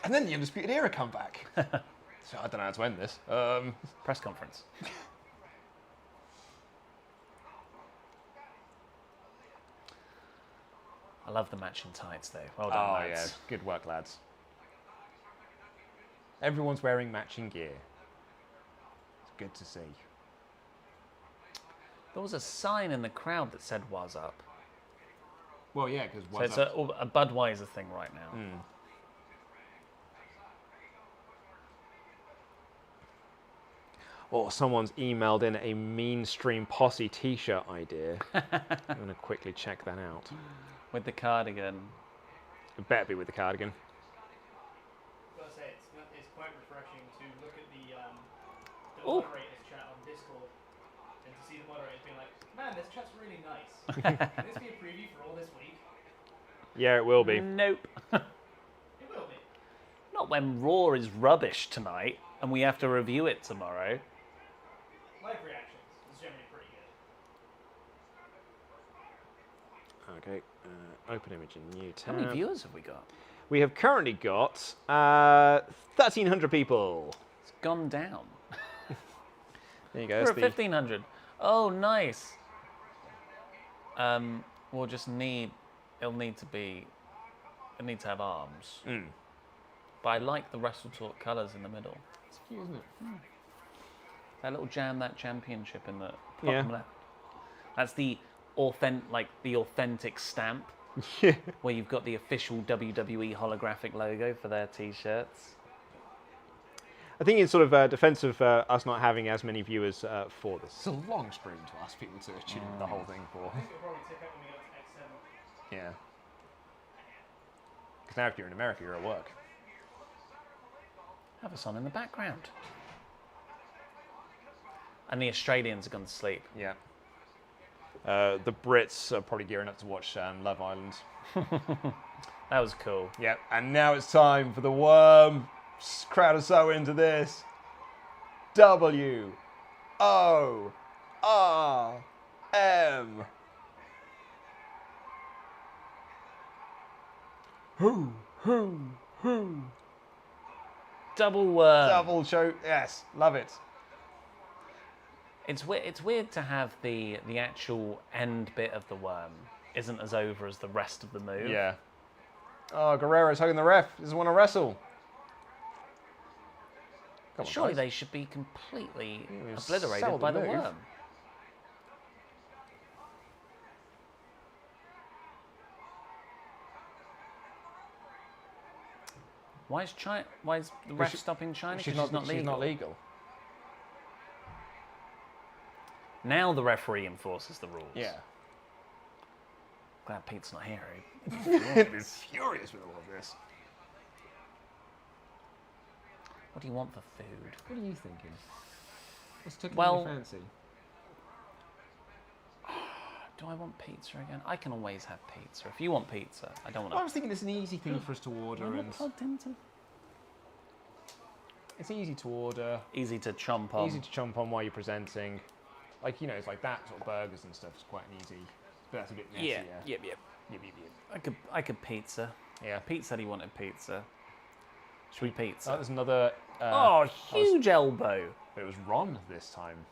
And then the Undisputed Era come back. So I don't know how to end this. Press conference. I love the matching tights, though. Well done, lads. Yeah. Good work, lads. Everyone's wearing matching gear. It's good to see. There was a sign in the crowd that said "Was up." Well, yeah, because So it's a Budweiser thing right now. Oh, someone's emailed in a Mean Stream Posse t-shirt idea. I'm going to quickly check that out. With the cardigan. It better be with the cardigan. I've got to say, it's quite refreshing to look at the Ooh. moderators chat on Discord and to see the moderators being like, man, this chat's really nice. Can this be a preview for all this week? Yeah, it will be. Nope. It will be. Not when Raw is rubbish tonight and we have to review it tomorrow. Live reactions is generally pretty good. Okay, open image in new How tab. many viewers have we got? We have currently got 1,300 people. It's gone down. There you go. We're at that's 1,500. Oh, nice. We'll just need. It needs to have arms. But I like the WrestleTalk colours in the middle. It's cute, isn't it? That little that championship in the Yeah. bottom left. That's the authentic stamp. Yeah. Where you've got the official WWE holographic logo for their t-shirts. I think in sort of defense of us not having as many viewers for this. It's a long stream to ask people to tune the whole thing for. Yeah. Because now if you're in America, you're at work. Have us on in the background. And the Australians are gone to sleep. Yeah. The Brits are probably gearing up to watch Love Island. That was cool. Yep, and now it's time for the worm. Crowd are so into this. W-O-R-M. Who? Double worm. Double show. Yes, love it. It's weird to have the actual end bit of the worm isn't as over as the rest of the move. Yeah. Oh, Guerrero's hugging the ref. Doesn't want to wrestle. Come on, Surely guys. they should be completely sell obliterated by the move. worm. Why is the ref stopping China? 'Cause she's not legal. She's not legal. Now the referee enforces the rules. Yeah. Glad Pete's not here. He'd be furious with all of this. What do you want for food? What are you thinking? What's tickling Well- your fancy? Do I want pizza again? I can always have pizza. If you want pizza, I don't want Well, I to. was thinking it's an easy thing for us to order, and Plugged into. it's easy to order, Easy to chomp on. easy to chomp on while you're presenting. Like, you know, it's like that sort of burgers and stuff is quite an easy, but that's a bit messier. Yep. Yep. I could pizza. Yeah. Pete said he wanted pizza. Should we pizza? That was another. Oh, huge elbow. But it was Ron this time.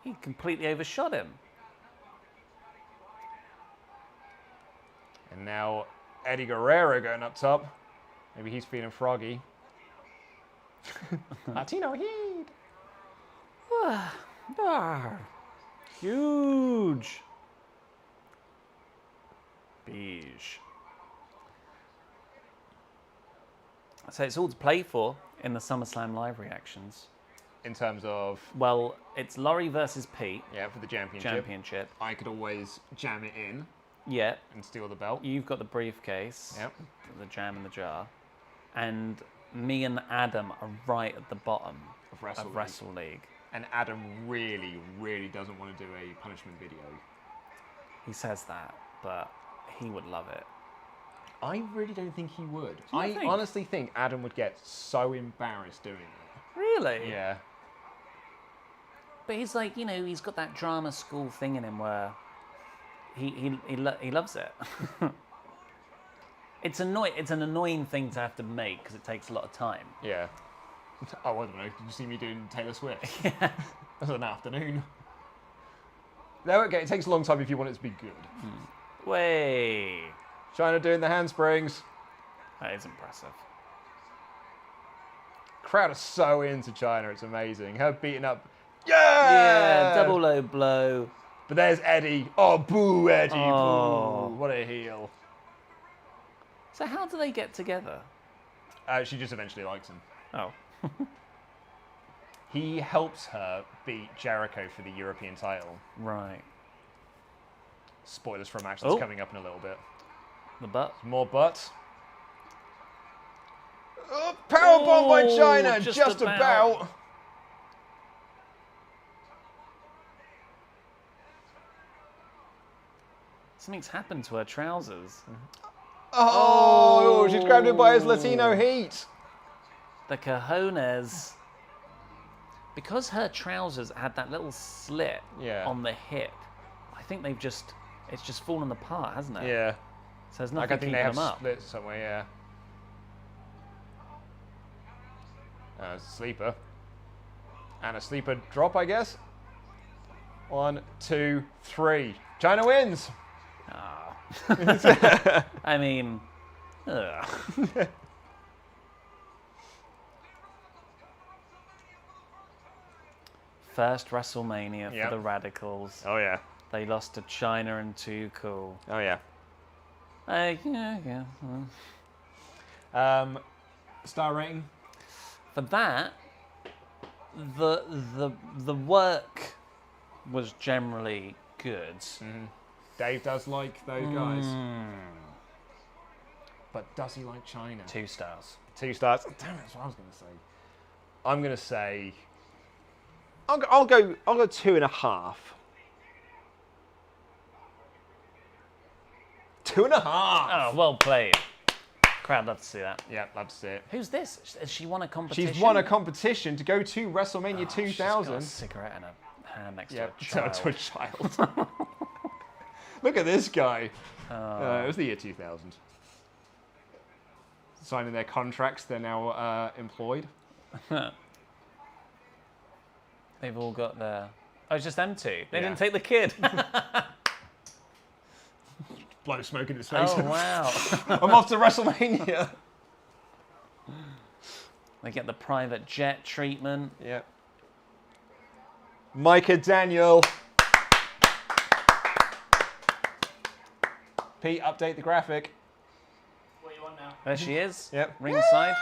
He completely overshot him. And now Eddie Guerrero going up top. Maybe he's feeling froggy. Latino Heat. Huge. Beige. So it's all to play for in the SummerSlam live reactions. In terms of, Well, it's Laurie versus Pete, yeah, for the championship. I could always jam it in Yeah, and steal the belt. you've got the briefcase. Yep. The jam in the jar. And me and Adam are right at the bottom Of Wrestle League. Wrestle League. And Adam really, really doesn't want to do a punishment video. He says that, but he would love it. I really don't think he would. you I think? honestly think Adam would get so embarrassed doing it. Really? Yeah. But he's like, you know, he's got that drama school thing in him where he loves it. It's an annoying thing to have to make because it takes a lot of time. Yeah. Oh, I don't know. Did you see me doing Taylor Swift? Yeah. That was an afternoon. No, okay, it takes a long time if you want it to be good. Way. China doing the handsprings. That is impressive. Crowd are so into China, it's amazing. Her beating up. Yeah, Yeah! double low blow. But there's Eddie. Oh, boo, Eddie. Oh. Boo. What a heel. So how do they get together? She just eventually likes him. Oh. He helps her beat Jericho for the European title. Right. Spoilers for a match that's Oh. coming up in a little bit. The butt. More butts. Oh, powerbomb by Oh, China, just just about. about. Something's happened to her trousers. Oh, she's grabbed him by his Latino heat. The cojones. Because her trousers had that little slit Yeah. on the hip, I think it's just fallen apart, hasn't it? Yeah. So there's Like, nothing I think keeping they have them up. split somewhere, yeah. Sleeper. And a sleeper drop, I guess. 1, 2, 3. China wins. I mean, ugh. First WrestleMania Yep. for the Radicals. Oh, yeah. They lost to China and Too Cool. Oh, yeah. Yeah. Star rating? For that, the work was generally good. Dave does like those guys. But does he like China? 2 stars. 2 stars. Damn it, that's what I was going to say. I'm going to say... I'll go 2.5. 2.5. Oh, well played. Crowd love to see that. Yeah, love to see it. Who's this? Has she won a competition? She's won a competition to go to WrestleMania 2000. She's got a cigarette in her hand next to a child. To a child. Look at this guy. It was the year 2000. Signing their contracts, they're now employed. They've all got their... Oh, it's just them two. They didn't take the kid. Blow smoke in his face. Oh, wow. I'm off to WrestleMania. They get the private jet treatment. Yeah. Micah Daniel. Pete, update the graphic. What are you on now? There she is. Yep. Ringside.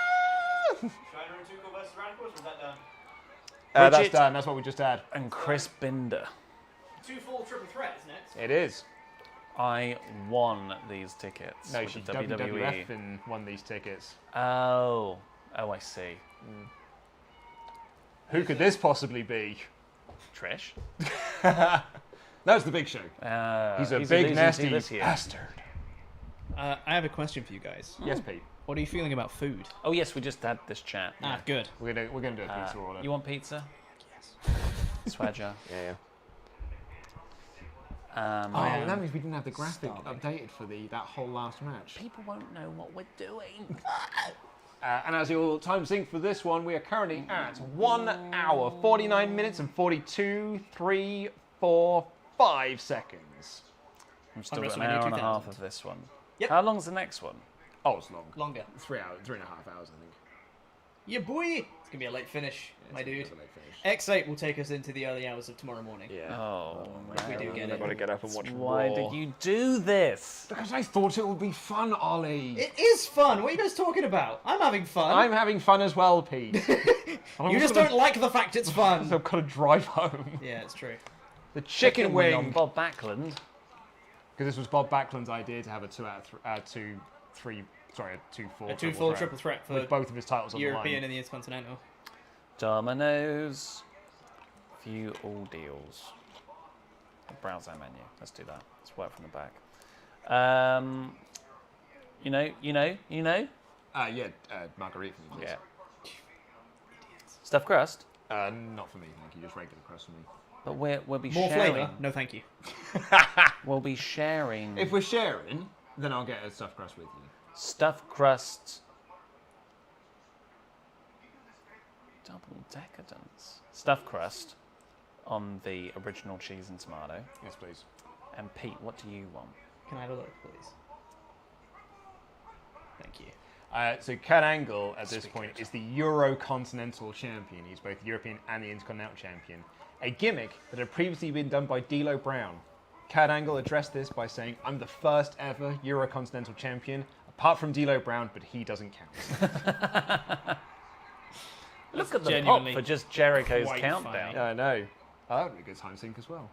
China and Tuchel versus Radicals, or is that done? That's Bridget done. That's what we just had. And Chris Binder. 2 full triple threat is next. It is. I won these tickets. No, with she the WWF and won these tickets. Oh, I see. Who could this possibly be? Trish. That was the Big Show. He's a big, losing nasty team this year. bastard. I have a question for you guys. Yes, Pete. What are you feeling about food? Oh yes, we just had this chat. Ah, good. We're gonna do a pizza order. You want pizza? Yes. Swagger. Yeah. That means we didn't have the graphic updated for that whole last match. People won't know what we're doing. And as your time sync for this one, we are currently at 1 hour, 49 minutes and 42, 3, 4, 5 seconds. We've still On got an WrestleMania hour and a 2000. half of this one. Yep. How long's the next one? Oh, it's long. Longer. 3 hours, 3.5 hours, I think. Yeah, boy. It's gonna be a late finish, my dude. It's a late finish. X8 will take us into the early hours of tomorrow morning. Yeah. Oh, If we do get I've it. got to get up and watch why Raw. did you do this? Because I thought it would be fun, Ollie. It is fun. What are you guys talking about? I'm having fun. I'm having fun as well, Pete. You just don't like the fact it's fun. I've got to drive home. Yeah, it's true. The chicken wing wing. on Bob Backlund. Because this was Bob Backlund's idea to have a 2 full A 2 full triple threat for with both of his titles on the European line. and the Intercontinental. Domino's. View all deals. Browse our menu. Let's do that. Let's work from the back. You know. Margarita for me, please. Yeah. Stuffed crust. Not for me, thank you. Just regular crust for me. But we'll be More sharing. flavour? No, thank you. We'll be sharing If we're sharing, then I'll get a stuffed crust with you. stuffed crust. Double decadence. Stuffed crust on the original cheese and tomato. Yes, please. And Pete, what do you want? Can I have a look, please? Thank you. So Kurt Angle, at this point, is the Eurocontinental champion. He's both European and the Intercontinental champion. A gimmick that had previously been done by D'Lo Brown. Kurt Angle addressed this by saying, "I'm the first ever Eurocontinental champion, apart from D'Lo Brown, but he doesn't count." Look at the pop genuinely for just Jericho's quite countdown. funny. Yeah, I know. Oh, that would be a good time sync as well.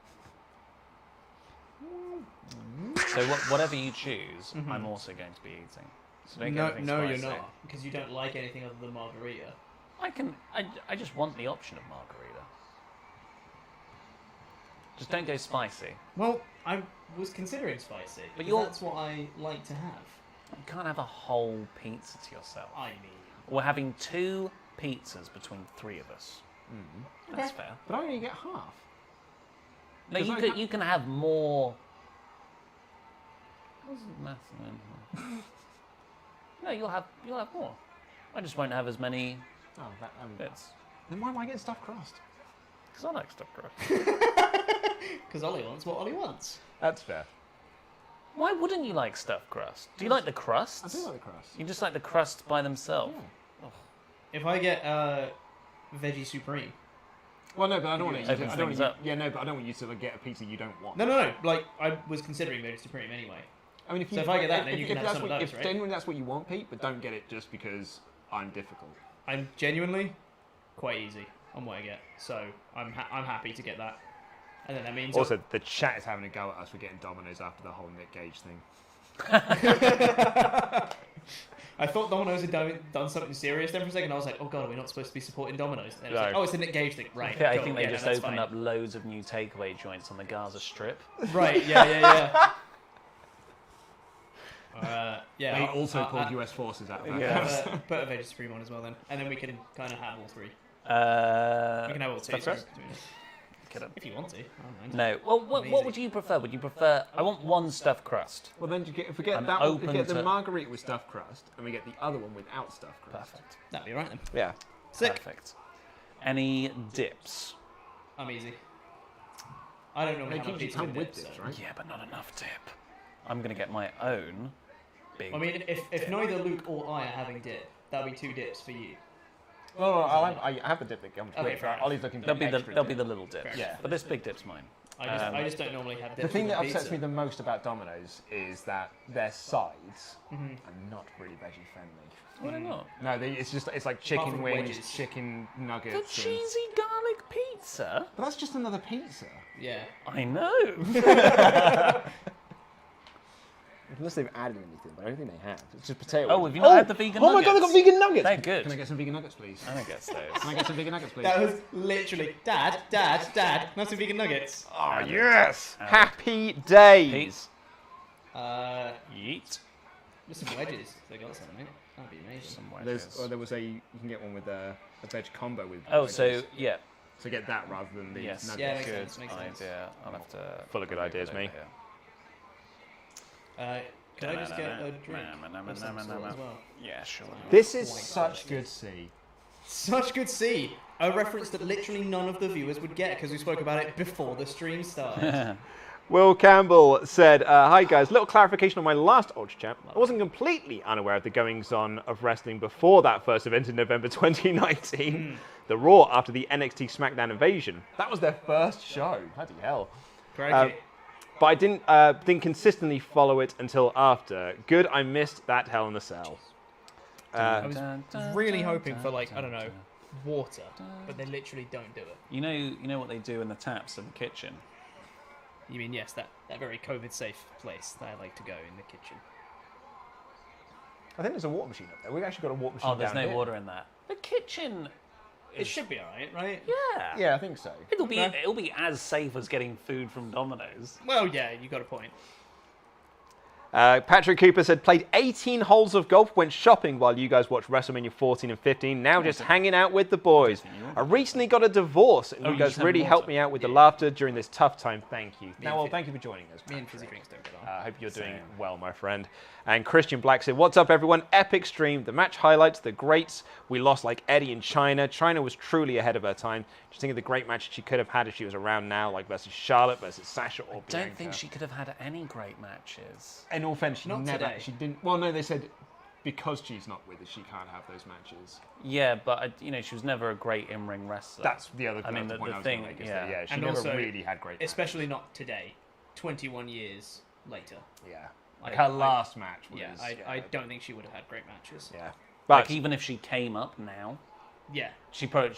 So whatever you choose, I'm also going to be eating. So don't get No, anything no, you're spicy. not, because you don't like anything other than margarita. I just want the option of margarita. Just don't go spicy. Well, I was considering spicy, But but that's what I like to have. You can't have a whole pizza to yourself. I mean, We're having 2 pizzas between 3 of us. That's fair. But I only get half. No, you can have more. What's the math then? No, you'll have more. I just won't have as many Oh, bits. then why am I getting stuffed crust? Because I like stuffed crust. because Ollie wants what Ollie wants. That's fair. Why wouldn't you like stuffed crust? Do you like the crusts? I do like the crust. You just like the crust by themselves. Yeah. If I get veggie supreme, Well, no, but I don't want to. Opens things up. Yeah, no, but I don't want you to get a pizza you don't want. no. Like I was considering veggie supreme anyway. I mean, So if I get that, then you can have that's some of what, those, if right? genuinely that's what you want, Pete, but don't get it just because I'm difficult. I'm genuinely quite easy. on what I get. So I'm happy to get that. And then that means Also, the chat is having a go at us for getting Domino's after the whole Nick Gage thing. I thought Domino's had done something serious. Then for a second, I was like, "Oh God, are we not supposed to be supporting Domino's?" And it was like, "Oh, it's the Nick Gage thing, right?" Yeah, cool. I think they just that's opened fine. up loads of new takeaway joints on the Gaza Strip. Right? Yeah. Yeah. They also pulled US forces out of that. Yeah. Put a Veggie Supreme on as well then, and then we can kind of have all three. We can have all two. Stuffed crust? If you want to. I don't mind. No. Well, what would you prefer? Would you prefer? I want one stuffed crust. Well, then if we get I'm that one, open we get the to- margarita with stuffed crust, and we get the other one without stuffed crust. Perfect. That'd be right then. Yeah. Sick. Perfect. Any dips? I'm easy. I don't normally They have a keep you pizza come with with dips, dips, so- right? Yeah, but not enough dip. I'm gonna get my own big. I mean, if neither Luke or I are having dip, that'll be 2 dips for you. Well, I have the dip that comes Okay, with. fair enough. Ollie's looking for There'll be the extra there'll be dip. the little dips. Yeah. But this big dip's mine. I just don't normally have dips. The thing with that a upsets pizza. me the most about Domino's is that their sides are not really veggie friendly. Why not? No, it's like Apart chicken from wings, wedges. chicken The nuggets. and- cheesy garlic pizza. But that's just another pizza. Yeah. I know. Unless they've added anything, but I don't think they have. It's just potato. Oh, have you not had the vegan Oh my god, they nuggets? got vegan nuggets! They're good. Can I get some vegan nuggets, please? I don't get those. Can I get some vegan nuggets, please? That was literally, Dad, nice some vegan nuggets. Oh, yes! Happy days! Yeet. With some wedges, if they got some, mate. That'd be amazing. Some wedges. There was you can get one with a veg combo with Oh, wedges. so yeah. So get that rather than the Yes. nuggets. Yeah, makes Good sense, makes sense. idea. I'll have to. Full of good ideas, me. Can I just get a drink of some sort as well? Yeah, sure. This is such good C. Such good C. A reference that literally none of the viewers would get because we spoke about it before the stream started. Will Campbell said, hi guys, little clarification on my last Ultra Champ. I wasn't completely unaware of the goings-on of wrestling before that first event in November 2019. The Raw after the NXT SmackDown invasion. That was their first show. Bloody hell. Crikey. But I didn't consistently follow it until after. Good, I missed that Hell in a Cell. I was really hoping for, like, I don't know, water, but they literally don't do it. You know what they do in the taps in the kitchen? You mean, yes, that very COVID-safe place that I like to go in the kitchen. I think there's a water machine up there. We've actually got a water machine Oh, there's down no here. water in that. The kitchen. It should be alright, right? Yeah. Yeah, I think so. It'll be as safe as getting food from Domino's. Well, yeah, you got a point. Patrick Cooper said, played 18 holes of golf, went shopping while you guys watched WrestleMania 14 and 15. Now just hanging out with the boys. I recently got a divorce, and Oh, you you guys just had really water. helped me out with the laughter during this tough time. Thank you. Thank you for joining us. Me and fizzy drinks don't get on. I hope you're doing well, my friend. And Christian Black said, what's up, everyone? Epic stream. The match highlights the greats. We lost like Eddie in China. China was truly ahead of her time. Just think of the great matches she could have had if she was around now, like versus Charlotte, versus Sasha or I Bianca. don't think she could have had any great matches. In all fairness, Not never. today. She didn't. Well, no, they said because she's not with us, she can't have those matches. Yeah, but she was never a great in-ring wrestler. That's the other. I mean, the the point I was thing, gonna make is yeah. that, yeah, she And never also, really had great. Especially not today, 21 years later. matches. Yeah, I- like her I- last match was. Yeah, I don't think she would have had great matches. Yeah, Like but even if she came up now, Yeah. she probably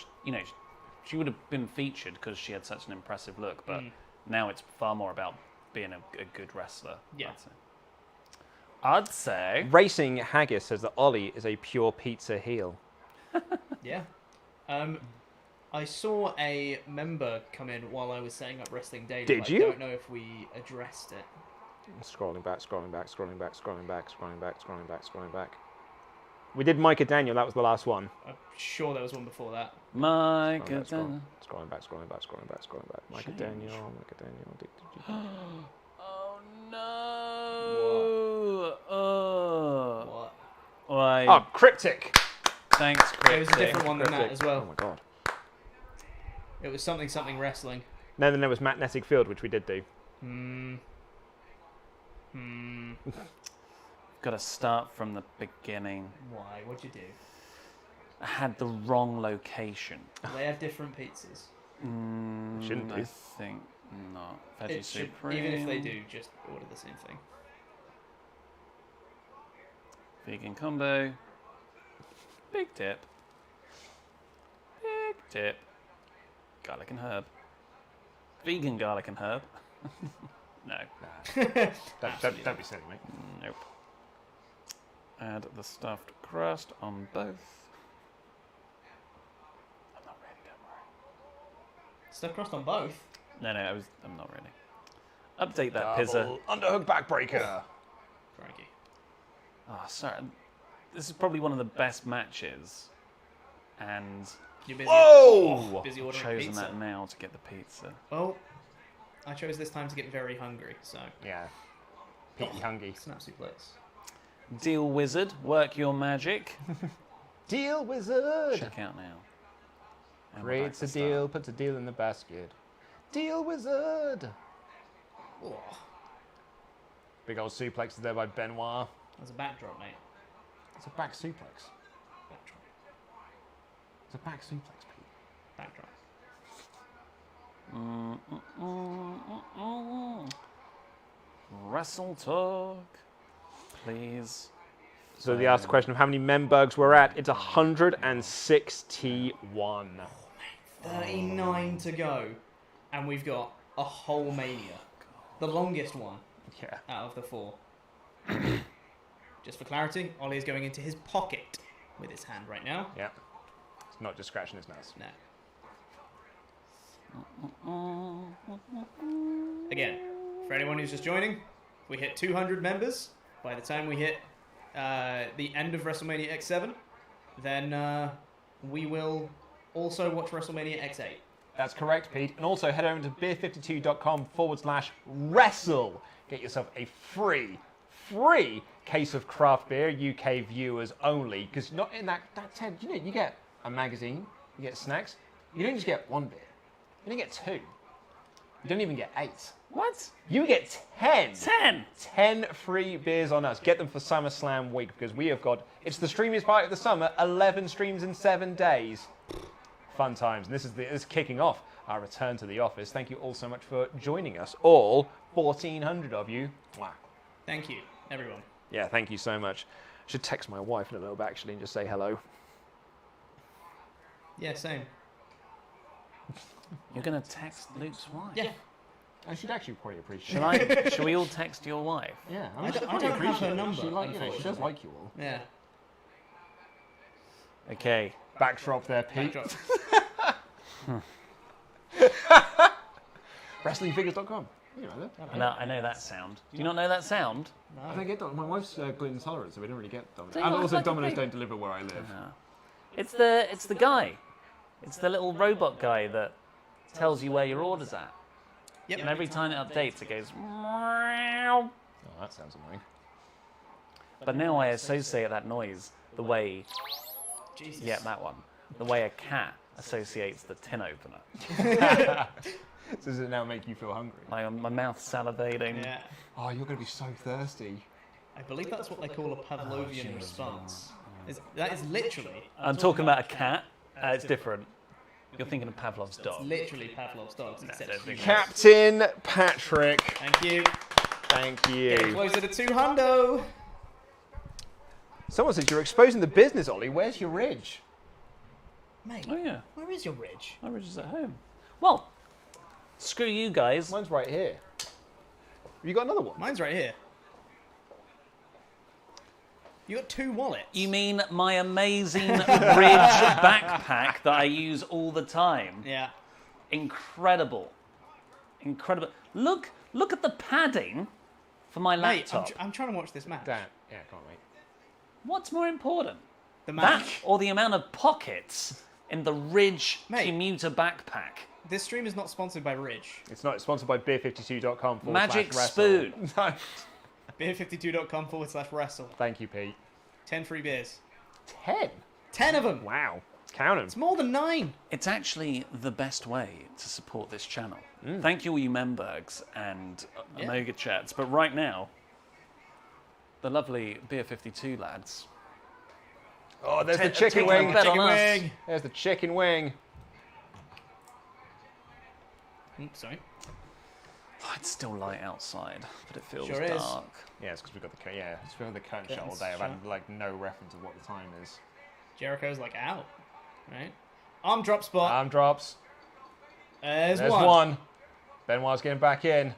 she would have been featured because she had such an impressive look. But now it's far more about being a good wrestler. Yeah. I'd say. Racing Haggis says that Ollie is a pure pizza heel. Yeah. I saw a member come in while I was setting up Wrestling Daily. Did but you? I don't know if we addressed it. Scrolling back, scrolling back, scrolling back, scrolling back, scrolling back, scrolling back, scrolling back. We did Micah Daniel. That was the last one. I'm sure there was one before that. Mike. Scrolling back, scrolling back, scrolling back, scrolling back. Micah Daniel, Micah Daniel. Oh no! Oh. What? Why? Oh, Cryptic. Thanks, Chris. There was a different one than that Cryptic. as well. Oh my god. It was something wrestling. No, then there was Magnetic Field, which we did do. Got to start from the beginning. Why? What'd you do? I had the wrong location. They have different pizzas. Shouldn't I do. think not. Veggie It should, Supreme. even if they do, just order the same thing. Vegan combo. Big tip. Big tip. Garlic and herb. Vegan garlic and herb. No. Don't be silly, mate. Nope. Add the stuffed crust on both. I'm not ready, don't worry. Stuffed crust on both. No, I'm not ready. Update that pizza. Underhook backbreaker. Crikey. Oh, sorry. This is probably one of the best matches. And You're busy. Whoa! Busy I've ordering chosen pizza. that now to get the pizza. Well, I chose this time to get very hungry, so Yeah. Petey hungry. it's an absolute bliss. Deal Wizard, work your magic. Deal wizard. Check out now. And we're Creates back a to deal, start. puts a deal in the basket. Deal wizard. Oh, Big old suplex there by Benoit. that's a backdrop, mate. It's a back suplex. Backdrop. It's a back suplex, Pete. Backdrop. WrestleTalk, please. So they asked the question of how many Membergs we're at. It's 161. 39 to go, and we've got a whole Mania. The longest one Yeah. out of the 4. Just for clarity, Ollie is going into his pocket with his hand right now. Yeah. It's not just scratching his nose. No. Again, for anyone who's just joining, if we hit 200 members, by the time we hit the end of WrestleMania X7, then we will also watch WrestleMania X8. That's correct, Pete. And also head over to beer52.com/wrestle. Get yourself a free case of craft beer, UK viewers only. Because not in that tent, you get a magazine, you get snacks. You don't just get one beer. You don't get 2. You don't even get 8. What? You get 10. 10! 10 free beers on us. Get them for SummerSlam week because we have got, it's the streamiest party of the summer, 11 streams in 7 days. Fun times. And this is kicking off our return to the office. Thank you all so much for joining us. All 1,400 of you. Wow. Thank you, everyone. Yeah, thank you so much. I should text my wife in a little bit actually and just say hello. Yeah, same. You're going to text Luke's wife? Yeah. I should actually probably appreciate it. Should we all text your wife? Yeah, I don't have her number, She, she does unfortunately. like you all. Yeah. Okay. Backdrop there, Pete. Backdrop. WrestlingFigures.com. You know that. I know that sound. Do you not know that sound? I don't get my wife's gluten intolerant, so we don't really get Domino's. Don't And you also, like a Domino's pig? don't deliver where I live. It's the guy. It's the little robot guy that tells you where your order's at. Yep. And every time it updates, it goes. Meow. Oh, that sounds annoying. But now I associate that noise the way. Jesus. Yeah, that one. The way a cat associates the tin opener. So does it now make you feel hungry? My mouth's salivating. Yeah. Oh, you're going to be so thirsty. I believe that's what they call a Pavlovian response. That is literally, I'm talking about a cat. It's different. You're thinking of Pavlov's dog. literally Pavlov's dogs, except don't think human. Captain Patrick. Thank you. Thank Getting you. closer to 200. Someone says you're exposing the business, Ollie. Where's your ridge? Mate, Oh yeah, where is your ridge? my ridge is at home. Well, screw you guys. Mine's right here. Have you got another one? Mine's right here. You got 2 wallets. You mean my amazing Ridge backpack that I use all the time? Yeah. Incredible. Incredible. Look at the padding for my Mate, laptop. I'm trying to watch this match. Dan. Yeah, come on, mate. What's more important? The That match. or the amount of pockets in the Ridge Mate. commuter backpack? This stream is not sponsored by Ridge. It's not sponsored by beer52.com. Magic /wrestle. spoon. No. Beer52.com/wrestle. Thank you, Pete. 10 free beers. 10? 10 of them. Wow. Count them. It's more than 9. It's actually the best way to support this channel. Thank you all you Membergs and Yeah. Omega Chats. But right now, the lovely Beer 52 lads. Oh, there's the Taking chicken a wing. bet on Chicken us. wing. There's the chicken wing. Sorry. Oh, it's still light outside, but it feels Sure is. dark. Yeah, it's because we've got the it's because the curtain shut all day. I've had like no reference of what the time is. Jericho's like out. Right? Arm drop spot. Arm drops. There's one. Benoit's getting back in.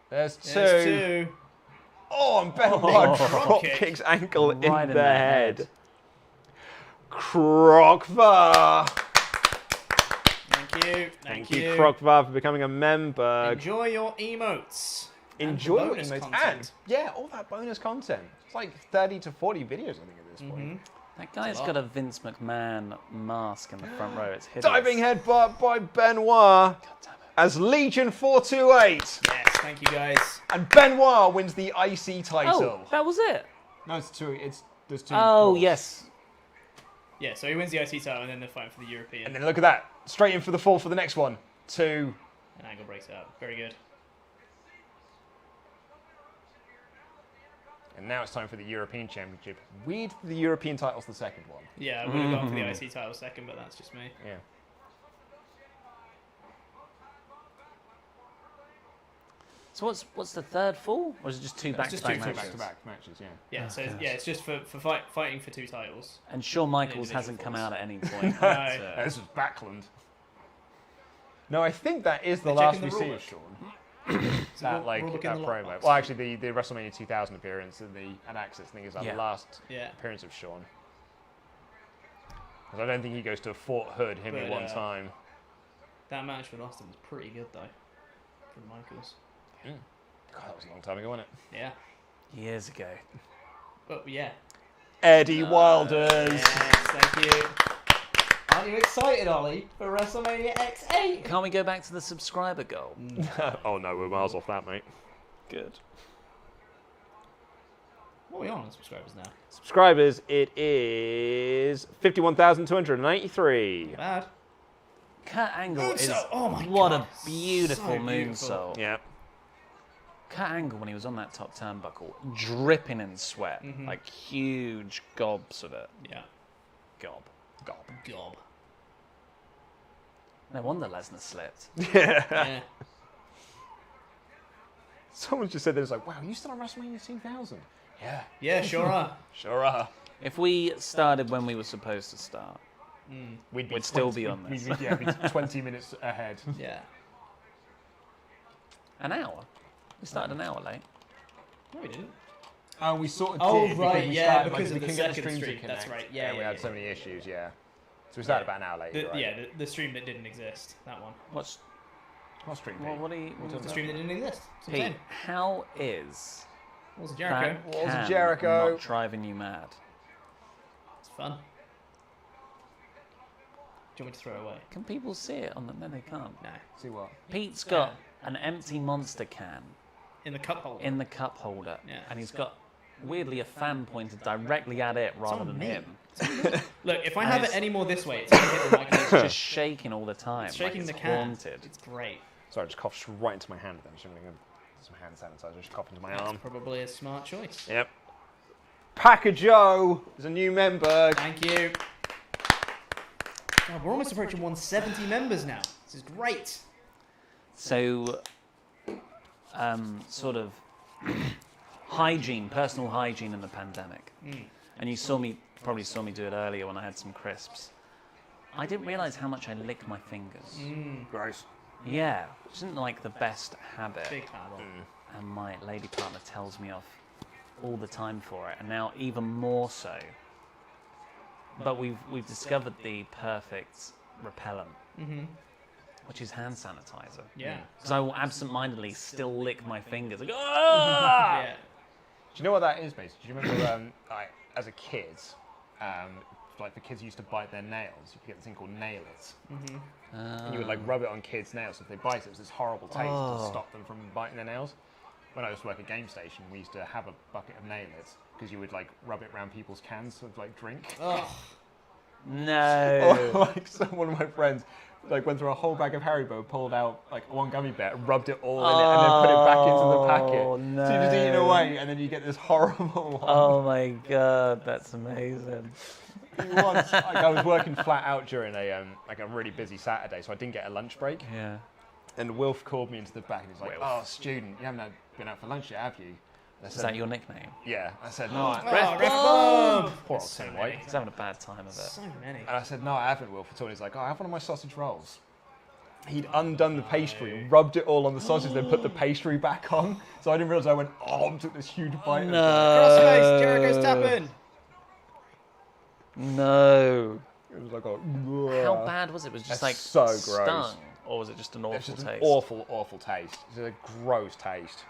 There's two. There's 2. Oh, and Benoit drop kick. kicks ankle Right in the head. Krokvar. Thank you. Thank you, Krokvar, for becoming a member. Enjoy your emotes. Enjoy your bonus emotes. content. And, yeah, all that bonus content. It's like 30 to 40 videos, I think, at this point. That guy's got a Vince McMahon mask in the front row. It's hideous. Diving headbutt by Benoit as Legion 428. Yes, thank you guys. And Benoit wins the IC title. Oh, that was it. No, it's two. There's two. Oh, balls. yes. Yeah, so he wins the IC title and then they're fighting for the European. And then look at that. Straight in for the fall for the next one. 2. And Angle breaks it up. Very good. And now it's time for the European Championship. Weird, the European title's the second one. Yeah, I would have gone for the IC title second, but that's just me. Yeah. So what's the third fall? Or is it just two It's just back-to-back two matches? Back-to-back matches, yeah. Yeah, so it's just for fighting for 2 titles. And Shawn Michaels Individual hasn't come falls. out at any point. No. This was Backlund. No, I think that is the They're last checking we the see rule of book. Shawn. Rule That book in the promo. lockbox. Well, actually, the WrestleMania 2000 appearance and at Access, I think, is the Yeah. last Yeah. appearance of Shawn. 'Cause I don't think he goes to Fort Hood him But, one time. That match with Austin was pretty good, though. From Michaels. God, that was a long time ago, wasn't it? Yeah. Years ago. But yeah. Eddie Wilders. Yes, thank you. Aren't you excited, Ollie, for WrestleMania X8? Can't we go back to the subscriber goal? Oh no, we're miles off that, mate. Good. What are we on subscribers now? Subscribers, it is 51,293. Bad. Kurt Angle is Moonsault! Oh my what God, a beautiful so beautiful. moonsault. Yeah. Kurt Angle, when he was on that top turnbuckle, dripping in sweat, like huge gobs of it. Yeah. Gob. Gob. No wonder Lesnar slipped. Yeah. Someone just said that, it's like, wow, you still on WrestleMania 2000? Yeah. Yeah, sure are. Sure are. If we started when we were supposed to start, We'd still be on this. We'd be 20 minutes ahead. Yeah. an hour. We started an hour late. No, we didn't. Oh, we sort of Oh, did. right, because we yeah, started, because we of the couldn't get second stream to stream, that's connect, right, yeah, and we yeah, had yeah, so many issues, yeah. So we started about an hour later, right? Yeah, the stream that didn't exist, that one. What's What stream? well, what are you? The stream that didn't exist. That's what I'm Pete, saying. how is What was it, Jericho? that What was can Jericho? not driving you mad? It's fun. Do you want me to throw it away? Can people see it on the? No, they can't. No. See what? Pete's got an empty Monster can In the cup holder. in the cup holder, Yeah. and he's got weirdly a fan pointed directly at it rather on than me. him. Look, if I And have it it's- any more this way, it's going to hit the mic. It's just shaking all the time. It's shaking like the it's can. haunted. It's great. Sorry, I just coughed right into my hand then. So I'm going to some hand sanitizer, just cough into my That's arm. probably a smart choice. Yep. Packer Joe is a new member. Thank you. God, we're almost approaching 170 members now. This is great. So, sort of hygiene, personal hygiene in the pandemic. And you probably saw me do it earlier when I had some crisps. I didn't realise how much I lick my fingers. Gross. Yeah, which isn't like the best habit. Big habit. And my lady partner tells me off all the time for it, and now even more so. But we've discovered the perfect repellent, which is hand sanitizer. Yeah. Because I will absent-mindedly still lick my fingers. Like, ah! Yeah. Do you know what that is, basically? Do you remember, like, as a kid, like the kids used to bite their nails? You could get this thing called nail-it. And you would like rub it on kids' nails. If they bite it, it was this horrible taste to stop them from biting their nails. When I used to work at Game Station, we used to have a bucket of nail-it because you would like rub it around people's cans of like drink. No. Or like one of my friends like went through a whole bag of Haribo, pulled out like one gummy bear, rubbed it all in it, and then put it back into the packet. No. So you just eat it away, and then you get this horrible one. Oh my god, that's amazing. Once, like, I was working flat out during a like a really busy Saturday, so I didn't get a lunch break. Yeah. And Wilf called me into the back, and he's like, Wilf. "Oh, student, you haven't been out for lunch yet, have you?" Is that your nickname? Yeah. I said, no, Oh, ref bomb! poor old Tim White. He's having a bad time of it. So many. And I said, no, I haven't, Will, for Tony. He's like, oh, I have one of my sausage rolls. He'd undone the pastry and rubbed it all on the sausage, then put the pastry back on. So I didn't realise I went, and took this huge bite. Crossface, Jericho's tapping. No. It was like, How bad was it? Was it just That's like so gross. stung? Or was it just an awful It's just taste? an awful, awful taste. It's a gross taste.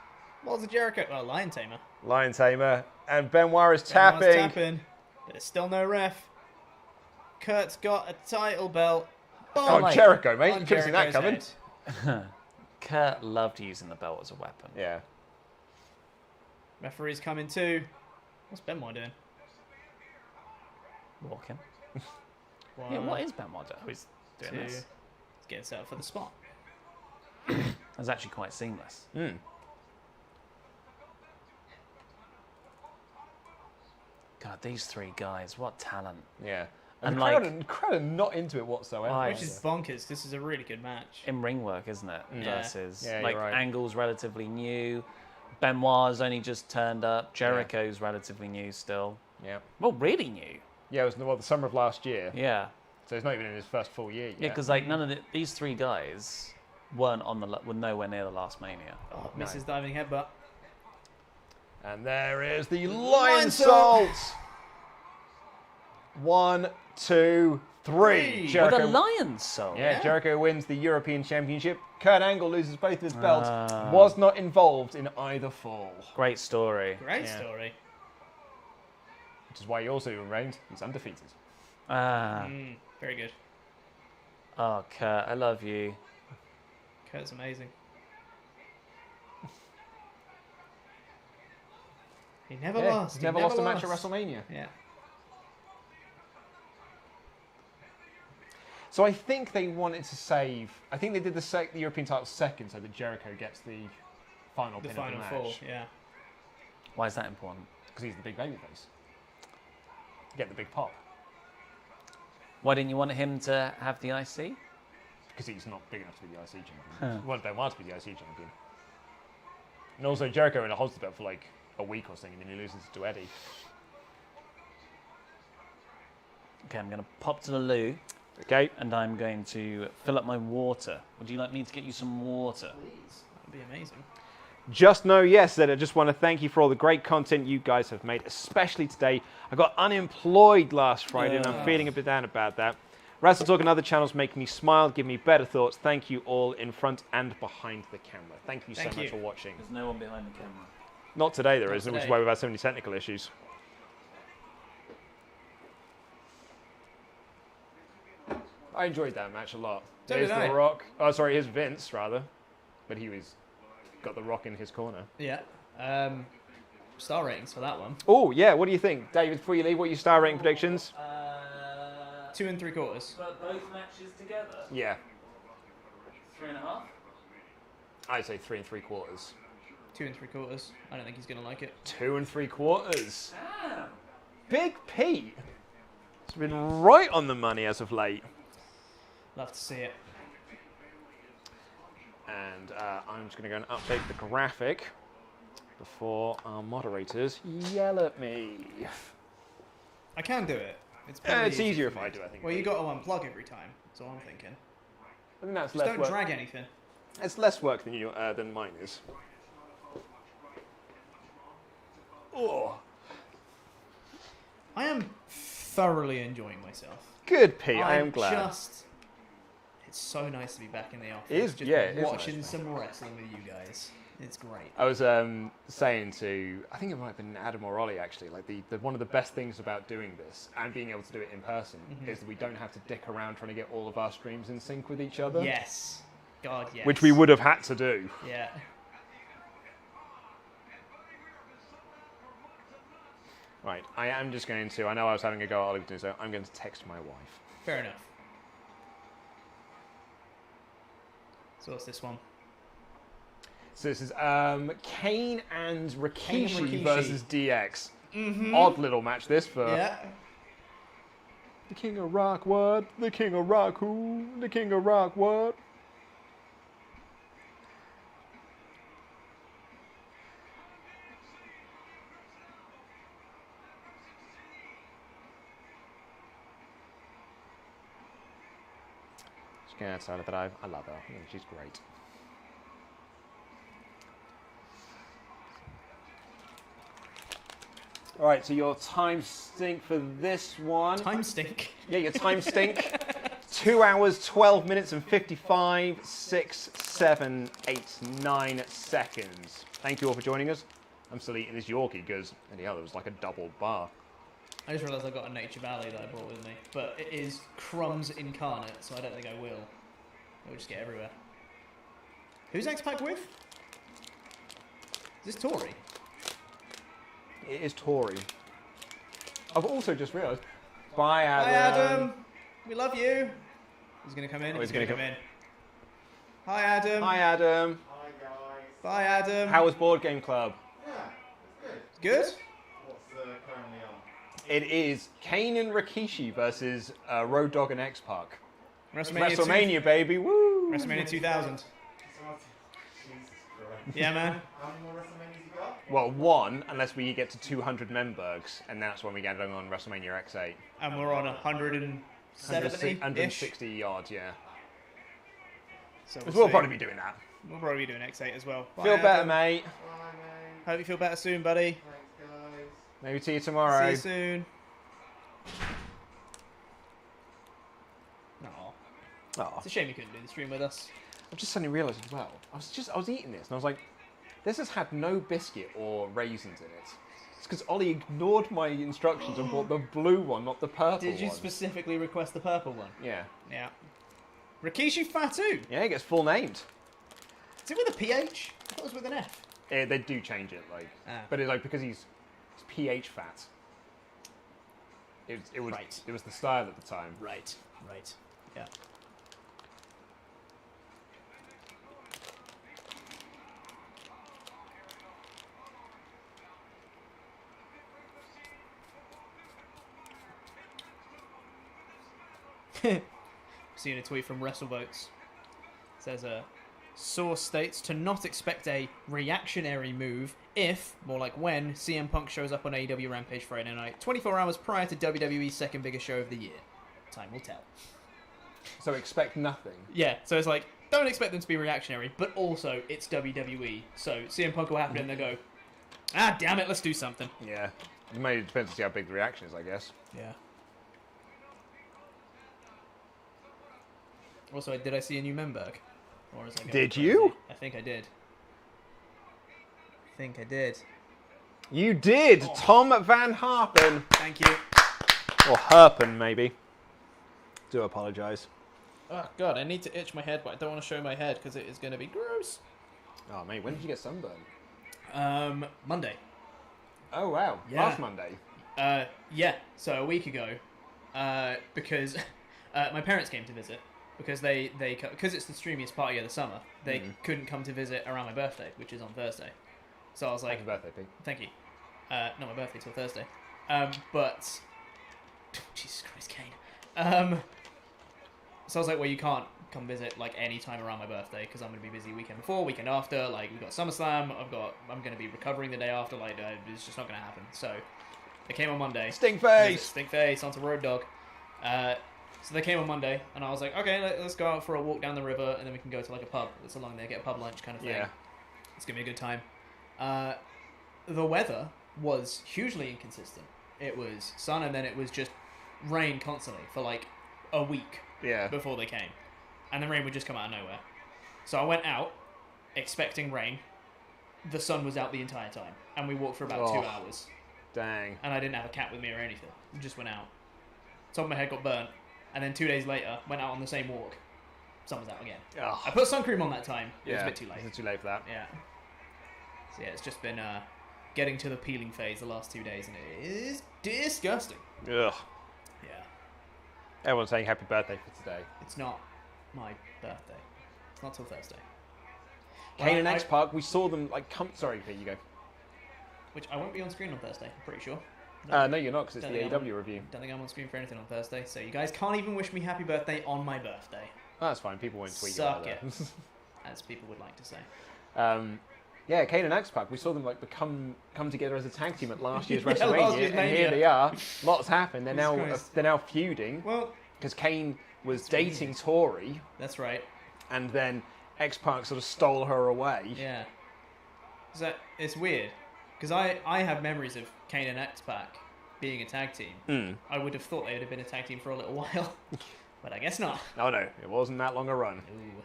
What was a Jericho? Oh, Lion Tamer. Lion Tamer. And Benoit is Benoit's tapping. tapping. But there's still no ref. Kurt's got a title belt. Oh, like, Jericho, mate. On You could have seen that Jericho's coming. head. Kurt loved using the belt as a weapon. Yeah. Referee's coming too. What's Benoit doing? Walking. One, Yeah, what is Benoit doing? He's doing two. this. He's getting set up for the spot. That's actually quite seamless. Mm. God, these three guys, what talent. Yeah. And the like- crowd are not into it whatsoever. Why? Which is bonkers. This is a really good match. In ring work, isn't it? Yeah. Versus Yeah, like you're right. Angle's relatively new. Benoit's only just turned up. Jericho's relatively new still. Yeah. Well, really new. Yeah, it was the summer of last year. Yeah. So he's not even in his first full year yet. Yeah, because like none of these three guys were nowhere near the last Mania. Oh, misses diving headbutt. And there is the Lion Salt. 1, 2, 3. With Jericho. a lion soul. Yeah, Jericho wins the European Championship. Kurt Angle loses both of his belts. Was not involved in either fall. Great story. Great story. Which is why he also remains. He's undefeated. Very good. Oh, Kurt, I love you. Kurt's amazing. He never lost. He's never lost a match at WrestleMania. Yeah. So I think they wanted to save. I think they did the European title second, so that Jericho gets the final The pin final of the four. match. Yeah. Why is that important? Because he's the big babyface. Get the big pop. Why didn't you want him to have the IC? Because he's not big enough to be the IC champion. He wanted Benoit to be the IC champion. And also Jericho in a holds the belt for like a week or something, and then he loses to Eddie. Okay, I'm going to pop to the loo. Okay. And I'm going to fill up my water. Would you like me to get you some water? Please. That'd be amazing. Just know, yes, that I just want to thank you for all the great content you guys have made, especially today. I got unemployed last Friday, and I'm feeling a bit down about that. WrestleTalk and other channels make me smile, give me better thoughts. Thank you all in front and behind the camera. Thank you so much for watching. There's no one behind the camera. Not today there isn't, which is today. why we've had so many technical issues. I enjoyed that match a lot. So Here's did The I. Rock. Oh, sorry, here's Vince, rather. But he got The Rock in his corner. Yeah. Star ratings for that one. Oh, yeah, what do you think? David, before you leave, what are your star rating predictions? 2 3/4. But both matches together? Yeah, 3.5? I'd say 3 3/4. 2 3/4. I don't think he's gonna like it. 2 3/4. Big Pete has been right on the money as of late. Love to see it. And I'm just going to go and update the graphic before our moderators yell at me. I can do it. It's, It's easier if I do, I think. Well, you got to unplug every time. That's all I'm thinking. I think that's Just less don't work. drag anything. It's less work than mine is. Oh, I am thoroughly enjoying myself. good, Pete. I am glad. It's so nice to be back in the office. It is- just yeah, it is watching nice, some wrestling with you guys. It's great. I was saying to, I think it might have been Adam or Ollie actually, like the one of the best things about doing this and being able to do it in person is that we don't have to dick around trying to get all of our streams in sync with each other. Yes. God, yes. Which we would have had to do. Yeah. Right, I am just going to, I know I was having a go at Ollie doing so, I'm going to text my wife. Fair enough. So what's this one? So this is Kane and Rikishi, Rikishi. versus DX. Odd little match this for Yeah. the King of Rock, what? The King of Rock, who? The King of Rock, what? Yeah, it's that I love her. Yeah, she's great. All right, so your time stink for this one. Time stink. Yeah, your time stink. 2 hours, 12 minutes and 55, 6, 7, 8, 9 seconds. Thank you all for joining us. I'm still eating this Yorkie because, anyhow, it was like a double bar. I just realised I got a Nature Valley that I brought with me, but it is crumbs incarnate, so I don't think I will. It will just get everywhere. Who's X-Pac with? Is this Tori? It is Tori. I've also just realised. Bye, Adam. Hi, Adam. We love you. He's going to come in. Oh, he's going to come in. Hi, Adam. Hi, Adam. Hi guys. Bye, Adam. How was Board Game Club? Yeah, it's good. Good? What's currently on? It is Kane and Rikishi versus Road Dogg and X-Pac. WrestleMania, baby. Woo! WrestleMania 2000. Jesus Christ. Yeah, man. How many more WrestleManias you got? Well, one, unless we get to 200 Membergs, and that's when we get on WrestleMania X8. And we're on 170-ish. 160 yards, yeah. So We'll see. probably be doing that. We'll probably be doing X8 as well. Bye, Feel better, Adam. mate. Bye, mate. Hope you feel better soon, buddy. Thanks, guys. Maybe see you See tomorrow. you soon. Aw. Oh, It's a shame you couldn't do the stream with us. I've just suddenly realised as well. I was eating this, and I was like, this has had no biscuit or raisins in it. It's because Ollie ignored my instructions and bought the blue one, not the purple Did you one. specifically request the purple one? Yeah. Yeah. Rikishi Fatu. Yeah, it gets full named. Is it with a PH? I thought it was with an F. They do change it, like, Ah. but it's like because he's pH fat. It was Right. It was the style at the time. Right. Right. Yeah. Seen a tweet from WrestleVotes. It says, source states to not expect a reactionary move if, more like when, CM Punk shows up on AEW Rampage Friday night, 24 hours prior to WWE's second biggest show of the year. Time will tell. So expect nothing. Yeah, so it's like, don't expect them to be reactionary, but also it's WWE. So CM Punk will happen and they go, ah, damn it, let's do something. Yeah. It may depend to see how big the reaction is, I guess. Yeah. Also, did I see a new Memberg? Or is I going Did crazy? you? I think I did. You did, Oh. Tom Van Harpen. Thank you. Or Herpen, maybe. Do apologise. Oh, God, I need to itch my head, but I don't want to show my head because it is going to be gross. Oh, mate, when did you get sunburned? Monday. Oh, wow. Yeah. Last Monday. Yeah, so a week ago, because my parents came to visit, because because it's the streamiest party of the summer, they couldn't come to visit around my birthday, which is on Thursday. So I was like, Happy birthday, Pete. thank you. Not my birthday till Thursday. But Jesus Christ, Kane. So I was like, well, you can't come visit like any time around my birthday because I'm gonna be busy weekend before, weekend after. Like we've got SummerSlam. I'm gonna be recovering the day after. Like it's just not gonna happen. So they came on Monday. Stink face. Stink face onto Road Dogg. So they came on Monday, and I was like, okay, let's go out for a walk down the river, and then we can go to like a pub that's along there, get a pub lunch kind of thing. Yeah. It's gonna be a good time. The weather was hugely inconsistent. It was sun, and then it was just rain constantly for like a week Yeah. before they came. And the rain would just come out of nowhere. So I went out expecting rain. The sun was out the entire time. And we walked for about 2 hours. Dang. And I didn't have a cat with me or anything. I just went out. Top of my head got burnt. And then 2 days later, went out on the same walk. Sun was out again. Oh. I put sun cream on that time. It was Yeah. a bit too late. It's too late for that. Yeah. So yeah, it's just been getting to the peeling phase the last 2 days. And it is disgusting. Ugh. Yeah. Everyone's saying happy birthday for today. It's not my birthday. It's not till Thursday. Kane and I- X-Pac, we saw them like come. Sorry, Pete, you go. Which I won't be on screen on Thursday, I'm pretty sure. No, you're not, because it's Don't the think I'm AEW review. Don't think I'm on screen for anything on Thursday, so you guys can't even wish me happy birthday on my birthday, Oh, that's fine. People won't tweet Suck you it. about that. as people would like to say. Yeah, Kane and X-Pac, we saw them like come together as a tag team at last year's Yeah, WrestleMania, last year's and here Mania. they are. Lots happened. Jesus Christ. They're now feuding Well, because because Kane was dating Tori, That's right. and then X-Pac sort of stole her away. Yeah. So it's weird because I have memories of Kane and X-Pac being a tag team. I would have thought they would have been a tag team for a little while, but I guess not. No, it wasn't that long a run. Ooh.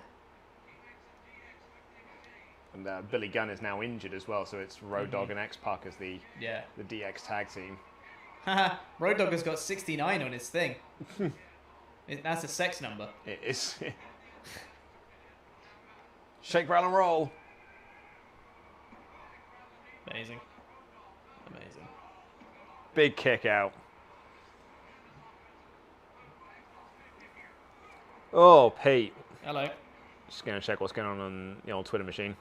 And Billy Gunn is now injured as well, so it's Road Dogg and X-Pac as the DX tag team. Haha, Road Dogg has got 69 on his thing. That's a sex number. It is. Shake, rattle, and roll. Amazing. Amazing. Big kick out. Oh, Pete. Hello. Just going to check what's going on the old Twitter machine.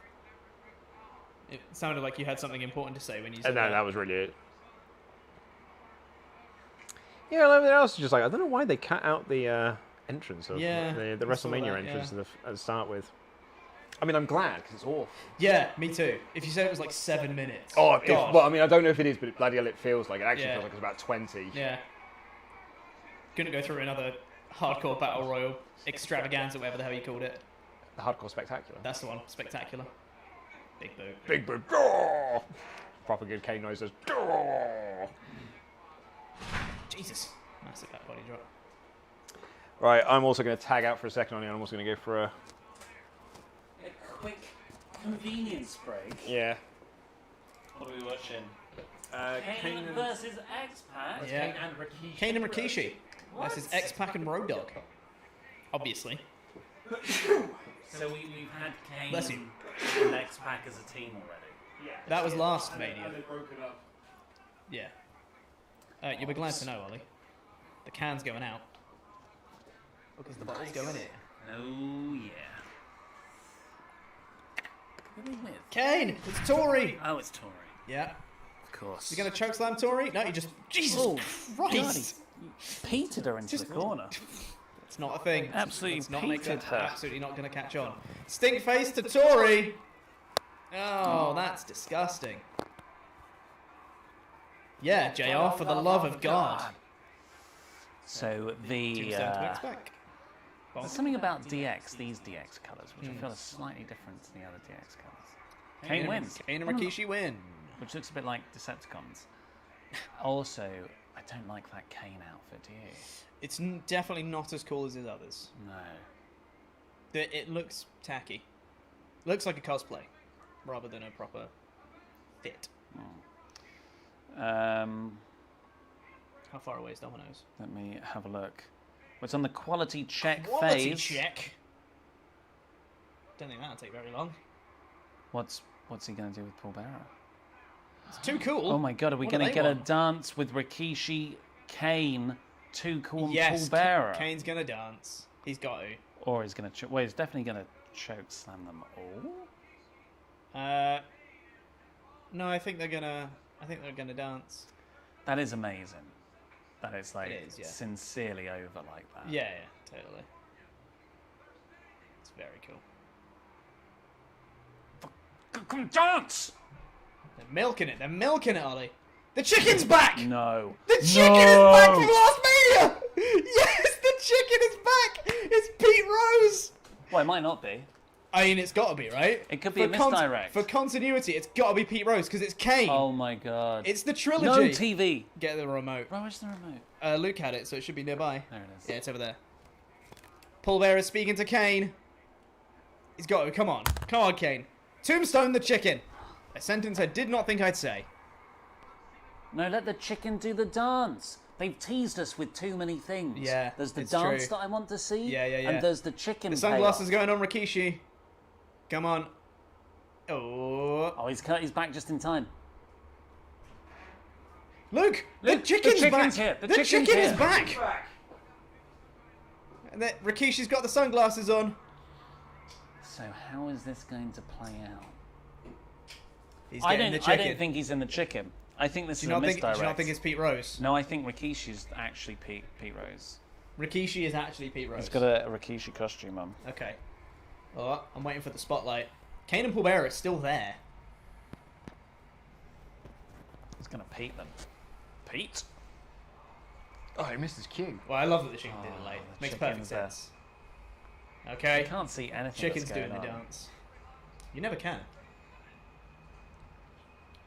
It sounded like you had something important to say when you said No, that was really it. Yeah, and everything else is just like, I don't know why they cut out the entrance of the WrestleMania entrance at the start with. I mean, I'm glad because it's awful. Yeah, me too. If you said it was like 7 minutes. Oh, well, I mean, I don't know if it is, but bloody hell, it feels like it. Actually feels like it's about 20. Yeah. Couldn't go through another hardcore battle royal extravaganza, whatever the hell you called it. The Hardcore Spectacular. That's the one. Spectacular. Big boot. Big boot. Oh! Proper good Kane noises. Oh! Jesus. Massive back body drop. Right, I'm also going to tag out for a second on you. I'm also going to go for a quick convenience break. Yeah. What are we watching? Kane versus X-Pac. Yeah. Kane and Rikishi. Kane and Rikishi. Versus X-Pac and Road Dogg. Obviously. So we've had Kane Bless you. and X-Pac as a team already. Yeah. That was last Mania. And they broke it up. Yeah. You'll be glad to know, Ollie. The can's going out. Because the bottle's going in. Oh, yeah. What are we with? Kane! It's Tori! Oh, it's Tori. Yeah. Of course. You going to chokeslam Tori? No, you just... Jesus Christ! Petered her into the corner. It's not a thing. Absolutely it's not petered her. Absolutely not going to catch on. Stink face to Tori! Oh, that's disgusting. Yeah, JR, for the love of God. So the... There's something about DX, these DX colours, which I feel are slightly different to the other DX colours. Kane wins. Kane and Rikishi win. Which looks a bit like Decepticons. Also, I don't like that Kane outfit, do you? It's definitely not as cool as his others. No. It looks tacky. Looks like a cosplay, rather than a proper fit. How far away is Domino's? Let me have a look. It's on the quality check Quality phase. check? Don't think that'll take very long. What's he going to do with Paul Bearer? It's too cool. Oh my god, are we going to get a dance with Rikishi, Kane, Too Cool, and yes, Paul Bearer? Kane's going to dance. He's got to. Or he's going to... Well, he's definitely going to choke slam them all. No, I think they're going to dance. That is amazing. That it's like It is, yeah. sincerely over like that. Yeah, totally. It's very cool. Come dance! They're milking it, Ollie. The chicken's back! No. The chicken is back from last Mania! Yes, the chicken is back! It's Pete Rose! Well, it might not be. I mean, it's got to be, right? It could be a misdirect. For continuity, it's got to be Pete Rose, because it's Kane. Oh my god. It's the trilogy. No TV. Get the remote. Where's the remote? Luke had it, so it should be nearby. There it is. Yeah, it's over there. Paul Bearer speaking to Kane. He's got to. Come on. Come on, Kane. Tombstone the chicken. A sentence I did not think I'd say. No, let the chicken do the dance. They've teased us with too many things. Yeah, There's the it's dance true. that I want to see. Yeah. And there's the chicken The sunglasses payoff. going on Rikishi. Come on. Oh, he's back just in time. Look, the chicken's back. Here. The chicken is back. And then Rikishi's got the sunglasses on. So how is this going to play out? He's I getting the chicken. don't think he's in the chicken. I think this Do is you a not think? misdirect. Do you not think it's Pete Rose? No, I think Rikishi's actually Pete Rose. Rikishi is actually Pete Rose. He's got a Rikishi costume on. Okay. Oh, I'm waiting for the spotlight. Kane and Paul Bearer are still there. He's going to Pete them. Pete? Oh, he missed his cue. Well, I love that the chicken did it late. the Makes chicken's perfect sense. Okay. You can't see anything. Chicken's that's doing going the on. dance. You never can.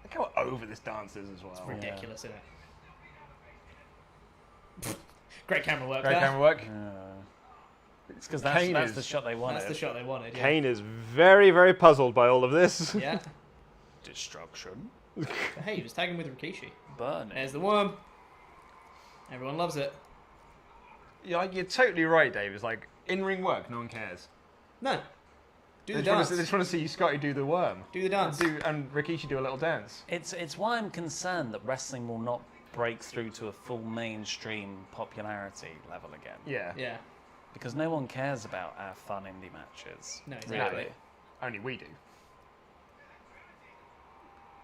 Look how over this dance is as well. It's ridiculous, isn't it? Great camera work. Great there. camera work. It's because that's Kane the is- shot they wanted. That's the shot they wanted. Yeah. Kane is very, very puzzled by all of this. Yeah. Destruction. But hey, he was tagging with Rikishi. Burn. There's the worm. Everyone loves it. You're totally right, Dave. It's like in-ring work, no one cares. No. Do They the just dance. want to see Scotty do the worm. Do the dance. And Rikishi do a little dance. It's why I'm concerned that wrestling will not break through to a full mainstream popularity level again. Yeah. Yeah. Because no one cares about our fun indie matches. No, exactly. Really. Only we do.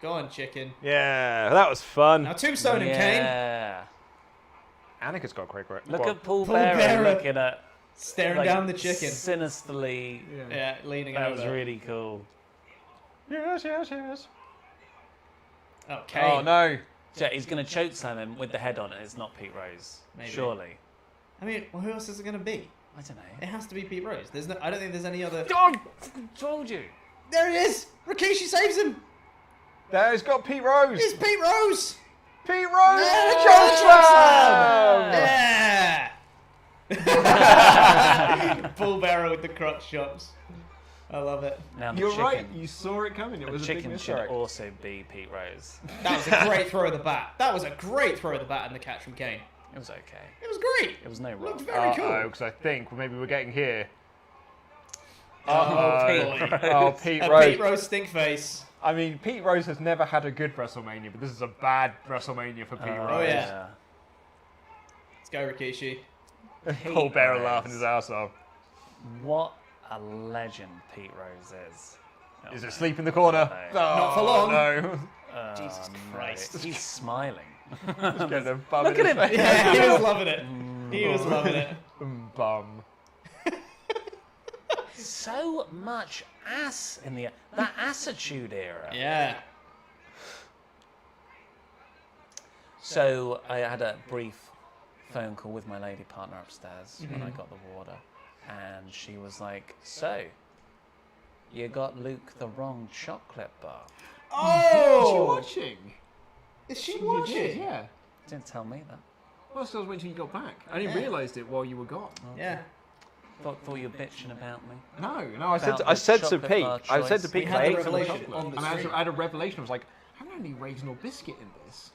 Go on, chicken. Yeah, that was fun. Now tombstone him, Kane. Yeah. Annika's got a quick work. Look at Paul Bearer. Bearer looking at Staring like, down the chicken. sinisterly. Yeah, leaning That over. was really cool. Yes, yes, yes. Oh, Kane. Oh, no. Yeah, he's going to choke slam him with the head on it. It's not Pete Rose. Maybe. Surely. I mean, well, who else is it going to be? I don't know. It has to be Pete Rose. There's no. I don't think there's any other. Oh, told you. There he is. Rikishi saves him. There, he's got Pete Rose. It's Pete Rose. Pete Rose. Yeah, Choke choke slam. Yeah. Paul Bearer with the crotch chops. I love it. Now the You're chicken, right. You saw it coming. It The was a big chicken should misdirect. also be Pete Rose. That was a great throw of the bat. That was a great throw of the bat and the catch from Kane. It was okay. It was great. It was no Looked rock. very cool. Because I think maybe we're getting here. Oh, Pete boy. Oh, Pete A Rose. Pete Rose stink face. I mean, Pete Rose has never had a good WrestleMania, but this is a bad WrestleMania for Pete Rose. Oh, yeah. Let's go, Rikishi. Paul Bearer Rose. laughing his ass off. What a legend Pete Rose is. Oh, Is no. it sleep in the corner? No. Not for long. No. Jesus no. Christ. He's smiling. Just getting a bum Look in at his him. face. Yeah, he was loving it. He was loving it. Bum. So much ass in that Attitude Era. Yeah. So I had a brief phone call with my lady partner upstairs when I got the water, and she was like, "So, you got Luke the wrong chocolate bar." Oh! Is she watching? Is she You did, watching? yeah. Didn't tell me that. Well, so I was waiting till you got back. I didn't Yeah. realise it while you were gone. Yeah. Thought you were bitching about me. No, I About said the I said to chocolate Pete, bar I said to choice. Pete, We 'cause had I the ate some revelation chocolate. on the And I stream. had a revelation. I was like, I haven't any raisin or biscuit in this.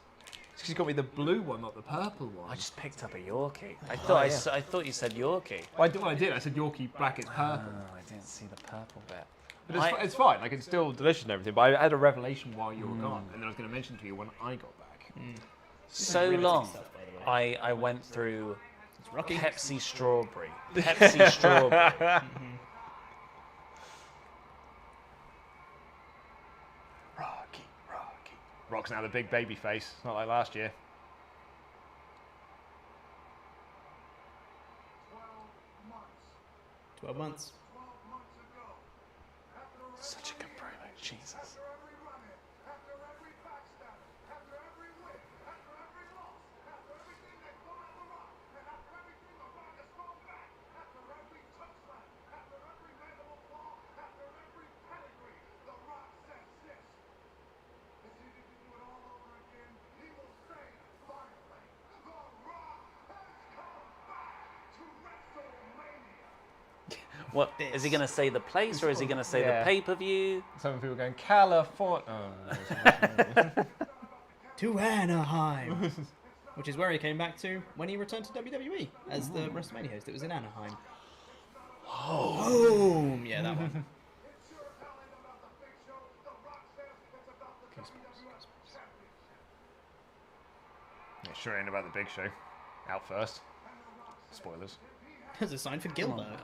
She's got me the blue one, not the purple one. I just picked up a Yorkie. I thought yeah. I thought you said Yorkie. Well, I did what I did. I said Yorkie black is purple. Oh, I didn't see the purple bit. But it's fine. Like, it's still delicious and everything. But I had a revelation while you were gone, and then I was going to mention to you when I got back. So Really long. stuff, by the way. I went through It's Rocky. Pepsi strawberry. Pepsi strawberry. Rocky. Rock's now the big baby face. Not like last year. 12 months. Such a good promo. Jesus. What is he going to say? The place, or is he going to say Yeah. the pay-per-view? Some people going, California. To Anaheim. Which is where he came back to when he returned to WWE as the WrestleMania host. It was in Anaheim. Oh, yeah, that one. Yeah, sure ain't about the big show. Out first. Spoilers. There's a sign for Gilbert.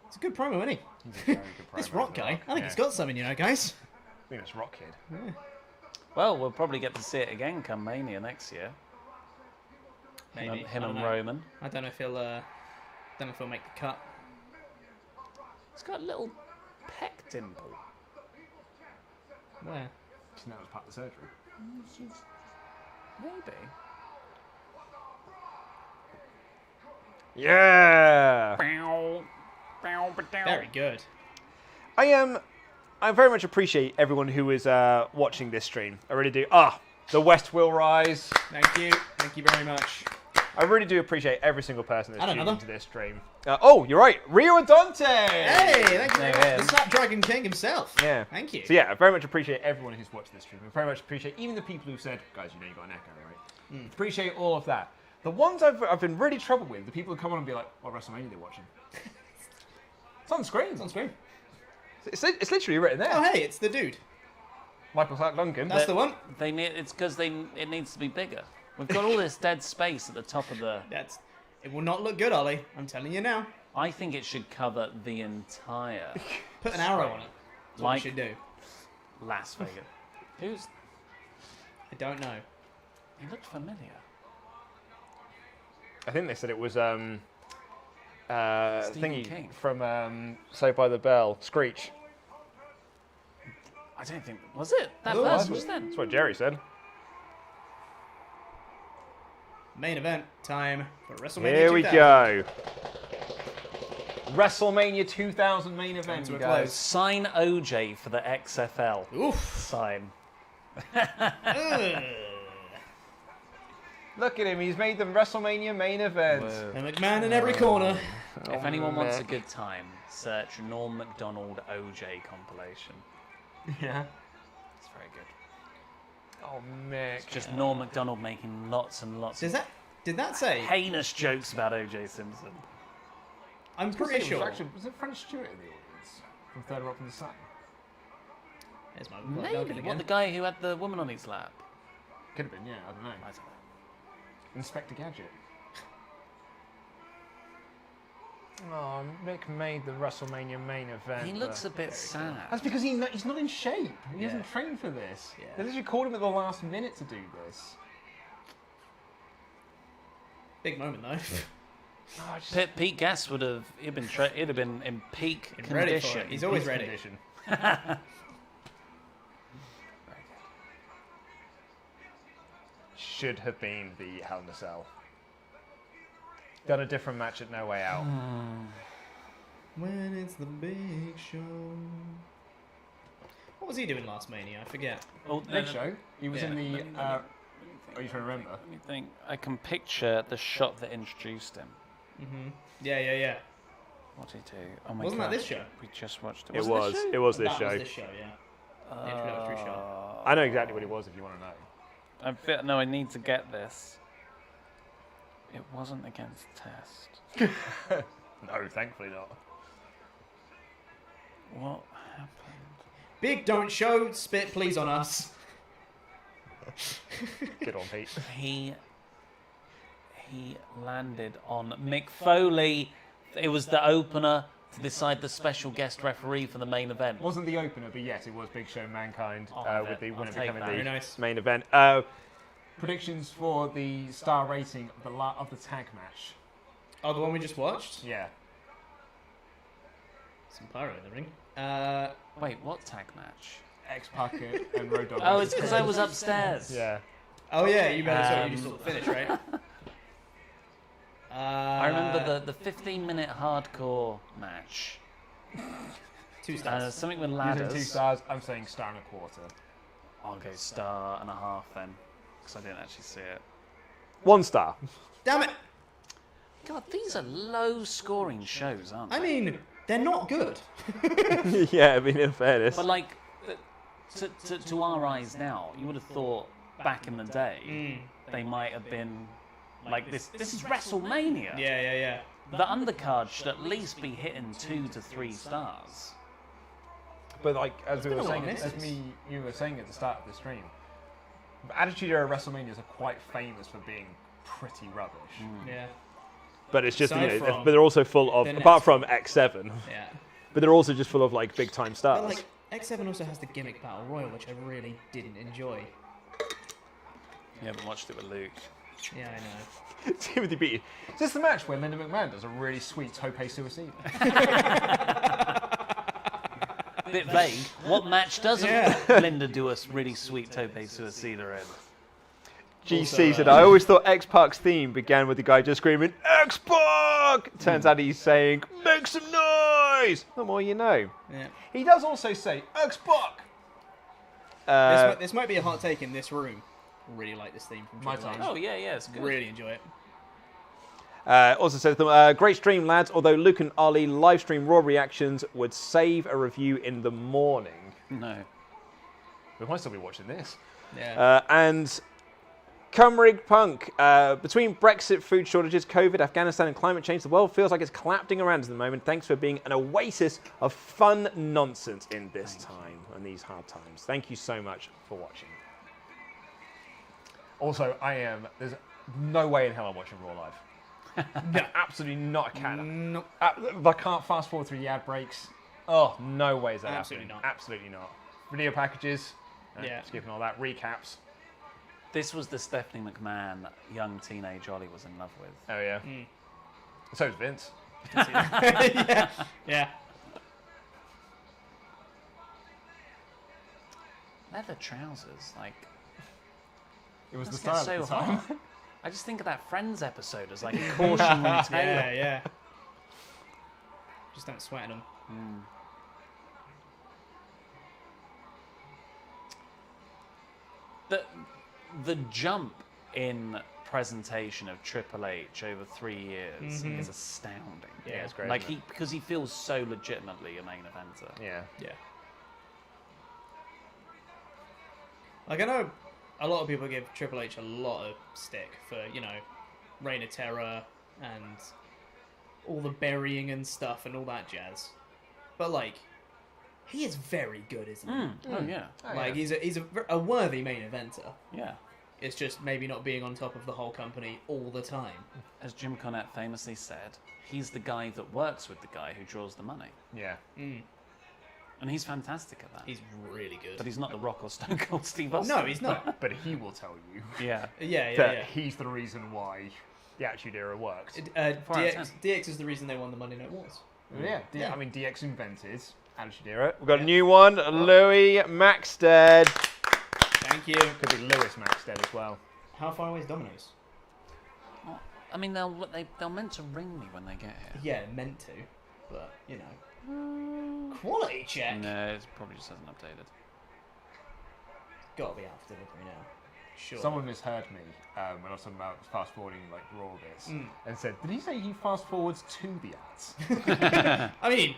It's a good promo, isn't he? He's a very good This promo, Rock The guy. Rock. I think Yeah. he's got something, you know, guys. I think it's Rock Kid. Well, we'll probably get to see it again come Mania next year. Maybe. Him I don't and know. Roman. I don't know if he'll make the cut. He's got a little peck dimple. Where? So that was part of the surgery. Maybe. Yeah. Very good. I very much appreciate everyone who is watching this stream. I really do. The West will rise. Thank you. Thank you very much. I really do appreciate every single person that's And tuned another. into this stream. You're right. Rio Adante! Hey, thank you very There much. he The is. Snapdragon King himself. Yeah. Thank you. So yeah, I very much appreciate everyone who's watched this stream. I very much appreciate even the people who said, guys, you know you got an echo, right? Appreciate all of that. The ones I've been really troubled with, the people who come on and be like, what WrestleMania are they watching? It's on screen. It's on screen. It's literally written there. Oh, hey, it's the dude. Michael Clark Duncan. That's the one. It's because it needs to be bigger. We've got all this dead space at the top of the. It will not look good, Ollie. I'm telling you now. I think it should cover the entire Put an arrow on it. That's what Like- we should do. Las Vegas. Who's? I don't know. He looked familiar. I think they said it was Stephen thingy King. from Saved by the Bell, Screech. I don't think was it that Who person was just then. That's what Jerry said. Main event time for WrestleMania. Here we 2000. go. WrestleMania 2000 main event, to you a guys. close. Sign OJ for the XFL. Oof. Sign. Ugh. Look at him, he's made the WrestleMania main event. A McMahon in every corner. If anyone wants a good time, search Norm Macdonald OJ compilation. Yeah. It's very good. Oh, Mick. Just Norm Macdonald making lots and lots Did of that say? heinous jokes about OJ Simpson. I'm pretty sure. Was it French Stewart in the audience from Third Rock from the Sun? There's my Maybe. What, the guy who had the woman on his lap? Could have been, yeah, I don't know. I don't know. Inspector Gadget. Oh, Mick made the WrestleMania main event. He looks a bit sad. That's because he's not in shape. He hasn't trained for this. Yeah. They literally called him at the last minute to do this. Big moment though. Pete Gas would have. He'd have been in peak Been ready for condition. it. He's always Peak ready. condition. Should have been the Hell in a Cell. Done a different match at No Way Out. When it's the big show. What was he doing last Mania? I forget. Oh, Big Show. He was Yeah. in the. Are you trying to remember? Let me think. I can picture the shot that introduced him. Mm-hmm. Yeah. What did he do? Oh my Wasn't god! that this show? We just watched it. It Was was. It was this That show. was this show, yeah. The introductory show. I know exactly what it was. If you want to know. No, I need to get this. It wasn't against Test. No, thankfully not. What happened? Big don't show. Spit please on us. Good on Pete. He landed on Mick Foley. It was the opener to decide the special guest referee for the main event. Wasn't the opener, but yes, it was Big Show Mankind with the I'll winner take becoming that. the Very nice. main event. Predictions for the star rating of the tag match. Oh, the one we just watched? Yeah. Some pyro in the ring. Wait, what tag match? X-Pac and Road Dogg. Oh, it's because I was upstairs. Yeah. Oh yeah, you just saw the finish, right? I remember the 15-minute hardcore match. 2 stars. Something with Using ladders. 2 stars. I'm saying star and a quarter. I'll go star and a half then, because I didn't actually see it. 1 star. Damn it! God, these are low-scoring shows, aren't they? I mean, they're not good. Yeah, I mean, in fairness. But like, to our eyes now, you would have thought back in the day they might have been like this. This is WrestleMania. Yeah. The undercard should at least be hitting 2 to 3 stars. But like, as we been were a lot saying, of misses. you were saying at the start of the stream, Attitude Era WrestleManias are quite famous for being pretty rubbish. Yeah. But it's just, Aside you know, from but they're also full of, the apart next- from X7, Yeah. but they're also just full of like big time stars. But like, X7 also has the gimmick battle royal, which I really didn't enjoy. You haven't watched it with Luke. Yeah, I know. Timothy Beatty. Is this the match where Linda McMahon does a really sweet Tope Suicide? Bit vague. What match doesn't Linda do a really sweet tope suicida in? GC said, I always thought X-Pac's theme began with the guy just screaming, X-Pac! Turns out he's saying, make some noise! The more you know. Yeah. He does also say, X-Pac! This might be a hot take in this room. Really like this theme from Triple H. Oh, yeah, it's good. Really enjoy it. Also says, great stream, lads, although Luke and Ali live stream Raw reactions would save a review in the morning. No. We might still be watching this. Yeah. And Cumrig Punk, between Brexit, food shortages, COVID, Afghanistan, and climate change, the world feels like it's collapsing around us at the moment. Thanks for being an oasis of fun nonsense in this time and these hard times. Thank you so much for watching. Also, there's no way in hell I'm watching Raw live. No, absolutely not a cat. Nope. I can't fast forward through the ad breaks. Oh, no way is that Absolutely happening. not. Absolutely not. Video packages. Yeah. Skipping all that. Recaps. This was the Stephanie McMahon young teenage Ollie was in love with. Oh, yeah. So is Vince. Yeah. Leather trousers, like, It was the must get style so at the time. hot. I just think of that Friends episode as like a cautionary tale. Yeah. Just don't sweat in them. The jump in presentation of Triple H over 3 years is astounding. Yeah, it's great. Like isn't it? because he feels so legitimately a main eventer. Yeah. Like, I know a lot of people give Triple H a lot of stick for, Reign of Terror and all the burying and stuff and all that jazz. But, like, he is very good, isn't he? Oh yeah. Like, he's a worthy main eventer. Yeah. It's just maybe not being on top of the whole company all the time. As Jim Cornette famously said, he's the guy that works with the guy who draws the money. Yeah. And he's fantastic at that. He's really good. But he's not the Rock or Stone Cold Steve Austin. No, he's not. But he will tell you Yeah. that he's the reason why the Attitude Era worked. DX is the reason they won the Monday Night Wars. Yeah. I mean, DX invented Attitude Era. We've got a new one, Louis Maxted. Thank you. Could be Lewis Maxted as well. How far away is Domino's? I mean, they're meant to ring me when they get here. Yeah, meant to, but quality check. No, it probably just hasn't updated. Got to be out for delivery now. Sure. Someone misheard me when I was talking about fast forwarding like Raw bits and said, "Did he say he fast forwards to the ads?" I mean,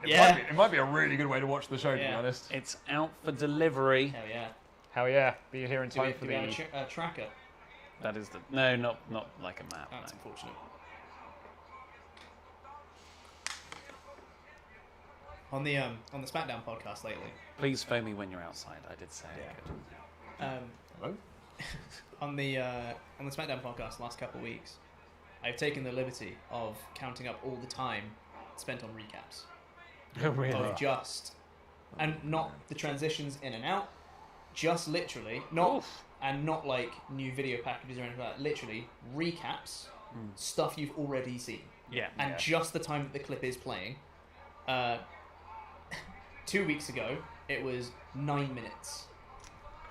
it might be a really good way to watch the show. To be honest, it's out for delivery. Hell yeah. Hell yeah! Be here in time for do we have a tracker? That is not like a map. That's unfortunate. On the SmackDown podcast lately. Please phone me when you're outside. I did say I could. Hello. On the SmackDown podcast last couple of weeks, I've taken the liberty of counting up all the time spent on recaps. Oh really? Of and not the transitions in and out, just literally not like new video packages or anything like that. Literally recaps, stuff you've already seen. Yeah. And just the time that the clip is playing. 2 weeks ago, it was 9 minutes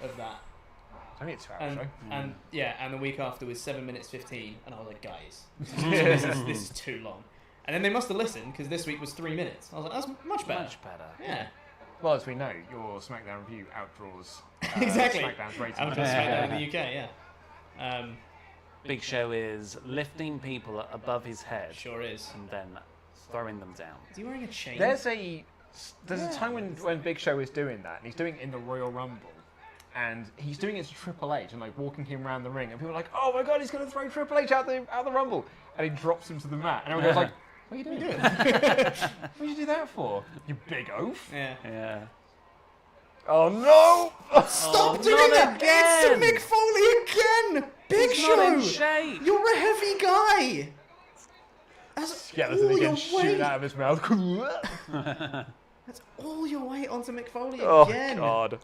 of that. It's only a 2-hour show. And the week after was 7 minutes 15, and I was like, guys, this is too long. And then they must have listened, because this week was 3 minutes. I was like, that's much better. Much better. Yeah. Well, as we know, your SmackDown review outdraws exactly. SmackDown's rating. Outdraws SmackDown in the UK, yeah. Big Show is lifting people above his head. Sure is. And then throwing them down. Is he wearing a chain? There's a time when Big Show is doing that, and he's doing it in the Royal Rumble, and he's doing it to Triple H and like walking him around the ring, and people are like, "Oh my God, he's going to throw Triple H out the Rumble," and he drops him to the mat, and everyone goes like, "What are you doing? What did you do that for? You big oaf!" Yeah. Oh no! Stop doing that! Again. It's Mick Foley again! Big He's Show! not in shape. You're a heavy guy! That's Yeah, that's all the thing your again, shooting weight. out of his mouth. That's all your weight onto Mick Foley Oh, again. God.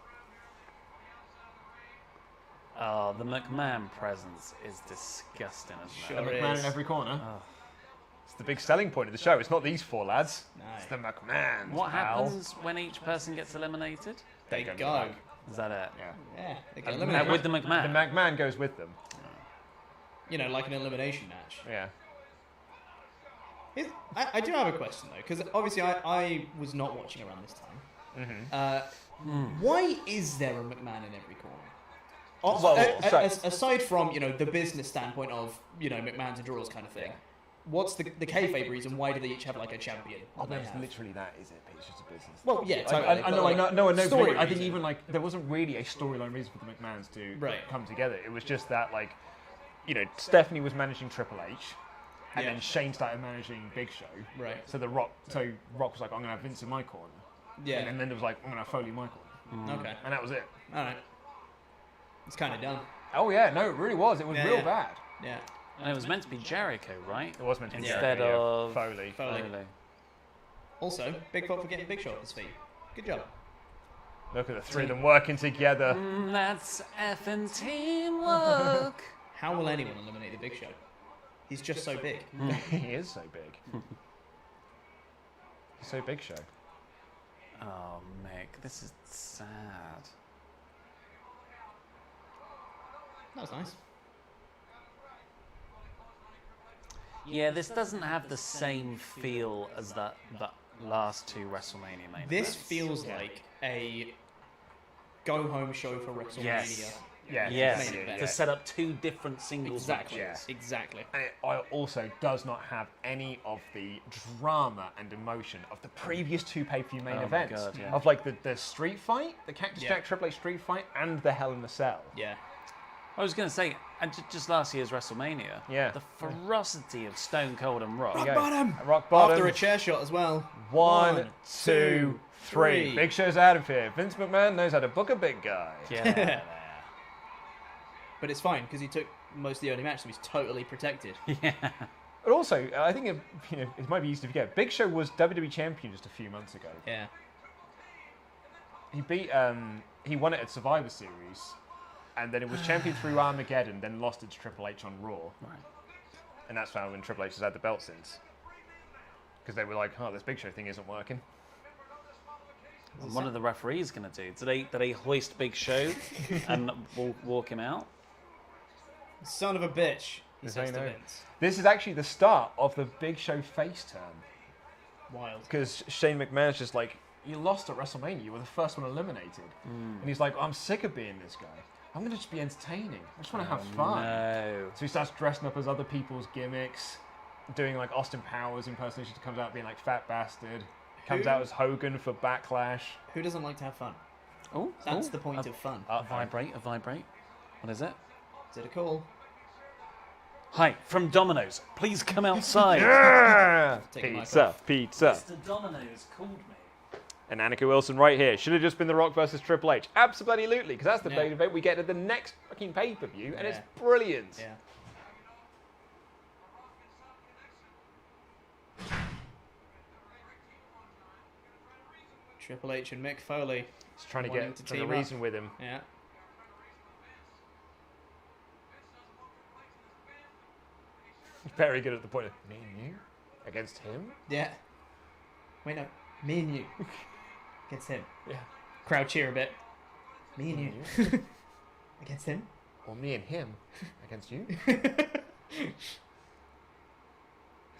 Oh, the McMahon presence is disgusting, isn't Sure it? McMahon is. in every corner. It's the big selling point of the show. It's not these 4 lads. No. It's the McMahons. What pal. happens when each person gets eliminated? They go. go. Is that it? Yeah. Yeah, they get And eliminated. With the McMahon. The McMahon goes with them. You know, like an elimination match. Yeah. I do have a question though, because obviously I was not watching around this time. Why is there a McMahon in every corner? Aside from the business standpoint of McMahon's and draws kind of thing, what's the kayfabe reason? Why do they each have like a champion? Oh, that they that's have? literally that, is it? It's just a business. Well, yeah, totally. I know. but, No, story I think reason. even like there wasn't really a storyline reason for the McMahons to come together. It was just that Stephanie was managing Triple H, and then Shane started managing Big Show. Right. So Rock was like, I'm gonna have Vince in my corner. Yeah. And then it was like, I'm gonna have Foley in my corner. Okay. And that was it. All right. It's kind of dumb. Oh yeah, no, it really was. It was real bad. Yeah. And it was meant to be Jericho, right? It was meant to be Instead Jericho, of Foley. Also, Big Pop for getting Big Show at his feet. Good job. Look at the 3 of them working together. That's effing teamwork. How will anyone eliminate the Big Show? He's just so big. He is so big. He's so Big Show. Oh, Mick, this is sad. That was nice. Yeah, this doesn't have the same feel as that last 2 WrestleMania main This events. feels like a go-home show for WrestleMania. Yes. Yes. Main event. To set up 2 different singles Exactly. matches. Exactly. And it also does not have any of the drama and emotion of the previous 2 pay-per-view main Oh my events. God, yeah. Of like the street fight, the Cactus Jack Triple H street fight, and the Hell in a Cell. Yeah. I was going to say, and just last year's WrestleMania, the ferocity of Stone Cold and Rock. Rock bottom. After a chair shot as well. 1, 2, 3. Big Show's out of here. Vince McMahon knows how to book a big guy. Yeah. But it's fine because he took most of the early match, so he's totally protected. Yeah. But also, I think it might be easy to forget. Big Show was WWE champion just a few months ago. Yeah. He beat he won it at Survivor Series, and then it was champion through Armageddon, then lost it to Triple H on Raw. Right. And that's when Triple H has had the belt since. Because they were like, oh, this Big Show thing isn't working. What are the referees going to do? Do they hoist Big Show and walk him out? Son of a bitch. He Yes, says I to know. Vince. This is actually the start of the Big Show face turn. Wild. Because Shane McMahon's just like, you lost at WrestleMania, you were the first one eliminated. And he's like, I'm sick of being this guy. I'm going to just be entertaining. I just want to have fun. No. So he starts dressing up as other people's gimmicks, doing like Austin Powers impersonations, comes out being like Fat Bastard, comes out as Hogan for Backlash. Who doesn't like to have fun? Oh, That's the point of fun. A vibrate. What is it? Is it a call? Hi, from Domino's. Please come outside. Yeah! Take the mic Pizza, off. pizza. Mr. Domino's called me. And Annika Wilson right here. Should have just been The Rock versus Triple H. Absolutely, because that's the Yeah. main event we get at the next fucking pay-per-view, and it's Yeah. brilliant. Yeah. Triple H and Mick Foley. Just trying to Wanting get to to the team up. reason with him. Yeah. Very good at the point of, me and you? Against him? Yeah. Wait, no. Me and you. Against him. Yeah. Crowd cheer a bit. Me and you. Against him. Or me and him against you?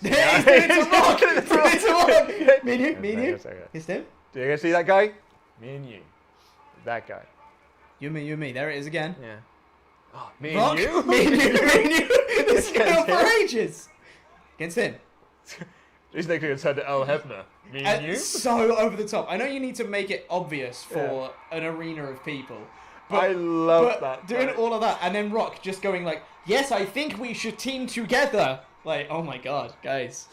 Yeah, he's doing it to Rock! He's doing it to Rock! Me and you. Me and you. Yes, okay. Against him. Do you guys see that guy? Me and you. That guy. You and me, you and me. There it is again. Yeah. Oh, me Rock, and you? me and you, me and you. This has gone on for Against ages. Against him. He's next going to turn to Earl Hebner. Me and you? So over the top. I know you need to make it obvious for an arena of people. I love But that. doing bit. all of that, and then Rock just going like, yes, I think we should team together. Like, oh my god, guys.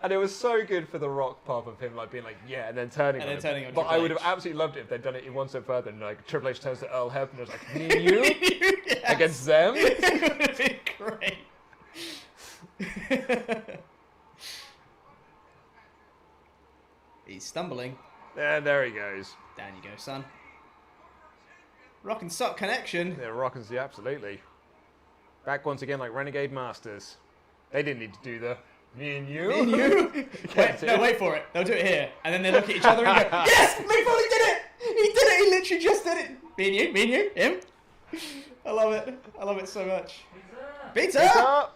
And it was so good for the Rock part of him, like being like, yeah, and then turning And on then him. turning on But Triple I would have H. absolutely loved it if they'd done it one step further, and like Triple H turns to Earl Hebner, and is like, me and you Yes. against them. It would have been great. He's stumbling. And there he goes. Down you go, son. Rock and Sock connection. Yeah, Rock and absolutely. Back once again like Renegade Masters. They didn't need to do the Me and you? Me and you? Wait for it. They'll do it here. And then they look at each other and go, yes! Mick Foley did it! He did it! He literally just did it! Me and you, him. I love it. I love it so much. Pizza! Pizza!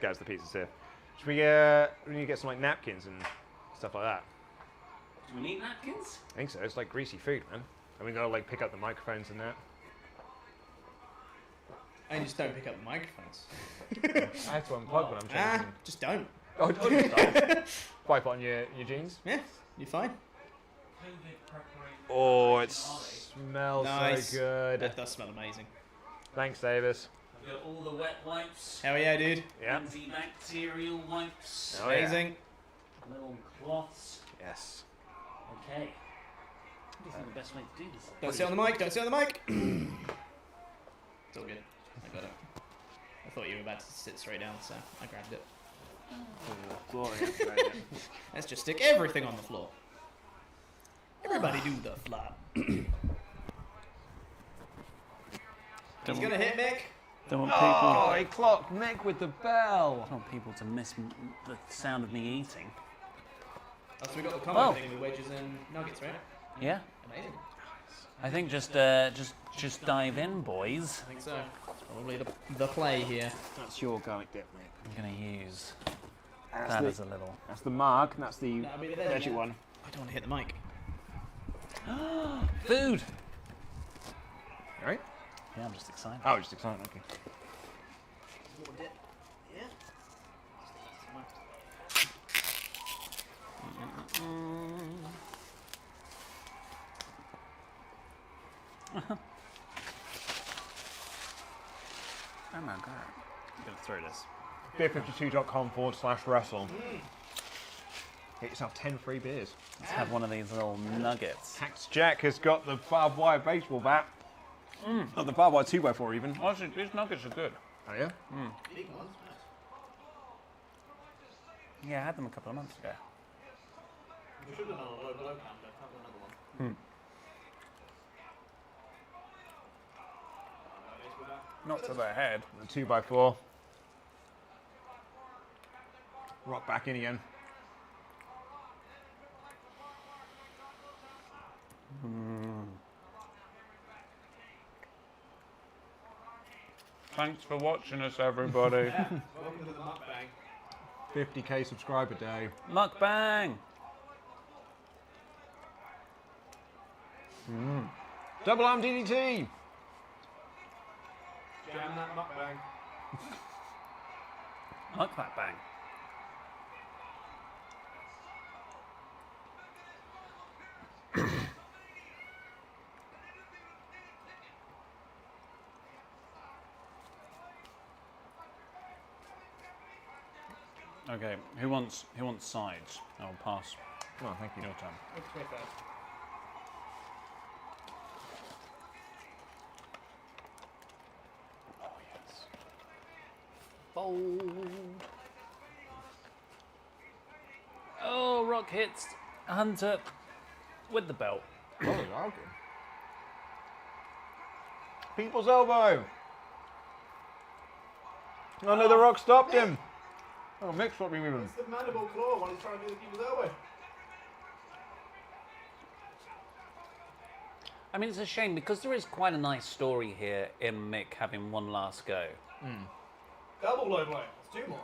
Guys, the pizza's here. Should we need to get some like napkins and stuff like that? Do we need napkins? I think so. It's like greasy food, man. And we gotta like pick up the microphones and that. And you just don't pick up the microphones. I have to unplug when I'm changing. Just don't. Oh, just don't. Wipe on your jeans. Yeah, you're fine. Oh, it smells so good. That does smell amazing. Thanks, Davis. I've got all the wet wipes. Hell yeah, dude. Yeah. Antibacterial wipes. Oh, yeah. Amazing. Little cloths. Yes. Okay. What do you think the best way to do this? Don't sit on the mic. Don't sit on the mic. It's all good. I got it. I thought you were about to sit straight down, so I grabbed it. Let's just stick everything on the floor. Everybody do the flop. He's gonna hit Mick. Don't want people. Oh, he clocked Mick with the bell. I don't want people to miss the sound of me eating. Oh, so we got the combo thing with wedges and nuggets, right? Yeah. Amazing. I think just dive in, boys. I think so. Probably the play here. That's your garlic dip, Mick. I'm gonna use That's that the, as a little. That's the mark, and that's the No, I mean, if there's veggie more- one. I don't want to hit the mic. Food. All right. Yeah, I'm just excited. Oh, just excited. Okay. More dip. Yeah. Oh my god. I'm gonna throw this. beer52.com/wrestle. Get yourself 10 free beers. Let's have one of these little nuggets. Cactus Jack has got the barbed wire baseball bat. Not the barbed wire 2x4 even. Actually, these nuggets are good. Oh yeah? Big ones, Yeah, I had them a couple of months ago. we should have done a low blow pounder. Have another one. Not to the head. The 2x4. Rock back in again. Thanks for watching us, everybody. Welcome to the mukbang. 50k subscriber day. Mukbang! Double arm DDT. Jam that mukbang. Mukbang. Okay, who wants sides? I'll pass. Oh, thank you. Your turn. Oh yes. Fold. Oh, Rock hits Hunter with the belt. Oh, okay. People's elbow. Oh no, the Rock stopped him. Oh, Mick's stopping him. It's the mandible claw when he's trying to do the people's elbow. I mean, it's a shame because there is quite a nice story here in Mick having one last go. Double low blow. It's two more.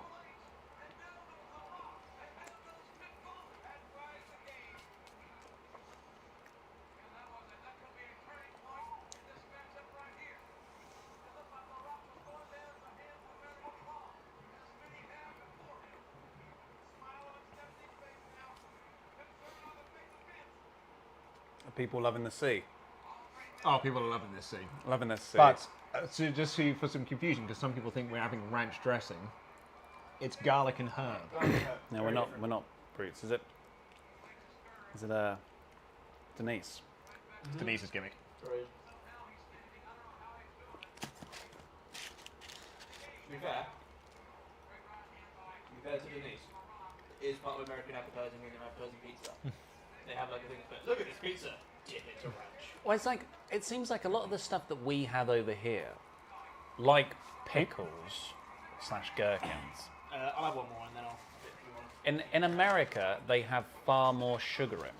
Are people loving the sea? Oh, people are loving this scene. Loving the sea. But for some confusion, because some people think we're having ranch dressing, it's garlic and herb. No, we're not brutes. Is it Denise? It's Denise's gimmick. Sorry. To be fair to Denise, it is part of American advertising when they're advertising pizza. They have like a thing that says, look at this pizza, dip it to ranch. Well, it seems like a lot of the stuff that we have over here, like pickles, / gherkins. I'll have one more and then I'll. In America, they have far more sugar in.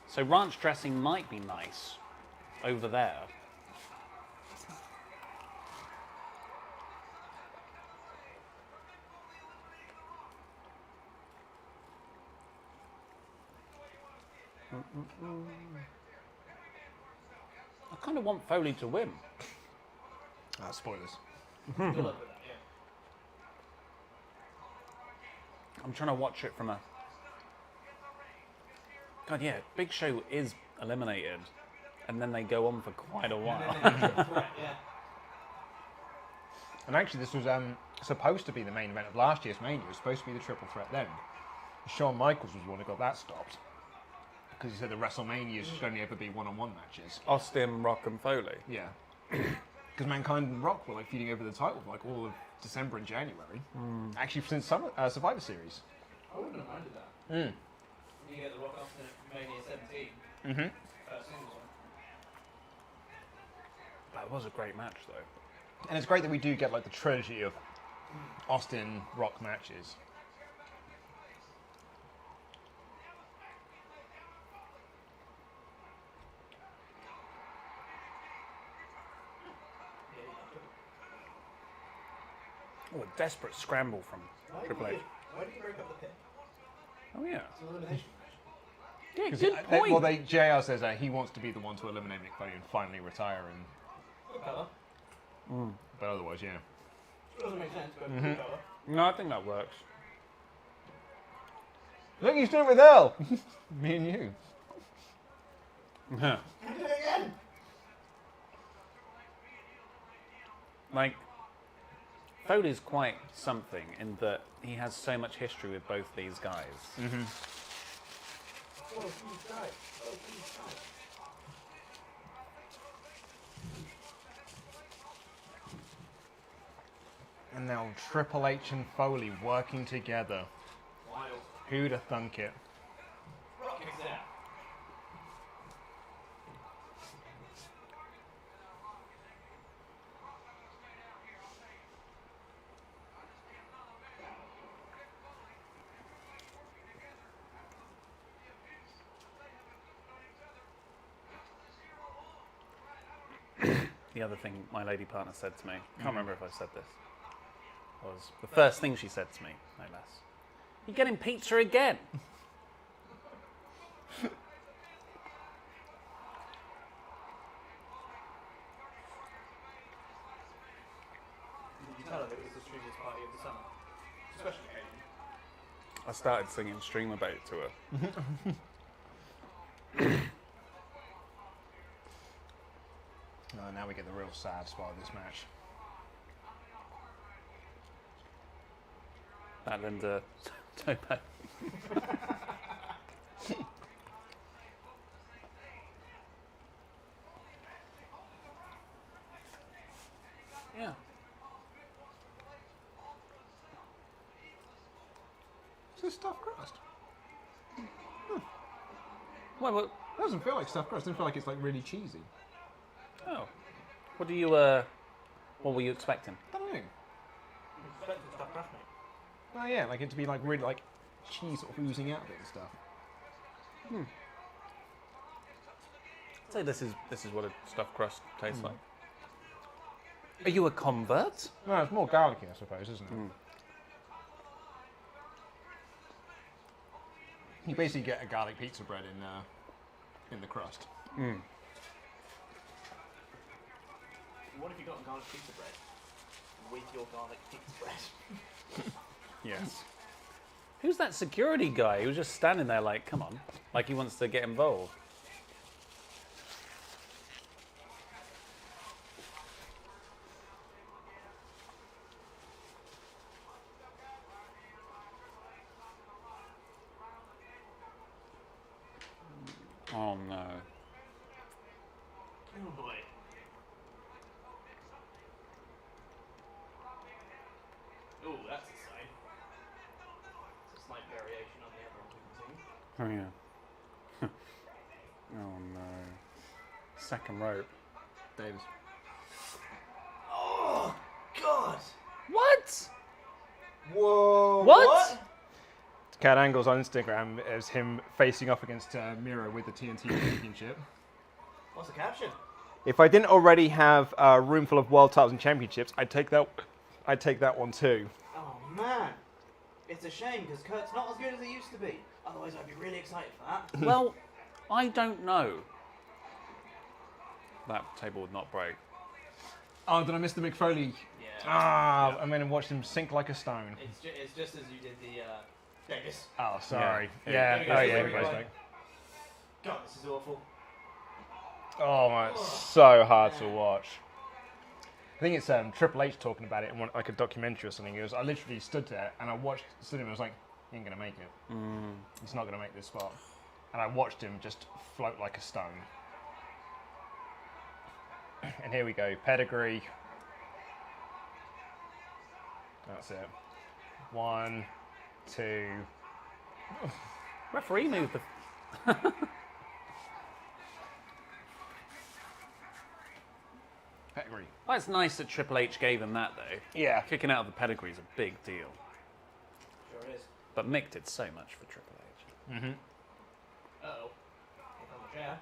So ranch dressing might be nice over there. I kind of want Foley to win. Spoilers. I'm trying to watch it from a... God, yeah, Big Show is eliminated, and then they go on for quite a while. And actually, this was supposed to be the main event of last year's Mania. It was supposed to be the triple threat then. Shawn Michaels was the one who got that stopped. Because he said the WrestleManias should only ever be one-on-one matches. Austin, Rock, and Foley. Yeah. Because Mankind and Rock were like feuding over the title for like all of December and January. Actually, since Survivor Series. I wouldn't have minded that. You get the Rock Austin at Mania 17. First singles one. That was a great match, though. And it's great that we do get like the trilogy of Austin Rock matches. Oh, a desperate scramble from Triple H. Why do you break up the pin? Oh, yeah. It's an elimination match. Yeah, 'Cause good point. well, JR says he wants to be the one to eliminate Mick Foley and finally retire. But otherwise, yeah. It doesn't make sense, but cool colour. No, I think that works. Look, he's doing it with Earl. Me and you. Yeah. Do it again! Like, Foley's quite something in that he has so much history with both these guys. Oh, please die. Oh, please die. And now Triple H and Foley working together. Wild. Who'd have thunk it? Rock kicks it out. The other thing my lady partner said to me, I can't remember if I said this, was the first thing she said to me, no less. You're getting pizza again. Did you tell her that it was the strangest party of the summer? Special occasion. I started singing Stream About It to her. Now we get the real sad spot of this match. That Linda Topo. Yeah. Is this stuffed crust? Well, It doesn't feel like stuffed crust. It doesn't feel like it's like really cheesy. oh. What do you, what were you expecting? I don't know. Expected stuff, crust, mate. Well, yeah, like it to be like really like cheese sort of oozing out of it and stuff. I'd say this is what a stuffed crust tastes like. Are you a convert? No, it's more garlicky, I suppose, isn't it? You basically get a garlic pizza bread in the crust. What if you got garlic pizza bread with your garlic pizza bread? Yes. Who's that security guy who was just standing there like, come on, like he wants to get involved? Oh no. Oh boy. Oh, that's a sight. It's a slight variation on the other one we can see. Oh yeah. Oh no. Second rope. Davis. Oh, God! What? Cat Angles on Instagram as him facing off against Mero with the TNT Championship. What's the caption? If I didn't already have a room full of world titles and championships, I'd take that one too. Oh man, it's a shame because Kurt's not as good as he used to be. Otherwise, I'd be really excited for that. Well, I don't know. That table would not break. Oh, did I miss the Mick Foley? Yeah. Ah, I mean, and watched him sink like a stone. It's just as you did the Vegas. Oh, sorry. Yeah. Yeah. Oh, yeah. There we Goes go. back. God, this is awful. Oh my, it's so hard to watch. I think it's Triple H talking about it in like a documentary or something. It was, I literally stood there and I stood him and I was like, he ain't gonna make it. He's not gonna make this spot. And I watched him just float like a stone. And here we go, pedigree. That's it. 1, 2. Referee moved the. Pedigree. Well, it's nice that Triple H gave him that, though. Yeah. Kicking out of the pedigree is a big deal. Sure it is. But Mick did so much for Triple H. Mm-hmm. Uh-oh. Here comes the chair.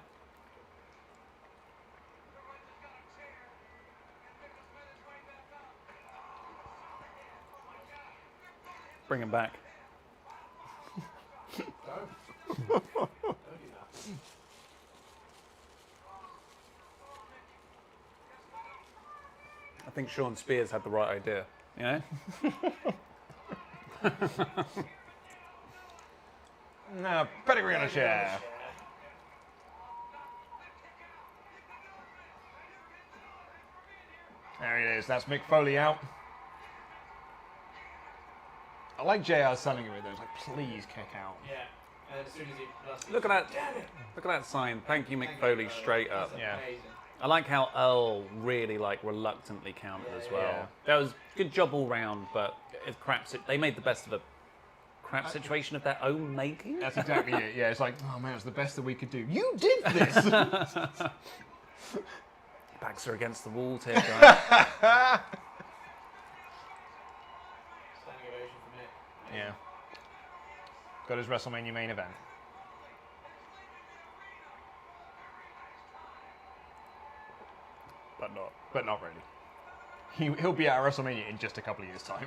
Bring him back. Don't do that. I think Sean Spears had the right idea. You know? No, pedigree on a chair. There it is. That's Mick Foley out. I like JR selling it with those. Like, please kick out. Yeah. And as soon as he does, Look at that. Look at that sign. Thank you, Mick Foley, straight up. Yeah. amazing. I like how Earl really reluctantly counted as well. Yeah. That was good job all round, but they made the best of a crap situation of their own making. That's exactly it. Yeah, it's like, oh man, it's the best that we could do. You did this. Backs are against the wall here, guys. Standing ovation for Mick. Yeah. Got his WrestleMania main event. But not really. He'll be at WrestleMania in just a couple of years' time.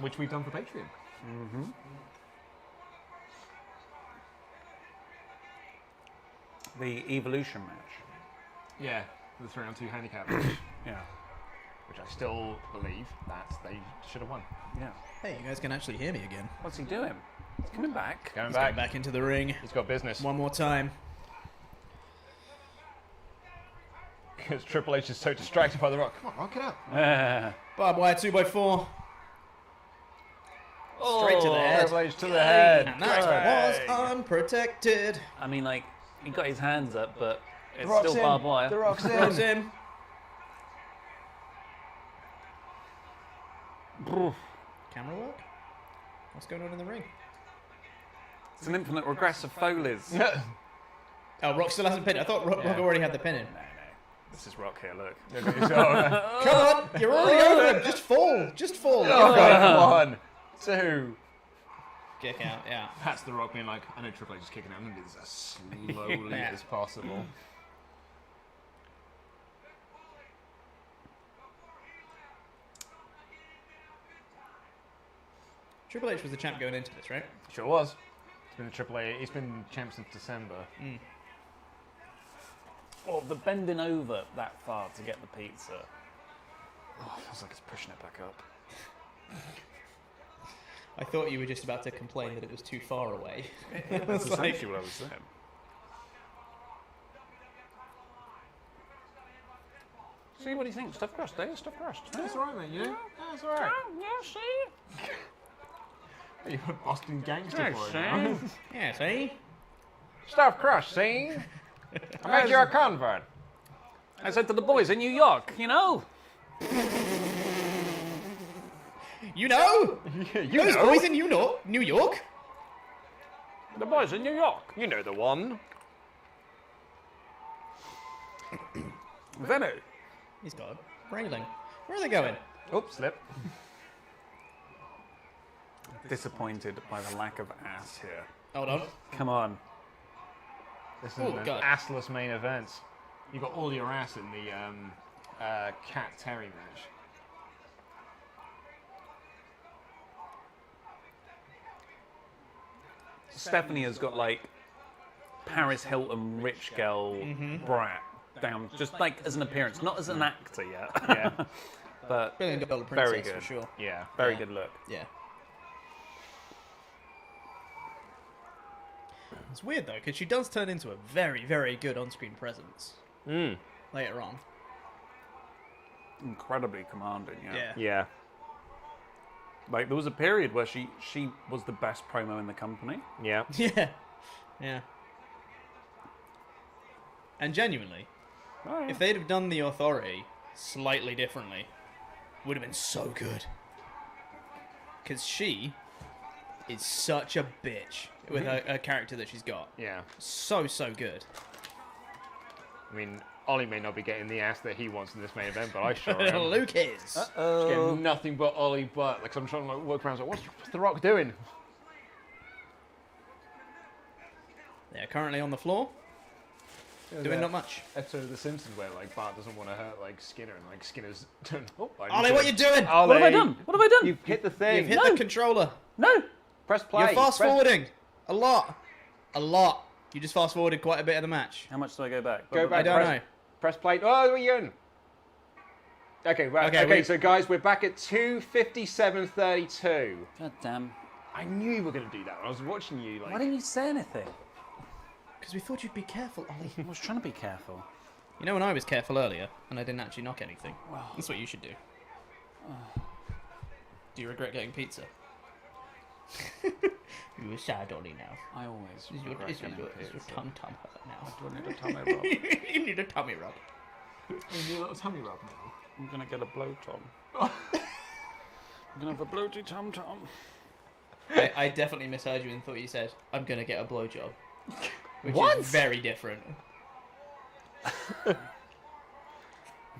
Which we've done for Patreon. Mm-hmm. The Evolution match. Yeah, the 3-on-2 handicap match. Yeah. Which I still believe that they should have won. Yeah. Hey, you guys can actually hear me again. What's he doing? He's coming back. Going He's back. going back into the ring. He's got business. One more time. Because Triple H is so distracted by The Rock. Come on, Rock it up. Barbed wire 2x4. Oh, Straight to the head. Triple H to the head. And that was unprotected. I mean, like, he got his hands up, but it's Rock's still in. barbed wire. The Rock's in. Rocks him. Camera work? What's going on in the ring? It's an infinite regress of Foley's. Oh, Rock still hasn't pinned. I thought Rock already had the pin in. No. This is Rock here, look. Come on, you're already over him. Just fall. Just fall. Oh, 1, 2. Kick out, yeah. That's The Rock being like, I know Triple H is kicking out. I'm going to do this as slowly as possible. Triple H was the champ going into this, right? Sure was. He's been the Triple H. He's been champ since December. Oh, the bending over that far to get the pizza. Oh, it feels like it's pushing it back up. I thought you were just about to complain that it was too far away. That's essentially what I was saying. See, what do you think? Stuffed crust, eh? Stuffed crust. That's all right, mate, you know? That's all right. Yeah, see? You're a Boston gangster Yeah, for it see? now. Yeah, see? Stuff crust, see? I made you a convert. I said to the boys in New York, you know? You know? You Those know. boys in New York? The boys in New York. You know the one. Venis. He's got a railing. Where are they going? Oops, slip. disappointed by the lack of ass here. Hold on. Come on. This is Oh, an God. assless main event. You got all your ass in the Cat Terry match. Stephanie has got like Paris Hilton rich girl brat down, just like as an appearance, not as an actor yet. Yeah. But $1 billion very princess good. for sure. Yeah. Very Yeah. good look. Yeah. It's weird though, because she does turn into a very, very good on-screen presence later on. Incredibly commanding, yeah. Yeah. Yeah. Like there was a period where she was the best promo in the company. Yeah. Yeah. Yeah. And genuinely, Oh, yeah. if they'd have done the Authority slightly differently, would have been so good. Because she is such a bitch with her character that she's got. Yeah. So good. I mean, Ollie may not be getting the ass that he wants in this main event, but I sure am. Luke is. Just getting nothing but Ollie butt. Like I'm trying to like work around. Like, what's The Rock doing? They're currently on the floor, doing not much. Episode of The Simpsons where like Bart doesn't want to hurt like Skinner, and like Skinner's turned. Ollie, what you doing? Ollie, What have I done? What have I done? You've hit the thing. You've hit the controller. No. Press play. You're fast Press- forwarding a lot. You just fast forwarded quite a bit of the match. How much do I go back? Go back. I don't press, know. Press play. Oh, we're you in. Okay, right. Okay, Okay, we- so guys, we're back at 2:57:32. God damn. I knew you were going to do that. I was watching you. Like, Why didn't you say anything? Because we thought you'd be careful, Ollie. I was trying to be careful. You know when I was careful earlier and I didn't actually knock anything? That's what you should do. Do you regret getting pizza? You're sad, Ollie, now. I always Is your tum-tum hurt now? Do I need a tummy rub? You need a tummy rub. you need a little tummy rub now. I'm gonna get a blow tom. I'm gonna have a bloaty tum tum. I definitely misheard you and thought you said, I'm going to get a blowjob. Which What? is very different.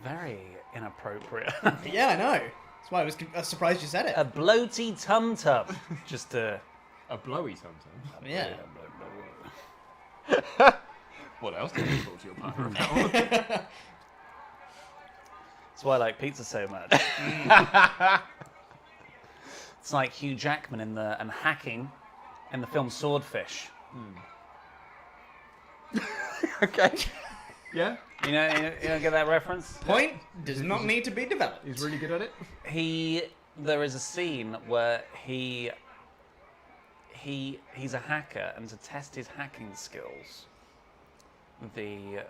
Very inappropriate. Yeah, I know. That's why I was surprised you said it. A bloaty tum tum. Just a. A blowy tum tum. Yeah. What else did you talk to your partner about? That's why I like pizza so much. It's like Hugh Jackman and hacking in the film Swordfish. Okay. Yeah. You know, get that reference? Point does not need to be developed. He's really good at it. There is a scene where he's a hacker, and to test his hacking skills, the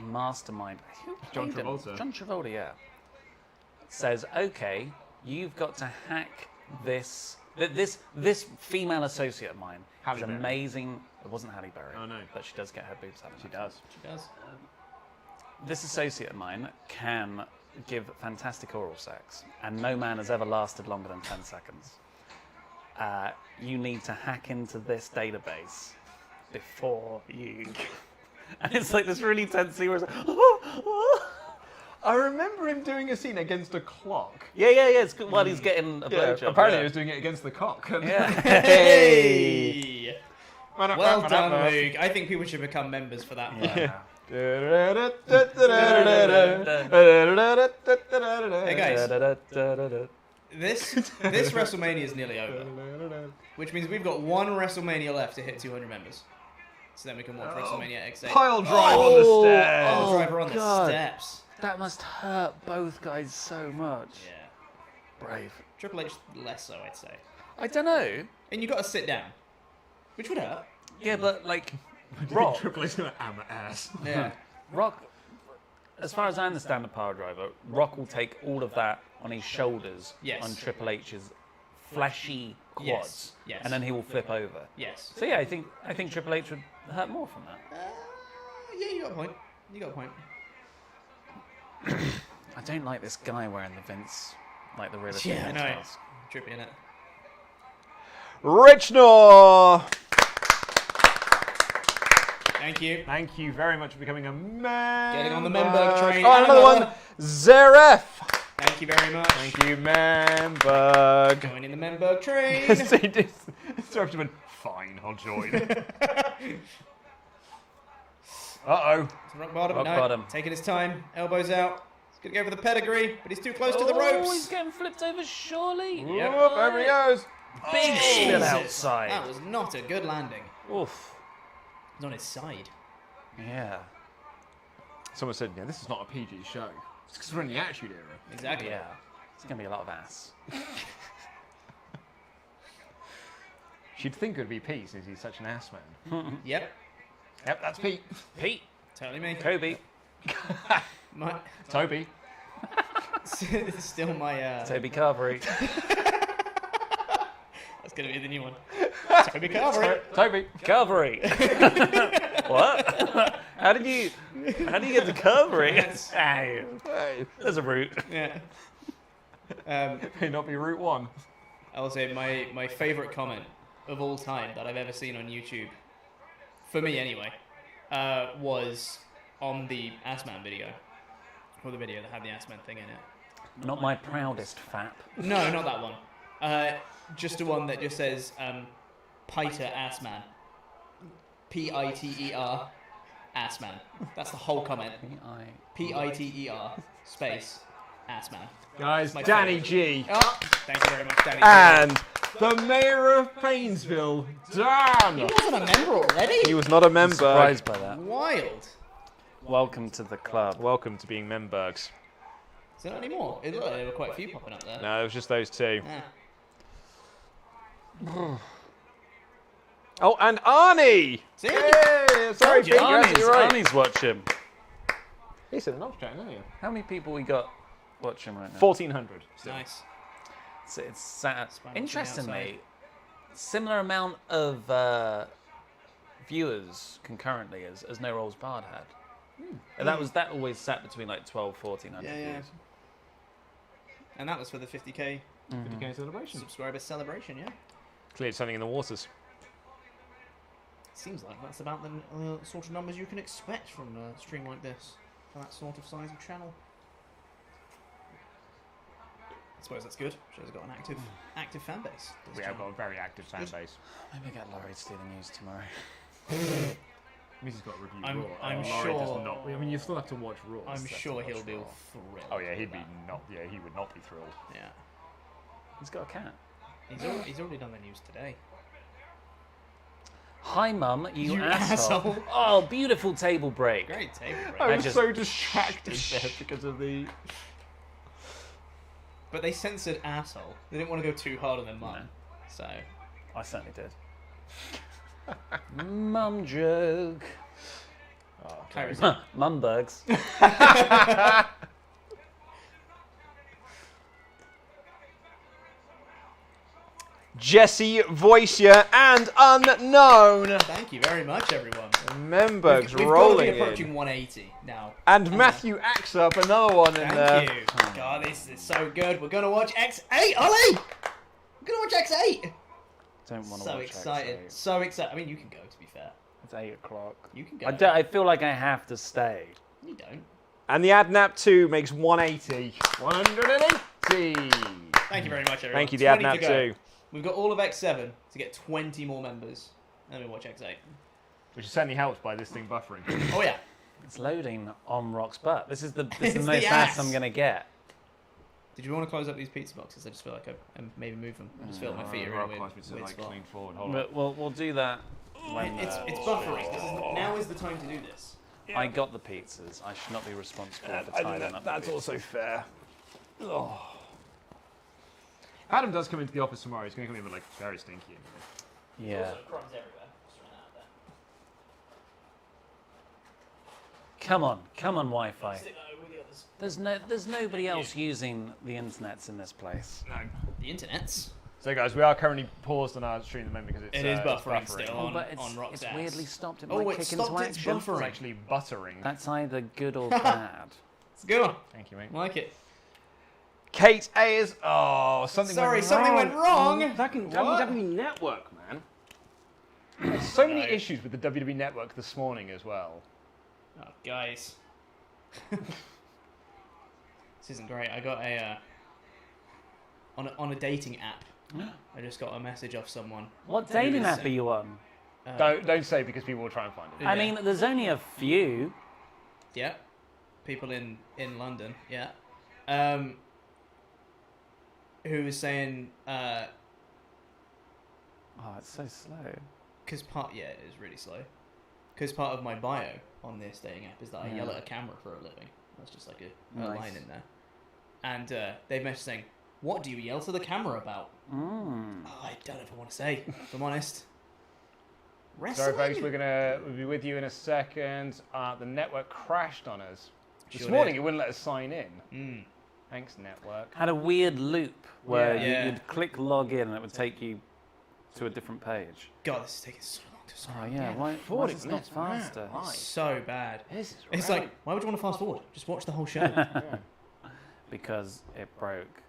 mastermind, who John played him? Travolta. John Travolta, yeah, says, okay, you've got to hack this female associate of mine. Halle Is Berry. amazing. It wasn't Halle Berry. Oh, no. But she does get her boobs out. She does. She does. This associate of mine can give fantastic oral sex, and no man has ever lasted longer than 10 seconds. You need to hack into this database before you... And it's like this really tense scene where it's like... I remember him doing a scene against a clock. Yeah, it's good while he's getting a Yeah, blowjob. apparently yeah. he was doing it against the cock. Yeah. Hey! Well done, Luke. I think people should become members for that one. Yeah. Hey guys, this WrestleMania is nearly over, which means we've got one WrestleMania left to hit 200 members. So then we can watch WrestleMania X8. Pile drive on the stairs. Pile driver on the God. steps. That must hurt both guys so much. Yeah. Brave. Triple H less so, I'd say. I don't know. And you got to sit down, which would hurt. Yeah, but like Rock, Triple H's gonna hammer ass. Yeah. Rock. As far as I understand the power driver, Rock will take all of that on his shoulders Yes. on Triple H's fleshy quads, Yes. and then he will flip over. Yes. So yeah, I think Triple H would hurt more from that. Yeah, you got a point. You got a point. I don't like this guy wearing the Vince, like the real estate Yeah, I know. mask. Trippy in it. Rich Nor! Thank you. Thank you very much for becoming a man. Getting on the member train. Oh, and another one. Zaref. Thank you very much. Thank you, Memberg. Joining the Memberg train. Disruption went, fine, I'll join. Uh-oh. Rock bottom. Rock No, bottom. taking his time. Elbows out. He's going to go for the pedigree, but he's too close to the Oh, ropes. he's getting flipped over, surely. Whoop, over he goes. Big spill Jesus. outside. That was not a good landing. Oof. He's on his side. Yeah. Someone said, yeah, this is not a PG show. It's because we're in the Attitude Era. Exactly. Yeah. It's going to be a lot of ass. You'd think it would be Pete since he's such an ass man. Yep. Yep, that's Pete. Pete. Totally me. Kobe. My, Toby. still my. Toby Carvery. That's going to be the new one. Toby Carvery. Toby. Carvery. What? How do you get to Carvery? Hey, there's a route. Yeah. May not be Route 1. I will say my favourite comment of all time that I've ever seen on YouTube, for me anyway, was on the Assman video. Or the video that had the Assman thing in it. Not my proudest fap. No, not that one. Just the one that just says Piter Assman. P-I-T-E-R Assman. That's the whole comment. P-I-T-E-R space Assman. Guys, My Danny favourite. G. Oh, thank you very much, Danny. And the Mayor of Painesville, Dan. He wasn't a member already? He was not a member. Surprised by that. Wild. Welcome to the club. Welcome to being Membergs. Is there not any more? It looked like there were quite a few popping up there. No, it was just those two. Yeah. Oh, and Arnie! See? Hey, sorry, Pete, you're absolutely right. Arnie's watching. He's in an off chat, isn't he? How many people we got watching right now? 1,400. Still. Nice. It's sat. Spam from Interestingly, similar amount of viewers concurrently as No Rolls Barred had. And that always sat between like 12, 1,400 Yeah, yeah. views. And that was for the 50k 50k celebration. subscriber celebration, yeah? Cleared something in the waters. Seems like that's about the sort of numbers you can expect from a stream like this for that sort of size of channel. I suppose that's good. Shows got an active fan base. We have got a very active fan base. Maybe get Laurie to do the news tomorrow. Missy's got a review I'm Raw. I'm Laurie sure. does not. I mean, you still have to watch Raw. I'm sure he'll be thrilled. Oh yeah, he'd be with that. not. Yeah, he would not be thrilled. Yeah. He's got a cat. He's already done the news today. Hi, Mum, you You asshole. asshole. Oh, beautiful table break. Great table break. I was just- so distracted there because of the. But they censored asshole. They didn't want to go too hard on their mum. No. So I certainly did. Mum joke. carries on. Mumbergs. Jesse Voicia and Unknown. Thank you very much, everyone. Membergs We've got to rolling be approaching in. 180 now. And Matthew Axup, another one in there. Thank you. God, this is so good. We're gonna watch X8, Ollie. We're gonna watch X8. Don't want to So watch excited. X8. So excited. I mean, you can go. To be fair, It's 8 o'clock. you can go. I feel like I have to stay. You don't. And the AdNap 2 makes 180. 180. Thank you very much, everyone. Thank you, the 20 to AdNap go. 2. We've got all of X7 to get 20 more members. Then we watch X8. Which is certainly helped by this thing buffering. Oh yeah. It's loading on Rock's butt. This is the It's most the ass ass. I'm gonna get. Did you want to close up these pizza boxes? I just feel like I maybe move them. I just feel like my feet are in a weird spot. forward. Hold on. But we'll do that when It's buffering. Now is the time to do this. I got the pizzas. I should not be responsible for tying up. That's the pizzas. also fair. Oh. Adam does come into the office tomorrow. He's going to come in with like very stinky. Yeah. Also, crumbs everywhere. Just throwing that out there. Come on, Wi-Fi. Stick that over the others. There's nobody else using the internets in this place. The internets. So guys, we are currently paused on our stream at the moment because It is buffering still on, but it's, on Rock's it's ass. weirdly stopped. It Oh, might it kick into stopped its action. It's buffering. actually buttering. That's either good or bad. It's a good one. Thank you, mate. I like it. Kate Ayers. Oh, something Sorry, went something wrong. went wrong. Fucking What? WWE Network, man. There's so many No. issues with the WWE Network this morning as well. Oh, guys. This isn't great. I got a on a dating app. I just got a message off someone. What dating app are you on? Don't say because people will try and find it. I mean, there's only a few. Yeah. People in London. Yeah. Who was saying? Oh, it's so slow. It is really slow. Because part of my bio on this dating app is that I yell at a camera for a living. That's just like a line in there. And they messaged saying, "What do you yell to the camera about?" Oh, I don't know if I want to say, if I'm honest. Sorry, folks, we'll be with you in a second. The network crashed on us. This Sure morning, did. it wouldn't let us sign in. Thanks, network. Had a weird loop where Yeah. you'd click log in and it would take you to a different page. God, this is taking so long to sign. Oh yeah, why is it not faster? So bad. This is It's right. like, why would you want to fast forward? Just watch the whole show. Because it broke.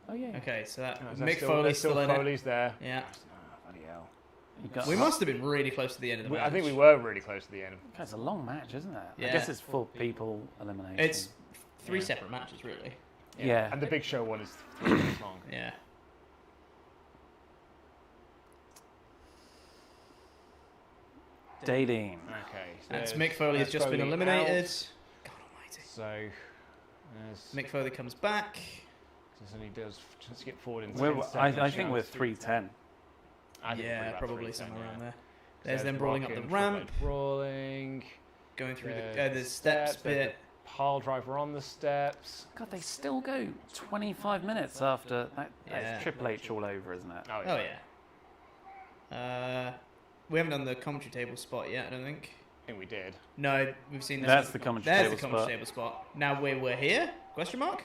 Oh yeah. Okay, so that There's Mick still- Foley's there's still in it. Foley's there. Yeah. Bloody hell. You got, We must have been really close to the end of the match. I think we were really close to the end. It's a long match, isn't it? Yeah. I guess it's 4 people elimination. It's 3 separate matches, really. Yeah. And the Big Show one is 3 minutes long. Yeah. Dating. Okay. And So Mick Foley has that's just been Foley eliminated. out. God almighty. So, Mick Foley comes back. and he does just get forward in 10 We're, seconds. I think we're 310. I think we're Yeah, about probably 310, somewhere yeah. around there. So There's them brawling up the rocking, ramp, Triple H brawling. going through There's the steps there's bit. the pile driver on the steps. God, they still go 25 minutes after that. Yeah. That's Triple H all over, isn't it? Oh Oh yeah. We haven't done the commentary table spot yet, I don't think. I think we did. No, we've seen this. That's the commentary There's table the commentary spot. table spot. Now we're here? Question mark?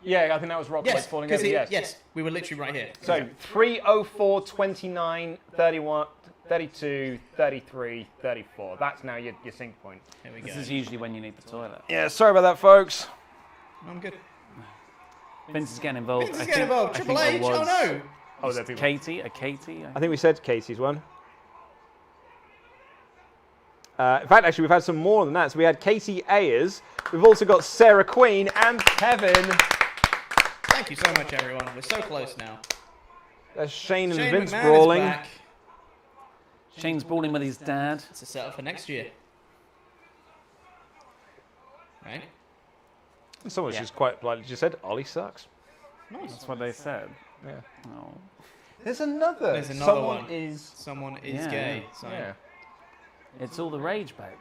Yeah, I think that was Rock Yes, falling because over. yes, we were literally right here. So 3:04, 29, 31, 32, 33, 34. That's now your sync point. Here we This go. is usually when you need the toilet. Yeah, sorry about that, folks. I'm good. Vince is getting involved. Vince I is getting think- involved. I Triple think H. there Oh was- no. Oh, there are people. Katie, a Katie. I think we said Casey's one. In fact, actually, we've had some more than that. So we had Casey Ayers. We've also got Sarah Queen and Kevin. Thank you so much, everyone. We're so close now. There's Shane and Shane Vince McMahon brawling. is back. Shane's brawling with his dad. It's a setup for next year. Right? Someone's just quite politely just said, Ollie sucks. Nice. That's what they said. Yeah. Oh. There's another. There's another Someone one. is. Someone is Yeah. gay. So. Yeah. It's all the rage back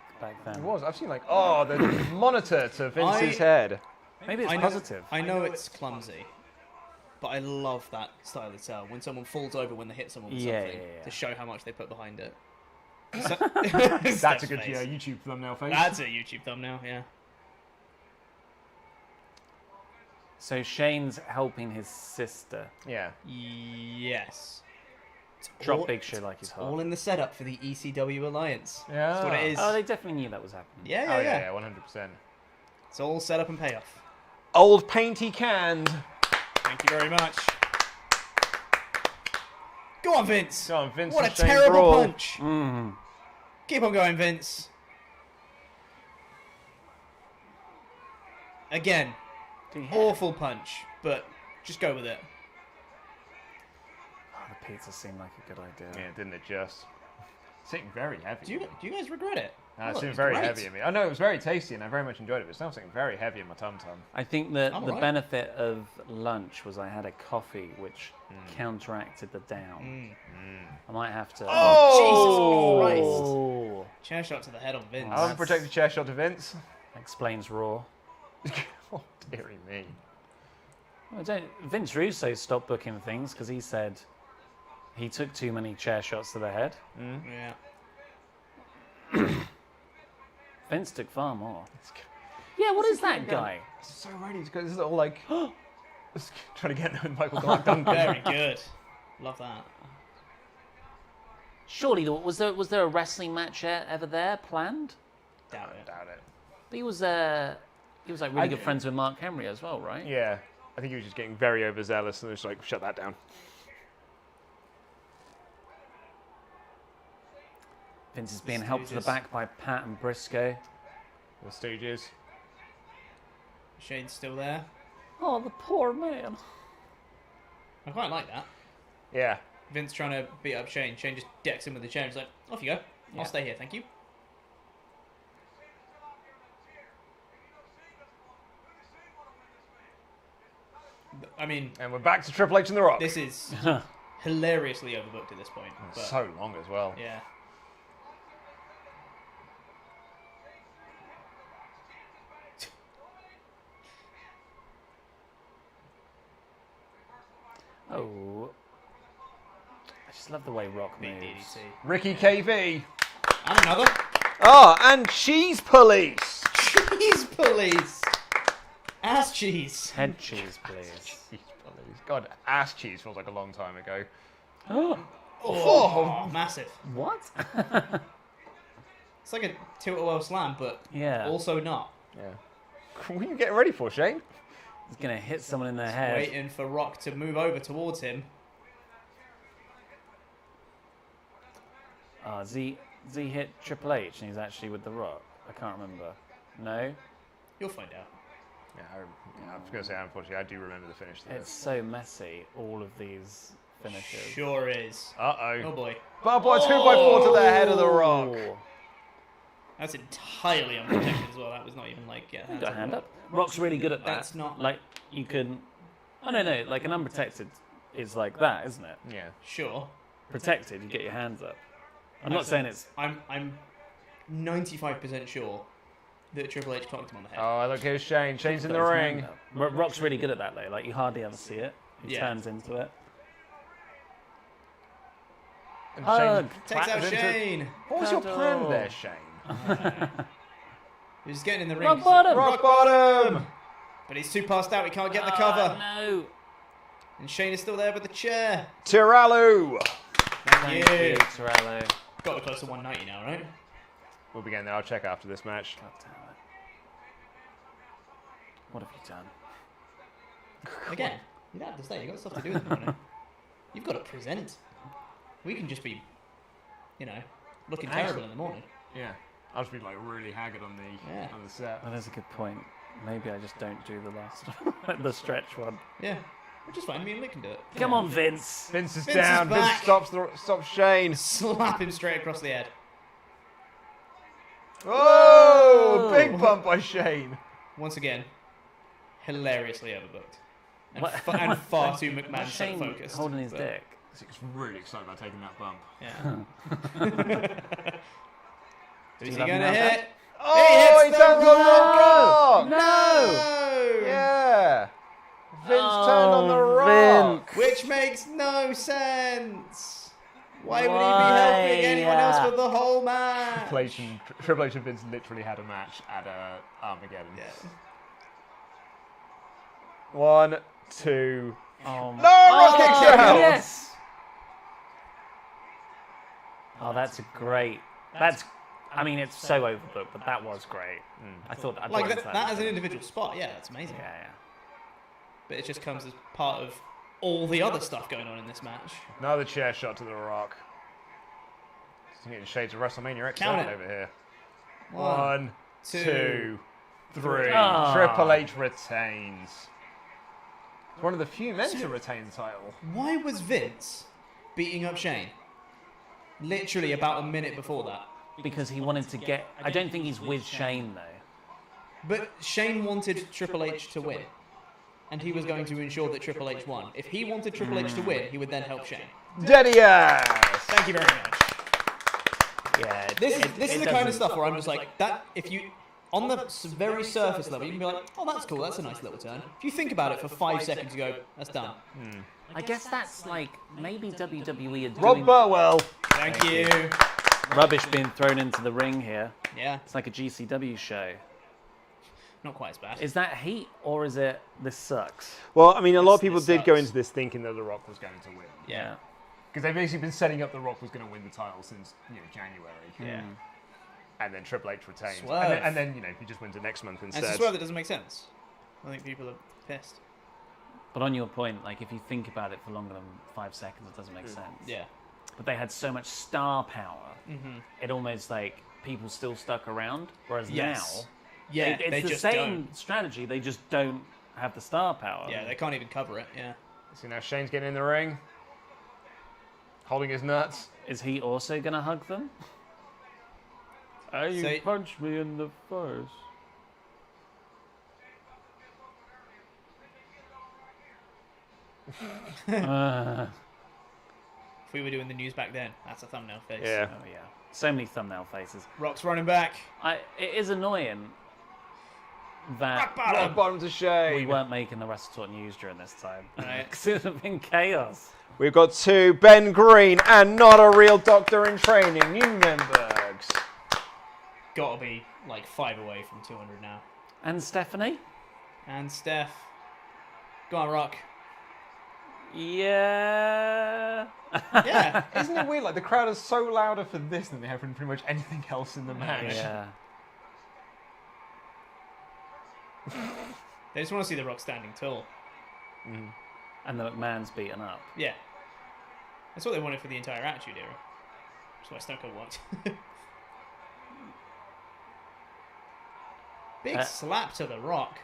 then. It was. I've seen like, oh, the monitor to Vince's I- head. Maybe it's I know, positive. I know it's clumsy, but I love that style of tell when someone falls over when they hit someone with Yeah, something yeah, yeah. to show how much they put behind it. That's a good face. YouTube thumbnail face. That's a YouTube thumbnail, yeah. So Shane's helping his sister. Yeah. Yes. It's Drop all- Big Show like he's it's hot. all in the setup for the ECW Alliance. Yeah. That's what it is. Oh, they definitely knew that was happening. Yeah, Oh yeah, yeah, yeah. 100%. It's all set up and payoff. Old painty canned. Thank you very much. Go on, Vince. Go on, Vince What a and Shane terrible brawl. punch. Mm. Keep on going, Vince. Again, awful punch, but just go with it. Oh, the pizza seemed like a good idea. Yeah, didn't it just? It's sitting very heavy. Do you guys regret it? No, Oh, it it seemed was very great. heavy in me. I know it was very tasty and I very much enjoyed it, but it's now sitting very heavy in my tum-tum. I think that I'm the alright. benefit of lunch was I had a coffee which counteracted the down. I might have to. Oh, Jesus Oh. Christ. Chair shot to the head on Vince. I haven't protected chair shot to Vince. Explains Raw. Oh, dearie me. Vince Russo stopped booking things because he said he took too many chair shots to the head. Yeah. Vince took far more. Yeah, what is that guy? It's so ready. It's got this little like... trying to get there with Michael Duncan. Very good. Love that. Surely, was there a wrestling match ever there planned? Doubt it. Doubt it. But he was like really good friends with Mark Henry as well, right? Yeah. I think he was just getting very overzealous and was like, shut that down. Vince is being helped to the Stooges. back by Pat and Briscoe. The Stooges. Shane's still there. Oh, the poor man. I quite like that. Yeah. Vince trying to beat up Shane. Shane just decks him with the chair. He's like, off you go. I'll stay here, thank you. I mean... And we're back to Triple H and The Rock. This is hilariously overbooked at this point. It's But, so long as well. yeah. Oh. I just love the way Rock Big moves. DDT. Ricky KV. And another. Oh, and Cheese Police. Cheese police. Ass cheese. Head cheese, please. Cheese police. God, ass cheese feels like a long time ago. Oh, massive. What? It's like a tilt-a-whirl slam, but Yeah. also not. Yeah. What are you getting ready for, Shane? He's going to hit someone in the head. Waiting for Rock to move over towards him. Z hit Triple H and he's actually with The Rock. I can't remember. No? You'll find out. Yeah, I was going to say, unfortunately, I do remember the finish there. It's so messy, all of these finishes. Sure is. Uh-oh. Oh boy. Barbed wire 2x4 to the head of The Rock. Oh. That's entirely unprotected as well. That was not even like... Yeah, Got a hand up. Rock's really good at that. That's not- Like, you can... Oh, no. Like, an unprotected is like that, isn't it? Yeah. Sure. Protected, you get your hands up. I'm not saying it's... I'm 95% sure that Triple H clocked him on the head. Oh, look, here's Shane. Shane's in the got his ring. hand up. Rock's really good at that, though. Like, you hardly ever see it. He Yeah. turns into it. And Hug. Takes out clatters into- Shane. What was your plan Cuddle. there, Shane? He was getting in the ring. Rock bottom! Rock bottom! But he's too passed out. He can't get the cover. No! And Shane is still there with the chair. Tiralu! Thank you. Torello. Got the close to 190 now, right? We'll be getting there. I'll check after this match. God damn it. What have you done? Again, you don't have to stay. You've got stuff to do in the morning. You've got to present. We can just be, looking terrible in the morning. Yeah. I'll just be like really haggard on the set. That is a good point. Maybe I just don't do the last the stretch one. Yeah. Which is fine. Me and Nick can do it. Come on, Vince. Vince is Vince is down. Vince back. stops Shane. Slap him straight across the head. Oh, big bump by Shane. Once again, hilariously overbooked. And, What? and far too McMahon What's Shane focused. holding his dick? He's really excited about taking that bump. Yeah. Who's he love going him to now, hit? Oh, he hits turns the on the Rock! No! Yeah. Vince turned on the Rock. Vince. Which makes no sense. Why would he be helping anyone else with the whole match? Triple H and Vince literally had a match at Armageddon. Yeah. 1, 2. Oh, No, Rock kicks you out. yes. Oh, that's a great. It's so overbooked, but that was great. I thought I'd Like go into that as an individual spot, yeah, that's amazing. Yeah. But it just comes as part of all the other stuff going on in this match. Another chair shot to the Rock. He's getting shades of WrestleMania Count X7 it. over here. 1, 2, 3. Ah. Triple H retains. It's one of the few men to retain the title. Why was Vince beating up Shane? Literally about a minute before that. Because he wanted to get. I don't think he's with Shane though. But Shane wanted Triple H to win. And he was going to ensure that Triple H won. If he wanted Triple H to win, he would then help Shane. Daddy ass! Thank you very much. Yeah. This is the kind of stuff where I'm just like, that, if you, on the very surface level, you can be like, oh, that's cool, that's a nice little turn. If you think about it for 5 seconds, you go, that's done. I guess that's like maybe WWE are Rob doing Burwell. Thank you. rubbish being thrown into the ring here. Yeah, It's like a GCW show. not quite as bad. Is that heat or is it this sucks? Well, I mean, a lot of This people did go sucks. into this thinking that The Rock was going to win. Yeah. Because they've basically been setting up The Rock was going to win the title since January. Yeah. And then Triple H retains. Swerve. And then he just wins it next month And instead. it's a swerve that doesn't make sense. I think people are pissed. But on your point, like if you think about it for longer than 5 seconds, it doesn't make sense. Yeah. But they had so much star power, it almost like people still stuck around. Whereas Yes. now, Yeah, it's they the just same don't. strategy. They just don't have the star power. Yeah, they can't even cover it. Yeah. See, now Shane's getting in the ring, holding his nuts. Is he also going to hug them? You So- punched me in the face. If we were doing the news back then, that's a thumbnail face. Yeah. Oh yeah, so many thumbnail faces. Rock's running back. It is annoying that Rock bottom to Shane. we weren't making the WrestleTalk news during this time. Right. Because it would have been chaos. We've got 2, Ben Green and not a real doctor in training, Newmanbergs. Gotta be like 5 away from 200 now. And Stephanie? And Steph. Go on, Rock. Yeah. Yeah. Isn't it weird? Like the crowd is so louder for this than they have for pretty much anything else in the match. Yeah. They just want to see the Rock standing tall. And the McMahon's beaten up. Yeah. That's what they wanted for the entire Attitude Era. That's why Stone Cold worked. Big slap to the Rock.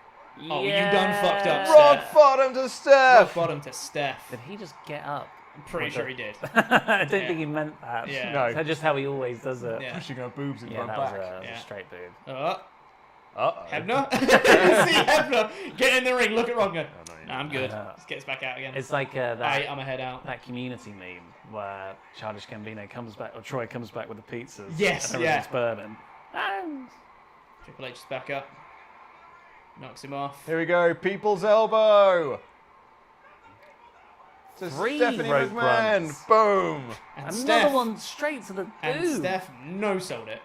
Oh, you done fucked up, Rock Steph. bottom to Rock Steph. bottom to Steph. Did he just get up? I'm pretty sure he did. I don't Yeah. think he meant that. Yeah. No. That's just how he always does it. Yeah. Pushing her boobs in Yeah, front that was, back. a, Yeah. a straight boob. Uh-oh. Hebner? See Hebner get in the ring, look at Rock and go, Oh, no, nah, I'm good. Yeah. Just gets back out again. It's like that. I'm a head out. That Community meme where Childish Gambino comes back, or Troy comes back with the pizzas. Yes, and yeah. everything's burning. Triple H is back up. Knocks him off. Here we go. People's elbow. To Three Stephanie rope McMahon. runs. Boom. And Another Steph, one straight to the and boob. Steph no-sold it.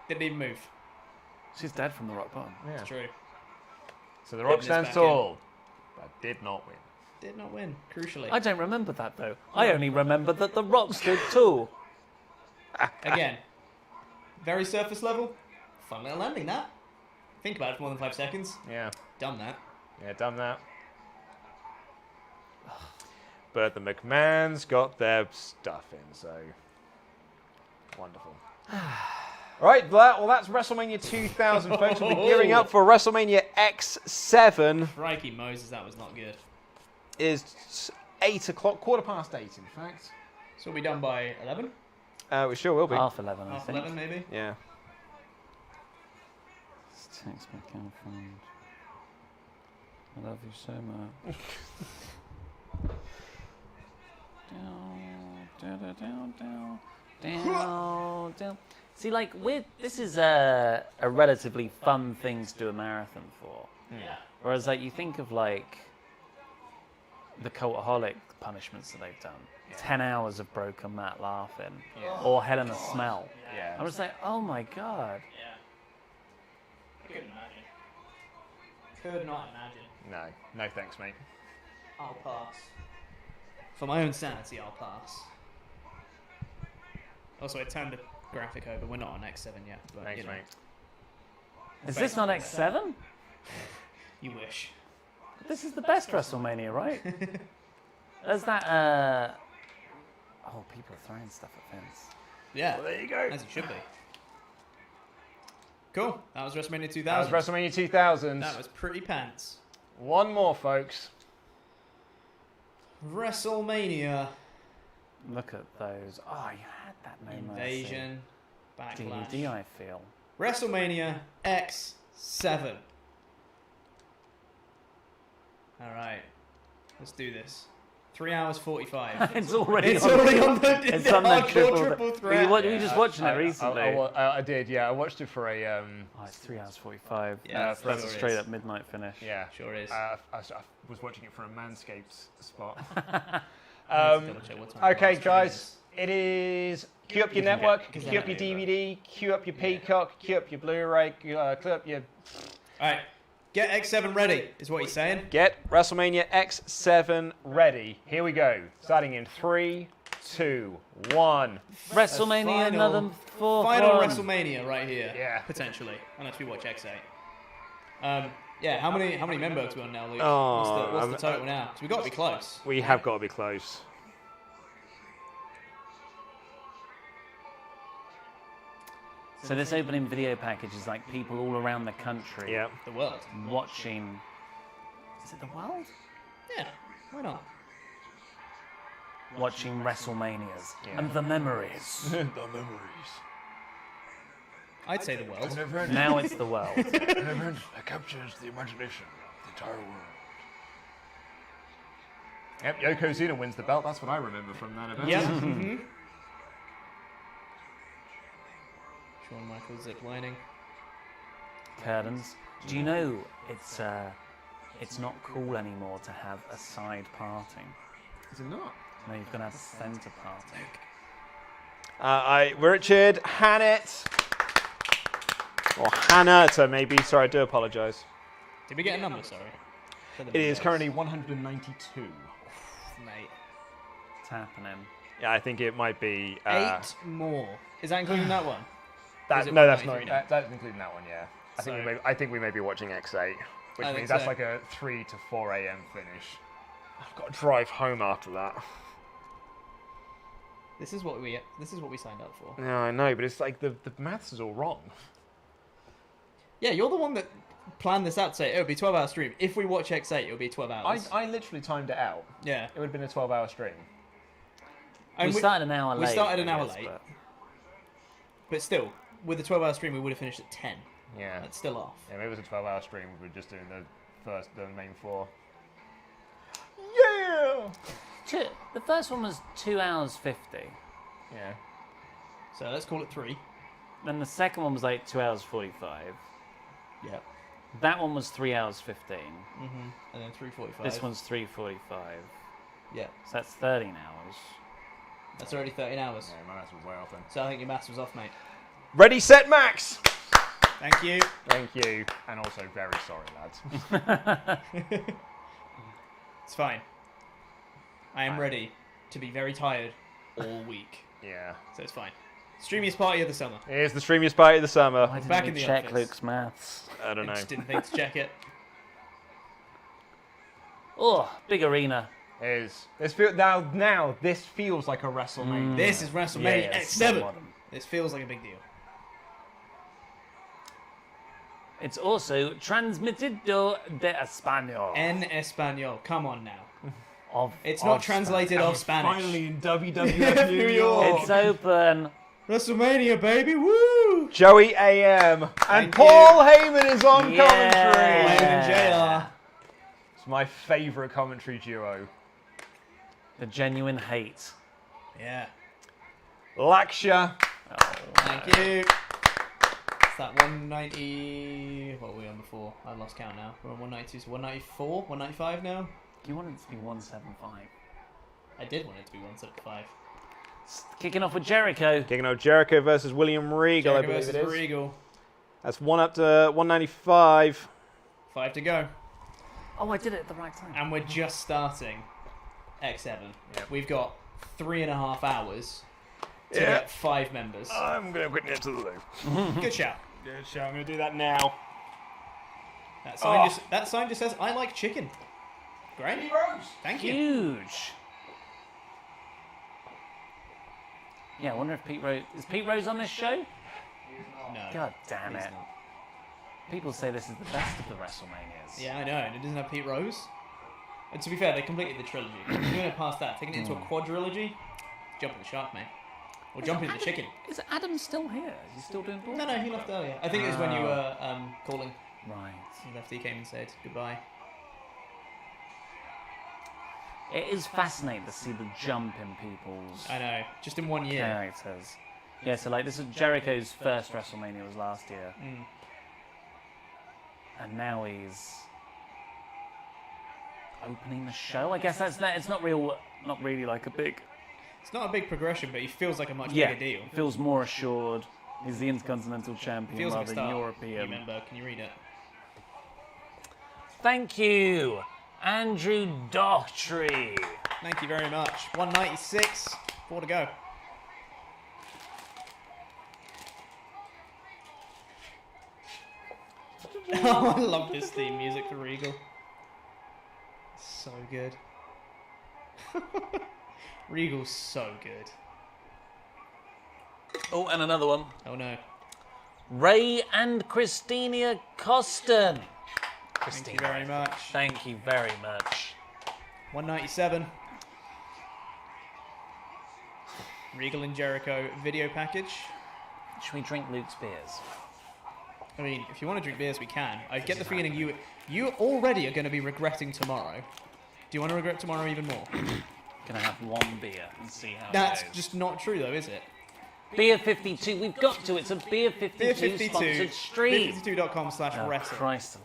Didn't even move. She's dead from the rock bottom. Yeah. It's true. So the Rock Hitting stands this back tall, but did not win. Did not win, crucially. I don't remember that though. I only remember that the rock stood tall. Again, very surface level. Fun little landing, that. Think about it for more than 5 seconds. Yeah. Done that. Yeah, done that. But the McMahons got their stuff in, so wonderful. Right, well, that's WrestleMania 2000, folks. We'll be gearing up for WrestleMania X7. Crikey Moses, that was not good. Is 8 o'clock, 8:15, in fact. So we'll be done by 11? We sure will be. Half 11, I Half think. 11 maybe? Yeah. Let's text my girlfriend. I love you so much. down. See, like, this is a relatively fun thing to do a marathon for. Yeah. Whereas, like, you think of, like, the Cultaholic punishments that they've done. 10 hours of broken mat laughing. Yeah. Or Hell in a Smell. Yeah. I was like, oh my god. Yeah. I couldn't imagine. Could not imagine. No thanks, mate. I'll pass. For my own sanity, I'll pass. Also, I turned the graphic over. We're not on X7 yet. But, Thanks, you know, mate. Is this not X7? You wish. This is the best WrestleMania, right? There's that, oh, people are throwing stuff at Vince. Yeah. Well, there you go. As it should be. Cool. That was WrestleMania 2000. That was WrestleMania 2000. That was pretty pants. One more, folks. WrestleMania. Look at those. Oh, you had that no Invasion. mercy. Backlash. DVD, I feel. WrestleMania X7. Alright. Let's do this. 3 hours 45. It's already It's on, already on the, it's on the hardcore triple threat. Were you just watching it I, recently? I did, yeah. I watched it for a Oh, it's 3 hours 45. Yeah, that's a sure straight is. up midnight finish. yeah. Sure is. I was watching it for a Manscaped spot. Double check what time Okay, the guys, it is. Cue up your network, get cue up your that over. DVD, cue up your Peacock, cue up your Blu-ray, cue up your. Alright. Get X7 ready, is what he's saying. Get WrestleMania X7 ready. Here we go. Starting in 3, 2, 1. WrestleMania, Final- another fourth Final one. WrestleMania right here. Yeah. Potentially. Unless we watch X8. Yeah, how many members we on now, Luke? Oh, what's the total now? So we've got to be close. We have got to be close. So this opening video package is like people all around the country Yeah. The world. watching Is it the world? Yeah, why not? Watching WrestleManias and the memories. I'd say the world. Now it's the world. An event that captures the imagination of the entire world. Yep, Yokozuna wins the belt. That's what I remember from that event. Yep. Shawn Michaels ziplining. Curtains. Do you know it's not cool anymore to have a side parting? Is it not? No, you've got to have a centre parting. Richard Hannett. Or Hannah, maybe. Sorry, I do apologise. Did we get a number, sorry? It is currently 192. Mate. It's happening. Yeah, I think it might be... 8 more. Is that including that one? That's not. That's including that one, yeah. I think we may be watching X8, which means that's like a 3 to 4 a.m. finish. I've got to drive home after that. This is what we signed up for. Yeah, I know, but it's like the maths is all wrong. Yeah, you're the one that planned this out to say it would be 12-hour stream. If we watch X8, it would be 12 hours. I literally timed it out. Yeah. It would have been a 12-hour stream. We started an hour late. We started an hour late. But still, with the 12-hour stream, we would have finished at 10. Yeah. That's still off. Yeah, maybe it was a 12-hour stream. We were just doing the main 4. Yeah! The first one was 2 hours 50. Yeah. So let's call it 3. Then the second one was like 2 hours 45. Yep. That one was 3 hours 15. And then 3:45. This one's 3:45. Yeah. So that's 13 hours. That's already 13 hours. Yeah, my maths was way off then. So I think your maths was off, mate. Ready, set, max! Thank you. Thank you. And also, very sorry, lads. It's fine. I am ready to be very tired all week. Yeah. So it's fine. Streamiest party of the summer. Here's the streamiest party of the summer. Why didn't Back we in the check office. Luke's maths? I don't know. I just didn't think to check it. Oh, big arena. This feels like a WrestleMania. This is WrestleMania Yeah, it's X7. so modern. This feels like a big deal. It's also transmitido de Español. En Español. Come on now. It's Of not translated off Spanish. Finally in WWF New York. It's open. WrestleMania, baby. Woo! Joey AM. And Thank Paul Heyman is on Yeah. commentary. And JR. It's my favourite commentary duo. The genuine hate. Yeah. Laksha. Thank you. It's that 190. What were we on before? I lost count now. We're on 192, so 194, 195 now. You wanted it to be 175. I did want it to be 175. Kicking off with Jericho. Kicking out Jericho versus William Regal, Jericho I believe versus it is. Regal. That's 1 up to 195. 5 to go. Oh, I did it at the right time. And we're just starting X7. Yep. We've got 3.5 hours to Yeah. get 5 members. I'm going to put it to the loo. Good shout. Good show. I'm going to do that now. That sign just says, I like chicken. Great. Thank you. Huge. Yeah, I wonder if Pete Rose... Is Pete Rose on this show? No. God damn he's it. not. People say this is the best of the WrestleManias. Yeah, I know, and it doesn't have Pete Rose. And to be fair, they completed the trilogy. We're going to pass that, taking it into a quadrilogy. Jump in the shark, mate. Or jump in the chicken. Is Adam still here? Is he still doing No, he left earlier. I think it was when you were calling. Right. He left, he came and said goodbye. It is fascinating to see the jump in people's I know, just in 1 year. characters. Yeah, so like this is Jericho's first WrestleMania was last year. And now he's opening the show. I guess it's not really like a big... It's not a big progression, but he feels like a much Yeah, bigger deal. feels more assured. He's the Intercontinental Champion Feels like rather a than star. European. You remember? Can you read it? Thank you, Andrew Daughtry. Thank you very much. 196. 4 to go. Oh, I love this theme music for Regal. So good. Regal's so good. Oh, and another one. Oh no. Ray and Christina Costin. Christina. Thank you very much. Thank you very much. 197. Regal and Jericho video package. Should we drink Luke's beers? I mean, if you want to drink beers, we can. I get the feeling you already are going to be regretting tomorrow. Do you want to regret tomorrow even more? Gonna have one beer and see how That's it goes. just not true, though, is it? Beer 52. We've got to. It's a Beer 52, Beer 52. sponsored stream. Beer52.com/wrestling. Christ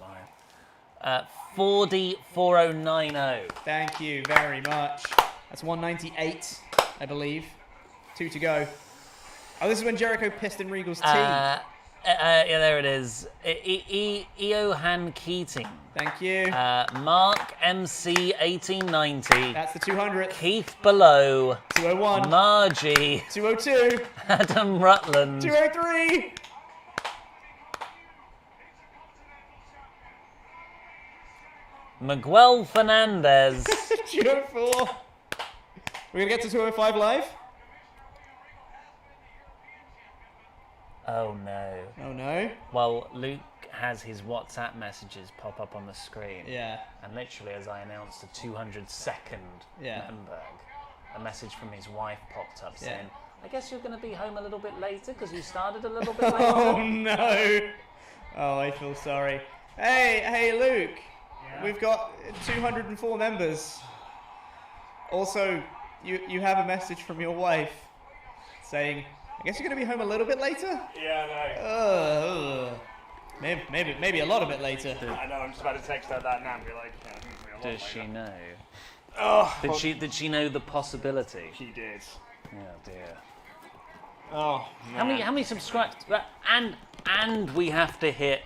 alive. 4D4090. Thank you very much. That's 198, I believe. 2 to go. Oh, this is when Jericho pissed in Regal's tea. Yeah, there it is. Eohan Keating. Thank you. Mark MC 1890. That's the 200. Keith Below. 201. Margie. 202. Adam Rutland. 203. Miguel Fernandez. 204. We're going to get to 205 live? Oh no. Oh no. Well, Luke has his WhatsApp messages pop up on the screen. Yeah. And literally, as I announced the 202nd Nuremberg, a message from his wife popped up saying, I guess you're going to be home a little bit later because you started a little bit later. Oh no. Oh, I feel sorry. Hey, Luke. Yeah? We've got 204 members. Also, you have a message from your wife saying, I guess you're going to be home a little bit later? Yeah, I know. Maybe a lot of it later. I know, I'm just about to text her that now and be like, Does she know? Oh, Did she know the possibility? She did. Oh dear. Oh, man. How many subscribers? And we have to hit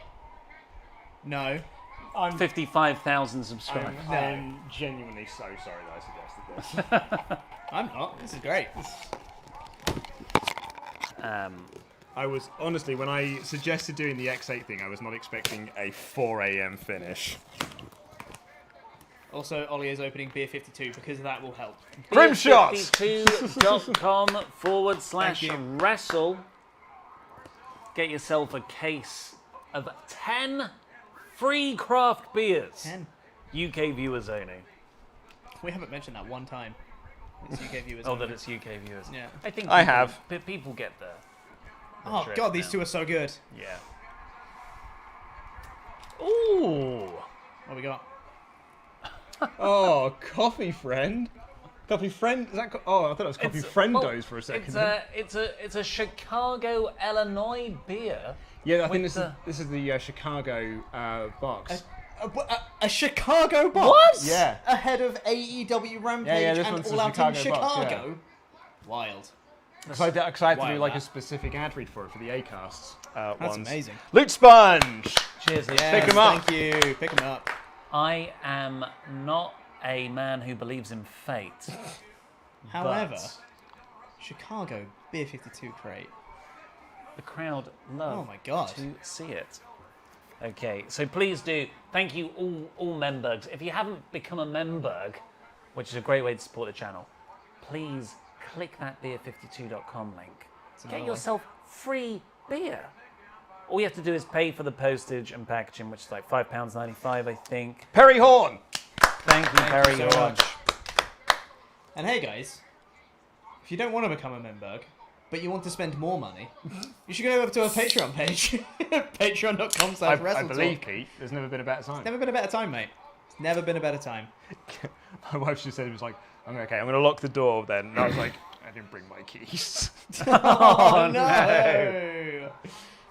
No. 55,000 subscribers. I'm genuinely so sorry that I suggested this. I'm not. This is great. I was, honestly, when I suggested doing the X8 thing, I was not expecting a 4 a.m. finish. Also, Ollie is opening Beer 52 because that will help. Beer52.com/wrestle. Get yourself a case of 10 free craft beers. 10. UK viewers only. We haven't mentioned that one time. It's UK viewers. Oh, only. that it's UK viewers. Yeah. I think I have. People get the Oh drift god, these now. two are so good. Yeah. Ooh. What we got? Oh, Coffee Friend. Coffee Friend? Is that? Oh, I thought it was Coffee Friendos for a second. It's a Chicago, Illinois beer. Yeah, I think this is the Chicago box. A Chicago box? What? Yeah. Ahead of AEW Rampage this and one's All the Out in Chicago box, Chicago. Wild. Because I had to do like that. a specific ad read for it for the Acasts. That's ones. amazing. Luke Sponge. Cheers, Luke. Yes, Pick 'em up. Thank you. Pick them up. I am not a man who believes in fate. However, but Chicago Beer 52 crate. the crowd love Oh my god. to see it. Okay, so please do. Thank you all Membergs. If you haven't become a Memberg, which is a great way to support the channel, please click that beer52.com link. Get yourself free beer. All you have to do is pay for the postage and packaging, which is like £5.95, I think. Perry Horn. Thank you, Perry so Horn. much. And hey guys, if you don't want to become a Memberg, but you want to spend more money, you should go over to our Patreon page. Patreon.com/WrestleTalk. I believe, Pete, there's never been a better time. Never been a better time, mate. It's never been a better time. My wife just said, it was like, I'm going to lock the door then. And I was like, I didn't bring my keys. Oh, no!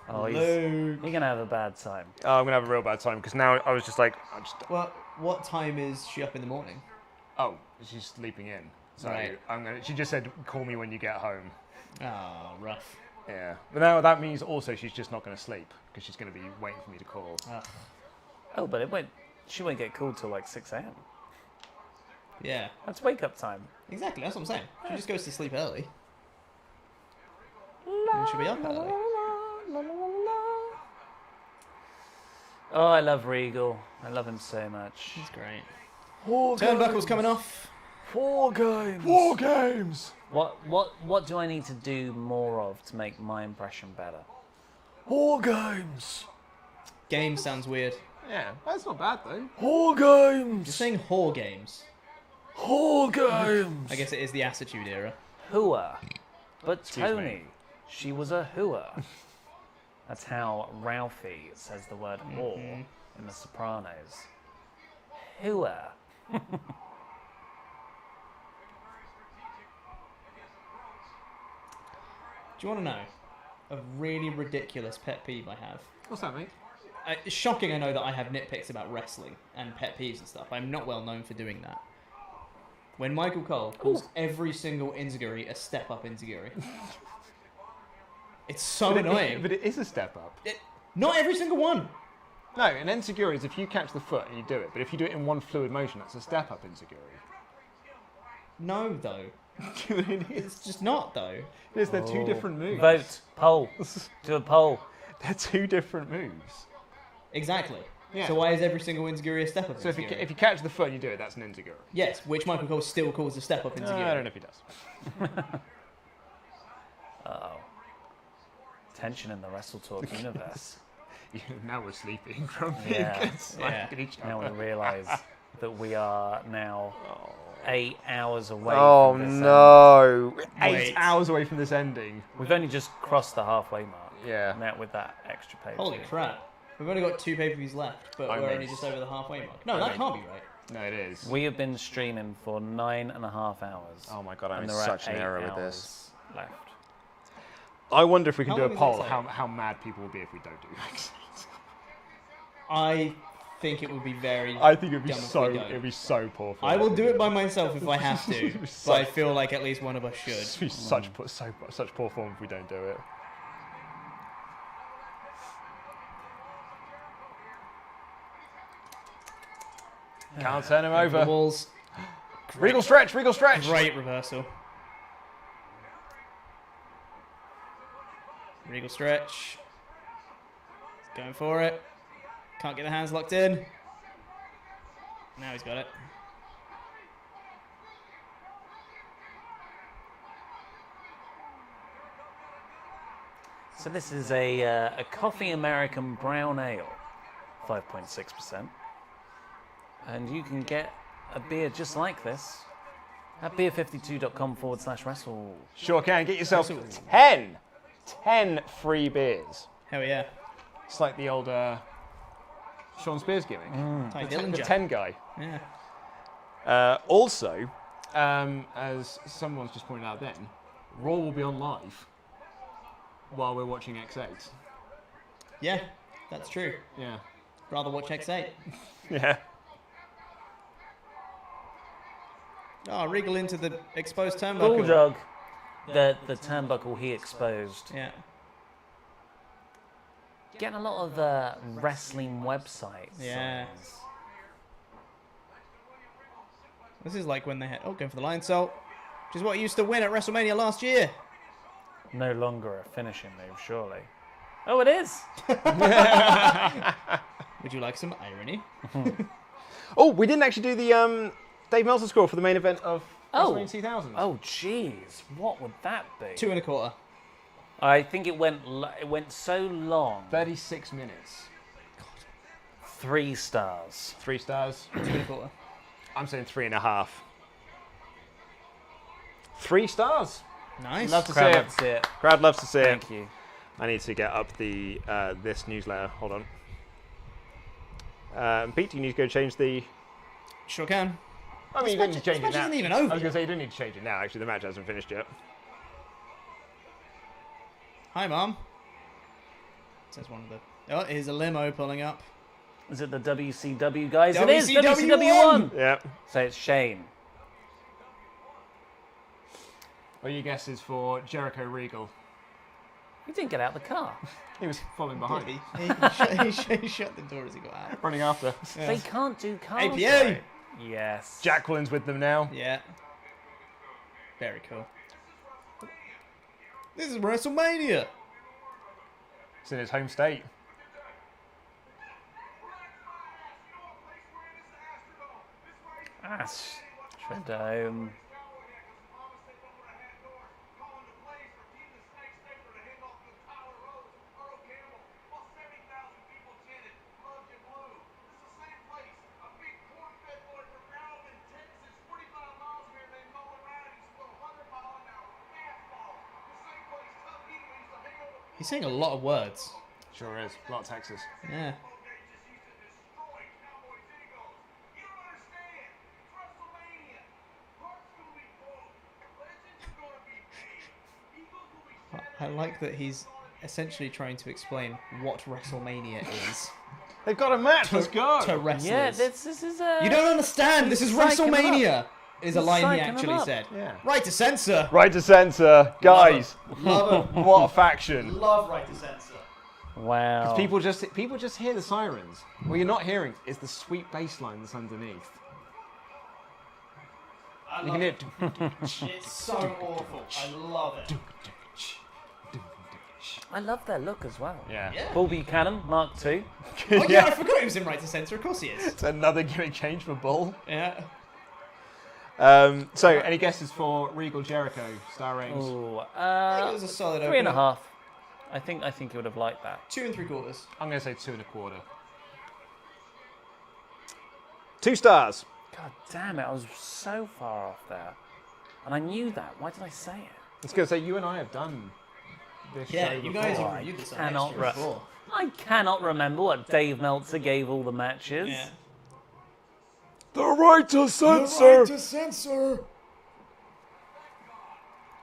Oh, Luke. you're going to have a bad time. Oh, I'm going to have a real bad time because now I was just like, Well, what time is she up in the morning? oh, she's sleeping in. So Right. she just said, call me when you get home. Oh, rough. Yeah. But now that means also she's just not going to sleep because she's going to be waiting for me to call. Oh, but she won't get called till like 6 a.m. Yeah, That's wake up time. exactly. That's what I'm saying. She just goes to sleep early. And she'll be up early. Oh, I love Regal. I love him so much. That's great. Turnbuckle's coming off. 4 games. 4 games! What do I need to do more of to make my impression better? 4 games! Game sounds weird. Yeah, that's not bad though. Whore games. You're saying whore games. Whore games. I guess it is the Attitude Era. Hooah. But Excuse Tony, me. she was a hooah. That's how Ralphie says the word whore in The Sopranos. Hooah. Do you want to know a really ridiculous pet peeve I have? What's that, mate? It's shocking, I know, that I have nitpicks about wrestling and pet peeves and stuff. I'm not well known for doing that. When Michael Cole calls every single Inzaguri a step-up Inzaguri. It's so annoying. But it is a step up. Not every single one. No, an enziguri is if you catch the foot and you do it, but if you do it in one fluid motion, that's a step up enziguri. No, though. It's just not, though. It is, they're two different moves. Vote. Poll. Do a poll. They're two different moves. Exactly. Yeah. So why is every single Inzaguri a step-up So if you, Inzaguri? if you catch the foot and you do it, that's an enziguri. Yes, which Michael Cole still calls a step-up Inzaguri. I don't know if he does. Uh-oh. Tension in the WrestleTalk universe. Now we're sleeping, grumpy. Yeah. Slapping each Now we other. realise that we are now 8 hours away Oh from this no! 8 hours away from this ending. end. We've only just crossed the halfway mark. Yeah. Now with that extra pay. Holy crap. We've only got 2 pay-per-views left, but I we're mean- only just over the halfway mark. No, that can't be right. No, it is. We have been streaming for 9.5 hours. Oh my god, I'm and in there are such an 8 error with hours this. left. I wonder if we can How do a long is poll. it How mad people will be if we don't do it. I think it would be very I think it'd be dumb if so we don't. poor. For I will them. do it by myself if I have to, It'd be but I so- feel like at least one of us It'd should. be such poor form if we don't do it. Can't turn him The over. walls. Regal stretch, regal stretch. Great reversal. Regal stretch. Going for it. Can't get the hands locked in. Now he's got it. So this is a coffee American brown ale, 5.6%. And you can get a beer just like this at beer52.com/wrestle. Sure can. Get yourself Wrestle. 10 free beers. Hell yeah. It's like the old Sean Spears gimmick. Ty The Dillinger. 10 guy. Yeah. Also, as someone's just pointed out then, Raw will be on live while we're watching X8. Yeah, that's true. Yeah. Rather watch X8. Yeah. Oh, Regal into the exposed turnbuckle. Bulldog. The turnbuckle he exposed. Yeah. Getting a lot of wrestling websites. Yeah. on this. This is like when they had... Oh, going for the Lion Salt. Which is what used to win at WrestleMania last year. No longer a finishing move, surely. Oh, it is. Would you like some irony? Oh, we didn't actually do the Dave Meltzer score for the main event of WrestleMania 2000. Oh, jeez. What would that be? 2 1/4. I think it went so long. 36 minutes. 3 stars. 3 stars. 2 1/4. I'm saying 3.5. 3 stars. Nice. Love to see Crowd it. loves to see it. Crowd loves to see it. Thank you. I need to get up the this newsletter. Hold on. Pete, do you need to go change the? Sure can. I mean, you don't need to change match it now. isn't even I over was going yet. to say, you don't need to change it now. Actually, the match hasn't finished yet. Hi, Mom. Says one of the... Oh, here's a limo pulling up. Is it the WCW guys? It is WCW WCW1. Yeah. So it's Shane. What are your guesses for Jericho Regal? He didn't get out the car. He was following behind. He shut the door as he got out. Running after. They can't do cars. APA. right. Yes. Jacqueline's with them now. Yeah. Very cool. This is WrestleMania. It's in his home state. Astrodome. He's saying a lot of words. Sure is. A lot of Texas. Yeah. I like that he's essentially trying to explain what WrestleMania is They've got a match. Let's go. to wrestlers. Yeah, this is a. You don't understand. This is He's psyching WrestleMania. Is a He's line he psyching 'em actually up. said. Yeah. Right to censor. Right to censor, guys. Love him. What a faction. Love right to censor. Wow. People just hear the sirens. What you're not hearing is the sweet bass line that's underneath. You can hear. It's so awful. I love it. I love their look as well. Yeah. Bull Buchanan, Mark II. Oh yeah, I forgot he was in right to censor. Of course he is. It's another gimmick change for Bull. Yeah. So, any guesses for Regal Jericho star ratings? Ooh, I think it was a solid 3.5. I think he would have liked that. 2 3/4. I'm going to say 2.25. 2 stars. God damn it! I was so far off there, and I knew that. Why did I say it? I was going to say, you and I have done this Yeah, show you before. guys have reviewed this on Cannot Extra before. I cannot remember what Dave Meltzer gave all the matches. Yeah. The right to censor. censor.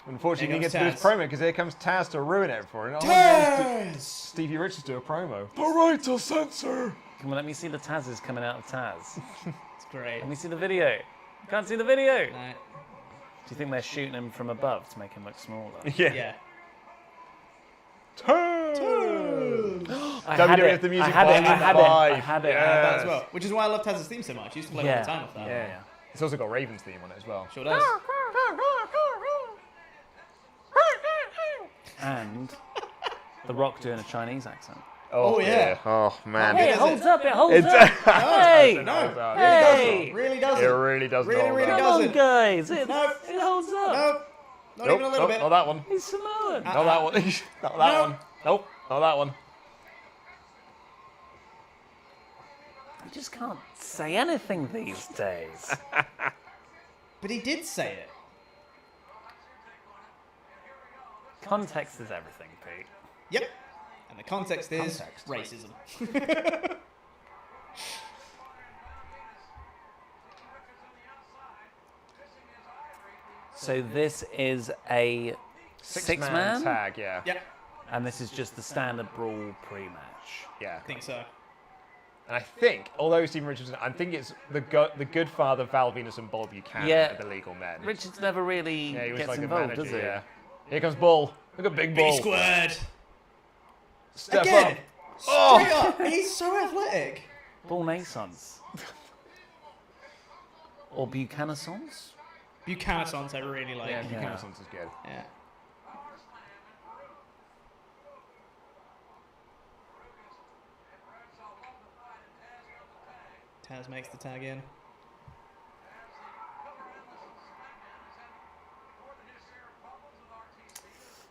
Unfortunately, he Here didn't get to do his comes promo because here comes Taz to ruin it for him. Taz! Stevie Richards do a promo. The right to censor. Come on, let me see the Tazes coming out of Taz. It's great. Let me see the video. Can't see the video. Do Right. you think they're shooting him from above to make him look smaller? Yeah. I had WWF it. The Music I had it. I had it. I Live. had it. Yeah. That as well. Which is why I love Taz's theme so much. I used to play all the time with that. Yeah. It's also got Raven's theme on it as well. Sure does. And The Rock doing a Chinese accent. Oh, yeah. Oh man. Hey, it is holds it? up. It holds It's- up. Hey. No. Hey. Really It doesn't. really does Really, not. really Come doesn't. on, guys. It Nope. holds up. Nope. Not Nope, even a little bit. Not that one. He's Samoan. Not that one. Not that No. one. Nope. Not that one. I just can't say anything these days. But he did say it. Context is everything, Pete. Yep. And the context is Context. racism. So this is a six-man tag, yeah. Yep. and this is just the standard brawl pre-match. Yeah. I think so. And I think, although Stephen Richardson, I think it's the good father, Val Venus, and Bob Buchanan Yeah. are the legal men. Richards never really Yeah, he was gets like involved, a manager, does he? yeah. Here comes Bull. Look at Big Bull. B squared. Step Again. up. Straight up. He's so athletic. Bull Nasons. Or Buchanasons? Buchanasons I really like. Yeah, Yeah. Buchanan is good. Taz makes the tag in.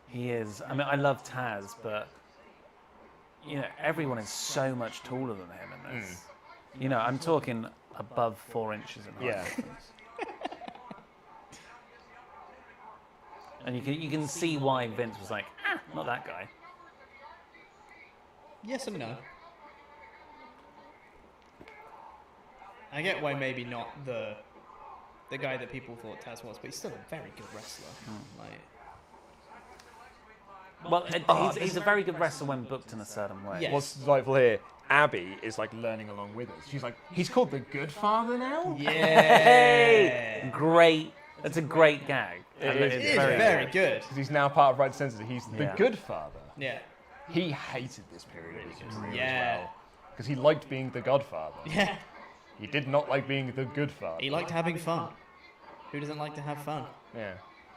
He is. I mean, I love Taz, but you know, everyone is so much taller than him in this. You know, I'm talking above 4 inches in height. Yeah. And you can see why Vince was like, not that guy. Yes and no. I get why maybe not the guy that people thought Taz was, but he's still a very good wrestler. Like, Well, he's a very good wrestler when booked in a certain way. Yes. What's delightful here, Abby is like learning along with us. She's like, he's called the Good Father now? Hey! yeah, Great. That's a great gag. It it is very good. Because he's now part of Right to Censor. He's the Yeah. Good Father. Yeah, He hated this period of his career Yeah. as well. Because he liked being the Godfather. yeah. He did not like being the Good Father. He liked having fun. Who doesn't like to have fun? Yeah.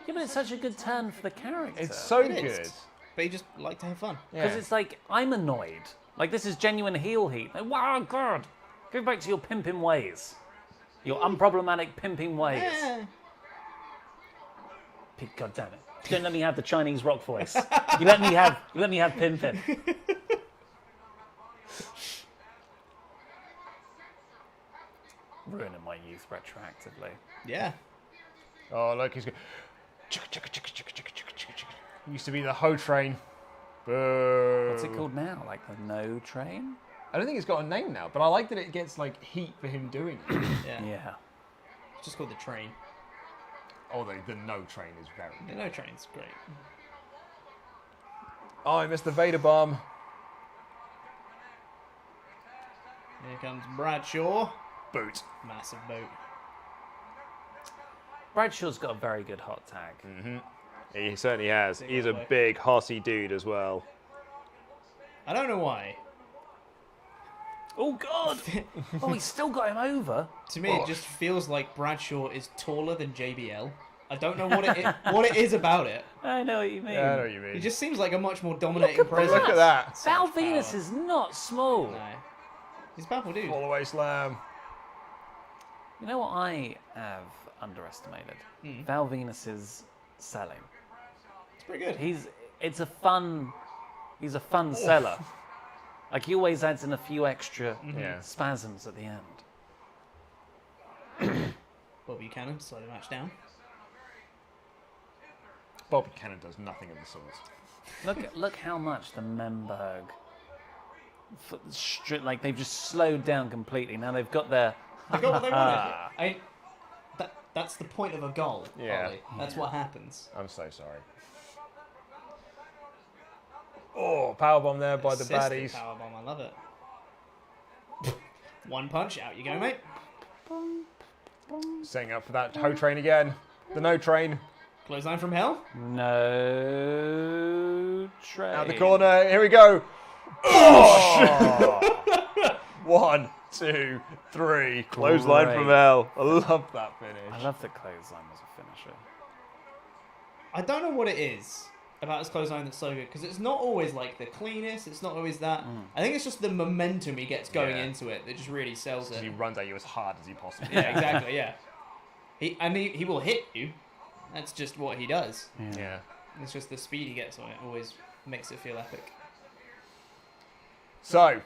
Yeah, but it's such a good turn for the character. It's so It good. is. But he just liked to have fun. Because Yeah. it's like, I'm annoyed. Like, this is genuine heel heat. Like, wow, God. Go back to your pimping ways. Your unproblematic pimping ways. Yeah. Pete, God damn it. Don't let me have the Chinese rock voice. You let me have pimping. Ruining my youth retroactively. Yeah. Oh, look, he's good. Used to be the Ho Train. Boo. What's it called now? Like the No Train? I don't think it's got a name now, but I like that it gets like heat for him doing it. Yeah. It's just called the train. Although the No Train is very The good. no train's great. Oh, I missed the Vader bomb. Here comes Bradshaw. Boot. Massive boot. Bradshaw's got a very good hot tag. He certainly has. Big He's a old boy. big, hossy dude as well. I don't know why. Oh, God! Oh, he's still got him over. To me, it just feels like Bradshaw is taller than JBL. I don't know what it is about it. I know what you mean. Yeah, I know what you mean. He just seems like a much more dominating presence. Look at that. Val Venus is not small. No. He's a powerful dude. Fall away slam. You know what I have underestimated? Val Venus's selling. It's pretty good. He's a fun seller. Like he always adds in a few extra spasms at the end. Bob Buchanan slowed the match down. Bob Buchanan does nothing of the sort. Look how much the Memberg, like they've just slowed down completely. Now they've got their. They got what they wanted. That's the point of a goal. Yeah. Ollie. That's what happens. I'm so sorry. Oh, powerbomb there by the Assisted baddies. Powerbomb, I love it. One punch, out you go, mate. Setting up for that Ho train again. The No Train. Clothesline from hell. No train. Out the corner. Here we go. Oh! 1, 2, 3. Clothesline Great. from hell. I love that finish. I love that clothesline was a finisher. I don't know what it is about his clothesline that's so good, because it's not always like the cleanest, it's not always that. I think it's just the momentum he gets going Yeah. into it that just really sells it. He runs at you as hard as he possibly Yeah, can. exactly, yeah. He will hit you. That's just what he does. Yeah. It's just the speed he gets on it always makes it feel epic. So,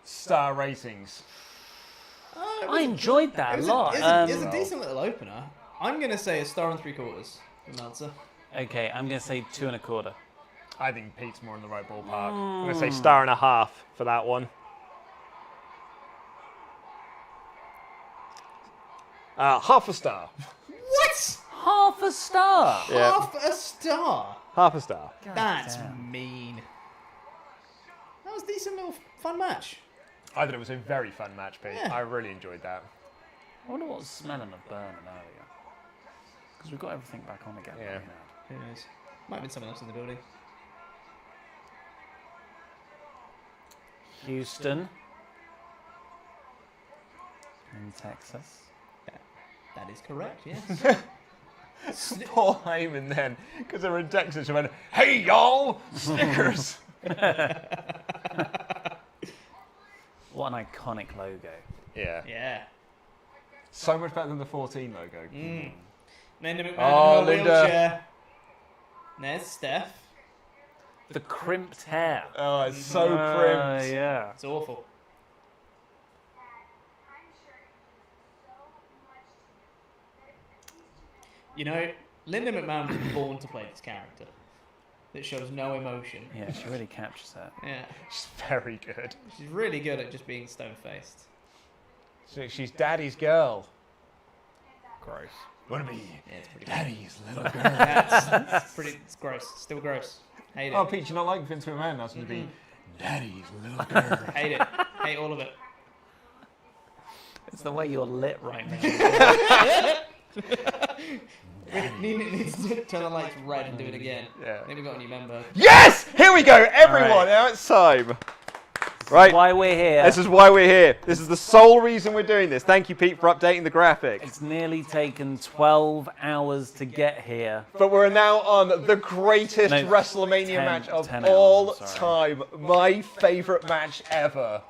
star ratings. I enjoyed that a lot. It's a decent little opener. I'm going to say a star and 3/4 for Meltzer. Okay, I'm going to say 2 1/4. I think Pete's more in the right ballpark. I'm going to say 1.5 for that one. Half a star. What? Half a star. Yeah. Half a star? Half a star. That's damn. mean. That was a decent little fun match. I thought it was a very fun match, Pete. Yeah. I really enjoyed that. I wonder what was smelling of burning earlier. Because we've got everything back on again. Yeah. Who knows? Might have been someone else in the building. Houston. In Texas. That is correct, yes. Paul Heyman then, because they were in Texas, he went, "Hey y'all, Snickers." What an iconic logo. Yeah. Yeah. So much better than the 14 logo. Linda McMahon Oh, in her Linda. wheelchair. There's Steph. The crimped hair. Oh, it's so crimped. Yeah. It's awful. You know, Linda McMahon was born to play this character that shows no emotion. Yeah, she really captures that. Yeah. She's very good. She's really good at just being stone-faced. So she's daddy's girl. Gross. Wanna be Yeah, it's pretty daddy's little girl. That's pretty. It's gross. Still gross. Hate it. Oh, Pete, you're not like Vince McMahon. That's going to be daddy's little girl. Hate it. Hate all of it. It's the way you're lit right now. Needs to turn the lights red and do it again. Yeah. I think we've got a new member. Yes! Here we go, everyone. All right. Now it's time. Right. Why we're here. This is why we're here. This is the sole reason we're doing this. Thank you, Pete, for updating the graphics. It's nearly taken 12 hours to get here. But we're now on the greatest No, WrestleMania 10 match of 10 all hours, I'm sorry. time. My favourite match ever.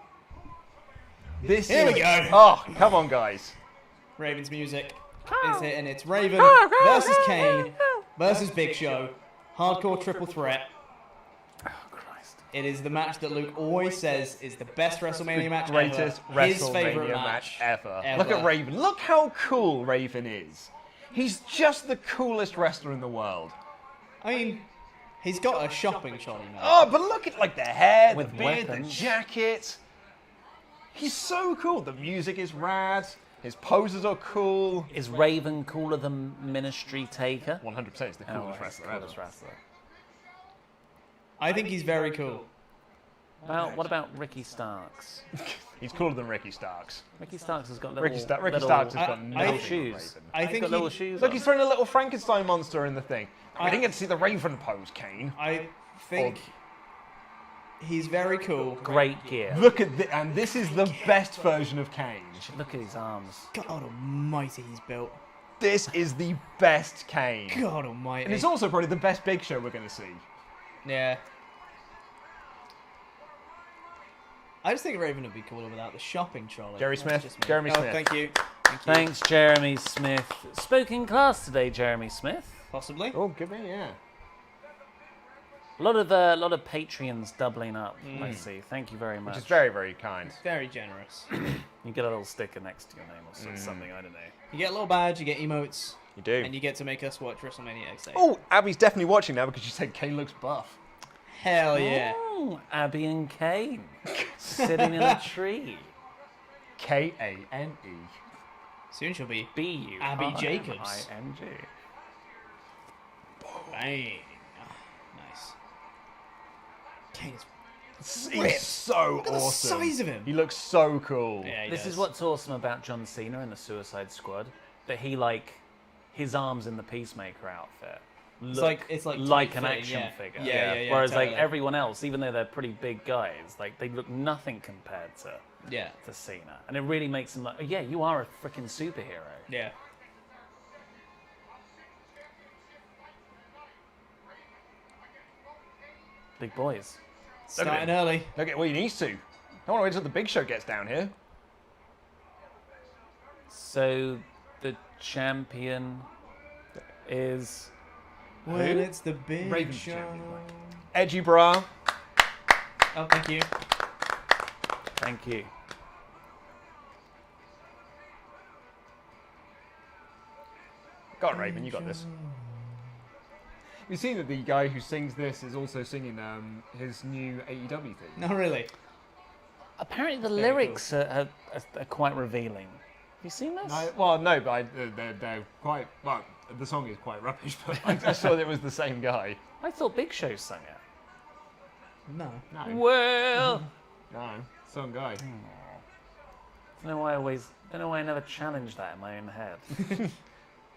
This Here is... we go. Oh, come on, guys. Raven's music is hitting. It's Raven versus Kane versus Big Show. Hardcore triple threat. Oh, Christ. It is the match that Luke always says is the best WrestleMania match Greatest ever. His favourite WrestleMania match ever. Look at Raven. Look how cool Raven is. He's just the coolest wrestler in the world. I mean, He's got a shopping trolley, man. Oh, but look at like the hair, With the beard, weapons. the jacket. He's so cool. The music is rad. His poses are cool. Is Raven cooler than Ministry Taker? 100%. He's the coolest wrestler ever. Coolest wrestler. I think he's very cool. What about Ricky Starks? He's cooler than Ricky Starks. Ricky Starks has got little, Ricky Starks has little got little nothing. shoes. I He's think got little he- shoes. Look, on. he's throwing a little Frankenstein monster in the thing. I didn't get to see the Raven pose, Kane. I think he's very cool. Great gear. Look at this, and this is the best version of Kane. Look at his arms. God almighty, he's built. This is the best Kane. God almighty. And it's also probably the best Big Show we're going to see. Yeah. I just think Raven would be cooler without the shopping trolley. Jerry That's Smith. just me. Jeremy Oh, Smith. thank you. Thank you. Thanks, Jeremy Smith. Spoke in class today, Jeremy Smith. Possibly. Oh, good me, yeah. A lot of Patreons doubling up. I see. Thank you very much. Which is very, very kind. Very generous. You get a little sticker next to your name or something. I don't know. You get a little badge, you get emotes, You do. and you get to make us watch WrestleMania X8. Oh, Abby's definitely watching now because she said Kane looks buff. Hell yeah. Oh, Abby and Kane sitting in a tree. Kane. Soon she'll be B-U. Abby Jacobs. I-N-G. bang. Nice. Kane's He's so Look at awesome. the size of him. He looks so cool. Yeah, he This does. is what's awesome about John Cena in the Suicide Squad. That he, like, his arms in the Peacemaker outfit look it's like like an tight-fitting, action yeah. figure. Yeah, Whereas, totally. like, everyone else, even though they're pretty big guys, like, they look nothing compared to Yeah. Cena. And it really makes him like, oh, yeah, you are a freaking superhero. Yeah. Big boys. Starting early. Look at, well, he needs to. I don't want to wait until the Big Show gets down here. So, the champion is... When it's the big Raven show. champion, Edgy Bra. Oh, thank you. Thank you. Go on, Raven, you got this. You've seen that the guy who sings this is also singing his new AEW theme. No, really. Apparently the Very lyrics are quite revealing. Have you seen this? No, well, no, but they're quite. Well, the song is quite rubbish, but I just thought it was the same guy. I thought Big Show sang it. No. No, Well, no, same guy. don't know why I never challenged that in my own head.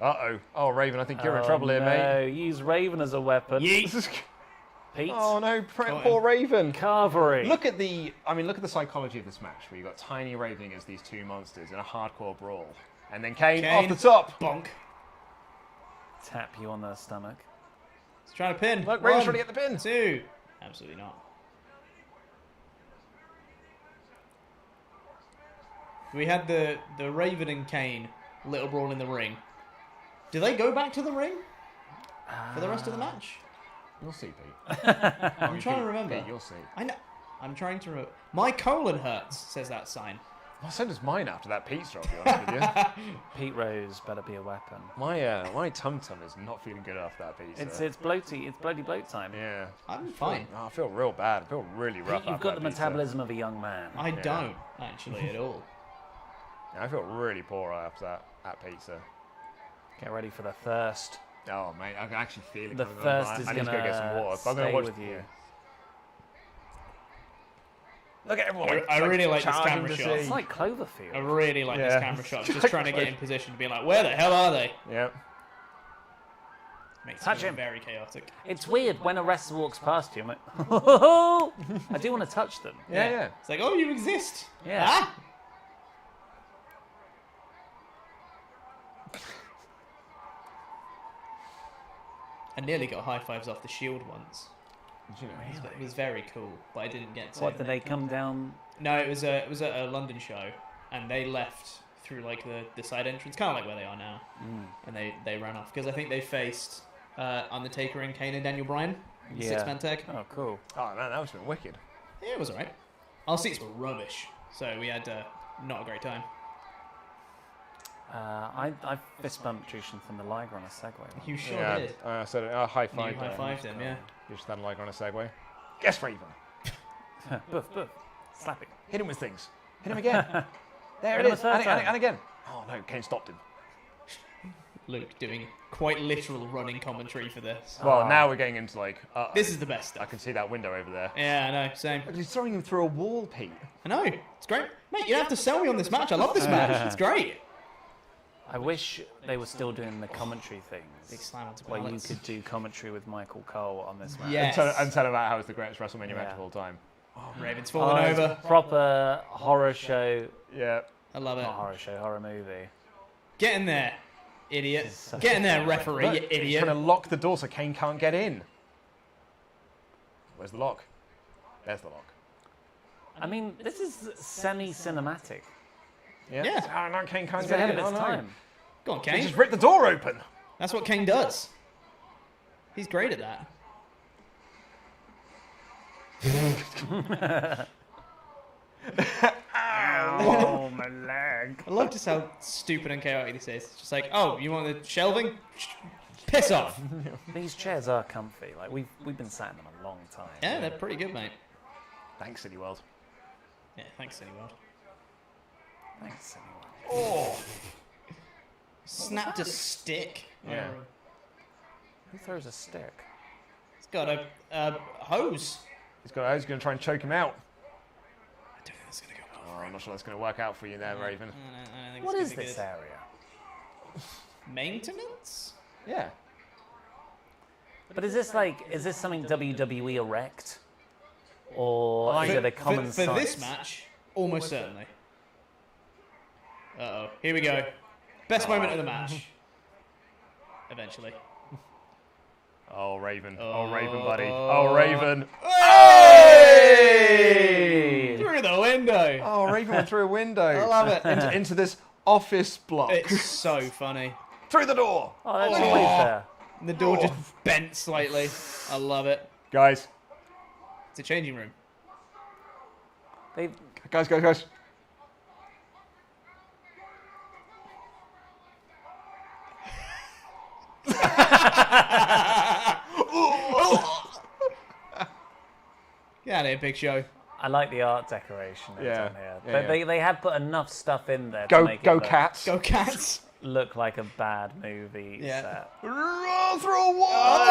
Uh-oh. Oh, Raven, I think you're in trouble here, mate. No, use Raven as a weapon. Yeet. Pete. Oh no, Got poor him. Raven. Carvery. Look at the psychology of this match, where you got Tiny Raven against these two monsters in a hardcore brawl, and then Kane off the top. Bonk. Tap you on the stomach. He's trying to pin. Look, Raven's One, trying to get the pin. Two. Absolutely not. We had the Raven and Kane little brawl in the ring. Do they go back to the ring for the rest of the match? You'll see, Pete. I'm trying to remember. Pete, you'll see. I know. I'm trying to remember. My colon hurts, says that sign. Well, so does mine after that Pete's drop, to be honest with you. Pete Rose better be a weapon. My tum-tum is not feeling good after that pizza. It's bloaty. It's bloody bloat time. Yeah. I'm fine. Oh, I feel real bad. I feel really rough Pete, you've after got the that pizza. metabolism of a young man. I don't, actually, at all. Yeah, I feel really poor after that pizza. Get ready for the thirst. Oh, mate, I can actually feel it The coming on. thirst is I need to go get some water. But I'm gonna stay watch with you. Look at everyone. I really like this charging camera to shot. see. It's like Cloverfield. I really like this Yeah. camera shot. Just trying to get in position to be like, where the hell are they? Yep. Makes Touch it him. very chaotic. It's weird when a wrestler walks past you. I'm like, oh, I do want to touch them. Yeah. It's like, oh, you exist. Yeah. Ah! I nearly got high fives off the Shield once. You know, It was very cool, but I didn't get to. What, did they come down? No, it was at a London show, and they left through like the side entrance, kind of like where they are now, and they ran off because I think they faced Undertaker and Kane and Daniel Bryan, Yeah. six-man tag. Oh, cool. Oh man, that was been wicked. Yeah, it was alright. Our seats were rubbish, so we had not a great time. I fist bumped Jushin Thunder Liger on a Segway. You sure Yeah, did. I said high five. You high-fived him, yeah. You stand like on a Segway. Yes, Raven. Boof, boof. Slap it. Hit him with things. Hit him again. There Hit it him a is. third time. And again. Oh no, Kane stopped him. Luke doing quite literal running commentary for this. Well, now we're getting into like. This is the best I stuff. can see that window over there. Yeah, I know. Same. He's throwing him through a wall, Pete. I know. It's great. Mate, you don't have to sell me on this match. I love this match. It's great. I wish they were still doing the commentary Big things. slam onto Where you pallets. could do commentary with Michael Cole on this match. Yes. And tell him about how it's the greatest WrestleMania match Yeah. of all time. Raven's Oh, falling it's over. proper horror show. Yeah. I love it. Not horror show, horror movie. Get in there, idiot. Get in there, referee, you Look, he's idiot. trying to lock the door so Kane can't get in. Where's the lock? There's the lock. I mean, this is semi-cinematic. Yeah. Oh, no, Kane can't It's get ahead in. of its Oh, no. time. Go on, He Kane. just ripped the door open. That's what Kane does. He's great at that. Oh, my leg. I love just how stupid and chaotic this is. It's just like, oh, you want the shelving? Piss off. These chairs are comfy. Like we've been sat in them a long time. Yeah, they're pretty good, mate. Thanks, City World. Yeah, thanks, City World. Thanks. Anyway. Oh. Snapped a stick. Yeah. Who throws a stick? It's got a hose. He's going to try and choke him out. I don't think that's going to go well. Oh, I'm not sure that's going to work out for you there, Raven. I don't think What it's is gonna be this good. area? Maintenance? Yeah. But is this something WWE erect? Or is it a common for this size? match, almost certainly. Uh-oh. Here we go. Best moment of the match. Eventually. Oh, Raven. Oh. Oh, Raven, buddy. Oh, Raven. Hey! Through the window. Oh, Raven went through a window. I love it. into this office block. It's so funny. Through the door. Oh, that's always there. The door just bent slightly. I love it. Guys. It's a changing room. Guys. Get out of here, Big Show. I like the art decoration that's Yeah. on here. Yeah, But yeah. they have put enough stuff in there to Go make it Cats. Go Cats. look like a bad movie Yeah. set. Roll through a wall.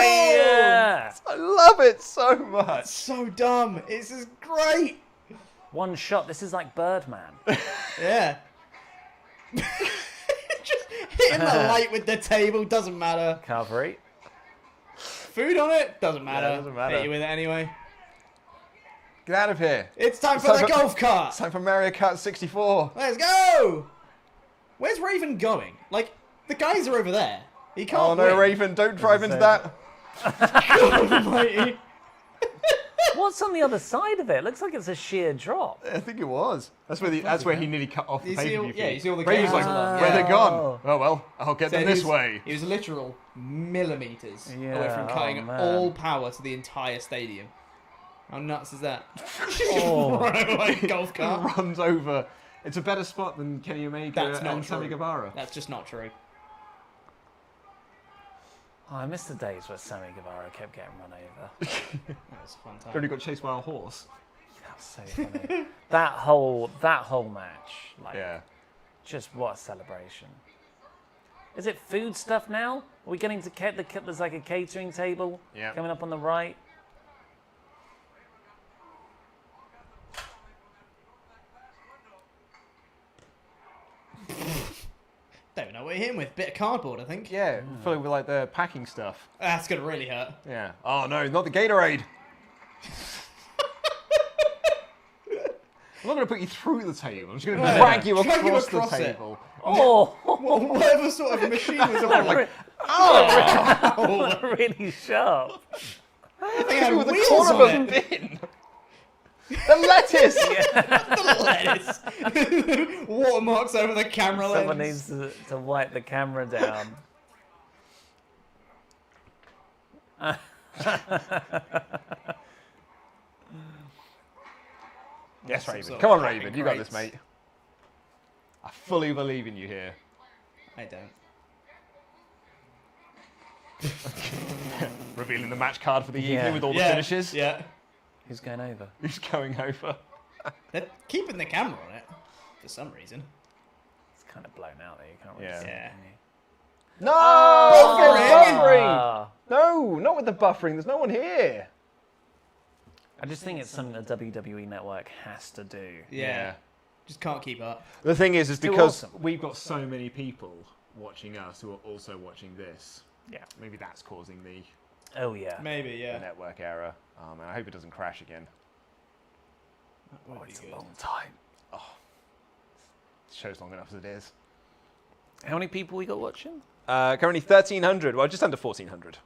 Yeah! I love it so much. So dumb. It's just great. One shot. This is like Birdman. Yeah. Just hitting the light with the table doesn't matter. Recovery. Food on it doesn't matter. doesn't matter. Hit you with it anyway. Get out of here. It's time for time the for- golf cart. It's time for Mario Kart 64. Let's go. Where's Raven going? Like, the guys are over there. He can't Oh no, win. Raven, don't drive into say that. God almighty. What's on the other side of it? Looks like it's a sheer drop. I think it was. That's where he nearly cut off the You see all- pay-per-view feed. yeah, you see all the Raven's like, cameras along. where Yeah. they gone? Oh well, I'll get them So this he was- way. He was literal millimeters away Yeah, from cutting oh, man. all power to the entire stadium. How nuts is that? Oh. Right away, golf cart. Runs over. It's a better spot than Kenny Omega That's not and Sammy true. Guevara. That's just not true. Oh, I miss the days where Sammy Guevara kept getting run over. That was a fun time. Only got chased by a horse. That's so funny. that whole match, like, Yeah. just what a celebration. Is it food stuff now? Are we getting to there's like a catering table Yeah. coming up on the right? Don't know what you're hitting with. Bit of cardboard, I think. Yeah, filling with like the packing stuff. That's gonna really hurt. Yeah. Oh no, not the Gatorade. I'm not going to put you through the table. I'm just going to Yeah. drag you Drag you across across the it. table. Oh, Whatever sort of machine was on. Like, really sharp. they had With the wheels corner on of it. a bin. The lettuce. The lettuce. Watermarks over the camera lens. Someone needs to wipe the camera down. Yes, Some Raven. sort Come of on, Raven. packing You got this, crates. mate. I fully believe in you here. I don't. Revealing the match card for the evening Yeah. with all the finishes. Yeah. Who's going over? Who's going over? They're keeping the camera on it for some reason. It's kind of blown out there. You can't really Yeah. see it, Yeah. can you? No! Buffering! Buffering! No, not with the buffering. There's no one here. I just think it's something the WWE Network has to do. Yeah. Just can't keep up. The thing is too because awesome. We've got so many people watching us who are also watching this. Yeah. Maybe that's causing the Oh, yeah. Maybe, yeah. network error. Oh man, I hope it doesn't crash again. Oh, it's a long time. Show's long enough as it is. How many people we got watching? currently 1,300. Well, just under 1,400.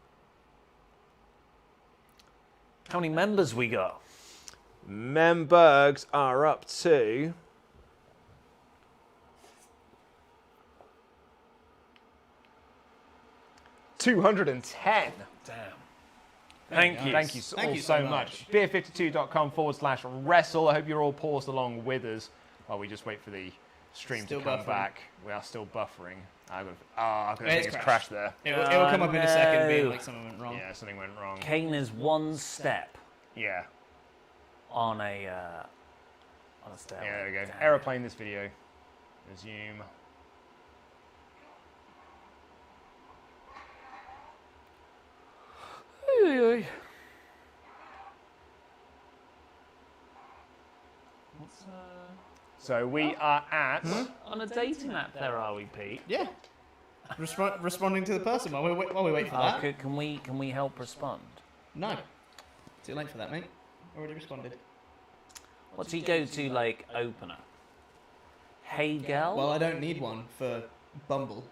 How many members we got? Membergs are up to... $210. Damn. Thank you. Thank you so much. Beer52.com/wrestle. I hope you're all paused along with us while we just wait for the stream Still to come buffering. back. We are still buffering. I think It's it's crashed. crashed there. It will come up in a second, being no. like something went wrong. Yeah, something went wrong. Kane is one step Yeah. on a stairway. Yeah, there we go. Damn. Aeroplane this video. Resume. So we are at... On a dating app there, are we, Pete? Yeah. Responding to the person while we wait for that. Can we help respond? No. Too late for that, mate. Already responded. What's he go to, like, opener? Hey, gal? Well, I don't need one for Bumble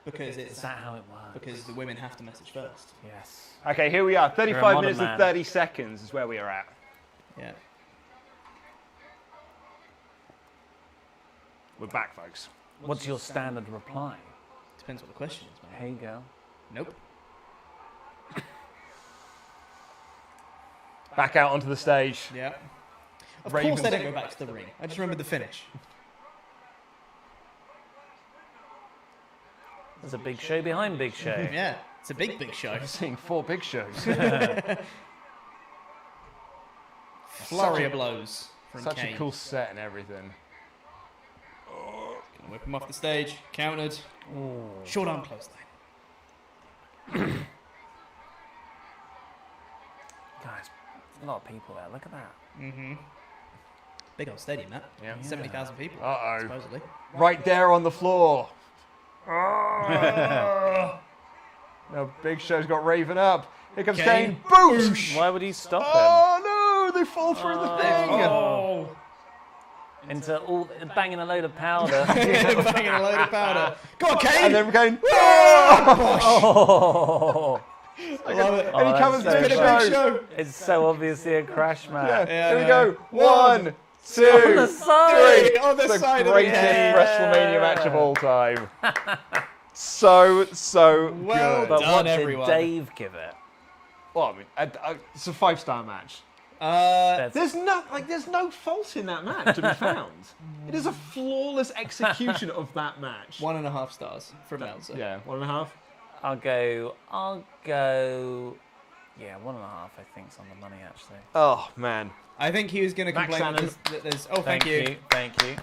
because it's Is that how it works? because the women have to message first. Yes. Okay, here we are. You're a 35 modern minutes and man. 30 seconds is where we are at. Yeah. We're back, folks. What's your standard reply? Depends what the question is, mate. Hey, gal. Nope. Back out onto the stage. Yeah. Of Ravens. course they don't go back to the ring. I just remember the finish. There's a big show behind Big Show. Yeah. It's a big show. I've seen 4 big shows. Flurry of blows from Such Kane. a cool set and everything. Gonna whip him off the stage. Countered. Short arm clothesline. Guys, there's a lot of people there. Look at that. Mm-hmm. Big old stadium, that. Yeah. 70,000 people. Uh-oh. Supposedly. Right there on the floor. Now Big Show's got Raven up. Here comes Kane. Kane. Boosh! Why would he stop Oh no! They fall through the thing. Oh! him? Into all banging a load of powder. Banging a load of powder. Go on, Kane! And then Kane. Oh! I love it. And he comes that's Big so Show. Big show. It's so obviously a crash match. Yeah, Here we I go. know. 1, 2, On the side. 3. On the The side of the greatest head. WrestleMania match of all time. So Well good. But done, what everyone. did Dave give it? Well, I mean, it's a 5-star match. That's- There's no fault in that match to be found. It is a flawless execution of that match. 1.5 stars from Meltzer. Yeah, 1.5. I'll go. Yeah, 1.5. I think's on the money actually. Oh, man. I think he was going to Max complain Cannon. that there's. Oh, thank you. Thank you.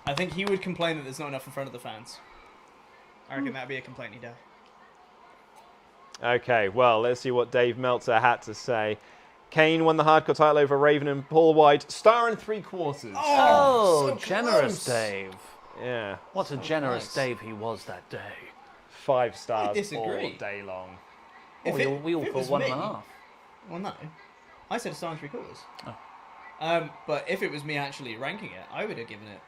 I think he would complain that there's not enough in front of the fans. I reckon that'd be a complaint he'd have. Okay, well, let's see what Dave Meltzer had to say. Kane won the hardcore title over Raven and Paul White. Star and 3/4. Oh, so generous close. Dave. Yeah, What a generous close. Dave he was that day. 5 stars all disagree. day long. If we all if it thought was 1.5. Well, no. I said a star and 3/4. Oh. But if it was me actually ranking it, I would have given it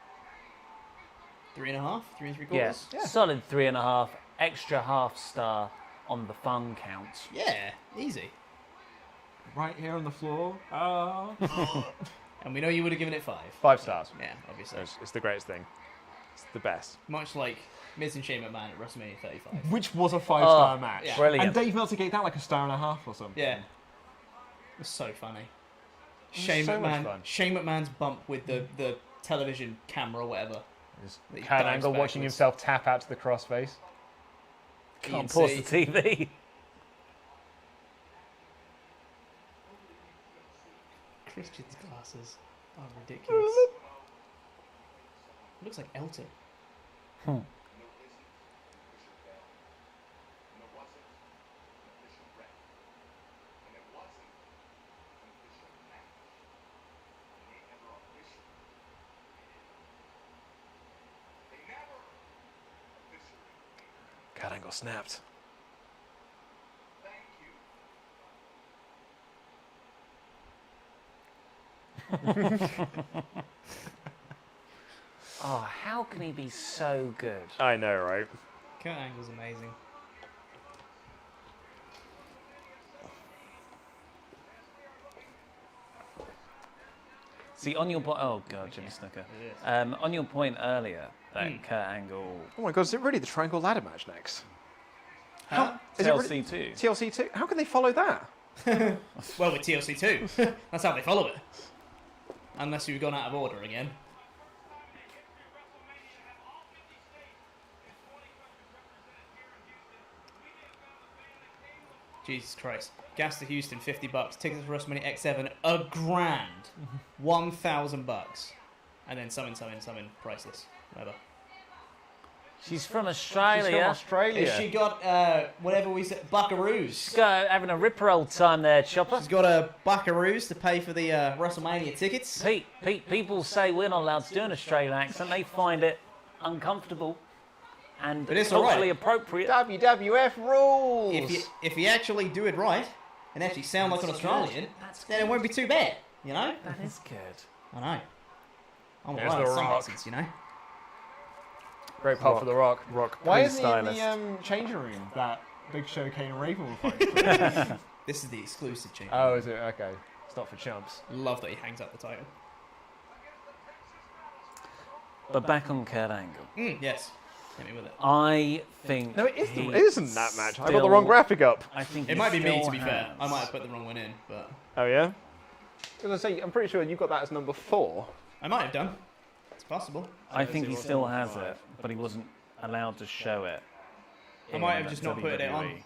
3.5, 3 3/4. Yes, solid 3.5. Extra half star on the fun count. Yeah, easy. Right here on the floor. And we know you would have given it 5. 5 stars. Yeah, obviously. It's the greatest thing. It's the best. Much like Miz and Shane McMahon at WrestleMania 35. Which was a 5-star match. yeah. Brilliant. And Dave Meltzer gave that like a 1.5 or something. Yeah. It was so funny. Shane so much McMahon. fun. Shane McMahon's bump with the television camera or whatever. Just He Kurt dives Angle watching backwards. himself tap out to the crossface. Can't pause the ENC. TV. Christian's glasses are ridiculous. Looks like Elton. Kurt Angle snapped. Oh, how can he be so good? I know, right? Kurt Angle's amazing. See, on your point, oh god, Jimmy Snooker. On your point earlier that Kurt Angle Oh my god, is it really the Triangle Ladder match next? Huh? Is it really- TLC 2. TLC 2? How can they follow that? Well, with TLC 2. That's how they follow it. Unless you've gone out of order again. Jesus Christ. Gas to Houston, $50. Tickets for WrestleMania X7, $1,000. $1,000. And then summon, priceless. Whatever. She's from She's Australia. from Australia. Has she got, whatever we said, buckaroos? She's got having a ripper old time there, Chopper. She's got a buckaroos to pay for the WrestleMania tickets. Pete, people say we're not allowed to do an Australian accent. They find it uncomfortable and But it's all right. culturally appropriate. WWF rules. If you actually do it right and actually sound like an Australian, then it won't be too bad, you know? That is good. I know. I'm There's alright The with some Rock. accents, you know? Great pop for The Rock. Rock Why isn't he in stylist. the changing room that Big Show, Kane and Raven will fight? This is the exclusive change. Oh, is it? Okay. It's not for chumps. Love that he hangs up the title. But back on Kurt Angle. Yes. Hit me with it. I think No, it he isn't that match. I got the still- wrong graphic up. I think It he might be me, still to be fair. I has- might have put the wrong one in, but Oh, yeah? I was going to say, I'm pretty sure you got that as number 4. I might have done. It's possible. I think he still has it, but he wasn't allowed to show it. I might in have just not put it on. WWE.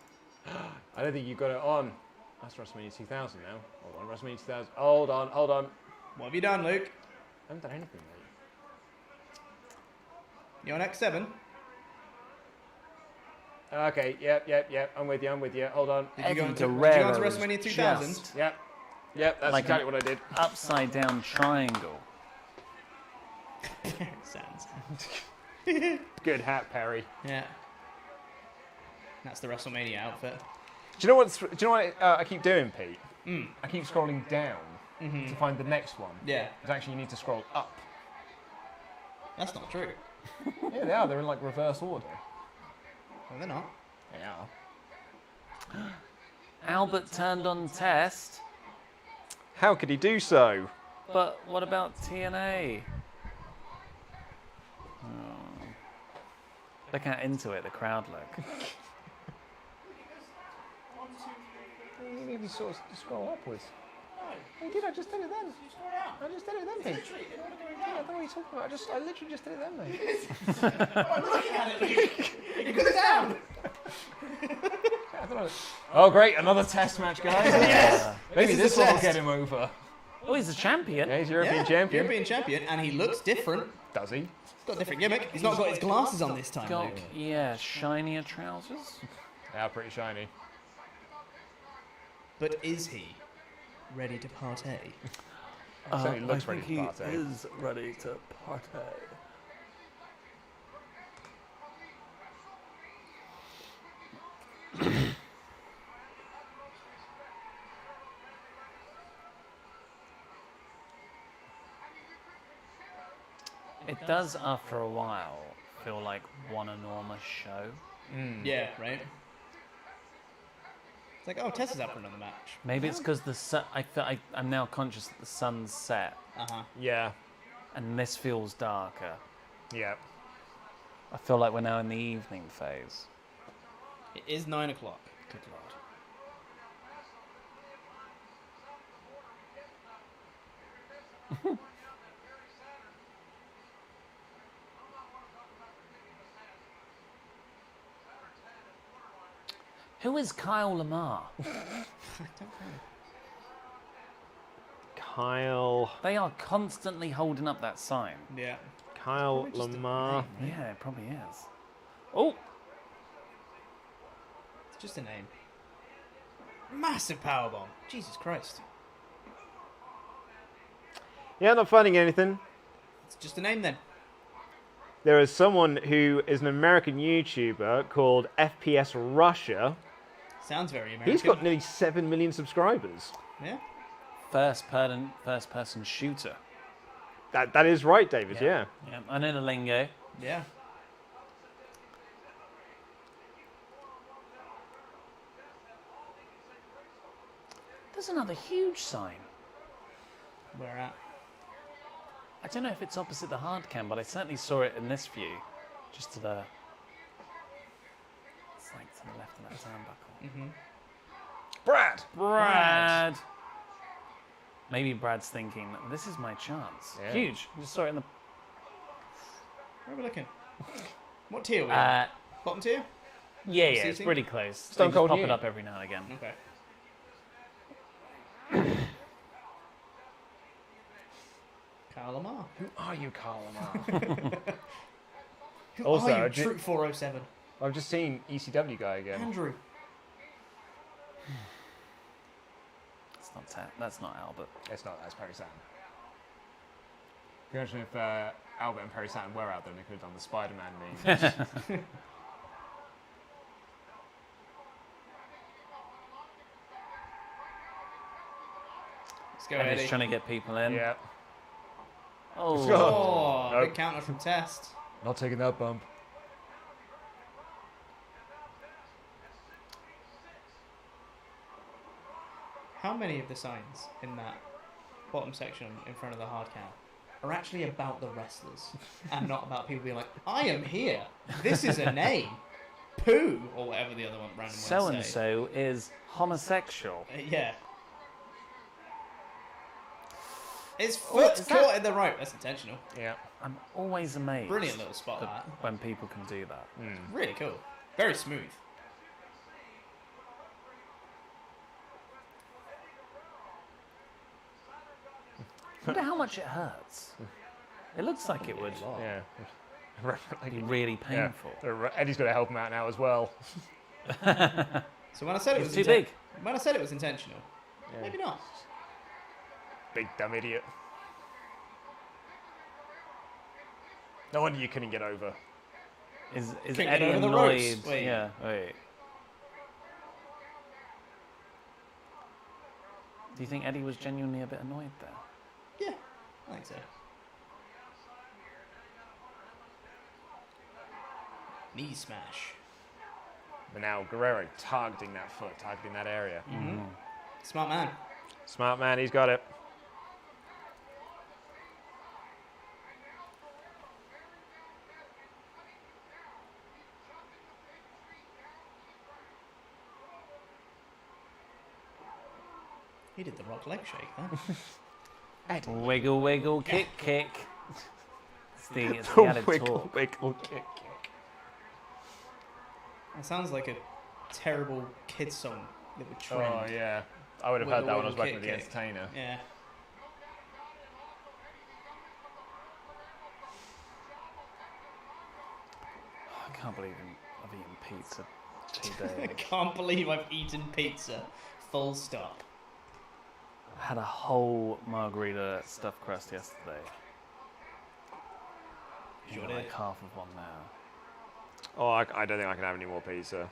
I don't think you got it on. That's WrestleMania 2000 now. Hold on, WrestleMania 2000. Hold on. What have you done, Luke? I haven't done anything, mate. You on X7? Okay, yep. I'm with you. Hold on. Did you go Eddie into Guerrero's WrestleMania 2000? just Yep, that's Like exactly an what I did. upside down triangle. Sounds. Good hat, Perry. Yeah. That's the WrestleMania outfit. Do you know what I keep doing, Pete? I keep scrolling down to find the next one. Yeah. But actually, you need to scroll up. That's not true. Yeah, they are. They're in like reverse order. No, they're not. They are. Albert turned on Test, How could he do so? but what about TNA? Oh. Look how into it the crowd look. You need to sort of scroll upwards. No, you did. I just did it then. I just did it then, Pete. Yeah, I don't know what you're talking about. I literally just did it then, mate. I'm looking at it. You got it down. I don't know. Oh, great! Another test match, guys. Yes. Maybe This is this a one will test. get him over. Oh, he's a champion. Yeah, he's European champion. European champion, and he looks different. Does he? He's got a different gimmick. He's not got his glasses on this time, Got, Luke. yeah, shinier trousers. Yeah, pretty shiny. But is he ready to partay? Certainly looks ready to partay. is ready to partay. It does, after a while, feel like one enormous show. Yeah, right. It's like, oh, Tessa's up for another match. Maybe it's because the sun. I'm now conscious that the sun's set, Yeah. and this feels darker. Yeah. I feel like we're now in the evening phase. It is 9 o'clock. Good lord. Who is Kyle Lamar? Kyle They are constantly holding up that sign. Yeah. Kyle Probably just a Lamar. Yeah, it probably is. Oh, It's just a name. Massive powerbomb. Jesus Christ. Yeah, not finding anything. It's just a name then. There is someone who is an American YouTuber called FPS Russia. Sounds very American. He's got nearly 7 million subscribers. Yeah. first person shooter. That is right, David, yeah. Yeah, I know the lingo. Yeah. There's another huge sign. Where at? I don't know if it's opposite the hard cam, but I certainly saw it in this view. Just to the... It's like to the left of that turnbuckle. Mm-hmm. Brad! Maybe Brad's thinking, this is my chance. Yeah. Huge. I just saw it in the... Where are we looking? What tier are we on? Uh, Bottom tier? yeah, it's Seating? pretty close. Stone They just Cold pop New. it up every now and again. Okay. Kyle Lamar. Who are you, Kyle Lamar? Who Also, are you, ju- Troop 407? I've just seen ECW guy again. Andrew. That's not Albert. It's not, that's Perry Saturn. Can you imagine if Albert and Perry Saturn were out there and they could have done the Spider-Man meme? Let's go, And Eddie. he's trying to get people in. Yeah. Oh, Oh, Nope. big counter from Test. Not taking that bump. How many of the signs in that bottom section in front of the hard cam are actually about the wrestlers and not about people being like, I am here. This is a name. Pooh, or whatever the other one random so one and say. so is homosexual. Yeah. His Oh, foot's is caught that- in the rope. That's intentional. Yeah. I'm always amazed. Brilliant little spot, that. when people can do that. Really cool. Very smooth. I wonder how much it hurts. It looks like it would Yeah. be really painful. Eddie's got to help him out now as well. So when I said it It's was too big. when I said it was intentional, maybe not. Big dumb idiot. No wonder you couldn't get over. Is Couldn't get Eddie over the annoyed? ropes. Wait. Yeah, wait. Do you think Eddie was genuinely a bit annoyed there? Yeah, I think so. Knee smash. But now Guerrero targeting that foot, targeting that area. Smart man. Smart man, he's got it. He did the rock leg shake there. Wiggle, wiggle, kick, kick. It's the added wiggle, talk. wiggle, kick. That sounds like a terrible kid's song that would trend. Oh, yeah. I would have Wiggle, heard that when I was wiggle, working with the kick, kick. entertainer. Yeah. I can't believe I've eaten pizza I today. can't believe I've eaten pizza. Full stop. I had a whole margarita stuffed crust yesterday. Sure I'm did. like half of one now. Oh, I don't think I can have any more pizza.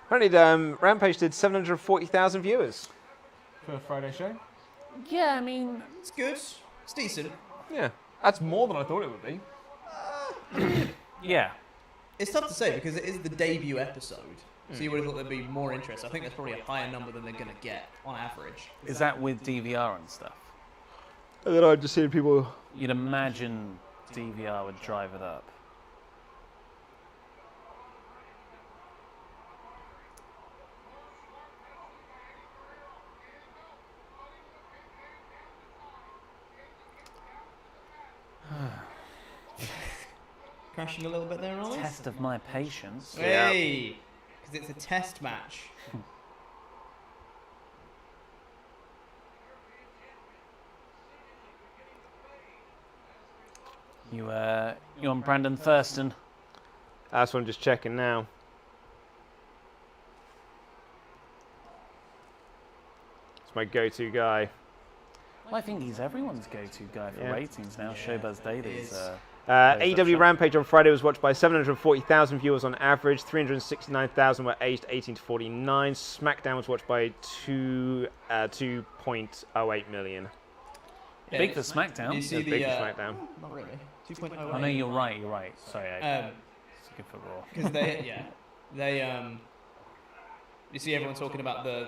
Apparently, Rampage did 740,000 viewers for a Friday show. Yeah, I mean, It's good. It's decent. Yeah, that's more than I thought it would be. yeah. It's tough to say because it is the debut episode. So you would have thought there'd be more interest. I think that's probably a higher number than they're going to get on average. Is that with DVR and stuff? And then I just see people. You'd imagine DVR would drive it up. crashing a little bit there, Rollins? Test of my patience. Hey! Because it's a test match. You on Brandon Thurston? That's what I'm just checking now. It's my go-to guy. Well, I think he's everyone's go-to guy for ratings now. Showbuzz Dailies. AEW Rampage on Friday was watched by 740,000 viewers on average. 369,000 were aged 18 to 49. SmackDown was watched by 2.08 million. Big for SmackDown. You see Big for SmackDown. Not really. 2.08. Oh no, you're right. Sorry, it's good for Raw. Because you see everyone talking about the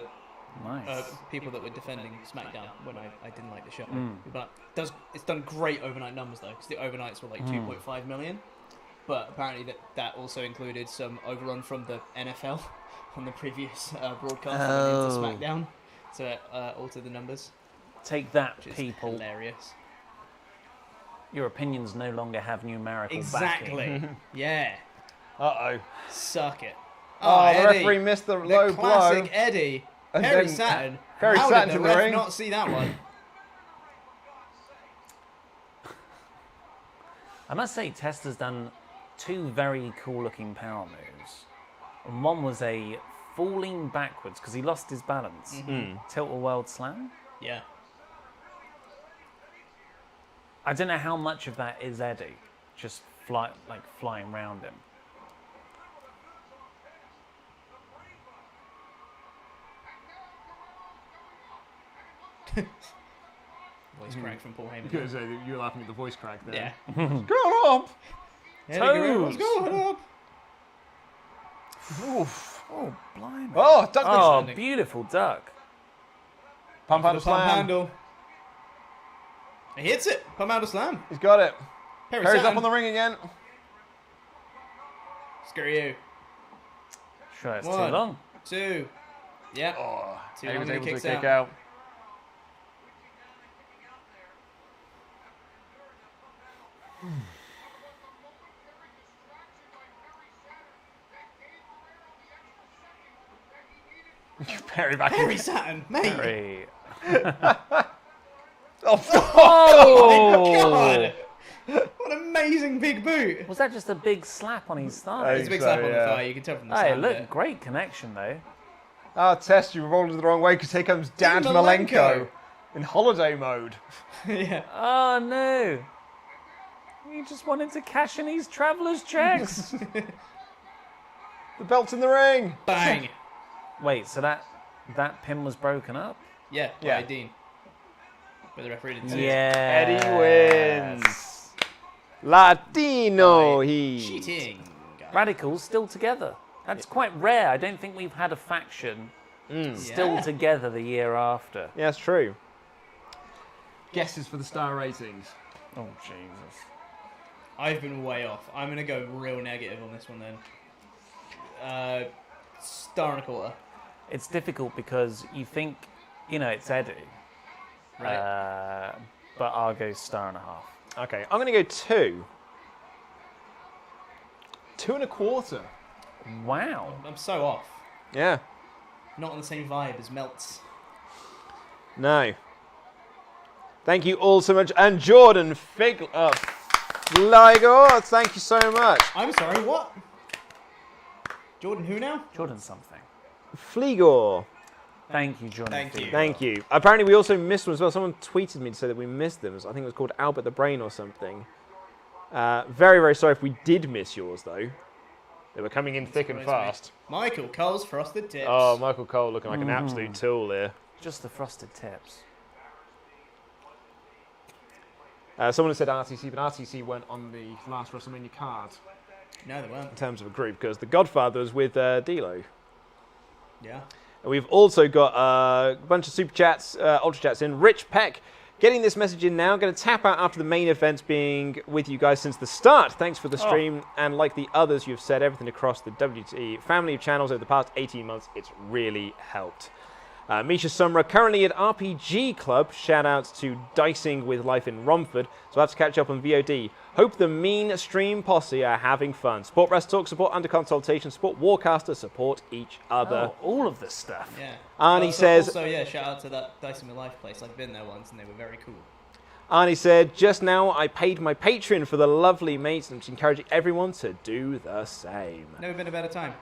people that were defending SmackDown when I didn't like the show. But it's done great overnight numbers though, because the overnights were like 2.5 million. But apparently that also included some overrun from the NFL on the previous broadcast into SmackDown, so it altered the numbers. Take that, Which is people. Hilarious. Your opinions no longer have numerical Exactly. backing. Yeah. Uh-oh. Suck it. Oh, the Eddie. referee missed the The low classic blow. Eddie. And Perry then Saturn. Perry How Saturn's did in the the ref ring. not see that one? I must say, Test has done 2 very cool-looking power moves. And one was a falling backwards because he lost his balance. Tilt-a-World Slam. Yeah. I don't know how much of that is Eddie, just flying around him. Voice crack from Paul Heyman. Because you were laughing at the voice crack there. Yeah. Go up! What's going on? Oof. Oh, blimey. Oh, duck Oh, beautiful duck. Pump For handle the pump slam. handle. He hits it. Pump handle slam. He's got it. Perry Perry's Saturn. up on the ring again. Screw you. Sure, it's 1, too long. 2. Yeah. Oh, Too he long was and he able to kicks kick out. out. Perry back Perry in. Saturn, mate. Very. Oh, God. What an amazing big boot. Was that just a big slap on his thigh? It's a big so, slap on the yeah. thigh. You can tell from the Hey, sound look, of it. great connection though. Oh, Test, you rolled it the wrong way because here comes Dan Malenko. Malenko in holiday mode. Yeah. Oh no! He just wanted to cash in his traveller's checks. The belt's in the ring. Bang. Wait, so that pin was broken up? Yeah, Yeah. by Dean. But the referee didn't see it. Yeah. Eddie wins. Latino, he. Cheating. Radicals still together. That's quite rare. I don't think we've had a faction still Yeah. together the year after. Yeah, that's true. Guesses for the star ratings. Oh Jesus! I've been way off. I'm going to go real negative on this one then. Star and a quarter. It's difficult because you think, it's Eddie. Right. But I'll go 1.5 stars. Okay, I'm going to go 2. 2.25. Wow. I'm so off. Yeah. Not on the same vibe as Melts. No. Thank you all so much. And Jordan Fligor, thank you so much. I'm sorry, what? Jordan who now? Jordan something. Fligor. Thank you, Jordan. Thank you. Thank you. Apparently we also missed one as well. Someone tweeted me to say that we missed them. I think it was called Albert the Brain or something. Very, very sorry if we did miss yours, though. They were coming in thick and fast. Michael Cole's Frosted Tips. Oh, Michael Cole looking like an absolute tool there. Just the frosted tips. Someone said RTC, But RTC weren't on the last WrestleMania card. No, they weren't. in terms of a group, because the Godfather was with D'Lo. Yeah. And we've also got a bunch of super chats, ultra chats in. Rich Peck getting this message in now. Going to tap out after the main event being with you guys since the start. Thanks for the stream. And like the others you've said, everything across the WT family of channels over the past 18 months, it's really helped. Misha Sumra currently at RPG Club. Shout outs to Dicing with Life in Romford. So I have to catch up on VOD. Hope the mean stream posse are having fun. Support WrestleTalk, support Under Consultation, support Warcaster, support each other. Oh, all of this stuff. Yeah. Arnie says... Also, yeah, shout out to that Dicing with Life place. I've been there once and they were very cool. Arnie said, just now I paid my Patreon for the lovely mates and encouraging everyone to do the same. Never been a better time.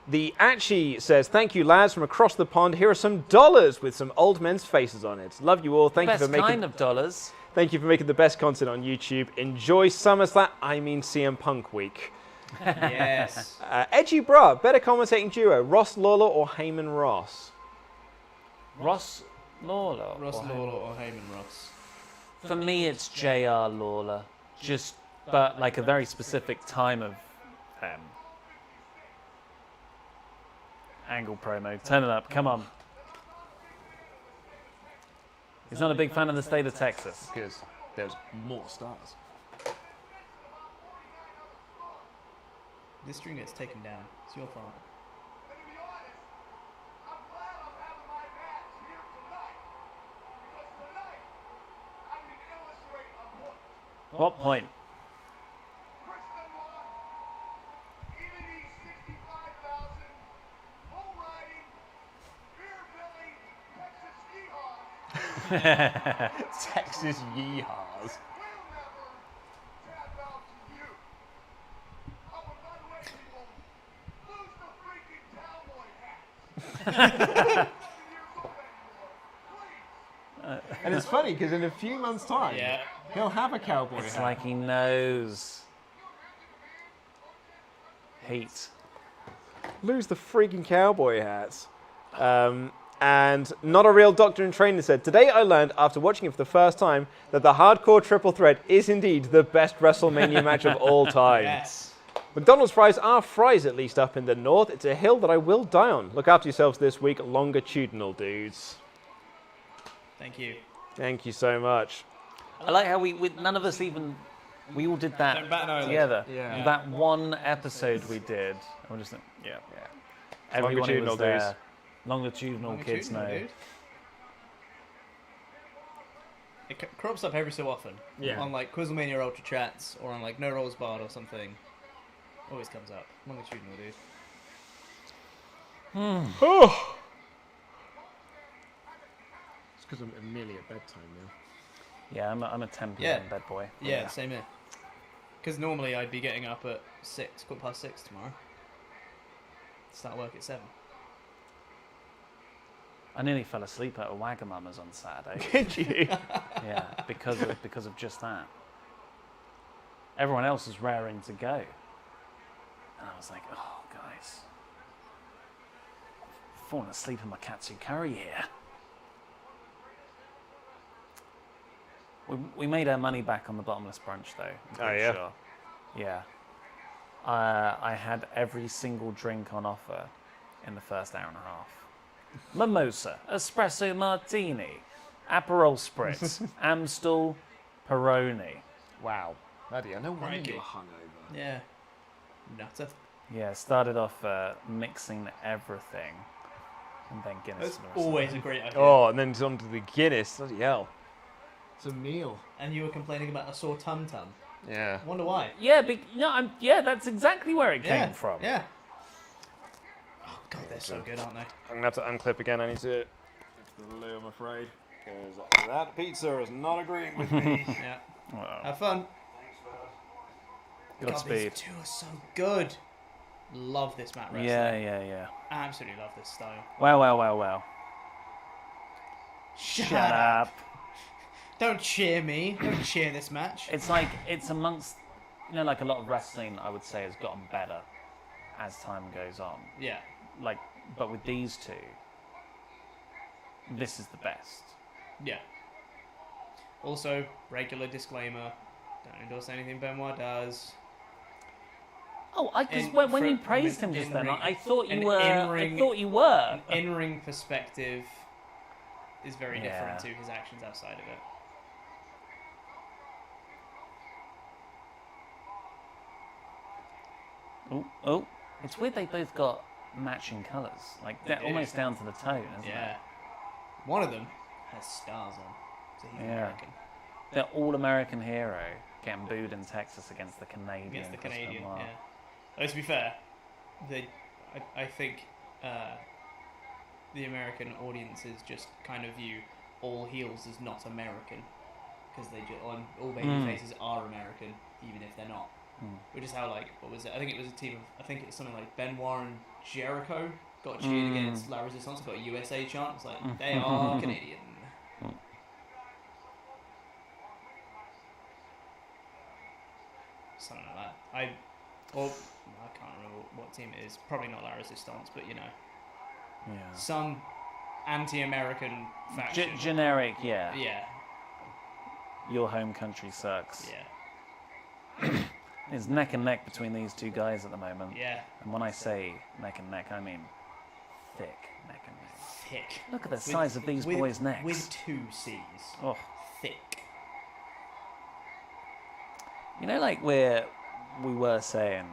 The Achi says, thank you lads from across the pond. Here are some dollars with some old men's faces on it. Love you all. Thank you for making kind of dollars. Thank you for making the best content on YouTube. Enjoy SummerSlam, CM Punk week. Yes. Edgy Bra, better commentating duo, Ross Lawler or Heyman Ross? Ross Lawler. Ross Lawler or Heyman Ross? For me, it's J.R. Lawler. But like a very specific time of Angle promo. Turn it up. Come on. He's not a big fan of the state of Texas. Because there's more stars. This stream gets taken down. It's your fault. What point? Texas yeehaws. And it's funny because in a few months' time, he'll have a cowboy It's hat. like he knows. Heat. Lose the freaking cowboy hats. And Not a Real Doctor in Training said, today I learned after watching it for the first time that the hardcore triple threat is indeed the best WrestleMania match of all time. Yes. McDonald's fries are fries, at least up in the north. It's a hill that I will die on. Look after yourselves this week, longitudinal dudes. Thank you. Thank you so much. I like how we none of us even, we all did that Don't bat an eyelid. together. Yeah. That one episode we did. And we're just like, yeah. Everyone who Longitudinal was there. dudes. Longitudinal kids know. Dude. It crops up every so often. Yeah. On like Quizlemania Ultra Chats or on like No Rolls Barred or something. Always comes up. Longitudinal dude. Oh. It's because I'm nearly at bedtime now. Yeah, I'm a 10 p.m. Yeah. bed boy. Yeah, same here. Because normally I'd be getting up at 6:15 tomorrow. Start work at 7. I nearly fell asleep at a Wagamama's on Saturday. Did you? Yeah, because of just that. Everyone else was raring to go. And I was like, oh, guys. I've fallen asleep in my katsu curry here. We made our money back on the bottomless brunch, though. I'm pretty yeah? Sure. Yeah. I had every single drink on offer in the first hour and a half. Mimosa, espresso martini, Aperol spritz, Amstel, Peroni. Wow. Bloody hell, no wonder Crikey. you were hungover. Yeah. Nutter. Yeah, started off mixing everything, and then Guinness. That's for the rest of always the a great idea. Oh, and then it's on to the Guinness. Bloody hell. It's a meal. And you were complaining about a sore tum-tum. Yeah. Wonder why. Yeah, that's exactly where it came from. Yeah. Oh, God, they're so good, aren't they? I'm going to have to unclip again. I need to get to the loo, I'm afraid. Because that pizza is not agreeing with me. Yeah. Well, Have fun. God, Godspeed. these two are so good. Love this Matt wrestling. Yeah. Absolutely love this style. Well. Shut up. Don't cheer me. Don't cheer this match. It's like, it's amongst, like a lot of wrestling, I would say, has gotten better as time goes on. Yeah. Like, but with these two, this is the best. Yeah. Also, regular disclaimer. Don't endorse anything Benoit does. Oh, because In- when for- you praised him just then, in-ring- I thought you an were. in-ring- I thought you were. An in-ring perspective is very Yeah. different to his actions outside of it. Oh, it's weird they both got matching colours, like They do. almost down to the tone, isn't Yeah. it? One of them has stars on, so he's American. The all-American hero getting booed in Texas against the Canadian. Against the Christopher Canadian, Noir. yeah. Though, to be fair, I think the American audiences just kind of view all heels as not American, because all baby faces are American, even if they're not. Which is how, like, what was it? I think it was a team of, I think it's something like Benoit and Jericho got cheered against La Resistance, got a USA chant. It's like, they are Canadian. Something like that. I can't remember what team it is. Probably not La Resistance, but you know. Yeah. Some anti-American faction. Generic, yeah. Yeah. Your home country sucks. Yeah. It's neck and neck between these two guys at the moment. Yeah. And when I say neck and neck, I mean thick neck and neck. Thick. Look at the size of these boys' necks. With 2 C's. Oh. Thick. You know, like we were saying,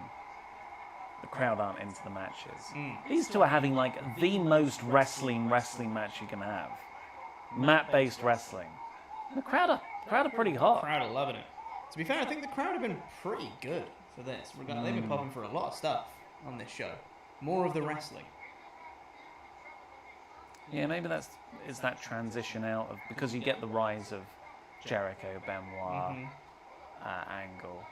the crowd aren't into the matches. These two are having like the most wrestling match you can have. Mat-based wrestling. And the crowd are pretty hot. Crowd are loving it. To be fair, I think the crowd have been pretty good for this. They've been popping for a lot of stuff on this show. More of the wrestling. Yeah, maybe it's that transition out of, because you get the rise of Jericho, Benoit, Angle.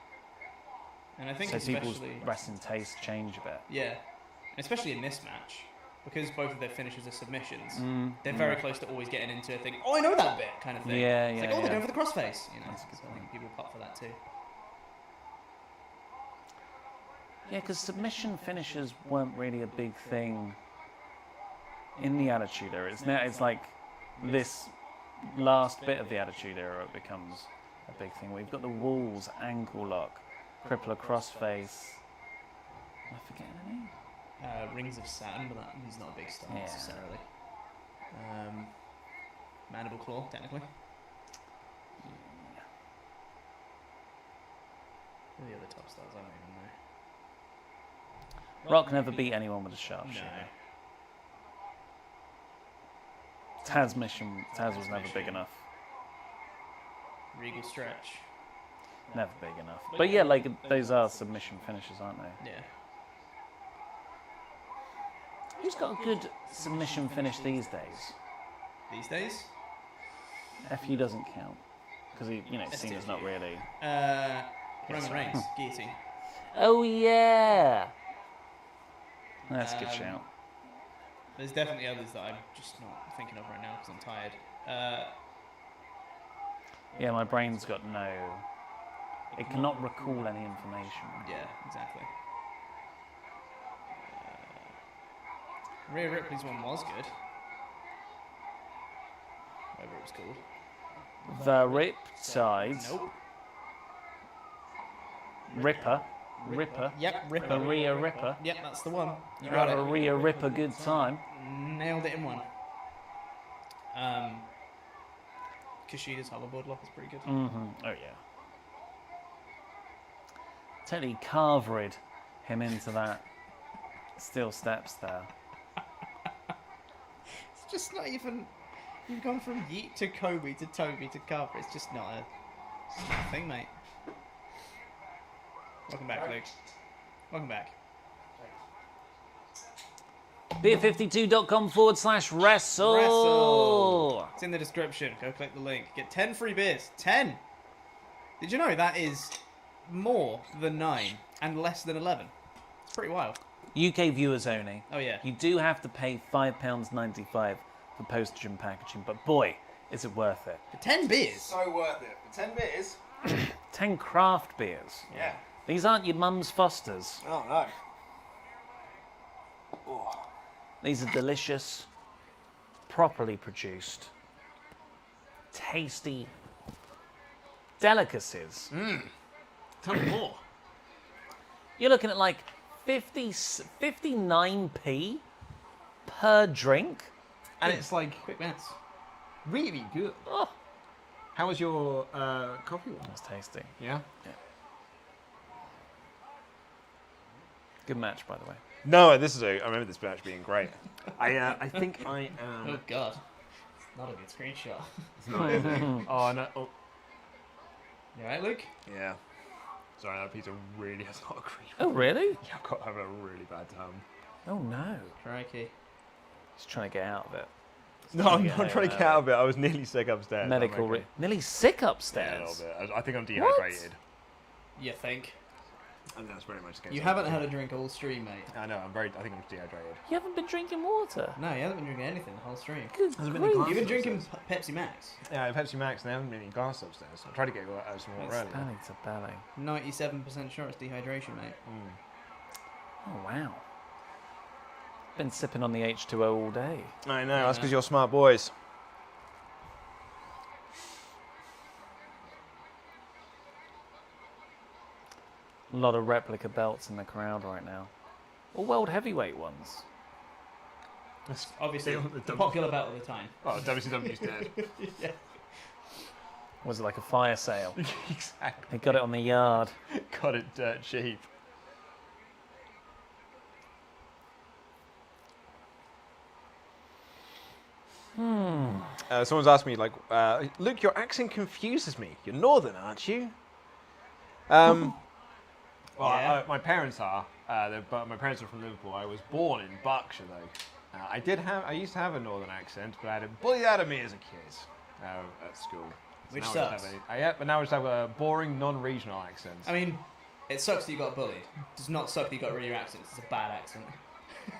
And I think so especially people's wrestling taste change a bit. Yeah, and especially in this match, because both of their finishes are submissions. They're very close to always getting into a thing. Oh, I know that bit, kind of thing. Yeah, it's yeah. like, oh, yeah. they're going for the crossface. You know, so I think people pop for that too. Yeah, because submission finishes weren't really a big thing in the Attitude Era. It's like this last bit of the Attitude Era it becomes a big thing. We've got the Walls, ankle lock, crippler crossface. Am I forgetting any? Rings of Saturn, but he's not a big star necessarily. Mandible Claw, technically. Who are the other top stars? I don't even know. Rock never beat anyone with a sharpshooter. Taz was never big enough. Regal Stretch. Never big enough. But yeah, like those are submission finishes, aren't they? Yeah. Who's got a good submission finish these days? These days? FU doesn't count because Cena's not really. Roman Reigns, guillotine. Oh yeah. That's a good shout. There's definitely others that I'm just not thinking of right now because I'm tired. Yeah, my brain's got no. It cannot recall any information. Yeah, exactly. Rhea Ripley's one was good. Whatever it was called. The Riptide. Nope. Ripper. Yep, Ripper. The Rhea Ripper. Yep, that's the one. You Have got a it. Rhea Ripper good time. Nailed it in one. Kushida's hoverboard lock is pretty good. Oh yeah. Totally carvered him into that steel steps there. It's just not even. You've gone from Yeet to Kobe to Toby to Carver. It's just not a thing, mate. Welcome back, Luke. Welcome back. Beer52.com/wrestle. It's in the description. Go click the link. Get 10 free beers. 10! Did you know that is more than 9 and less than 11? It's pretty wild. UK viewers only. Oh, yeah. You do have to pay £5.95 for postage and packaging, but boy, is it worth it. For 10 beers? So worth it. For 10 beers. 10 craft beers. Yeah. These aren't your mum's Fosters. Oh, no. Oh. These are delicious, properly produced, tasty delicacies. Tell me more. You're looking at like 59p per drink. And it's like Quick maths. really good. Oh, How was your coffee one? that's tasty. Yeah. Good match, by the way. No, I remember this match being great. I think I am. Oh, God. Not a good screenshot. It's not, is it? Oh, no. Oh. You alright, Luke? Yeah. Sorry, that pizza really has not agreed. Oh, really? Yeah, I've got having a really bad time. Oh, no. Crikey. He's trying to get out of it. No, I'm not trying to get out of it. I was nearly sick upstairs. Medical... Okay. Nearly sick Yeah, a upstairs. little bit. I think I'm dehydrated. You think? And that's very much the case. You haven't had a drink all stream, mate. I know, I think I'm dehydrated. You haven't been drinking water? No, you haven't been drinking anything the whole stream. Good Has it been grief. the You've been Glass drinking Pepsi Max. Yeah, Pepsi Max, and there haven't been any glass upstairs. I tried to get some water earlier. Belly to belly. 97% sure it's dehydration, mate. Oh, wow. Been sipping on the H2O all day. I know, that's because you're smart boys. A lot of replica belts in the crowd right now. All world heavyweight ones. Obviously, The the popular belt of the time. Oh, WCW's dead. Yeah. Was it like a fire sale? Exactly. They got it on the yard. Got it dirt cheap. Someone's asked me, like, Luke, your accent confuses me. You're northern, aren't you? Well, Yeah. my parents are. But my parents are from Liverpool. I was born in Berkshire, though. I used to have a northern accent, but I had it bullied out of me as a kid at school. So Which now sucks. But now I just have a boring, non-regional accent. I mean, it sucks that you got bullied. It does not suck that you got rid of your accent. It's a bad accent.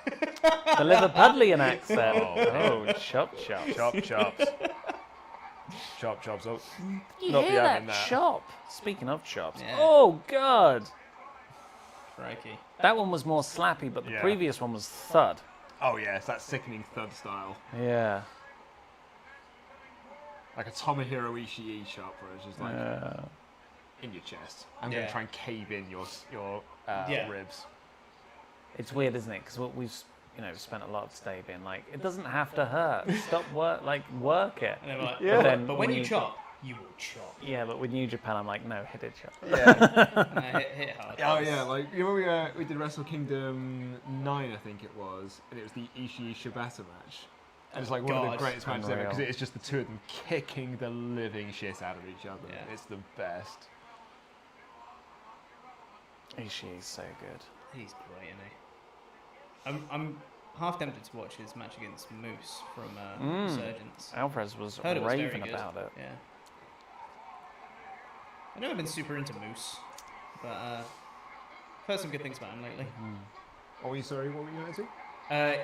The Liverpudlian accent. Oh, chop chop. Chop chops. Chop chops. Oh, You not hear be that having that. chop? Speaking of chops. Yeah. Oh, God. Crikey. That one was more slappy, but the Yeah. previous one was thud. Oh yeah, it's that sickening thud style, Yeah. like a Tomohiro Ishii chop, where it's just like in your chest. I'm Yeah. gonna try and cave in your Yeah. ribs. It's weird, isn't it? Because we've spent a lot of today being like, it doesn't have to hurt. Stop work it. And they were like, Yeah. but when you chop, you will chop. Yeah, but with New Japan, I'm like, no, hit it, chop. Yeah. Hit hard. Oh yeah, like you remember we did Wrestle Kingdom 9, I think it was, and it was the Ishii Shibata match. And it's like one of the God. greatest matches ever because Unreal. it's just the two of them kicking the living shit out of each other. Yeah. It's the best. Ishii's so good. He's great, isn't he? I'm half tempted to watch his match against Moose from Resurgence. Alvarez was Heard it was very raving good. about it. Yeah. I've never been super into Moose, but I've heard some good things about him lately. What were you going to say?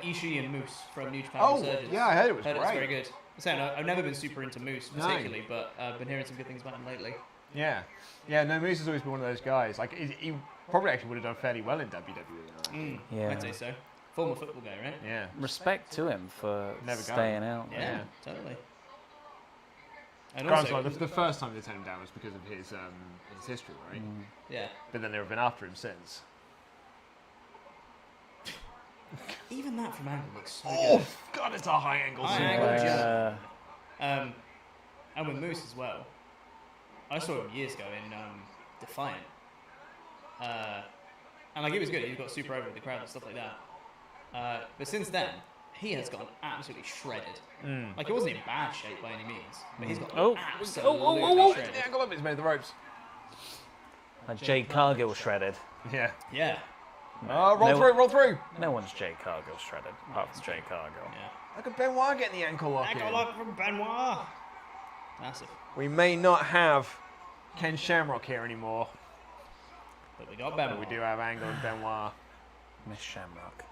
Ishii and Moose from New Japan Oh, Resurgence. yeah, I heard it was Heard great. it's very good. I'm saying I've never been super into Moose No. particularly, but I've been hearing some good things about him lately. Yeah. Yeah, no, Moose has always been one of those guys. Like, he probably actually would have done fairly well in WWE. Yeah. I'd say so. Former football guy, right? Yeah. Respect to him for Never staying out. Yeah, totally. And Granted, also, like, the first time they turned him down was because of his history, right? yeah. But then they've been after him since. Even that from angle looks so Oh, good. God, it's a high angle. High super. angle Uh, jump. And with Moose as well. I saw him years ago in Defiant. And like, it was good. He got super over with the crowd and stuff like that. But since then, he has gotten absolutely shredded. Like, he wasn't in bad shape by any means, but he's got absolutely shredded. The angle up is made of the ropes. like Jade Cargill shredded. Yeah. Yeah. Oh, roll No- through, roll through. No one's Jade Cargill shredded, apart from Jade Cargill. Yeah. Look at Benoit getting the ankle lock Ankle in. lock from Benoit. Massive. We may not have Ken Shamrock here anymore, But we got but Benoit. we do have Angle and Benoit. Miss Shamrock.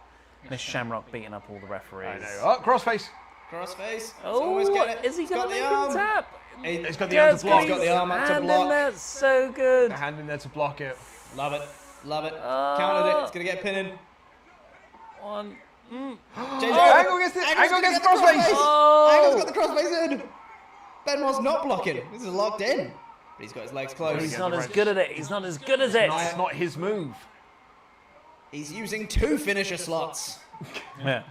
Miss Shamrock beating up all the referees. I know. Oh, crossface. Crossface. Oh, Almost get it. is he He's going got to the make arm. him tap? He's got the Yes, arm to block. He's got the arm up to hand in block. there, so good. The hand in there to block it. Love it. Love it. Counted it. It's going to get pinning. One. Angle gets the crossface. Oh! Angle's got the crossface in. Benoit's not blocking. This is locked in. But he's got his legs closed. He's not as good at it. He's not as good as it. It's not his move. He's using 2 finisher slots. Yeah.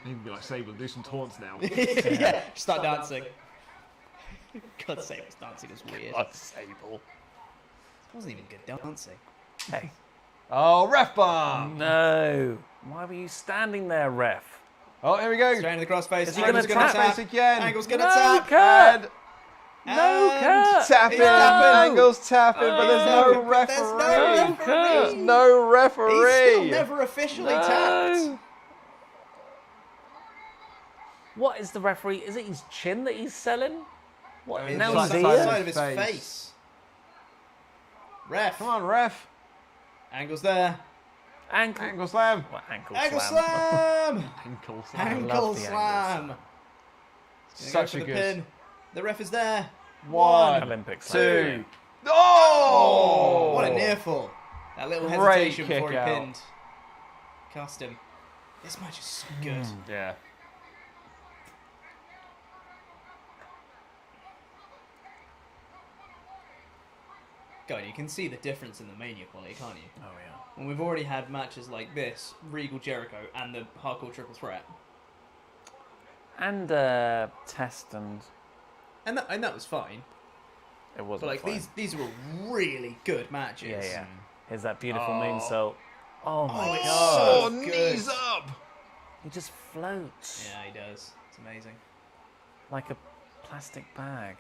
He can be like Sable and do some taunts now. Yeah. Start dancing. God, Sable's dancing was weird. God, Sable. It wasn't even good dancing. Hey. Oh, ref bomb. No. Why were you standing there, ref? Oh, here we go. Straight into the crossface. Is he gonna Angle's tap? Face again. Angle's gonna No, tap. Kurt. And No, Kurt. tapping. He's tapping. Angle's tapping, but there's no referee. There's no referee. There's no referee. He's still never officially tapped. No. What is the referee? Is it his chin that he's selling? What? I mean, Now it's he's the here? side of his Face. face. Ref. Come on, ref. Angle's there. Ankle. Ankle slam. What, ankle Ankle slam. slam. Ankle slam. Ankle love the slam. Such Go a for the good. pin. The ref is there. One. Olympic Two. slam. Oh! What a near fall. That little Great hesitation kick before he out. pinned. Cast him. This match is so good. Yeah. God, you can see the difference in the Mania quality, can't you? Oh yeah. When we've already had matches like this, Regal Jericho and the Hardcore Triple Threat. And Test and And that was fine. it wasn't. But like fine. these were really good matches. Yeah, yeah. Here's that beautiful Oh. moonsault. Oh my it's god. so Oh, good. knees up. He just floats Yeah, he does. It's amazing. like a plastic bag.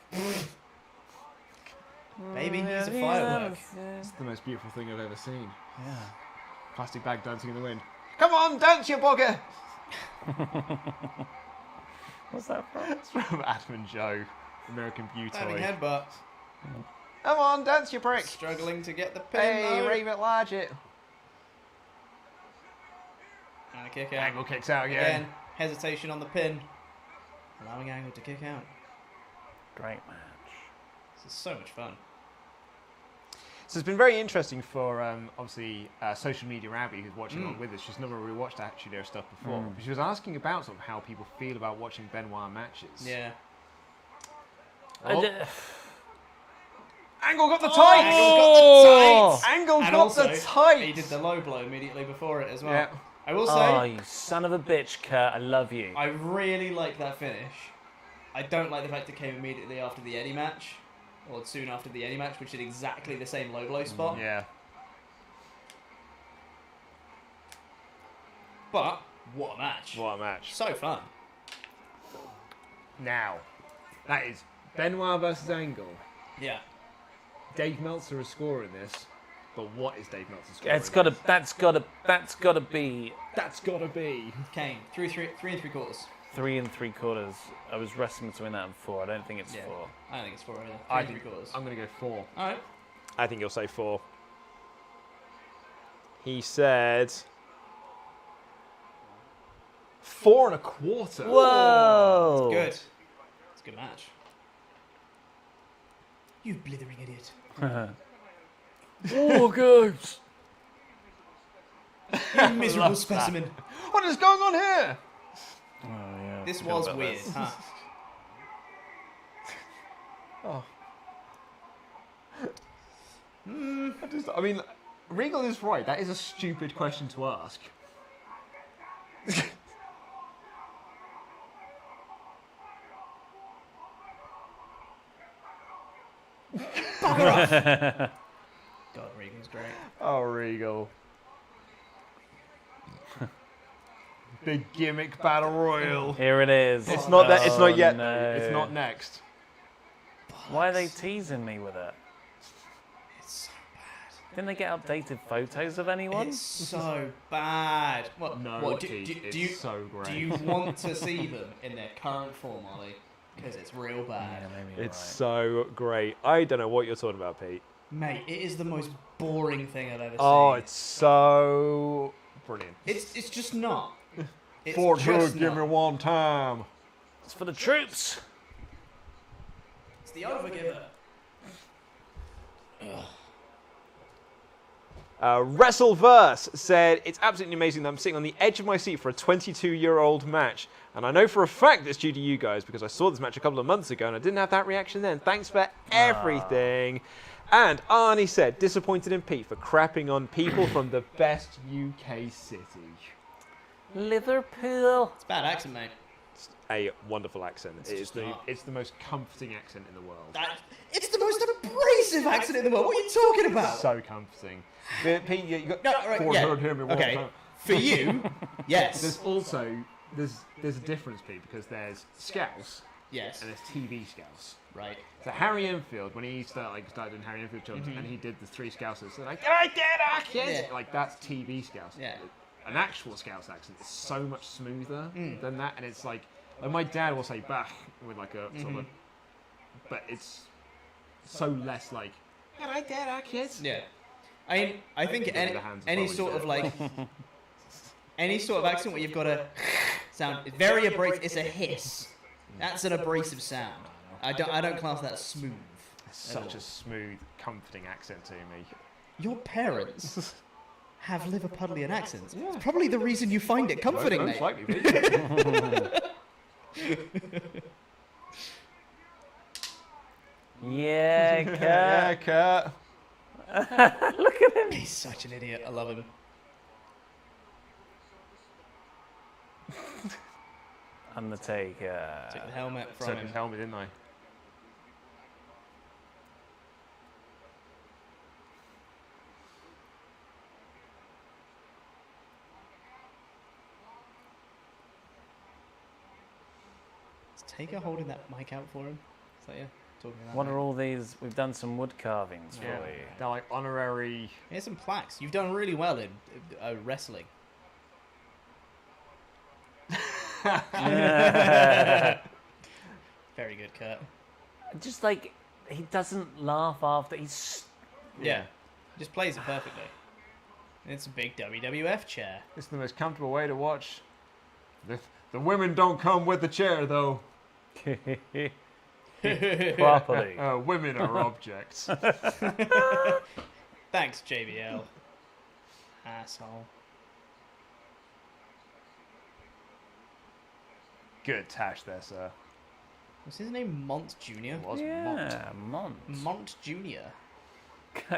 Baby, he's a Yeah, firework. yeah. It's the most beautiful thing I've ever seen. Yeah. Plastic bag dancing in the wind. Come on, dance, you bugger! What's that from? It's from Adam and Joe, American Beauty. Standing headbutt. Come on, dance, you prick! Struggling to get the pin. Hey, though. rave it, large it. And a kick out. Angle kicks out again. Again, hesitation on the pin. Allowing Angle to kick out. Great match. This is so much fun. So it's been very interesting for obviously social media Abby, who's watching along with us. She's never really watched Attitude Era stuff before. But she was asking about sort of how people feel about watching Benoit matches. Yeah. Oh. I Angle got the tights! Oh! Angle And got also, the tights! he did the low blow immediately before it as well. Yeah. I will Oh, say, you son of a bitch, Kurt. I love you. I really like that finish. I don't like the fact it came immediately after the Eddie match, or soon after the Eddie match, which did exactly the same low blow spot. Yeah. But what a match! What a match. So fun. Now, that is Benoit versus Angle. Yeah. Dave Meltzer is scoring this, but what is Dave Meltzer scoring? That's gotta be. That's gotta be. Kane, 3 3/4. 3 3/4. I was wrestling between that and 4. I don't think it's Yeah. 4. I don't think it's 4 either. 3 I think 3/4. I'm gonna go 4. All right. I think you'll say 4. He said 4 1/4. Whoa! Good. It's a good match. You blithering idiot. Oh, guys! You miserable specimen. What is going on here? Oh, yeah. This forgot was about weird, this. huh? Oh. I mean, Regal is right. That is a stupid question to ask. God, Regan's great. Oh, Regal. Big gimmick battle royal. Here it is. It's not that. It's Oh, not yet. no. Though. It's not next. Why are they teasing me with it? It's so bad. Didn't they get updated photos of anyone? It's so bad. What? No, What, Keith, it's you, so great. do you want to see them in their current form, Ollie? Because it's real bad. Yeah, maybe you're It's right. so great. I don't know what you're talking about, Pete. Mate, it is the most boring thing I've ever Oh, seen. it's so brilliant. It's just not. It's Fort just Hood, give me not. one time. It's for the troops. It's the overgiver. WrestleVerse said, it's absolutely amazing that I'm sitting on the edge of my seat for a 22-year-old match. And I know for a fact it's due to you guys because I saw this match a couple of months ago and I didn't have that reaction then. Thanks for everything. And Arnie said, disappointed in Pete for crapping on people from the best UK city. Liverpool. It's a bad accent, mate. A wonderful accent. just not. It's the most comforting accent in the world. It's the most abrasive accent in the world. What are you talking about? So comforting. But Pete, you got No, right, Fort yeah. Hood, hear me one Okay. time. For you, yes. There's also there's a difference, Pete, because there's scouts Yes. and there's TV scouts. Right. So Harry Enfield, when he started doing Harry Enfield jobs, and he did the 3 scouts, so like, I did our kids! Yeah. Like, that's TV scouts. Yeah. An actual Scouse accent is so much smoother than that, and it's like my dad will say "bach" with like a sort of, but it's so less like, "Can I dare our kids?" Yeah. I think any sort of like any sort of accent where you've got a sound, it's very abrasive. It's a hiss. That's an abrasive sound. I don't class that as smooth. It's such a smooth, comforting accent to me. Your parents have Liverpudlian accents. It's probably the reason you find it comforting, mate. Most likely, Pete. Yeah, Kurt. Yeah, Kurt. Look at him. He's such an idiot. I love him. Undertaker. Took the helmet from Took him. his helmet, didn't I? Is Taker holding that mic out for him? Is that you? Talking about What that? are all these? We've done some wood carvings for Yeah. you. They're like honorary. Here's some plaques. You've done really well in wrestling. Very good, Kurt. Just like he doesn't laugh after he's. Yeah. Just plays it perfectly. It's a big WWF chair. It's the most comfortable way to watch. The women don't come with the chair, though. Properly. Women are objects. Thanks, JBL. Asshole. Good tash there, sir. Was his name Mont Jr.? Was Yeah, Mont. Mont Jr.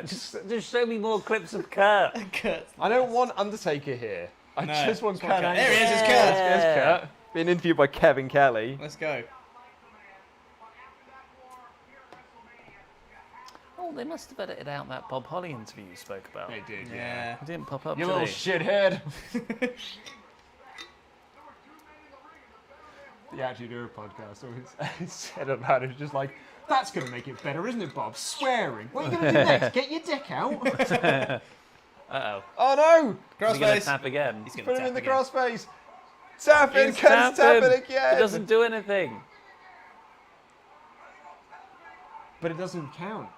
Just show me more clips of Kurt. Kurt. I don't want Undertaker here. I No, just want just want Kurt. Kurt. There he is, it's Angle. Kurt. There's Kurt. Being interviewed by Kevin Kelly. Let's go. Oh, they must have edited out that Bob Holly interview you spoke about. They did, Yeah. It didn't pop up You today. little shithead. The Attitude Era podcast always said about it, just like, that's going to make it better, isn't it, Bob? Swearing. What are you going to do next? Get your dick out? Uh-oh. Oh no! Is he going to Crossface. tap again? He's gonna Put him tap in the again. crossface. Tapping, He's Kurt's tapping tapping. again. It doesn't do anything. But it doesn't count.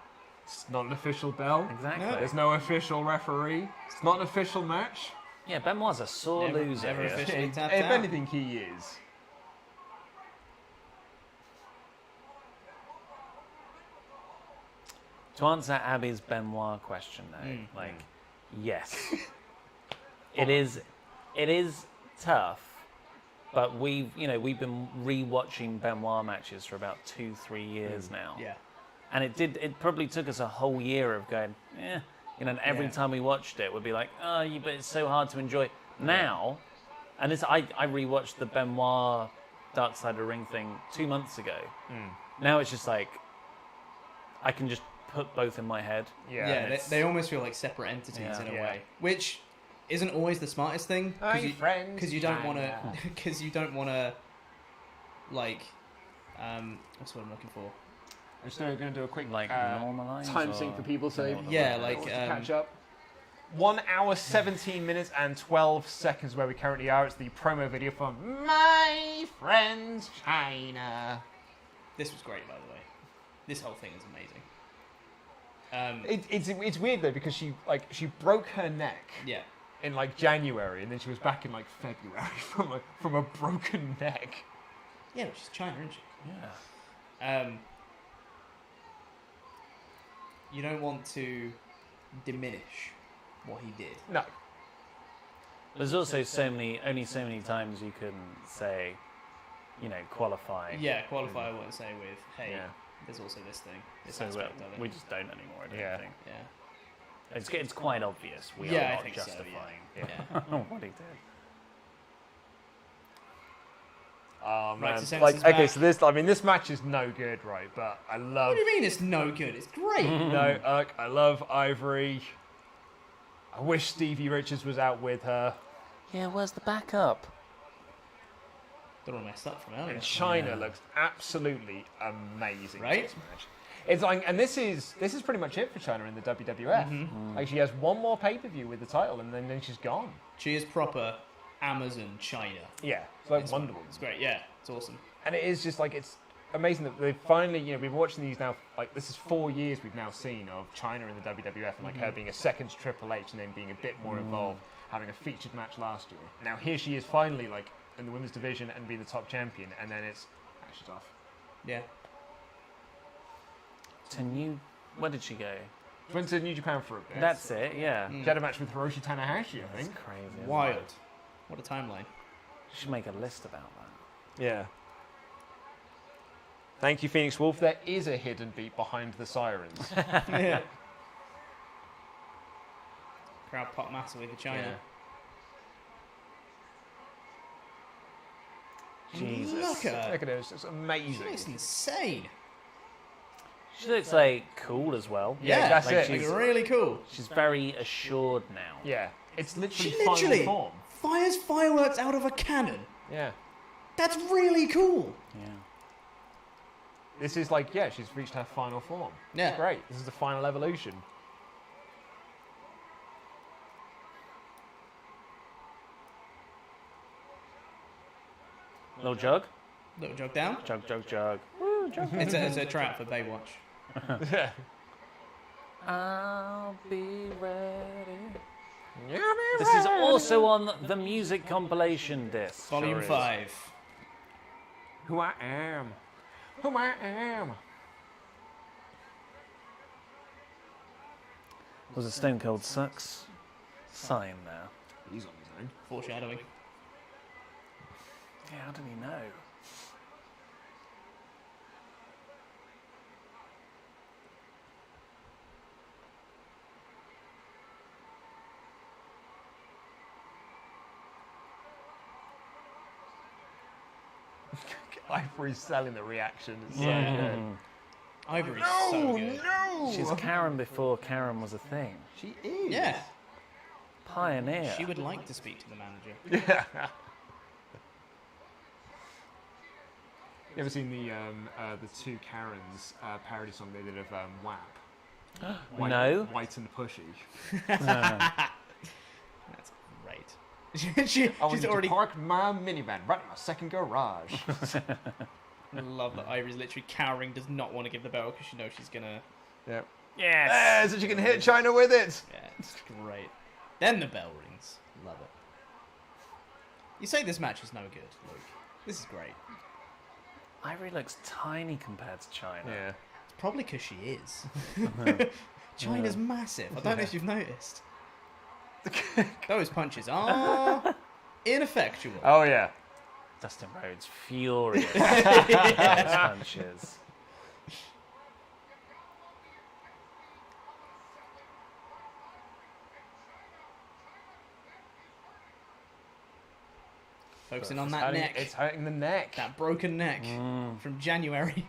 It's not an official bell. Exactly. No. There's no official referee. It's not an official match. Yeah, Benoit's a sore Never- loser never here. officially If tapped out. anything, he is. To answer Abby's Benoit question, though, like, yes, it is tough, but we've been rewatching Benoit matches for about 2-3 years now, Yeah. and it probably took us a whole year of going, and every Yeah. time we watched it, we'd be like, but it's so hard to enjoy now, and I rewatched the Benoit Dark Side of the Ring thing 2 months ago. Now it's just like I can just put both in my head. Yeah, it's- they almost feel like separate entities Yeah. in a Yeah. way, which isn't always the smartest thing friends, because you don't want to China. because you don't want to like what's what I'm looking for? I'm just going to do a quick Like normalize time or- sync for people so Yeah, like catch up. 1 hour, 17 minutes and 12 seconds where we currently are. It's the promo video from My Friends China. This was great, by the way. This whole thing is amazing. It's weird though because she broke her neck Yeah. in like January and then she was back in like February from a broken neck. Yeah, but she's China, isn't she? Yeah. You don't want to diminish what he did. No. There's also only so many times you can say, qualify. Yeah, qualify I wouldn't say with, hey, Yeah. there's also this thing, this So aspect of it. we just don't anymore. I don't Yeah. think. Yeah. It's quite obvious. We Yeah, I are not think so, justifying Yeah. what he did. Oh Right, man. so Like Sense is okay, back. so this match is no good, right? But I love What do you mean it's no good? It's great. No, I love Ivory. I wish Stevie Richards was out with her. Yeah, where's the backup? They're all messed up from earlier. And China looks absolutely amazing in Right? this match. It's like, and this is pretty much it for China in the WWF. Like she has one more pay-per-view with the title, and then she's gone. She is proper Amazon China. Yeah, it's like Wonder Woman. It's great. Yeah, it's awesome. And it is just like, it's amazing that they finally, we've been watching these now, like this is 4 years we've now seen of China in the WWF, and like her being a second to Triple H and then being a bit more involved, having a featured match last year. Now here she is finally like in the women's division and being the top champion, and then it's she's off. Yeah. Where did she go? She went to New Japan for a bit. That's it, yeah. She had a match with Hiroshi Tanahashi, I think. That's crazy. isn't it? Wild. What a timeline. You should make a list about that. Yeah. Thank you, Phoenix Wolf. There is a hidden beat behind the sirens. Yeah. Crowd pop massively for China. Jesus. Look at her. Look at her, it's amazing. She looks insane. She looks like cool as well. Yeah, that's like it. she's- She's really cool. She's very assured now. Yeah, it's literally She final literally form. fires fireworks out of a cannon. Yeah. That's really cool. Yeah. This is like, she's reached her final form. Yeah. It's great. This is the final evolution. Little jug. Little jog down. Jug, jug, jug. It's a trap for Baywatch. Yeah. I'll be ready. This is also on the music compilation disc. Volume is. 5. Who I am. Who I am. Was a Stone Cold Sucks sign there. He's on his own. Foreshadowing. Yeah, how did he know? Ivory's selling the reaction. It's so Yeah. good. Ivory's so good. No! She's Karen before Karen was a thing. She is. Yeah. Pioneer. She would like to speak to the manager. Yeah. You ever seen the two Karens parody song they did of WAP? No. White and Pushy. That's great. She's I want you already. to park my minivan right in my second garage. I love that Ivory's literally cowering, does not want to give the bell because she knows she's gonna. Yep. Yes. So she can hit China with it. Yeah, it's great. Then the bell rings. Love it. You say this match is no good, Luke. This is great. Ivory looks tiny compared to China. Yeah. It's probably because she is. China's massive. I don't know if you've noticed. Those punches are ineffectual. Oh yeah. Dustin Rhodes furious. Those punches. Focusing on It's that hurting- neck. It's hurting the neck. That broken neck from January.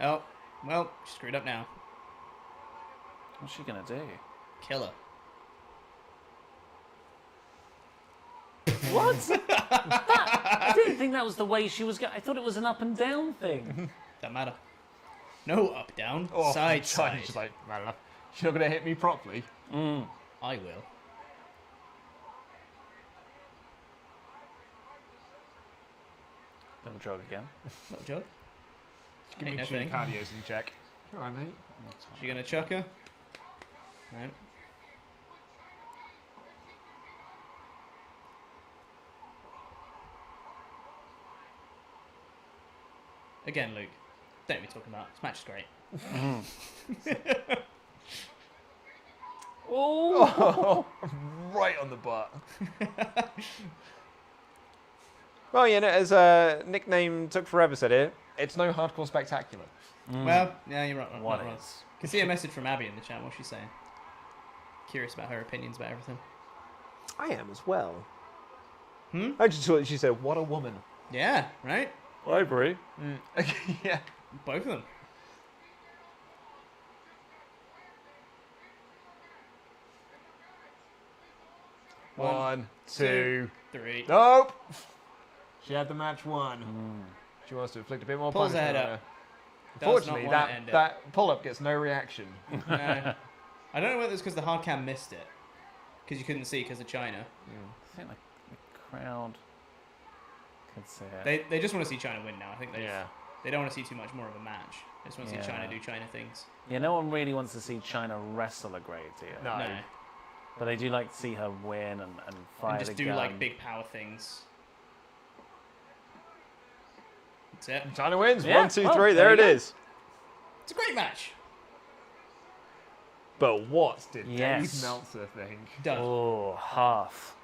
Oh, well, she screwed up now. What's she gonna do? Kill her. What? I didn't think that was the way she was going. I thought it was an up and down thing. Doesn't matter. No up, down, side, China's side. just like, man enough. She's not gonna hit me properly. I will. Little jog again. Little joke. Give Ain't me no sure thing. cardio's in check. Alright, mate. She gonna chuck her? No. Again, Luke. Don't be talking about. This match is great. Oh, right on the butt. Well, you know, as nickname took forever said it, it's no hardcore spectacular. Well, yeah, you're right. What not wrong. is? Can see a message from Abby in the chat. What's she saying? Curious about her opinions about everything. I am as well. Hmm? I just thought she said, "What a woman." Yeah, right. Ivory. Yeah. Both of them. One, two. 3. Nope. She had the match won. She wants to inflict a bit more Pulls her punishment head on up. her. Does not Unfortunately, wanna end it. that pull-up gets no reaction. No. I don't know whether it's because the hard cam missed it. Because you couldn't see because of China. I think the crowd could see it. They just want to see China win now. I think Yeah. they don't want to see too much more of a match. They just want to see China do China things. Yeah, no one really wants to see China wrestle a great deal. No. But they do like to see her win and fire And just the do gun. like big power things. That's it. China wins. Yeah, 1, 2, 3. well, There there it you go. is. It's a great match. But what did Yes. Dave Meltzer think? Dud. Oh, half.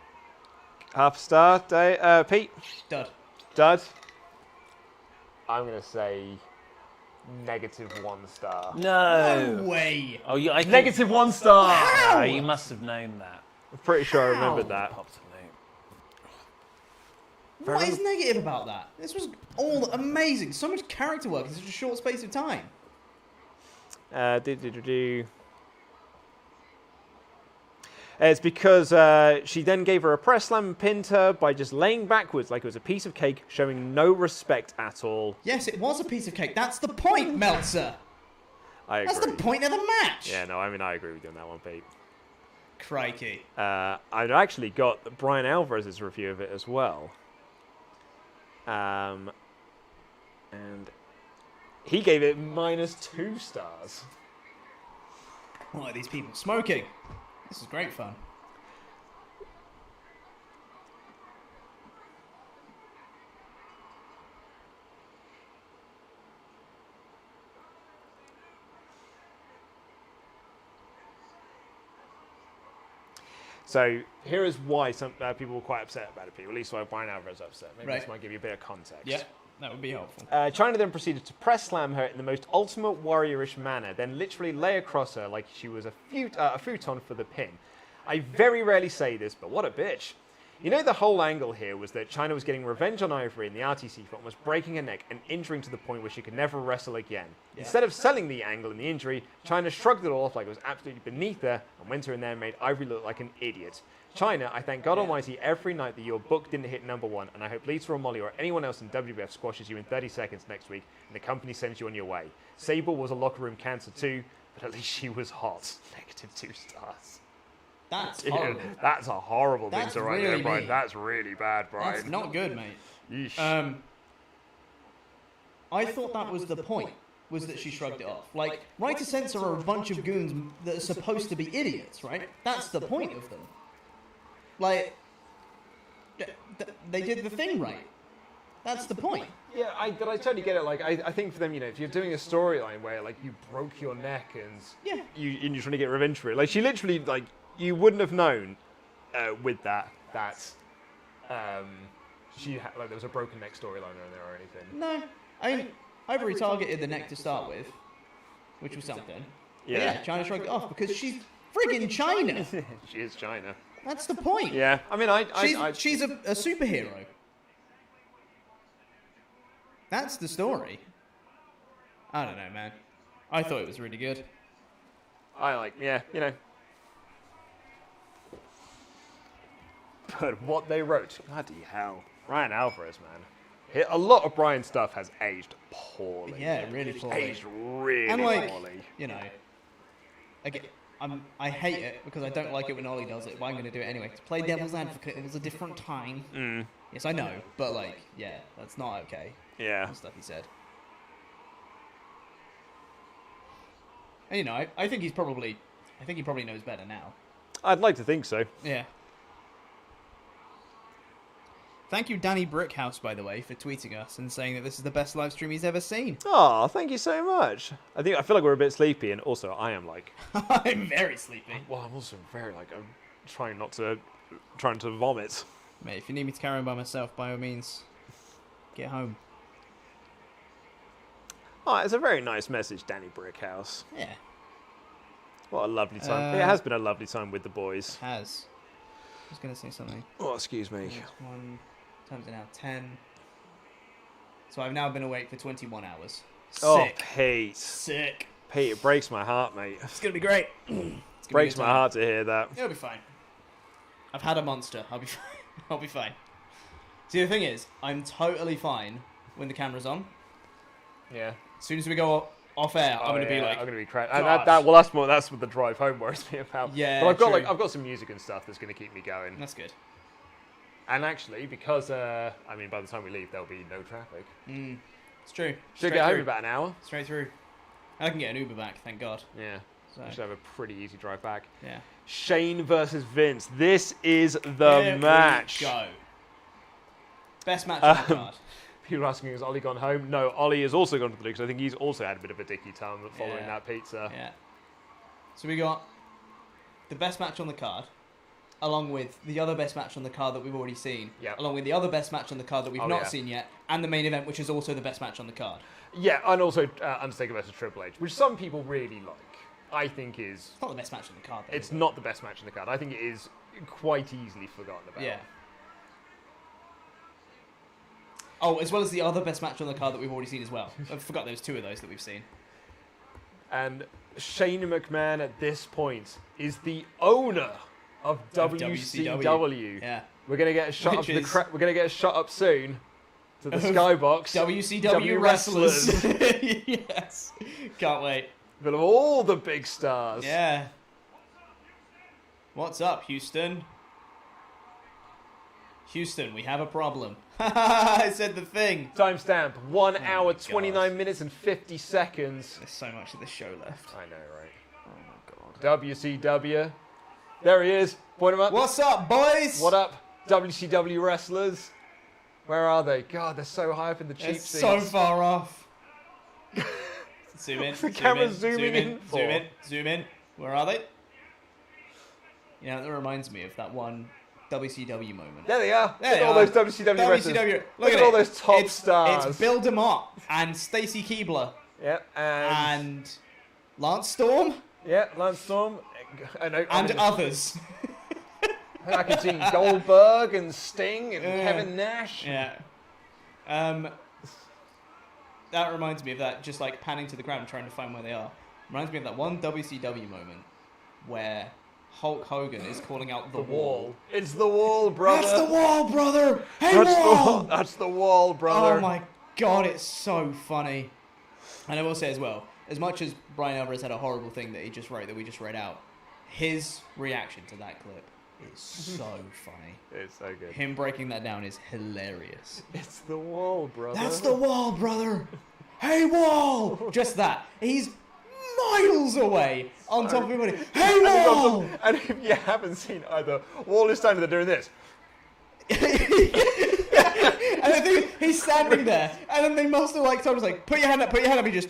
Half star, Pete. Dud. Dud. I'm going to say -1 star. No. No way. Oh, I think, -1 star. Oh, you must have known that. I'm pretty sure I How? remembered that. Popped a loop. What is negative about that? This was all amazing. So much character work in such a short space of time. It's because she then gave her a press slam and pinned her by just laying backwards like it was a piece of cake, showing no respect at all. Yes, it was a piece of cake. That's the point, Meltzer. I agree. That's the point of the match. Yeah, no, I mean, I agree with you on that one, Pete. Crikey. I've actually got Brian Alvarez's review of it as well. And he gave it -2 stars. What are these people smoking? This is great fun. So here is why some people were quite upset about it, people. At least why Brian Alvarez was upset. Maybe this Right. might give you a bit of context. Yeah, that would be helpful. China then proceeded to press slam her in the most ultimate warriorish manner, then literally lay across her like she was a futon for the pin. I very rarely say this, but what a bitch. You know, the whole angle here was that China was getting revenge on Ivory in the RTC for almost breaking her neck and injuring to the point where she could never wrestle again. Yeah. Instead of selling the angle and the injury, China shrugged it all off like it was absolutely beneath her and went her in there and made Ivory look like an idiot. China, I thank God Almighty every night that your book didn't hit #1, and I hope Lisa or Molly or anyone else in WWF squashes you in 30 seconds next week and the company sends you on your way. Sable was a locker room cancer too, but at least she was hot. -2 stars. That's Dude, horrible. that's a horrible thing That's to write really there, Brian. mean. That's really bad, Brian. That's not good, mate. Yeesh. I thought that was the point, was that she shrugged it off. Like, Right to Censor are a bunch of goons that are supposed to be idiots, right? That's the point of them. Like, they did the thing right. That's the point. Yeah, but I totally get it. Like, I think for them, you know, if you're doing a storyline where, like, you broke your neck and Yeah. you're trying to get revenge for it. Like, she literally, like, you wouldn't have known with that she had, like, there was a broken neck storyline in there or anything. No. I mean, Ivory targeted the neck to start with, which was something. But Yeah. China shrugged it off because she's friggin' China. She is China. That's the point. Yeah, I mean, She's a superhero. That's the story. I don't know, man. I thought it was really good. yeah, you know. But what they wrote, bloody hell. Ryan Alvarez, man. A lot of Brian's stuff has aged poorly. Yeah, really poorly. Aged really And like, poorly. you know, again, I hate it because I don't like it when Ollie does it, but I'm going to do it anyway. To play devil's advocate, it was a different time. Yes, I know, but like, yeah, that's not okay. Yeah. The stuff he said. And you know, I think he probably knows better now. I'd like to think so. Yeah. Thank you, Danny Brickhouse, by the way, for tweeting us and saying that this is the best live stream he's ever seen. Oh, thank you so much. I feel like we're a bit sleepy, and also I am like. I'm very sleepy. Well, I'm also very like I'm trying to vomit. Mate, if you need me to carry on by myself, by all means, get home. Oh, it's a very nice message, Danny Brickhouse. Yeah, What a lovely time. It has been a lovely time with the boys. it has. I was going to say something. Oh, excuse me. 1 times it now 10. So I've now been awake for 21 hours. Oh, Sick. Pete. Sick. Pete, it breaks my heart, mate. It's going to be great. It's gonna be a Breaks good my time. heart to hear that. It'll be fine. I've had a monster. I'll be fine. I'll be fine. See, the thing is, I'm totally fine when the camera's on. Yeah. As soon as we go off air, I'm going to be like, I'm going to be cracked. "Gosh." And that's what the drive home worries me about. Yeah, But true. I've got some music and stuff that's going to keep me going. That's good. And actually, because by the time we leave, there'll be no traffic. It's true. Should Straight get home in through. about an hour. Straight through. I can get an Uber back, thank God. Yeah. So, We should have a pretty easy drive back. yeah. Shane versus Vince. This is the Here we match. go. Best match on the card. People are asking, has Ollie gone home? No, Ollie has also gone to the league, because I think he's also had a bit of a dicky tum following Yeah. that pizza. Yeah. So we got the best match on the card, along with the other best match on the card that we've already seen, Yep. along with the other best match on the card that we've Oh, not yeah. seen yet, and the main event, which is also the best match on the card. Yeah, and also Undertaker versus Triple H, which some people really like. I think is... It's not the best match on the card, though. It's is it? not the best match in the card. I think it is quite easily forgotten about. Yeah. Oh, as well as the other best match on the card that we've already seen as well. I forgot there was 2 of those that we've seen. And Shane McMahon at this point is the owner of WCW. Yeah. We're gonna get a shot Which up is- we're gonna get a shot up soon to the skybox. WCW wrestlers. Yes. Can't wait. But of all the big stars. Yeah. What's up, Houston? Houston, we have a problem. I said the thing. Timestamp: 1 hour, God. 29 minutes, and 50 seconds. There's so much of this show left. I know, right? Oh my god. WCW. There he is. Point him up. What's up, boys? What up, WCW wrestlers? Where are they? God, they're so high up in the cheap It's seats. so far off. Zoom in. What's the camera zooming in for? Zoom in. Zoom in. Where are they? You know, that reminds me of that one WCW moment. There they are. There Look they at all are. those WCW wrestlers. Look at it. all those top It's stars. Bill DeMott and Stacy Keibler Yep, and Lance Storm yeah, Lance Storm. and others. I can see Goldberg and Sting and Kevin Nash. Yeah. That reminds me of that, just like panning to the ground trying to find where they are. Reminds me of that one WCW moment where Hulk Hogan is calling out the wall. It's the wall, brother. That's the wall, brother! Hey, That's that's the wall, brother. Oh my god, it's so funny. And I will say as well, as much as Brian Alvarez had a horrible thing that he just wrote, that we just read out, his reaction to that clip is so funny. It's so good. Him breaking that down is hilarious. It's the wall, brother. That's the wall, brother! Hey, wall! Just that. He's miles away on top of everybody. Hey, wall! And if you haven't seen either, Wall is standing there doing this. And I think he's standing there, and then they must have like told us like, put your hand up, he just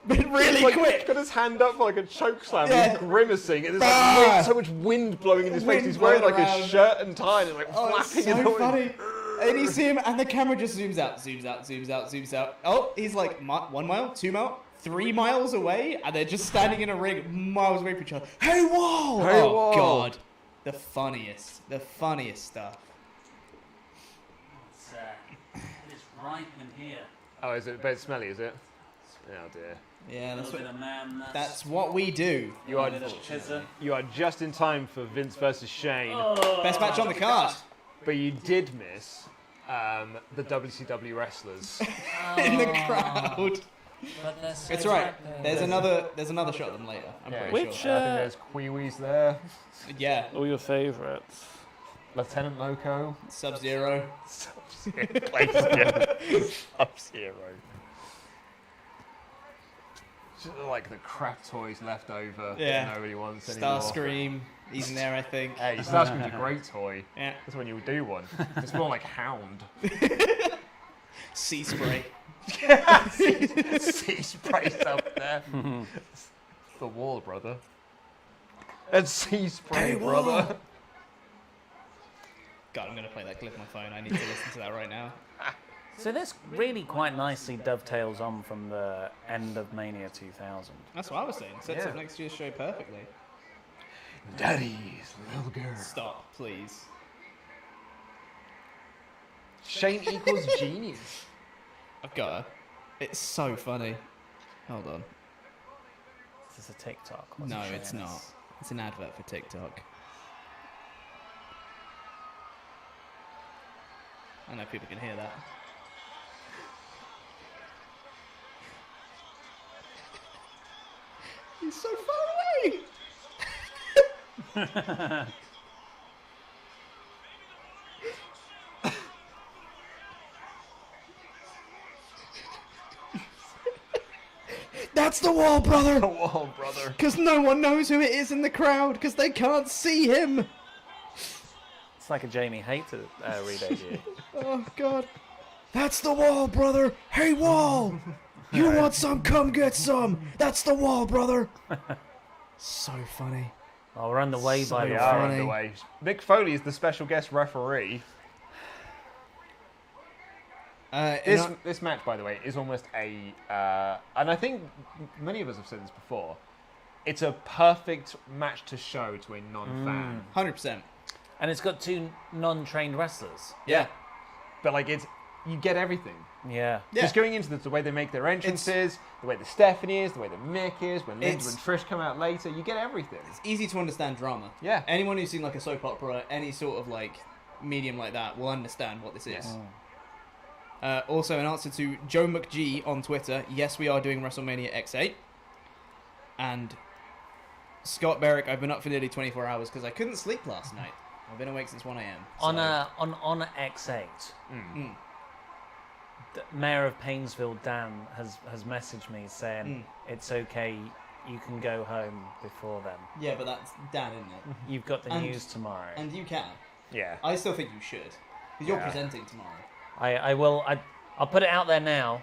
really Like, quick. got his hand up for like a choke slam. Yeah. He's grimacing. And there's Ah. like so much wind blowing in his face. Wind He's wearing like blowing a around. shirt and tie and like Oh, it's flapping in the so wind. funny. And you see him, and the camera just zooms out, zooms out, zooms out, zooms out. Oh, he's like 1 mile, 2 mile, 3 miles away, and they're just standing in a ring miles away from each other. Hey, wall! Hey, oh, Wall. God. The funniest stuff. It's ripe in here. Oh, is it a bit smelly, is it? Oh dear. Yeah, A that's little what, bit of man. that's what we do. You are, a bit of chisel. you are just in time for Vince versus Shane. Best match on the card. But you did miss the WCW wrestlers. In the crowd. But they're so It's right. ripe there. There's another shot of them later. I'm pretty Which, sure. I think there's Queewees there. Yeah. all your favourites? Lieutenant Loco. Sub-Zero. Sub-Zero. Just like the crap toys left over Yeah. that nobody wants anymore. Starscream. He's in there, I think. Hey, Starscream's a great toy. Yeah. That's when you would do one. It's more like Hound. Sea Spray. Sea sprays up there. It's the wall, brother. And sea spray, Hey, brother. God, I'm going to play that clip on my phone. I need to listen to that right now. So this really quite nicely dovetails on from the end of Mania 2000. That's what I was saying. Sets Yeah. up next year's show perfectly. Daddy's little girl. Stop, please. Shane equals genius. I've got her. It's so funny. Hold on. This is a TikTok. What's No, it showing it's us? not. It's an advert for TikTok. I know people can hear that. He's so far away! That's the wall, brother! The wall, brother. Because no one knows who it is in the crowd, because they can't see him! It's like a Jamie Hayter re-debut. Oh, God. That's the wall, brother! Hey, wall! You want some? Come get some! That's the wall, brother! So funny. Oh, we're underway by the We are funny. underway. Mick Foley is the special guest referee. This match, by the way, is almost a... and I think many of us have said this before. It's a perfect match to show to a non-fan. 100%. And it's got two non-trained wrestlers. Yeah. But, like, you get everything. Yeah. Just going into the way they make their entrances, the way the Stephanie is, the way the Mick is, when Linda It's- and Trish come out later, you get everything. It's easy to understand drama. Yeah. Anyone who's seen like a soap opera, any sort of like medium like that, will understand what this is. Also, in answer to Joe McGee on Twitter, yes, we are doing WrestleMania X8. And Scott Berrick, I've been up for nearly 24 hours because I couldn't sleep last night. I've been awake since 1 a.m. On X8, the Mayor of Painesville, Dan, has messaged me saying it's okay, you can go home before then. Yeah, but that's Dan, isn't it? You've got the And- news tomorrow. And you can. Yeah. I still think you should. Because you're presenting tomorrow. I will. I'll put it out there now.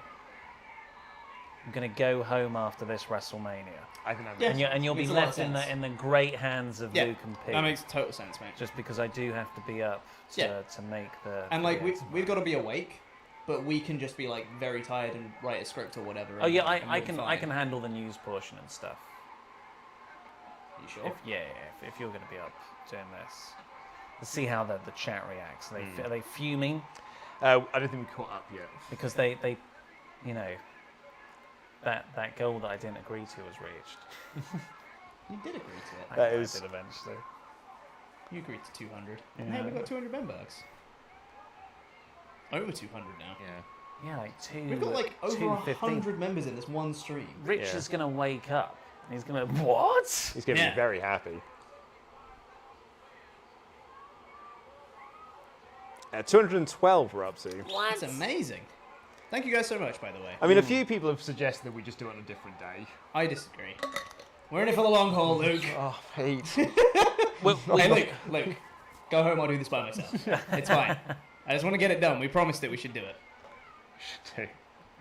I'm gonna go home after this WrestleMania, I think that Yeah. and you'll be Makes a lot of left in the sense. great hands of Yeah, Luke and Pete. that makes total sense, mate. Just because I do have to be up to make the. And like yeah, we've got to be awake, but we can just be like very tired and write a script or whatever. Oh yeah, and I we'll be can fine. handle the news portion and stuff. You sure? If you're gonna be up doing this, let's see how the chat reacts. Are they fuming I don't think we caught up yet. because they you know that goal that I didn't agree to was reached. You did agree to it. That I is- did eventually. You agreed to 200. Yeah. Hey, we got 200 membucks. Over 200 now. Yeah. Yeah, like two. We've got like over 215. 100 members in this one stream. Rich Yeah. is gonna wake up and he's gonna what? He's going to Yeah. be very happy. 212 we're up to. That's amazing. Thank you guys so much, by the way. I mean, a few people have suggested that we just do it on a different day. I disagree. We're in it for the long haul, Luke. Oh, Pete. Hey, Luke, go home. I'll do this by myself. It's fine. I just want to get it done. We promised it. We should do it.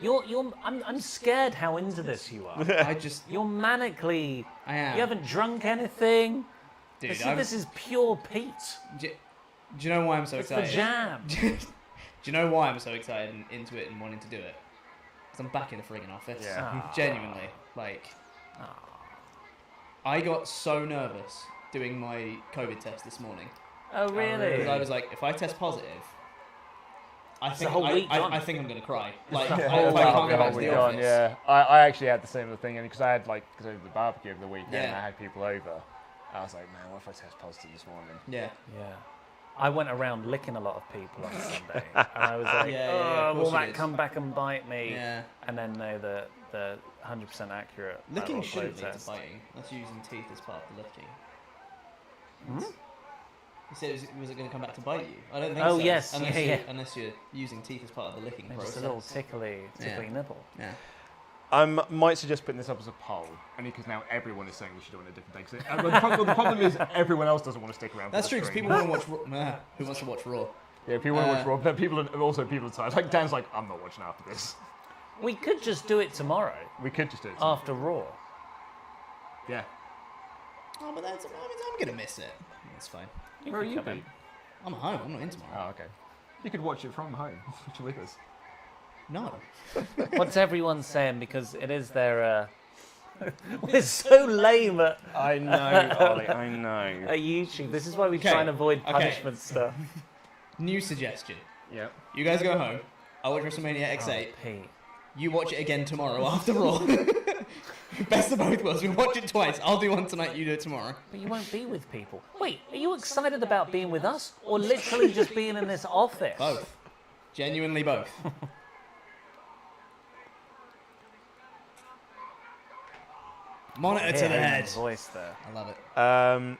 I'm scared how into this you are. I just, You're manically. I am. You haven't drunk anything. Dude, This is pure Pete. Do you know why I'm so It's the excited? jam. Do you know why I'm so excited and into it and wanting to do it? Because I'm back in the friggin' office. Yeah. Genuinely. Like, I got so nervous doing my COVID test this morning. Oh really? Because I was like, if I test positive, I It's think, the whole week gone. I think I'm going to cry. Like, the if whole I can't week go back to gone, the Gone, office. yeah. I actually had the same thing, because I had, because I did the barbecue over the weekend, and Yeah. I had people over. I was like, man, what if I test positive this morning? Yeah. Yeah. I went around licking a lot of people on Sunday, and I was like, Yeah, of will course you that did. come back and bite me? Yeah. And then no, the 100% accurate. Licking lateral shouldn't flow lead to test. biting. That's using teeth as part of the licking. Hmm? You said, was it going to come back to bite you? I don't think Oh, so. yes, Unless, yeah, yeah. Unless you're using teeth as part of the licking Maybe process. just a little tickly nibble. Yeah. I might suggest putting this up as a poll, only because now everyone is saying we should do it on a different day. 'Cause the problem is everyone else doesn't want to stick around. That's for true, the because stream. people want to watch Raw. Who wants to watch Raw? Yeah, people want to watch Raw, but people are also people are tired. Like Dan's like, I'm not watching after this. We could just do it tomorrow We could just do it. after Raw. Yeah. Oh, but that's, I'm going to miss it. That's fine. Where are you come be? in. I'm at home. I'm not in tomorrow. Oh, okay. You could watch it from home. Watch it with us. No. What's everyone saying? Because it is their. We're so lame at I know, Ollie. I know. YouTube. This is why we Okay, try and avoid okay. punishment stuff. New suggestion. Yep. You guys go home. I'll watch WrestleMania X8. Oh, Pete. You watch it again tomorrow after Raw. Best of both worlds. We watch it twice. I'll do one tonight. You do it tomorrow. But you won't be with people. Wait, are you excited about being with us, or literally just being in this office? Both. Genuinely both. Monitor to the head. Voice there. I love it.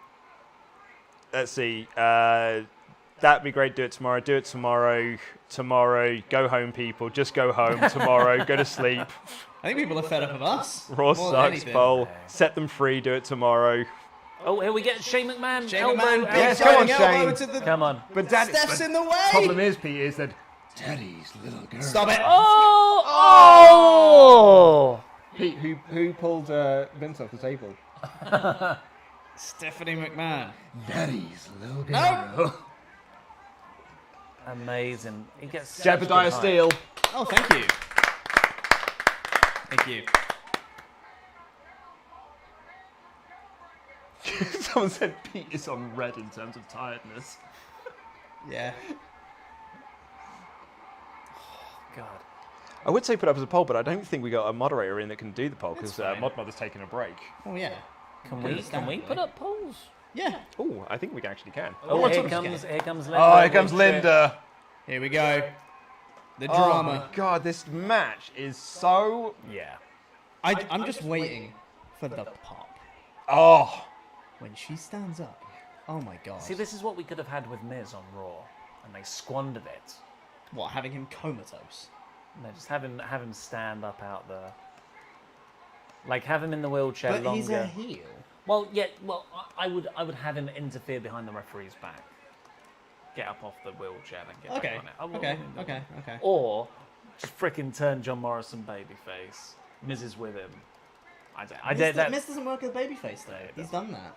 Let's see. That'd be great. Do it tomorrow. Do it tomorrow. Tomorrow. Go home, people. Just go home. Tomorrow. Go to sleep. I think people are fed up of us. Raw more than sucks. anything. Bowl. Set them free. Do it tomorrow. Oh, here we get Shane McMahon. Shane elbow, McMahon, elbow. Yes, come on, elbow Shane. to the- Come on. But Daddy, Steph's in the way. problem is, Pete, is that Daddy's little girl. Stop it. Oh! Pete, who pulled Vince off the table? Stephanie McMahon. Daddy's little girl. No. Amazing. He gets such Jebediah good height. Steel. Oh, thank you. Thank you. Someone said Pete is on red in terms of tiredness. Yeah. God. I would say put up as a poll, but I don't think we got a moderator in that can do the poll because fine. Mod Mother's taking a break. Oh, yeah. Can we put up polls? Yeah. Oh, I think we actually can. Oh, what's here up, comes Linda. Oh, here comes Linda. Here we go. The Oh drama. my God, this match is so. Yeah. I'm just waiting for the pop. Oh. When she stands up. Oh, my God. See, this is what we could have had with Miz on Raw, and they squandered it. What, having him comatose? No, just have him stand up out there. Like, have him in the wheelchair But longer. he's a heel. Well, yeah. Well, I would have him interfere behind the referee's back. Get up off the wheelchair and get Okay. back on it. I will- Okay. Or just frickin' turn John Morrison babyface. Miz is with him. I did that. Miz doesn't work as babyface, though. He's done that.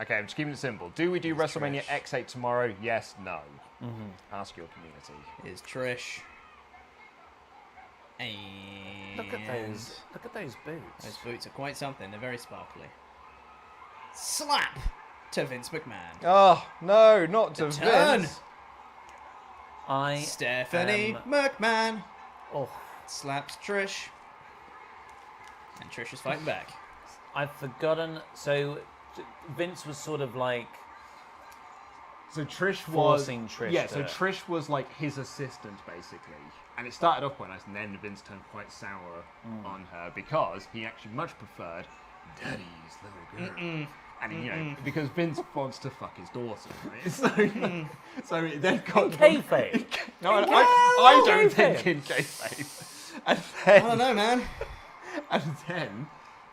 Okay, I'm just keeping it simple. Do we do WrestleMania X8 tomorrow? Yes, no. Ask your community. Is Trish. And Look at those boots. Those boots are quite something. They're very sparkly. Slap to Vince McMahon. Oh, no, not to turn. Vince. Stephanie McMahon slaps Trish. And Trish is fighting back. I've forgotten. So Vince was sort of like. So Trish was forcing Trish. Yeah, so Trish was like his assistant basically, and it started off quite nice, and then Vince turned quite sour on her because he actually much preferred Daddy's little girl, and you know because Vince wants to fuck his daughter, right? So it then got kayfabe. No, I don't think in kayfabe. And then, I don't know, man. and then,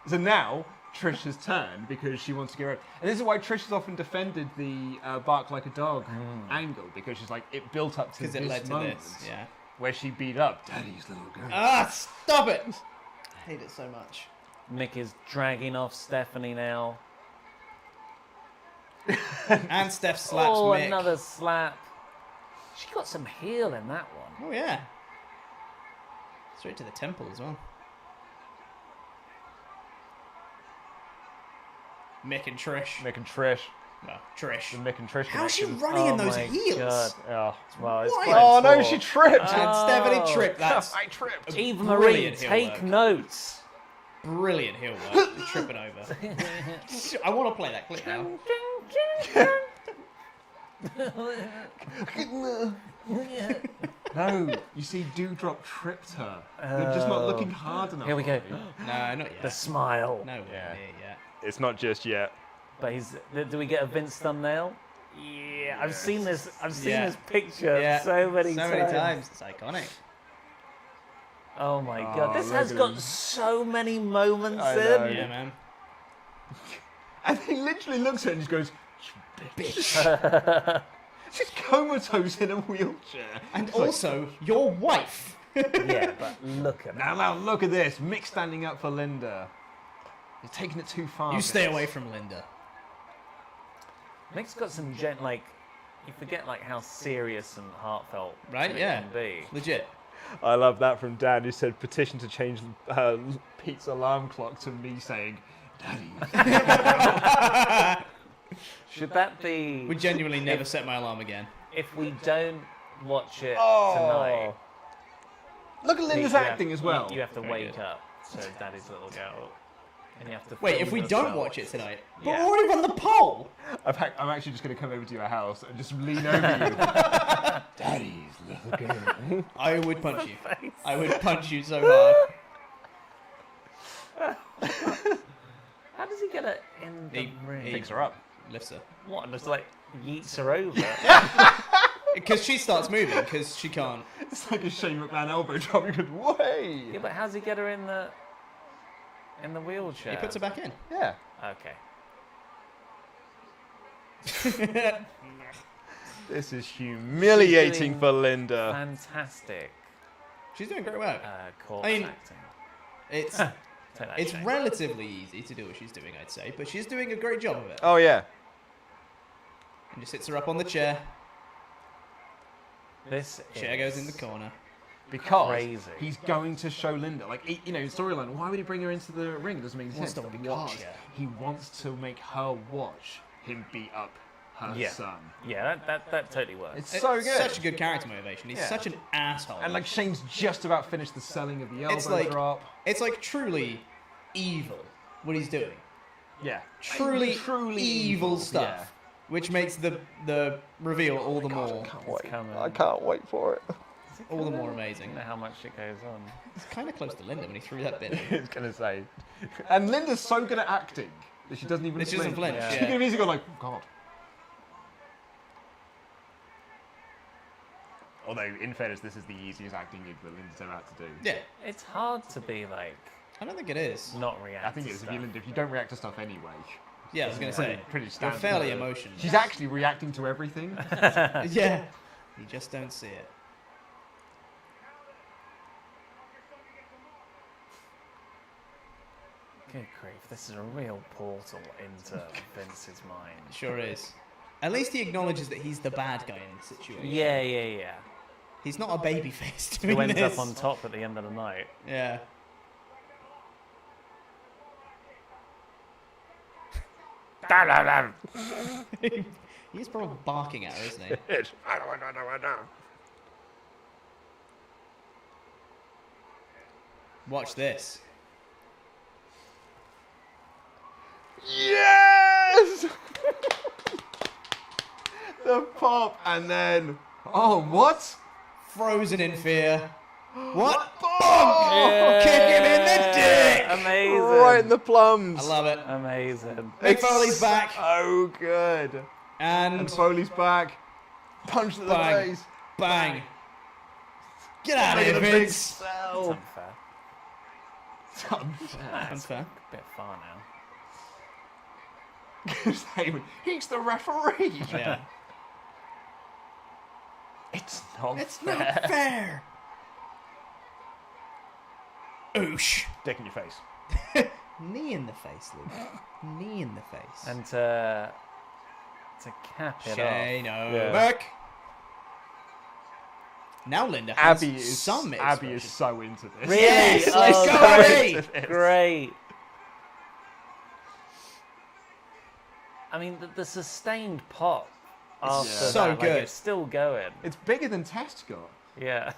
so now. Trish has turned because she wants to get rid. And this is why Trish has often defended the bark like a dog angle, because she's like, it built up to this Because it led to moment this. Yeah. where she beat up Daddy's little girl. Ah, stop it! I hate it so much. Mick is dragging off Stephanie now. And Steph slaps Oh, Mick. another slap. She got some heel in that one. Oh, yeah. Straight to the temple as well. Mick and Trish. Mick and Trish. Well, Trish. The Mick and Trish How's she connection. running in those my heels? God. Oh, Well, it's Why? quite oh no, poor. she tripped. And Stephanie tripped. That's I tripped. Eve Marie, brilliant heel take work. notes. Brilliant heel work. Tripping over. I want to play that clip now. No, you see, Dewdrop tripped her. They're just not looking hard enough. Here we go. No, not yet. The smile. No, Yeah. near yet. It's not just yet. But do we get a Vince thumbnail? Yeah, I've seen this. I've seen Yeah. this picture Yeah. so many times. It's iconic. Oh my god, this look has at got him. so many moments I in. know. Yeah, man. And he literally looks at her and just goes, "You bitch." She's comatose in a wheelchair. And also, your wife. Yeah, but look at that. Now look at this. Mick standing up for Linda. You're taking it too far. You stay guys. away from Linda. Mick's got some you forget like how serious and heartfelt Right? Mick Yeah. can be. Legit. I love that from Dan, who said petition to change Pete's alarm clock to me saying, "Daddy." Should that be Would genuinely never set my alarm again. if we don't watch it Oh. tonight? Look at Linda's you have- acting as well. You have to Very wake good. up. So Daddy's little girl. And you have to Wait, film if we yourself. don't watch it tonight, but Yeah. we're already won the poll. I'm actually just going to come over to your house and just lean over you. Daddy's little girl. I would punch you. I would punch you so hard. How does he get it in the ring? Picks her up. Lifts her. What? And just like yeets her over? Because she starts moving, because she can't. It's like a Shane McMahon elbow drop. You could way. Yeah, but how's he get her in the wheelchair? He puts her back in. Yeah. Okay. This is humiliating doing for Linda. Fantastic. She's doing great work. Corpse I mean, acting. It's Take that, it's Shane. relatively easy to do what she's doing, I'd say, but she's doing a great job of it. Oh yeah. And just sits her up on the chair. This Chair goes in the corner. Because Crazy. he's going to show Linda, like, storyline. Why would he bring her into the ring? It doesn't make any Wants sense. to Because watch her. he wants to make her watch him beat up her Yeah. son. Yeah, that totally works. It's so good. Such a good character motivation. He's Yeah. such an asshole. And like Shane's just about finished the selling of the elbow It's like- drop. it's like truly evil what he's doing. Yeah. Truly evil Yeah. stuff. Which makes the reveal all the more coming. I can't wait for it. all the more I amazing. don't know how much it goes on. It's kind of close to Linda when he threw that bit in. I was gonna say. And Linda's so good at acting that she doesn't even That she doesn't flinch, Yeah. She yeah. could have easily gone like, oh, God. Although, in fairness, this is the easiest acting gig that Linda's ever had to do. Yeah, It's hard to be like I don't think it is. not react. I think to it is. stuff. If you don't react to stuff anyway. Yeah, I was going to say. Pretty You're standard. fairly emotional. She's actually reacting to everything. Yeah. You just don't see it. Good grief, this is a real portal into Vince's mind. It sure is. At least he acknowledges that he's the bad guy in the situation. Yeah. He's not a babyface doing Who ends this. up on top at the end of the night. Yeah. He's probably barking at her, isn't he? I know. Watch this. Yes! The pop and then What? Frozen in fear. What? oh, Kick him in the dick! Amazing. right in the plums. I love it. Amazing. Mick Foley's back. So good. And And Foley's back. Punch to the Bang. face. bang. Get out of Look here, at the big Vince. It's cell. unfair. Unfair. A bit far now. Heyman, he's the referee. Yeah. It's not It's fair. not fair. Oosh. Dick in your face. Knee in the face, Luke. Knee in the face. And to cap it Shane off. O'Mac. Now Linda has Abby is some Abby is expression. so into this. Really? Yes, let's Oh, go, great. Abby. Great. I mean, the sustained pop after so that, like, good. it's still going. It's bigger than Test got. Yeah.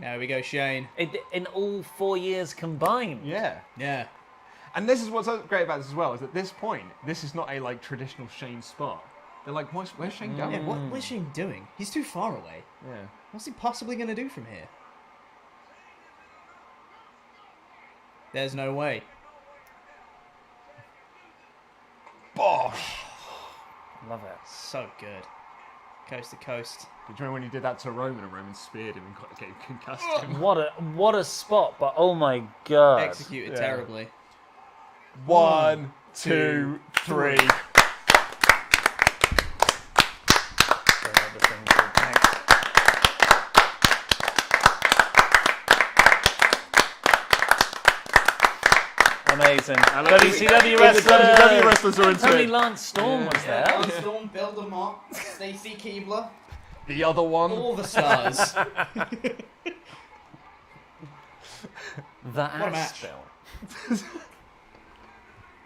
There we go, Shane. In all 4 years combined. Yeah. Yeah. And this is what's so great about this as well, is at this point, this is not a like traditional Shane spot. They're like, where's Shane going? Yeah, what's Shane doing? He's too far away. Yeah. What's he possibly going to do from here? There's no way. Bosh. Love it. So good. Coast to coast. Do you remember when he did that to Roman and Roman speared him and gave concussed him? What a spot, but oh my god. Executed terribly. 1, 2, 3. Amazing. The WCW WCW wrestlers are into Tony it. Lance Storm was there. Lance Storm, Bill DeMott, Stacy Keebler, The other one. all the stars. The a match. ass spill.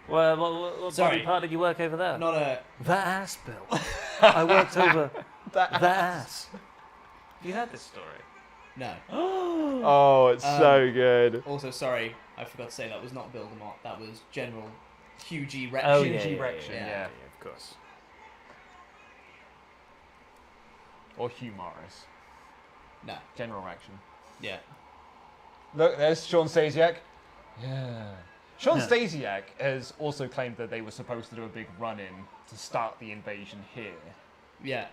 Well, what Sorry. body part did you work over there? Not a. The ass bill. I worked over the ass. You heard this story? No. Oh, it's so good. Also, sorry. I forgot to say that was not Bill DeMott. That was General Huge Erection. Oh, Huge erection, yeah. Of course. Or Hugh Morris. No. General Erection. Yeah. Look, there's Shawn Stasiak. Yeah. Shawn Stasiak has also claimed that they were supposed to do a big run-in to start the invasion here. Yeah.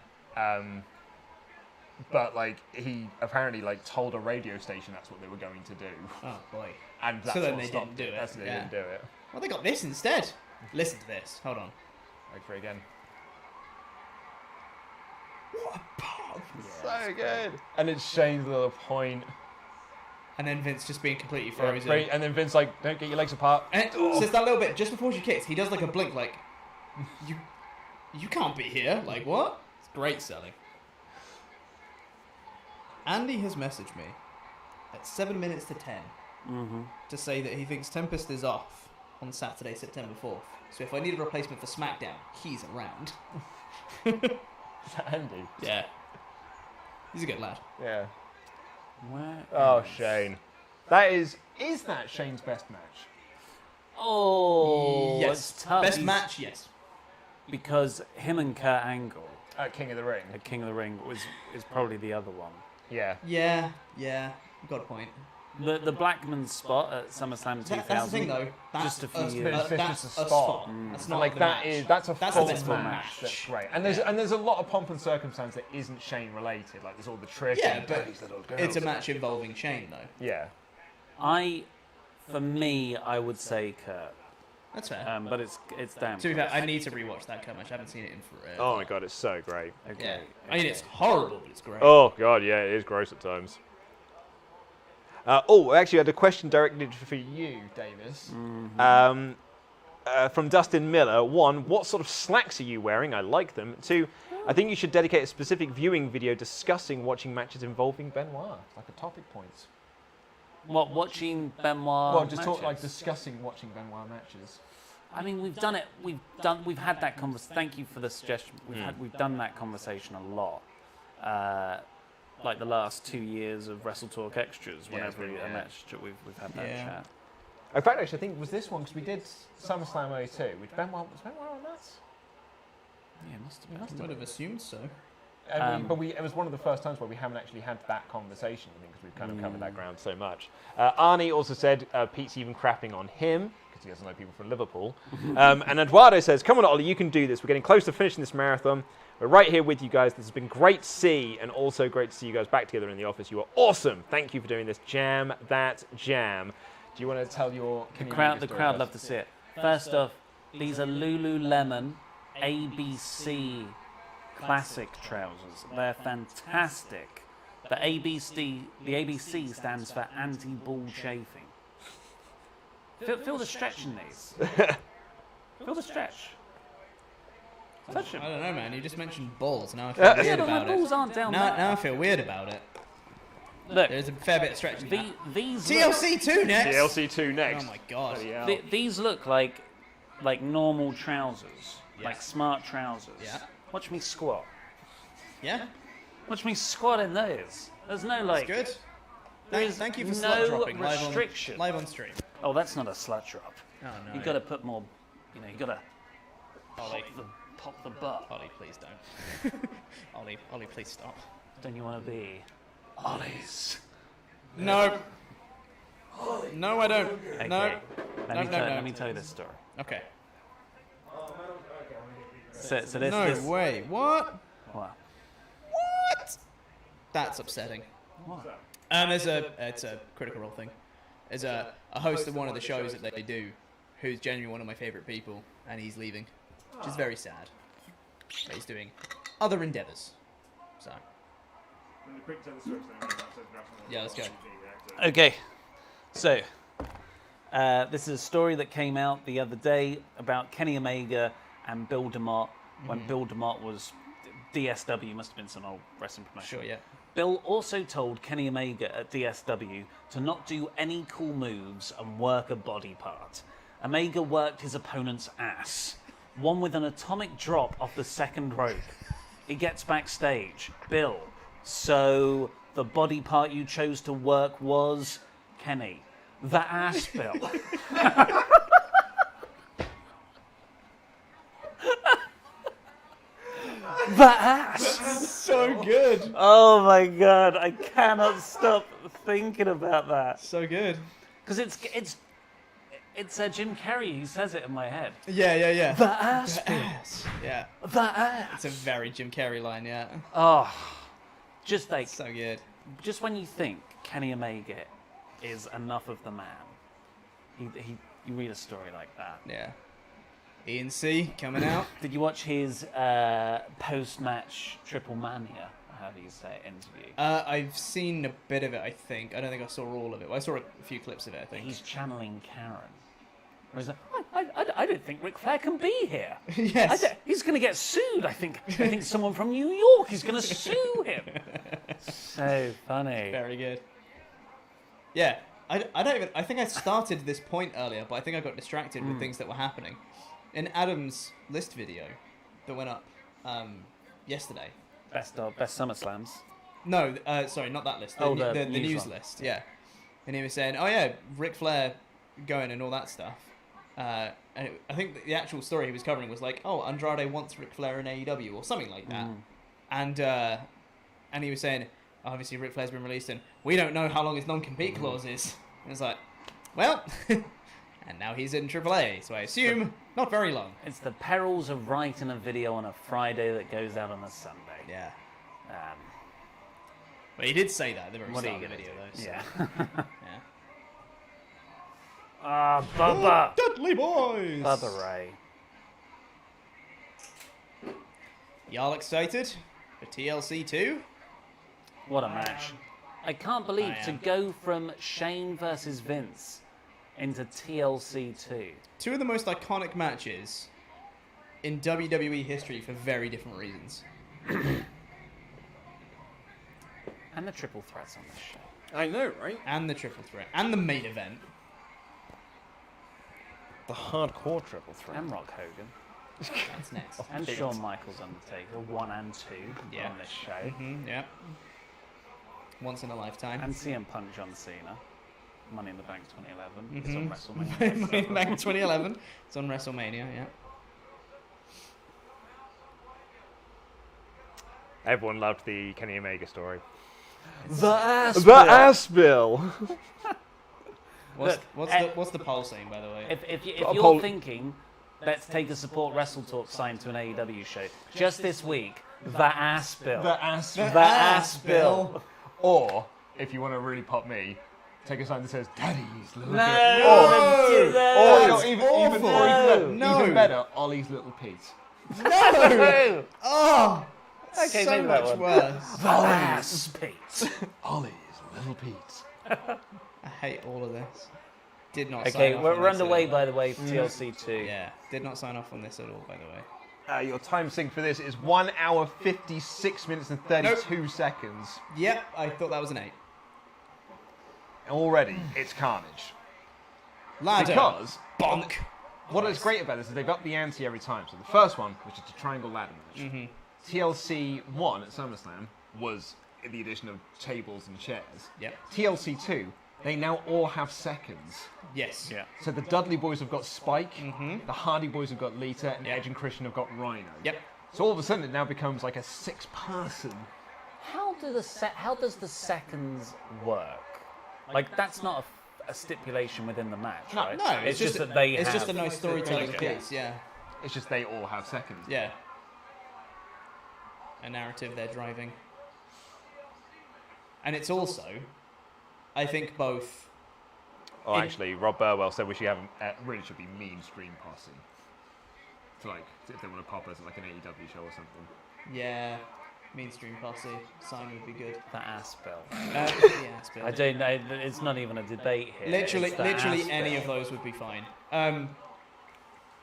But like he apparently like told a radio station that's what they were going to do. Oh boy. And that's So then what they stopped didn't do it. That's they Yeah. didn't do it. Well, they got this instead. Listen to this. Hold on. Wait for it again. What a pop. So good. And it's Shane's little point. And then Vince just being completely Yeah, frozen. great. And then Vince like, don't get your legs apart. And so it's that little bit just before she kicks, he does like a blink, like, you can't be here. Like what? It's great selling. Andy has messaged me at 7 minutes to 10 to say that he thinks Tempest is off on Saturday, September 4th. So if I need a replacement for SmackDown, he's around. Is that Andy? Yeah. He's a good lad. Yeah. Where Oh, is- Shane. That is that Shane's best match? Oh, yes. it's tough. Best He's- match, yes. Because him and Kurt Angle At King of the Ring. at King of the Ring is probably the other one. Yeah. Yeah. You've got a point. The Blackman spot at SummerSlam 2000. That's the thing, though. That's Just a few years. It's That's just a a spot. spot. That's And not like the that's a That's full the best match. match. That's great. And there's a lot of pomp and circumstance that isn't Shane related. Like there's all the trick. Yeah, and but these little girls. it's a match involving Shane, though. Yeah. For me, I would say Kurt. That's fair. But it's damn. To be fair, I need to rewatch that Kurt match. I haven't seen it in forever. Oh my god, it's so great. Okay. Yeah. I mean, it's horrible, but it's great. Oh god, yeah, it is gross at times. Actually, I had a question directed for you, Davis. From Dustin Miller. 1, what sort of slacks are you wearing? I like them. 2, I think you should dedicate a specific viewing video discussing watching matches involving Benoit. Like a topic points. What, watching Benoit? Well, just talk matches? like discussing watching Benoit matches. I mean, we've done it. We've had that conversation. Thank you for the suggestion. We've done that conversation a lot. Like the last 2 years of WrestleTalk extras, whenever a match we've had that chat. In fact, actually, I think it was this one because we did SummerSlam 02. Was Benoit on that? Yeah, it must have been. I would have assumed so. It was one of the first times where we haven't actually had that conversation, I think, because we've kind of covered that ground. Ground so much. Arnie also said Pete's even crapping on him because he doesn't know people from Liverpool. And Eduardo says, "Come on, Ollie, you can do this. We're getting close to finishing this marathon. We're right here with you guys. This has been great to see, and also great to see you guys back together in the office. You are awesome. Thank you for doing this. Jam that jam." Do you want to tell your The crowd love to see it. First off, these are Lululemon ABC classic trousers. They're fantastic. The ABC stands for anti-ball chafing. Feel the stretch in these. Feel the stretch. Touch them. I don't know, man. You just mentioned balls. Now I feel weird Yeah, but my about balls it. aren't down Now there. I feel weird about it. Look, There's a fair bit of stretching. these TLC 2 next. TLC 2 next. Oh my god. these look like normal trousers, Yeah. like smart trousers. Yeah. Watch me squat. Yeah. Watch me squat in those. There's no like. Good. There is Thank you for no slut dropping restriction. live on stream. Oh, that's not a slut drop. Oh no. You got to put more. You got to Ollie, pop the butt. Ollie, please don't. Ollie, please stop. Don't you want to be Ollie's? No. No, I don't. Okay. No. Let me tell you this story. Okay. So this. No this way. What? What? What? That's upsetting. What? It's a Critical Role thing. There's a host of one of the shows that they do, who's genuinely one of my favourite people, and he's leaving, which is very sad. But he's doing other endeavours. So. Yeah, let's go. Okay, so this is a story that came out the other day about Kenny Omega and Bill DeMott when Bill DeMott was DSW, must have been some old wrestling promotion. Sure, yeah. Bill also told Kenny Omega at DSW to not do any cool moves and work a body part. Omega worked his opponent's ass, one with an atomic drop off the second rope. He gets backstage. Bill, so the body part you chose to work was Kenny. The ass bill. The ass. So good. Oh my god, I cannot stop thinking about that. So good. Because it's Jim Carrey who says it in my head. Yeah. The ass bill. Yeah. The ass. It's a very Jim Carrey line, yeah. Oh, just like, So good. just when you think Kenny Omega is enough of the man, you read a story like that. Yeah. Ian C coming out. Did you watch his post-match Triple Mania, how do you say it, interview? I've seen a bit of it, I think. I don't think I saw all of it. Well, I saw a few clips of it, I think. He's channeling Karen. Where he's like, I don't think Ric Flair can be here. Yes. He's going to get sued. I think someone from New York is going to sue him. So funny. Very good. Yeah. I think I started this point earlier, but I think I got distracted with things that were happening. In Adam's list video that went up yesterday. Best SummerSlams. No, sorry, not that list. The news list, yeah. And he was saying, oh yeah, Ric Flair going and all that stuff. And I think the actual story he was covering was like, oh, Andrade wants Ric Flair in AEW or something like that. And he was saying, obviously Ric Flair's been released and we don't know how long his non-compete clause is. And it's like, well, and now he's in AAA, so I assume not very long. It's the perils of writing a video on a Friday that goes out on a Sunday. Yeah. But he did say that at the very What are start you of the gonna video, do? though. So. Yeah. Yeah. Bubba. Dudley boys! Bubba Ray. Y'all excited for TLC 2? What a match. I can't believe I to am. go from Shane versus Vince into TLC 2. Two of the most iconic matches in WWE history for very different reasons. And the triple threats on this show. I know, right? And the triple threat. And the main event. The hardcore triple threat. And Rock Hogan. That's next. And Shawn Michaels Undertaker, 1 and 2 Yeah. on this show. Yeah. Once in a lifetime. And CM Punk John Cena. Money in the Bank 2011. It's on WrestleMania. Money in the Bank 2011. It's on WrestleMania, yeah. Everyone loved the Kenny Omega story. The ass The bill. ass bill. What's the poll saying, by the way? If A you're poll- thinking, let's take a support WrestleTalk sign to an AEW show, just this week, the ass bill. The ass. The ass bill. Or, if you want to really pop me, take a sign that says Daddy's little No, don't do that. even better, Ollie's little Pete. No. Oh! Okay, so maybe that much one. worse. The ass Pete. Ollie's little Pete. I hate all of this. Did not Okay, sign off we're on this underway, at all. by the way, for TLC 2. Yeah, did not sign off on this at all, by the way. Your time sync for this is 1 hour, 56 minutes and 32 seconds. Yep, I thought that was an 8. Already, it's carnage. Ladder. Because Bonk. what is great about this is they've upped the ante every time. So the first one, which is the triangle ladder match, TLC 1 at SummerSlam was the addition of tables and chairs. Yep. TLC 2, they now all have seconds. Yes. Yeah. So the Dudley boys have got Spike, the Hardy boys have got Lita, and Yep. Edge and Christian have got Rhino. Yep. So all of a sudden it now becomes like a 6-person. How does the seconds work? Like, that's not a stipulation within the match, right? No, it's just that they It's have... just a nice storytelling Okay. piece, yeah. It's just they all have seconds. Yeah. A narrative they're driving. And it's also, I think, both... Oh, actually, Rob Burwell said we should have really should be Mean Stream Posse. So like, if they want to pop us at like an AEW show or something. Yeah, mainstream posse sign would be good. The ass bill. Yeah, Spill. I don't know. It's not even a debate here. Literally It's the ass any bill. of those would be fine. I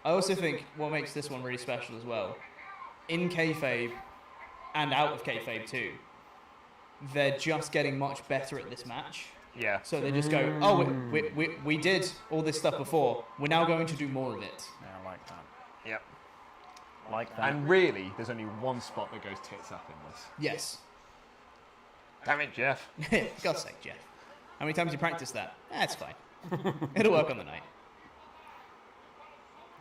also think what makes this one really special as well, in kayfabe and out of kayfabe too, they're just getting much better at this match. Yeah. So they just go, oh, we did all this stuff before. We're now going to do more of it. Yeah, I like that. Yep. Like that. And really, there's only one spot that goes tits up in this. Yes. Damn it, Jeff. God's sake, Jeff. How many times you practiced that? That's fine. It'll work on the night.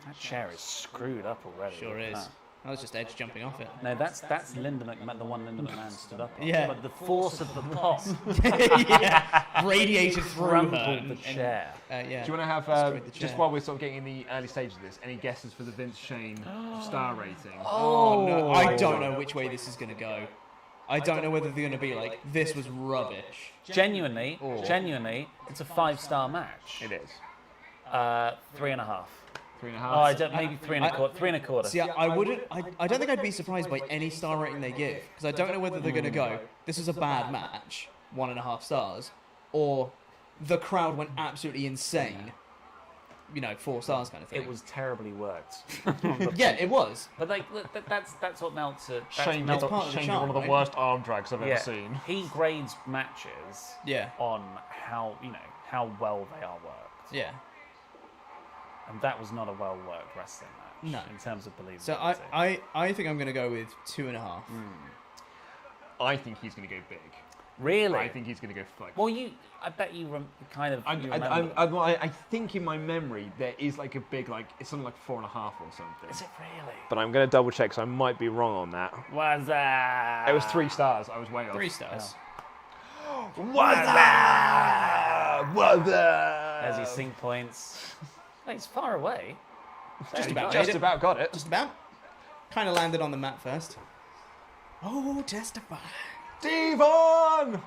That chair is screwed up already. Sure is. Huh. That was just Edge jumping off it. No, that's Linda McMahon, the one Linda McMahon stood up on. Yeah. But the force of the pop Yeah, radiated through her. crumpled the chair. Yeah. Do you want to have, Destroyed the just chair. while we're sort of getting in the early stages of this, any guesses for the Vince Shane star rating? Oh, no. I don't know which way this is going to go. I don't know whether they're going to be like, this was rubbish. Genuinely, it's a 5-star match. It is. 3.5. 3.5. Oh, I don't, maybe 3.25. 3.25. See, I wouldn't. I don't think I'd be surprised by any star rating they give, because I don't know whether they're going to go, this was a bad match, 1.5 stars, or the crowd went absolutely insane, 4 stars kind of thing. It was terribly worked. Yeah, it was. But like, that's what melts it. Shane part got of the Shane charm, got one of the right? worst arm drags I've ever Yeah, seen. he grades matches Yeah. on how well they are worked. Yeah. And that was not a well-worked wrestling match. No. In terms of believability. So I think I'm going to go with 2.5. I think he's going to go big. Really? I think he's going to go like. Well, I bet you kind of. you remember. I think in my memory there is like a big it's something like 4.5 or something. Is it really? But I'm going to double check, so I might be wrong on that. Was that? It was 3 stars. I was way off. 3 stars. What's that? What's that? As he sync points. Oh, he's far away. Just about. Just about got it. Just about. Kind of landed on the mat first. Oh, testify. Devon!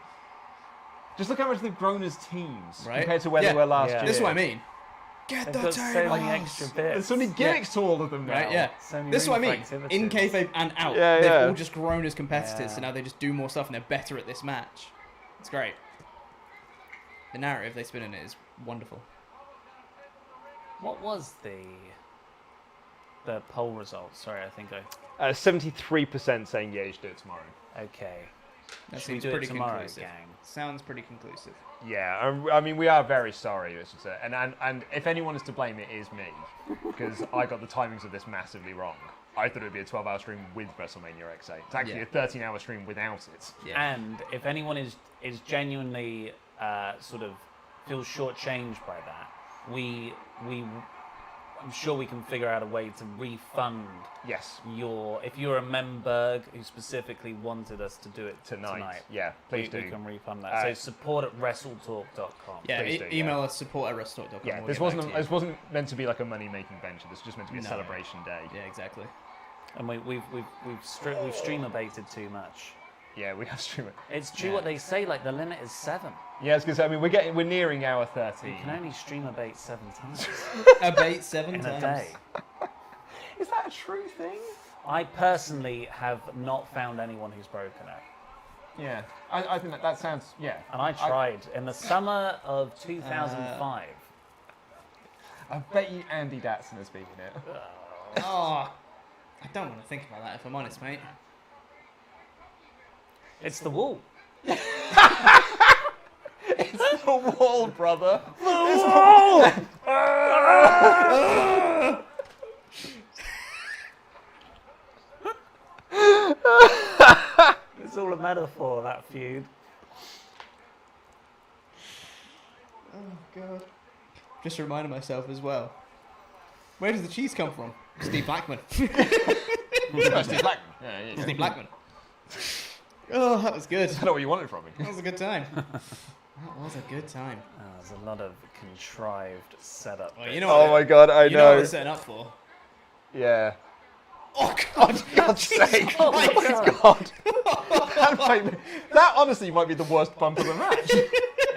Just look how much they've grown as teams Right. compared to where they were last Yeah. year. This is what I mean. Get They've the got so tables. many extra bits. There's so many gimmicks to all of them now. Right, yeah. So many This is what I room mean. for In activities. kayfabe and out, Yeah, they've yeah. all just grown as competitors, Yeah. so now they just do more stuff and they're better at this match. It's great. The narrative they spin in it is wonderful. What was the poll result? Sorry, I think I. 73% saying yeah, you should do it tomorrow. Okay. That Should we seems do it pretty tomorrow, conclusive. gang? Sounds pretty conclusive. Yeah, I mean, we are very sorry, and if anyone is to blame, it is me, because I got the timings of this massively wrong. I thought it would be a 12-hour stream with WrestleMania X8. It's actually Yeah. a 13-hour stream without it. Yeah. And if anyone is genuinely sort of feels shortchanged by that, I'm sure we can figure out a way to refund Yes. if you're a member who specifically wanted us to do it Tonight. Yeah, please we do. can refund that. So support at WrestleTalk.com. Yeah, Please do, email us support@wrestletalk.com. Yeah, we'll this get back wasn't to you. this wasn't meant to be like a money-making venture. This was just meant to be a No. celebration day. Yeah, exactly. And we've streamer baited too much. Yeah, we have streamer. It's true what they say. Like the limit is 7. Yeah, it's because I mean we're nearing hour 13. You can only streamer bait 7 times A bait 7 in times. a day. Is that a true thing? I personally have not found anyone who's broken it. Yeah, I think that sounds And I tried in the summer of 2005. I bet you Andy Datson has beaten it. Oh, I don't want to think about that if I'm honest, mate. It's the wall. It's the wall, brother. It's all a metaphor, that feud. Oh god. Just reminded myself as well. Where does the cheese come from? Steve Blackman. Steve Blackman. Yeah. Steve Blackman. Oh, that was good. I don't know what you wanted from me. That was a good time. That was a good time. There's a lot of contrived setup. Well, you know Oh what my god, I you know what know. they're setting up for. Yeah. Oh god! For God's sake! Oh my god! That honestly might be the worst bump of the match.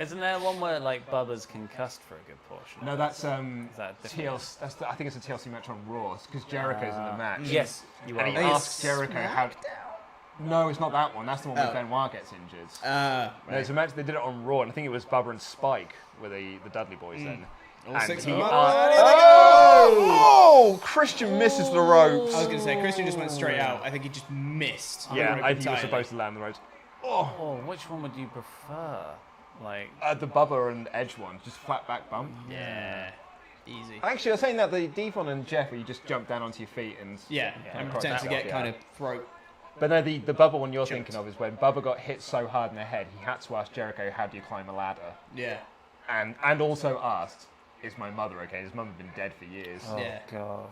Isn't there one where like Bubba's concussed for a good portion? No, that's that different? TLC. I think it's a TLC match on Raw because Jericho's in the match. Yes, you And he are. asks Jericho how. No, it's not that one. That's the one where Oh. Benoit gets injured. Right. No, it's a match they did it on Raw, and I think it was Bubba and Spike were the Dudley boys then. All And 6 he of them. Oh! Christian misses the ropes. I was going to say, Christian just went straight out. I think he just missed. the Yeah, rope I think he was entirely. supposed to land the ropes. Oh, which one would you prefer? Like, The Bubba and Edge one, just flat back bump. Yeah. Easy. Actually, I was saying that the Devon and Jeff, where you just jump down onto your feet and Yeah, and across pretend that to one, get yeah. kind of throat. But no, the Bubba one you're Jumped. thinking of is when Bubba got hit so hard in the head, he had to ask Jericho, how do you climb a ladder? Yeah. and also asked, "Is my mother okay?" His mum had been dead for years. Oh, Yeah. God.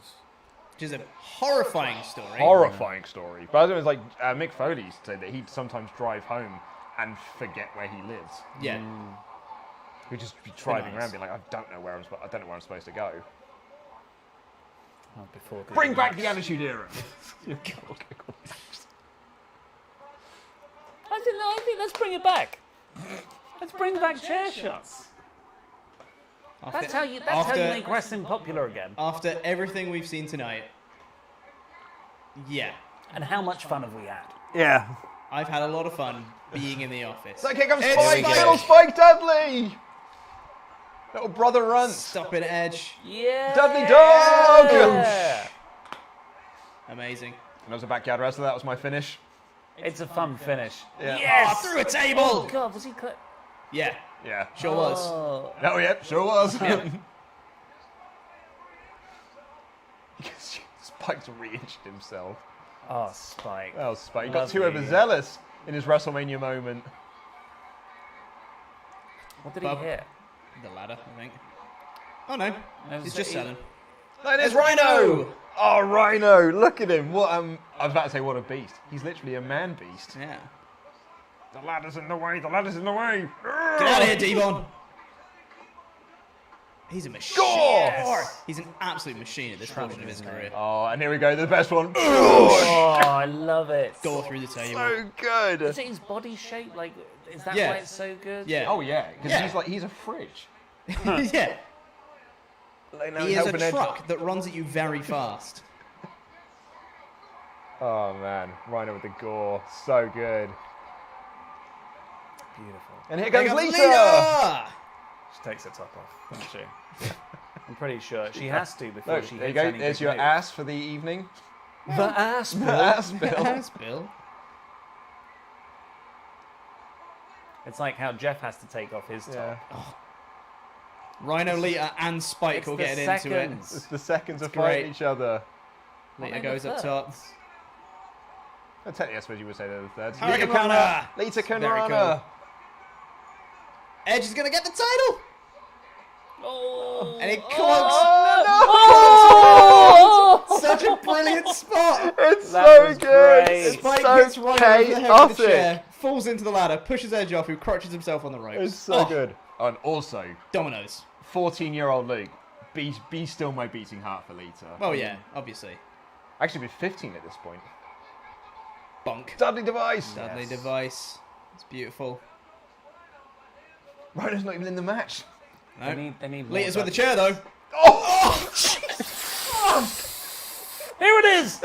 Which is a horrifying story. Horrifying story. But it was like Mick Foley said that he'd sometimes drive home and forget where he lives. Yeah. He'd just be driving Nice. around, being like, I don't know where I'm supposed to go. Oh, before Bring back the Attitude Era. I think let's bring it back. Let's bring back chair shots. That's how you make wrestling popular again. After everything we've seen tonight, yeah. And how much fun have we had? Yeah. I've had a lot of fun being in the office. So here comes It's Spike, Spike. little Spike Dudley. Little brother runs. Stop it, Edge. Yeah. Dudley Dogg. Yeah. Amazing. And I was a backyard wrestler, that was my finish. It's a fun finish. Yeah. Yes! Through a table! Oh, God, was he cut? Yeah, Yeah. sure was. Oh. Oh, yeah, sure was. Spike's re-injured himself. Oh, Spike. Oh, Spike. He got too Lovely. overzealous in his WrestleMania moment. What did he Bub. hit? The ladder, I think. Oh no, he's just selling. No, there's Rhino. Oh, Rhino. Look at him. What I was about to say, what a beast. He's literally a man beast. Yeah. The ladder's in the way, the ladder's in the way. Get out of here, Devon. He's a machine. Yes. He's an absolute machine at this portion of his career. Oh, and here we go, the best one. Oh, I love it. Go through the table. So good. Is it his body shape? Like, is that Yeah. why it's so good? Yeah. Oh, yeah, because Yeah. he's a fridge. Yeah. Like, now He he's is a helping Edge. truck that runs at you very fast. Oh, man. Rhino with the gore. So good. Beautiful. And here comes Here comes Lita. Lita! She takes her top off, doesn't she? I'm pretty sure she has to before Look, she there you hits go. any There's big your move. ass for the evening. The ass, Bill. Ass, Bill. Yes, Bill. It's like how Jeff has to take off his top. Yeah. Rhino, Lita, and Spike It's all the getting into it. seconds. It's the seconds of great. fighting each other. Lita made goes the up third? top. Technically, I suppose you would say they're the third. Hurricane Lita can Runner. run. Lita can Very run. cool. Edge is going to get the title! Oh, And he clunks. oh, Such a brilliant spot! It's That so was good. great. It's Spike so hits Rhino over the head with the chaotic. chair, falls into the ladder, pushes Edge off, who crutches himself on the ropes. It's so good. And also, Dominoes. 14-year-old Luke, be still my beating heart for Lita. Oh yeah, obviously. Actually, be 15 at this point. Bonk. Dudley device. Dudley device. It's beautiful. Rhino's not even in the match. No. They need more Lita's with the Dudley. chair though. Here it is!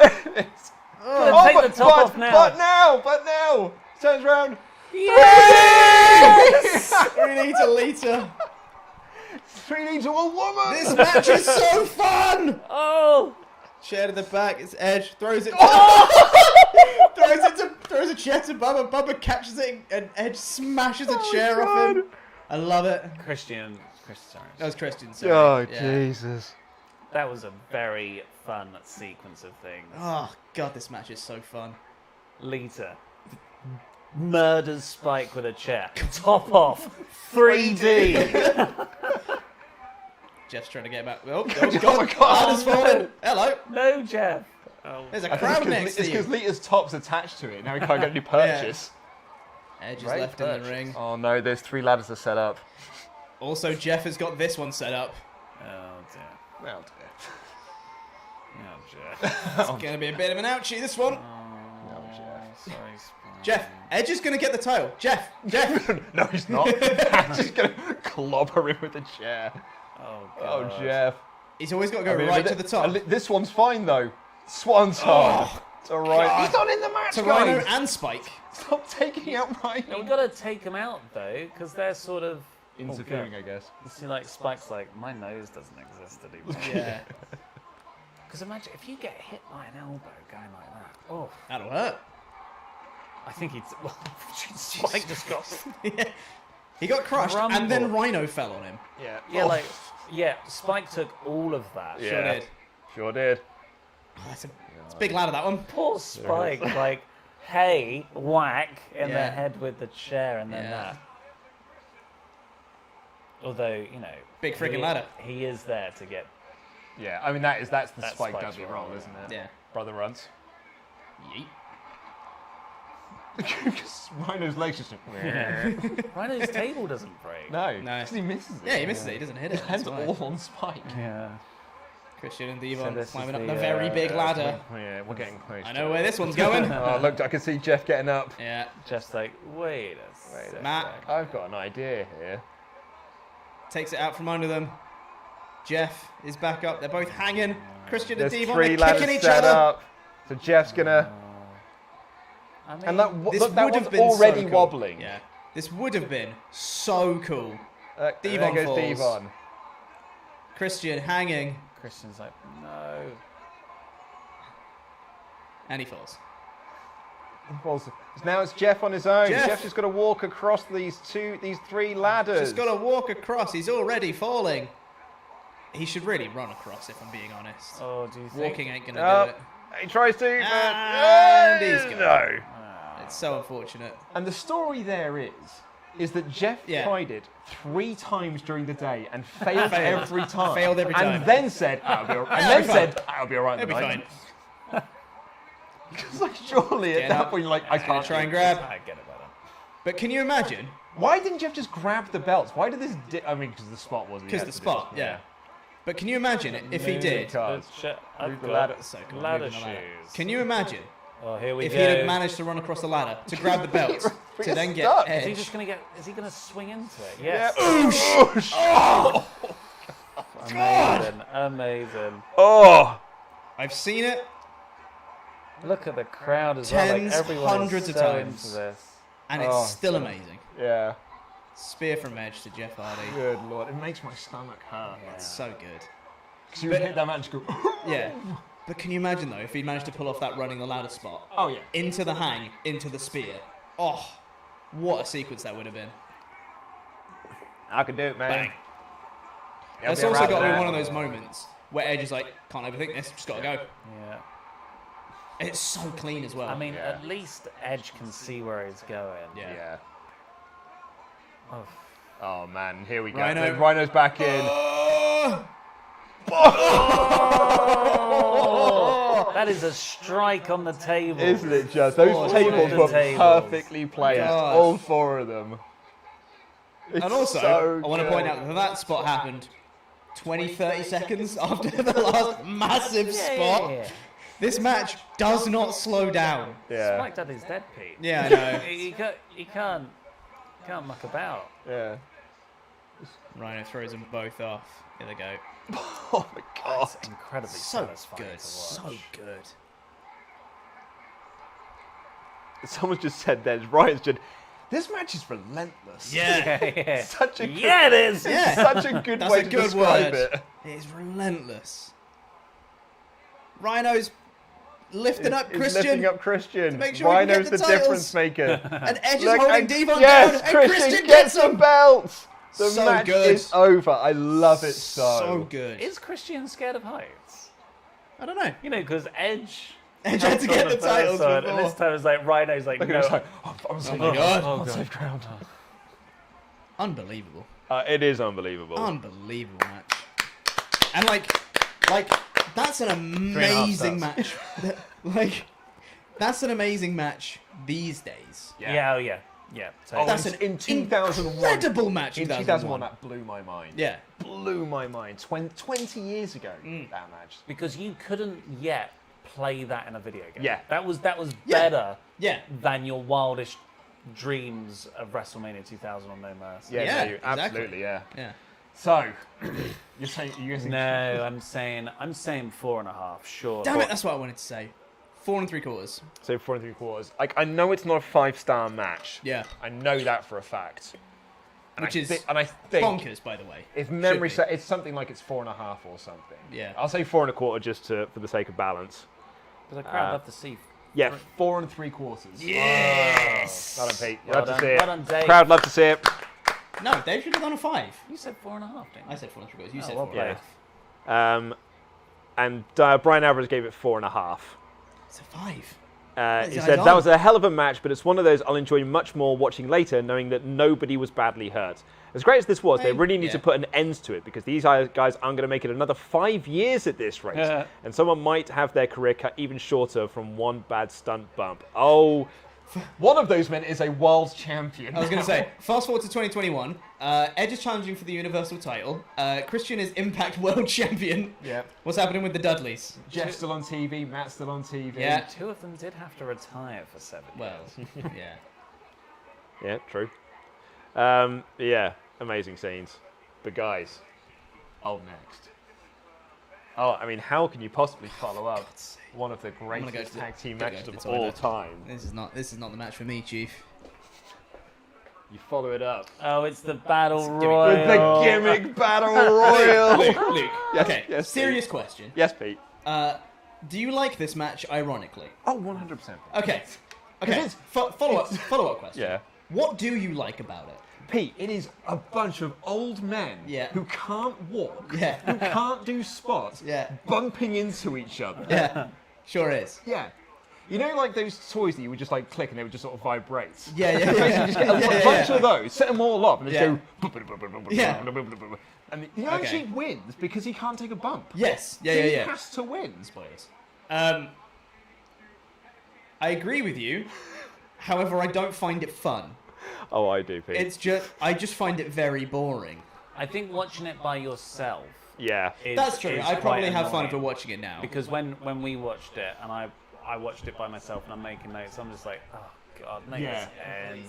Oh, take the top off now. But now. Turns round. Yes! 3D to Lita. 3D to a woman. This match is so fun! Oh! Chair to the back, it's Edge, throws it Oh! throws a chair to Bubba, Bubba catches it and Edge smashes a chair off him. I love it. Christian, sorry. That was Christian, sorry. Oh, Yeah. Jesus. That was a very fun sequence of things. Oh god, this match is so fun. Lita murders Spike with a chair. Top off. 3D. Jeff's trying to get him out. Oh, Oh, my God. Ladder's fallen. Hello. No, Jeff. Oh. There's a crowd next to It's you. because Lita's top's attached to it. Now he can't get any purchase. Edge is Great left in purchase. the ring. Oh, no. There's 3 ladders to set up. Also, Jeff has got this one set up. Oh, dear. Well, Oh, Jeff. It's going to be a bit of an ouchie, this one. Sorry, Spike. Jeff, Edge is going to get the title. Jeff. No, he's not. He's just going to clobber him with a chair. Oh, Oh, God. Jeff. He's always got to go I mean, right but to the top. This one's fine, though. Swan song. It's all right. God. He's not in the match, To Rhino guys. and Spike. Stop taking out Rhino. Now, we've got to take them out, though, because they're sort of... Interfering, I guess. You see, like, Spike's like, my nose doesn't exist anymore. Yeah. Because imagine, if you get hit by an elbow going like that, oh, That'll hurt. I think he'd... Well, Spike just got... He got crushed, and then Rumble. Rhino fell on him. Yeah. Yeah, yeah, Spike took all of that. Sure did. Sure did. Oh, it's a big ladder, that one. Poor Spike, like, hey, whack in the Yeah. head with the chair and then Yeah. that. Although, you know, Big freaking ladder. He is there to get. Yeah, I mean that's the That's Spike Spike's Dudley role, role, isn't it? Yeah. Brother runs. Yeet. Because Rhino's legs just. Rhino's table doesn't break. No, No. because he misses it. Yeah, he misses it. He doesn't hit it. His hands That's are why. all on Spike. Yeah. Christian and So Devon this is climbing up the, the very big ladder. Yeah, we're getting close. I know where this one's going. Oh, look, I can see Jeff getting up. Yeah. Just like, wait a second. Matt I've got an idea here. takes it out from under them. Jeff is back up. They're both hanging. Christian and There's Devon, 3 they're ladders kicking each set other. up. So Jeff's gonna. I mean, And that, This look, that would have one's been already so cool. wobbling. Yeah. This would have been so cool. There Devon goes falls. Devon. Christian hanging, Christian's like, no. and he falls. Well, so now it's Jeff on his own. Jeff. Jeff's just got to walk across these 3 ladders. Just got to walk across. He's already falling. He should really run across, if I'm being honest. Oh, do you think? Walking ain't gonna do it. He tries to, but And he's gone. no. It's so unfortunate. And the story there is that Jeff Yeah. tried it 3 times during the day and failed every time. Failed every time. And then said, "I'll be all right." And It'll then be said, "I'll be all right." It'll be tonight." fine. Because like, surely at Get that up. point you're like, I He's gonna can't try and grab. I get it better. But can you imagine? Why didn't Jeff just grab the belts? Why did this? I mean, because the spot wasn't. Because the spot, yeah. But can you imagine if he did? Cars. I've Move the got ladder. So cool, ladder moving the ladder. shoes. Can you imagine Oh, here we if go. he'd have managed to run across the ladder to grab the belt We to get then get stuck. Is he Edge? just gonna get? Is he gonna swing into it? Yeah. Yes. Oh! Amazing. Amazing. Oh! I've seen it. Look at the crowd as well. Like Tens, everyone hundreds is of so times. into this. And it's Oh, still amazing. Yeah. Spear from Edge to Jeff Hardy. Good lord, it makes my stomach hurt. It's so good. Because you would hit that man and just go. Yeah. But can you imagine though if he managed to pull off that running the ladder spot? Oh yeah. Into the hang, into the spear. Oh, what a sequence that would have been. I can do it, man. Bang. It's also got to be one of those moments where Edge is like, can't overthink this, just got to go. Yeah. It's so clean as well. I mean, at least Edge can see where he's going. yeah. Yeah. Oh. Oh man, here we go. Rhino. Rhino's back in. Oh! That is a strike on the table. Isn't it just? Those Oh, tables the were tables. perfectly placed. God. All 4 of them. It's And also, so I want to good. point out that that spot happened 20, 30 seconds after the last massive spot. Yeah. This match does not slow down. Yeah. Spike Dudley's dead, Pete. Yeah, I know. You can't muck about. Yeah. Rhino throws them both off. Here they go. Oh my god. It's incredibly So satisfying good. to So watch. good. Someone just said that. Ryan's just. This match is relentless. Yeah. Yeah. Such a good, Yeah, it is. Yeah. Such a good That's way a to good describe word. it. It is relentless. Rhino's lifting up He's Christian. lifting up Christian. make sure he can get Rhino's the the titles. difference maker. And Edge is Look, holding and Devon yes, down. And Christian gets him. the belt. The So match good. is over. I love it so. So good. Is Christian scared of heights? I don't know. You know, because Edge. Edge had to get on the first titles side, before. and this time it's like Rhino's like, Look no. at him, it's like, I'm safe. my God. I'm on safe ground. Unbelievable. It is unbelievable. Unbelievable match. And like that's an amazing match. That's an amazing match these days. Yeah, oh yeah. Yeah. So That's in- an in 2001. incredible match. In 2001, that blew my mind. Yeah. Blew my mind. 20 years ago, that match. because you couldn't yet play that in a video game. Yeah. That was Yeah. better Yeah. than your wildest dreams of WrestleMania 2000 on No Mercy. Yeah, Yeah, no, exactly. absolutely, yeah. Yeah. So, you're saying No, I'm saying 4.5. Sure. Damn it, that's what I wanted to say. 4 3/4. So 4 3/4. Like, I know it's not a 5-star match. Yeah. I know that for a fact. And Which is and I think bonkers, by the way. if memory Should be. it's something like it's 4.5 or something. Yeah. I'll say 4 1/4 just for the sake of balance. But the crowd love to see. Yeah, 4 3/4. Yes. Well done, Pete. You Well love to done. see it. Well done, Dave. Crowd love to see it. No, Dave should have done a 5. You said 4.5, didn't you? I said 4 3/4. You Oh, said well 4. played. And Brian Alvarez gave it 4.5. It's a 5. He said, that was a hell of a match, but it's one of those I'll enjoy much more watching later, knowing that nobody was badly hurt. As great as this was, they really need to put an end to it, because these guys aren't going to make it another 5 years at this rate. And someone might have their career cut even shorter from one bad stunt bump. Oh, one of those men is a world champion. I was going to say, fast forward to 2021. Edge is challenging for the Universal title. Christian is Impact World Champion. Yeah. What's happening with the Dudleys? Jeff's still on TV, Matt's still on TV. Yeah. 2 of them did have to retire for 7 years. Well, yeah. yeah, true. Yeah, amazing scenes. But guys, next. oh, I mean, how can you possibly follow up one of the greatest to tag team gotta matches go to of the all toilet. time? This is not the match for me, Chief. You follow it up Oh, it's the Battle with Royal. the gimmick battle royal. Luke. Yes, Okay, yes, serious Pete. question. Yes, Pete. Do you like this match ironically? Oh, 100%. Okay. Okay. Follow-up question. Yeah. What do you like about it? Pete, it is a bunch of old men who can't walk, who can't do spots, bumping into each other. Yeah, sure is. Yeah. You know, like those toys that you would just like click and they would just sort of vibrate? Yeah. You just get a bunch of those, set them all up, and they go... Yeah. And he actually wins because he can't take a bump. Yes. So he has to win. Spoilers. I agree with you. However, I don't find it fun. Oh, I do, Pete. I just find it very boring. I think watching it by yourself. Yeah. That's true. I probably quite have fun annoying. if we're watching it now. Because when we watched it, and I watched it by myself, and I'm making notes, I'm just like, oh god, make this end.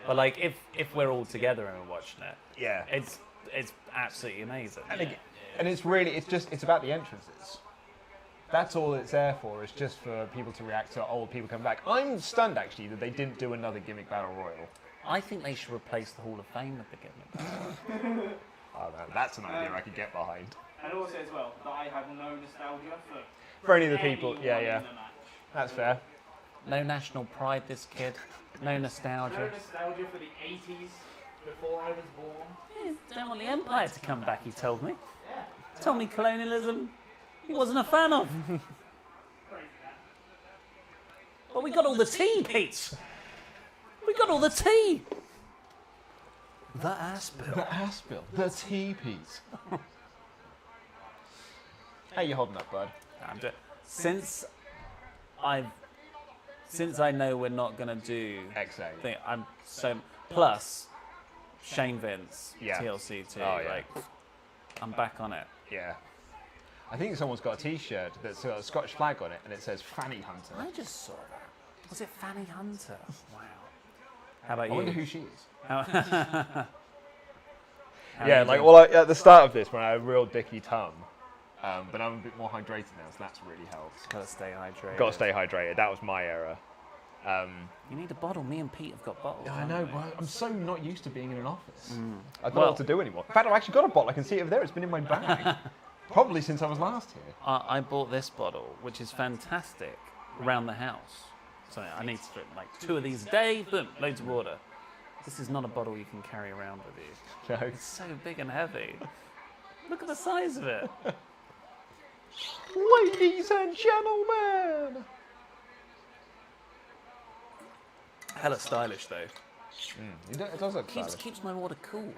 But like, if we're all together and we're watching it, it's absolutely amazing. And it's about the entrances. That's all it's there for, is just for people to react to old people coming back. I'm stunned, actually, that they didn't do another gimmick battle royal. I think they should replace the Hall of Fame with the gimmick. Oh, no, that's an idea I could get behind. And also as well, that I have no nostalgia For any of the people, anyone in the match. That's fair. No national pride, this kid. No nostalgia. No nostalgia for the 80s before I was born. He don't want the Empire to come back, he told me. Told me colonialism he wasn't a fan of. But we got all the tea, Pete. We got all the tea. The ass bill. The ass bill. The tea piece. How you holding up, bud? Since I know we're not gonna do XA. I'm so plus Shane Vince Yeah. TLC too. Oh, yeah. Like I'm back on it. Yeah. I think someone's got a T-shirt that's got a Scottish flag on it, and it says Fanny Hunter. I just saw that. Was it Fanny Hunter? Wow. How about I you? wonder who she is. Yeah, like, well, at the start of this, when I had a real dicky tum, but I'm a bit more hydrated now, so that's really helped. Gotta stay hydrated. Got to stay hydrated. That was my error. You need a bottle. Me and Pete have got bottles. I know, but I'm so not used to being in an office. I don't know what to do anymore. In fact, I've actually got a bottle. I can see it over there. It's been in my bag. Probably since I was last here. I bought this bottle, which is fantastic, around the house. So I need to drink like 2 of these a day. Boom, loads of water. This is not a bottle you can carry around with you. No. It's so big and heavy. Look at the size of it. Ladies and gentlemen! Hella stylish though. It does look stylish. Keeps my water cool.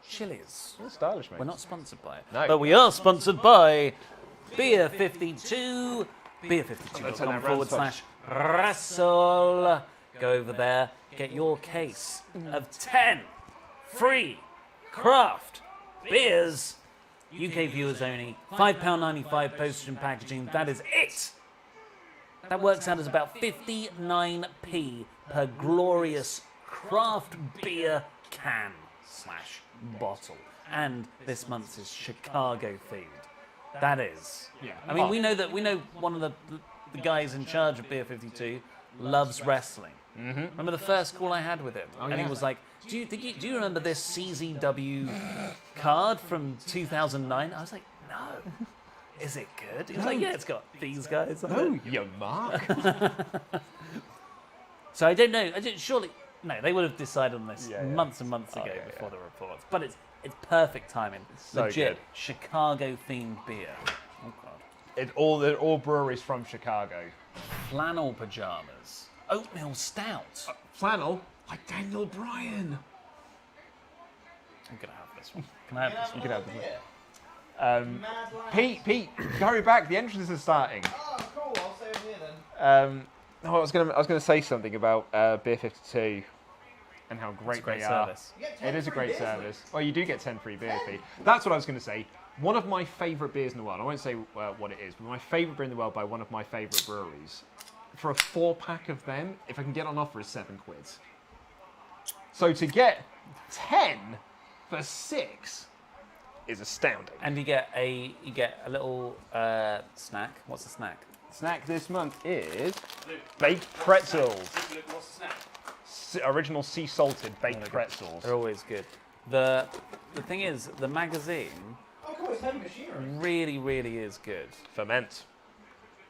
Chili's. It's stylish, mate. We're not sponsored by it. No. But we are sponsored by Beer 52. Beer52.com/wrestle. Go over there, get your case of 10 free craft beers. UK viewers only. £5.95 postage and packaging. That is it. That works out as about 59p per glorious craft beer can/bottle. And this month's is Chicago themed. That is. Yeah. I mean, we know one of the guys in charge of Beer 52 loves wrestling. Mm-hmm. Remember the first call I had with him, and he was like, "Do you remember this CZW card from 2009?" I was like, "No." Is it good? He was like, "Yeah, it's got these guys on it." Oh, you mark. So I don't know. Surely, no, they would have decided on this Yeah. months and months ago yeah, before the reports. But it's perfect timing. So Legit good. Chicago themed beer. Oh god. They're all breweries from Chicago. flannel pajamas, oatmeal stout. Flannel, like Daniel Bryan. I'm gonna have this one. Can I have this You one? can have this one. Pete, hurry back. The entrances are starting. Oh, cool. I'll stay over here then. No, I was gonna say something about Beer 52 and how great, It's a great they are. service. It is a great service. Well, you do get 10 free beers, Pete. That's what I was going to say. One of my favourite beers in the world, I won't say what it is, but my favourite beer in the world by one of my favourite breweries. For a 4-pack of them, if I can get on offer, is £7. So to get 10 for 6 is astounding. And you get a little snack. What's the snack? Snack this month is baked pretzels. What's the snack? Original sea salted baked pretzels. They're always good. The thing is, the magazine Oh, cool. It's heavy machinery. really, really is good. Ferment.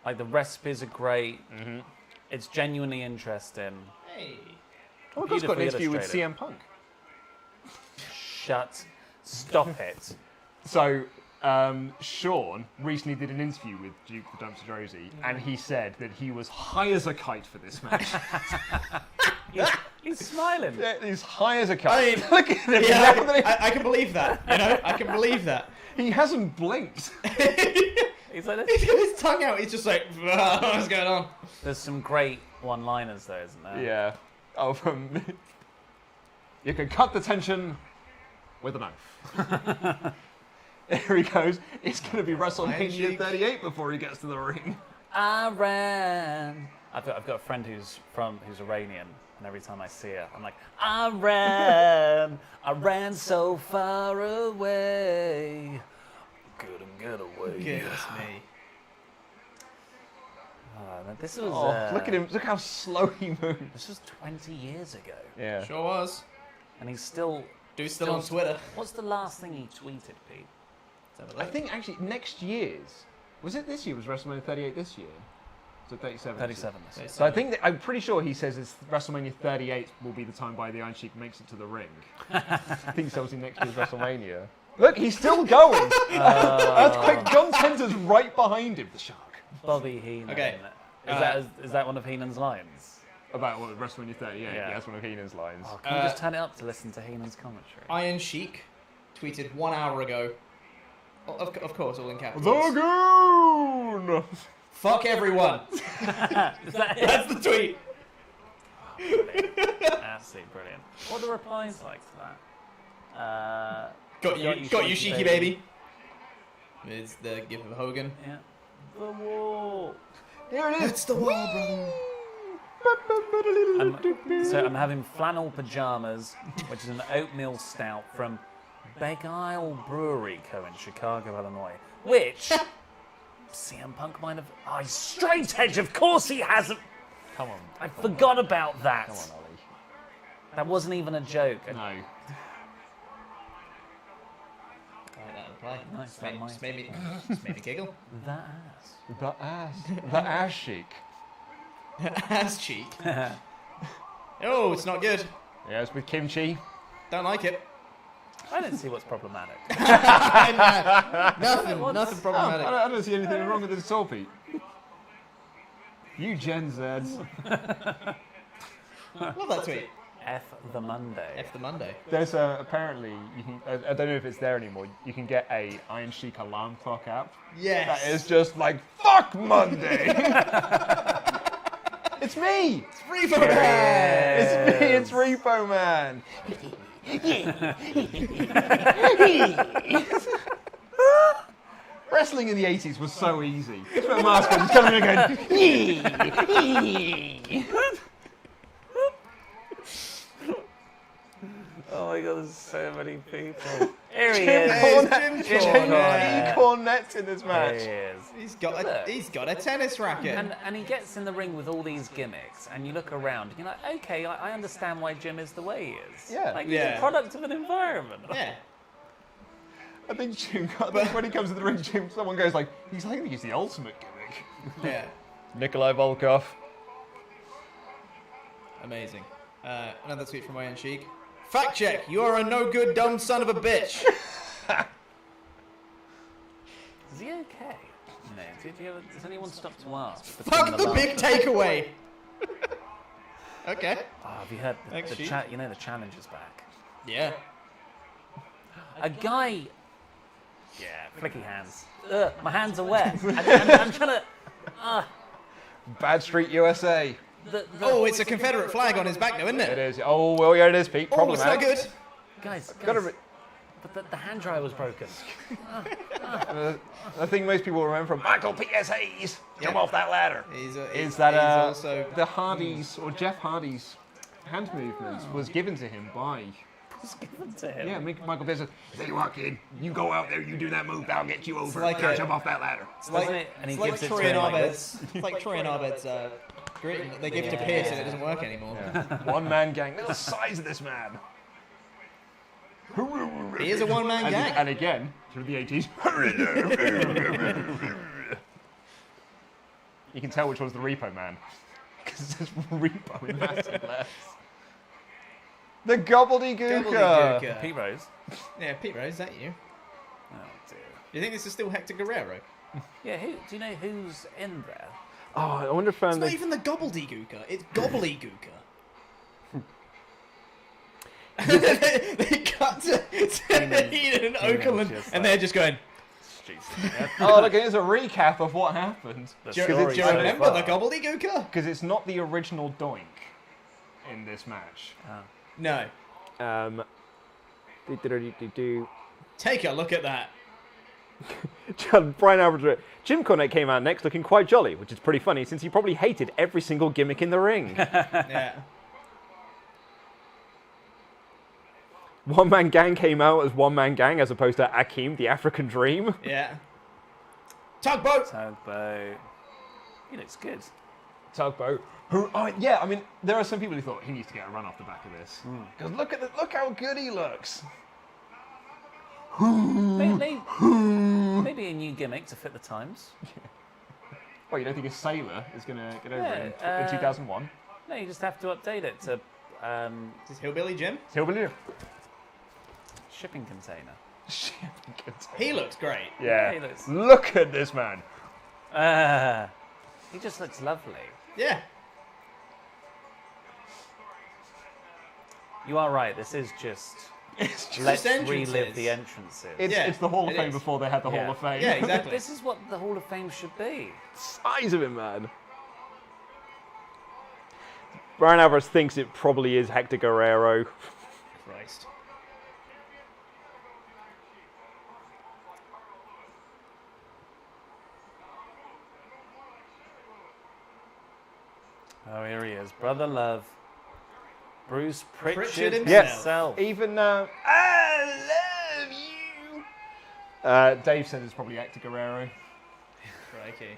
Like the recipes are great. It's genuinely interesting. Hey. Oh, I've got an Beautifully interview with illustrated. CM Punk. Stop it. So, Shawn recently did an interview with Duke the Dumpster Josie, and he said that he was high as a kite for this match. He's smiling. Yeah, he's high as a kite. I mean, Look at him. Yeah, I can believe that. You know, I can believe that. He hasn't blinked. He's like He's this. got his tongue out. He's just like, what's going on? There's some great one-liners though, isn't there? Yeah. Oh, you can cut the tension with a knife. Here he goes. It's going to be WrestleMania 38 before he gets to the ring. I ran. I've got a friend who's Iranian, and every time I see her, I'm like, I ran so far away, couldn't get away. Goodness me. This was. Look at him. Look how slow he moves. This was 20 years ago, Yeah. Sure was. and he's still. Dude's still on Twitter. What's the last thing he tweeted, Pete? I think actually next year's. Was it this year? Was WrestleMania 38 this year? So 37. 37. This is. So I think I'm pretty sure he says it's WrestleMania 38 will be the time by the Iron Sheik makes it to the ring. I think it's obviously next year's WrestleMania. Look, he's still going. Earthquake. John Tenter's right behind him. The shark. Bobby Heenan. Okay. Is that one of Heenan's lines? About what, WrestleMania 38? Yeah. That's one of Heenan's lines. Oh, can you just turn it up to listen to Heenan's commentary? Iron Sheik tweeted 1 hour ago. Of course, all in capitals. The Goon! Fuck everyone. Is that it? That's the tweet. Absolutely brilliant. What are the replies like to that? Got you, Sheiky Sheiky baby. It's the gift of Hogan. Yeah. The wall. Here it is. It's the wall, brother. I'm having flannel pajamas, which is an oatmeal stout from Beguile Brewery Co. in Chicago, Illinois, which CM Punk might have. Oh, he's straight edge. Of course he hasn't. Come on. I forgot about that. Come on, Ollie. That wasn't even a joke. No. Nice. Just made me giggle. That ass. The ass. The ass Sheik. Ass cheek. Oh, it's not good. Yeah, it's with kimchi. Don't like it. I don't see what's problematic. Nothing problematic. I don't see anything wrong with this at all, Pete. You Gen Zs. Love that tweet. F the Monday. F the Monday. There's apparently, you can, I don't know if it's there anymore, you can get a Iron Sheik alarm clock app. Yes. That is just like, fuck Monday! It's me! It's Repo Man. It's me, it's Repo Man! Wrestling in the 80s was so easy. Just put a mask on, just come in again. Oh my god, there's so many people. Here he is. Jim Cornette's in this match. There he is. He's got a tennis racket. And he gets in the ring with all these gimmicks, and you look around, and you're like, okay, I understand why Jim is the way he is. Yeah. Like, he's Yeah. a product of an environment. Yeah. I think when he comes to the ring, someone goes like, I think he's the ultimate gimmick. Yeah. Nikolai Volkov. Amazing. Another tweet from Iron Sheik. Fact check. You are a no good dumb son of a bitch. Is he okay? Does anyone stop to ask? Fuck the big takeaway. Okay. Oh, have you heard Thanks, the Chief. chat? You know the challenge is back. Yeah. A guy. Yeah, flicky hands. My hands are wet. I'm trying to. Bad Street USA. Oh, it's a Confederate flag on his back, though, isn't It it? is. Oh, well, yeah, it is, Pete. Oh, it's not Problematic. good. Guys, Gotta but the hand dryer was broken. The thing most people remember from Michael P.S. Hayes, come off that ladder, He's is that also the Hardyz, or Jeff Hardy's hand movements was given to him by... It's given to him. Yeah, Michael P.S. said, "There you are, kid. You go out there, you do that move, I'll get you over. like Now a- jump off that ladder." It's like, Doesn't it? And he it's like gives it Troy to and him like Abed's. It's like Troy and Abed's grit they give to Pierce and it doesn't work anymore. One-man gang. Look at the size of this man. He is a one-man gang. And again, through the 80s. You can tell which one's the Repo Man. Because it says Repo in massive letters. The gobbledygooker. Gobbledygooker. Pete Rose. Yeah, Pete Rose, is that you? Oh dear. Do you think this is still Hector Guerrero? Yeah, do you know who's in there? Oh, I wonder if It's not even the gobbledygooker, it's gobbledygooker. they cut to Heenan and Okerlund, just and like- they're just going, Oh, look, here's a recap of what happened. do you remember the gobbledygooker? Because it's not the original Doink in this match. No. Take a look at that. Brian Alvarez. Jim Cornette came out next looking quite jolly, which is pretty funny since he probably hated every single gimmick in the ring. Yeah. One Man Gang came out as One Man Gang as opposed to Akeem, the African Dream. Yeah. Tugboat! Tugboat. He looks good. Tugboat. Who? Oh yeah, I mean, there are some people who thought he needs to get a run off the back of this because look how good he looks. Maybe a new gimmick to fit the times. Well, you don't think a sailor is going to get over Yeah, it in 2001? No, you just have to update it to Is this Hillbilly Jim? Hillbilly. shipping container. He looks great. Yeah. he looks- Look at this man. He just looks lovely. Yeah. You are right. This is just. It's Let's entrances. relive the entrances. It's the Hall of it Fame is. before they had the Yeah. Hall of Fame. Yeah, exactly. This is what the Hall of Fame should be. Size of him, man. Brian Alvarez thinks it probably is Hector Guerrero. Christ. Oh, here he is. Brother Love. Bruce Pritchard, Pritchard himself. Even I love you. Dave said it's probably Hector Guerrero. Crikey.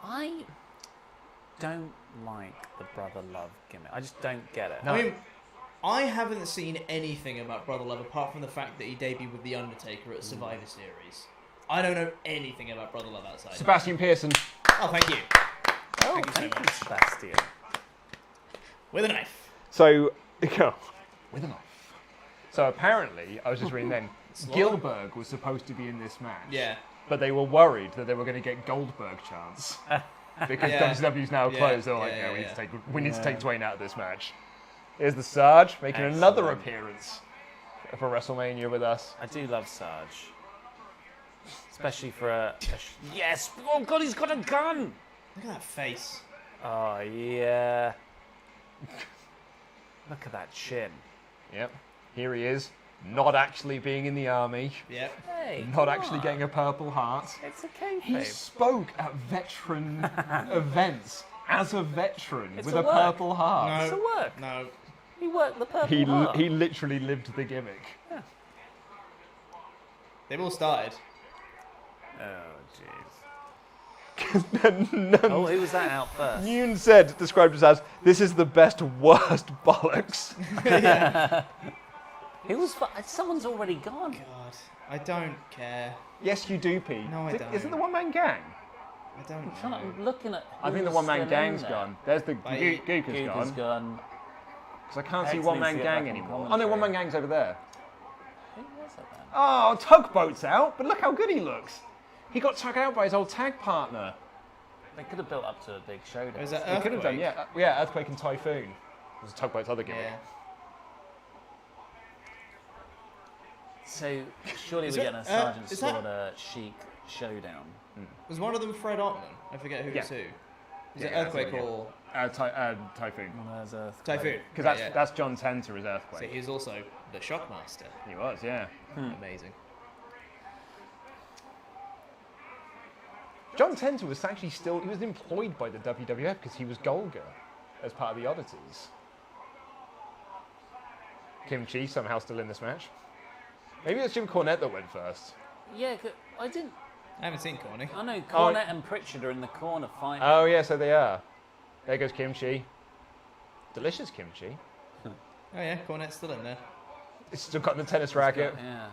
I don't like the Brother Love gimmick. I just don't get it. I mean, I haven't seen anything about Brother Love apart from the fact that he debuted with The Undertaker at Survivor Series. I don't know anything about Brother Love outside. Sebastian Pearson. Oh, thank you. Oh, Thank you so thank you, much. Sebastian. With a knife. So, with a knife. So apparently, I was just reading then, Gilbert was supposed to be in this match. Yeah. But they were worried that they were going to get Goldberg chance. Because Yeah. WCW's now Yeah, closed. They're like, yeah, we need yeah. to take Twain out of this match. Here's the Sarge making another appearance for WrestleMania with us. I do love Sarge. Especially for yes! Oh God, he's got a gun! Look at that face. Oh yeah. Look at that chin. Yep. Here he is, not actually being in the army, Yep. Hey, not actually getting a Purple Heart. It's a He kayfabe. spoke at veteran events as a veteran It's with a a work. Purple Heart. No. It's a work. No. He worked the Purple He Heart. he literally lived the gimmick. They've all started. Oh jeez. Oh, who was that out first? Noon said, described us as, this is the best, worst bollocks. Who was? Someone's already gone. God. I don't care. Yes, you do, Pete. No, I don't. Isn't the one-man gang? I don't I'm looking at. I think the who's one-man still gang's in there. gone. There's the Like, Gooker's Gooker's gone. gone. Because I can't see X one-man needs to get gang back on anymore. Oh no, commentary. one-man gang's over there. Who was it then? Oh, Tugboat's out, but look how good he looks. He got tugged out by his old tag partner. They could have built up to a big showdown. Was that They could have done, Earthquake? yeah. Earthquake and Typhoon. It was a tugboat's other gimmick. Yeah. So surely Is we're it- getting a Sergeant is that- Slaughter Sheik showdown. Was one of them Fred Ottman? I forget who was who. Is it Yeah, Earthquake that's it, or Typhoon. There's a Typhoon? Because Right, that's John Tenter as So Earthquake. he's also the Shockmaster. He was, yeah. Amazing. John Tenter was actually he was employed by the WWF because he was Golga as part of the Oddities. Kimchi somehow still in this match. Maybe it's Jim Cornette that went first. Yeah, I didn't. I haven't seen Corny. I know Cornette and Pritchard are in the corner fighting. Oh yeah, so they are. There goes Kimchi. Delicious kimchi. Oh yeah, Cornette's still in there. It's still got the tennis racket. Yeah.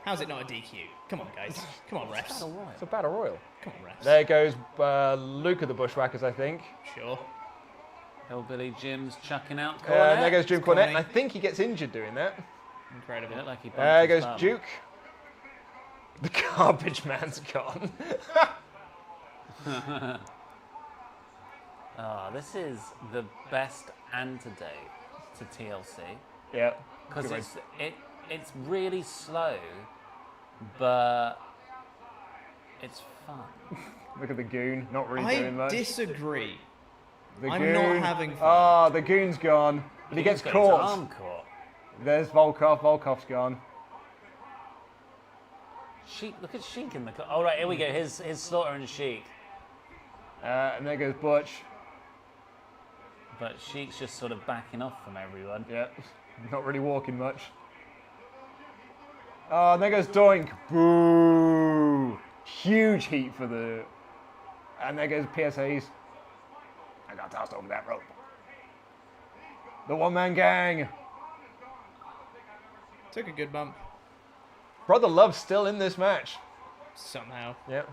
How's it not a DQ? Come on, guys. Come on, refs. It's a battle royal. Come on, refs. There goes Luke of the Bushwhackers, I think. Sure. Hillbilly Jim's chucking out Cornette. And there goes Jim It's Cornette. Corny. And I think he gets injured doing that. Incredible. He looked like he bumped There his goes bum. Duke. The garbage man's gone. This is the best antidote to TLC Yeah. because it's really slow, but it's fun. Look at the goon, not really I doing much. disagree. The I'm goon. not having fun. Oh, the goon's gone. But he gets He's got his caught. arm caught. There's Volkov. Volkov's gone. Sheik, look at Sheik in the. Oh right, here we go. His Slaughter and Sheik, And there goes Butch. but Sheik's just sort of backing off from everyone. Yeah. Not really walking much. Oh, and there goes Doink. Boo. Huge heat for the... And there goes PSAs. I got tossed over that rope. The one-man gang. Took a good bump. Brother Love's still in this match. Somehow. Yep.